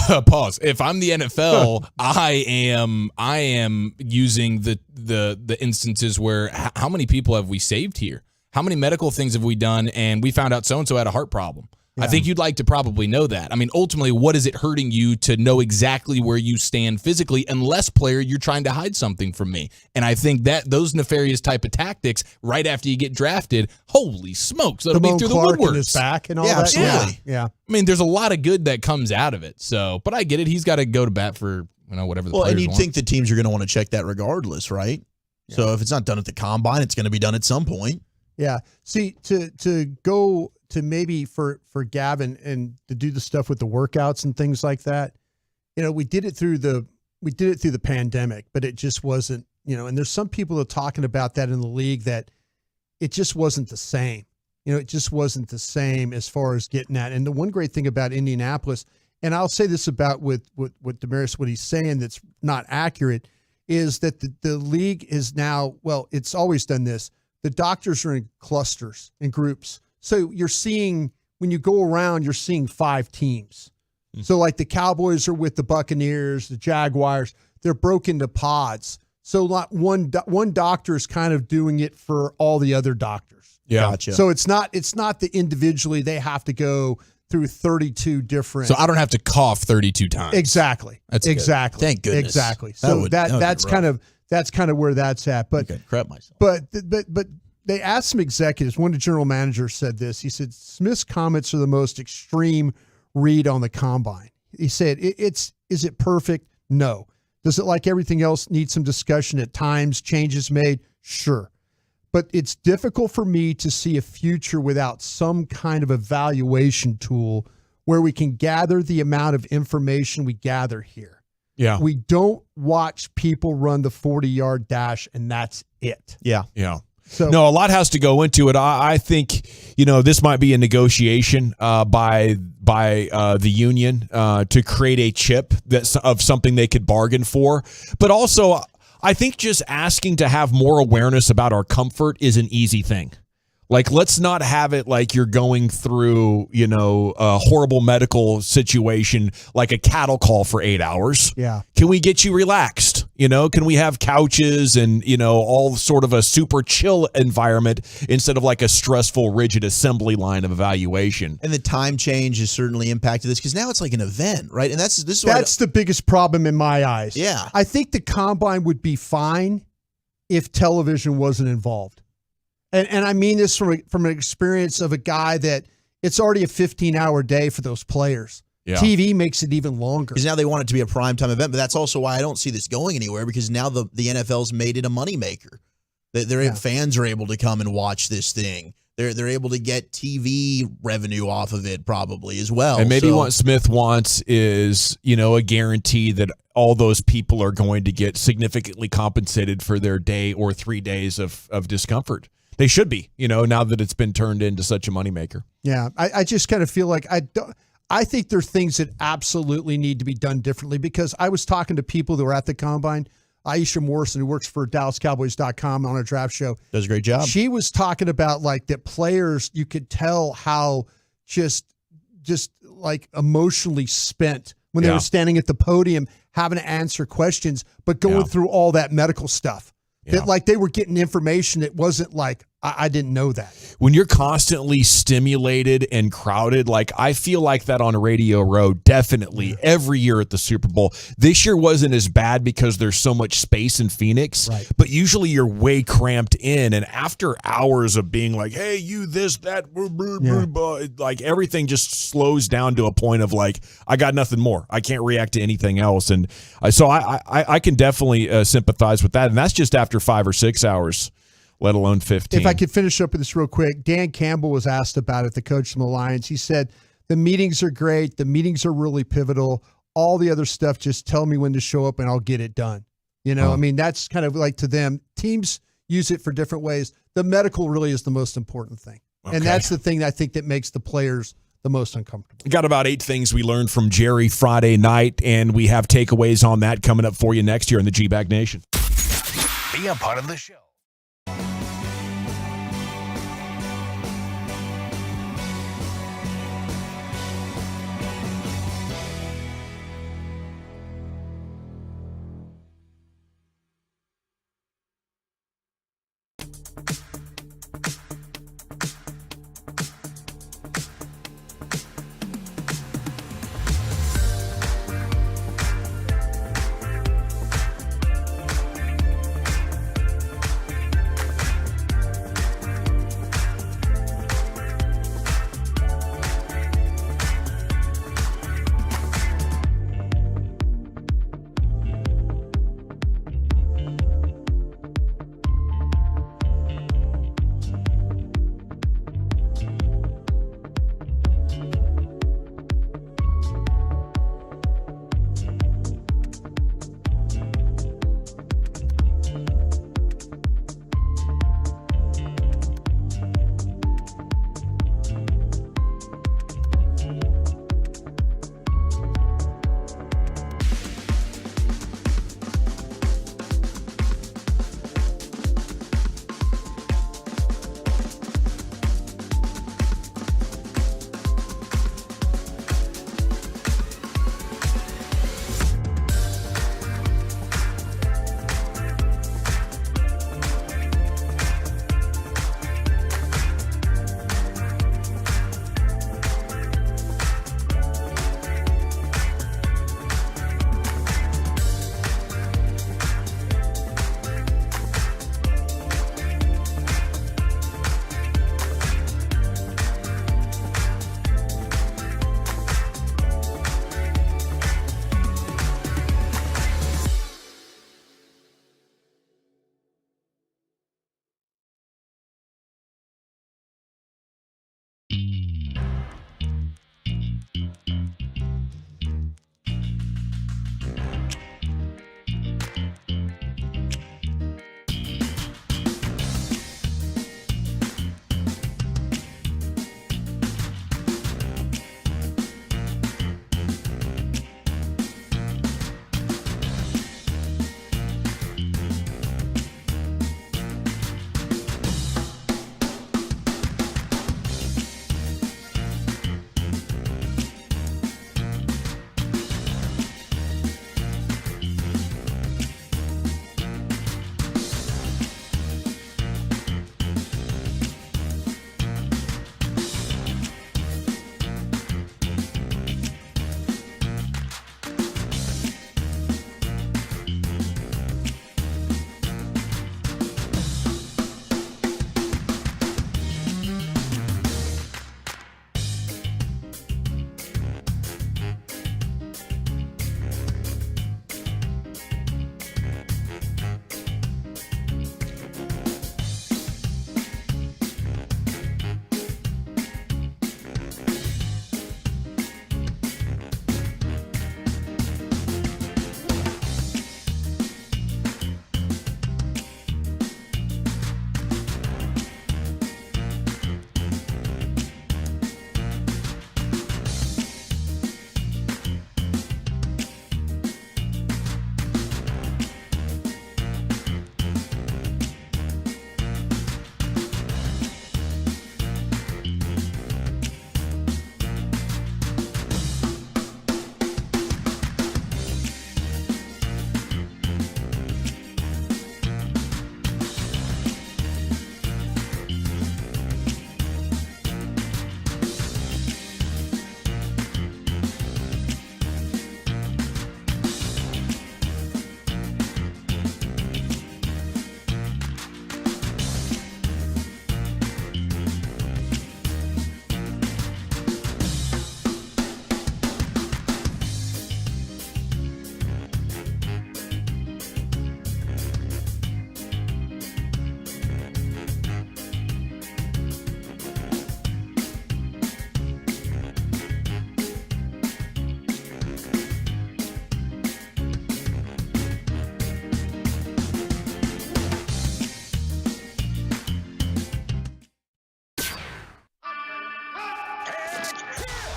if I'm the NFL, I am using the instances where how many people have we saved here? How many medical things have we done and we found out so-and-so had a heart problem? Yeah. I think you'd like to probably know that. I mean, ultimately, what is it hurting you to know exactly where you stand physically, unless, player, you're trying to hide something from me? And I think that those nefarious type of tactics, right after you get drafted, holy smokes, that'll be through the woodworks. His back and all that. Absolutely. Yeah. I mean, there's a lot of good that comes out of it. So, but I get it. He's got to go to bat for whatever the players and you'd want. think the teams are going to want to check that regardless, right? Yeah. So if it's not done at the combine, it's going to be done at some point. Yeah. See, to go to maybe for Gavin and to do the stuff with the workouts and things like that, we did it through the pandemic, but it just wasn't, and there's some people that are talking about that in the league that it just wasn't the same. It just wasn't the same as far as getting at. And the one great thing about Indianapolis, and I'll say this about with Demarius, what he's saying that's not accurate, is that the league is now, well, it's always done this. The doctors are in clusters, in groups. So you're seeing, when you go around, you're seeing 5 teams. So like the Cowboys are with the Buccaneers, the Jaguars, they're broken into pods. So not one doctor is kind of doing it for all the other doctors. Yeah. Gotcha. So it's not the individually, they have to go through 32 different. So I don't have to cough 32 times. Exactly. That's exactly. Good. Thank goodness. Exactly. So that's kind of where that's at. But crap myself. But they asked some executives. One of the general managers said this. He said Smith's comments are the most extreme read on the combine. He said, is it perfect? No. Does it, like everything else, need some discussion at times, changes made? Sure. But it's difficult for me to see a future without some kind of evaluation tool where we can gather the amount of information we gather here. Yeah. We don't watch people run the 40-yard dash, and that's it. Yeah. Yeah. So, no, a lot has to go into it. I think, this might be a negotiation by the union to create a chip that's of something they could bargain for. But also, I think just asking to have more awareness about our comfort is an easy thing. Like, let's not have it like you're going through, a horrible medical situation, like a cattle call for 8 hours. Yeah. Can we get you relaxed? Can we have couches and, all sort of a super chill environment instead of like a stressful, rigid assembly line of evaluation? And the time change has certainly impacted this because now it's like an event, right? And that's the biggest problem in my eyes. Yeah. I think the combine would be fine if television wasn't involved. And I mean this from an experience of a guy that it's already a 15-hour day for those players. Yeah. TV makes it even longer. Because now they want it to be a primetime event, but that's also why I don't see this going anywhere because now the NFL's made it a moneymaker. Fans are able to come and watch this thing. They're able to get TV revenue off of it probably as well. And maybe what Smith wants is, a guarantee that all those people are going to get significantly compensated for their day or 3 days of discomfort. They should be, now that it's been turned into such a moneymaker. Yeah, I just kind of feel like I think there are things that absolutely need to be done differently because I was talking to people that were at the combine. Aisha Morrison, who works for DallasCowboys.com on a draft show. Does a great job. She was talking about like that players, you could tell how just like emotionally spent when they were standing at the podium having to answer questions, but going through all that medical stuff. That like they were getting information that wasn't like, I didn't know that. When you're constantly stimulated and crowded, like I feel like that on Radio Row, definitely every year at the Super Bowl. This year wasn't as bad because there's so much space in Phoenix, but usually you're way cramped in. And after hours of being like, hey, you this, that, like everything just slows down to a point of like, I got nothing more. I can't react to anything else. And so I can definitely sympathize with that. And that's just after 5 or 6 hours, let alone 15. If I could finish up with this real quick, Dan Campbell was asked about it, the coach from the Lions. He said, the meetings are great. The meetings are really pivotal. All the other stuff, just tell me when to show up and I'll get it done. You know, I mean, that's kind of like to them. Teams use it for different ways. The medical really is the most important thing. And that's the thing I think that makes the players the most uncomfortable. We got about 8 things we learned from Jerry Friday night, and we have takeaways on that coming up for you next year in the G-Bag Nation. Be a part of the show.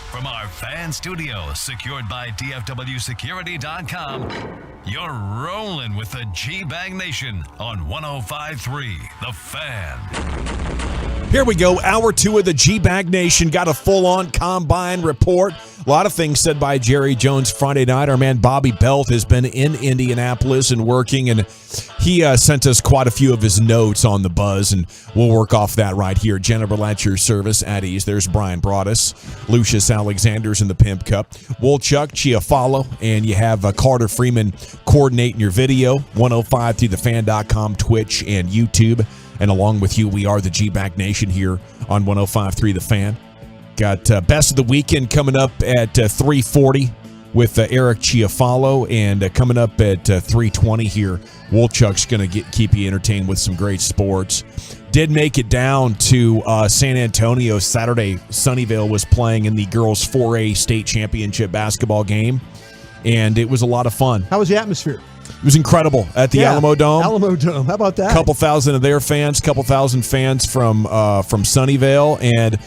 From our fan studio, secured by DFWsecurity.com, you're rolling with the G-Bag Nation on 105.3 The Fan. Here we go. Hour 2 of the G-Bag Nation. Got a full-on combine report. A lot of things said by Jerry Jones Friday night. Our man Bobby Belt has been in Indianapolis and working, and he sent us quite a few of his notes on the buzz, and we'll work off that right here. Jennifer at your service at ease. There's Brian Broaddus, Lucius Alexander's in the Pimp Cup, Wolchuk, Chiafalo, and you have Carter Freeman coordinating your video, 105thethefan.com, Twitch, and YouTube. And along with you, we are the G-Bag Nation here on 105.3 The Fan. Got Best of the Weekend coming up at 3:40 with Eric Chiafalo, and coming up at 3:20 here, Wolchuk's going to keep you entertained with some great sports. Did make it down to San Antonio Saturday. Sunnyvale was playing in the girls 4A state championship basketball game, and it was a lot of fun. How was the atmosphere? It was incredible at the Alamo Dome. Alamo Dome. How about that? Couple thousand of their fans, couple thousand fans from Sunnyvale, and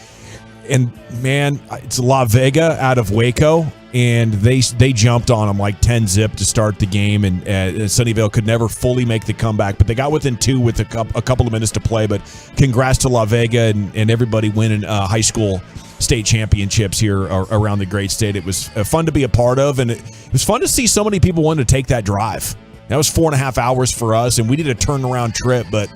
man, it's La Vega out of Waco, and they jumped on them like 10-zip to start the game, and Sunnyvale could never fully make the comeback, but they got within 2 with a couple of minutes to play. But congrats to La Vega and everybody winning high school state championships here around the great state. It was fun to be a part of, and it was fun to see so many people wanted to take that drive. That was 4.5 hours for us, and we did a turnaround trip, but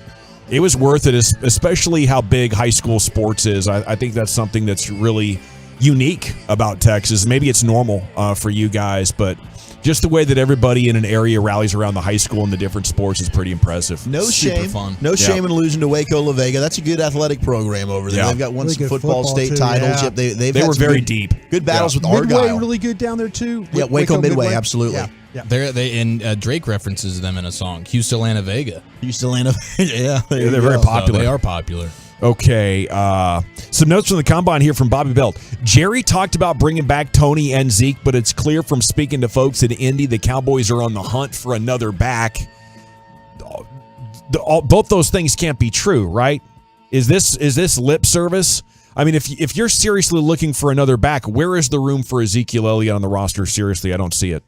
it was worth it, especially how big high school sports is. I think that's something that's really unique about Texas. Maybe it's normal for you guys, but just the way that everybody in an area rallies around the high school and the different sports is pretty impressive. No Super shame. fun. No shame in losing to Waco La Vega. That's a good athletic program over there. Yeah. They've got won Really some good football state too, titles. yeah. Yep, they They had were some very good, deep. Good battles with Midway Argyle. really good down there too. Yeah, Waco Midway, absolutely. Yeah. Drake references them in a song, Houston Vega. Houston Vega. Yeah, they're very popular. So they are popular. Okay, some notes from the combine here from Bobby Belt. Jerry talked about bringing back Tony and Zeke, but it's clear from speaking to folks in Indy, the Cowboys are on the hunt for another back. Both those things can't be true, right? Is this lip service? I mean, if you're seriously looking for another back, where is the room for Ezekiel Elliott on the roster? Seriously, I don't see it.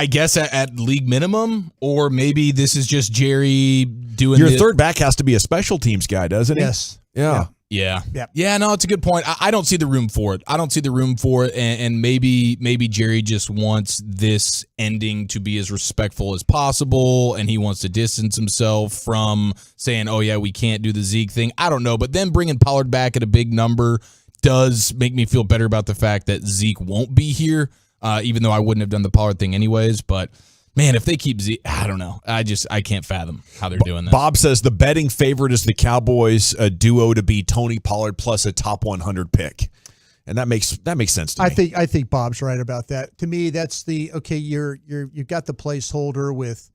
I guess at league minimum, or maybe this is just Jerry doing Your third back has to be a special teams guy, doesn't he? Yes. Yeah. Yeah, no, it's a good point. I don't see the room for it. And maybe Jerry just wants this ending to be as respectful as possible, and he wants to distance himself from saying, oh, yeah, we can't do the Zeke thing. I don't know, but then bringing Pollard back at a big number does make me feel better about the fact that Zeke won't be here, even though I wouldn't have done the Pollard thing anyways. But man, if they keep Zeke, I don't know. I can't fathom how they're doing that. Bob says the betting favorite is the Cowboys duo to be Tony Pollard plus a top 100 pick, and that makes sense to me. I think Bob's right about that. To me, that's the okay. You've got the placeholder with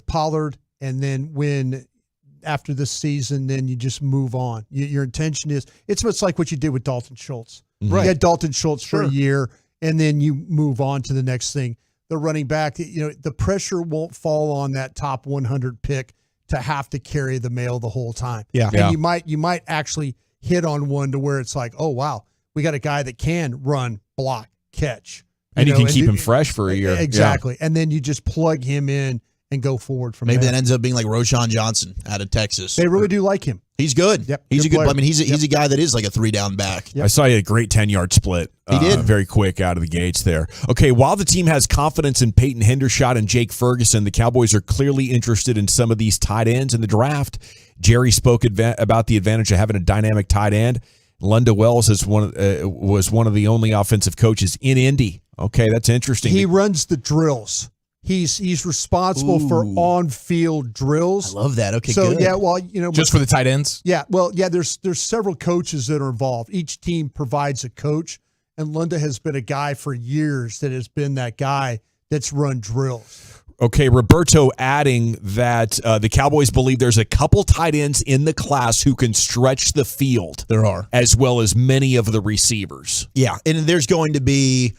Pollard, and then when after this season, then you just move on. Your intention is it's like what you did with Dalton Schultz. Right. You had Dalton Schultz for a year, and then you move on to the next thing. The running back, the pressure won't fall on that top 100 pick to have to carry the mail the whole time. Yeah. And you might actually hit on one to where it's like, oh wow, we got a guy that can run, block, catch, and you can keep him fresh for a year. Exactly. Yeah. And then you just plug him in and go forward from there. Maybe that ends up being like Roshan Johnson out of Texas. They really do like him. He's good. Yep. He's a good. player. I mean, he's a guy that is like a 3-down back. I saw you a great 10-yard split. He did. Very quick out of the gates there. Okay, while the team has confidence in Peyton Hendershot and Jake Ferguson, the Cowboys are clearly interested in some of these tight ends in the draft. Jerry spoke about the advantage of having a dynamic tight end. Lunda Wells was one of the only offensive coaches in Indy. Okay, that's interesting. He runs the drills. He's responsible for on-field drills. I love that. Okay, so good. yeah, well, just for the tight ends. Yeah, well, yeah. There's several coaches that are involved. Each team provides a coach, and Lunda has been a guy for years that has been that guy that's run drills. Okay, Roberto adding that the Cowboys believe there's a couple tight ends in the class who can stretch the field. There are, as well as many of the receivers. Yeah, and there's going to be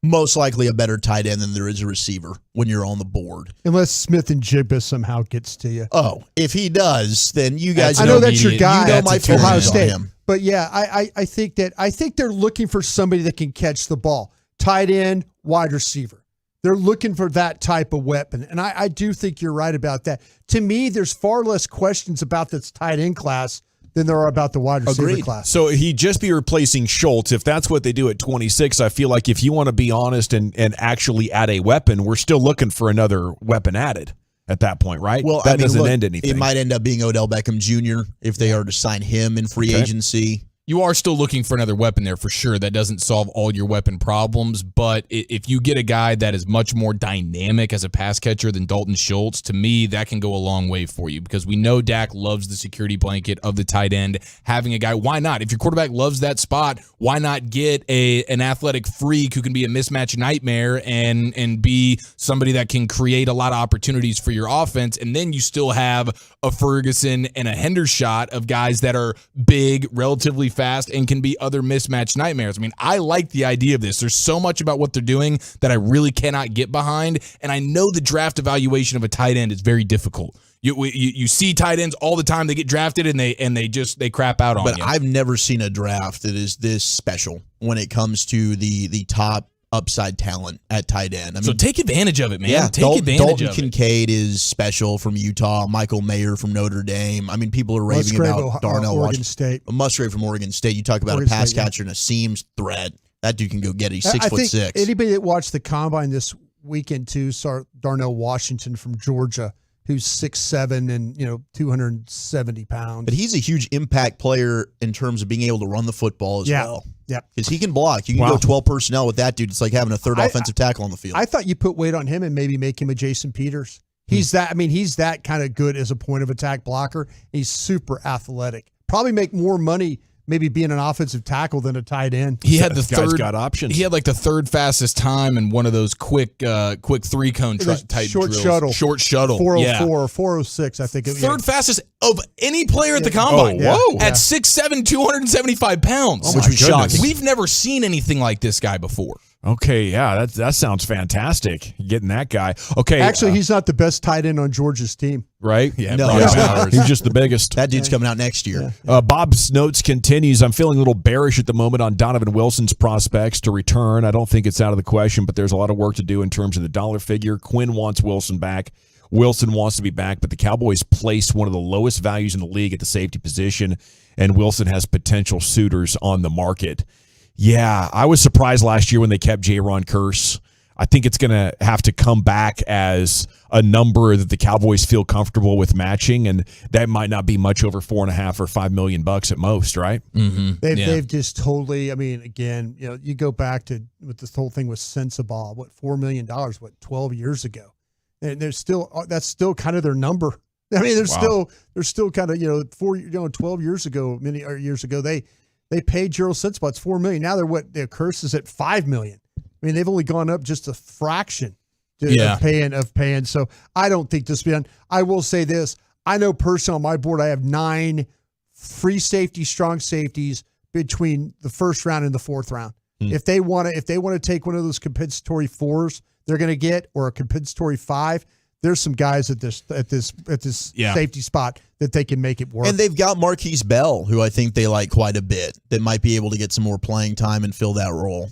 most likely a better tight end than there is a receiver when you're on the board. Unless Smith and Jigba somehow gets to you. Oh, if he does, then you guys I know that's your guy. You know my Ohio feelings on State. him. But yeah, I think they're looking for somebody that can catch the ball. Tight end, wide receiver. They're looking for that type of weapon. And I do think you're right about that. To me, there's far less questions about this tight end class than there are about the wide receiver class. So he'd just be replacing Schultz. If that's what they do at 26, I feel like if you want to be honest and actually add a weapon, we're still looking for another weapon added at that point, right? Well, that doesn't end anything. It might end up being Odell Beckham Jr. if they are to sign him in free agency. You are still looking for another weapon there for sure. That doesn't solve all your weapon problems, but if you get a guy that is much more dynamic as a pass catcher than Dalton Schultz, to me, that can go a long way for you because we know Dak loves the security blanket of the tight end. Having a guy, why not? If your quarterback loves that spot, why not get an athletic freak who can be a mismatch nightmare and be somebody that can create a lot of opportunities for your offense, and then you still have a Ferguson and a Hendershot of guys that are big, relatively fast, and can be other mismatch nightmares. I mean, I like the idea of this. There's so much about what they're doing that I really cannot get behind, and I know the draft evaluation of a tight end is very difficult. You see tight ends all the time. They get drafted and they crap out on you. But I've never seen a draft that is this special when it comes to the top upside talent at tight end. I mean, so take advantage of it, man. Yeah, Take advantage Dalton of Kincaid is special from Utah. Michael Mayer from Notre Dame. I mean, people are raving about Darnell Oregon State. Musgrave from Oregon State. You talk about a pass catcher and a seams threat. That dude can go get it. He's 6'6". Anybody that watched the combine this weekend too saw Darnell Washington from Georgia, who's 6'7" and 270 pounds. But he's a huge impact player in terms of being able to run the football as well. Yeah, because he can block. You can go 12 personnel with that dude. It's like having a third offensive tackle on the field. I thought you put weight on him and maybe make him a Jason Peters. He's that. I mean, he's that kind of good as a point of attack blocker. He's super athletic. Probably make more money maybe being an offensive tackle than a tight end. He had the third. Got options. He had like the third fastest time in one of those quick 3-cone type short drills. shuttle. Short shuttle. 404 or 406, I think. Third fastest of any player at the combine. Whoa. At 6'7", 275 pounds. Which was shocking. We've never seen anything like this guy before. Okay, yeah, that sounds fantastic. Getting that guy. Okay, actually, he's not the best tight end on Georgia's team. Right? Yeah, he's just the biggest. That dude's coming out next year. Bob's notes continues. I'm feeling a little bearish at the moment on Donovan Wilson's prospects to return. I don't think it's out of the question, but there's a lot of work to do in terms of the dollar figure. Quinn wants Wilson back. Wilson wants to be back, but the Cowboys placed one of the lowest values in the league at the safety position, and Wilson has potential suitors on the market. Yeah, I was surprised last year when they kept Jaron Kearse. I think it's going to have to come back as a number that the Cowboys feel comfortable with matching, and that might not be much over $4.5 or $5 million at most, right? Mm-hmm. They've just totally. I mean, again, you go back to with this whole thing with Sensabaugh, $4 million, 12 years ago, and that's still kind of their number. I mean, they're still kind of 12 years ago, many years ago they paid Gerald Sensabaugh. It's $4 million. Now their curse is at $5 million. I mean, they've only gone up just a fraction of paying. So I don't think this will be done. I will say this. I know personally on my board, I have 9 free safety, strong safeties between the first round and the fourth round. If they want to take one of those compensatory 4s they're going to get, or a compensatory 5, there's some guys at this safety spot that they can make it work. And they've got Marquise Bell, who I think they like quite a bit, that might be able to get some more playing time and fill that role.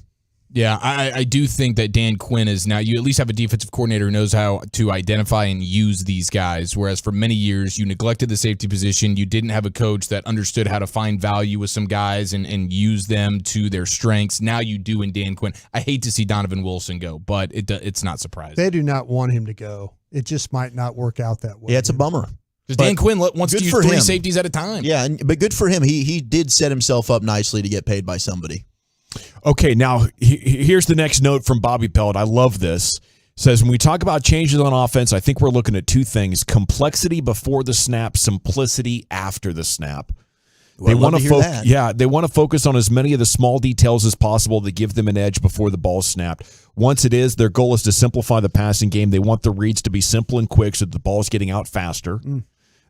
Yeah, I do think that Dan Quinn is now, you at least have a defensive coordinator who knows how to identify and use these guys, whereas for many years you neglected the safety position. You didn't have a coach that understood how to find value with some guys and use them to their strengths. Now you do in Dan Quinn. I hate to see Donovan Wilson go, but it's not surprising. They do not want him to go. It just might not work out that way. Yeah, it's a bummer. Because Dan Quinn wants to use 3 safeties at a time. Yeah, but good for him. He did set himself up nicely to get paid by somebody. Okay, now here's the next note from Bobby Pelt. I love this. Says, when we talk about changes on offense, I think we're looking at 2 things: complexity before the snap, simplicity after the snap. They want to focus on as many of the small details as possible to give them an edge before the ball snapped. Once it is, their goal is to simplify the passing game. They want the reads to be simple and quick so that the ball's getting out faster.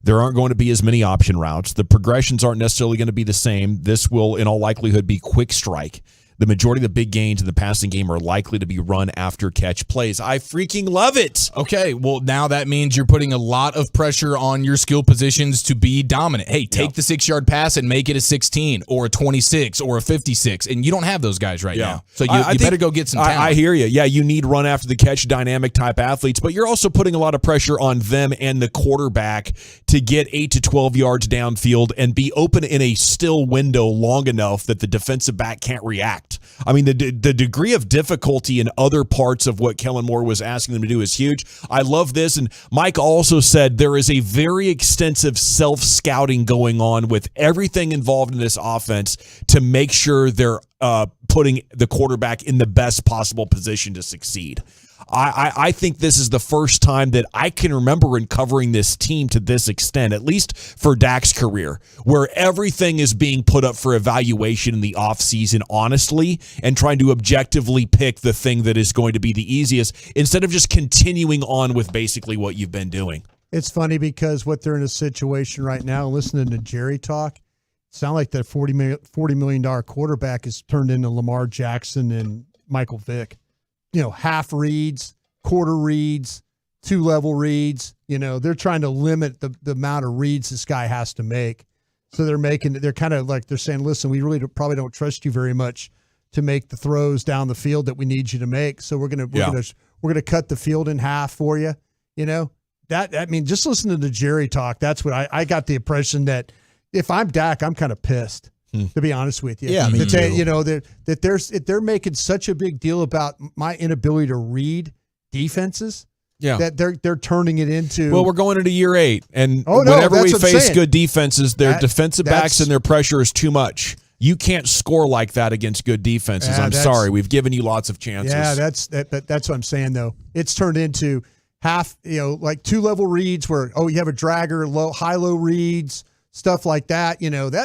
There aren't going to be as many option routes. The progressions aren't necessarily going to be the same. This will, in all likelihood, be quick strike. The majority of the big gains in the passing game are likely to be run after catch plays. I freaking love it. Okay, well, now that means you're putting a lot of pressure on your skill positions to be dominant. Hey, take the 6-yard pass and make it a 16 or a 26 or a 56, and you don't have those guys right now. So you better go get some talent. I hear you. Yeah, you need run after the catch dynamic type athletes, but you're also putting a lot of pressure on them and the quarterback to get 8 to 12 yards downfield and be open in a still window long enough that the defensive back can't react. I mean, the degree of difficulty in other parts of what Kellen Moore was asking them to do is huge. I love this. And Mike also said there is a very extensive self-scouting going on with everything involved in this offense to make sure they're putting the quarterback in the best possible position to succeed. I think this is the first time that I can remember in covering this team to this extent, at least for Dak's career, where everything is being put up for evaluation in the offseason honestly and trying to objectively pick the thing that is going to be the easiest instead of just continuing on with basically what you've been doing. It's funny because what they're in a situation right now, listening to Jerry talk, sound like that $40 million quarterback has turned into Lamar Jackson and Michael Vick. Half reads, quarter reads, 2-level reads. They're trying to limit the amount of reads this guy has to make. So they're kind of like they're saying, listen, we really probably don't trust you very much to make the throws down the field that we need you to make. So we're gonna cut the field in half for you. Just listening to Jerry talk, that's what I got the impression that if I'm Dak, I'm kind of pissed. To be honest with you, yeah, that they're making such a big deal about my inability to read defenses, that they're turning it into. Well, we're going into year 8, and whenever we face good defenses, their defensive backs and their pressure is too much. You can't score like that against good defenses. I'm sorry, we've given you lots of chances. Yeah, that's what I'm saying though. It's turned into half, like 2-level reads where you have a dragger, high-low reads. Stuff like that,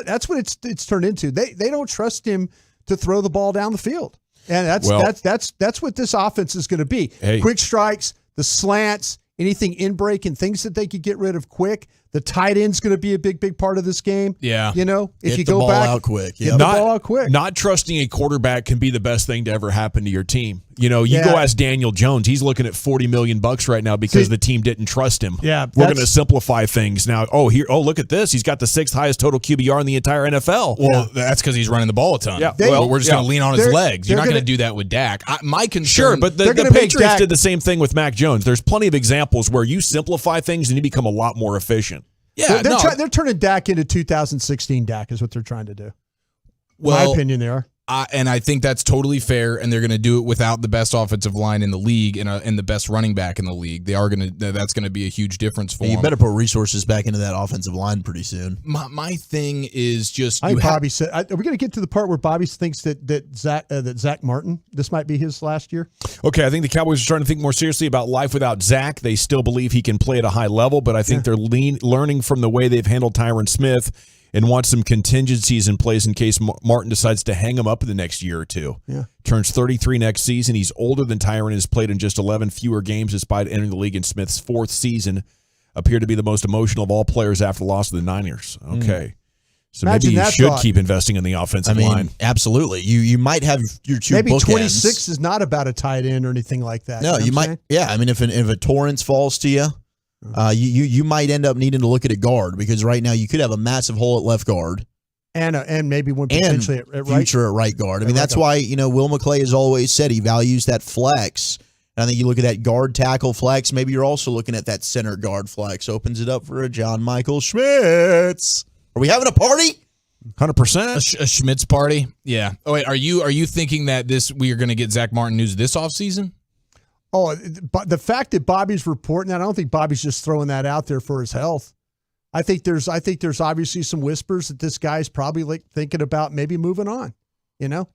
that's what it's turned into. They don't trust him to throw the ball down the field, and that's what this offense is going to be. Hey. Quick strikes, the slants, anything in break, and things that they could get rid of quick. The tight end's going to be a big part of this game. Yeah, if you go back, out quick. Get the ball out quick. Not trusting a quarterback can be the best thing to ever happen to your team. You go ask Daniel Jones. He's looking at $40 million right now because the team didn't trust him. Yeah, we're going to simplify things now. Look at this. He's got the 6th highest total QBR in the entire NFL. Well, that's because he's running the ball a ton. Yeah, we're just going to lean on his legs. You're not going to do that with Dak. My concern, sure, but the Patriots did the same thing with Mac Jones. There's plenty of examples where you simplify things and you become a lot more efficient. Yeah, they're turning Dak into 2016 Dak is what they're trying to do. Well, my opinion, they are. And I think that's totally fair, and they're going to do it without the best offensive line in the league and the best running back in the league. That's going to be a huge difference for them. You better put resources back into that offensive line pretty soon. My thing is just Bobby said, are we going to get to the part where Bobby thinks that Zach Martin, this might be his last year? Okay, I think the Cowboys are starting to think more seriously about life without Zach. They still believe he can play at a high level, but I think they're learning from the way they've handled Tyron Smith and want some contingencies in place in case Martin decides to hang him up in the next year or two. Yeah. Turns 33 next season. He's older than Tyron and has played in just 11 fewer games despite entering the league in Smith's 4th season. Appeared to be the most emotional of all players after the loss of the Niners. Okay. So Imagine maybe you should keep investing in the offensive line. Absolutely. You might have your two maybe bookends. 26 is not about a tight end or anything like that. No, you might. Saying? Yeah, I mean, if a Torrance falls to you, you might end up needing to look at a guard because right now you could have a massive hole at left guard. And maybe one potentially at right. Future at right guard. I mean, that's why, Will McClay has always said he values that flex. And I think you look at that guard tackle flex. Maybe you're also looking at that center guard flex. Opens it up for a John Michael Schmitz. Are we having a party? 100%. A Schmitz party? Yeah. Oh, wait, are you thinking that we are going to get Zach Martin news this offseason? Oh, but the fact that Bobby's reporting that, I don't think Bobby's just throwing that out there for his health. I think there's obviously some whispers that this guy's probably like thinking about maybe moving on.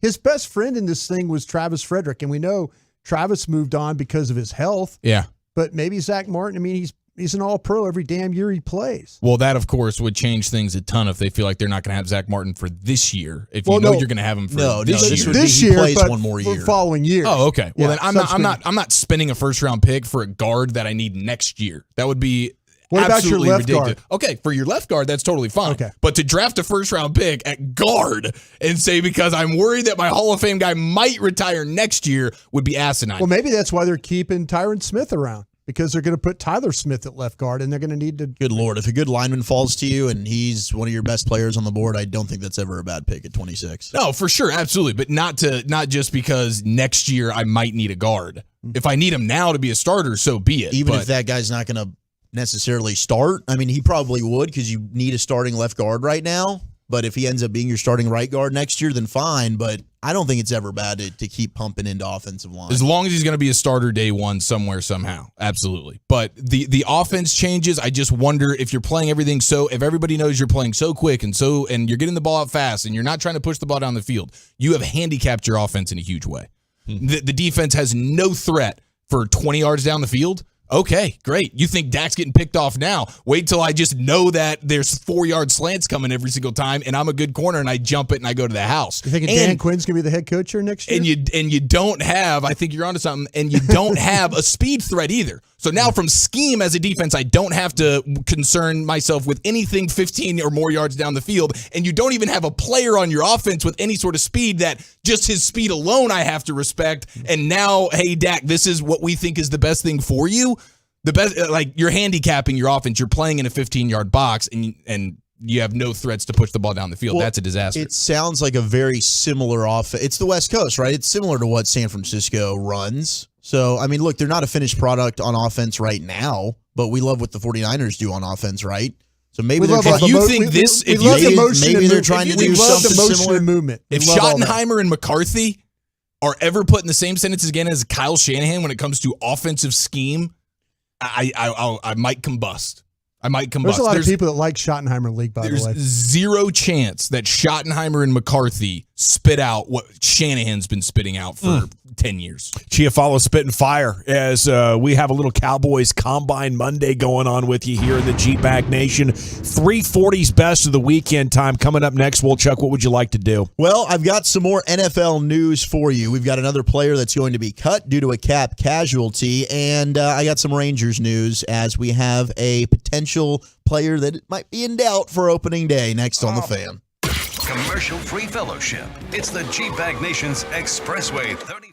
His best friend in this thing was Travis Frederick, and we know Travis moved on because of his health. Yeah. But maybe Zach Martin, I mean, he's an all-pro every damn year he plays. Well, that, of course, would change things a ton if they feel like they're not going to have Zach Martin for this year. If you're going to have him for this year, plays one more year. Following year. Oh, okay. Well, then I'm not spending a first-round pick for a guard that I need next year. That would be What about your absolutely left ridiculous. guard? Okay, for your left guard, that's totally fine. Okay. But to draft a first-round pick at guard and say because I'm worried that my Hall of Fame guy might retire next year would be asinine. Well, maybe that's why they're keeping Tyron Smith around, because they're going to put Tyler Smith at left guard, and they're going to need to. Good Lord. If a good lineman falls to you and he's one of your best players on the board, I don't think that's ever a bad pick at 26. No, for sure, absolutely, but not just because next year I might need a guard. If I need him now to be a starter, so be it. Even if that guy's not going to necessarily start, I mean, he probably would because you need a starting left guard right now. But if he ends up being your starting right guard next year, then fine. But I don't think it's ever bad to keep pumping into offensive line. As long as he's going to be a starter day one somewhere, somehow. Absolutely. But the offense changes. I just wonder if you're playing everything if everybody knows you're playing so quick and you're getting the ball out fast and you're not trying to push the ball down the field, you have handicapped your offense in a huge way. The defense has no threat for 20 yards down the field. Okay, great. You think Dak's getting picked off now. Wait till I just know that there's 4-yard slants coming every single time, and I'm a good corner, and I jump it, and I go to the house. You thinking Dan Quinn's going to be the head coach here next year? And you don't have, I think you're onto something, and you don't have a speed threat either. So now from scheme as a defense, I don't have to concern myself with anything 15 or more yards down the field, and you don't even have a player on your offense with any sort of speed that just his speed alone I have to respect. And now, hey, Dak, this is what we think is the best thing for you. The best, like, you're handicapping your offense. You're playing in a 15-yard box, and you have no threats to push the ball down the field. Well, that's a disaster. It sounds like a very similar offense. It's the West Coast, right? It's similar to what San Francisco runs. So, I mean, look, they're not a finished product on offense right now, but we love what the 49ers do on offense, right? So maybe they're trying to do something similar. Movement. If Schottenheimer and McCarthy are ever put in the same sentence again as Kyle Shanahan when it comes to offensive scheme, I might combust. There's a lot of people that like Schottenheimer League, by the way. There's zero chance that Schottenheimer and McCarthy spit out what Shanahan's been spitting out for 10 years. Chiafalo spitting fire as we have a little Cowboys Combine Monday going on with you here in the G-Bag Nation. 340's best of the weekend time coming up next. Chuck, what would you like to do? Well, I've got some more NFL news for you. We've got another player that's going to be cut due to a cap casualty, and I got some Rangers news as we have a potential player that might be in doubt for opening day next on The Fan. Commercial-free fellowship. It's the G-Bag Nation's Expressway 35.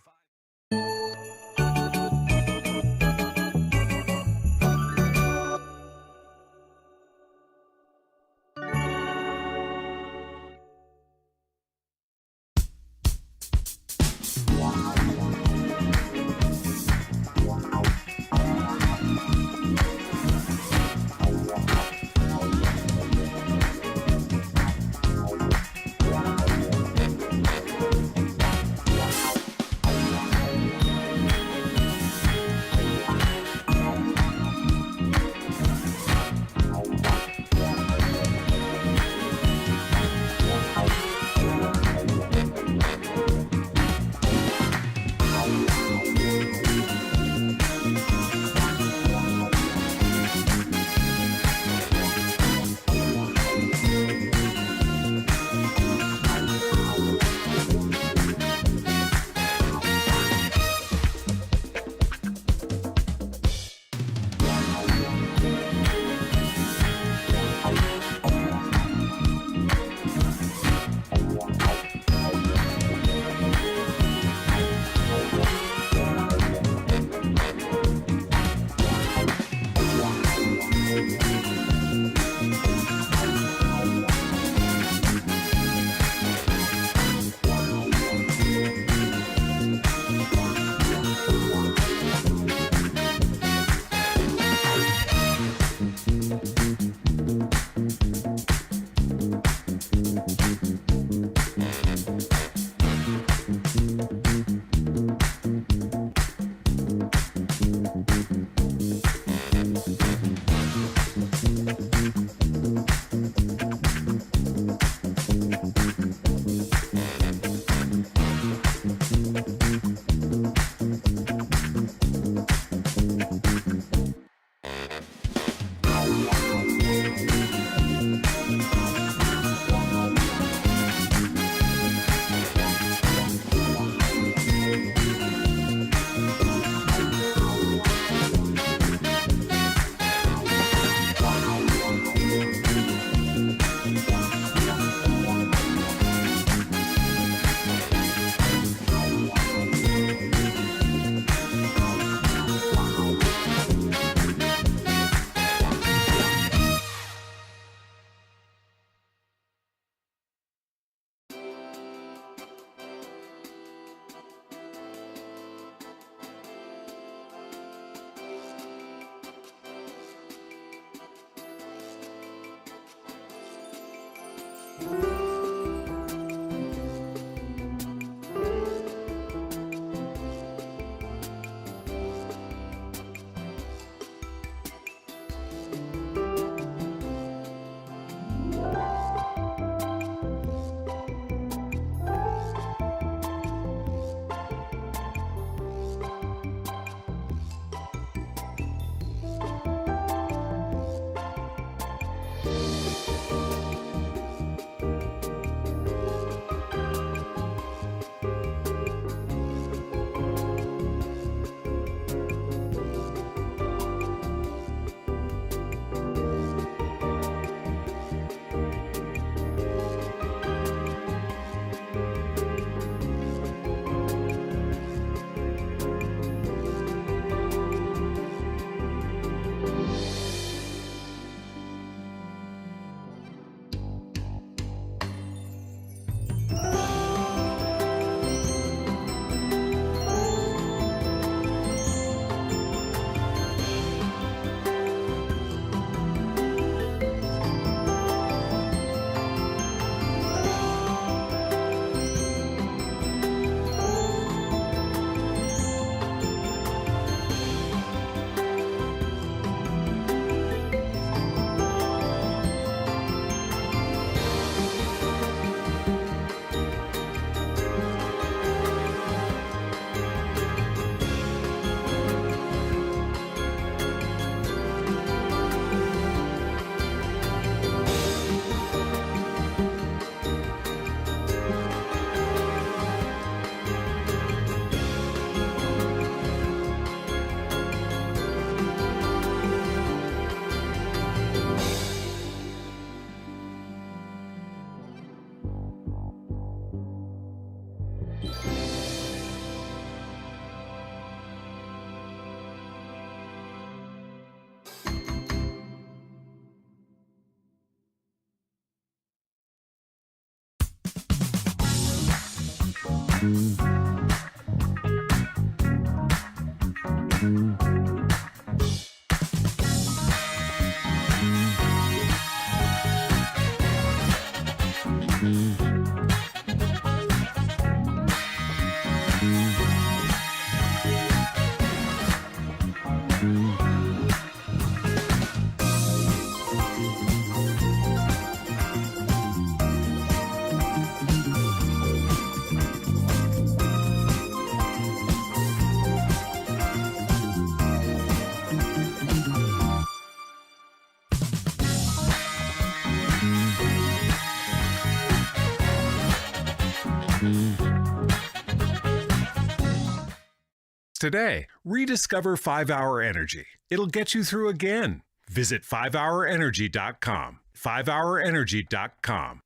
Today, rediscover 5-Hour Energy. It'll get you through again. Visit 5hourenergy.com. 5hourenergy.com.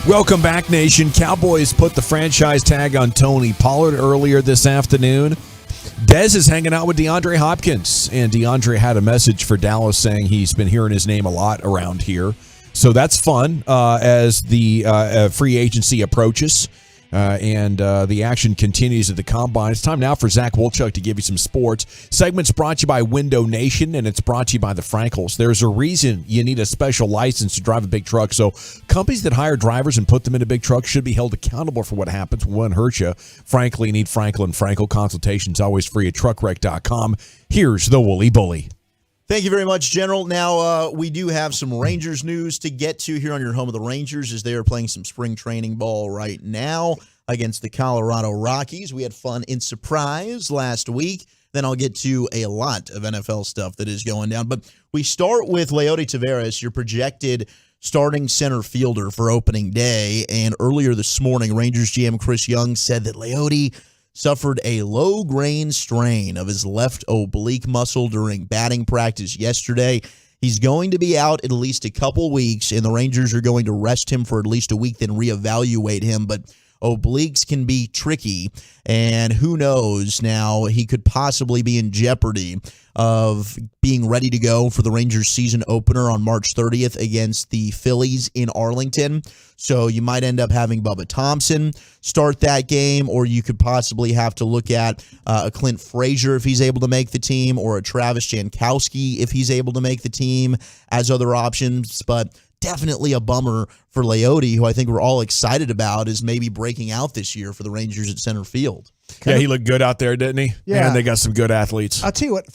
Welcome back, Nation. Cowboys put the franchise tag on Tony Pollard earlier this afternoon. Dez is hanging out with DeAndre Hopkins, and DeAndre had a message for Dallas saying he's been hearing his name a lot around here. So that's fun as the free agency approaches. And the action continues at the Combine. It's time now for Zach Wolchuk to give you some sports. Segment's brought to you by Window Nation, and it's brought to you by the Frankels. There's a reason you need a special license to drive a big truck, so companies that hire drivers and put them in a big truck should be held accountable for what happens when one hurts you. Frankly, you need Frankel & Frankel. Consultation's always free at truckwreck.com. Here's the Woolly Bully. Thank you very much, General. Now, we do have some Rangers news to get to here on your home of the Rangers as they are playing some spring training ball right now against the Colorado Rockies. We had fun in Surprise last week. Then I'll get to a lot of NFL stuff that is going down. But we start with Leody Taveras, your projected starting center fielder for opening day. And earlier this morning, Rangers GM Chris Young said that Leody suffered a low-grain strain of his left oblique muscle during batting practice yesterday. He's going to be out at least a couple weeks, and the Rangers are going to rest him for at least a week, then reevaluate him. But obliques can be tricky, and who knows now, he could possibly be in jeopardy of being ready to go for the Rangers season opener on March 30th against the Phillies in Arlington. So you might end up having Bubba Thompson start that game, or you could possibly have to look at a Clint Frazier if he's able to make the team, or a Travis Jankowski if he's able to make the team as other options. But definitely a bummer for Leody, who I think we're all excited about is maybe breaking out this year for the Rangers at center field. Yeah, he looked good out there, didn't he? Yeah. And they got some good athletes. I'll tell you what,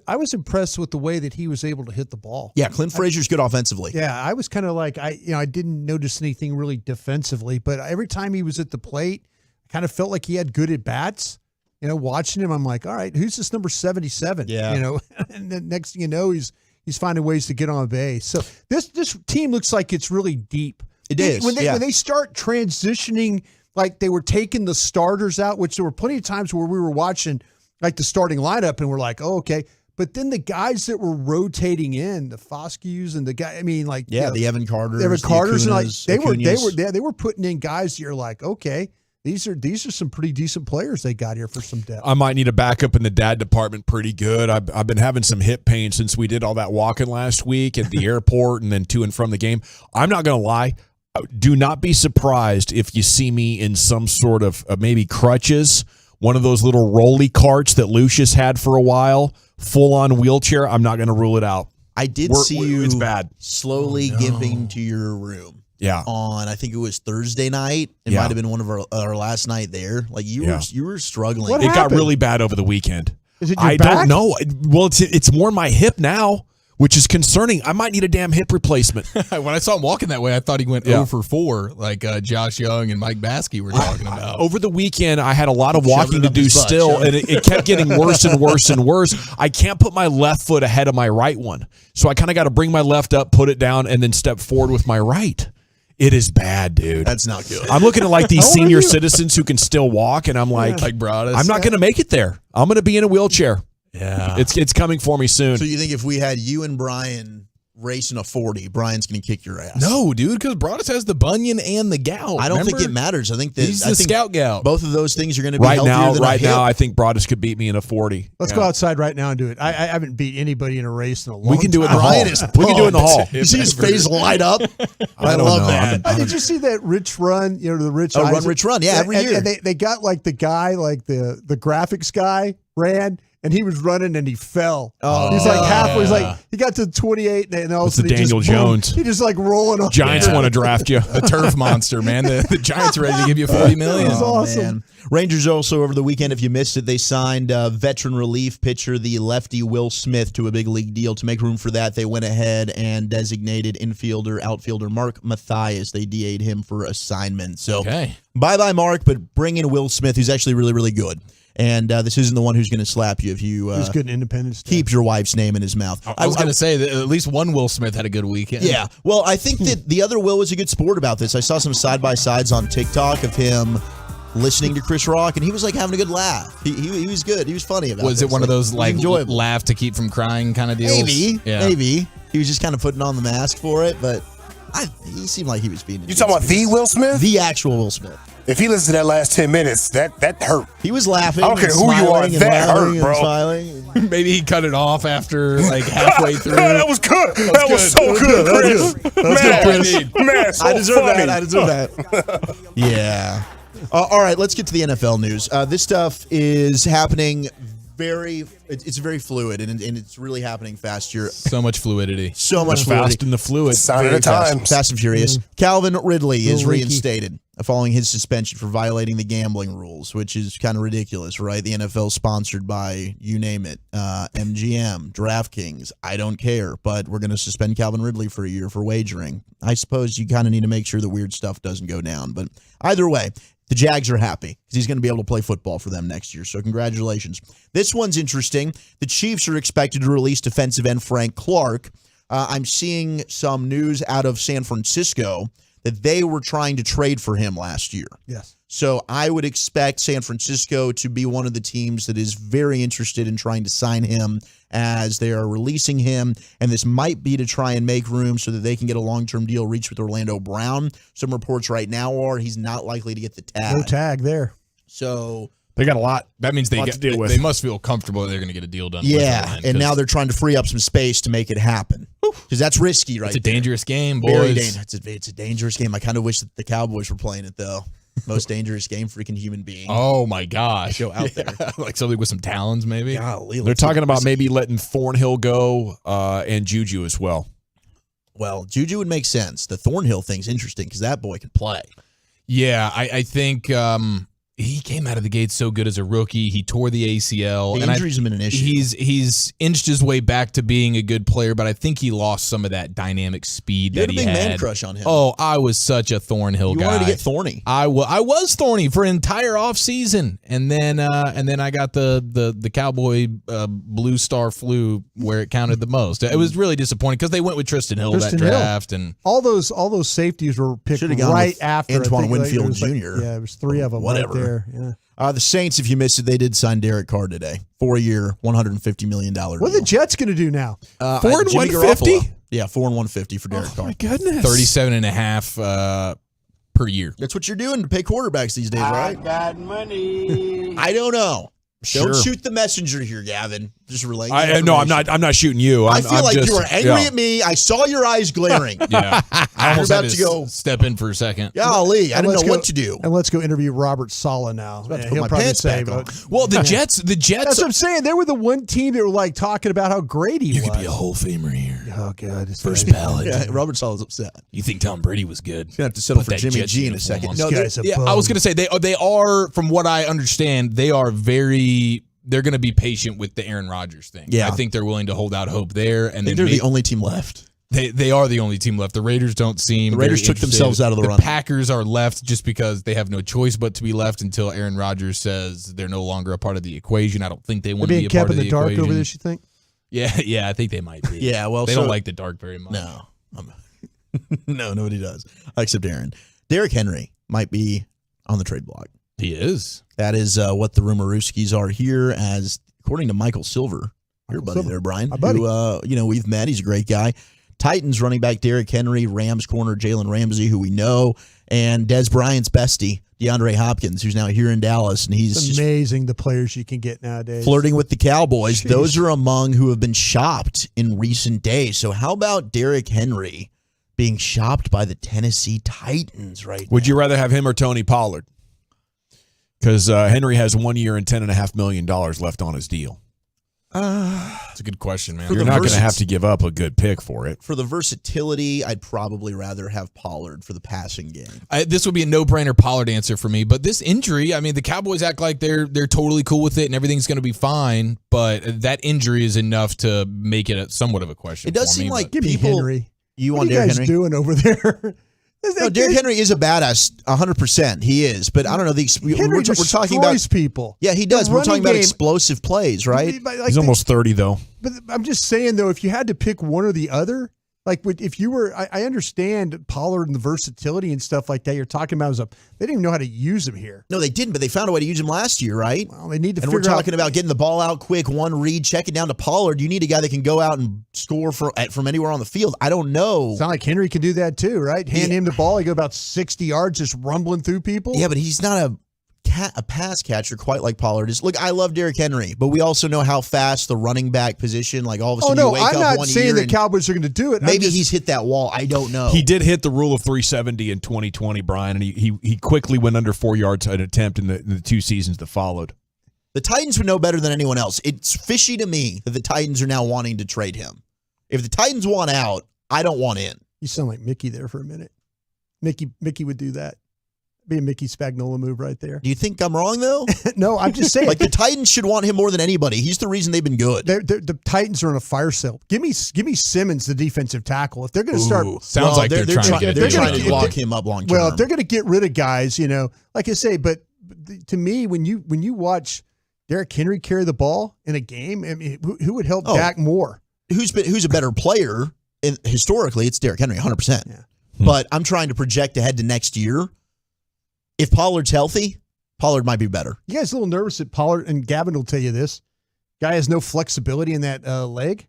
I was impressed with the way that he was able to hit the ball. Yeah, Clint Frazier's good offensively. Yeah, I was kind of like, I didn't notice anything really defensively, but every time he was at the plate, I kind of felt like he had good at-bats. Watching him, I'm like, all right, who's this number 77? Yeah. And then next thing you know, he's finding ways to get on base. So this team looks like it's really deep. It is. When they start transitioning, like they were taking the starters out, which there were plenty of times where we were watching like the starting lineup and we're like, oh, okay. But then the guys that were rotating in, the Foscues and the guy, the Evan Carters, and like Acuñas. they were putting in guys that you're like, okay, these are some pretty decent players they got here for some depth. I might need a backup in the dad department pretty good. I've been having some hip pain since we did all that walking last week at the airport and then to and from the game. I'm not going to lie. Do not be surprised if you see me in some sort of maybe crutches, one of those little rolly carts that Lucius had for a while, full-on wheelchair. I'm not going to rule it out. I did see you it's bad. slowly gimping to your room. Yeah. On, I think it was Thursday night. It might have been one of our last night there. Like you were struggling. What it happened? got really bad over the weekend. Is it your I back? don't know. Well, it's more my hip now, which is concerning. I might need a damn hip replacement. When I saw him walking that way, I thought he went 0 for 4, like Josh Young and Mike Baskey were talking about. Over the weekend, I had a lot of walking to do still, and it kept getting worse and worse and worse. I can't put my left foot ahead of my right one. So I kind of got to bring my left up, put it down, and then step forward with my right. It is bad, dude. That's not good. I'm looking at like these senior citizens who can still walk, and I'm like Broadus. I'm not going to make it there. I'm going to be in a wheelchair. Yeah. It's coming for me soon. So you think if we had you and Brian racing a 40, Brian's going to kick your ass. No, dude, because Broadus has the bunion and the gout. I don't think it matters. I think that he's the scout gout. Both of those things are going to be right healthier now. than Right a hip. now, I think Broadus could beat me in a 40. Let's go outside right now and do it. I haven't beat anybody in a race in a long time. We can do it in the Brian hall. is We can do it in the hall. You see his face light up? I don't love know. that. Did you see that Rich Run? You know, the Rich Run, Isaac? Rich Run. Yeah, every year. And they got like the guy, like the graphics guy ran, and he was running and he fell. Oh, he's like halfway. He's like, he got to 28 and all of a It's the sudden Daniel Jones. He just like rolling on. Giants want to draft you. The turf monster, man. The Giants are ready to give you $40 million. That's awesome. Man. Rangers also over the weekend, if you missed it, they signed veteran relief pitcher, the lefty Will Smith, to a big league deal. To make room for that, they went ahead and designated outfielder Mark Mathias. They DA'd him for assignment. So bye-bye Mark, but bring in Will Smith, who's actually really, really good. And this isn't the one who's going to slap you if you He's good in Independence Day. keep your wife's name in his mouth. I was going to say that at least one Will Smith had a good weekend. Yeah. Well, I think that the other Will was a good sport about this. I saw some side-by-sides on TikTok of him listening to Chris Rock, and he was like having a good laugh. He was good. He was funny about it. Was it one of those like enjoyable. laugh to keep from crying kind of deals? Maybe. He was just kind of putting on the mask for it, but he seemed like he was being. You talking about the Will Smith? The actual Will Smith. If he listened to that last 10 minutes, that hurt. He was laughing. I don't care who you are. That hurt, bro. Maybe he cut it off after like halfway through. That was good. That was so good, Chris. Man, so I deserve funny. that. I deserve that. Yeah. All right, let's get to the NFL news. This stuff is happening it's very fluid, and it's really happening fast here. So much fluidity. So much fluidity. Fast in the fluid. Sign of the times. Fast and furious. Calvin Ridley is Little leaky. reinstated following his suspension for violating the gambling rules, which is kind of ridiculous, right? The NFL sponsored by, you name it, MGM, DraftKings, I don't care, but we're going to suspend Calvin Ridley for a year for wagering. I suppose you kind of need to make sure the weird stuff doesn't go down, but either way, the Jags are happy because he's going to be able to play football for them next year. So congratulations. This one's interesting. The Chiefs are expected to release defensive end Frank Clark. I'm seeing some news out of San Francisco that they were trying to trade for him last year. Yes. So I would expect San Francisco to be one of the teams that is very interested in trying to sign him as they are releasing him. And this might be to try and make room so that they can get a long-term deal reached with Orlando Brown. Some reports right now are he's not likely to get the tag. No tag there. So they got a lot. That means they to deal with. They must feel comfortable that they're going to get a deal done. yeah, with and now they're trying to free up some space to make it happen. Because that's risky, right? It's a dangerous game, boys. Very dangerous. It's a dangerous game. I kind of wish that the Cowboys were playing it, though. Most dangerous game, freaking human being. Oh, my gosh. Go out there. Like somebody with some talons, maybe? Golly, They're talking about maybe letting Thornhill go and Juju as well. Well, Juju would make sense. The Thornhill thing's interesting because that boy can play. Yeah, I think he came out of the gate so good as a rookie. He tore the ACL. The injuries have been an issue. He's inched his way back to being a good player, but I think he lost some of that dynamic speed You that had a he big had. man crush on him. Oh, I was such a Thornhill You guy. wanted to get thorny. I was thorny for an entire offseason, and then I got the Cowboy Blue Star flu where it counted the most. It was really disappointing because they went with Tristan Hill that draft, and all those safeties were picked Should've gone right with after Antoine I think, Winfield it was Jr. yeah, it was three of them Whatever. right there. Yeah. The Saints, if you missed it, they did sign Derek Carr today. 4-year, $150 million deal. What are the Jets going to do now? 4 and Jimmy 150? Garoppolo. Yeah, 4 and 150 for Derek Carr. My goodness. 37.5 per year. That's what you're doing to pay quarterbacks these days, right? I got money. I don't know. Sure. Don't shoot the messenger here, Gavin. Just relay. No, I'm not shooting you. I feel I'm like just, you were angry at me. I saw your eyes glaring. Yeah, I almost You're had about to to go. step in for a second. Golly, I And didn't let's know go- what to do. And let's go interview Robert Saleh now. about to Yeah, put he'll my probably pants say, back on. but- Well, the Jets. That's what I'm saying. They were the one team that were like talking about how great he was. You could be a Hall of Famer here. Oh god, it's First right. ballot. Yeah, Robert Sala's upset. You think Tom Brady was good? He's gonna have to settle Put for that Jimmy Jets G in a uniform second. on. No, This guy's a Yeah, I was going to say they are, from what I understand, they are they're going to be patient with the Aaron Rodgers thing. Yeah. I think they're willing to hold out hope there. And I think they're the only team left. They are the only team left. The Raiders don't seem. The Raiders very took interested. themselves out of the The running. Packers are left just because they have no choice but to be left until Aaron Rodgers says they're no longer a part of the equation. I don't think they want to They're be a being part kept of in the the dark equation. over this. You think? Yeah, I think they might be. Yeah, well, they so- don't like the dark very much. No, no, nobody does except Aaron. Derrick Henry might be on the trade block. He is. That is what the rumorooskies are here, as according to Michael Silver, your buddy there, Brian, My buddy. who we've met. He's a great guy. Titans running back Derrick Henry, Rams corner Jalen Ramsey, who we know, and Dez Bryant's bestie, DeAndre Hopkins, who's now here in Dallas. And he's it's amazing the players you can get nowadays. Flirting with the Cowboys. Jeez. Those are among who have been shopped in recent days. So how about Derrick Henry being shopped by the Tennessee Titans right now? Would you rather have him or Tony Pollard? Because Henry has 1 year and $10.5 million left on his deal. That's a good question, man. You're not going to have to give up a good pick for it. For the versatility, I'd probably rather have Pollard for the passing game. This would be a no-brainer Pollard answer for me. But this injury, I mean, the Cowboys act like they're totally cool with it and everything's going to be fine. But that injury is enough to make it somewhat of a question. It does for seem me, like Give me people. Henry. You What want are you Derrick guys Henry? doing over there? No, Derrick Henry is a badass, 100%. He is, but I don't know. Henry We're talking about destroys people. Yeah, he does. The We're talking running about game- explosive plays, right? Like He's almost 30, though. But I'm just saying, though, if you had to pick one or the other, like if you were, I understand Pollard and the versatility and stuff like that you're talking about. They didn't even know how to use him here. No, they didn't, but they found a way to use him last year, right? Well, they need to And figure we're talking about getting the ball out quick, one read, check it down to Pollard. You need a guy that can go out and score from anywhere on the field. I don't know. Sound like Henry can do that too, right? Hand him the ball, he go about 60 yards just rumbling through people. Yeah, but he's not a pass catcher quite like Pollard is. Look, I love Derrick Henry, but we also know how fast the running back position, like all of a sudden you wake I'm up not one saying year the and Cowboys are going to do it. maybe he's hit that wall. I don't know. He did hit the rule of 370 in 2020, Brian, and he quickly went under 4 yards an attempt in the 2 seasons that followed. The Titans would know better than anyone else. It's fishy to me that the Titans are now wanting to trade him. If the Titans want out, I don't want in. You sound like Mickey there for a minute. Mickey would do that. Be a Mickey Spagnola move right there. Do you think I'm wrong, though? No, I'm just saying. Like, the Titans should want him more than anybody. He's the reason they've been good. The Titans are on a fire sale. Give me Simmons, the defensive tackle. If they're going to start, sounds like they're trying to lock him up long term. Well, if they're going to get rid of guys, like I say, but to me, when you watch Derrick Henry carry the ball in a game, I mean, who would help Dak more? Who's a better player? Historically, it's Derrick Henry, 100%. Yeah. But I'm trying to project ahead to next year. If Pollard's healthy, Pollard might be better. You guys a little nervous that Pollard, and Gavin will tell you this, guy has no flexibility in that leg?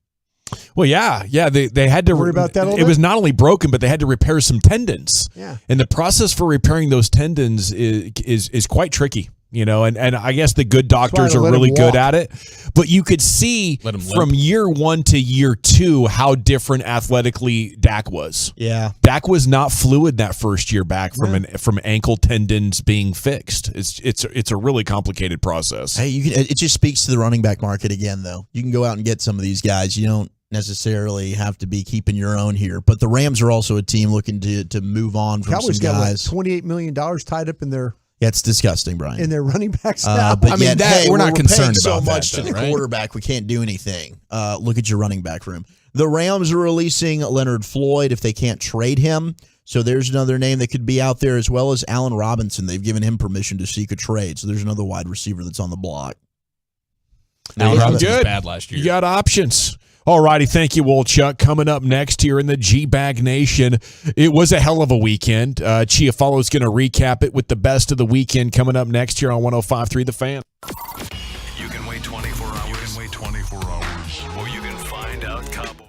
Well, yeah. They had to worry about that a little It was bit? not only broken, but they had to repair some tendons. Yeah. And the process for repairing those tendons is quite tricky. And I guess the good doctors are really good at it. But you could see from year 1 to year 2 how different athletically Dak was. Yeah. Dak was not fluid that first year back from ankle tendons being fixed. It's a really complicated process. Hey, it just speaks to the running back market again, though. You can go out and get some of these guys. You don't necessarily have to be keeping your own here. But the Rams are also a team looking to move on from Cowboys some guys. got $28 million tied up in their it's disgusting, Brian. in their running backs now. But I mean, yet, we're not paying concerned so about that, much to though, the right? quarterback. We can't do anything. Look at your running back room. The Rams are releasing Leonard Floyd if they can't trade him. So there's another name that could be out there, as well as Allen Robinson. They've given him permission to seek a trade. So there's another wide receiver that's on the block. Allen Robinson was Good. bad last year. You got options. All righty, thank you, Wolchuk. Coming up next here in the G-Bag Nation, it was a hell of a weekend. Chiafalo's going to recap it with the best of the weekend coming up next here on 105.3 The Fan. You can wait 24 hours. Or you can find out Cowboys.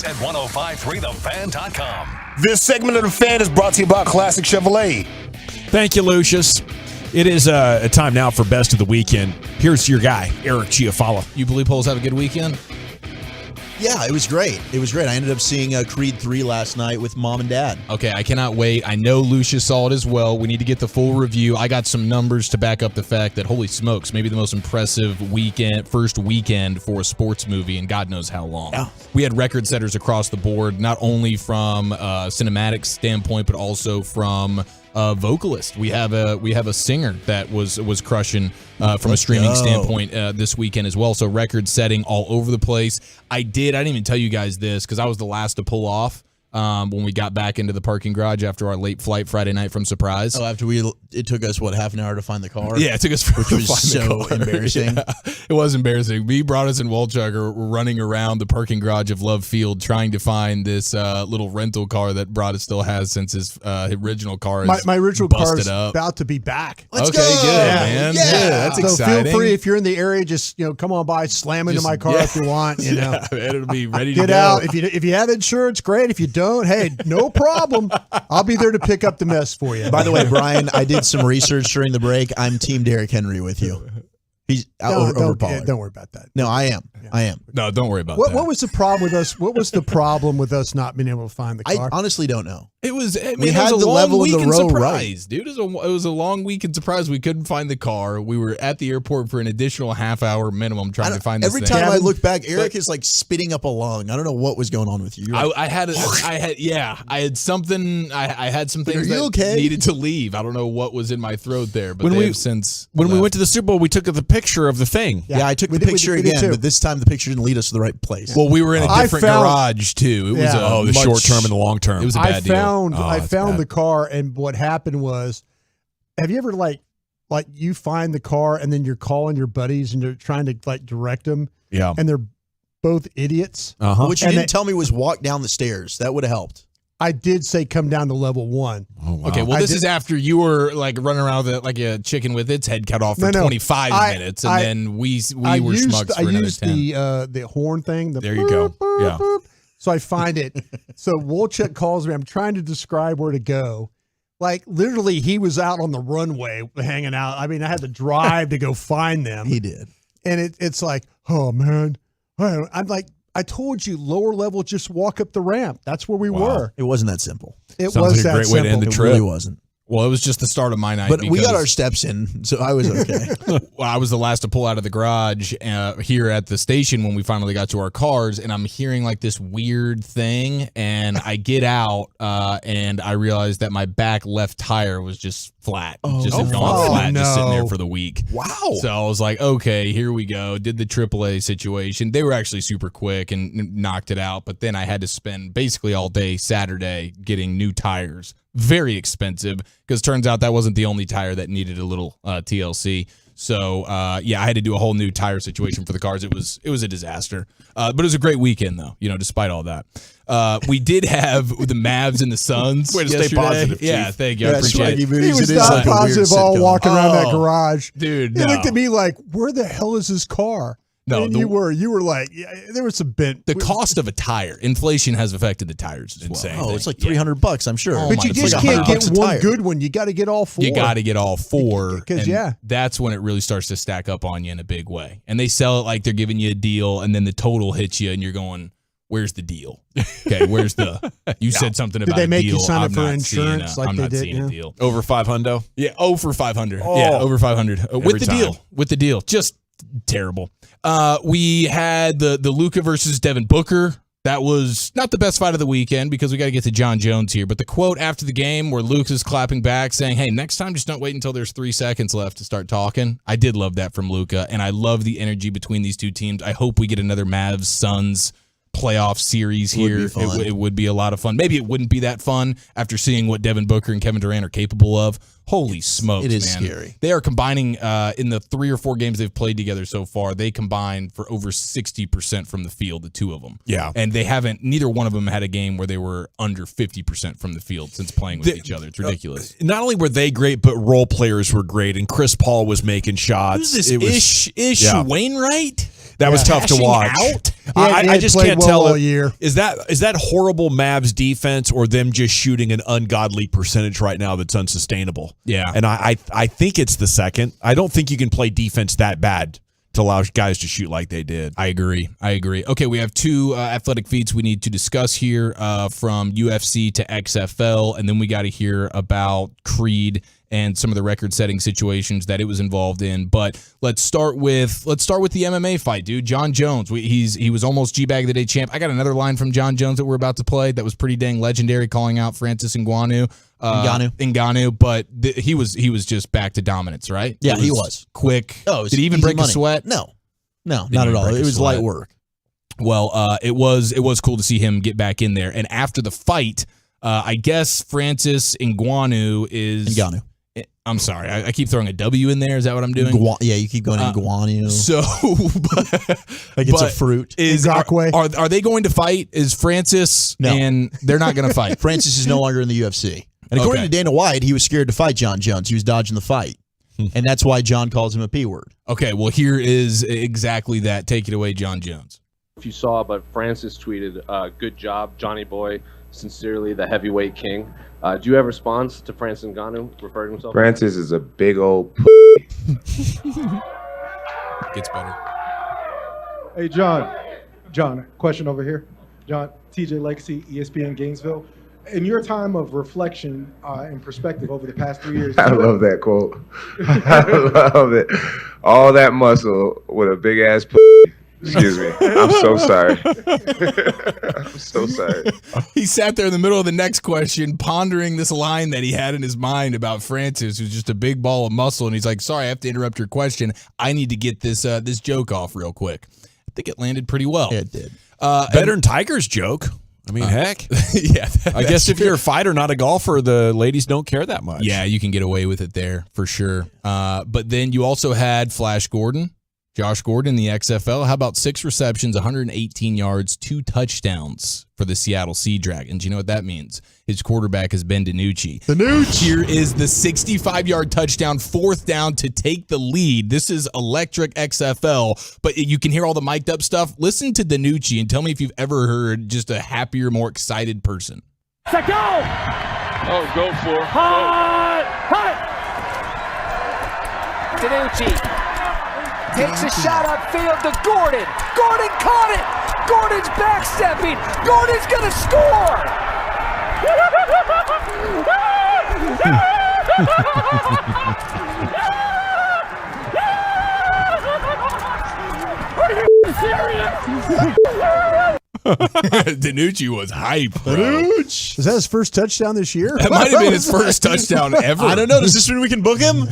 At 1053thefan.com. This segment of The Fan is brought to you by Classic Chevrolet. Thank you, Lucius. It is a time now for Best of the Weekend. Here's your guy, Eric Chiafalo. You believe polls have a good weekend? Yeah, it was great. It was great. I ended up seeing Creed 3 last night with Mom and Dad. Okay, I cannot wait. I know Lucius saw it as well. We need to get the full review. I got some numbers to back up the fact that, holy smokes, maybe the most impressive first weekend for a sports movie in God knows how long. Yeah. We had record setters across the board, not only from a cinematic standpoint, but also from vocalist. We have a singer that was crushing from a streaming standpoint this weekend as well. So record setting all over the place. I didn't even tell you guys this because I was the last to pull off when we got back into the parking garage after our late flight Friday night from Surprise. Oh, it took us half an hour to find the car. Yeah, it took us which was so embarrassing. Yeah, it was embarrassing. Me, Broadus, and Walchuk are running around the parking garage of Love Field trying to find this little rental car that Broadus still has since his original car is my original car is up. about to be back. Let's okay, go. Good, man. Yeah, that's so exciting. feel free if you're in the area, just come on by, slam into my car if you want. You know, man, it'll be ready to get go. out. If you have insurance, great. If you don't, hey, no problem. I'll be there to pick up the mess for you. By the way, Brian, I did some research during the break. I'm Team Derrick Henry with you. He's over Pollard. Don't worry about that. No, I am. I am. No, don't worry about that. What was the problem with us? What was the problem with us not being able to find the car? I honestly don't know. It was. I mean, We it had was a the long level in the weekend row surprise, dude. It was a long weekend surprise. We couldn't find the car. We were at the airport for an additional half-hour minimum trying to find this Every thing. time I look back, Eric is like spitting up a lung. I don't know what was going on with you. I had something. I had some things you that okay? needed to leave. I don't know what was in my throat there, but When they we- have since When we left. went to the Super Bowl, we took the picture of the thing. Yeah, I took the picture we did again, too. but this time the picture didn't lead us to the right place. Well, we were in a I different found- garage too. It was Yeah. the short term and the long term. It was a I bad deal. found Oh, I that's found bad. the car, and what happened was, have you ever like you find the car and then you're calling your buddies and you're trying to like direct them, Yeah. and they're both idiots. Uh-huh. What you And didn't tell me was walk down the stairs. That would have helped. I did say come down to level 1. Oh, wow. Okay, well, I this did- is after you were like running around with like a chicken with its head cut off for No, 25 I- minutes, and I- then we I were used, schmucks I for another used 10. the horn thing. There you go. Yeah. So I find it. So Wolchuk calls me. I'm trying to describe where to go. Like literally, he was out on the runway hanging out. I mean, I had to drive to go find them. He did. And it's like, oh man, I'm like, I told you, lower level, just walk up the ramp. That's where we were. It wasn't that simple. It Sounds was like a that great way to simple. end the It trip. really wasn't. Well, it was just the start of my night. But we got because- our steps in, so I was okay. Well, I was the last to pull out of the garage here at the station when we finally got to our cars, and I'm hearing like this weird thing, and I get out and I realized that my back left tire was just flat, just had gone flat, just sitting there for the week. Wow. So I was like, okay, here we go. Did the AAA situation. They were actually super quick and knocked it out, but then I had to spend basically all day Saturday getting new tires. Very expensive because turns out that wasn't the only tire that needed a little TLC. So yeah, I had to do a whole new tire situation for the cars. It was a disaster, but it was a great weekend though. Despite all that, we did have the Mavs and the Suns. Way to stay yesterday. positive, Chief. Yeah, thank you. I Yeah, appreciate Swaggy it. Booties, He was it is not like a weird positive all sitcom. walking around that Oh, garage. dude. He No. looked at me like, where the hell is his car? No, and the- you were like, yeah, there was some bent. The cost of a tire, inflation has affected the tires as well. Insane. Oh, it's like $300, I'm sure. But you It's just like can't get $100 a one tire. good one. You got to get all 4. You got to get all 4. 'Cause, and yeah. that's when it really starts to stack up on you in a big way. And they sell it like they're giving you a deal, and then the total hits you, and you're going, where's the deal? Okay, where's the, you said something Did about they a make you deal. sign up I'm for not insurance seeing like I'm they not did, seeing yeah? a deal. Over 500. Yeah, over 500. Oh. Yeah, over 500. With the time. deal. With the deal. Just terrible. We had the Luka versus Devin Booker. That was not the best fight of the weekend because we got to get to John Jones here. But the quote after the game where Luke is clapping back saying, hey, next time just don't wait until there's 3 seconds left to start talking. I did love that from Luka, and I love the energy between these two teams. I hope we get another Mavs Suns playoff series here. It would be a lot of fun. Maybe it wouldn't be that fun after seeing what Devin Booker and Kevin Durant are capable of. Holy smokes, it is man. scary. They are combining in the 3 or 4 games they've played together so far. They combined for over 60% from the field, the two of them. Yeah. And neither one of them had a game where they were under 50% from the field since playing with each other. It's ridiculous. Not only were they great, but role players were great, and Chris Paul was making shots. Who's this Ish Wainwright? That was tough to watch. I just can't tell. All year. Is that horrible Mavs defense or them just shooting an ungodly percentage right now that's unsustainable? Yeah. And I think it's the second. I don't think you can play defense that bad to allow guys to shoot like they did. I agree. Okay, we have 2 athletic feats we need to discuss here from UFC to XFL, and then we got to hear about Creed and some of the record-setting situations that it was involved in. But let's start with the MMA fight, dude. John Jones, he was almost G-Bag of the Day champ. I got another line from John Jones that we're about to play that was pretty dang legendary, calling out Francis Ngannou. But he was just back to dominance, right? Yeah, he was quick. Oh, did he even break a sweat? No, not at all. It was light work. Well, it was cool to see him get back in there. And after the fight, I guess Francis Ngannou is Ngannou. I'm sorry, I keep throwing a W in there. Is that what I'm doing? Yeah, you keep going Ngannou. So, like it's a fruit. Are they going to fight? Is Francis? No. And they're not going to fight. Francis is no longer in the UFC. And according to Dana White, he was scared to fight John Jones. He was dodging the fight. And that's why John calls him a P word. Okay, well, here is exactly that. Take it away, John Jones. If you saw, but Francis tweeted, good job, Johnny Boy. Sincerely, the heavyweight king. Do you have a response to Francis Ngannou referring to himself? Francis is a big old Gets better. Hey, John, question over here. John, TJ Legacy, ESPN Gainesville. In your time of reflection and perspective over the past 3 years. I love that quote. I love it. All that muscle with a big ass Excuse me. I'm so sorry. I'm so sorry. He sat there in the middle of the next question, pondering this line that he had in his mind about Francis, who's just a big ball of muscle. And he's like, sorry, I have to interrupt your question. I need to get this joke off real quick. I think it landed pretty well. Yeah, it did. Better than Tiger's joke. I mean, heck. Yeah. I guess if you're a fighter, not a golfer, the ladies don't care that much. Yeah, you can get away with it there for sure. But then you also had Flash Gordon. Josh Gordon, the XFL. How about 6 receptions, 118 yards, 2 touchdowns for the Seattle Sea Dragons? You know what that means? His quarterback is Ben DiNucci. Here is the 65-yard touchdown, 4th down to take the lead. This is electric XFL, but you can hear all the mic'd up stuff. Listen to DiNucci and tell me if you've ever heard just a happier, more excited person. Set go! Oh, go for it. Hot! DiNucci takes a shot upfield to Gordon. Gordon caught it. Gordon's backstepping. Gordon's going to score. Are you serious? DiNucci was hype, bro. Is that his first touchdown this year? That might have been his first touchdown ever. I don't know. Does this mean we can book him?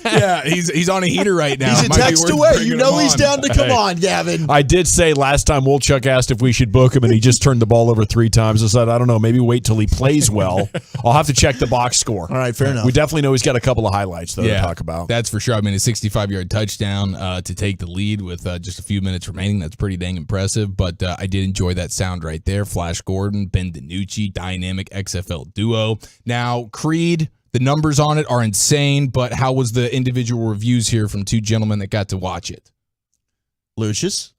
Yeah, he's on a heater right now. He's a text away. You know he's down to come on, Gavin. I did say last time Wolchuk asked if we should book him, and he just turned the ball over 3 times. I said, I don't know, maybe wait till he plays well. I'll have to check the box score. All right, fair enough. We definitely know he's got a couple of highlights, though, to talk about. That's for sure. I mean, a 65-yard touchdown to take the lead with just a few minutes remaining. That's pretty dang impressive, but I did enjoy that sound right there. Flash Gordon, Ben DiNucci, dynamic XFL duo. Now, Creed, the numbers on it are insane, but how was the individual reviews here from 2 gentlemen that got to watch it? Lucius?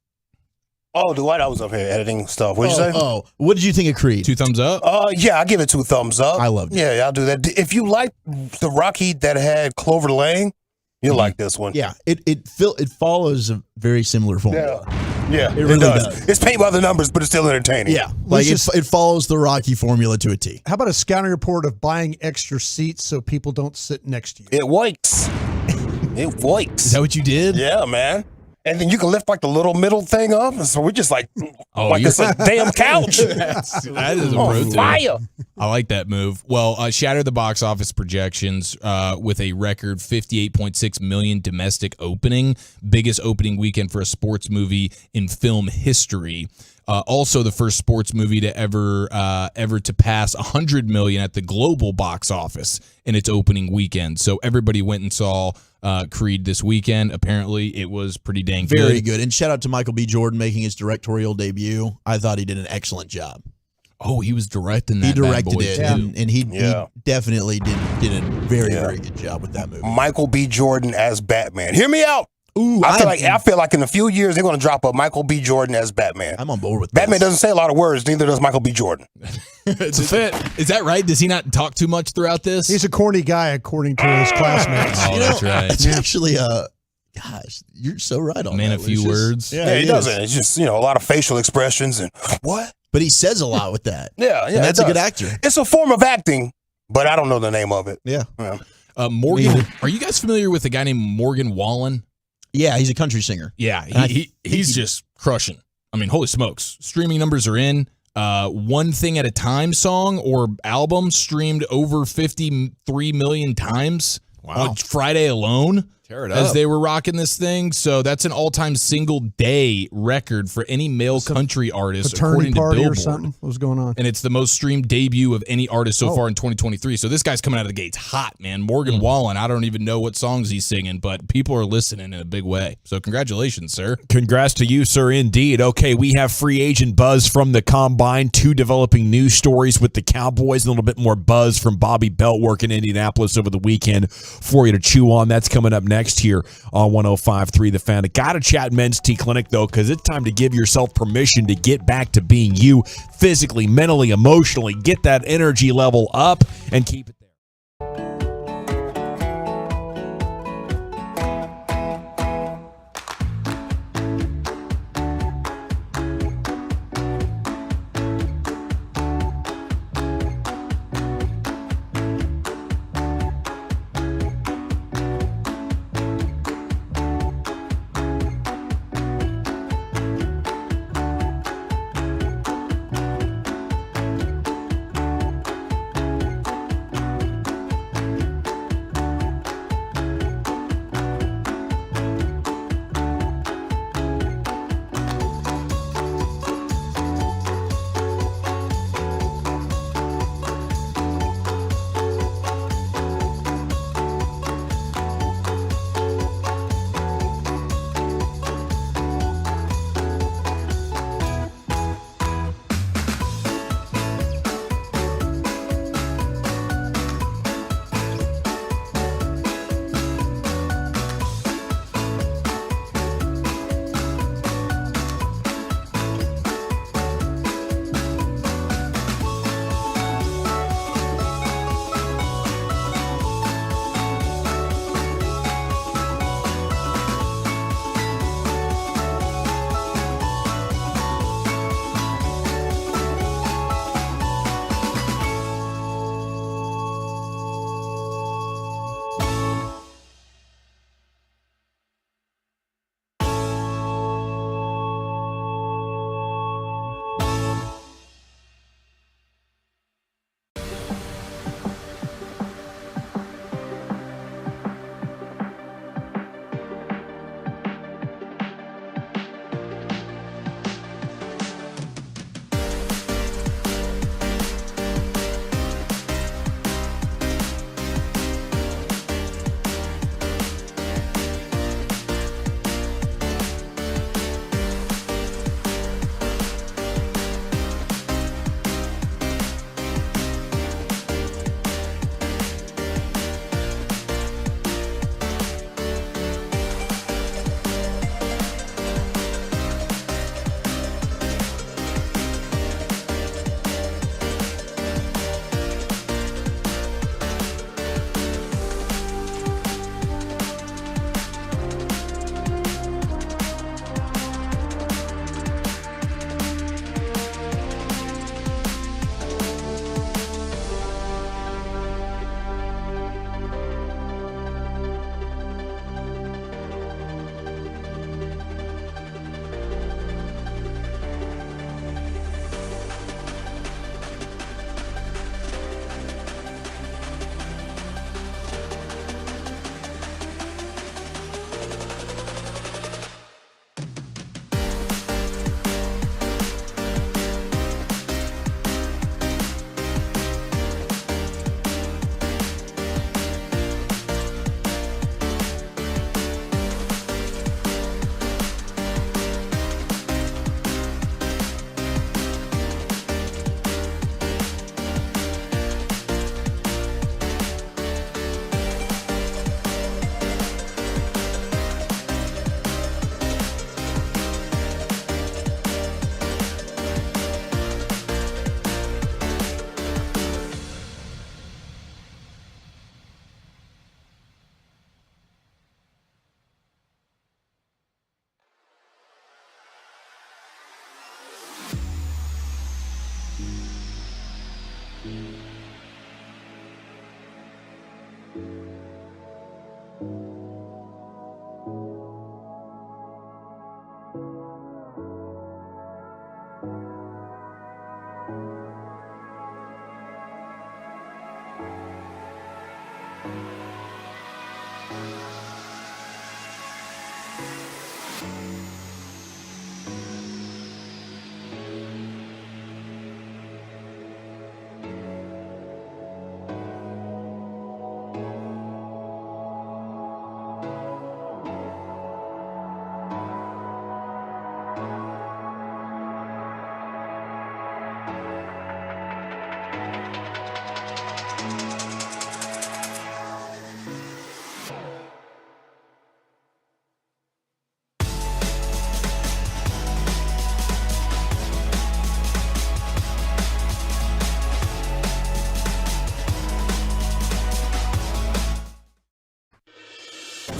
Oh, Dwight, I was up here editing stuff. What'd you say? Oh, what did you think of Creed? 2 thumbs up? Yeah, I give it 2 thumbs up. I loved it. Yeah, I'll do that. If you like the Rocky that had Clover Lane, you'll like this one. Yeah, it follows a very similar formula. Yeah, it really does. It's paint by the numbers, but it's still entertaining. Yeah, like it follows the Rocky formula to a T. How about a scouting report of buying extra seats so people don't sit next to you? It works. It works. Is that what you did? Yeah, man. And then you can lift like the little middle thing up. And so we're just like it's a damn couch. That is a pro tip. Fire. I like that move. Well, shattered the box office projections with a record $58.6 million domestic opening, biggest opening weekend for a sports movie in film history. Also, the first sports movie to ever to pass 100 million at the global box office in its opening weekend. So everybody went and saw Creed this weekend. Apparently, it was pretty dang good. Very good. And shout out to Michael B. Jordan making his directorial debut. I thought he did an excellent job. Oh, he was directing that. He directed bad boy it, too. and he definitely did a very good job with that movie. Michael B. Jordan as Batman. Hear me out. Ooh, I feel like in a few years they're going to drop a Michael B. Jordan as Batman. I'm on board with Batman. Doesn't say a lot of words. Neither does Michael B. Jordan. It's a fit. Is that right? Does he not talk too much throughout this? He's a corny guy, according to his classmates. Oh, that's right. It's actually gosh, you're so right on Man, that. a few words. Yeah, he doesn't. It's just a lot of facial expressions and what. But he says a lot with that. Yeah, and that's a good actor. It's a form of acting, but I don't know the name of it. Yeah. Morgan, are you guys familiar with a guy named Morgan Wallen? Yeah, he's a country singer. Yeah, he's just crushing. I mean, holy smokes. Streaming numbers are in. One Thing at a Time song or album streamed over 53 million times on Friday alone. Tear it as up. they were rocking this thing. So that's an all-time single day record for any male country artist, according to party Billboard. or something? What was going on? And it's the most streamed debut of any artist so far in 2023. So this guy's coming out of the gates hot, man. Morgan Wallen, I don't even know what songs he's singing, but people are listening in a big way. So congratulations, sir. Congrats to you, sir, indeed. Okay, we have free agent buzz from the Combine, 2 developing news stories with the Cowboys, a little bit more buzz from Bobby Beltwork in Indianapolis over the weekend for you to chew on. That's coming up next here on 105.3 The Fan. I got to chat Men's T Clinic, though, because it's time to give yourself permission to get back to being you physically, mentally, emotionally. Get that energy level up and keep it there.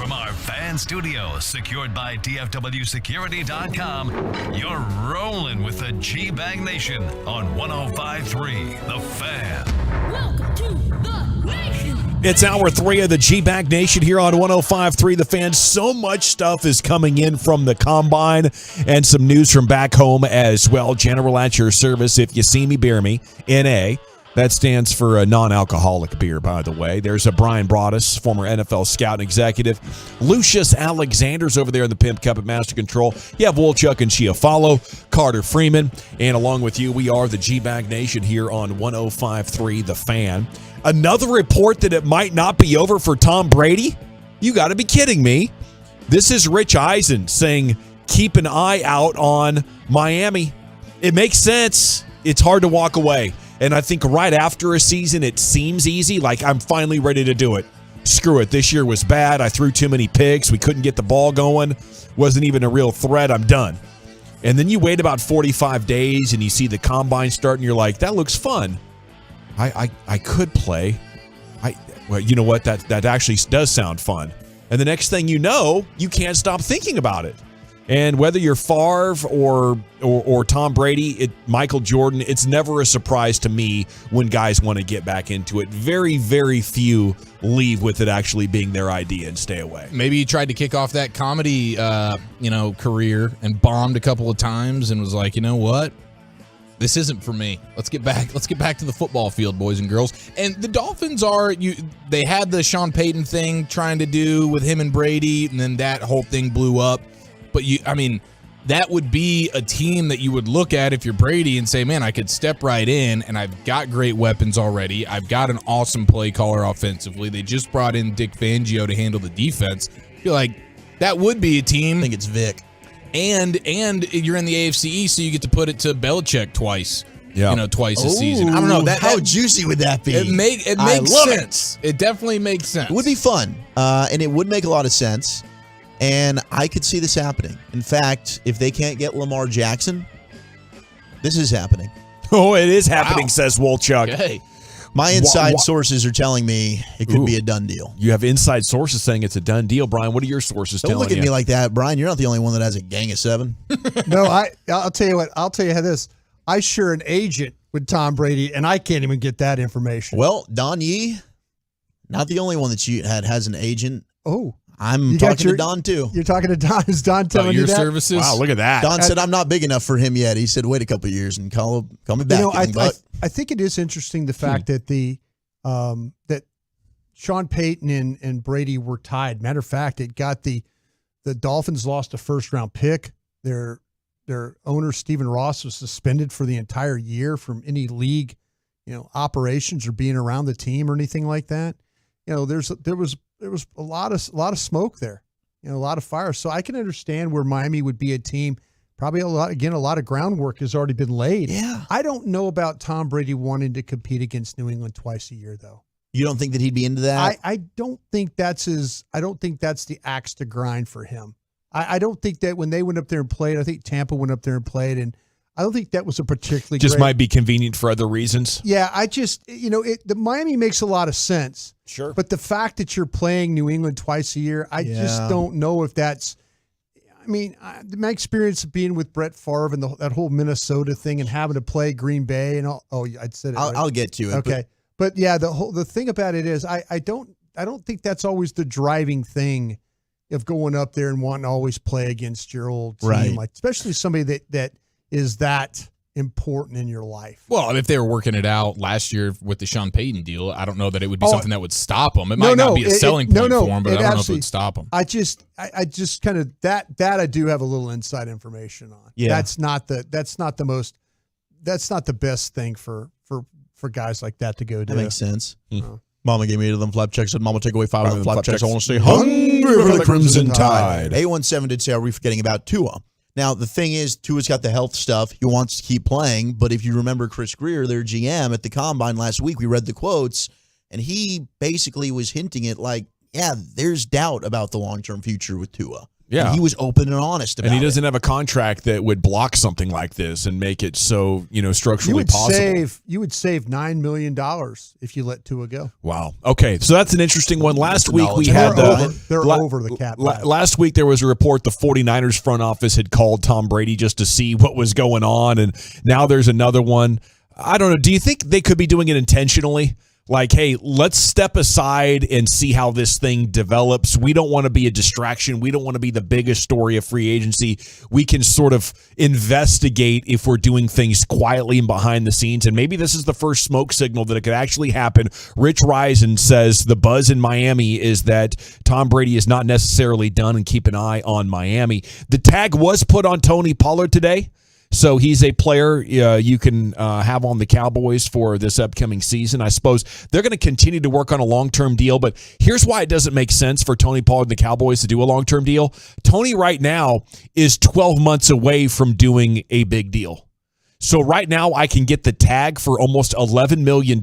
From our fan studio, secured by DFWsecurity.com, you're rolling with the G-Bag Nation on 105.3 The Fan. Welcome to the Nation. It's hour 3 of the G-Bag Nation here on 105.3 The Fan. So much stuff is coming in from the Combine and some news from back home as well. General at your service. If you see me, beer me. N.A. That stands for a non-alcoholic beer, by the way. There's a Brian Broaddus, former NFL scout and executive. Lucius Alexander's over there in the Pimp Cup at Master Control. You have Wolchuk and Chiafalo, Carter Freeman, and along with you, we are the G-Bag Nation here on 105.3 The Fan. Another report that it might not be over for Tom Brady? You got to be kidding me. This is Rich Eisen saying, keep an eye out on Miami. It makes sense. It's hard to walk away. And I think right after a season, it seems easy. Like, I'm finally ready to do it. Screw it. This year was bad. I threw too many picks. We couldn't get the ball going. Wasn't even a real threat. I'm done. And then you wait about 45 days and you see the Combine start and you're like, that looks fun. I could play. Well, you know what? That actually does sound fun. And the next thing you know, you can't stop thinking about it. And whether you're Favre or Tom Brady, Michael Jordan, it's never a surprise to me when guys want to get back into it. Very, very few leave with it actually being their idea and stay away. Maybe he tried to kick off that comedy, career and bombed a couple of times and was like, you know what? This isn't for me. Let's get back to the football field, boys and girls. And the Dolphins they had the Sean Payton thing trying to do with him and Brady, and then that whole thing blew up. But that would be a team that you would look at if you're Brady and say, man, I could step right in and I've got great weapons already. I've got an awesome play caller offensively. They just brought in Dick Fangio to handle the defense. I feel like that would be a team. I think it's Vic. And you're in the AFC East, so you get to put it to Belichick twice. Yeah. Twice a season. I don't know. How juicy would that be? It makes sense. It definitely makes sense. It would be fun, and it would make a lot of sense. And I could see this happening. In fact, if they can't get Lamar Jackson, this is happening. Oh, it is happening, says Wolchuk. Okay. My inside sources are telling me it could be a done deal. You have inside sources saying it's a done deal, Brian. What are your sources telling you? Don't look at me like that, Brian. You're not the only one that has a gang of 7. No, I'll tell you what. I'll tell you how this. I share an agent with Tom Brady, and I can't even get that information. Well, Don Yee, not the only one that you has an agent. Oh. I'm talking to Don, too. You're talking to Don. Is Don telling you that? Services? Wow, look at that. Don said, I'm not big enough for him yet. He said, wait a couple of years and call me back. I think it is interesting the fact that that Sean Payton and Brady were tied. Matter of fact, it got the Dolphins lost a first-round pick. Their owner, Stephen Ross, was suspended for the entire year from any league, operations or being around the team or anything like that. There was a lot of smoke there, a lot of fire. So I can understand where Miami would be a team. Probably a lot of groundwork has already been laid. Yeah. I don't know about Tom Brady wanting to compete against New England twice a year, though. You don't think that he'd be into that? I don't think that's the axe to grind for him. I don't think that when they went up there and played, I think Tampa went up there and played, and I don't think that was a particularly just great. Might be convenient for other reasons. Yeah, the Miami makes a lot of sense. Sure. But the fact that you're playing New England twice a year, I just don't know if that's – my experience of being with Brett Favre and that whole Minnesota thing and having to play Green Bay and all – I'd said it right. I'll get to it. Okay. But yeah, the thing about it is I don't think that's always the driving thing of going up there and wanting to always play against your old team. Right. Like, especially somebody that is that important in your life. Well, if they were working it out last year with the Sean Payton deal, I don't know that it would be something that would stop them. It might not be a selling point for them, but I don't know if it would stop them. I just kind of that I do have a little inside information on. Yeah. That's not the best thing for guys like that to go do. That makes sense. Mama gave me them flapjacks, and Mama take away 5 of the flapjacks. I want to stay hungry for the Crimson Tide. 817 did say, are we forgetting about Tua? Now, the thing is, Tua's got the health stuff. He wants to keep playing. But if you remember Chris Greer, their GM at the Combine last week, we read the quotes, and he basically was hinting at like, yeah, there's doubt about the long-term future with Tua. Yeah. And he was open and honest about it. And he doesn't have a contract that would block something like this and make it so, structurally possible. You would save $9 million if you let Tua go. Wow. Okay, so that's an interesting one. Last week we They're had over the cap. Last week there was a report the 49ers front office had called Tom Brady just to see what was going on, and now there's another one. I don't know. Do you think they could be doing it intentionally? Like, hey, let's step aside and see how this thing develops. We don't want to be a distraction. We don't want to be the biggest story of free agency. We can sort of investigate if we're doing things quietly and behind the scenes. And maybe this is the first smoke signal that it could actually happen. Rich Risen says the buzz in Miami is that Tom Brady is not necessarily done, and keep an eye on Miami. The tag was put on Tony Pollard today. So he's a player you can have on the Cowboys for this upcoming season. I suppose they're going to continue to work on a long-term deal, but here's why it doesn't make sense for Tony Pollard and the Cowboys to do a long-term deal. Tony right now is 12 months away from doing a big deal. So right now I can get the tag for almost $11 million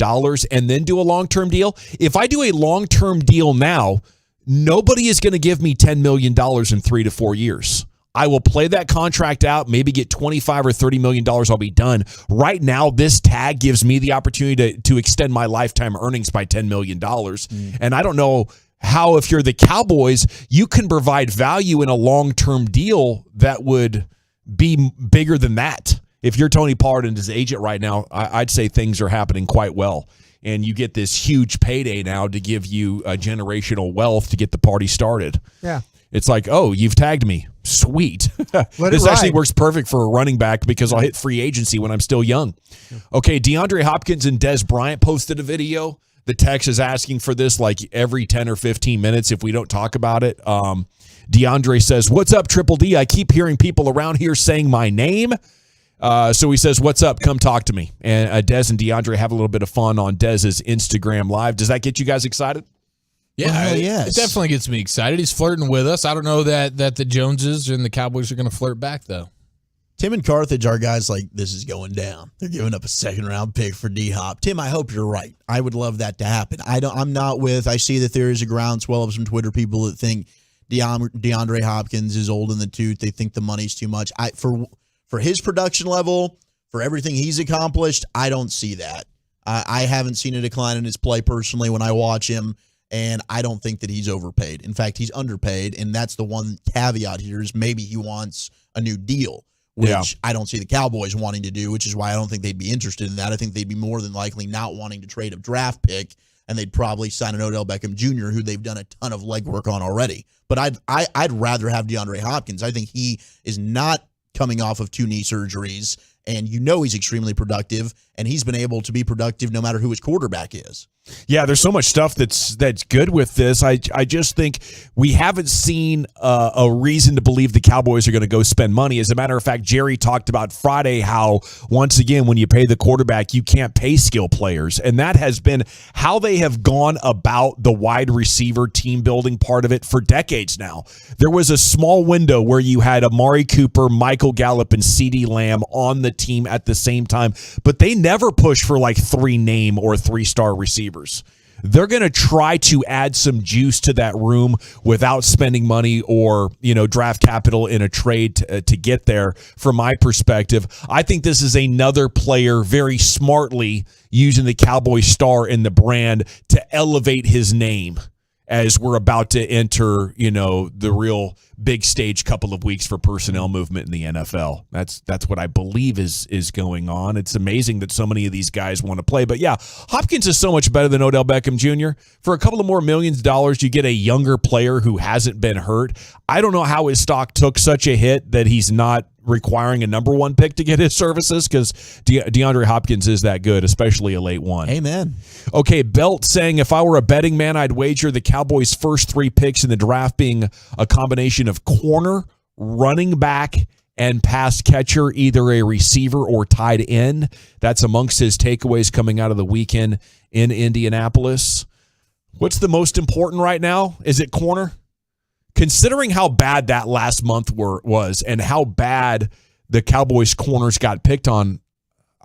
and then do a long-term deal. If I do a long-term deal now, nobody is going to give me $10 million in 3 to 4 years. I will play that contract out, maybe get $25 or $30 million. I'll be done. Right now, this tag gives me the opportunity to extend my lifetime earnings by $10 million. And I don't know how, if you're the Cowboys, you can provide value in a long-term deal that would be bigger than that. If you're Tony Pollard and his agent right now, I'd say things are happening quite well. And you get this huge payday now to give you a generational wealth to get the party started. Yeah. It's like, oh, you've tagged me. Sweet. This actually works perfect for a running back because I'll hit free agency when I'm still young. Okay, DeAndre Hopkins and Des Bryant posted a video. The text is asking for this like every 10 or 15 minutes if we don't talk about it. DeAndre says, what's up, Triple D? I keep hearing people around here saying my name. So he says, what's up? Come talk to me. And Des and DeAndre have a little bit of fun on Dez's Instagram Live. Does that get you guys excited? Yeah, it definitely gets me excited. He's flirting with us. I don't know that the Joneses and the Cowboys are going to flirt back, though. Tim and Carthage are guys like, this is going down. They're giving up a second-round pick for D-Hop. Tim, I hope you're right. I would love that to happen. I see that there is a groundswell of some Twitter people that think DeAndre Hopkins is old in the tooth. They think the money's too much. For his production level, for everything he's accomplished, I don't see that. I haven't seen a decline in his play personally when I watch him. And I don't think that he's overpaid. In fact, he's underpaid, and that's the one caveat here is maybe he wants a new deal, which I don't see the Cowboys wanting to do, which is why I don't think they'd be interested in that. I think they'd be more than likely not wanting to trade a draft pick, and they'd probably sign an Odell Beckham Jr., who they've done a ton of legwork on already. But I'd rather have DeAndre Hopkins. I think he is not coming off of 2 knee surgeries, and he's extremely productive, and he's been able to be productive no matter who his quarterback is. Yeah, there's so much stuff that's good with this. I just think we haven't seen a reason to believe the Cowboys are going to go spend money. As a matter of fact, Jerry talked about Friday how, once again, when you pay the quarterback, you can't pay skill players. And that has been how they have gone about the wide receiver team building part of it for decades now. There was a small window where you had Amari Cooper, Michael Gallup, and CeeDee Lamb on the team at the same time, but they never push for like 3-name or 3-star receivers. They're going to try to add some juice to that room without spending money or, draft capital in a trade to get there. From my perspective, I think this is another player very smartly using the Cowboy star and the brand to elevate his name as we're about to enter, the real big stage couple of weeks for personnel movement in the NFL. That's what I believe is going on. It's amazing that so many of these guys want to play. But yeah, Hopkins is so much better than Odell Beckham Jr. For a couple of more millions of dollars, you get a younger player who hasn't been hurt. I don't know how his stock took such a hit that he's not requiring a number 1 pick to get his services because DeAndre Hopkins is that good, especially a late one. Amen. Okay, Belt saying, if I were a betting man, I'd wager the Cowboys' first 3 picks in the draft being a combination of corner, running back, and pass catcher, either a receiver or tight end. That's amongst his takeaways coming out of the weekend in Indianapolis. What's the most important right now? Is it corner? Considering how bad that last month was and how bad the Cowboys corners got picked on,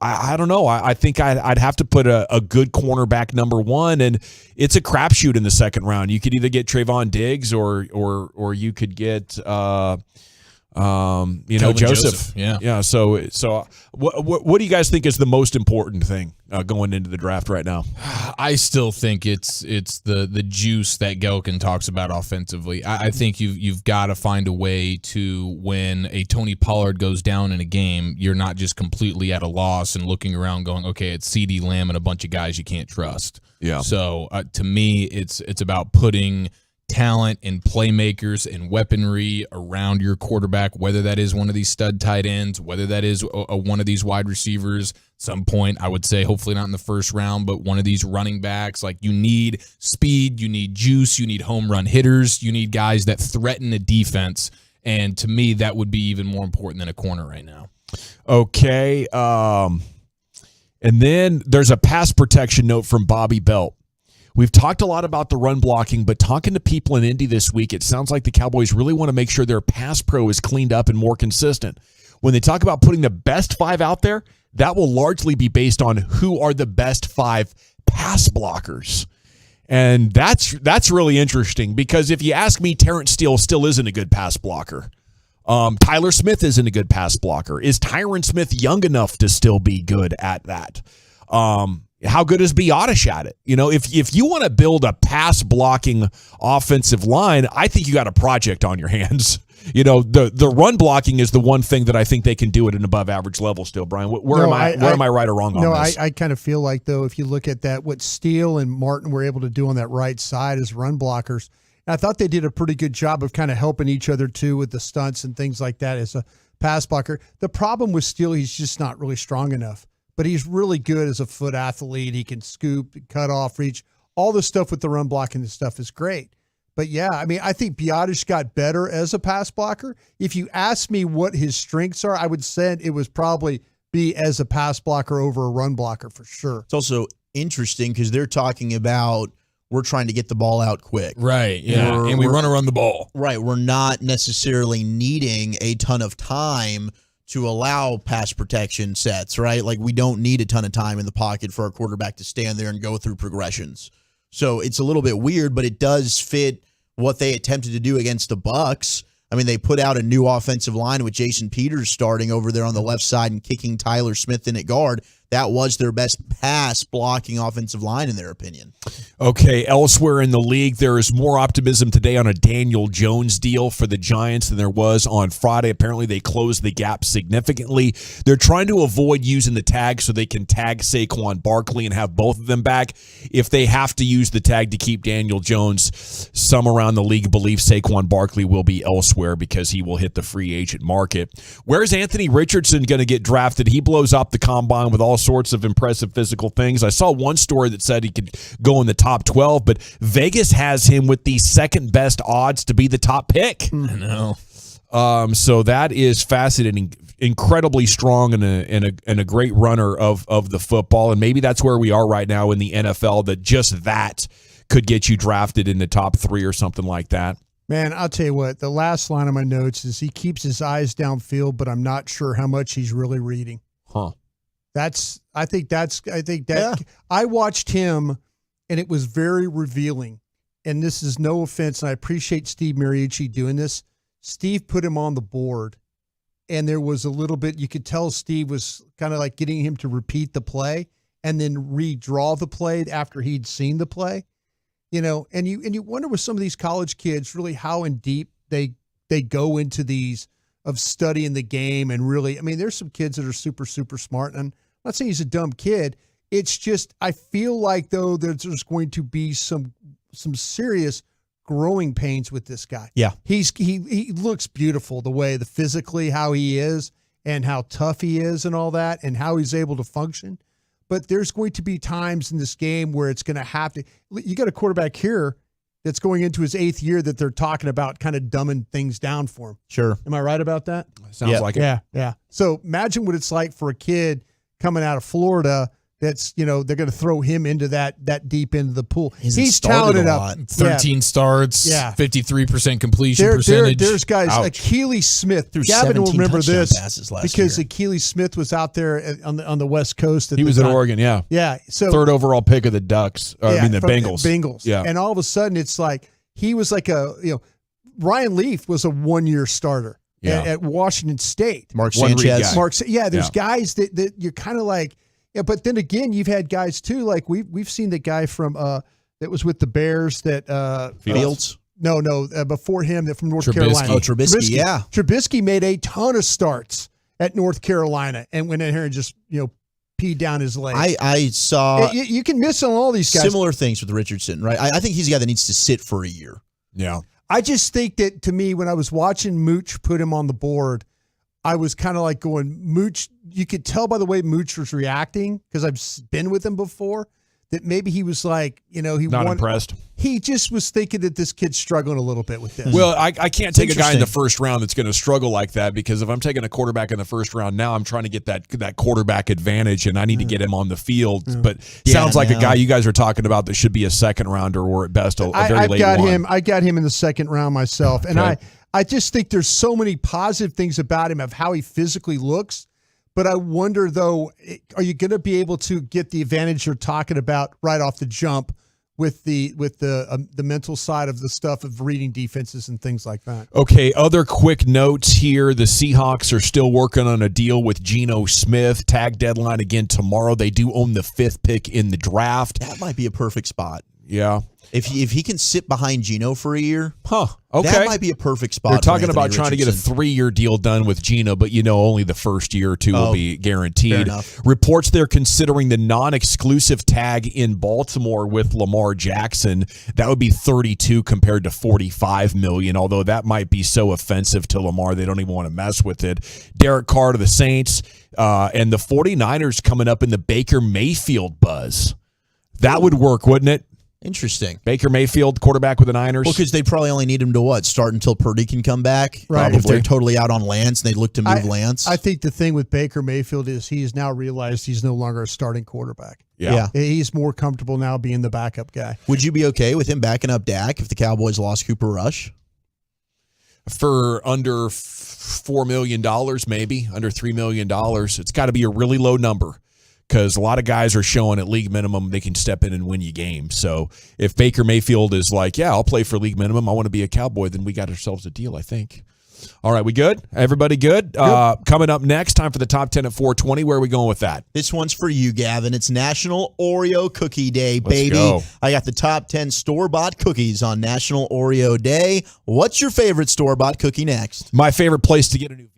I don't know. I think I'd have to put a good cornerback number 1, and it's a crapshoot in the second round. You could either get Trayvon Diggs or you could get Joseph. Yeah. So what do you guys think is the most important thing going into the draft right now? I still think it's the juice that Gelkin talks about offensively. I think you've got to find a way to, when a Tony Pollard goes down in a game, you're not just completely at a loss and looking around going, okay, it's CeeDee Lamb and a bunch of guys you can't trust. Yeah. So to me, it's about putting talent and playmakers and weaponry around your quarterback, whether that is one of these stud tight ends, whether that is one of these wide receivers. Some point, I would say, hopefully not in the first round, but one of these running backs. Like, you need speed, you need juice, you need home run hitters, you need guys that threaten a defense. And to me, that would be even more important than a corner right now. Okay. And then there's a pass protection note from Bobby Belt. We've talked a lot about the run blocking, but talking to people in Indy this week, it sounds like the Cowboys really want to make sure their pass pro is cleaned up and more consistent. When they talk about putting the best 5 out there, that will largely be based on who are the best 5 pass blockers. And that's really interesting because if you ask me, Terrence Steele still isn't a good pass blocker. Tyler Smith isn't a good pass blocker. Is Tyron Smith young enough to still be good at that? How good is Biotish at it? You know, if you want to build a pass blocking offensive line, I think you got a project on your hands. You know, the run blocking is the one thing that I think they can do at an above average level still. Brian, where am I right or wrong on this? I kind of feel like, though, if you look at that, what Steele and Martin were able to do on that right side as run blockers, and I thought they did a pretty good job of kind of helping each other too with the stunts and things like that as a pass blocker. The problem with Steele, he's just not really strong enough. But he's really good as a foot athlete. He can scoop, cut off, reach. All the stuff with the run blocking and stuff is great. But, yeah, I mean, I think Biotish got better as a pass blocker. If you ask me what his strengths are, I would say it was probably be as a pass blocker over a run blocker for sure. It's also interesting because they're talking about we're trying to get the ball out quick. Right, yeah, and we want to run the ball. Right, we're not necessarily needing a ton of time to allow pass protection sets, right? Like, we don't need a ton of time in the pocket for our quarterback to stand there and go through progressions. So it's a little bit weird, but it does fit what they attempted to do against the Bucs. I mean, they put out a new offensive line with Jason Peters starting over there on the left side and kicking Tyler Smith in at guard. That was their best pass blocking offensive line, in their opinion. Okay, elsewhere in the league, there is more optimism today on a Daniel Jones deal for the Giants than there was on Friday. Apparently, they closed the gap significantly. They're trying to avoid using the tag so they can tag Saquon Barkley and have both of them back. If they have to use the tag to keep Daniel Jones, some around the league believe Saquon Barkley will be elsewhere because he will hit the free agent market. Where's Anthony Richardson going to get drafted? He blows up the combine with all sorts of impressive physical things. I saw one story that said he could go in the top 12, but Vegas has him with the second best odds to be the top pick. I know. So that is fascinating. Incredibly strong and a great runner of the football, and maybe that's where we are right now in the NFL. That just that could get you drafted in the top 3 or something like that. Man, I'll tell you what. The last line of my notes is he keeps his eyes downfield, but I'm not sure how much he's really reading. Huh. I think that I watched him and it was very revealing. And this is no offense, and I appreciate Steve Mariucci doing this. Steve put him on the board, and there was a little bit, you could tell Steve was kind of like getting him to repeat the play and then redraw the play after he'd seen the play. You know, and you wonder with some of these college kids really how in deep they go into these of studying the game and really, I mean, there's some kids that are super, super smart, and I'm not saying he's a dumb kid. It's just, I feel like, though, there's going to be some serious growing pains with this guy. Yeah. He looks beautiful the way physically how he is and how tough he is and all that and how he's able to function. But there's going to be times in this game where it's going to have to – you got a quarterback here that's going into his 8th year that they're talking about kind of dumbing things down for him. Sure. Am I right about that? Sounds like it. Yeah, yeah. So imagine what it's like for a kid coming out of Florida that's, they're going to throw him into that deep into the pool. He's talented up. 13 starts, Yeah. 53% completion percentage. There's guys, Ouch. Achilles Smith. Threw Gavin will 17 remember touchdown this passes last because year. Achilles Smith was out there on the West Coast. He was at Oregon, yeah. Yeah. So 3rd overall pick of the Ducks. The from Bengals. Bengals. Yeah. And all of a sudden, it's like he was like Ryan Leaf was a 1-year starter at Washington State. Mark Sanchez. There's guys that you're kind of like, but then again, you've had guys too. Like we've seen the guy from that was with the Bears that Fields. Before him that from North Trubisky. Carolina. Oh, Trubisky, yeah. Trubisky made a ton of starts at North Carolina and went in here and just peed down his leg. I saw you can miss on all these guys. similar things with Richardson, right? I think he's a guy that needs to sit for a year. Yeah. I just think that to me, when I was watching Mooch put him on the board, I was kind of like going, Mooch, you could tell by the way Mooch was reacting, because I've been with him before, that maybe he was like, Not impressed. He just was thinking that this kid's struggling a little bit with this. Well, I can't take a guy in the first round that's going to struggle like that, because if I'm taking a quarterback in the first round now, I'm trying to get that quarterback advantage, and I need to get him on the field. But sounds like a guy you guys are talking about that should be a second rounder or at best a very late one. I got him in the second round myself, and Okay. I just think there's so many positive things about him of how he physically looks. But I wonder, though, are you going to be able to get the advantage you're talking about right off the jump with the mental side of the stuff of reading defenses and things like that? Okay, other quick notes here. The Seahawks are still working on a deal with Geno Smith. Tag deadline again tomorrow. They do own the 5th pick in the draft. That might be a perfect spot. Yeah. If he can sit behind Geno for a year, okay, that might be a perfect spot. They're talking for about Anthony trying to get a Richardson. 3-year deal done with Geno, but only the first year or two will be Fair guaranteed. enough. Reports they're considering the non-exclusive tag in Baltimore with Lamar Jackson. That would be 32 compared to 45 million, although that might be so offensive to Lamar they don't even want to mess with it. Derek Carr to the Saints, and the 49ers coming up in the Baker Mayfield buzz. That would work, wouldn't it? Interesting. Baker Mayfield, quarterback with the Niners. Well, because they probably only need him to start until Purdy can come back. Right. If they're totally out on Lance, they'd look to move Lance. I think the thing with Baker Mayfield is he's now realized he's no longer a starting quarterback. Yeah. He's more comfortable now being the backup guy. Would you be okay with him backing up Dak if the Cowboys lost Cooper Rush? For under $4 million, maybe under $3 million. It's got to be a really low number, because a lot of guys are showing at league minimum they can step in and win you games. So if Baker Mayfield is like, yeah, I'll play for league minimum, I want to be a Cowboy, then we got ourselves a deal, I think. All right, we good? Everybody good? Coming up next, time for the top 10 at 420. Where are we going with that? This one's for you, Gavin. It's National Oreo Cookie Day, Let's baby. go. I got the top 10 store-bought cookies on National Oreo Day. What's your favorite store-bought cookie next? My favorite place to get a new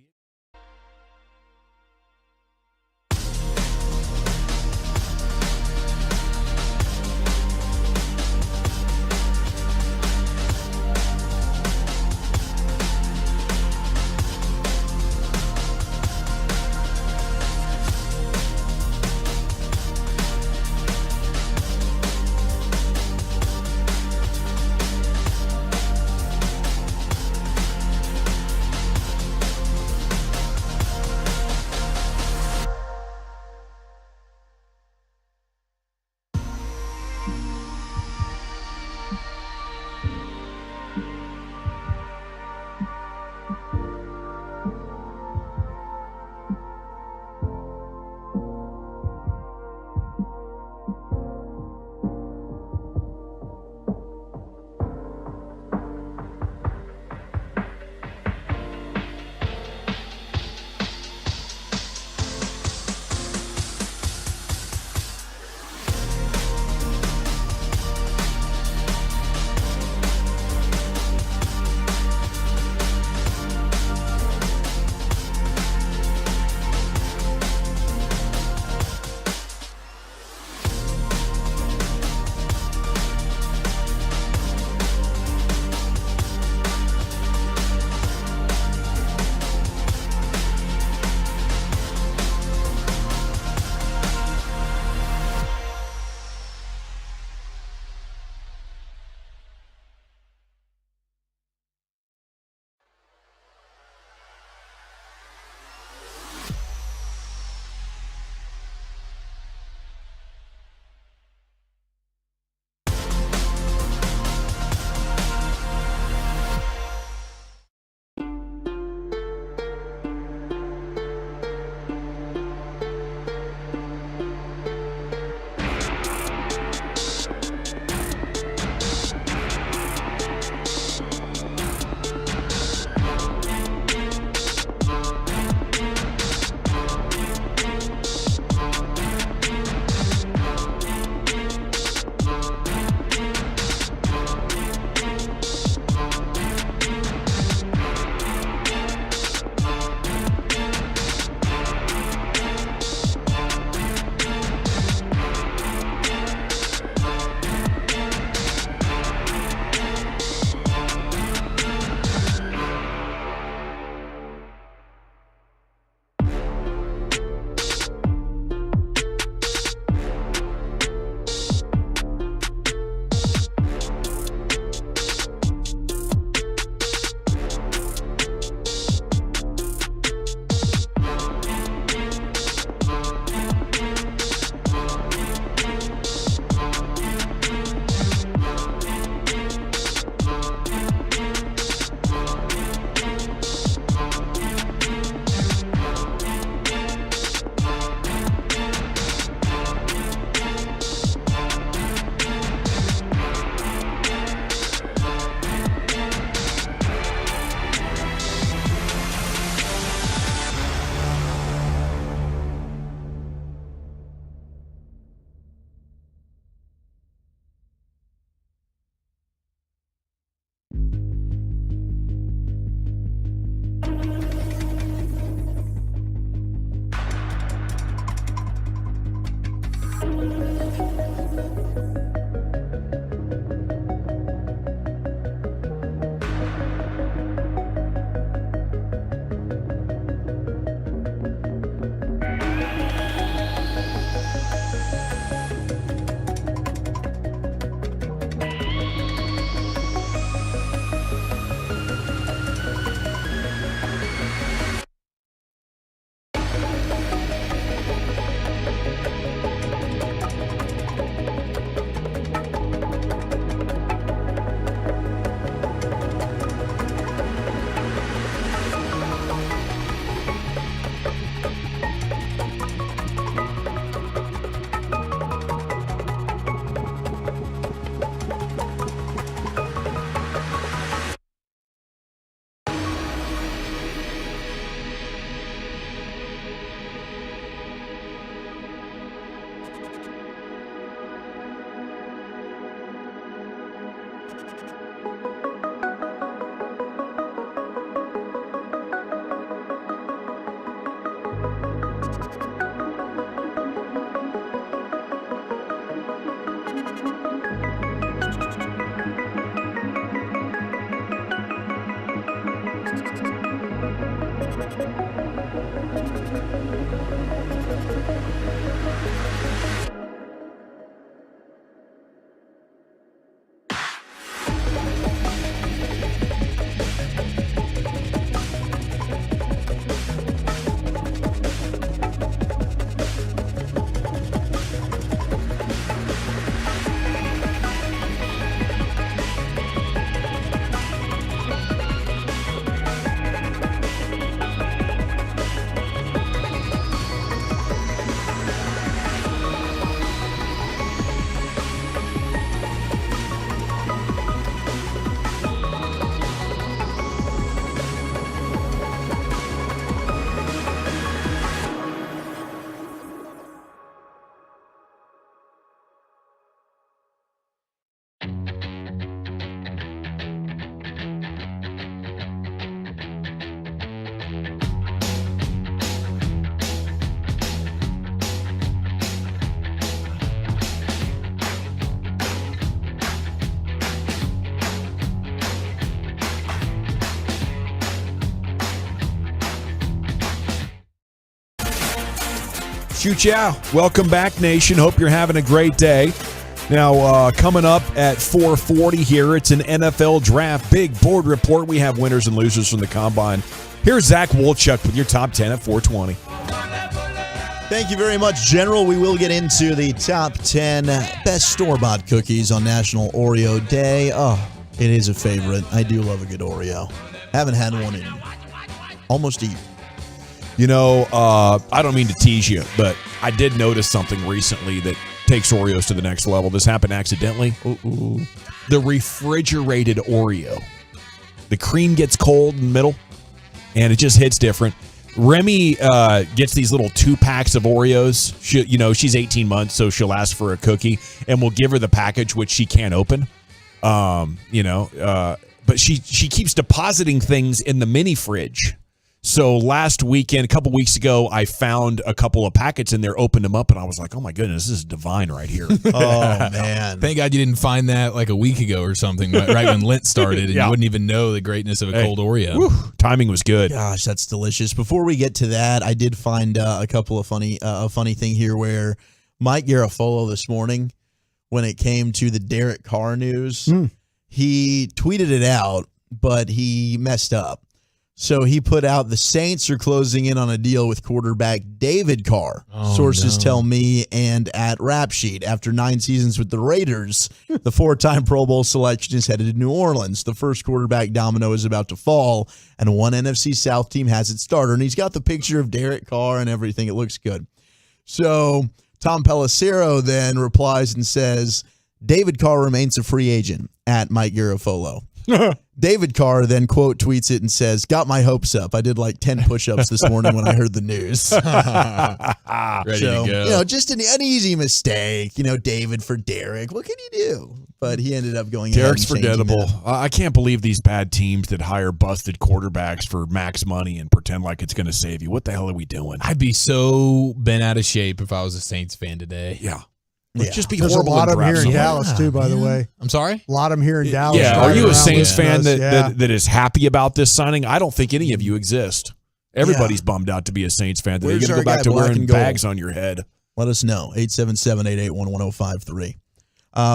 Shoot ya. Welcome back, nation. Hope you're having a great day. Now, coming up at 4:40 here, it's an NFL Draft Big Board Report. We have winners and losers from the Combine. Here's Zach Wolchuk with your top 10 at 4:20. Thank you very much, General. We will get into the top 10 best store-bought cookies on National Oreo Day. Oh, it is a favorite. I do love a good Oreo. Haven't had one in almost a year. You know, I don't mean to tease you, but I did notice something recently that takes Oreos to the next level. This happened accidentally. Ooh. The refrigerated Oreo. The cream gets cold in the middle, and it just hits different. Remy gets these little 2-packs of Oreos. She's 18 months, so she'll ask for a cookie, and we'll give her the package, which she can't open. But she keeps depositing things in the mini fridge. So last weekend, a couple weeks ago, I found a couple of packets in there, opened them up, and I was like, oh, my goodness, this is divine right here. Oh, man. Thank God you didn't find that like a week ago or something, right when Lent started, and you wouldn't even know the greatness of a cold Oreo. Whew, timing was good. Gosh, that's delicious. Before we get to that, I did find a couple of a funny thing here where Mike Garafolo this morning, when it came to the Derek Carr news, he tweeted it out, but he messed up. So he put out the Saints are closing in on a deal with quarterback David Carr. Sources tell me, and at Rap Sheet, after 9 seasons with the Raiders, the 4-time Pro Bowl selection is headed to New Orleans. The first quarterback domino is about to fall, and one NFC South team has its starter. And he's got the picture of Derek Carr and everything. It looks good. So Tom Pelissero then replies and says, David Carr remains a free agent at Mike Garafolo. David Carr then quote tweets it and says, got my hopes up. I did like 10 push-ups this morning when I heard the news. Ready to go. Just an easy mistake. David for Derek. What can you do? But he ended up going Derek's ahead and changing forgettable. I can't believe these bad teams that hire busted quarterbacks for max money and pretend like it's going to save you. What the hell are we doing? I'd be so bent out of shape if I was a Saints fan today. Yeah. Just be There's horrible. There's a lot of them here in Dallas, too, by the way. I'm sorry? A lot of them here in Dallas. Yeah, are you a Saints fan that is happy about this signing? I don't think any of you exist. Everybody's bummed out to be a Saints fan. They're going to go back to wearing bags on your head. Let us know. 877-881-1053.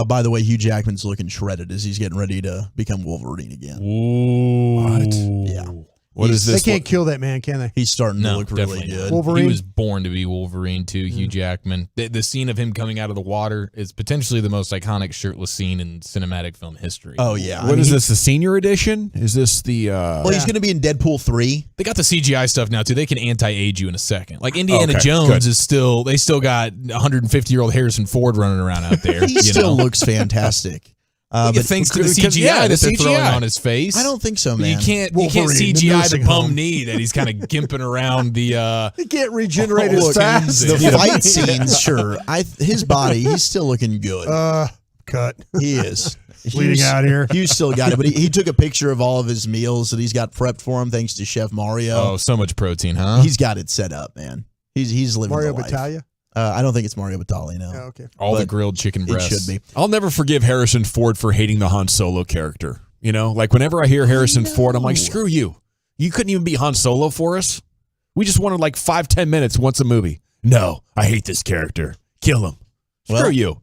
By the way, Hugh Jackman's looking shredded as he's getting ready to become Wolverine again. Ooh. What? Yeah. What is this? They can't kill that man, can they? He's starting to look really good. Wolverine? He was born to be Wolverine, too, Hugh Jackman. The scene of him coming out of the water is potentially the most iconic shirtless scene in cinematic film history. Oh, yeah. What is this, the senior edition? Is this the... Well, he's going to be in Deadpool 3. They got the CGI stuff now, too. They can anti-age you in a second. Like, Indiana Jones is still... They still got 150-year-old Harrison Ford running around out there. He still looks fantastic. But thanks to the CGI that they're throwing on his face. I don't think so, man. You can't CGI the bum knee that he's kind of gimping around the... He can't regenerate as fast. The fight scenes, sure. His body, he's still looking good. Cut. He is. bleeding out here. Hughes still got it, but he took a picture of all of his meals that he's got prepped for him thanks to Chef Mario. Oh, so much protein, huh? He's got it set up, man. He's living Mario the life. Battaglia? I don't think it's Mario Batali, no. Oh, okay. All the But grilled chicken breasts. It should be. I'll never forgive Harrison Ford for hating the Han Solo character. You know, like whenever I hear Harrison Ford, I'm like, screw you. You couldn't even be Han Solo for us. We just wanted like 5-10 minutes once a movie. No, I hate this character. Kill him. Screw Well, you.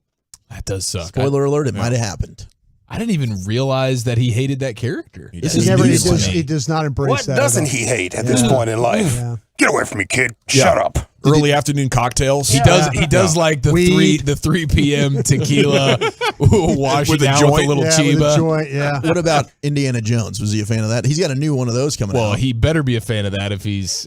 That does suck. Spoiler alert, it might have happened. I didn't even realize that he hated that character. He does not embrace What that. doesn't he hate at this point in life? Yeah. Get away from me, kid. Shut up. Early afternoon cocktails. He does like the 3 p.m. tequila washing With a down joint. with a little Yeah, chiba. with a joint, yeah. What about Indiana Jones? Was he a fan of that? He's got a new one of those coming Well, out. he better be a fan of that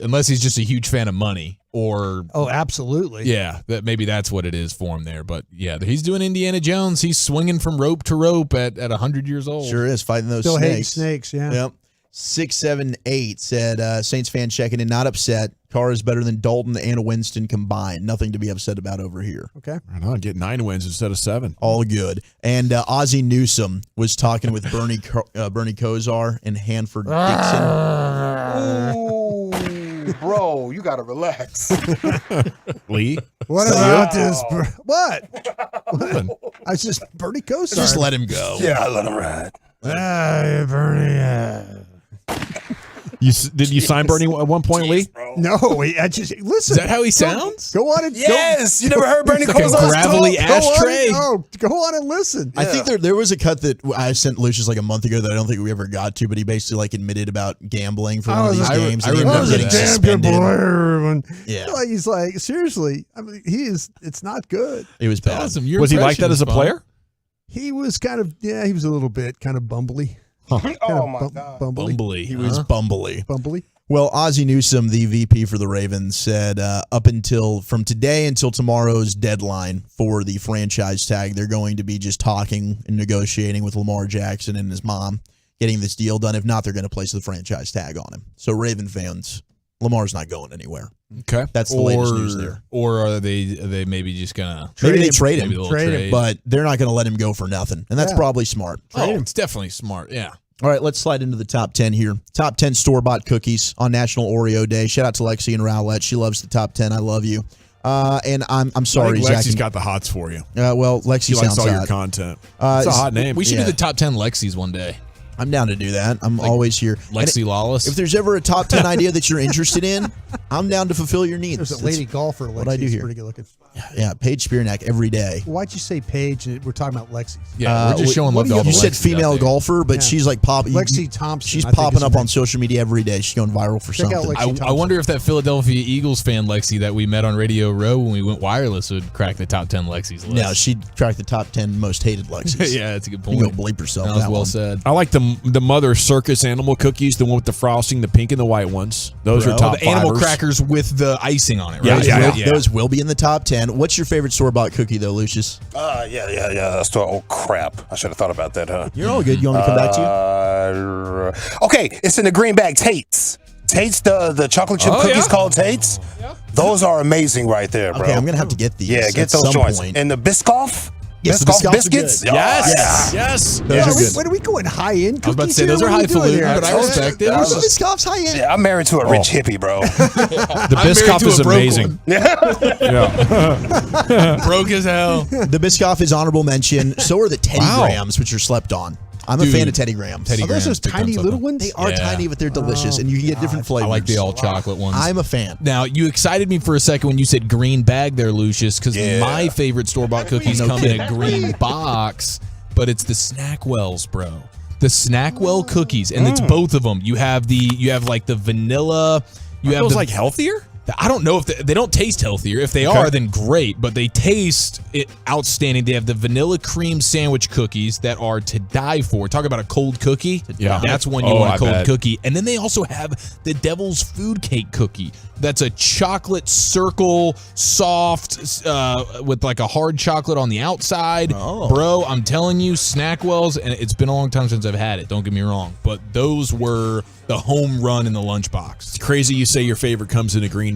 unless he's just a huge fan of money or Oh, absolutely. yeah, maybe that's what it is for him there. But yeah, he's doing Indiana Jones. He's swinging from rope to rope at 100 years old. Sure is, fighting those Still hating snakes. snakes, yeah. Yep. 678 said Saints fan checking in, not upset. Carr is better than Dalton and Winston combined. Nothing to be upset about over here. Okay. Right on, get 9 wins instead of 7. All good. And Ozzie Newsome was talking with Bernie Kosar and Hanford Dixon. Ooh, bro, you gotta relax. Lee? What about this? What? I was just Bernie Kosar. Just let him go. Yeah, I let him ride. Bernie. Did you sign Bernie at one point, Lee? No, I just listen. Is that how he sounds? Go on and Yes, you never heard Bernie It's like a Kosar's gravelly talk? ashtray. Go on and listen. I think there was a cut that I sent Lucius like a month ago that I don't think we ever got to, but he basically like admitted about gambling for one of these games. I and he remember ended up getting that. suspended. Yeah. Like, he's like, seriously, I mean, it's not good. It was bad. Awesome. Your Was he like impression that is as a fun. player? He was kind of, he was a little bit kind of bumbly. Oh my God. Bumbly. He was bumbly. Bumbly. Well, Ozzie Newsome, the VP for the Ravens, said from today until tomorrow's deadline for the franchise tag, they're going to be just talking and negotiating with Lamar Jackson and his mom, getting this deal done. If not, they're going to place the franchise tag on him. So Raven fans, Lamar's not going anywhere. Okay. That's the latest news there. Or are they maybe just gonna Maybe they trade him, Maybe they'll trade. but they're not going to let him go for nothing. And that's probably smart. It's definitely smart. Yeah. All right, let's slide into the top 10 here. Top 10 store-bought cookies on National Oreo Day. Shout out to Lexi and Rowlett. She loves the top 10. I love you. And I'm sorry, I think Zach. Lexi's got the hots for you. Well, Lexi She likes sounds all your hot. content. It's a hot name. We should Yeah. do the top 10 Lexis one day. I'm down to do that. I'm always here. Lexi Lawless. If there's ever a top 10 idea that you're interested in, I'm down to fulfill your needs. There's a lady golfer, Lexi. what I do here. Pretty good looking. Yeah, Paige Spearnack every day. Why'd you say Paige? We're talking about Lexi's. Yeah, we're just showing love to all the You said Lexis female out there. golfer, but Yeah. she's like popping. Lexi Thompson, She's I think popping is up her on name. social media every day. She's going viral for Check out something. Lexi Thompson. I wonder if that Philadelphia Eagles fan Lexi that we met on Radio Row when we went wireless would crack the top 10 Lexis list. No, she'd crack the top 10 most hated Lexis. Yeah, that's a good You point. can go bleep herself. That was that well one. said. I like the Mother Circus animal cookies, the one with the frosting, the pink and the white ones. Those are top the animal fivers. crackers with the icing on it, Yeah, right? yeah. Those will be in the top 10. What's your favorite store-bought cookie, though, Lucius? Yeah. Oh, crap. I should have thought about that, huh? You're all good. You want me to come back to you? Okay, it's in the green bag. Tate's, the chocolate chip cookies called Tate's. Those are amazing right there, bro. Okay, I'm going to have to get these. Yeah, get at those some joints. point. And the Biscoff? Yes, the Biscoff Biscoffs are biscuits? good. Yes. Those are good. What are we going high-end cookies? I was about to say, here? those are What we doing highfalutin, here? but I respect it. Those are Biscoffs high-end. Yeah, I'm married to a rich hippie, bro. The I'm married Biscoff to is a broke amazing. Yeah. Broke as hell. The Biscoff is honorable mention. So are the Teddy Grahams, which are slept on. I'm a Dude, fan of Teddy Grahams. Teddy Are those Grahams those tiny becomes little something. ones? They are Yeah. tiny, but they're delicious, and you can get different flavors. I like the all chocolate ones. I'm a fan. Now, you excited me for a second when you said green bag there, Lucius, because my favorite store-bought cookies come in a green box, but it's the Snackwells, bro. The Snackwell cookies, and it's both of them. You have like the vanilla. You have those the, like healthier? I don't know if they don't taste healthier. If they are, then great, but they taste outstanding. They have the vanilla cream sandwich cookies that are to die for. Talk about a cold cookie. Yeah. That's one you Oh, want a I cold bet. cookie. And then they also have the Devil's Food Cake cookie. That's a chocolate circle, soft, with like a hard chocolate on the outside. Oh. Bro, I'm telling you, Snackwells, and it's been a long time since I've had it, don't get me wrong, but those were the home run in the lunchbox. It's crazy you say your favorite comes in a green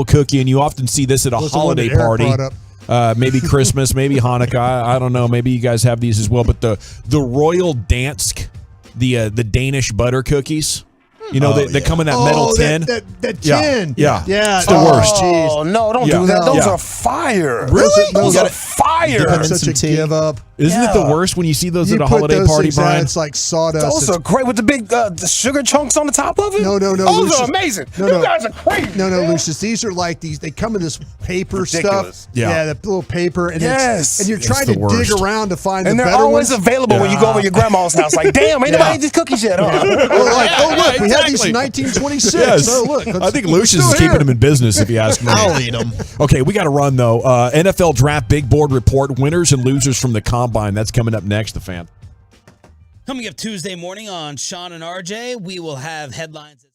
cookie, and you often see this at a What's the one holiday that Eric party. brought up? maybe Christmas, maybe Hanukkah. I don't know. Maybe you guys have these as well. But the Royal Dansk, the Danish butter cookies. You know, they come in that metal tin. That tin. Yeah. It's the worst. Oh, no, don't do that. Those are fire. Really? Those are fire. Such a give up. Isn't it the worst when you see those at a holiday party, Brian? It's like sawdust. Those are great with the big the sugar chunks on the top of it. No. Those Lucius, are amazing. No, You guys are crazy. No, Lucius. These are like these. They come in this paper Ridiculous. stuff. Yeah. The little paper. And Yes. and you're trying to dig around to find and the they're better always ones. available when you go over your grandma's house. Like, damn, ain't nobody ate these cookies yet. Huh? Or like, look, we had these in Exactly. 1926. Yes. Oh, look. I think Lucius is keeping them in business, if you ask me. I'll eat them. Okay, we got to run, though. NFL Draft Big Board Report, winners and losers from the Combine. That's coming up next, The Fan. Coming up Tuesday morning on Sean and RJ, we will have headlines.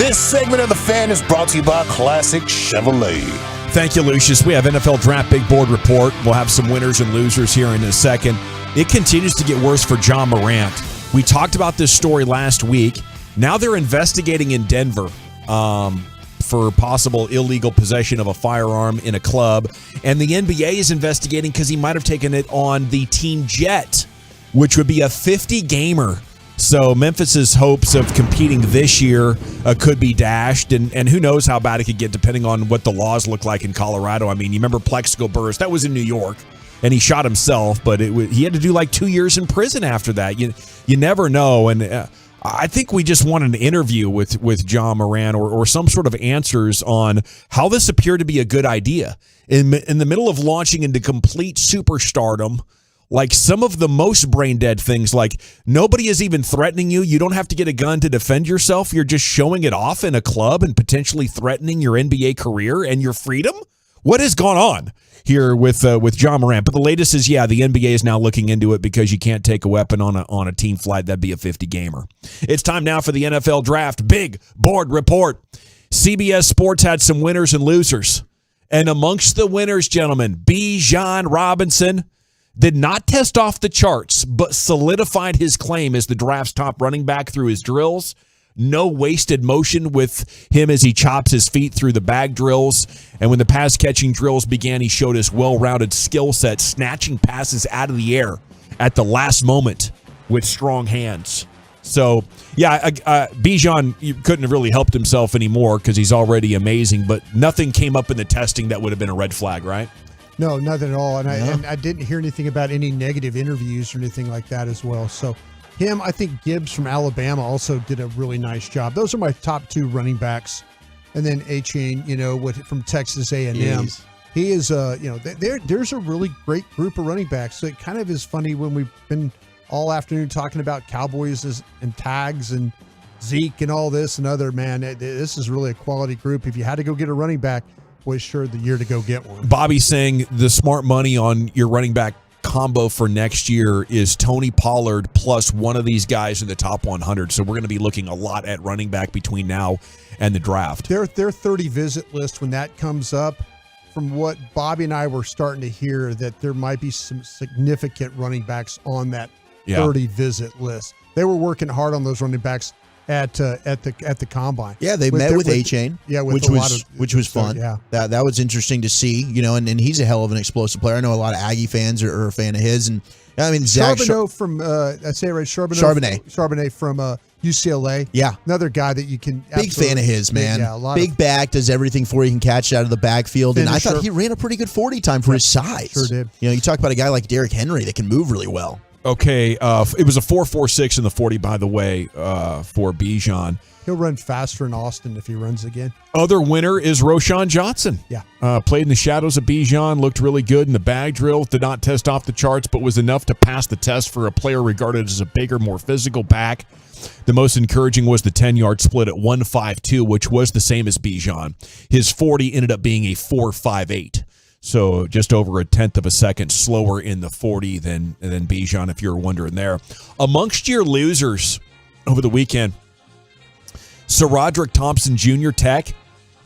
This segment of The Fan is brought to you by Classic Chevrolet. Thank you, Lucius. We have NFL Draft Big Board Report. We'll have some winners and losers here in a second. It continues to get worse for John Morant. We talked about this story last week. Now they're investigating in Denver for possible illegal possession of a firearm in a club. And the NBA is investigating because he might have taken it on the team jet, which would be a 50-gamer. So Memphis's hopes of competing this year could be dashed, and who knows how bad it could get depending on what the laws look like in Colorado. I mean, you remember Plexico Burress? That was in New York, and he shot himself, but he had to do like 2 years in prison after that. You never know, and I think we just want an interview with John Morant or some sort of answers on how this appeared to be a good idea. In the middle of launching into complete superstardom, like some of the most brain-dead things, like nobody is even threatening you. You don't have to get a gun to defend yourself. You're just showing it off in a club and potentially threatening your NBA career and your freedom. What has gone on here with John Morant? But the latest is, the NBA is now looking into it because you can't take a weapon on a team flight. That'd be a 50-gamer. It's time now for the NFL Draft Big Board Report. CBS Sports had some winners and losers. And amongst the winners, gentlemen, Bijan Robinson did not test off the charts, but solidified his claim as the draft's top running back through his drills. No wasted motion with him as he chops his feet through the bag drills. And when the pass-catching drills began, he showed his well-rounded skill set, snatching passes out of the air at the last moment with strong hands. So, Bijan couldn't have really helped himself anymore because he's already amazing, but nothing came up in the testing that would have been a red flag, right? No, nothing at all. And I didn't hear anything about any negative interviews or anything like that as well. So him, I think Gibbs from Alabama also did a really nice job. Those are my top two running backs. And then A-Chain, from Texas A&M. Jeez. He is, there's a really great group of running backs. So it kind of is funny when we've been all afternoon talking about Cowboys and tags and Zeke and all this and other, man. This is really a quality group. If you had to go get a running back, was sure the year to go get one. Bobby saying the smart money on your running back combo for next year is Tony Pollard plus one of these guys in the top 100. So we're going to be looking a lot at running back between now and the draft. Their 30 visit list, when that comes up, from what Bobby and I were starting to hear, that there might be some significant running backs on that 30 visit list. They were working hard on those running backs at the combine. Yeah, they met with A-Chain, which was fun. Yeah, that was interesting to see. And he's a hell of an explosive player. I know a lot of Aggie fans are a fan of his, and I mean Zach Charbonnet from I say it right, Charbonnet from UCLA. Yeah, another guy that you can big fan of his, man. Big back, does everything for you. He can catch out of the backfield, and I thought he ran a pretty good 40 time for his size. Sure did. You talk about a guy like Derrick Henry that can move really well. Okay, it was a 4.46 in the 40, by the way, for Bijan. He'll run faster in Austin if he runs again. Other winner is Roschon Johnson. Yeah. Played in the shadows of Bijan, looked really good in the bag drill, did not test off the charts, but was enough to pass the test for a player regarded as a bigger, more physical back. The most encouraging was the 10-yard split at 1.52, which was the same as Bijan. His 40 ended up being a 4.58. So just over a tenth of a second slower in the 40 than Bijan, if you're wondering there. Amongst your losers over the weekend, SaRodorick Thompson Jr. Tech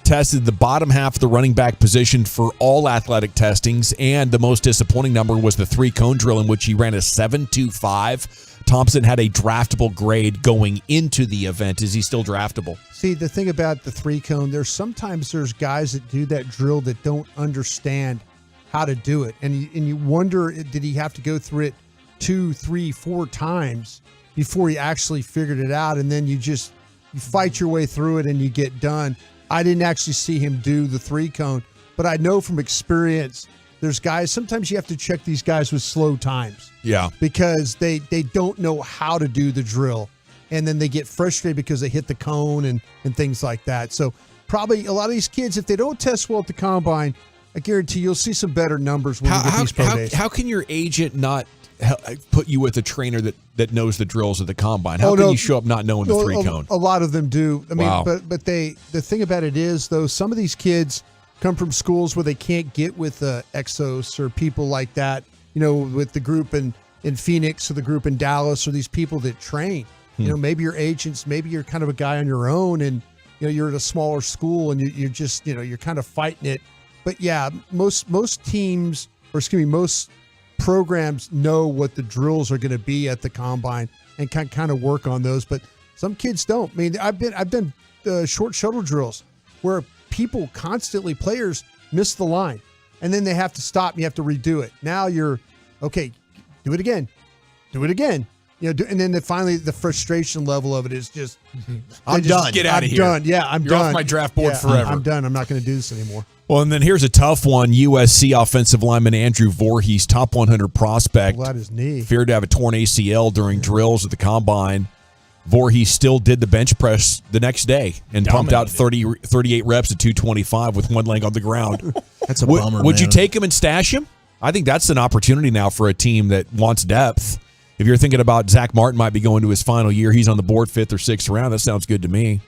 tested the bottom half of the running back position for all athletic testings, and the most disappointing number was the 3-cone drill in which he ran a 7.25. Thompson had a draftable grade going into the event. Is he still draftable? See, the thing about the 3-cone, there's guys that do that drill that don't understand how to do it. And you wonder, did he have to go through it 2, 3, 4 times before he actually figured it out? And then you fight your way through it and you get done. I didn't actually see him do the 3-cone, but I know from experience, there's guys, sometimes you have to check these guys with slow times. Yeah. Because they don't know how to do the drill. And then they get frustrated because they hit the cone and things like that. So probably a lot of these kids, if they don't test well at the combine, I guarantee you'll see some better numbers when you get these pro days. How can your agent not put you with a trainer that knows the drills at the combine? How can you show up not knowing the 3-cone? A lot of them do. I mean, wow. but the thing about it is, though, some of these kids come from schools where they can't get with Exos or people like that, with the group in Phoenix or the group in Dallas or these people that train. Maybe you're agents, maybe you're kind of a guy on your own, and you're at a smaller school and you're just, you're kind of fighting it. But yeah, most teams, or excuse me, most programs know what the drills are going to be at the combine and can kind of work on those. But some kids don't. I mean, I've done short shuttle drills where players miss the line, and then they have to stop and you have to redo it. Now you're okay. Do it again. And then finally the frustration level of it is just, I'm done. Get out of here. Done. Yeah, I'm You're done. off my draft board forever. I'm done. I'm not going to do this anymore. Well, and then here's a tough one. USC offensive lineman Andrew Voorhees, top 100 prospect. Pulled out his knee. Feared to have a torn ACL during drills at the combine. Voorhees still did the bench press the next day and pumped out 38 reps at 225 with one leg on the ground. That's a bummer, Would you man. take him and stash him? I think that's an opportunity now for a team that wants depth. If you're thinking about Zach Martin might be going to his final year, he's on the board 5th or 6th round. That sounds good to me.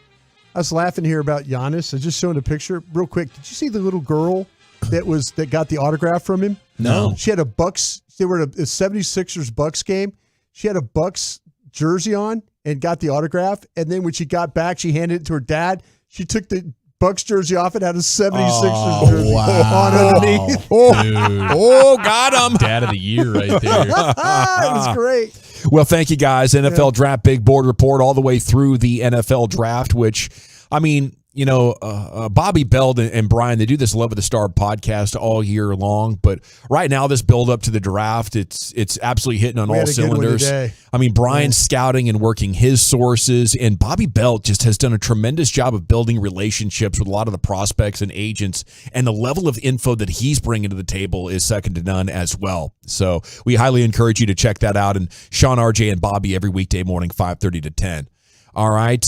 I was laughing here about Giannis. I just showing a picture real quick. Did you see the little girl that got the autograph from him? No. She had they were at a 76ers Bucks game. She had a Bucks jersey on and got the autograph. And then when she got back, she handed it to her dad. She took the Bucks jersey off and had a 76ers jersey on underneath. Got him. Dad of the year right there. It was great. Well, thank you guys. NFL Draft Big Board Report all the way through the NFL Draft, which, I mean, Bobby Bell and Brian, they do this Love of the Star podcast all year long. But right now, this build up to the draft, it's absolutely hitting on all cylinders. I mean, Brian's scouting and working his sources, and Bobby Bell just has done a tremendous job of building relationships with a lot of the prospects and agents, and the level of info that he's bringing to the table is second to none as well. So we highly encourage you to check that out. And Sean, RJ, and Bobby every weekday morning, 5:30 to 10. All right.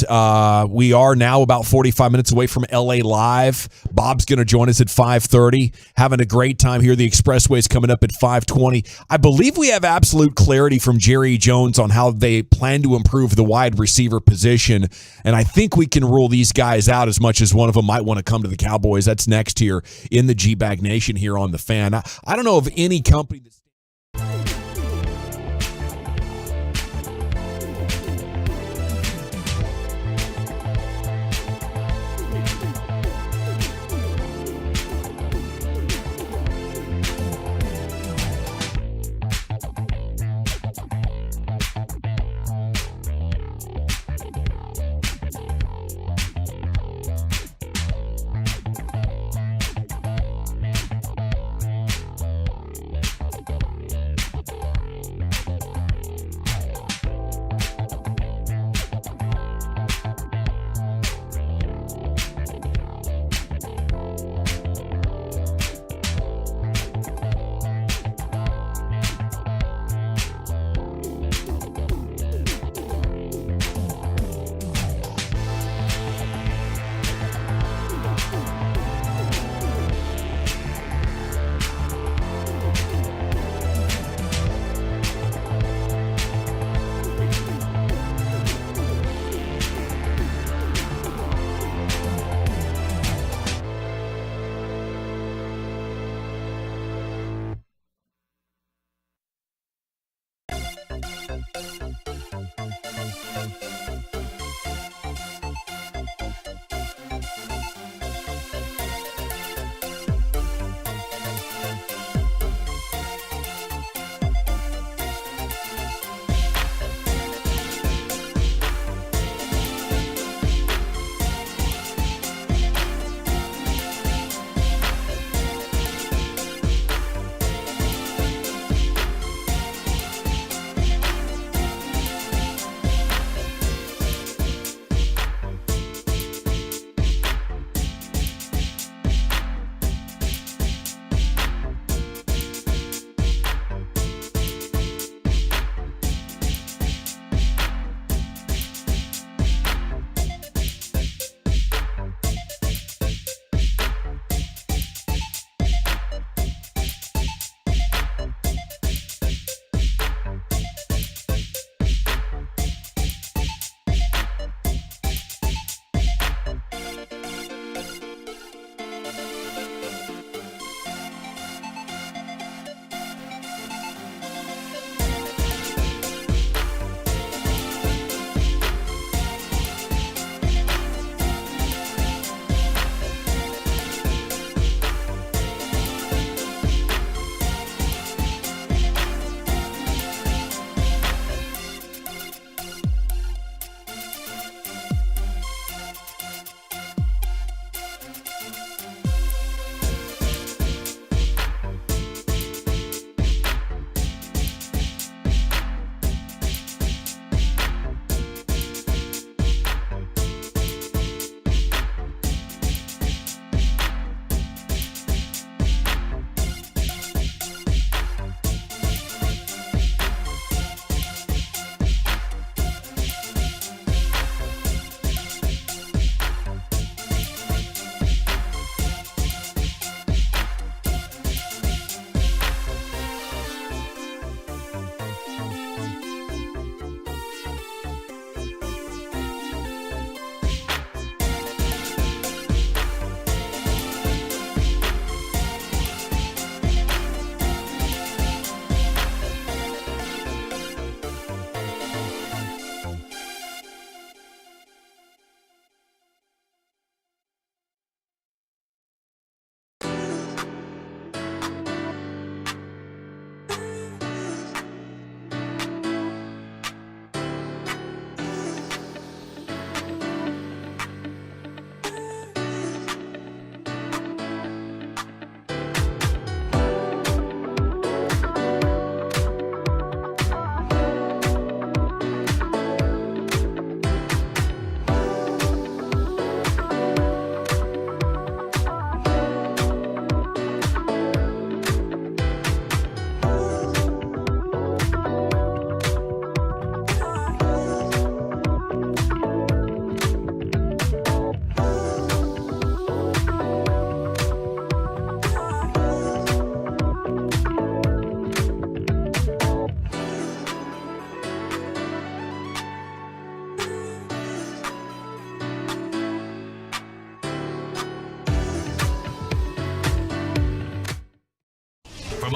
We are now about 45 minutes away from LA Live. Bob's going to join us at 5:30. Having a great time here. The Expressway's coming up at 5:20. I believe we have absolute clarity from Jerry Jones on how they plan to improve the wide receiver position. And I think we can rule these guys out as much as one of them might want to come to the Cowboys. That's next here in the G-Bag Nation here on The Fan. I don't know of any company that's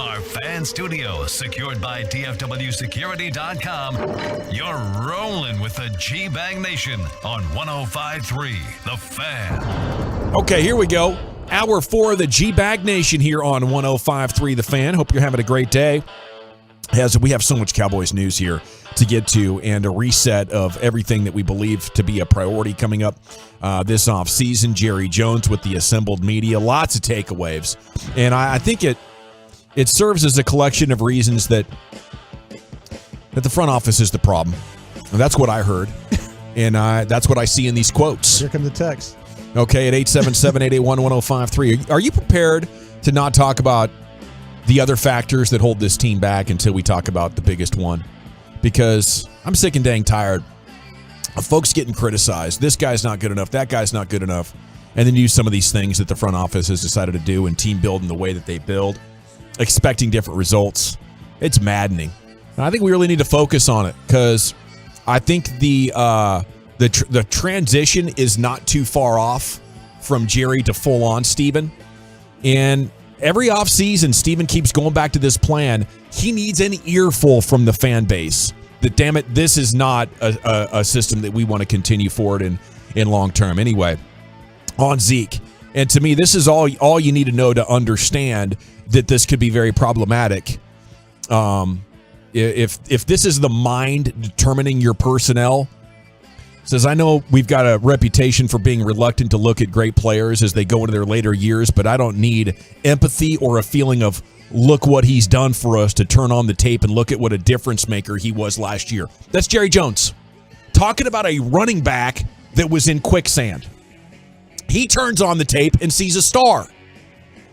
From our fan studios, secured by DFWsecurity.com, you're rolling with the G-Bang Nation on 105.3 The Fan. Okay, here we go. Hour 4 of the G-Bag Nation here on 105.3 The Fan. Hope you're having a great day. As we have so much Cowboys news here to get to, and a reset of everything that we believe to be a priority coming up this offseason. Jerry Jones with the assembled media. Lots of takeaways. And I think it serves as a collection of reasons that the front office is the problem. And that's what I heard. And that's what I see in these quotes. Here come the text. Okay, at 877-881-1053. Are you prepared to not talk about the other factors that hold this team back until we talk about the biggest one? Because I'm sick and dang tired of folks getting criticized. This guy's not good enough. That guy's not good enough. And then use some of these things that the front office has decided to do and team building the way that they build, expecting different results. It's maddening. And I think we really need to focus on it because I think the transition is not too far off from Jerry to full-on Steven. And every offseason, Steven keeps going back to this plan. He needs an earful from the fan base that, damn it, this is not a system that we want to continue forward in long term. Anyway, on Zeke. And to me, this is all you need to know to understand that this could be very problematic. If this is the mind determining your personnel, says, I know we've got a reputation for being reluctant to look at great players as they go into their later years, but I don't need empathy or a feeling of look what he's done for us to turn on the tape and look at what a difference maker he was last year. That's Jerry Jones talking about a running back that was in quicksand. He turns on the tape and sees a star.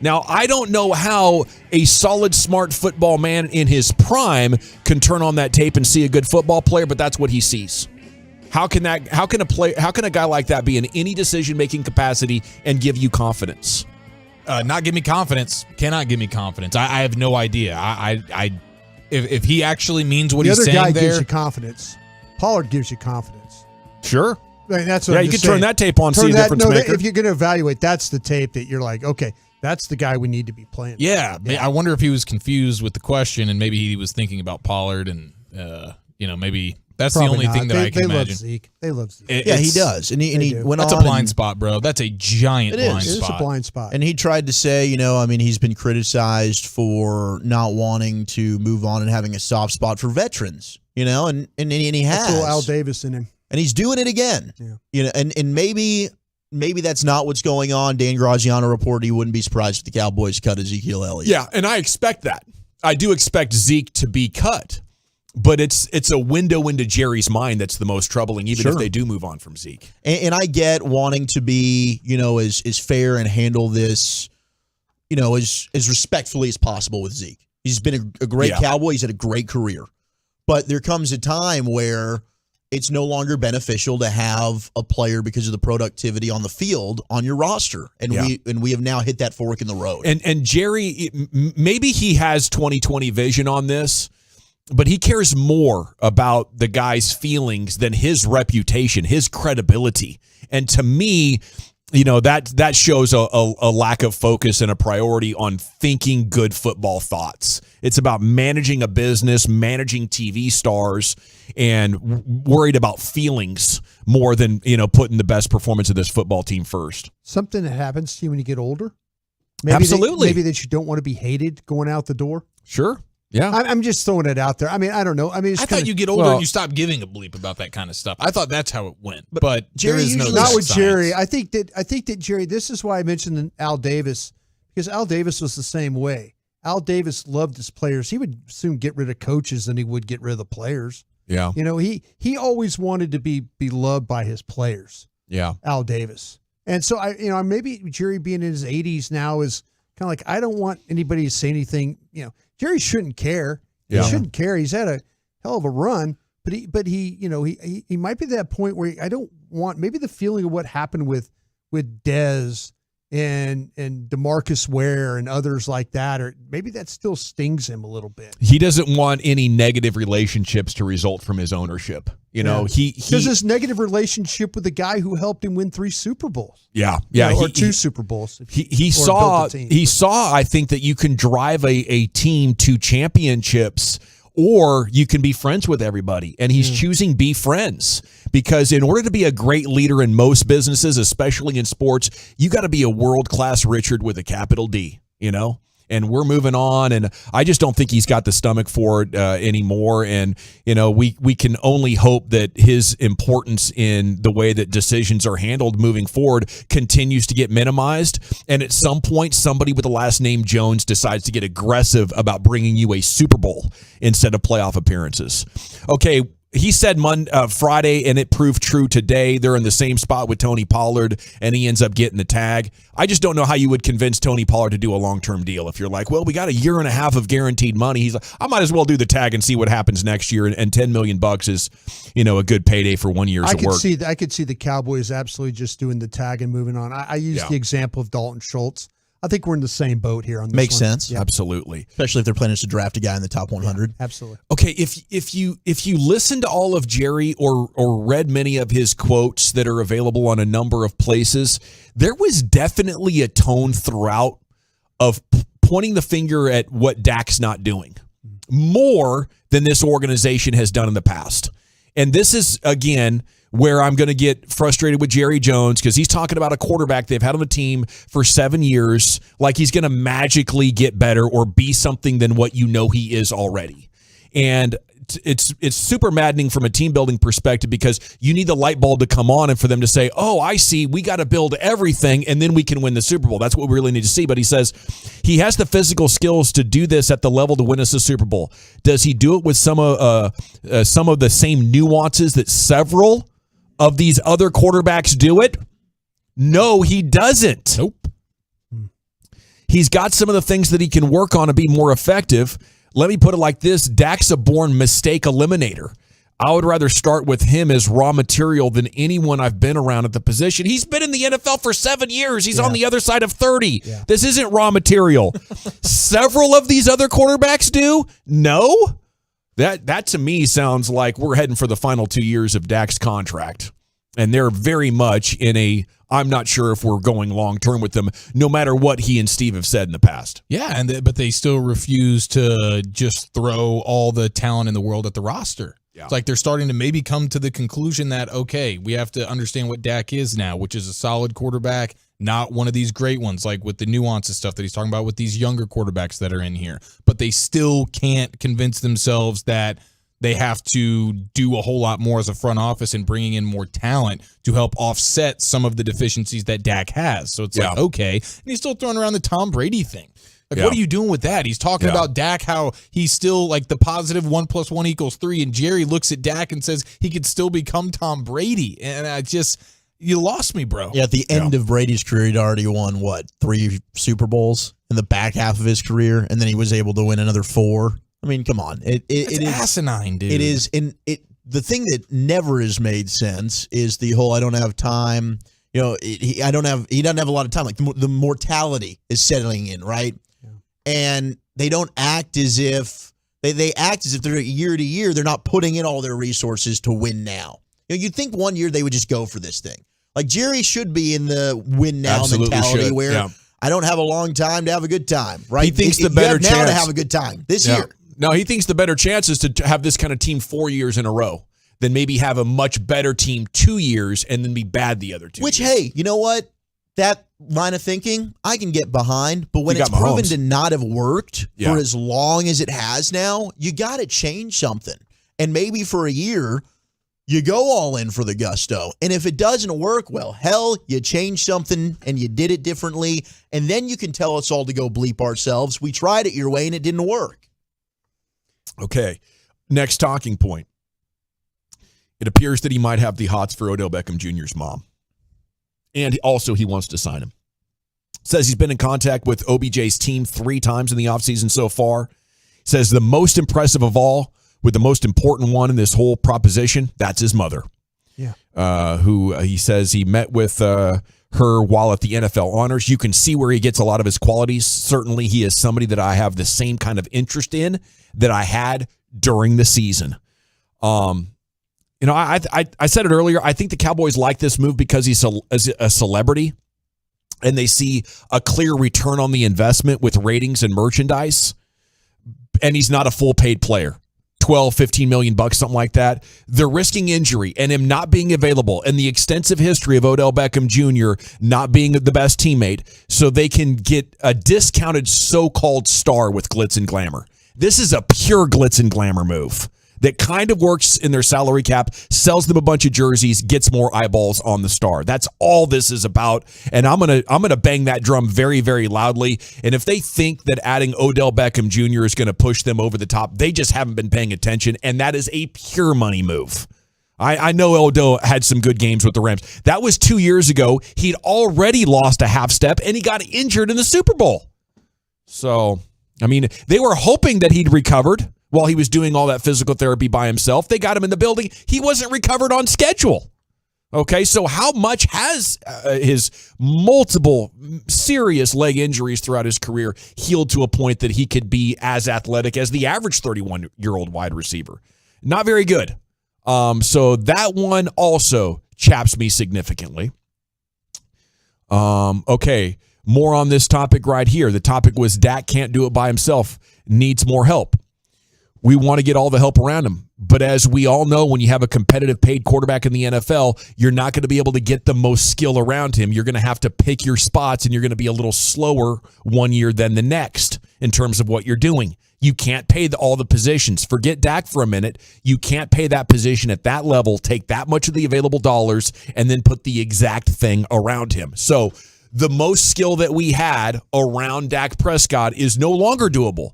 Now, I don't know how a solid, smart football man in his prime can turn on that tape and see a good football player, but that's what he sees. How can a guy like that be in any decision-making capacity and give you confidence? Not give me confidence. Cannot give me confidence. I have no idea. If he actually means what he's saying there. The other guy gives you confidence. Pollard gives you confidence. Sure. I mean, that's what I'm you just can turn saying. that tape on, see a difference maker. If you're going to evaluate, that's the tape that you're like, okay, that's the guy we need to be playing. Yeah. I wonder if he was confused with the question and maybe he was thinking about Pollard and, maybe that's Probably the only not. thing that I can they imagine. Love Zeke. They love Zeke. Yeah, he does. And he went that's on. That's a blind spot, bro. That's a giant blind spot. It is a blind spot. And he tried to say, he's been criticized for not wanting to move on and having a soft spot for veterans, and he has. That's a little Al Davis in him. And he's doing it again. Yeah. And maybe that's not what's going on. Dan Graziano reported he wouldn't be surprised if the Cowboys cut Ezekiel Elliott. Yeah, and I expect that. I do expect Zeke to be cut. But it's a window into Jerry's mind that's the most troubling, even if they do move on from Zeke. And I get wanting to be, as fair and handle this, as respectfully as possible with Zeke. He's been a great Cowboy. He's had a great career. But there comes a time where it's no longer beneficial to have a player because of the productivity on the field on your roster. And we have now hit that fork in the road. And Jerry, maybe he has 20/20 vision on this, but he cares more about the guy's feelings than his reputation, his credibility. And to me, that shows a lack of focus and a priority on thinking good football thoughts. It's about managing a business, managing TV stars, and worried about feelings more than, putting the best performance of this football team first. Something that happens to you when you get older. Absolutely. Maybe that you don't want to be hated going out the door. Sure. Yeah. I'm just throwing it out there. I mean, I don't know. I mean, I thought you get older and you stop giving a bleep about that kind of stuff. I thought that's how it went. But Jerry, there is no not with science. Jerry. I think that Jerry, this is why I mentioned Al Davis, because Al Davis was the same way. Al Davis loved his players. He would soon get rid of coaches than he would get rid of the players. Yeah. He always wanted to be loved by his players. Yeah. Al Davis. And so maybe Jerry being in his 80s now is kind of like, I don't want anybody to say anything. Jerry shouldn't care. Yeah. He shouldn't care. He's had a hell of a run, but he might be at that point where I don't want maybe the feeling of what happened with Dez and DeMarcus Ware and others like that, or maybe that still stings him a little bit. He doesn't want any negative relationships to result from his ownership. You know, he there's this negative relationship with the guy who helped him win 3 Super Bowls. Yeah. Or 2 Super Bowls. He saw, I think, that you can drive a team to championships, or you can be friends with everybody. And he's choosing be friends, because in order to be a great leader in most businesses, especially in sports, you got to be a world-class Richard with a capital D, you know? And we're moving on, and I just don't think he's got the stomach for it anymore. And, you know, we can only hope that his importance in the way that decisions are handled moving forward continues to get minimized. And at some point, somebody with the last name Jones decides to get aggressive about bringing you a Super Bowl instead of playoff appearances. Okay, he said Friday, and it proved true today. They're in the same spot with Tony Pollard, and he ends up getting the tag. I just don't know how you would convince Tony Pollard to do a long-term deal if you're like, well, we got a year and a half of guaranteed money. He's like, I might as well do the tag and see what happens next year. And $10 million is, you know, a good payday for 1 year's of work. I could see the Cowboys absolutely just doing the tag and moving on. I used the example of Dalton Schultz. I think we're in the same boat here on this Makes one. sense. Yep. Absolutely. Especially if they're planning to draft a guy in the top 100. Yeah, absolutely. Okay, if you listen to all of Jerry or read many of his quotes that are available on a number of places, there was definitely a tone throughout of pointing the finger at what Dak's not doing more than this organization has done in the past. And this is, again, where I'm going to get frustrated with Jerry Jones, because he's talking about a quarterback they've had on the team for 7 years, like he's going to magically get better or be something than what you know he is already. And it's super maddening from a team building perspective, because you need the light bulb to come on and for them to say, oh, I see, we got to build everything and then we can win the Super Bowl. That's what we really need to see. But he says he has the physical skills to do this at the level to win us a Super Bowl. Does he do it with some of the same nuances that several of these other quarterbacks do it? No, he doesn't. Nope. He's got some of the things that he can work on to be more effective. Let me put it like this. Dak's a born mistake eliminator. I would rather start with him as raw material than anyone I've been around at the position. He's been in the NFL for 7 years. He's on the other side of 30. Yeah. This isn't raw material. Several of these other quarterbacks do? No. That to me sounds like we're heading for the final 2 years of Dak's contract. And they're very much in a, I'm not sure if we're going long-term with them, no matter what he and Steve have said in the past. Yeah, but they still refuse to just throw all the talent in the world at the roster. Yeah. It's like they're starting to maybe come to the conclusion that, okay, we have to understand what Dak is now, which is a solid quarterback, not one of these great ones, like with the nuances stuff that he's talking about with these younger quarterbacks that are in here. But they still can't convince themselves that they have to do a whole lot more as a front office and bringing in more talent to help offset some of the deficiencies that Dak has. So it's like, okay. And he's still throwing around the Tom Brady thing. Like, what are you doing with that? He's talking about Dak, how he's still like the positive 1 + 1 = 3. And Jerry looks at Dak and says he could still become Tom Brady. And I just, you lost me, bro. Yeah, at the end of Brady's career, he'd already won, 3 Super Bowls in the back half of his career. And then he was able to win another 4. I mean, come on. It is asinine, dude. It is. And the thing that never has made sense is the whole, I don't have time. You know, he doesn't have a lot of time. Like the mortality is settling in, right? Yeah. And they don't act as if they act as if they're year to year. They're not putting in all their resources to win now. You know, you'd think 1 year they would just go for this thing. Like Jerry should be in the win now mentality where I don't have a long time to have a good time, right? He thinks the better chance now to have a good time this year. No, he thinks the better chance is to have this kind of team 4 years in a row than maybe have a much better team 2 years and then be bad the other 2 Which, years. hey, you know what? That line of thinking, I can get behind. But when it's proven to not have worked for as long as it has now, you got to change something. And maybe for a year, you go all in for the gusto. And if it doesn't work, well, hell, you change something and you did it differently. And then you can tell us all to go bleep ourselves. We tried it your way and it didn't work. Okay, next talking point. It appears that he might have the hots for Odell Beckham Jr.'s mom. And also he wants to sign him. Says he's been in contact with OBJ's team 3 times in the offseason so far. Says the most impressive of all, with the most important one in this whole proposition, that's his mother. Yeah. Who he says he met with her while at the NFL Honors. You can see where he gets a lot of his qualities. Certainly, he is somebody that I have the same kind of interest in that I had during the season. I said it earlier. I think the Cowboys like this move because he's a celebrity, and they see a clear return on the investment with ratings and merchandise. And he's not a full paid player. 12, 15 million bucks, something like that. They're risking injury and him not being available and the extensive history of Odell Beckham Jr. not being the best teammate so they can get a discounted so-called star with glitz and glamour. This is a pure glitz and glamour move that kind of works in their salary cap, sells them a bunch of jerseys, gets more eyeballs on the star. That's all this is about. And I'm gonna bang that drum very, very loudly. And if they think that adding Odell Beckham Jr. is going to push them over the top, they just haven't been paying attention. And that is a pure money move. I know Odell had some good games with the Rams. That was 2 years ago. He'd already lost a half step and he got injured in the Super Bowl. So, I mean, they were hoping that he'd recovered while he was doing all that physical therapy by himself. They got him in the building. He wasn't recovered on schedule. Okay, so how much has his multiple serious leg injuries throughout his career healed to a point that he could be as athletic as the average 31-year-old wide receiver? Not very good. So that one also chaps me significantly. Okay, more on this topic right here. The topic was Dak can't do it by himself, needs more help. We want to get all the help around him. But as we all know, when you have a competitive paid quarterback in the NFL, you're not going to be able to get the most skill around him. You're going to have to pick your spots, and you're going to be a little slower one year than the next in terms of what you're doing. You can't pay all the positions. Forget Dak for a minute. You can't pay that position at that level, take that much of the available dollars, and then put the exact thing around him. So the most skill that we had around Dak Prescott is no longer doable.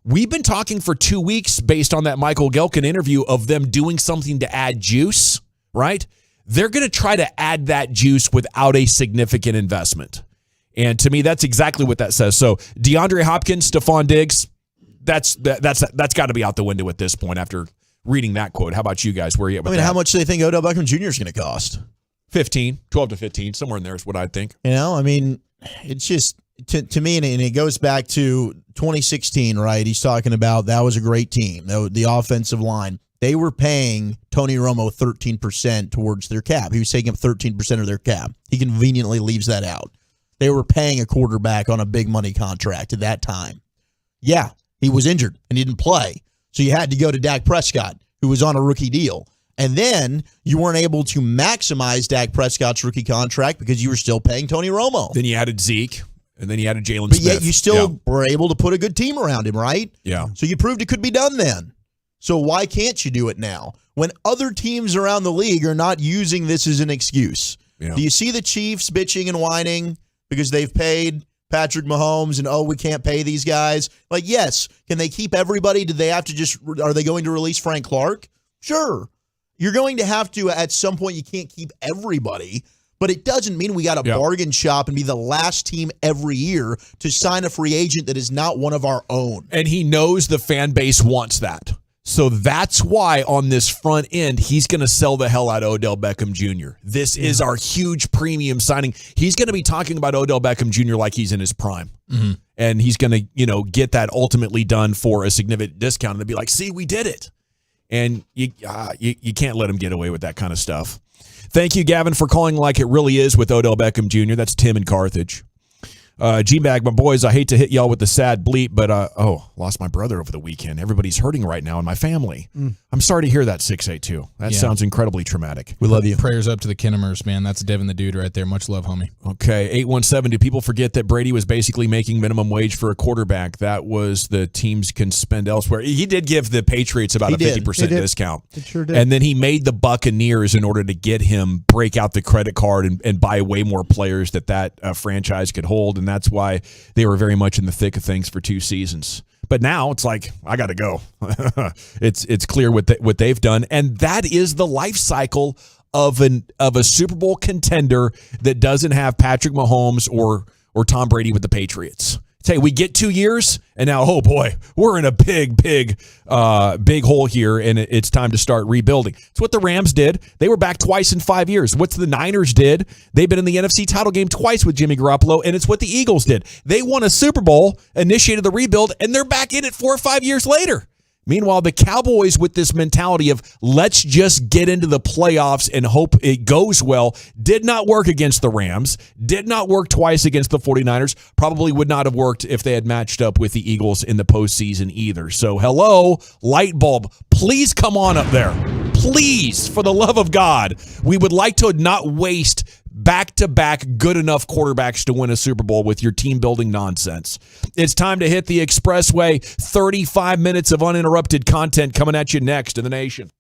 We've been talking for 2 weeks based on that Michael Gelkin interview of them doing something to add juice, right? They're going to try to add that juice without a significant investment. And to me, that's exactly what that says. So DeAndre Hopkins, Stephon Diggs, that's got to be out the window at this point after reading that quote. How about you guys? Where are you at with that? How much do they think Odell Beckham Jr. is going to cost? 12 to 15, somewhere in there is what I think. It's just, to me, and it goes back to 2016, right? He's talking about that was a great team, the offensive line. They were paying Tony Romo 13% towards their cap. He was taking up 13% of their cap. He conveniently leaves that out. They were paying a quarterback on a big money contract at that time. Yeah, he was injured and he didn't play. So you had to go to Dak Prescott, who was on a rookie deal. And then you weren't able to maximize Dak Prescott's rookie contract because you were still paying Tony Romo. Then you added Zeke. And then you added Jalen Smith. But yet you still were able to put a good team around him, right? Yeah. So you proved it could be done then. So why can't you do it now? When other teams around the league are not using this as an excuse. Yeah. Do you see the Chiefs bitching and whining because they've paid Patrick Mahomes and, we can't pay these guys? Like, yes. Can they keep everybody? Are they going to release Frank Clark? Sure. You're going to have to, at some point, you can't keep everybody. But it doesn't mean we got to bargain shop and be the last team every year to sign a free agent that is not one of our own. And he knows the fan base wants that. So that's why on this front end, he's going to sell the hell out of Odell Beckham Jr. This is our huge premium signing. He's going to be talking about Odell Beckham Jr. like he's in his prime. Mm-hmm. And he's going to, get that ultimately done for a significant discount. And they'll be like, see, we did it. And you can't let him get away with that kind of stuff. Thank you, Gavin, for calling like it really is with Odell Beckham Jr. That's Tim in Carthage. G-Bag, my boys, I hate to hit y'all with the sad bleep, but lost my brother over the weekend. Everybody's hurting right now in my family. I'm sorry to hear that, 682. That sounds incredibly traumatic. We love you. Prayers up to the Kinnemers, man. That's Devin the Dude right there. Much love, homie. Okay, 817, do people forget that Brady was basically making minimum wage for a quarterback? That was the teams can spend elsewhere. He did give the Patriots about 50% discount. It sure did. And then he made the Buccaneers in order to get him break out the credit card and buy way more players that franchise could hold. And that's why they were very much in the thick of things for 2 seasons. But now it's like, I got to go. It's clear what they've done. And that is the life cycle of a Super Bowl contender that doesn't have Patrick Mahomes or Tom Brady with the Patriots. Say we get 2 years, and now, oh boy, we're in a big hole here, and it's time to start rebuilding. It's what the Rams did. They were back twice in 5 years. What's the Niners did? They've been in the NFC title game twice with Jimmy Garoppolo, and it's what the Eagles did. They won a Super Bowl, initiated the rebuild, and they're back in it 4 or 5 years later. Meanwhile, the Cowboys, with this mentality of let's just get into the playoffs and hope it goes well, did not work against the Rams, did not work twice against the 49ers, probably would not have worked if they had matched up with the Eagles in the postseason either. So, hello, light bulb, please come on up there. Please, for the love of God. We would like to not waste back-to-back good enough quarterbacks to win a Super Bowl with your team-building nonsense. It's time to hit the expressway. 35 minutes of uninterrupted content coming at you next in the nation.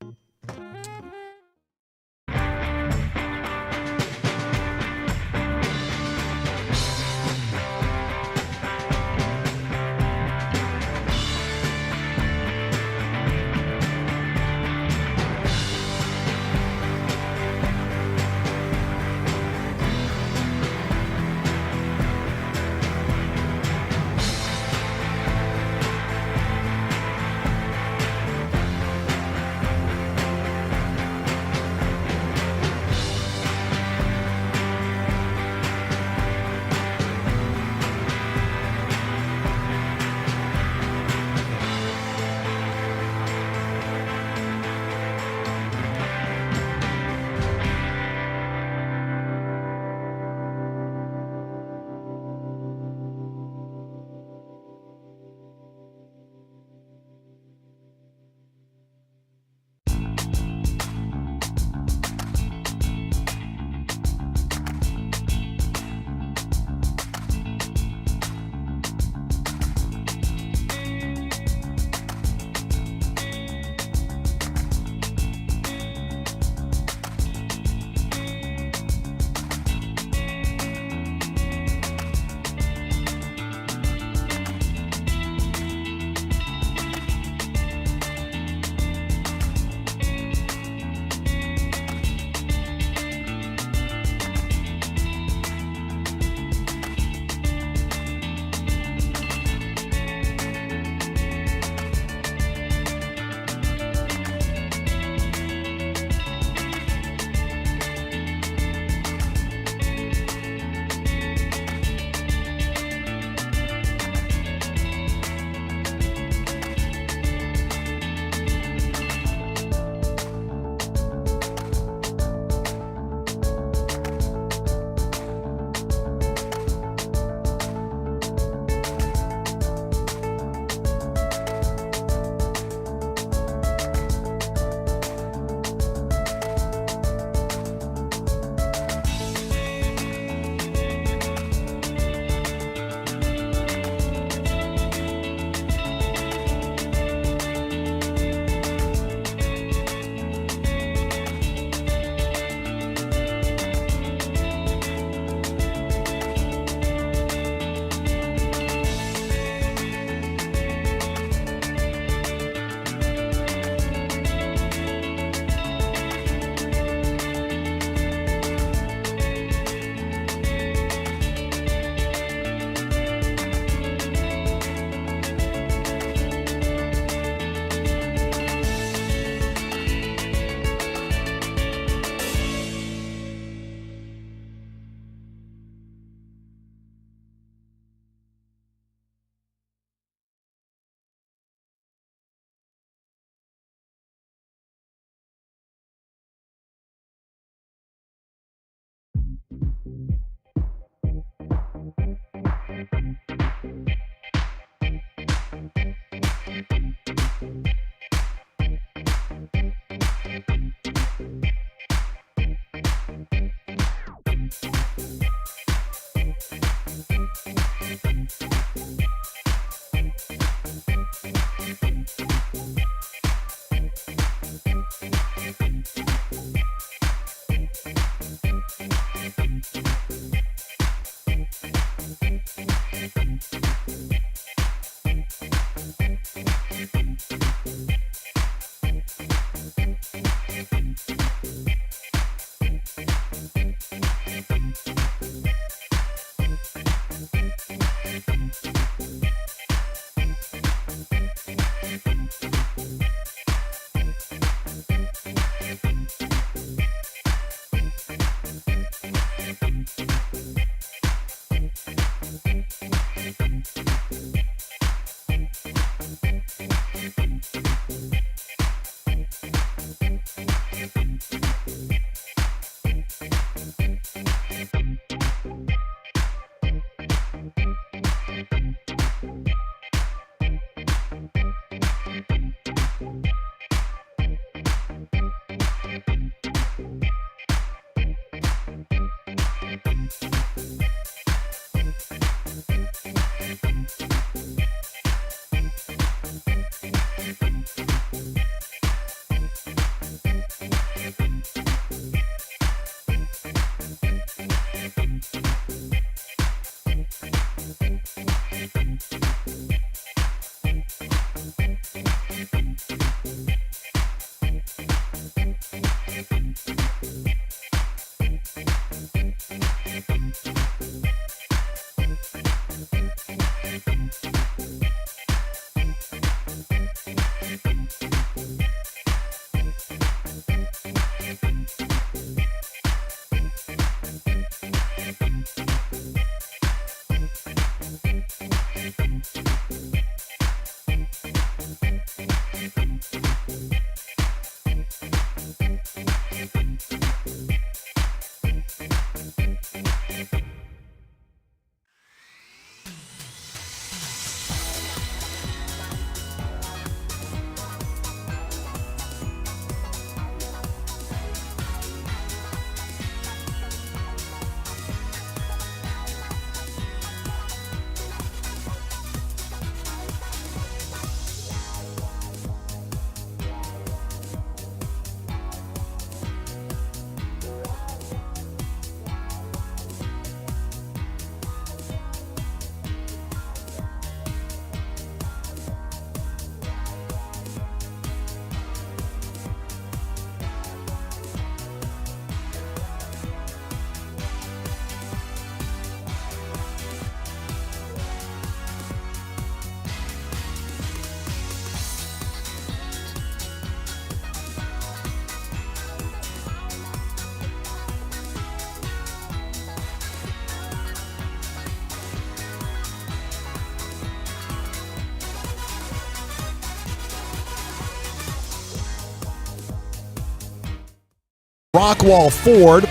Rockwall Ford.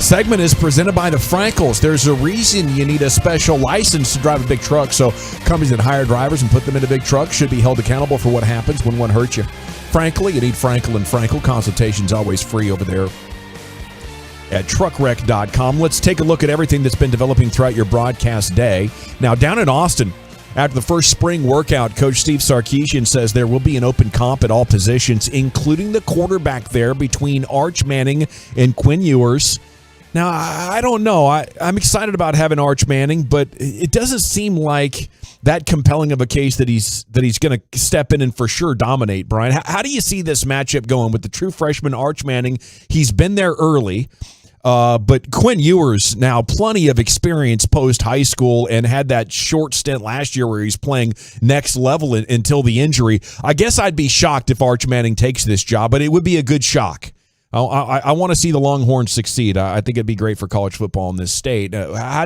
Segment is presented by the Frankels. There's a reason you need a special license to drive a big truck, so companies that hire drivers and put them into big trucks should be held accountable for what happens when one hurts you. Frankly, you need Frankel and Frankel. Consultation's always free over there at truckwreck.com. Let's take a look at everything that's been developing throughout your broadcast day. Now, down in Austin, after the first spring workout, Coach Steve Sarkisian says there will be an open comp at all positions, including the quarterback there between Arch Manning and Quinn Ewers. Now, I don't know. I'm excited about having Arch Manning, but it doesn't seem like that compelling of a case that he's going to step in and for sure dominate, Brian. How do you see this matchup going with the true freshman Arch Manning? He's been there early, but Quinn Ewers now plenty of experience post-high school and had that short stint last year where he's playing next level until the injury. I guess I'd be shocked if Arch Manning takes this job, but it would be a good shock. I want to see the Longhorns succeed. I think it'd be great for college football in this state. How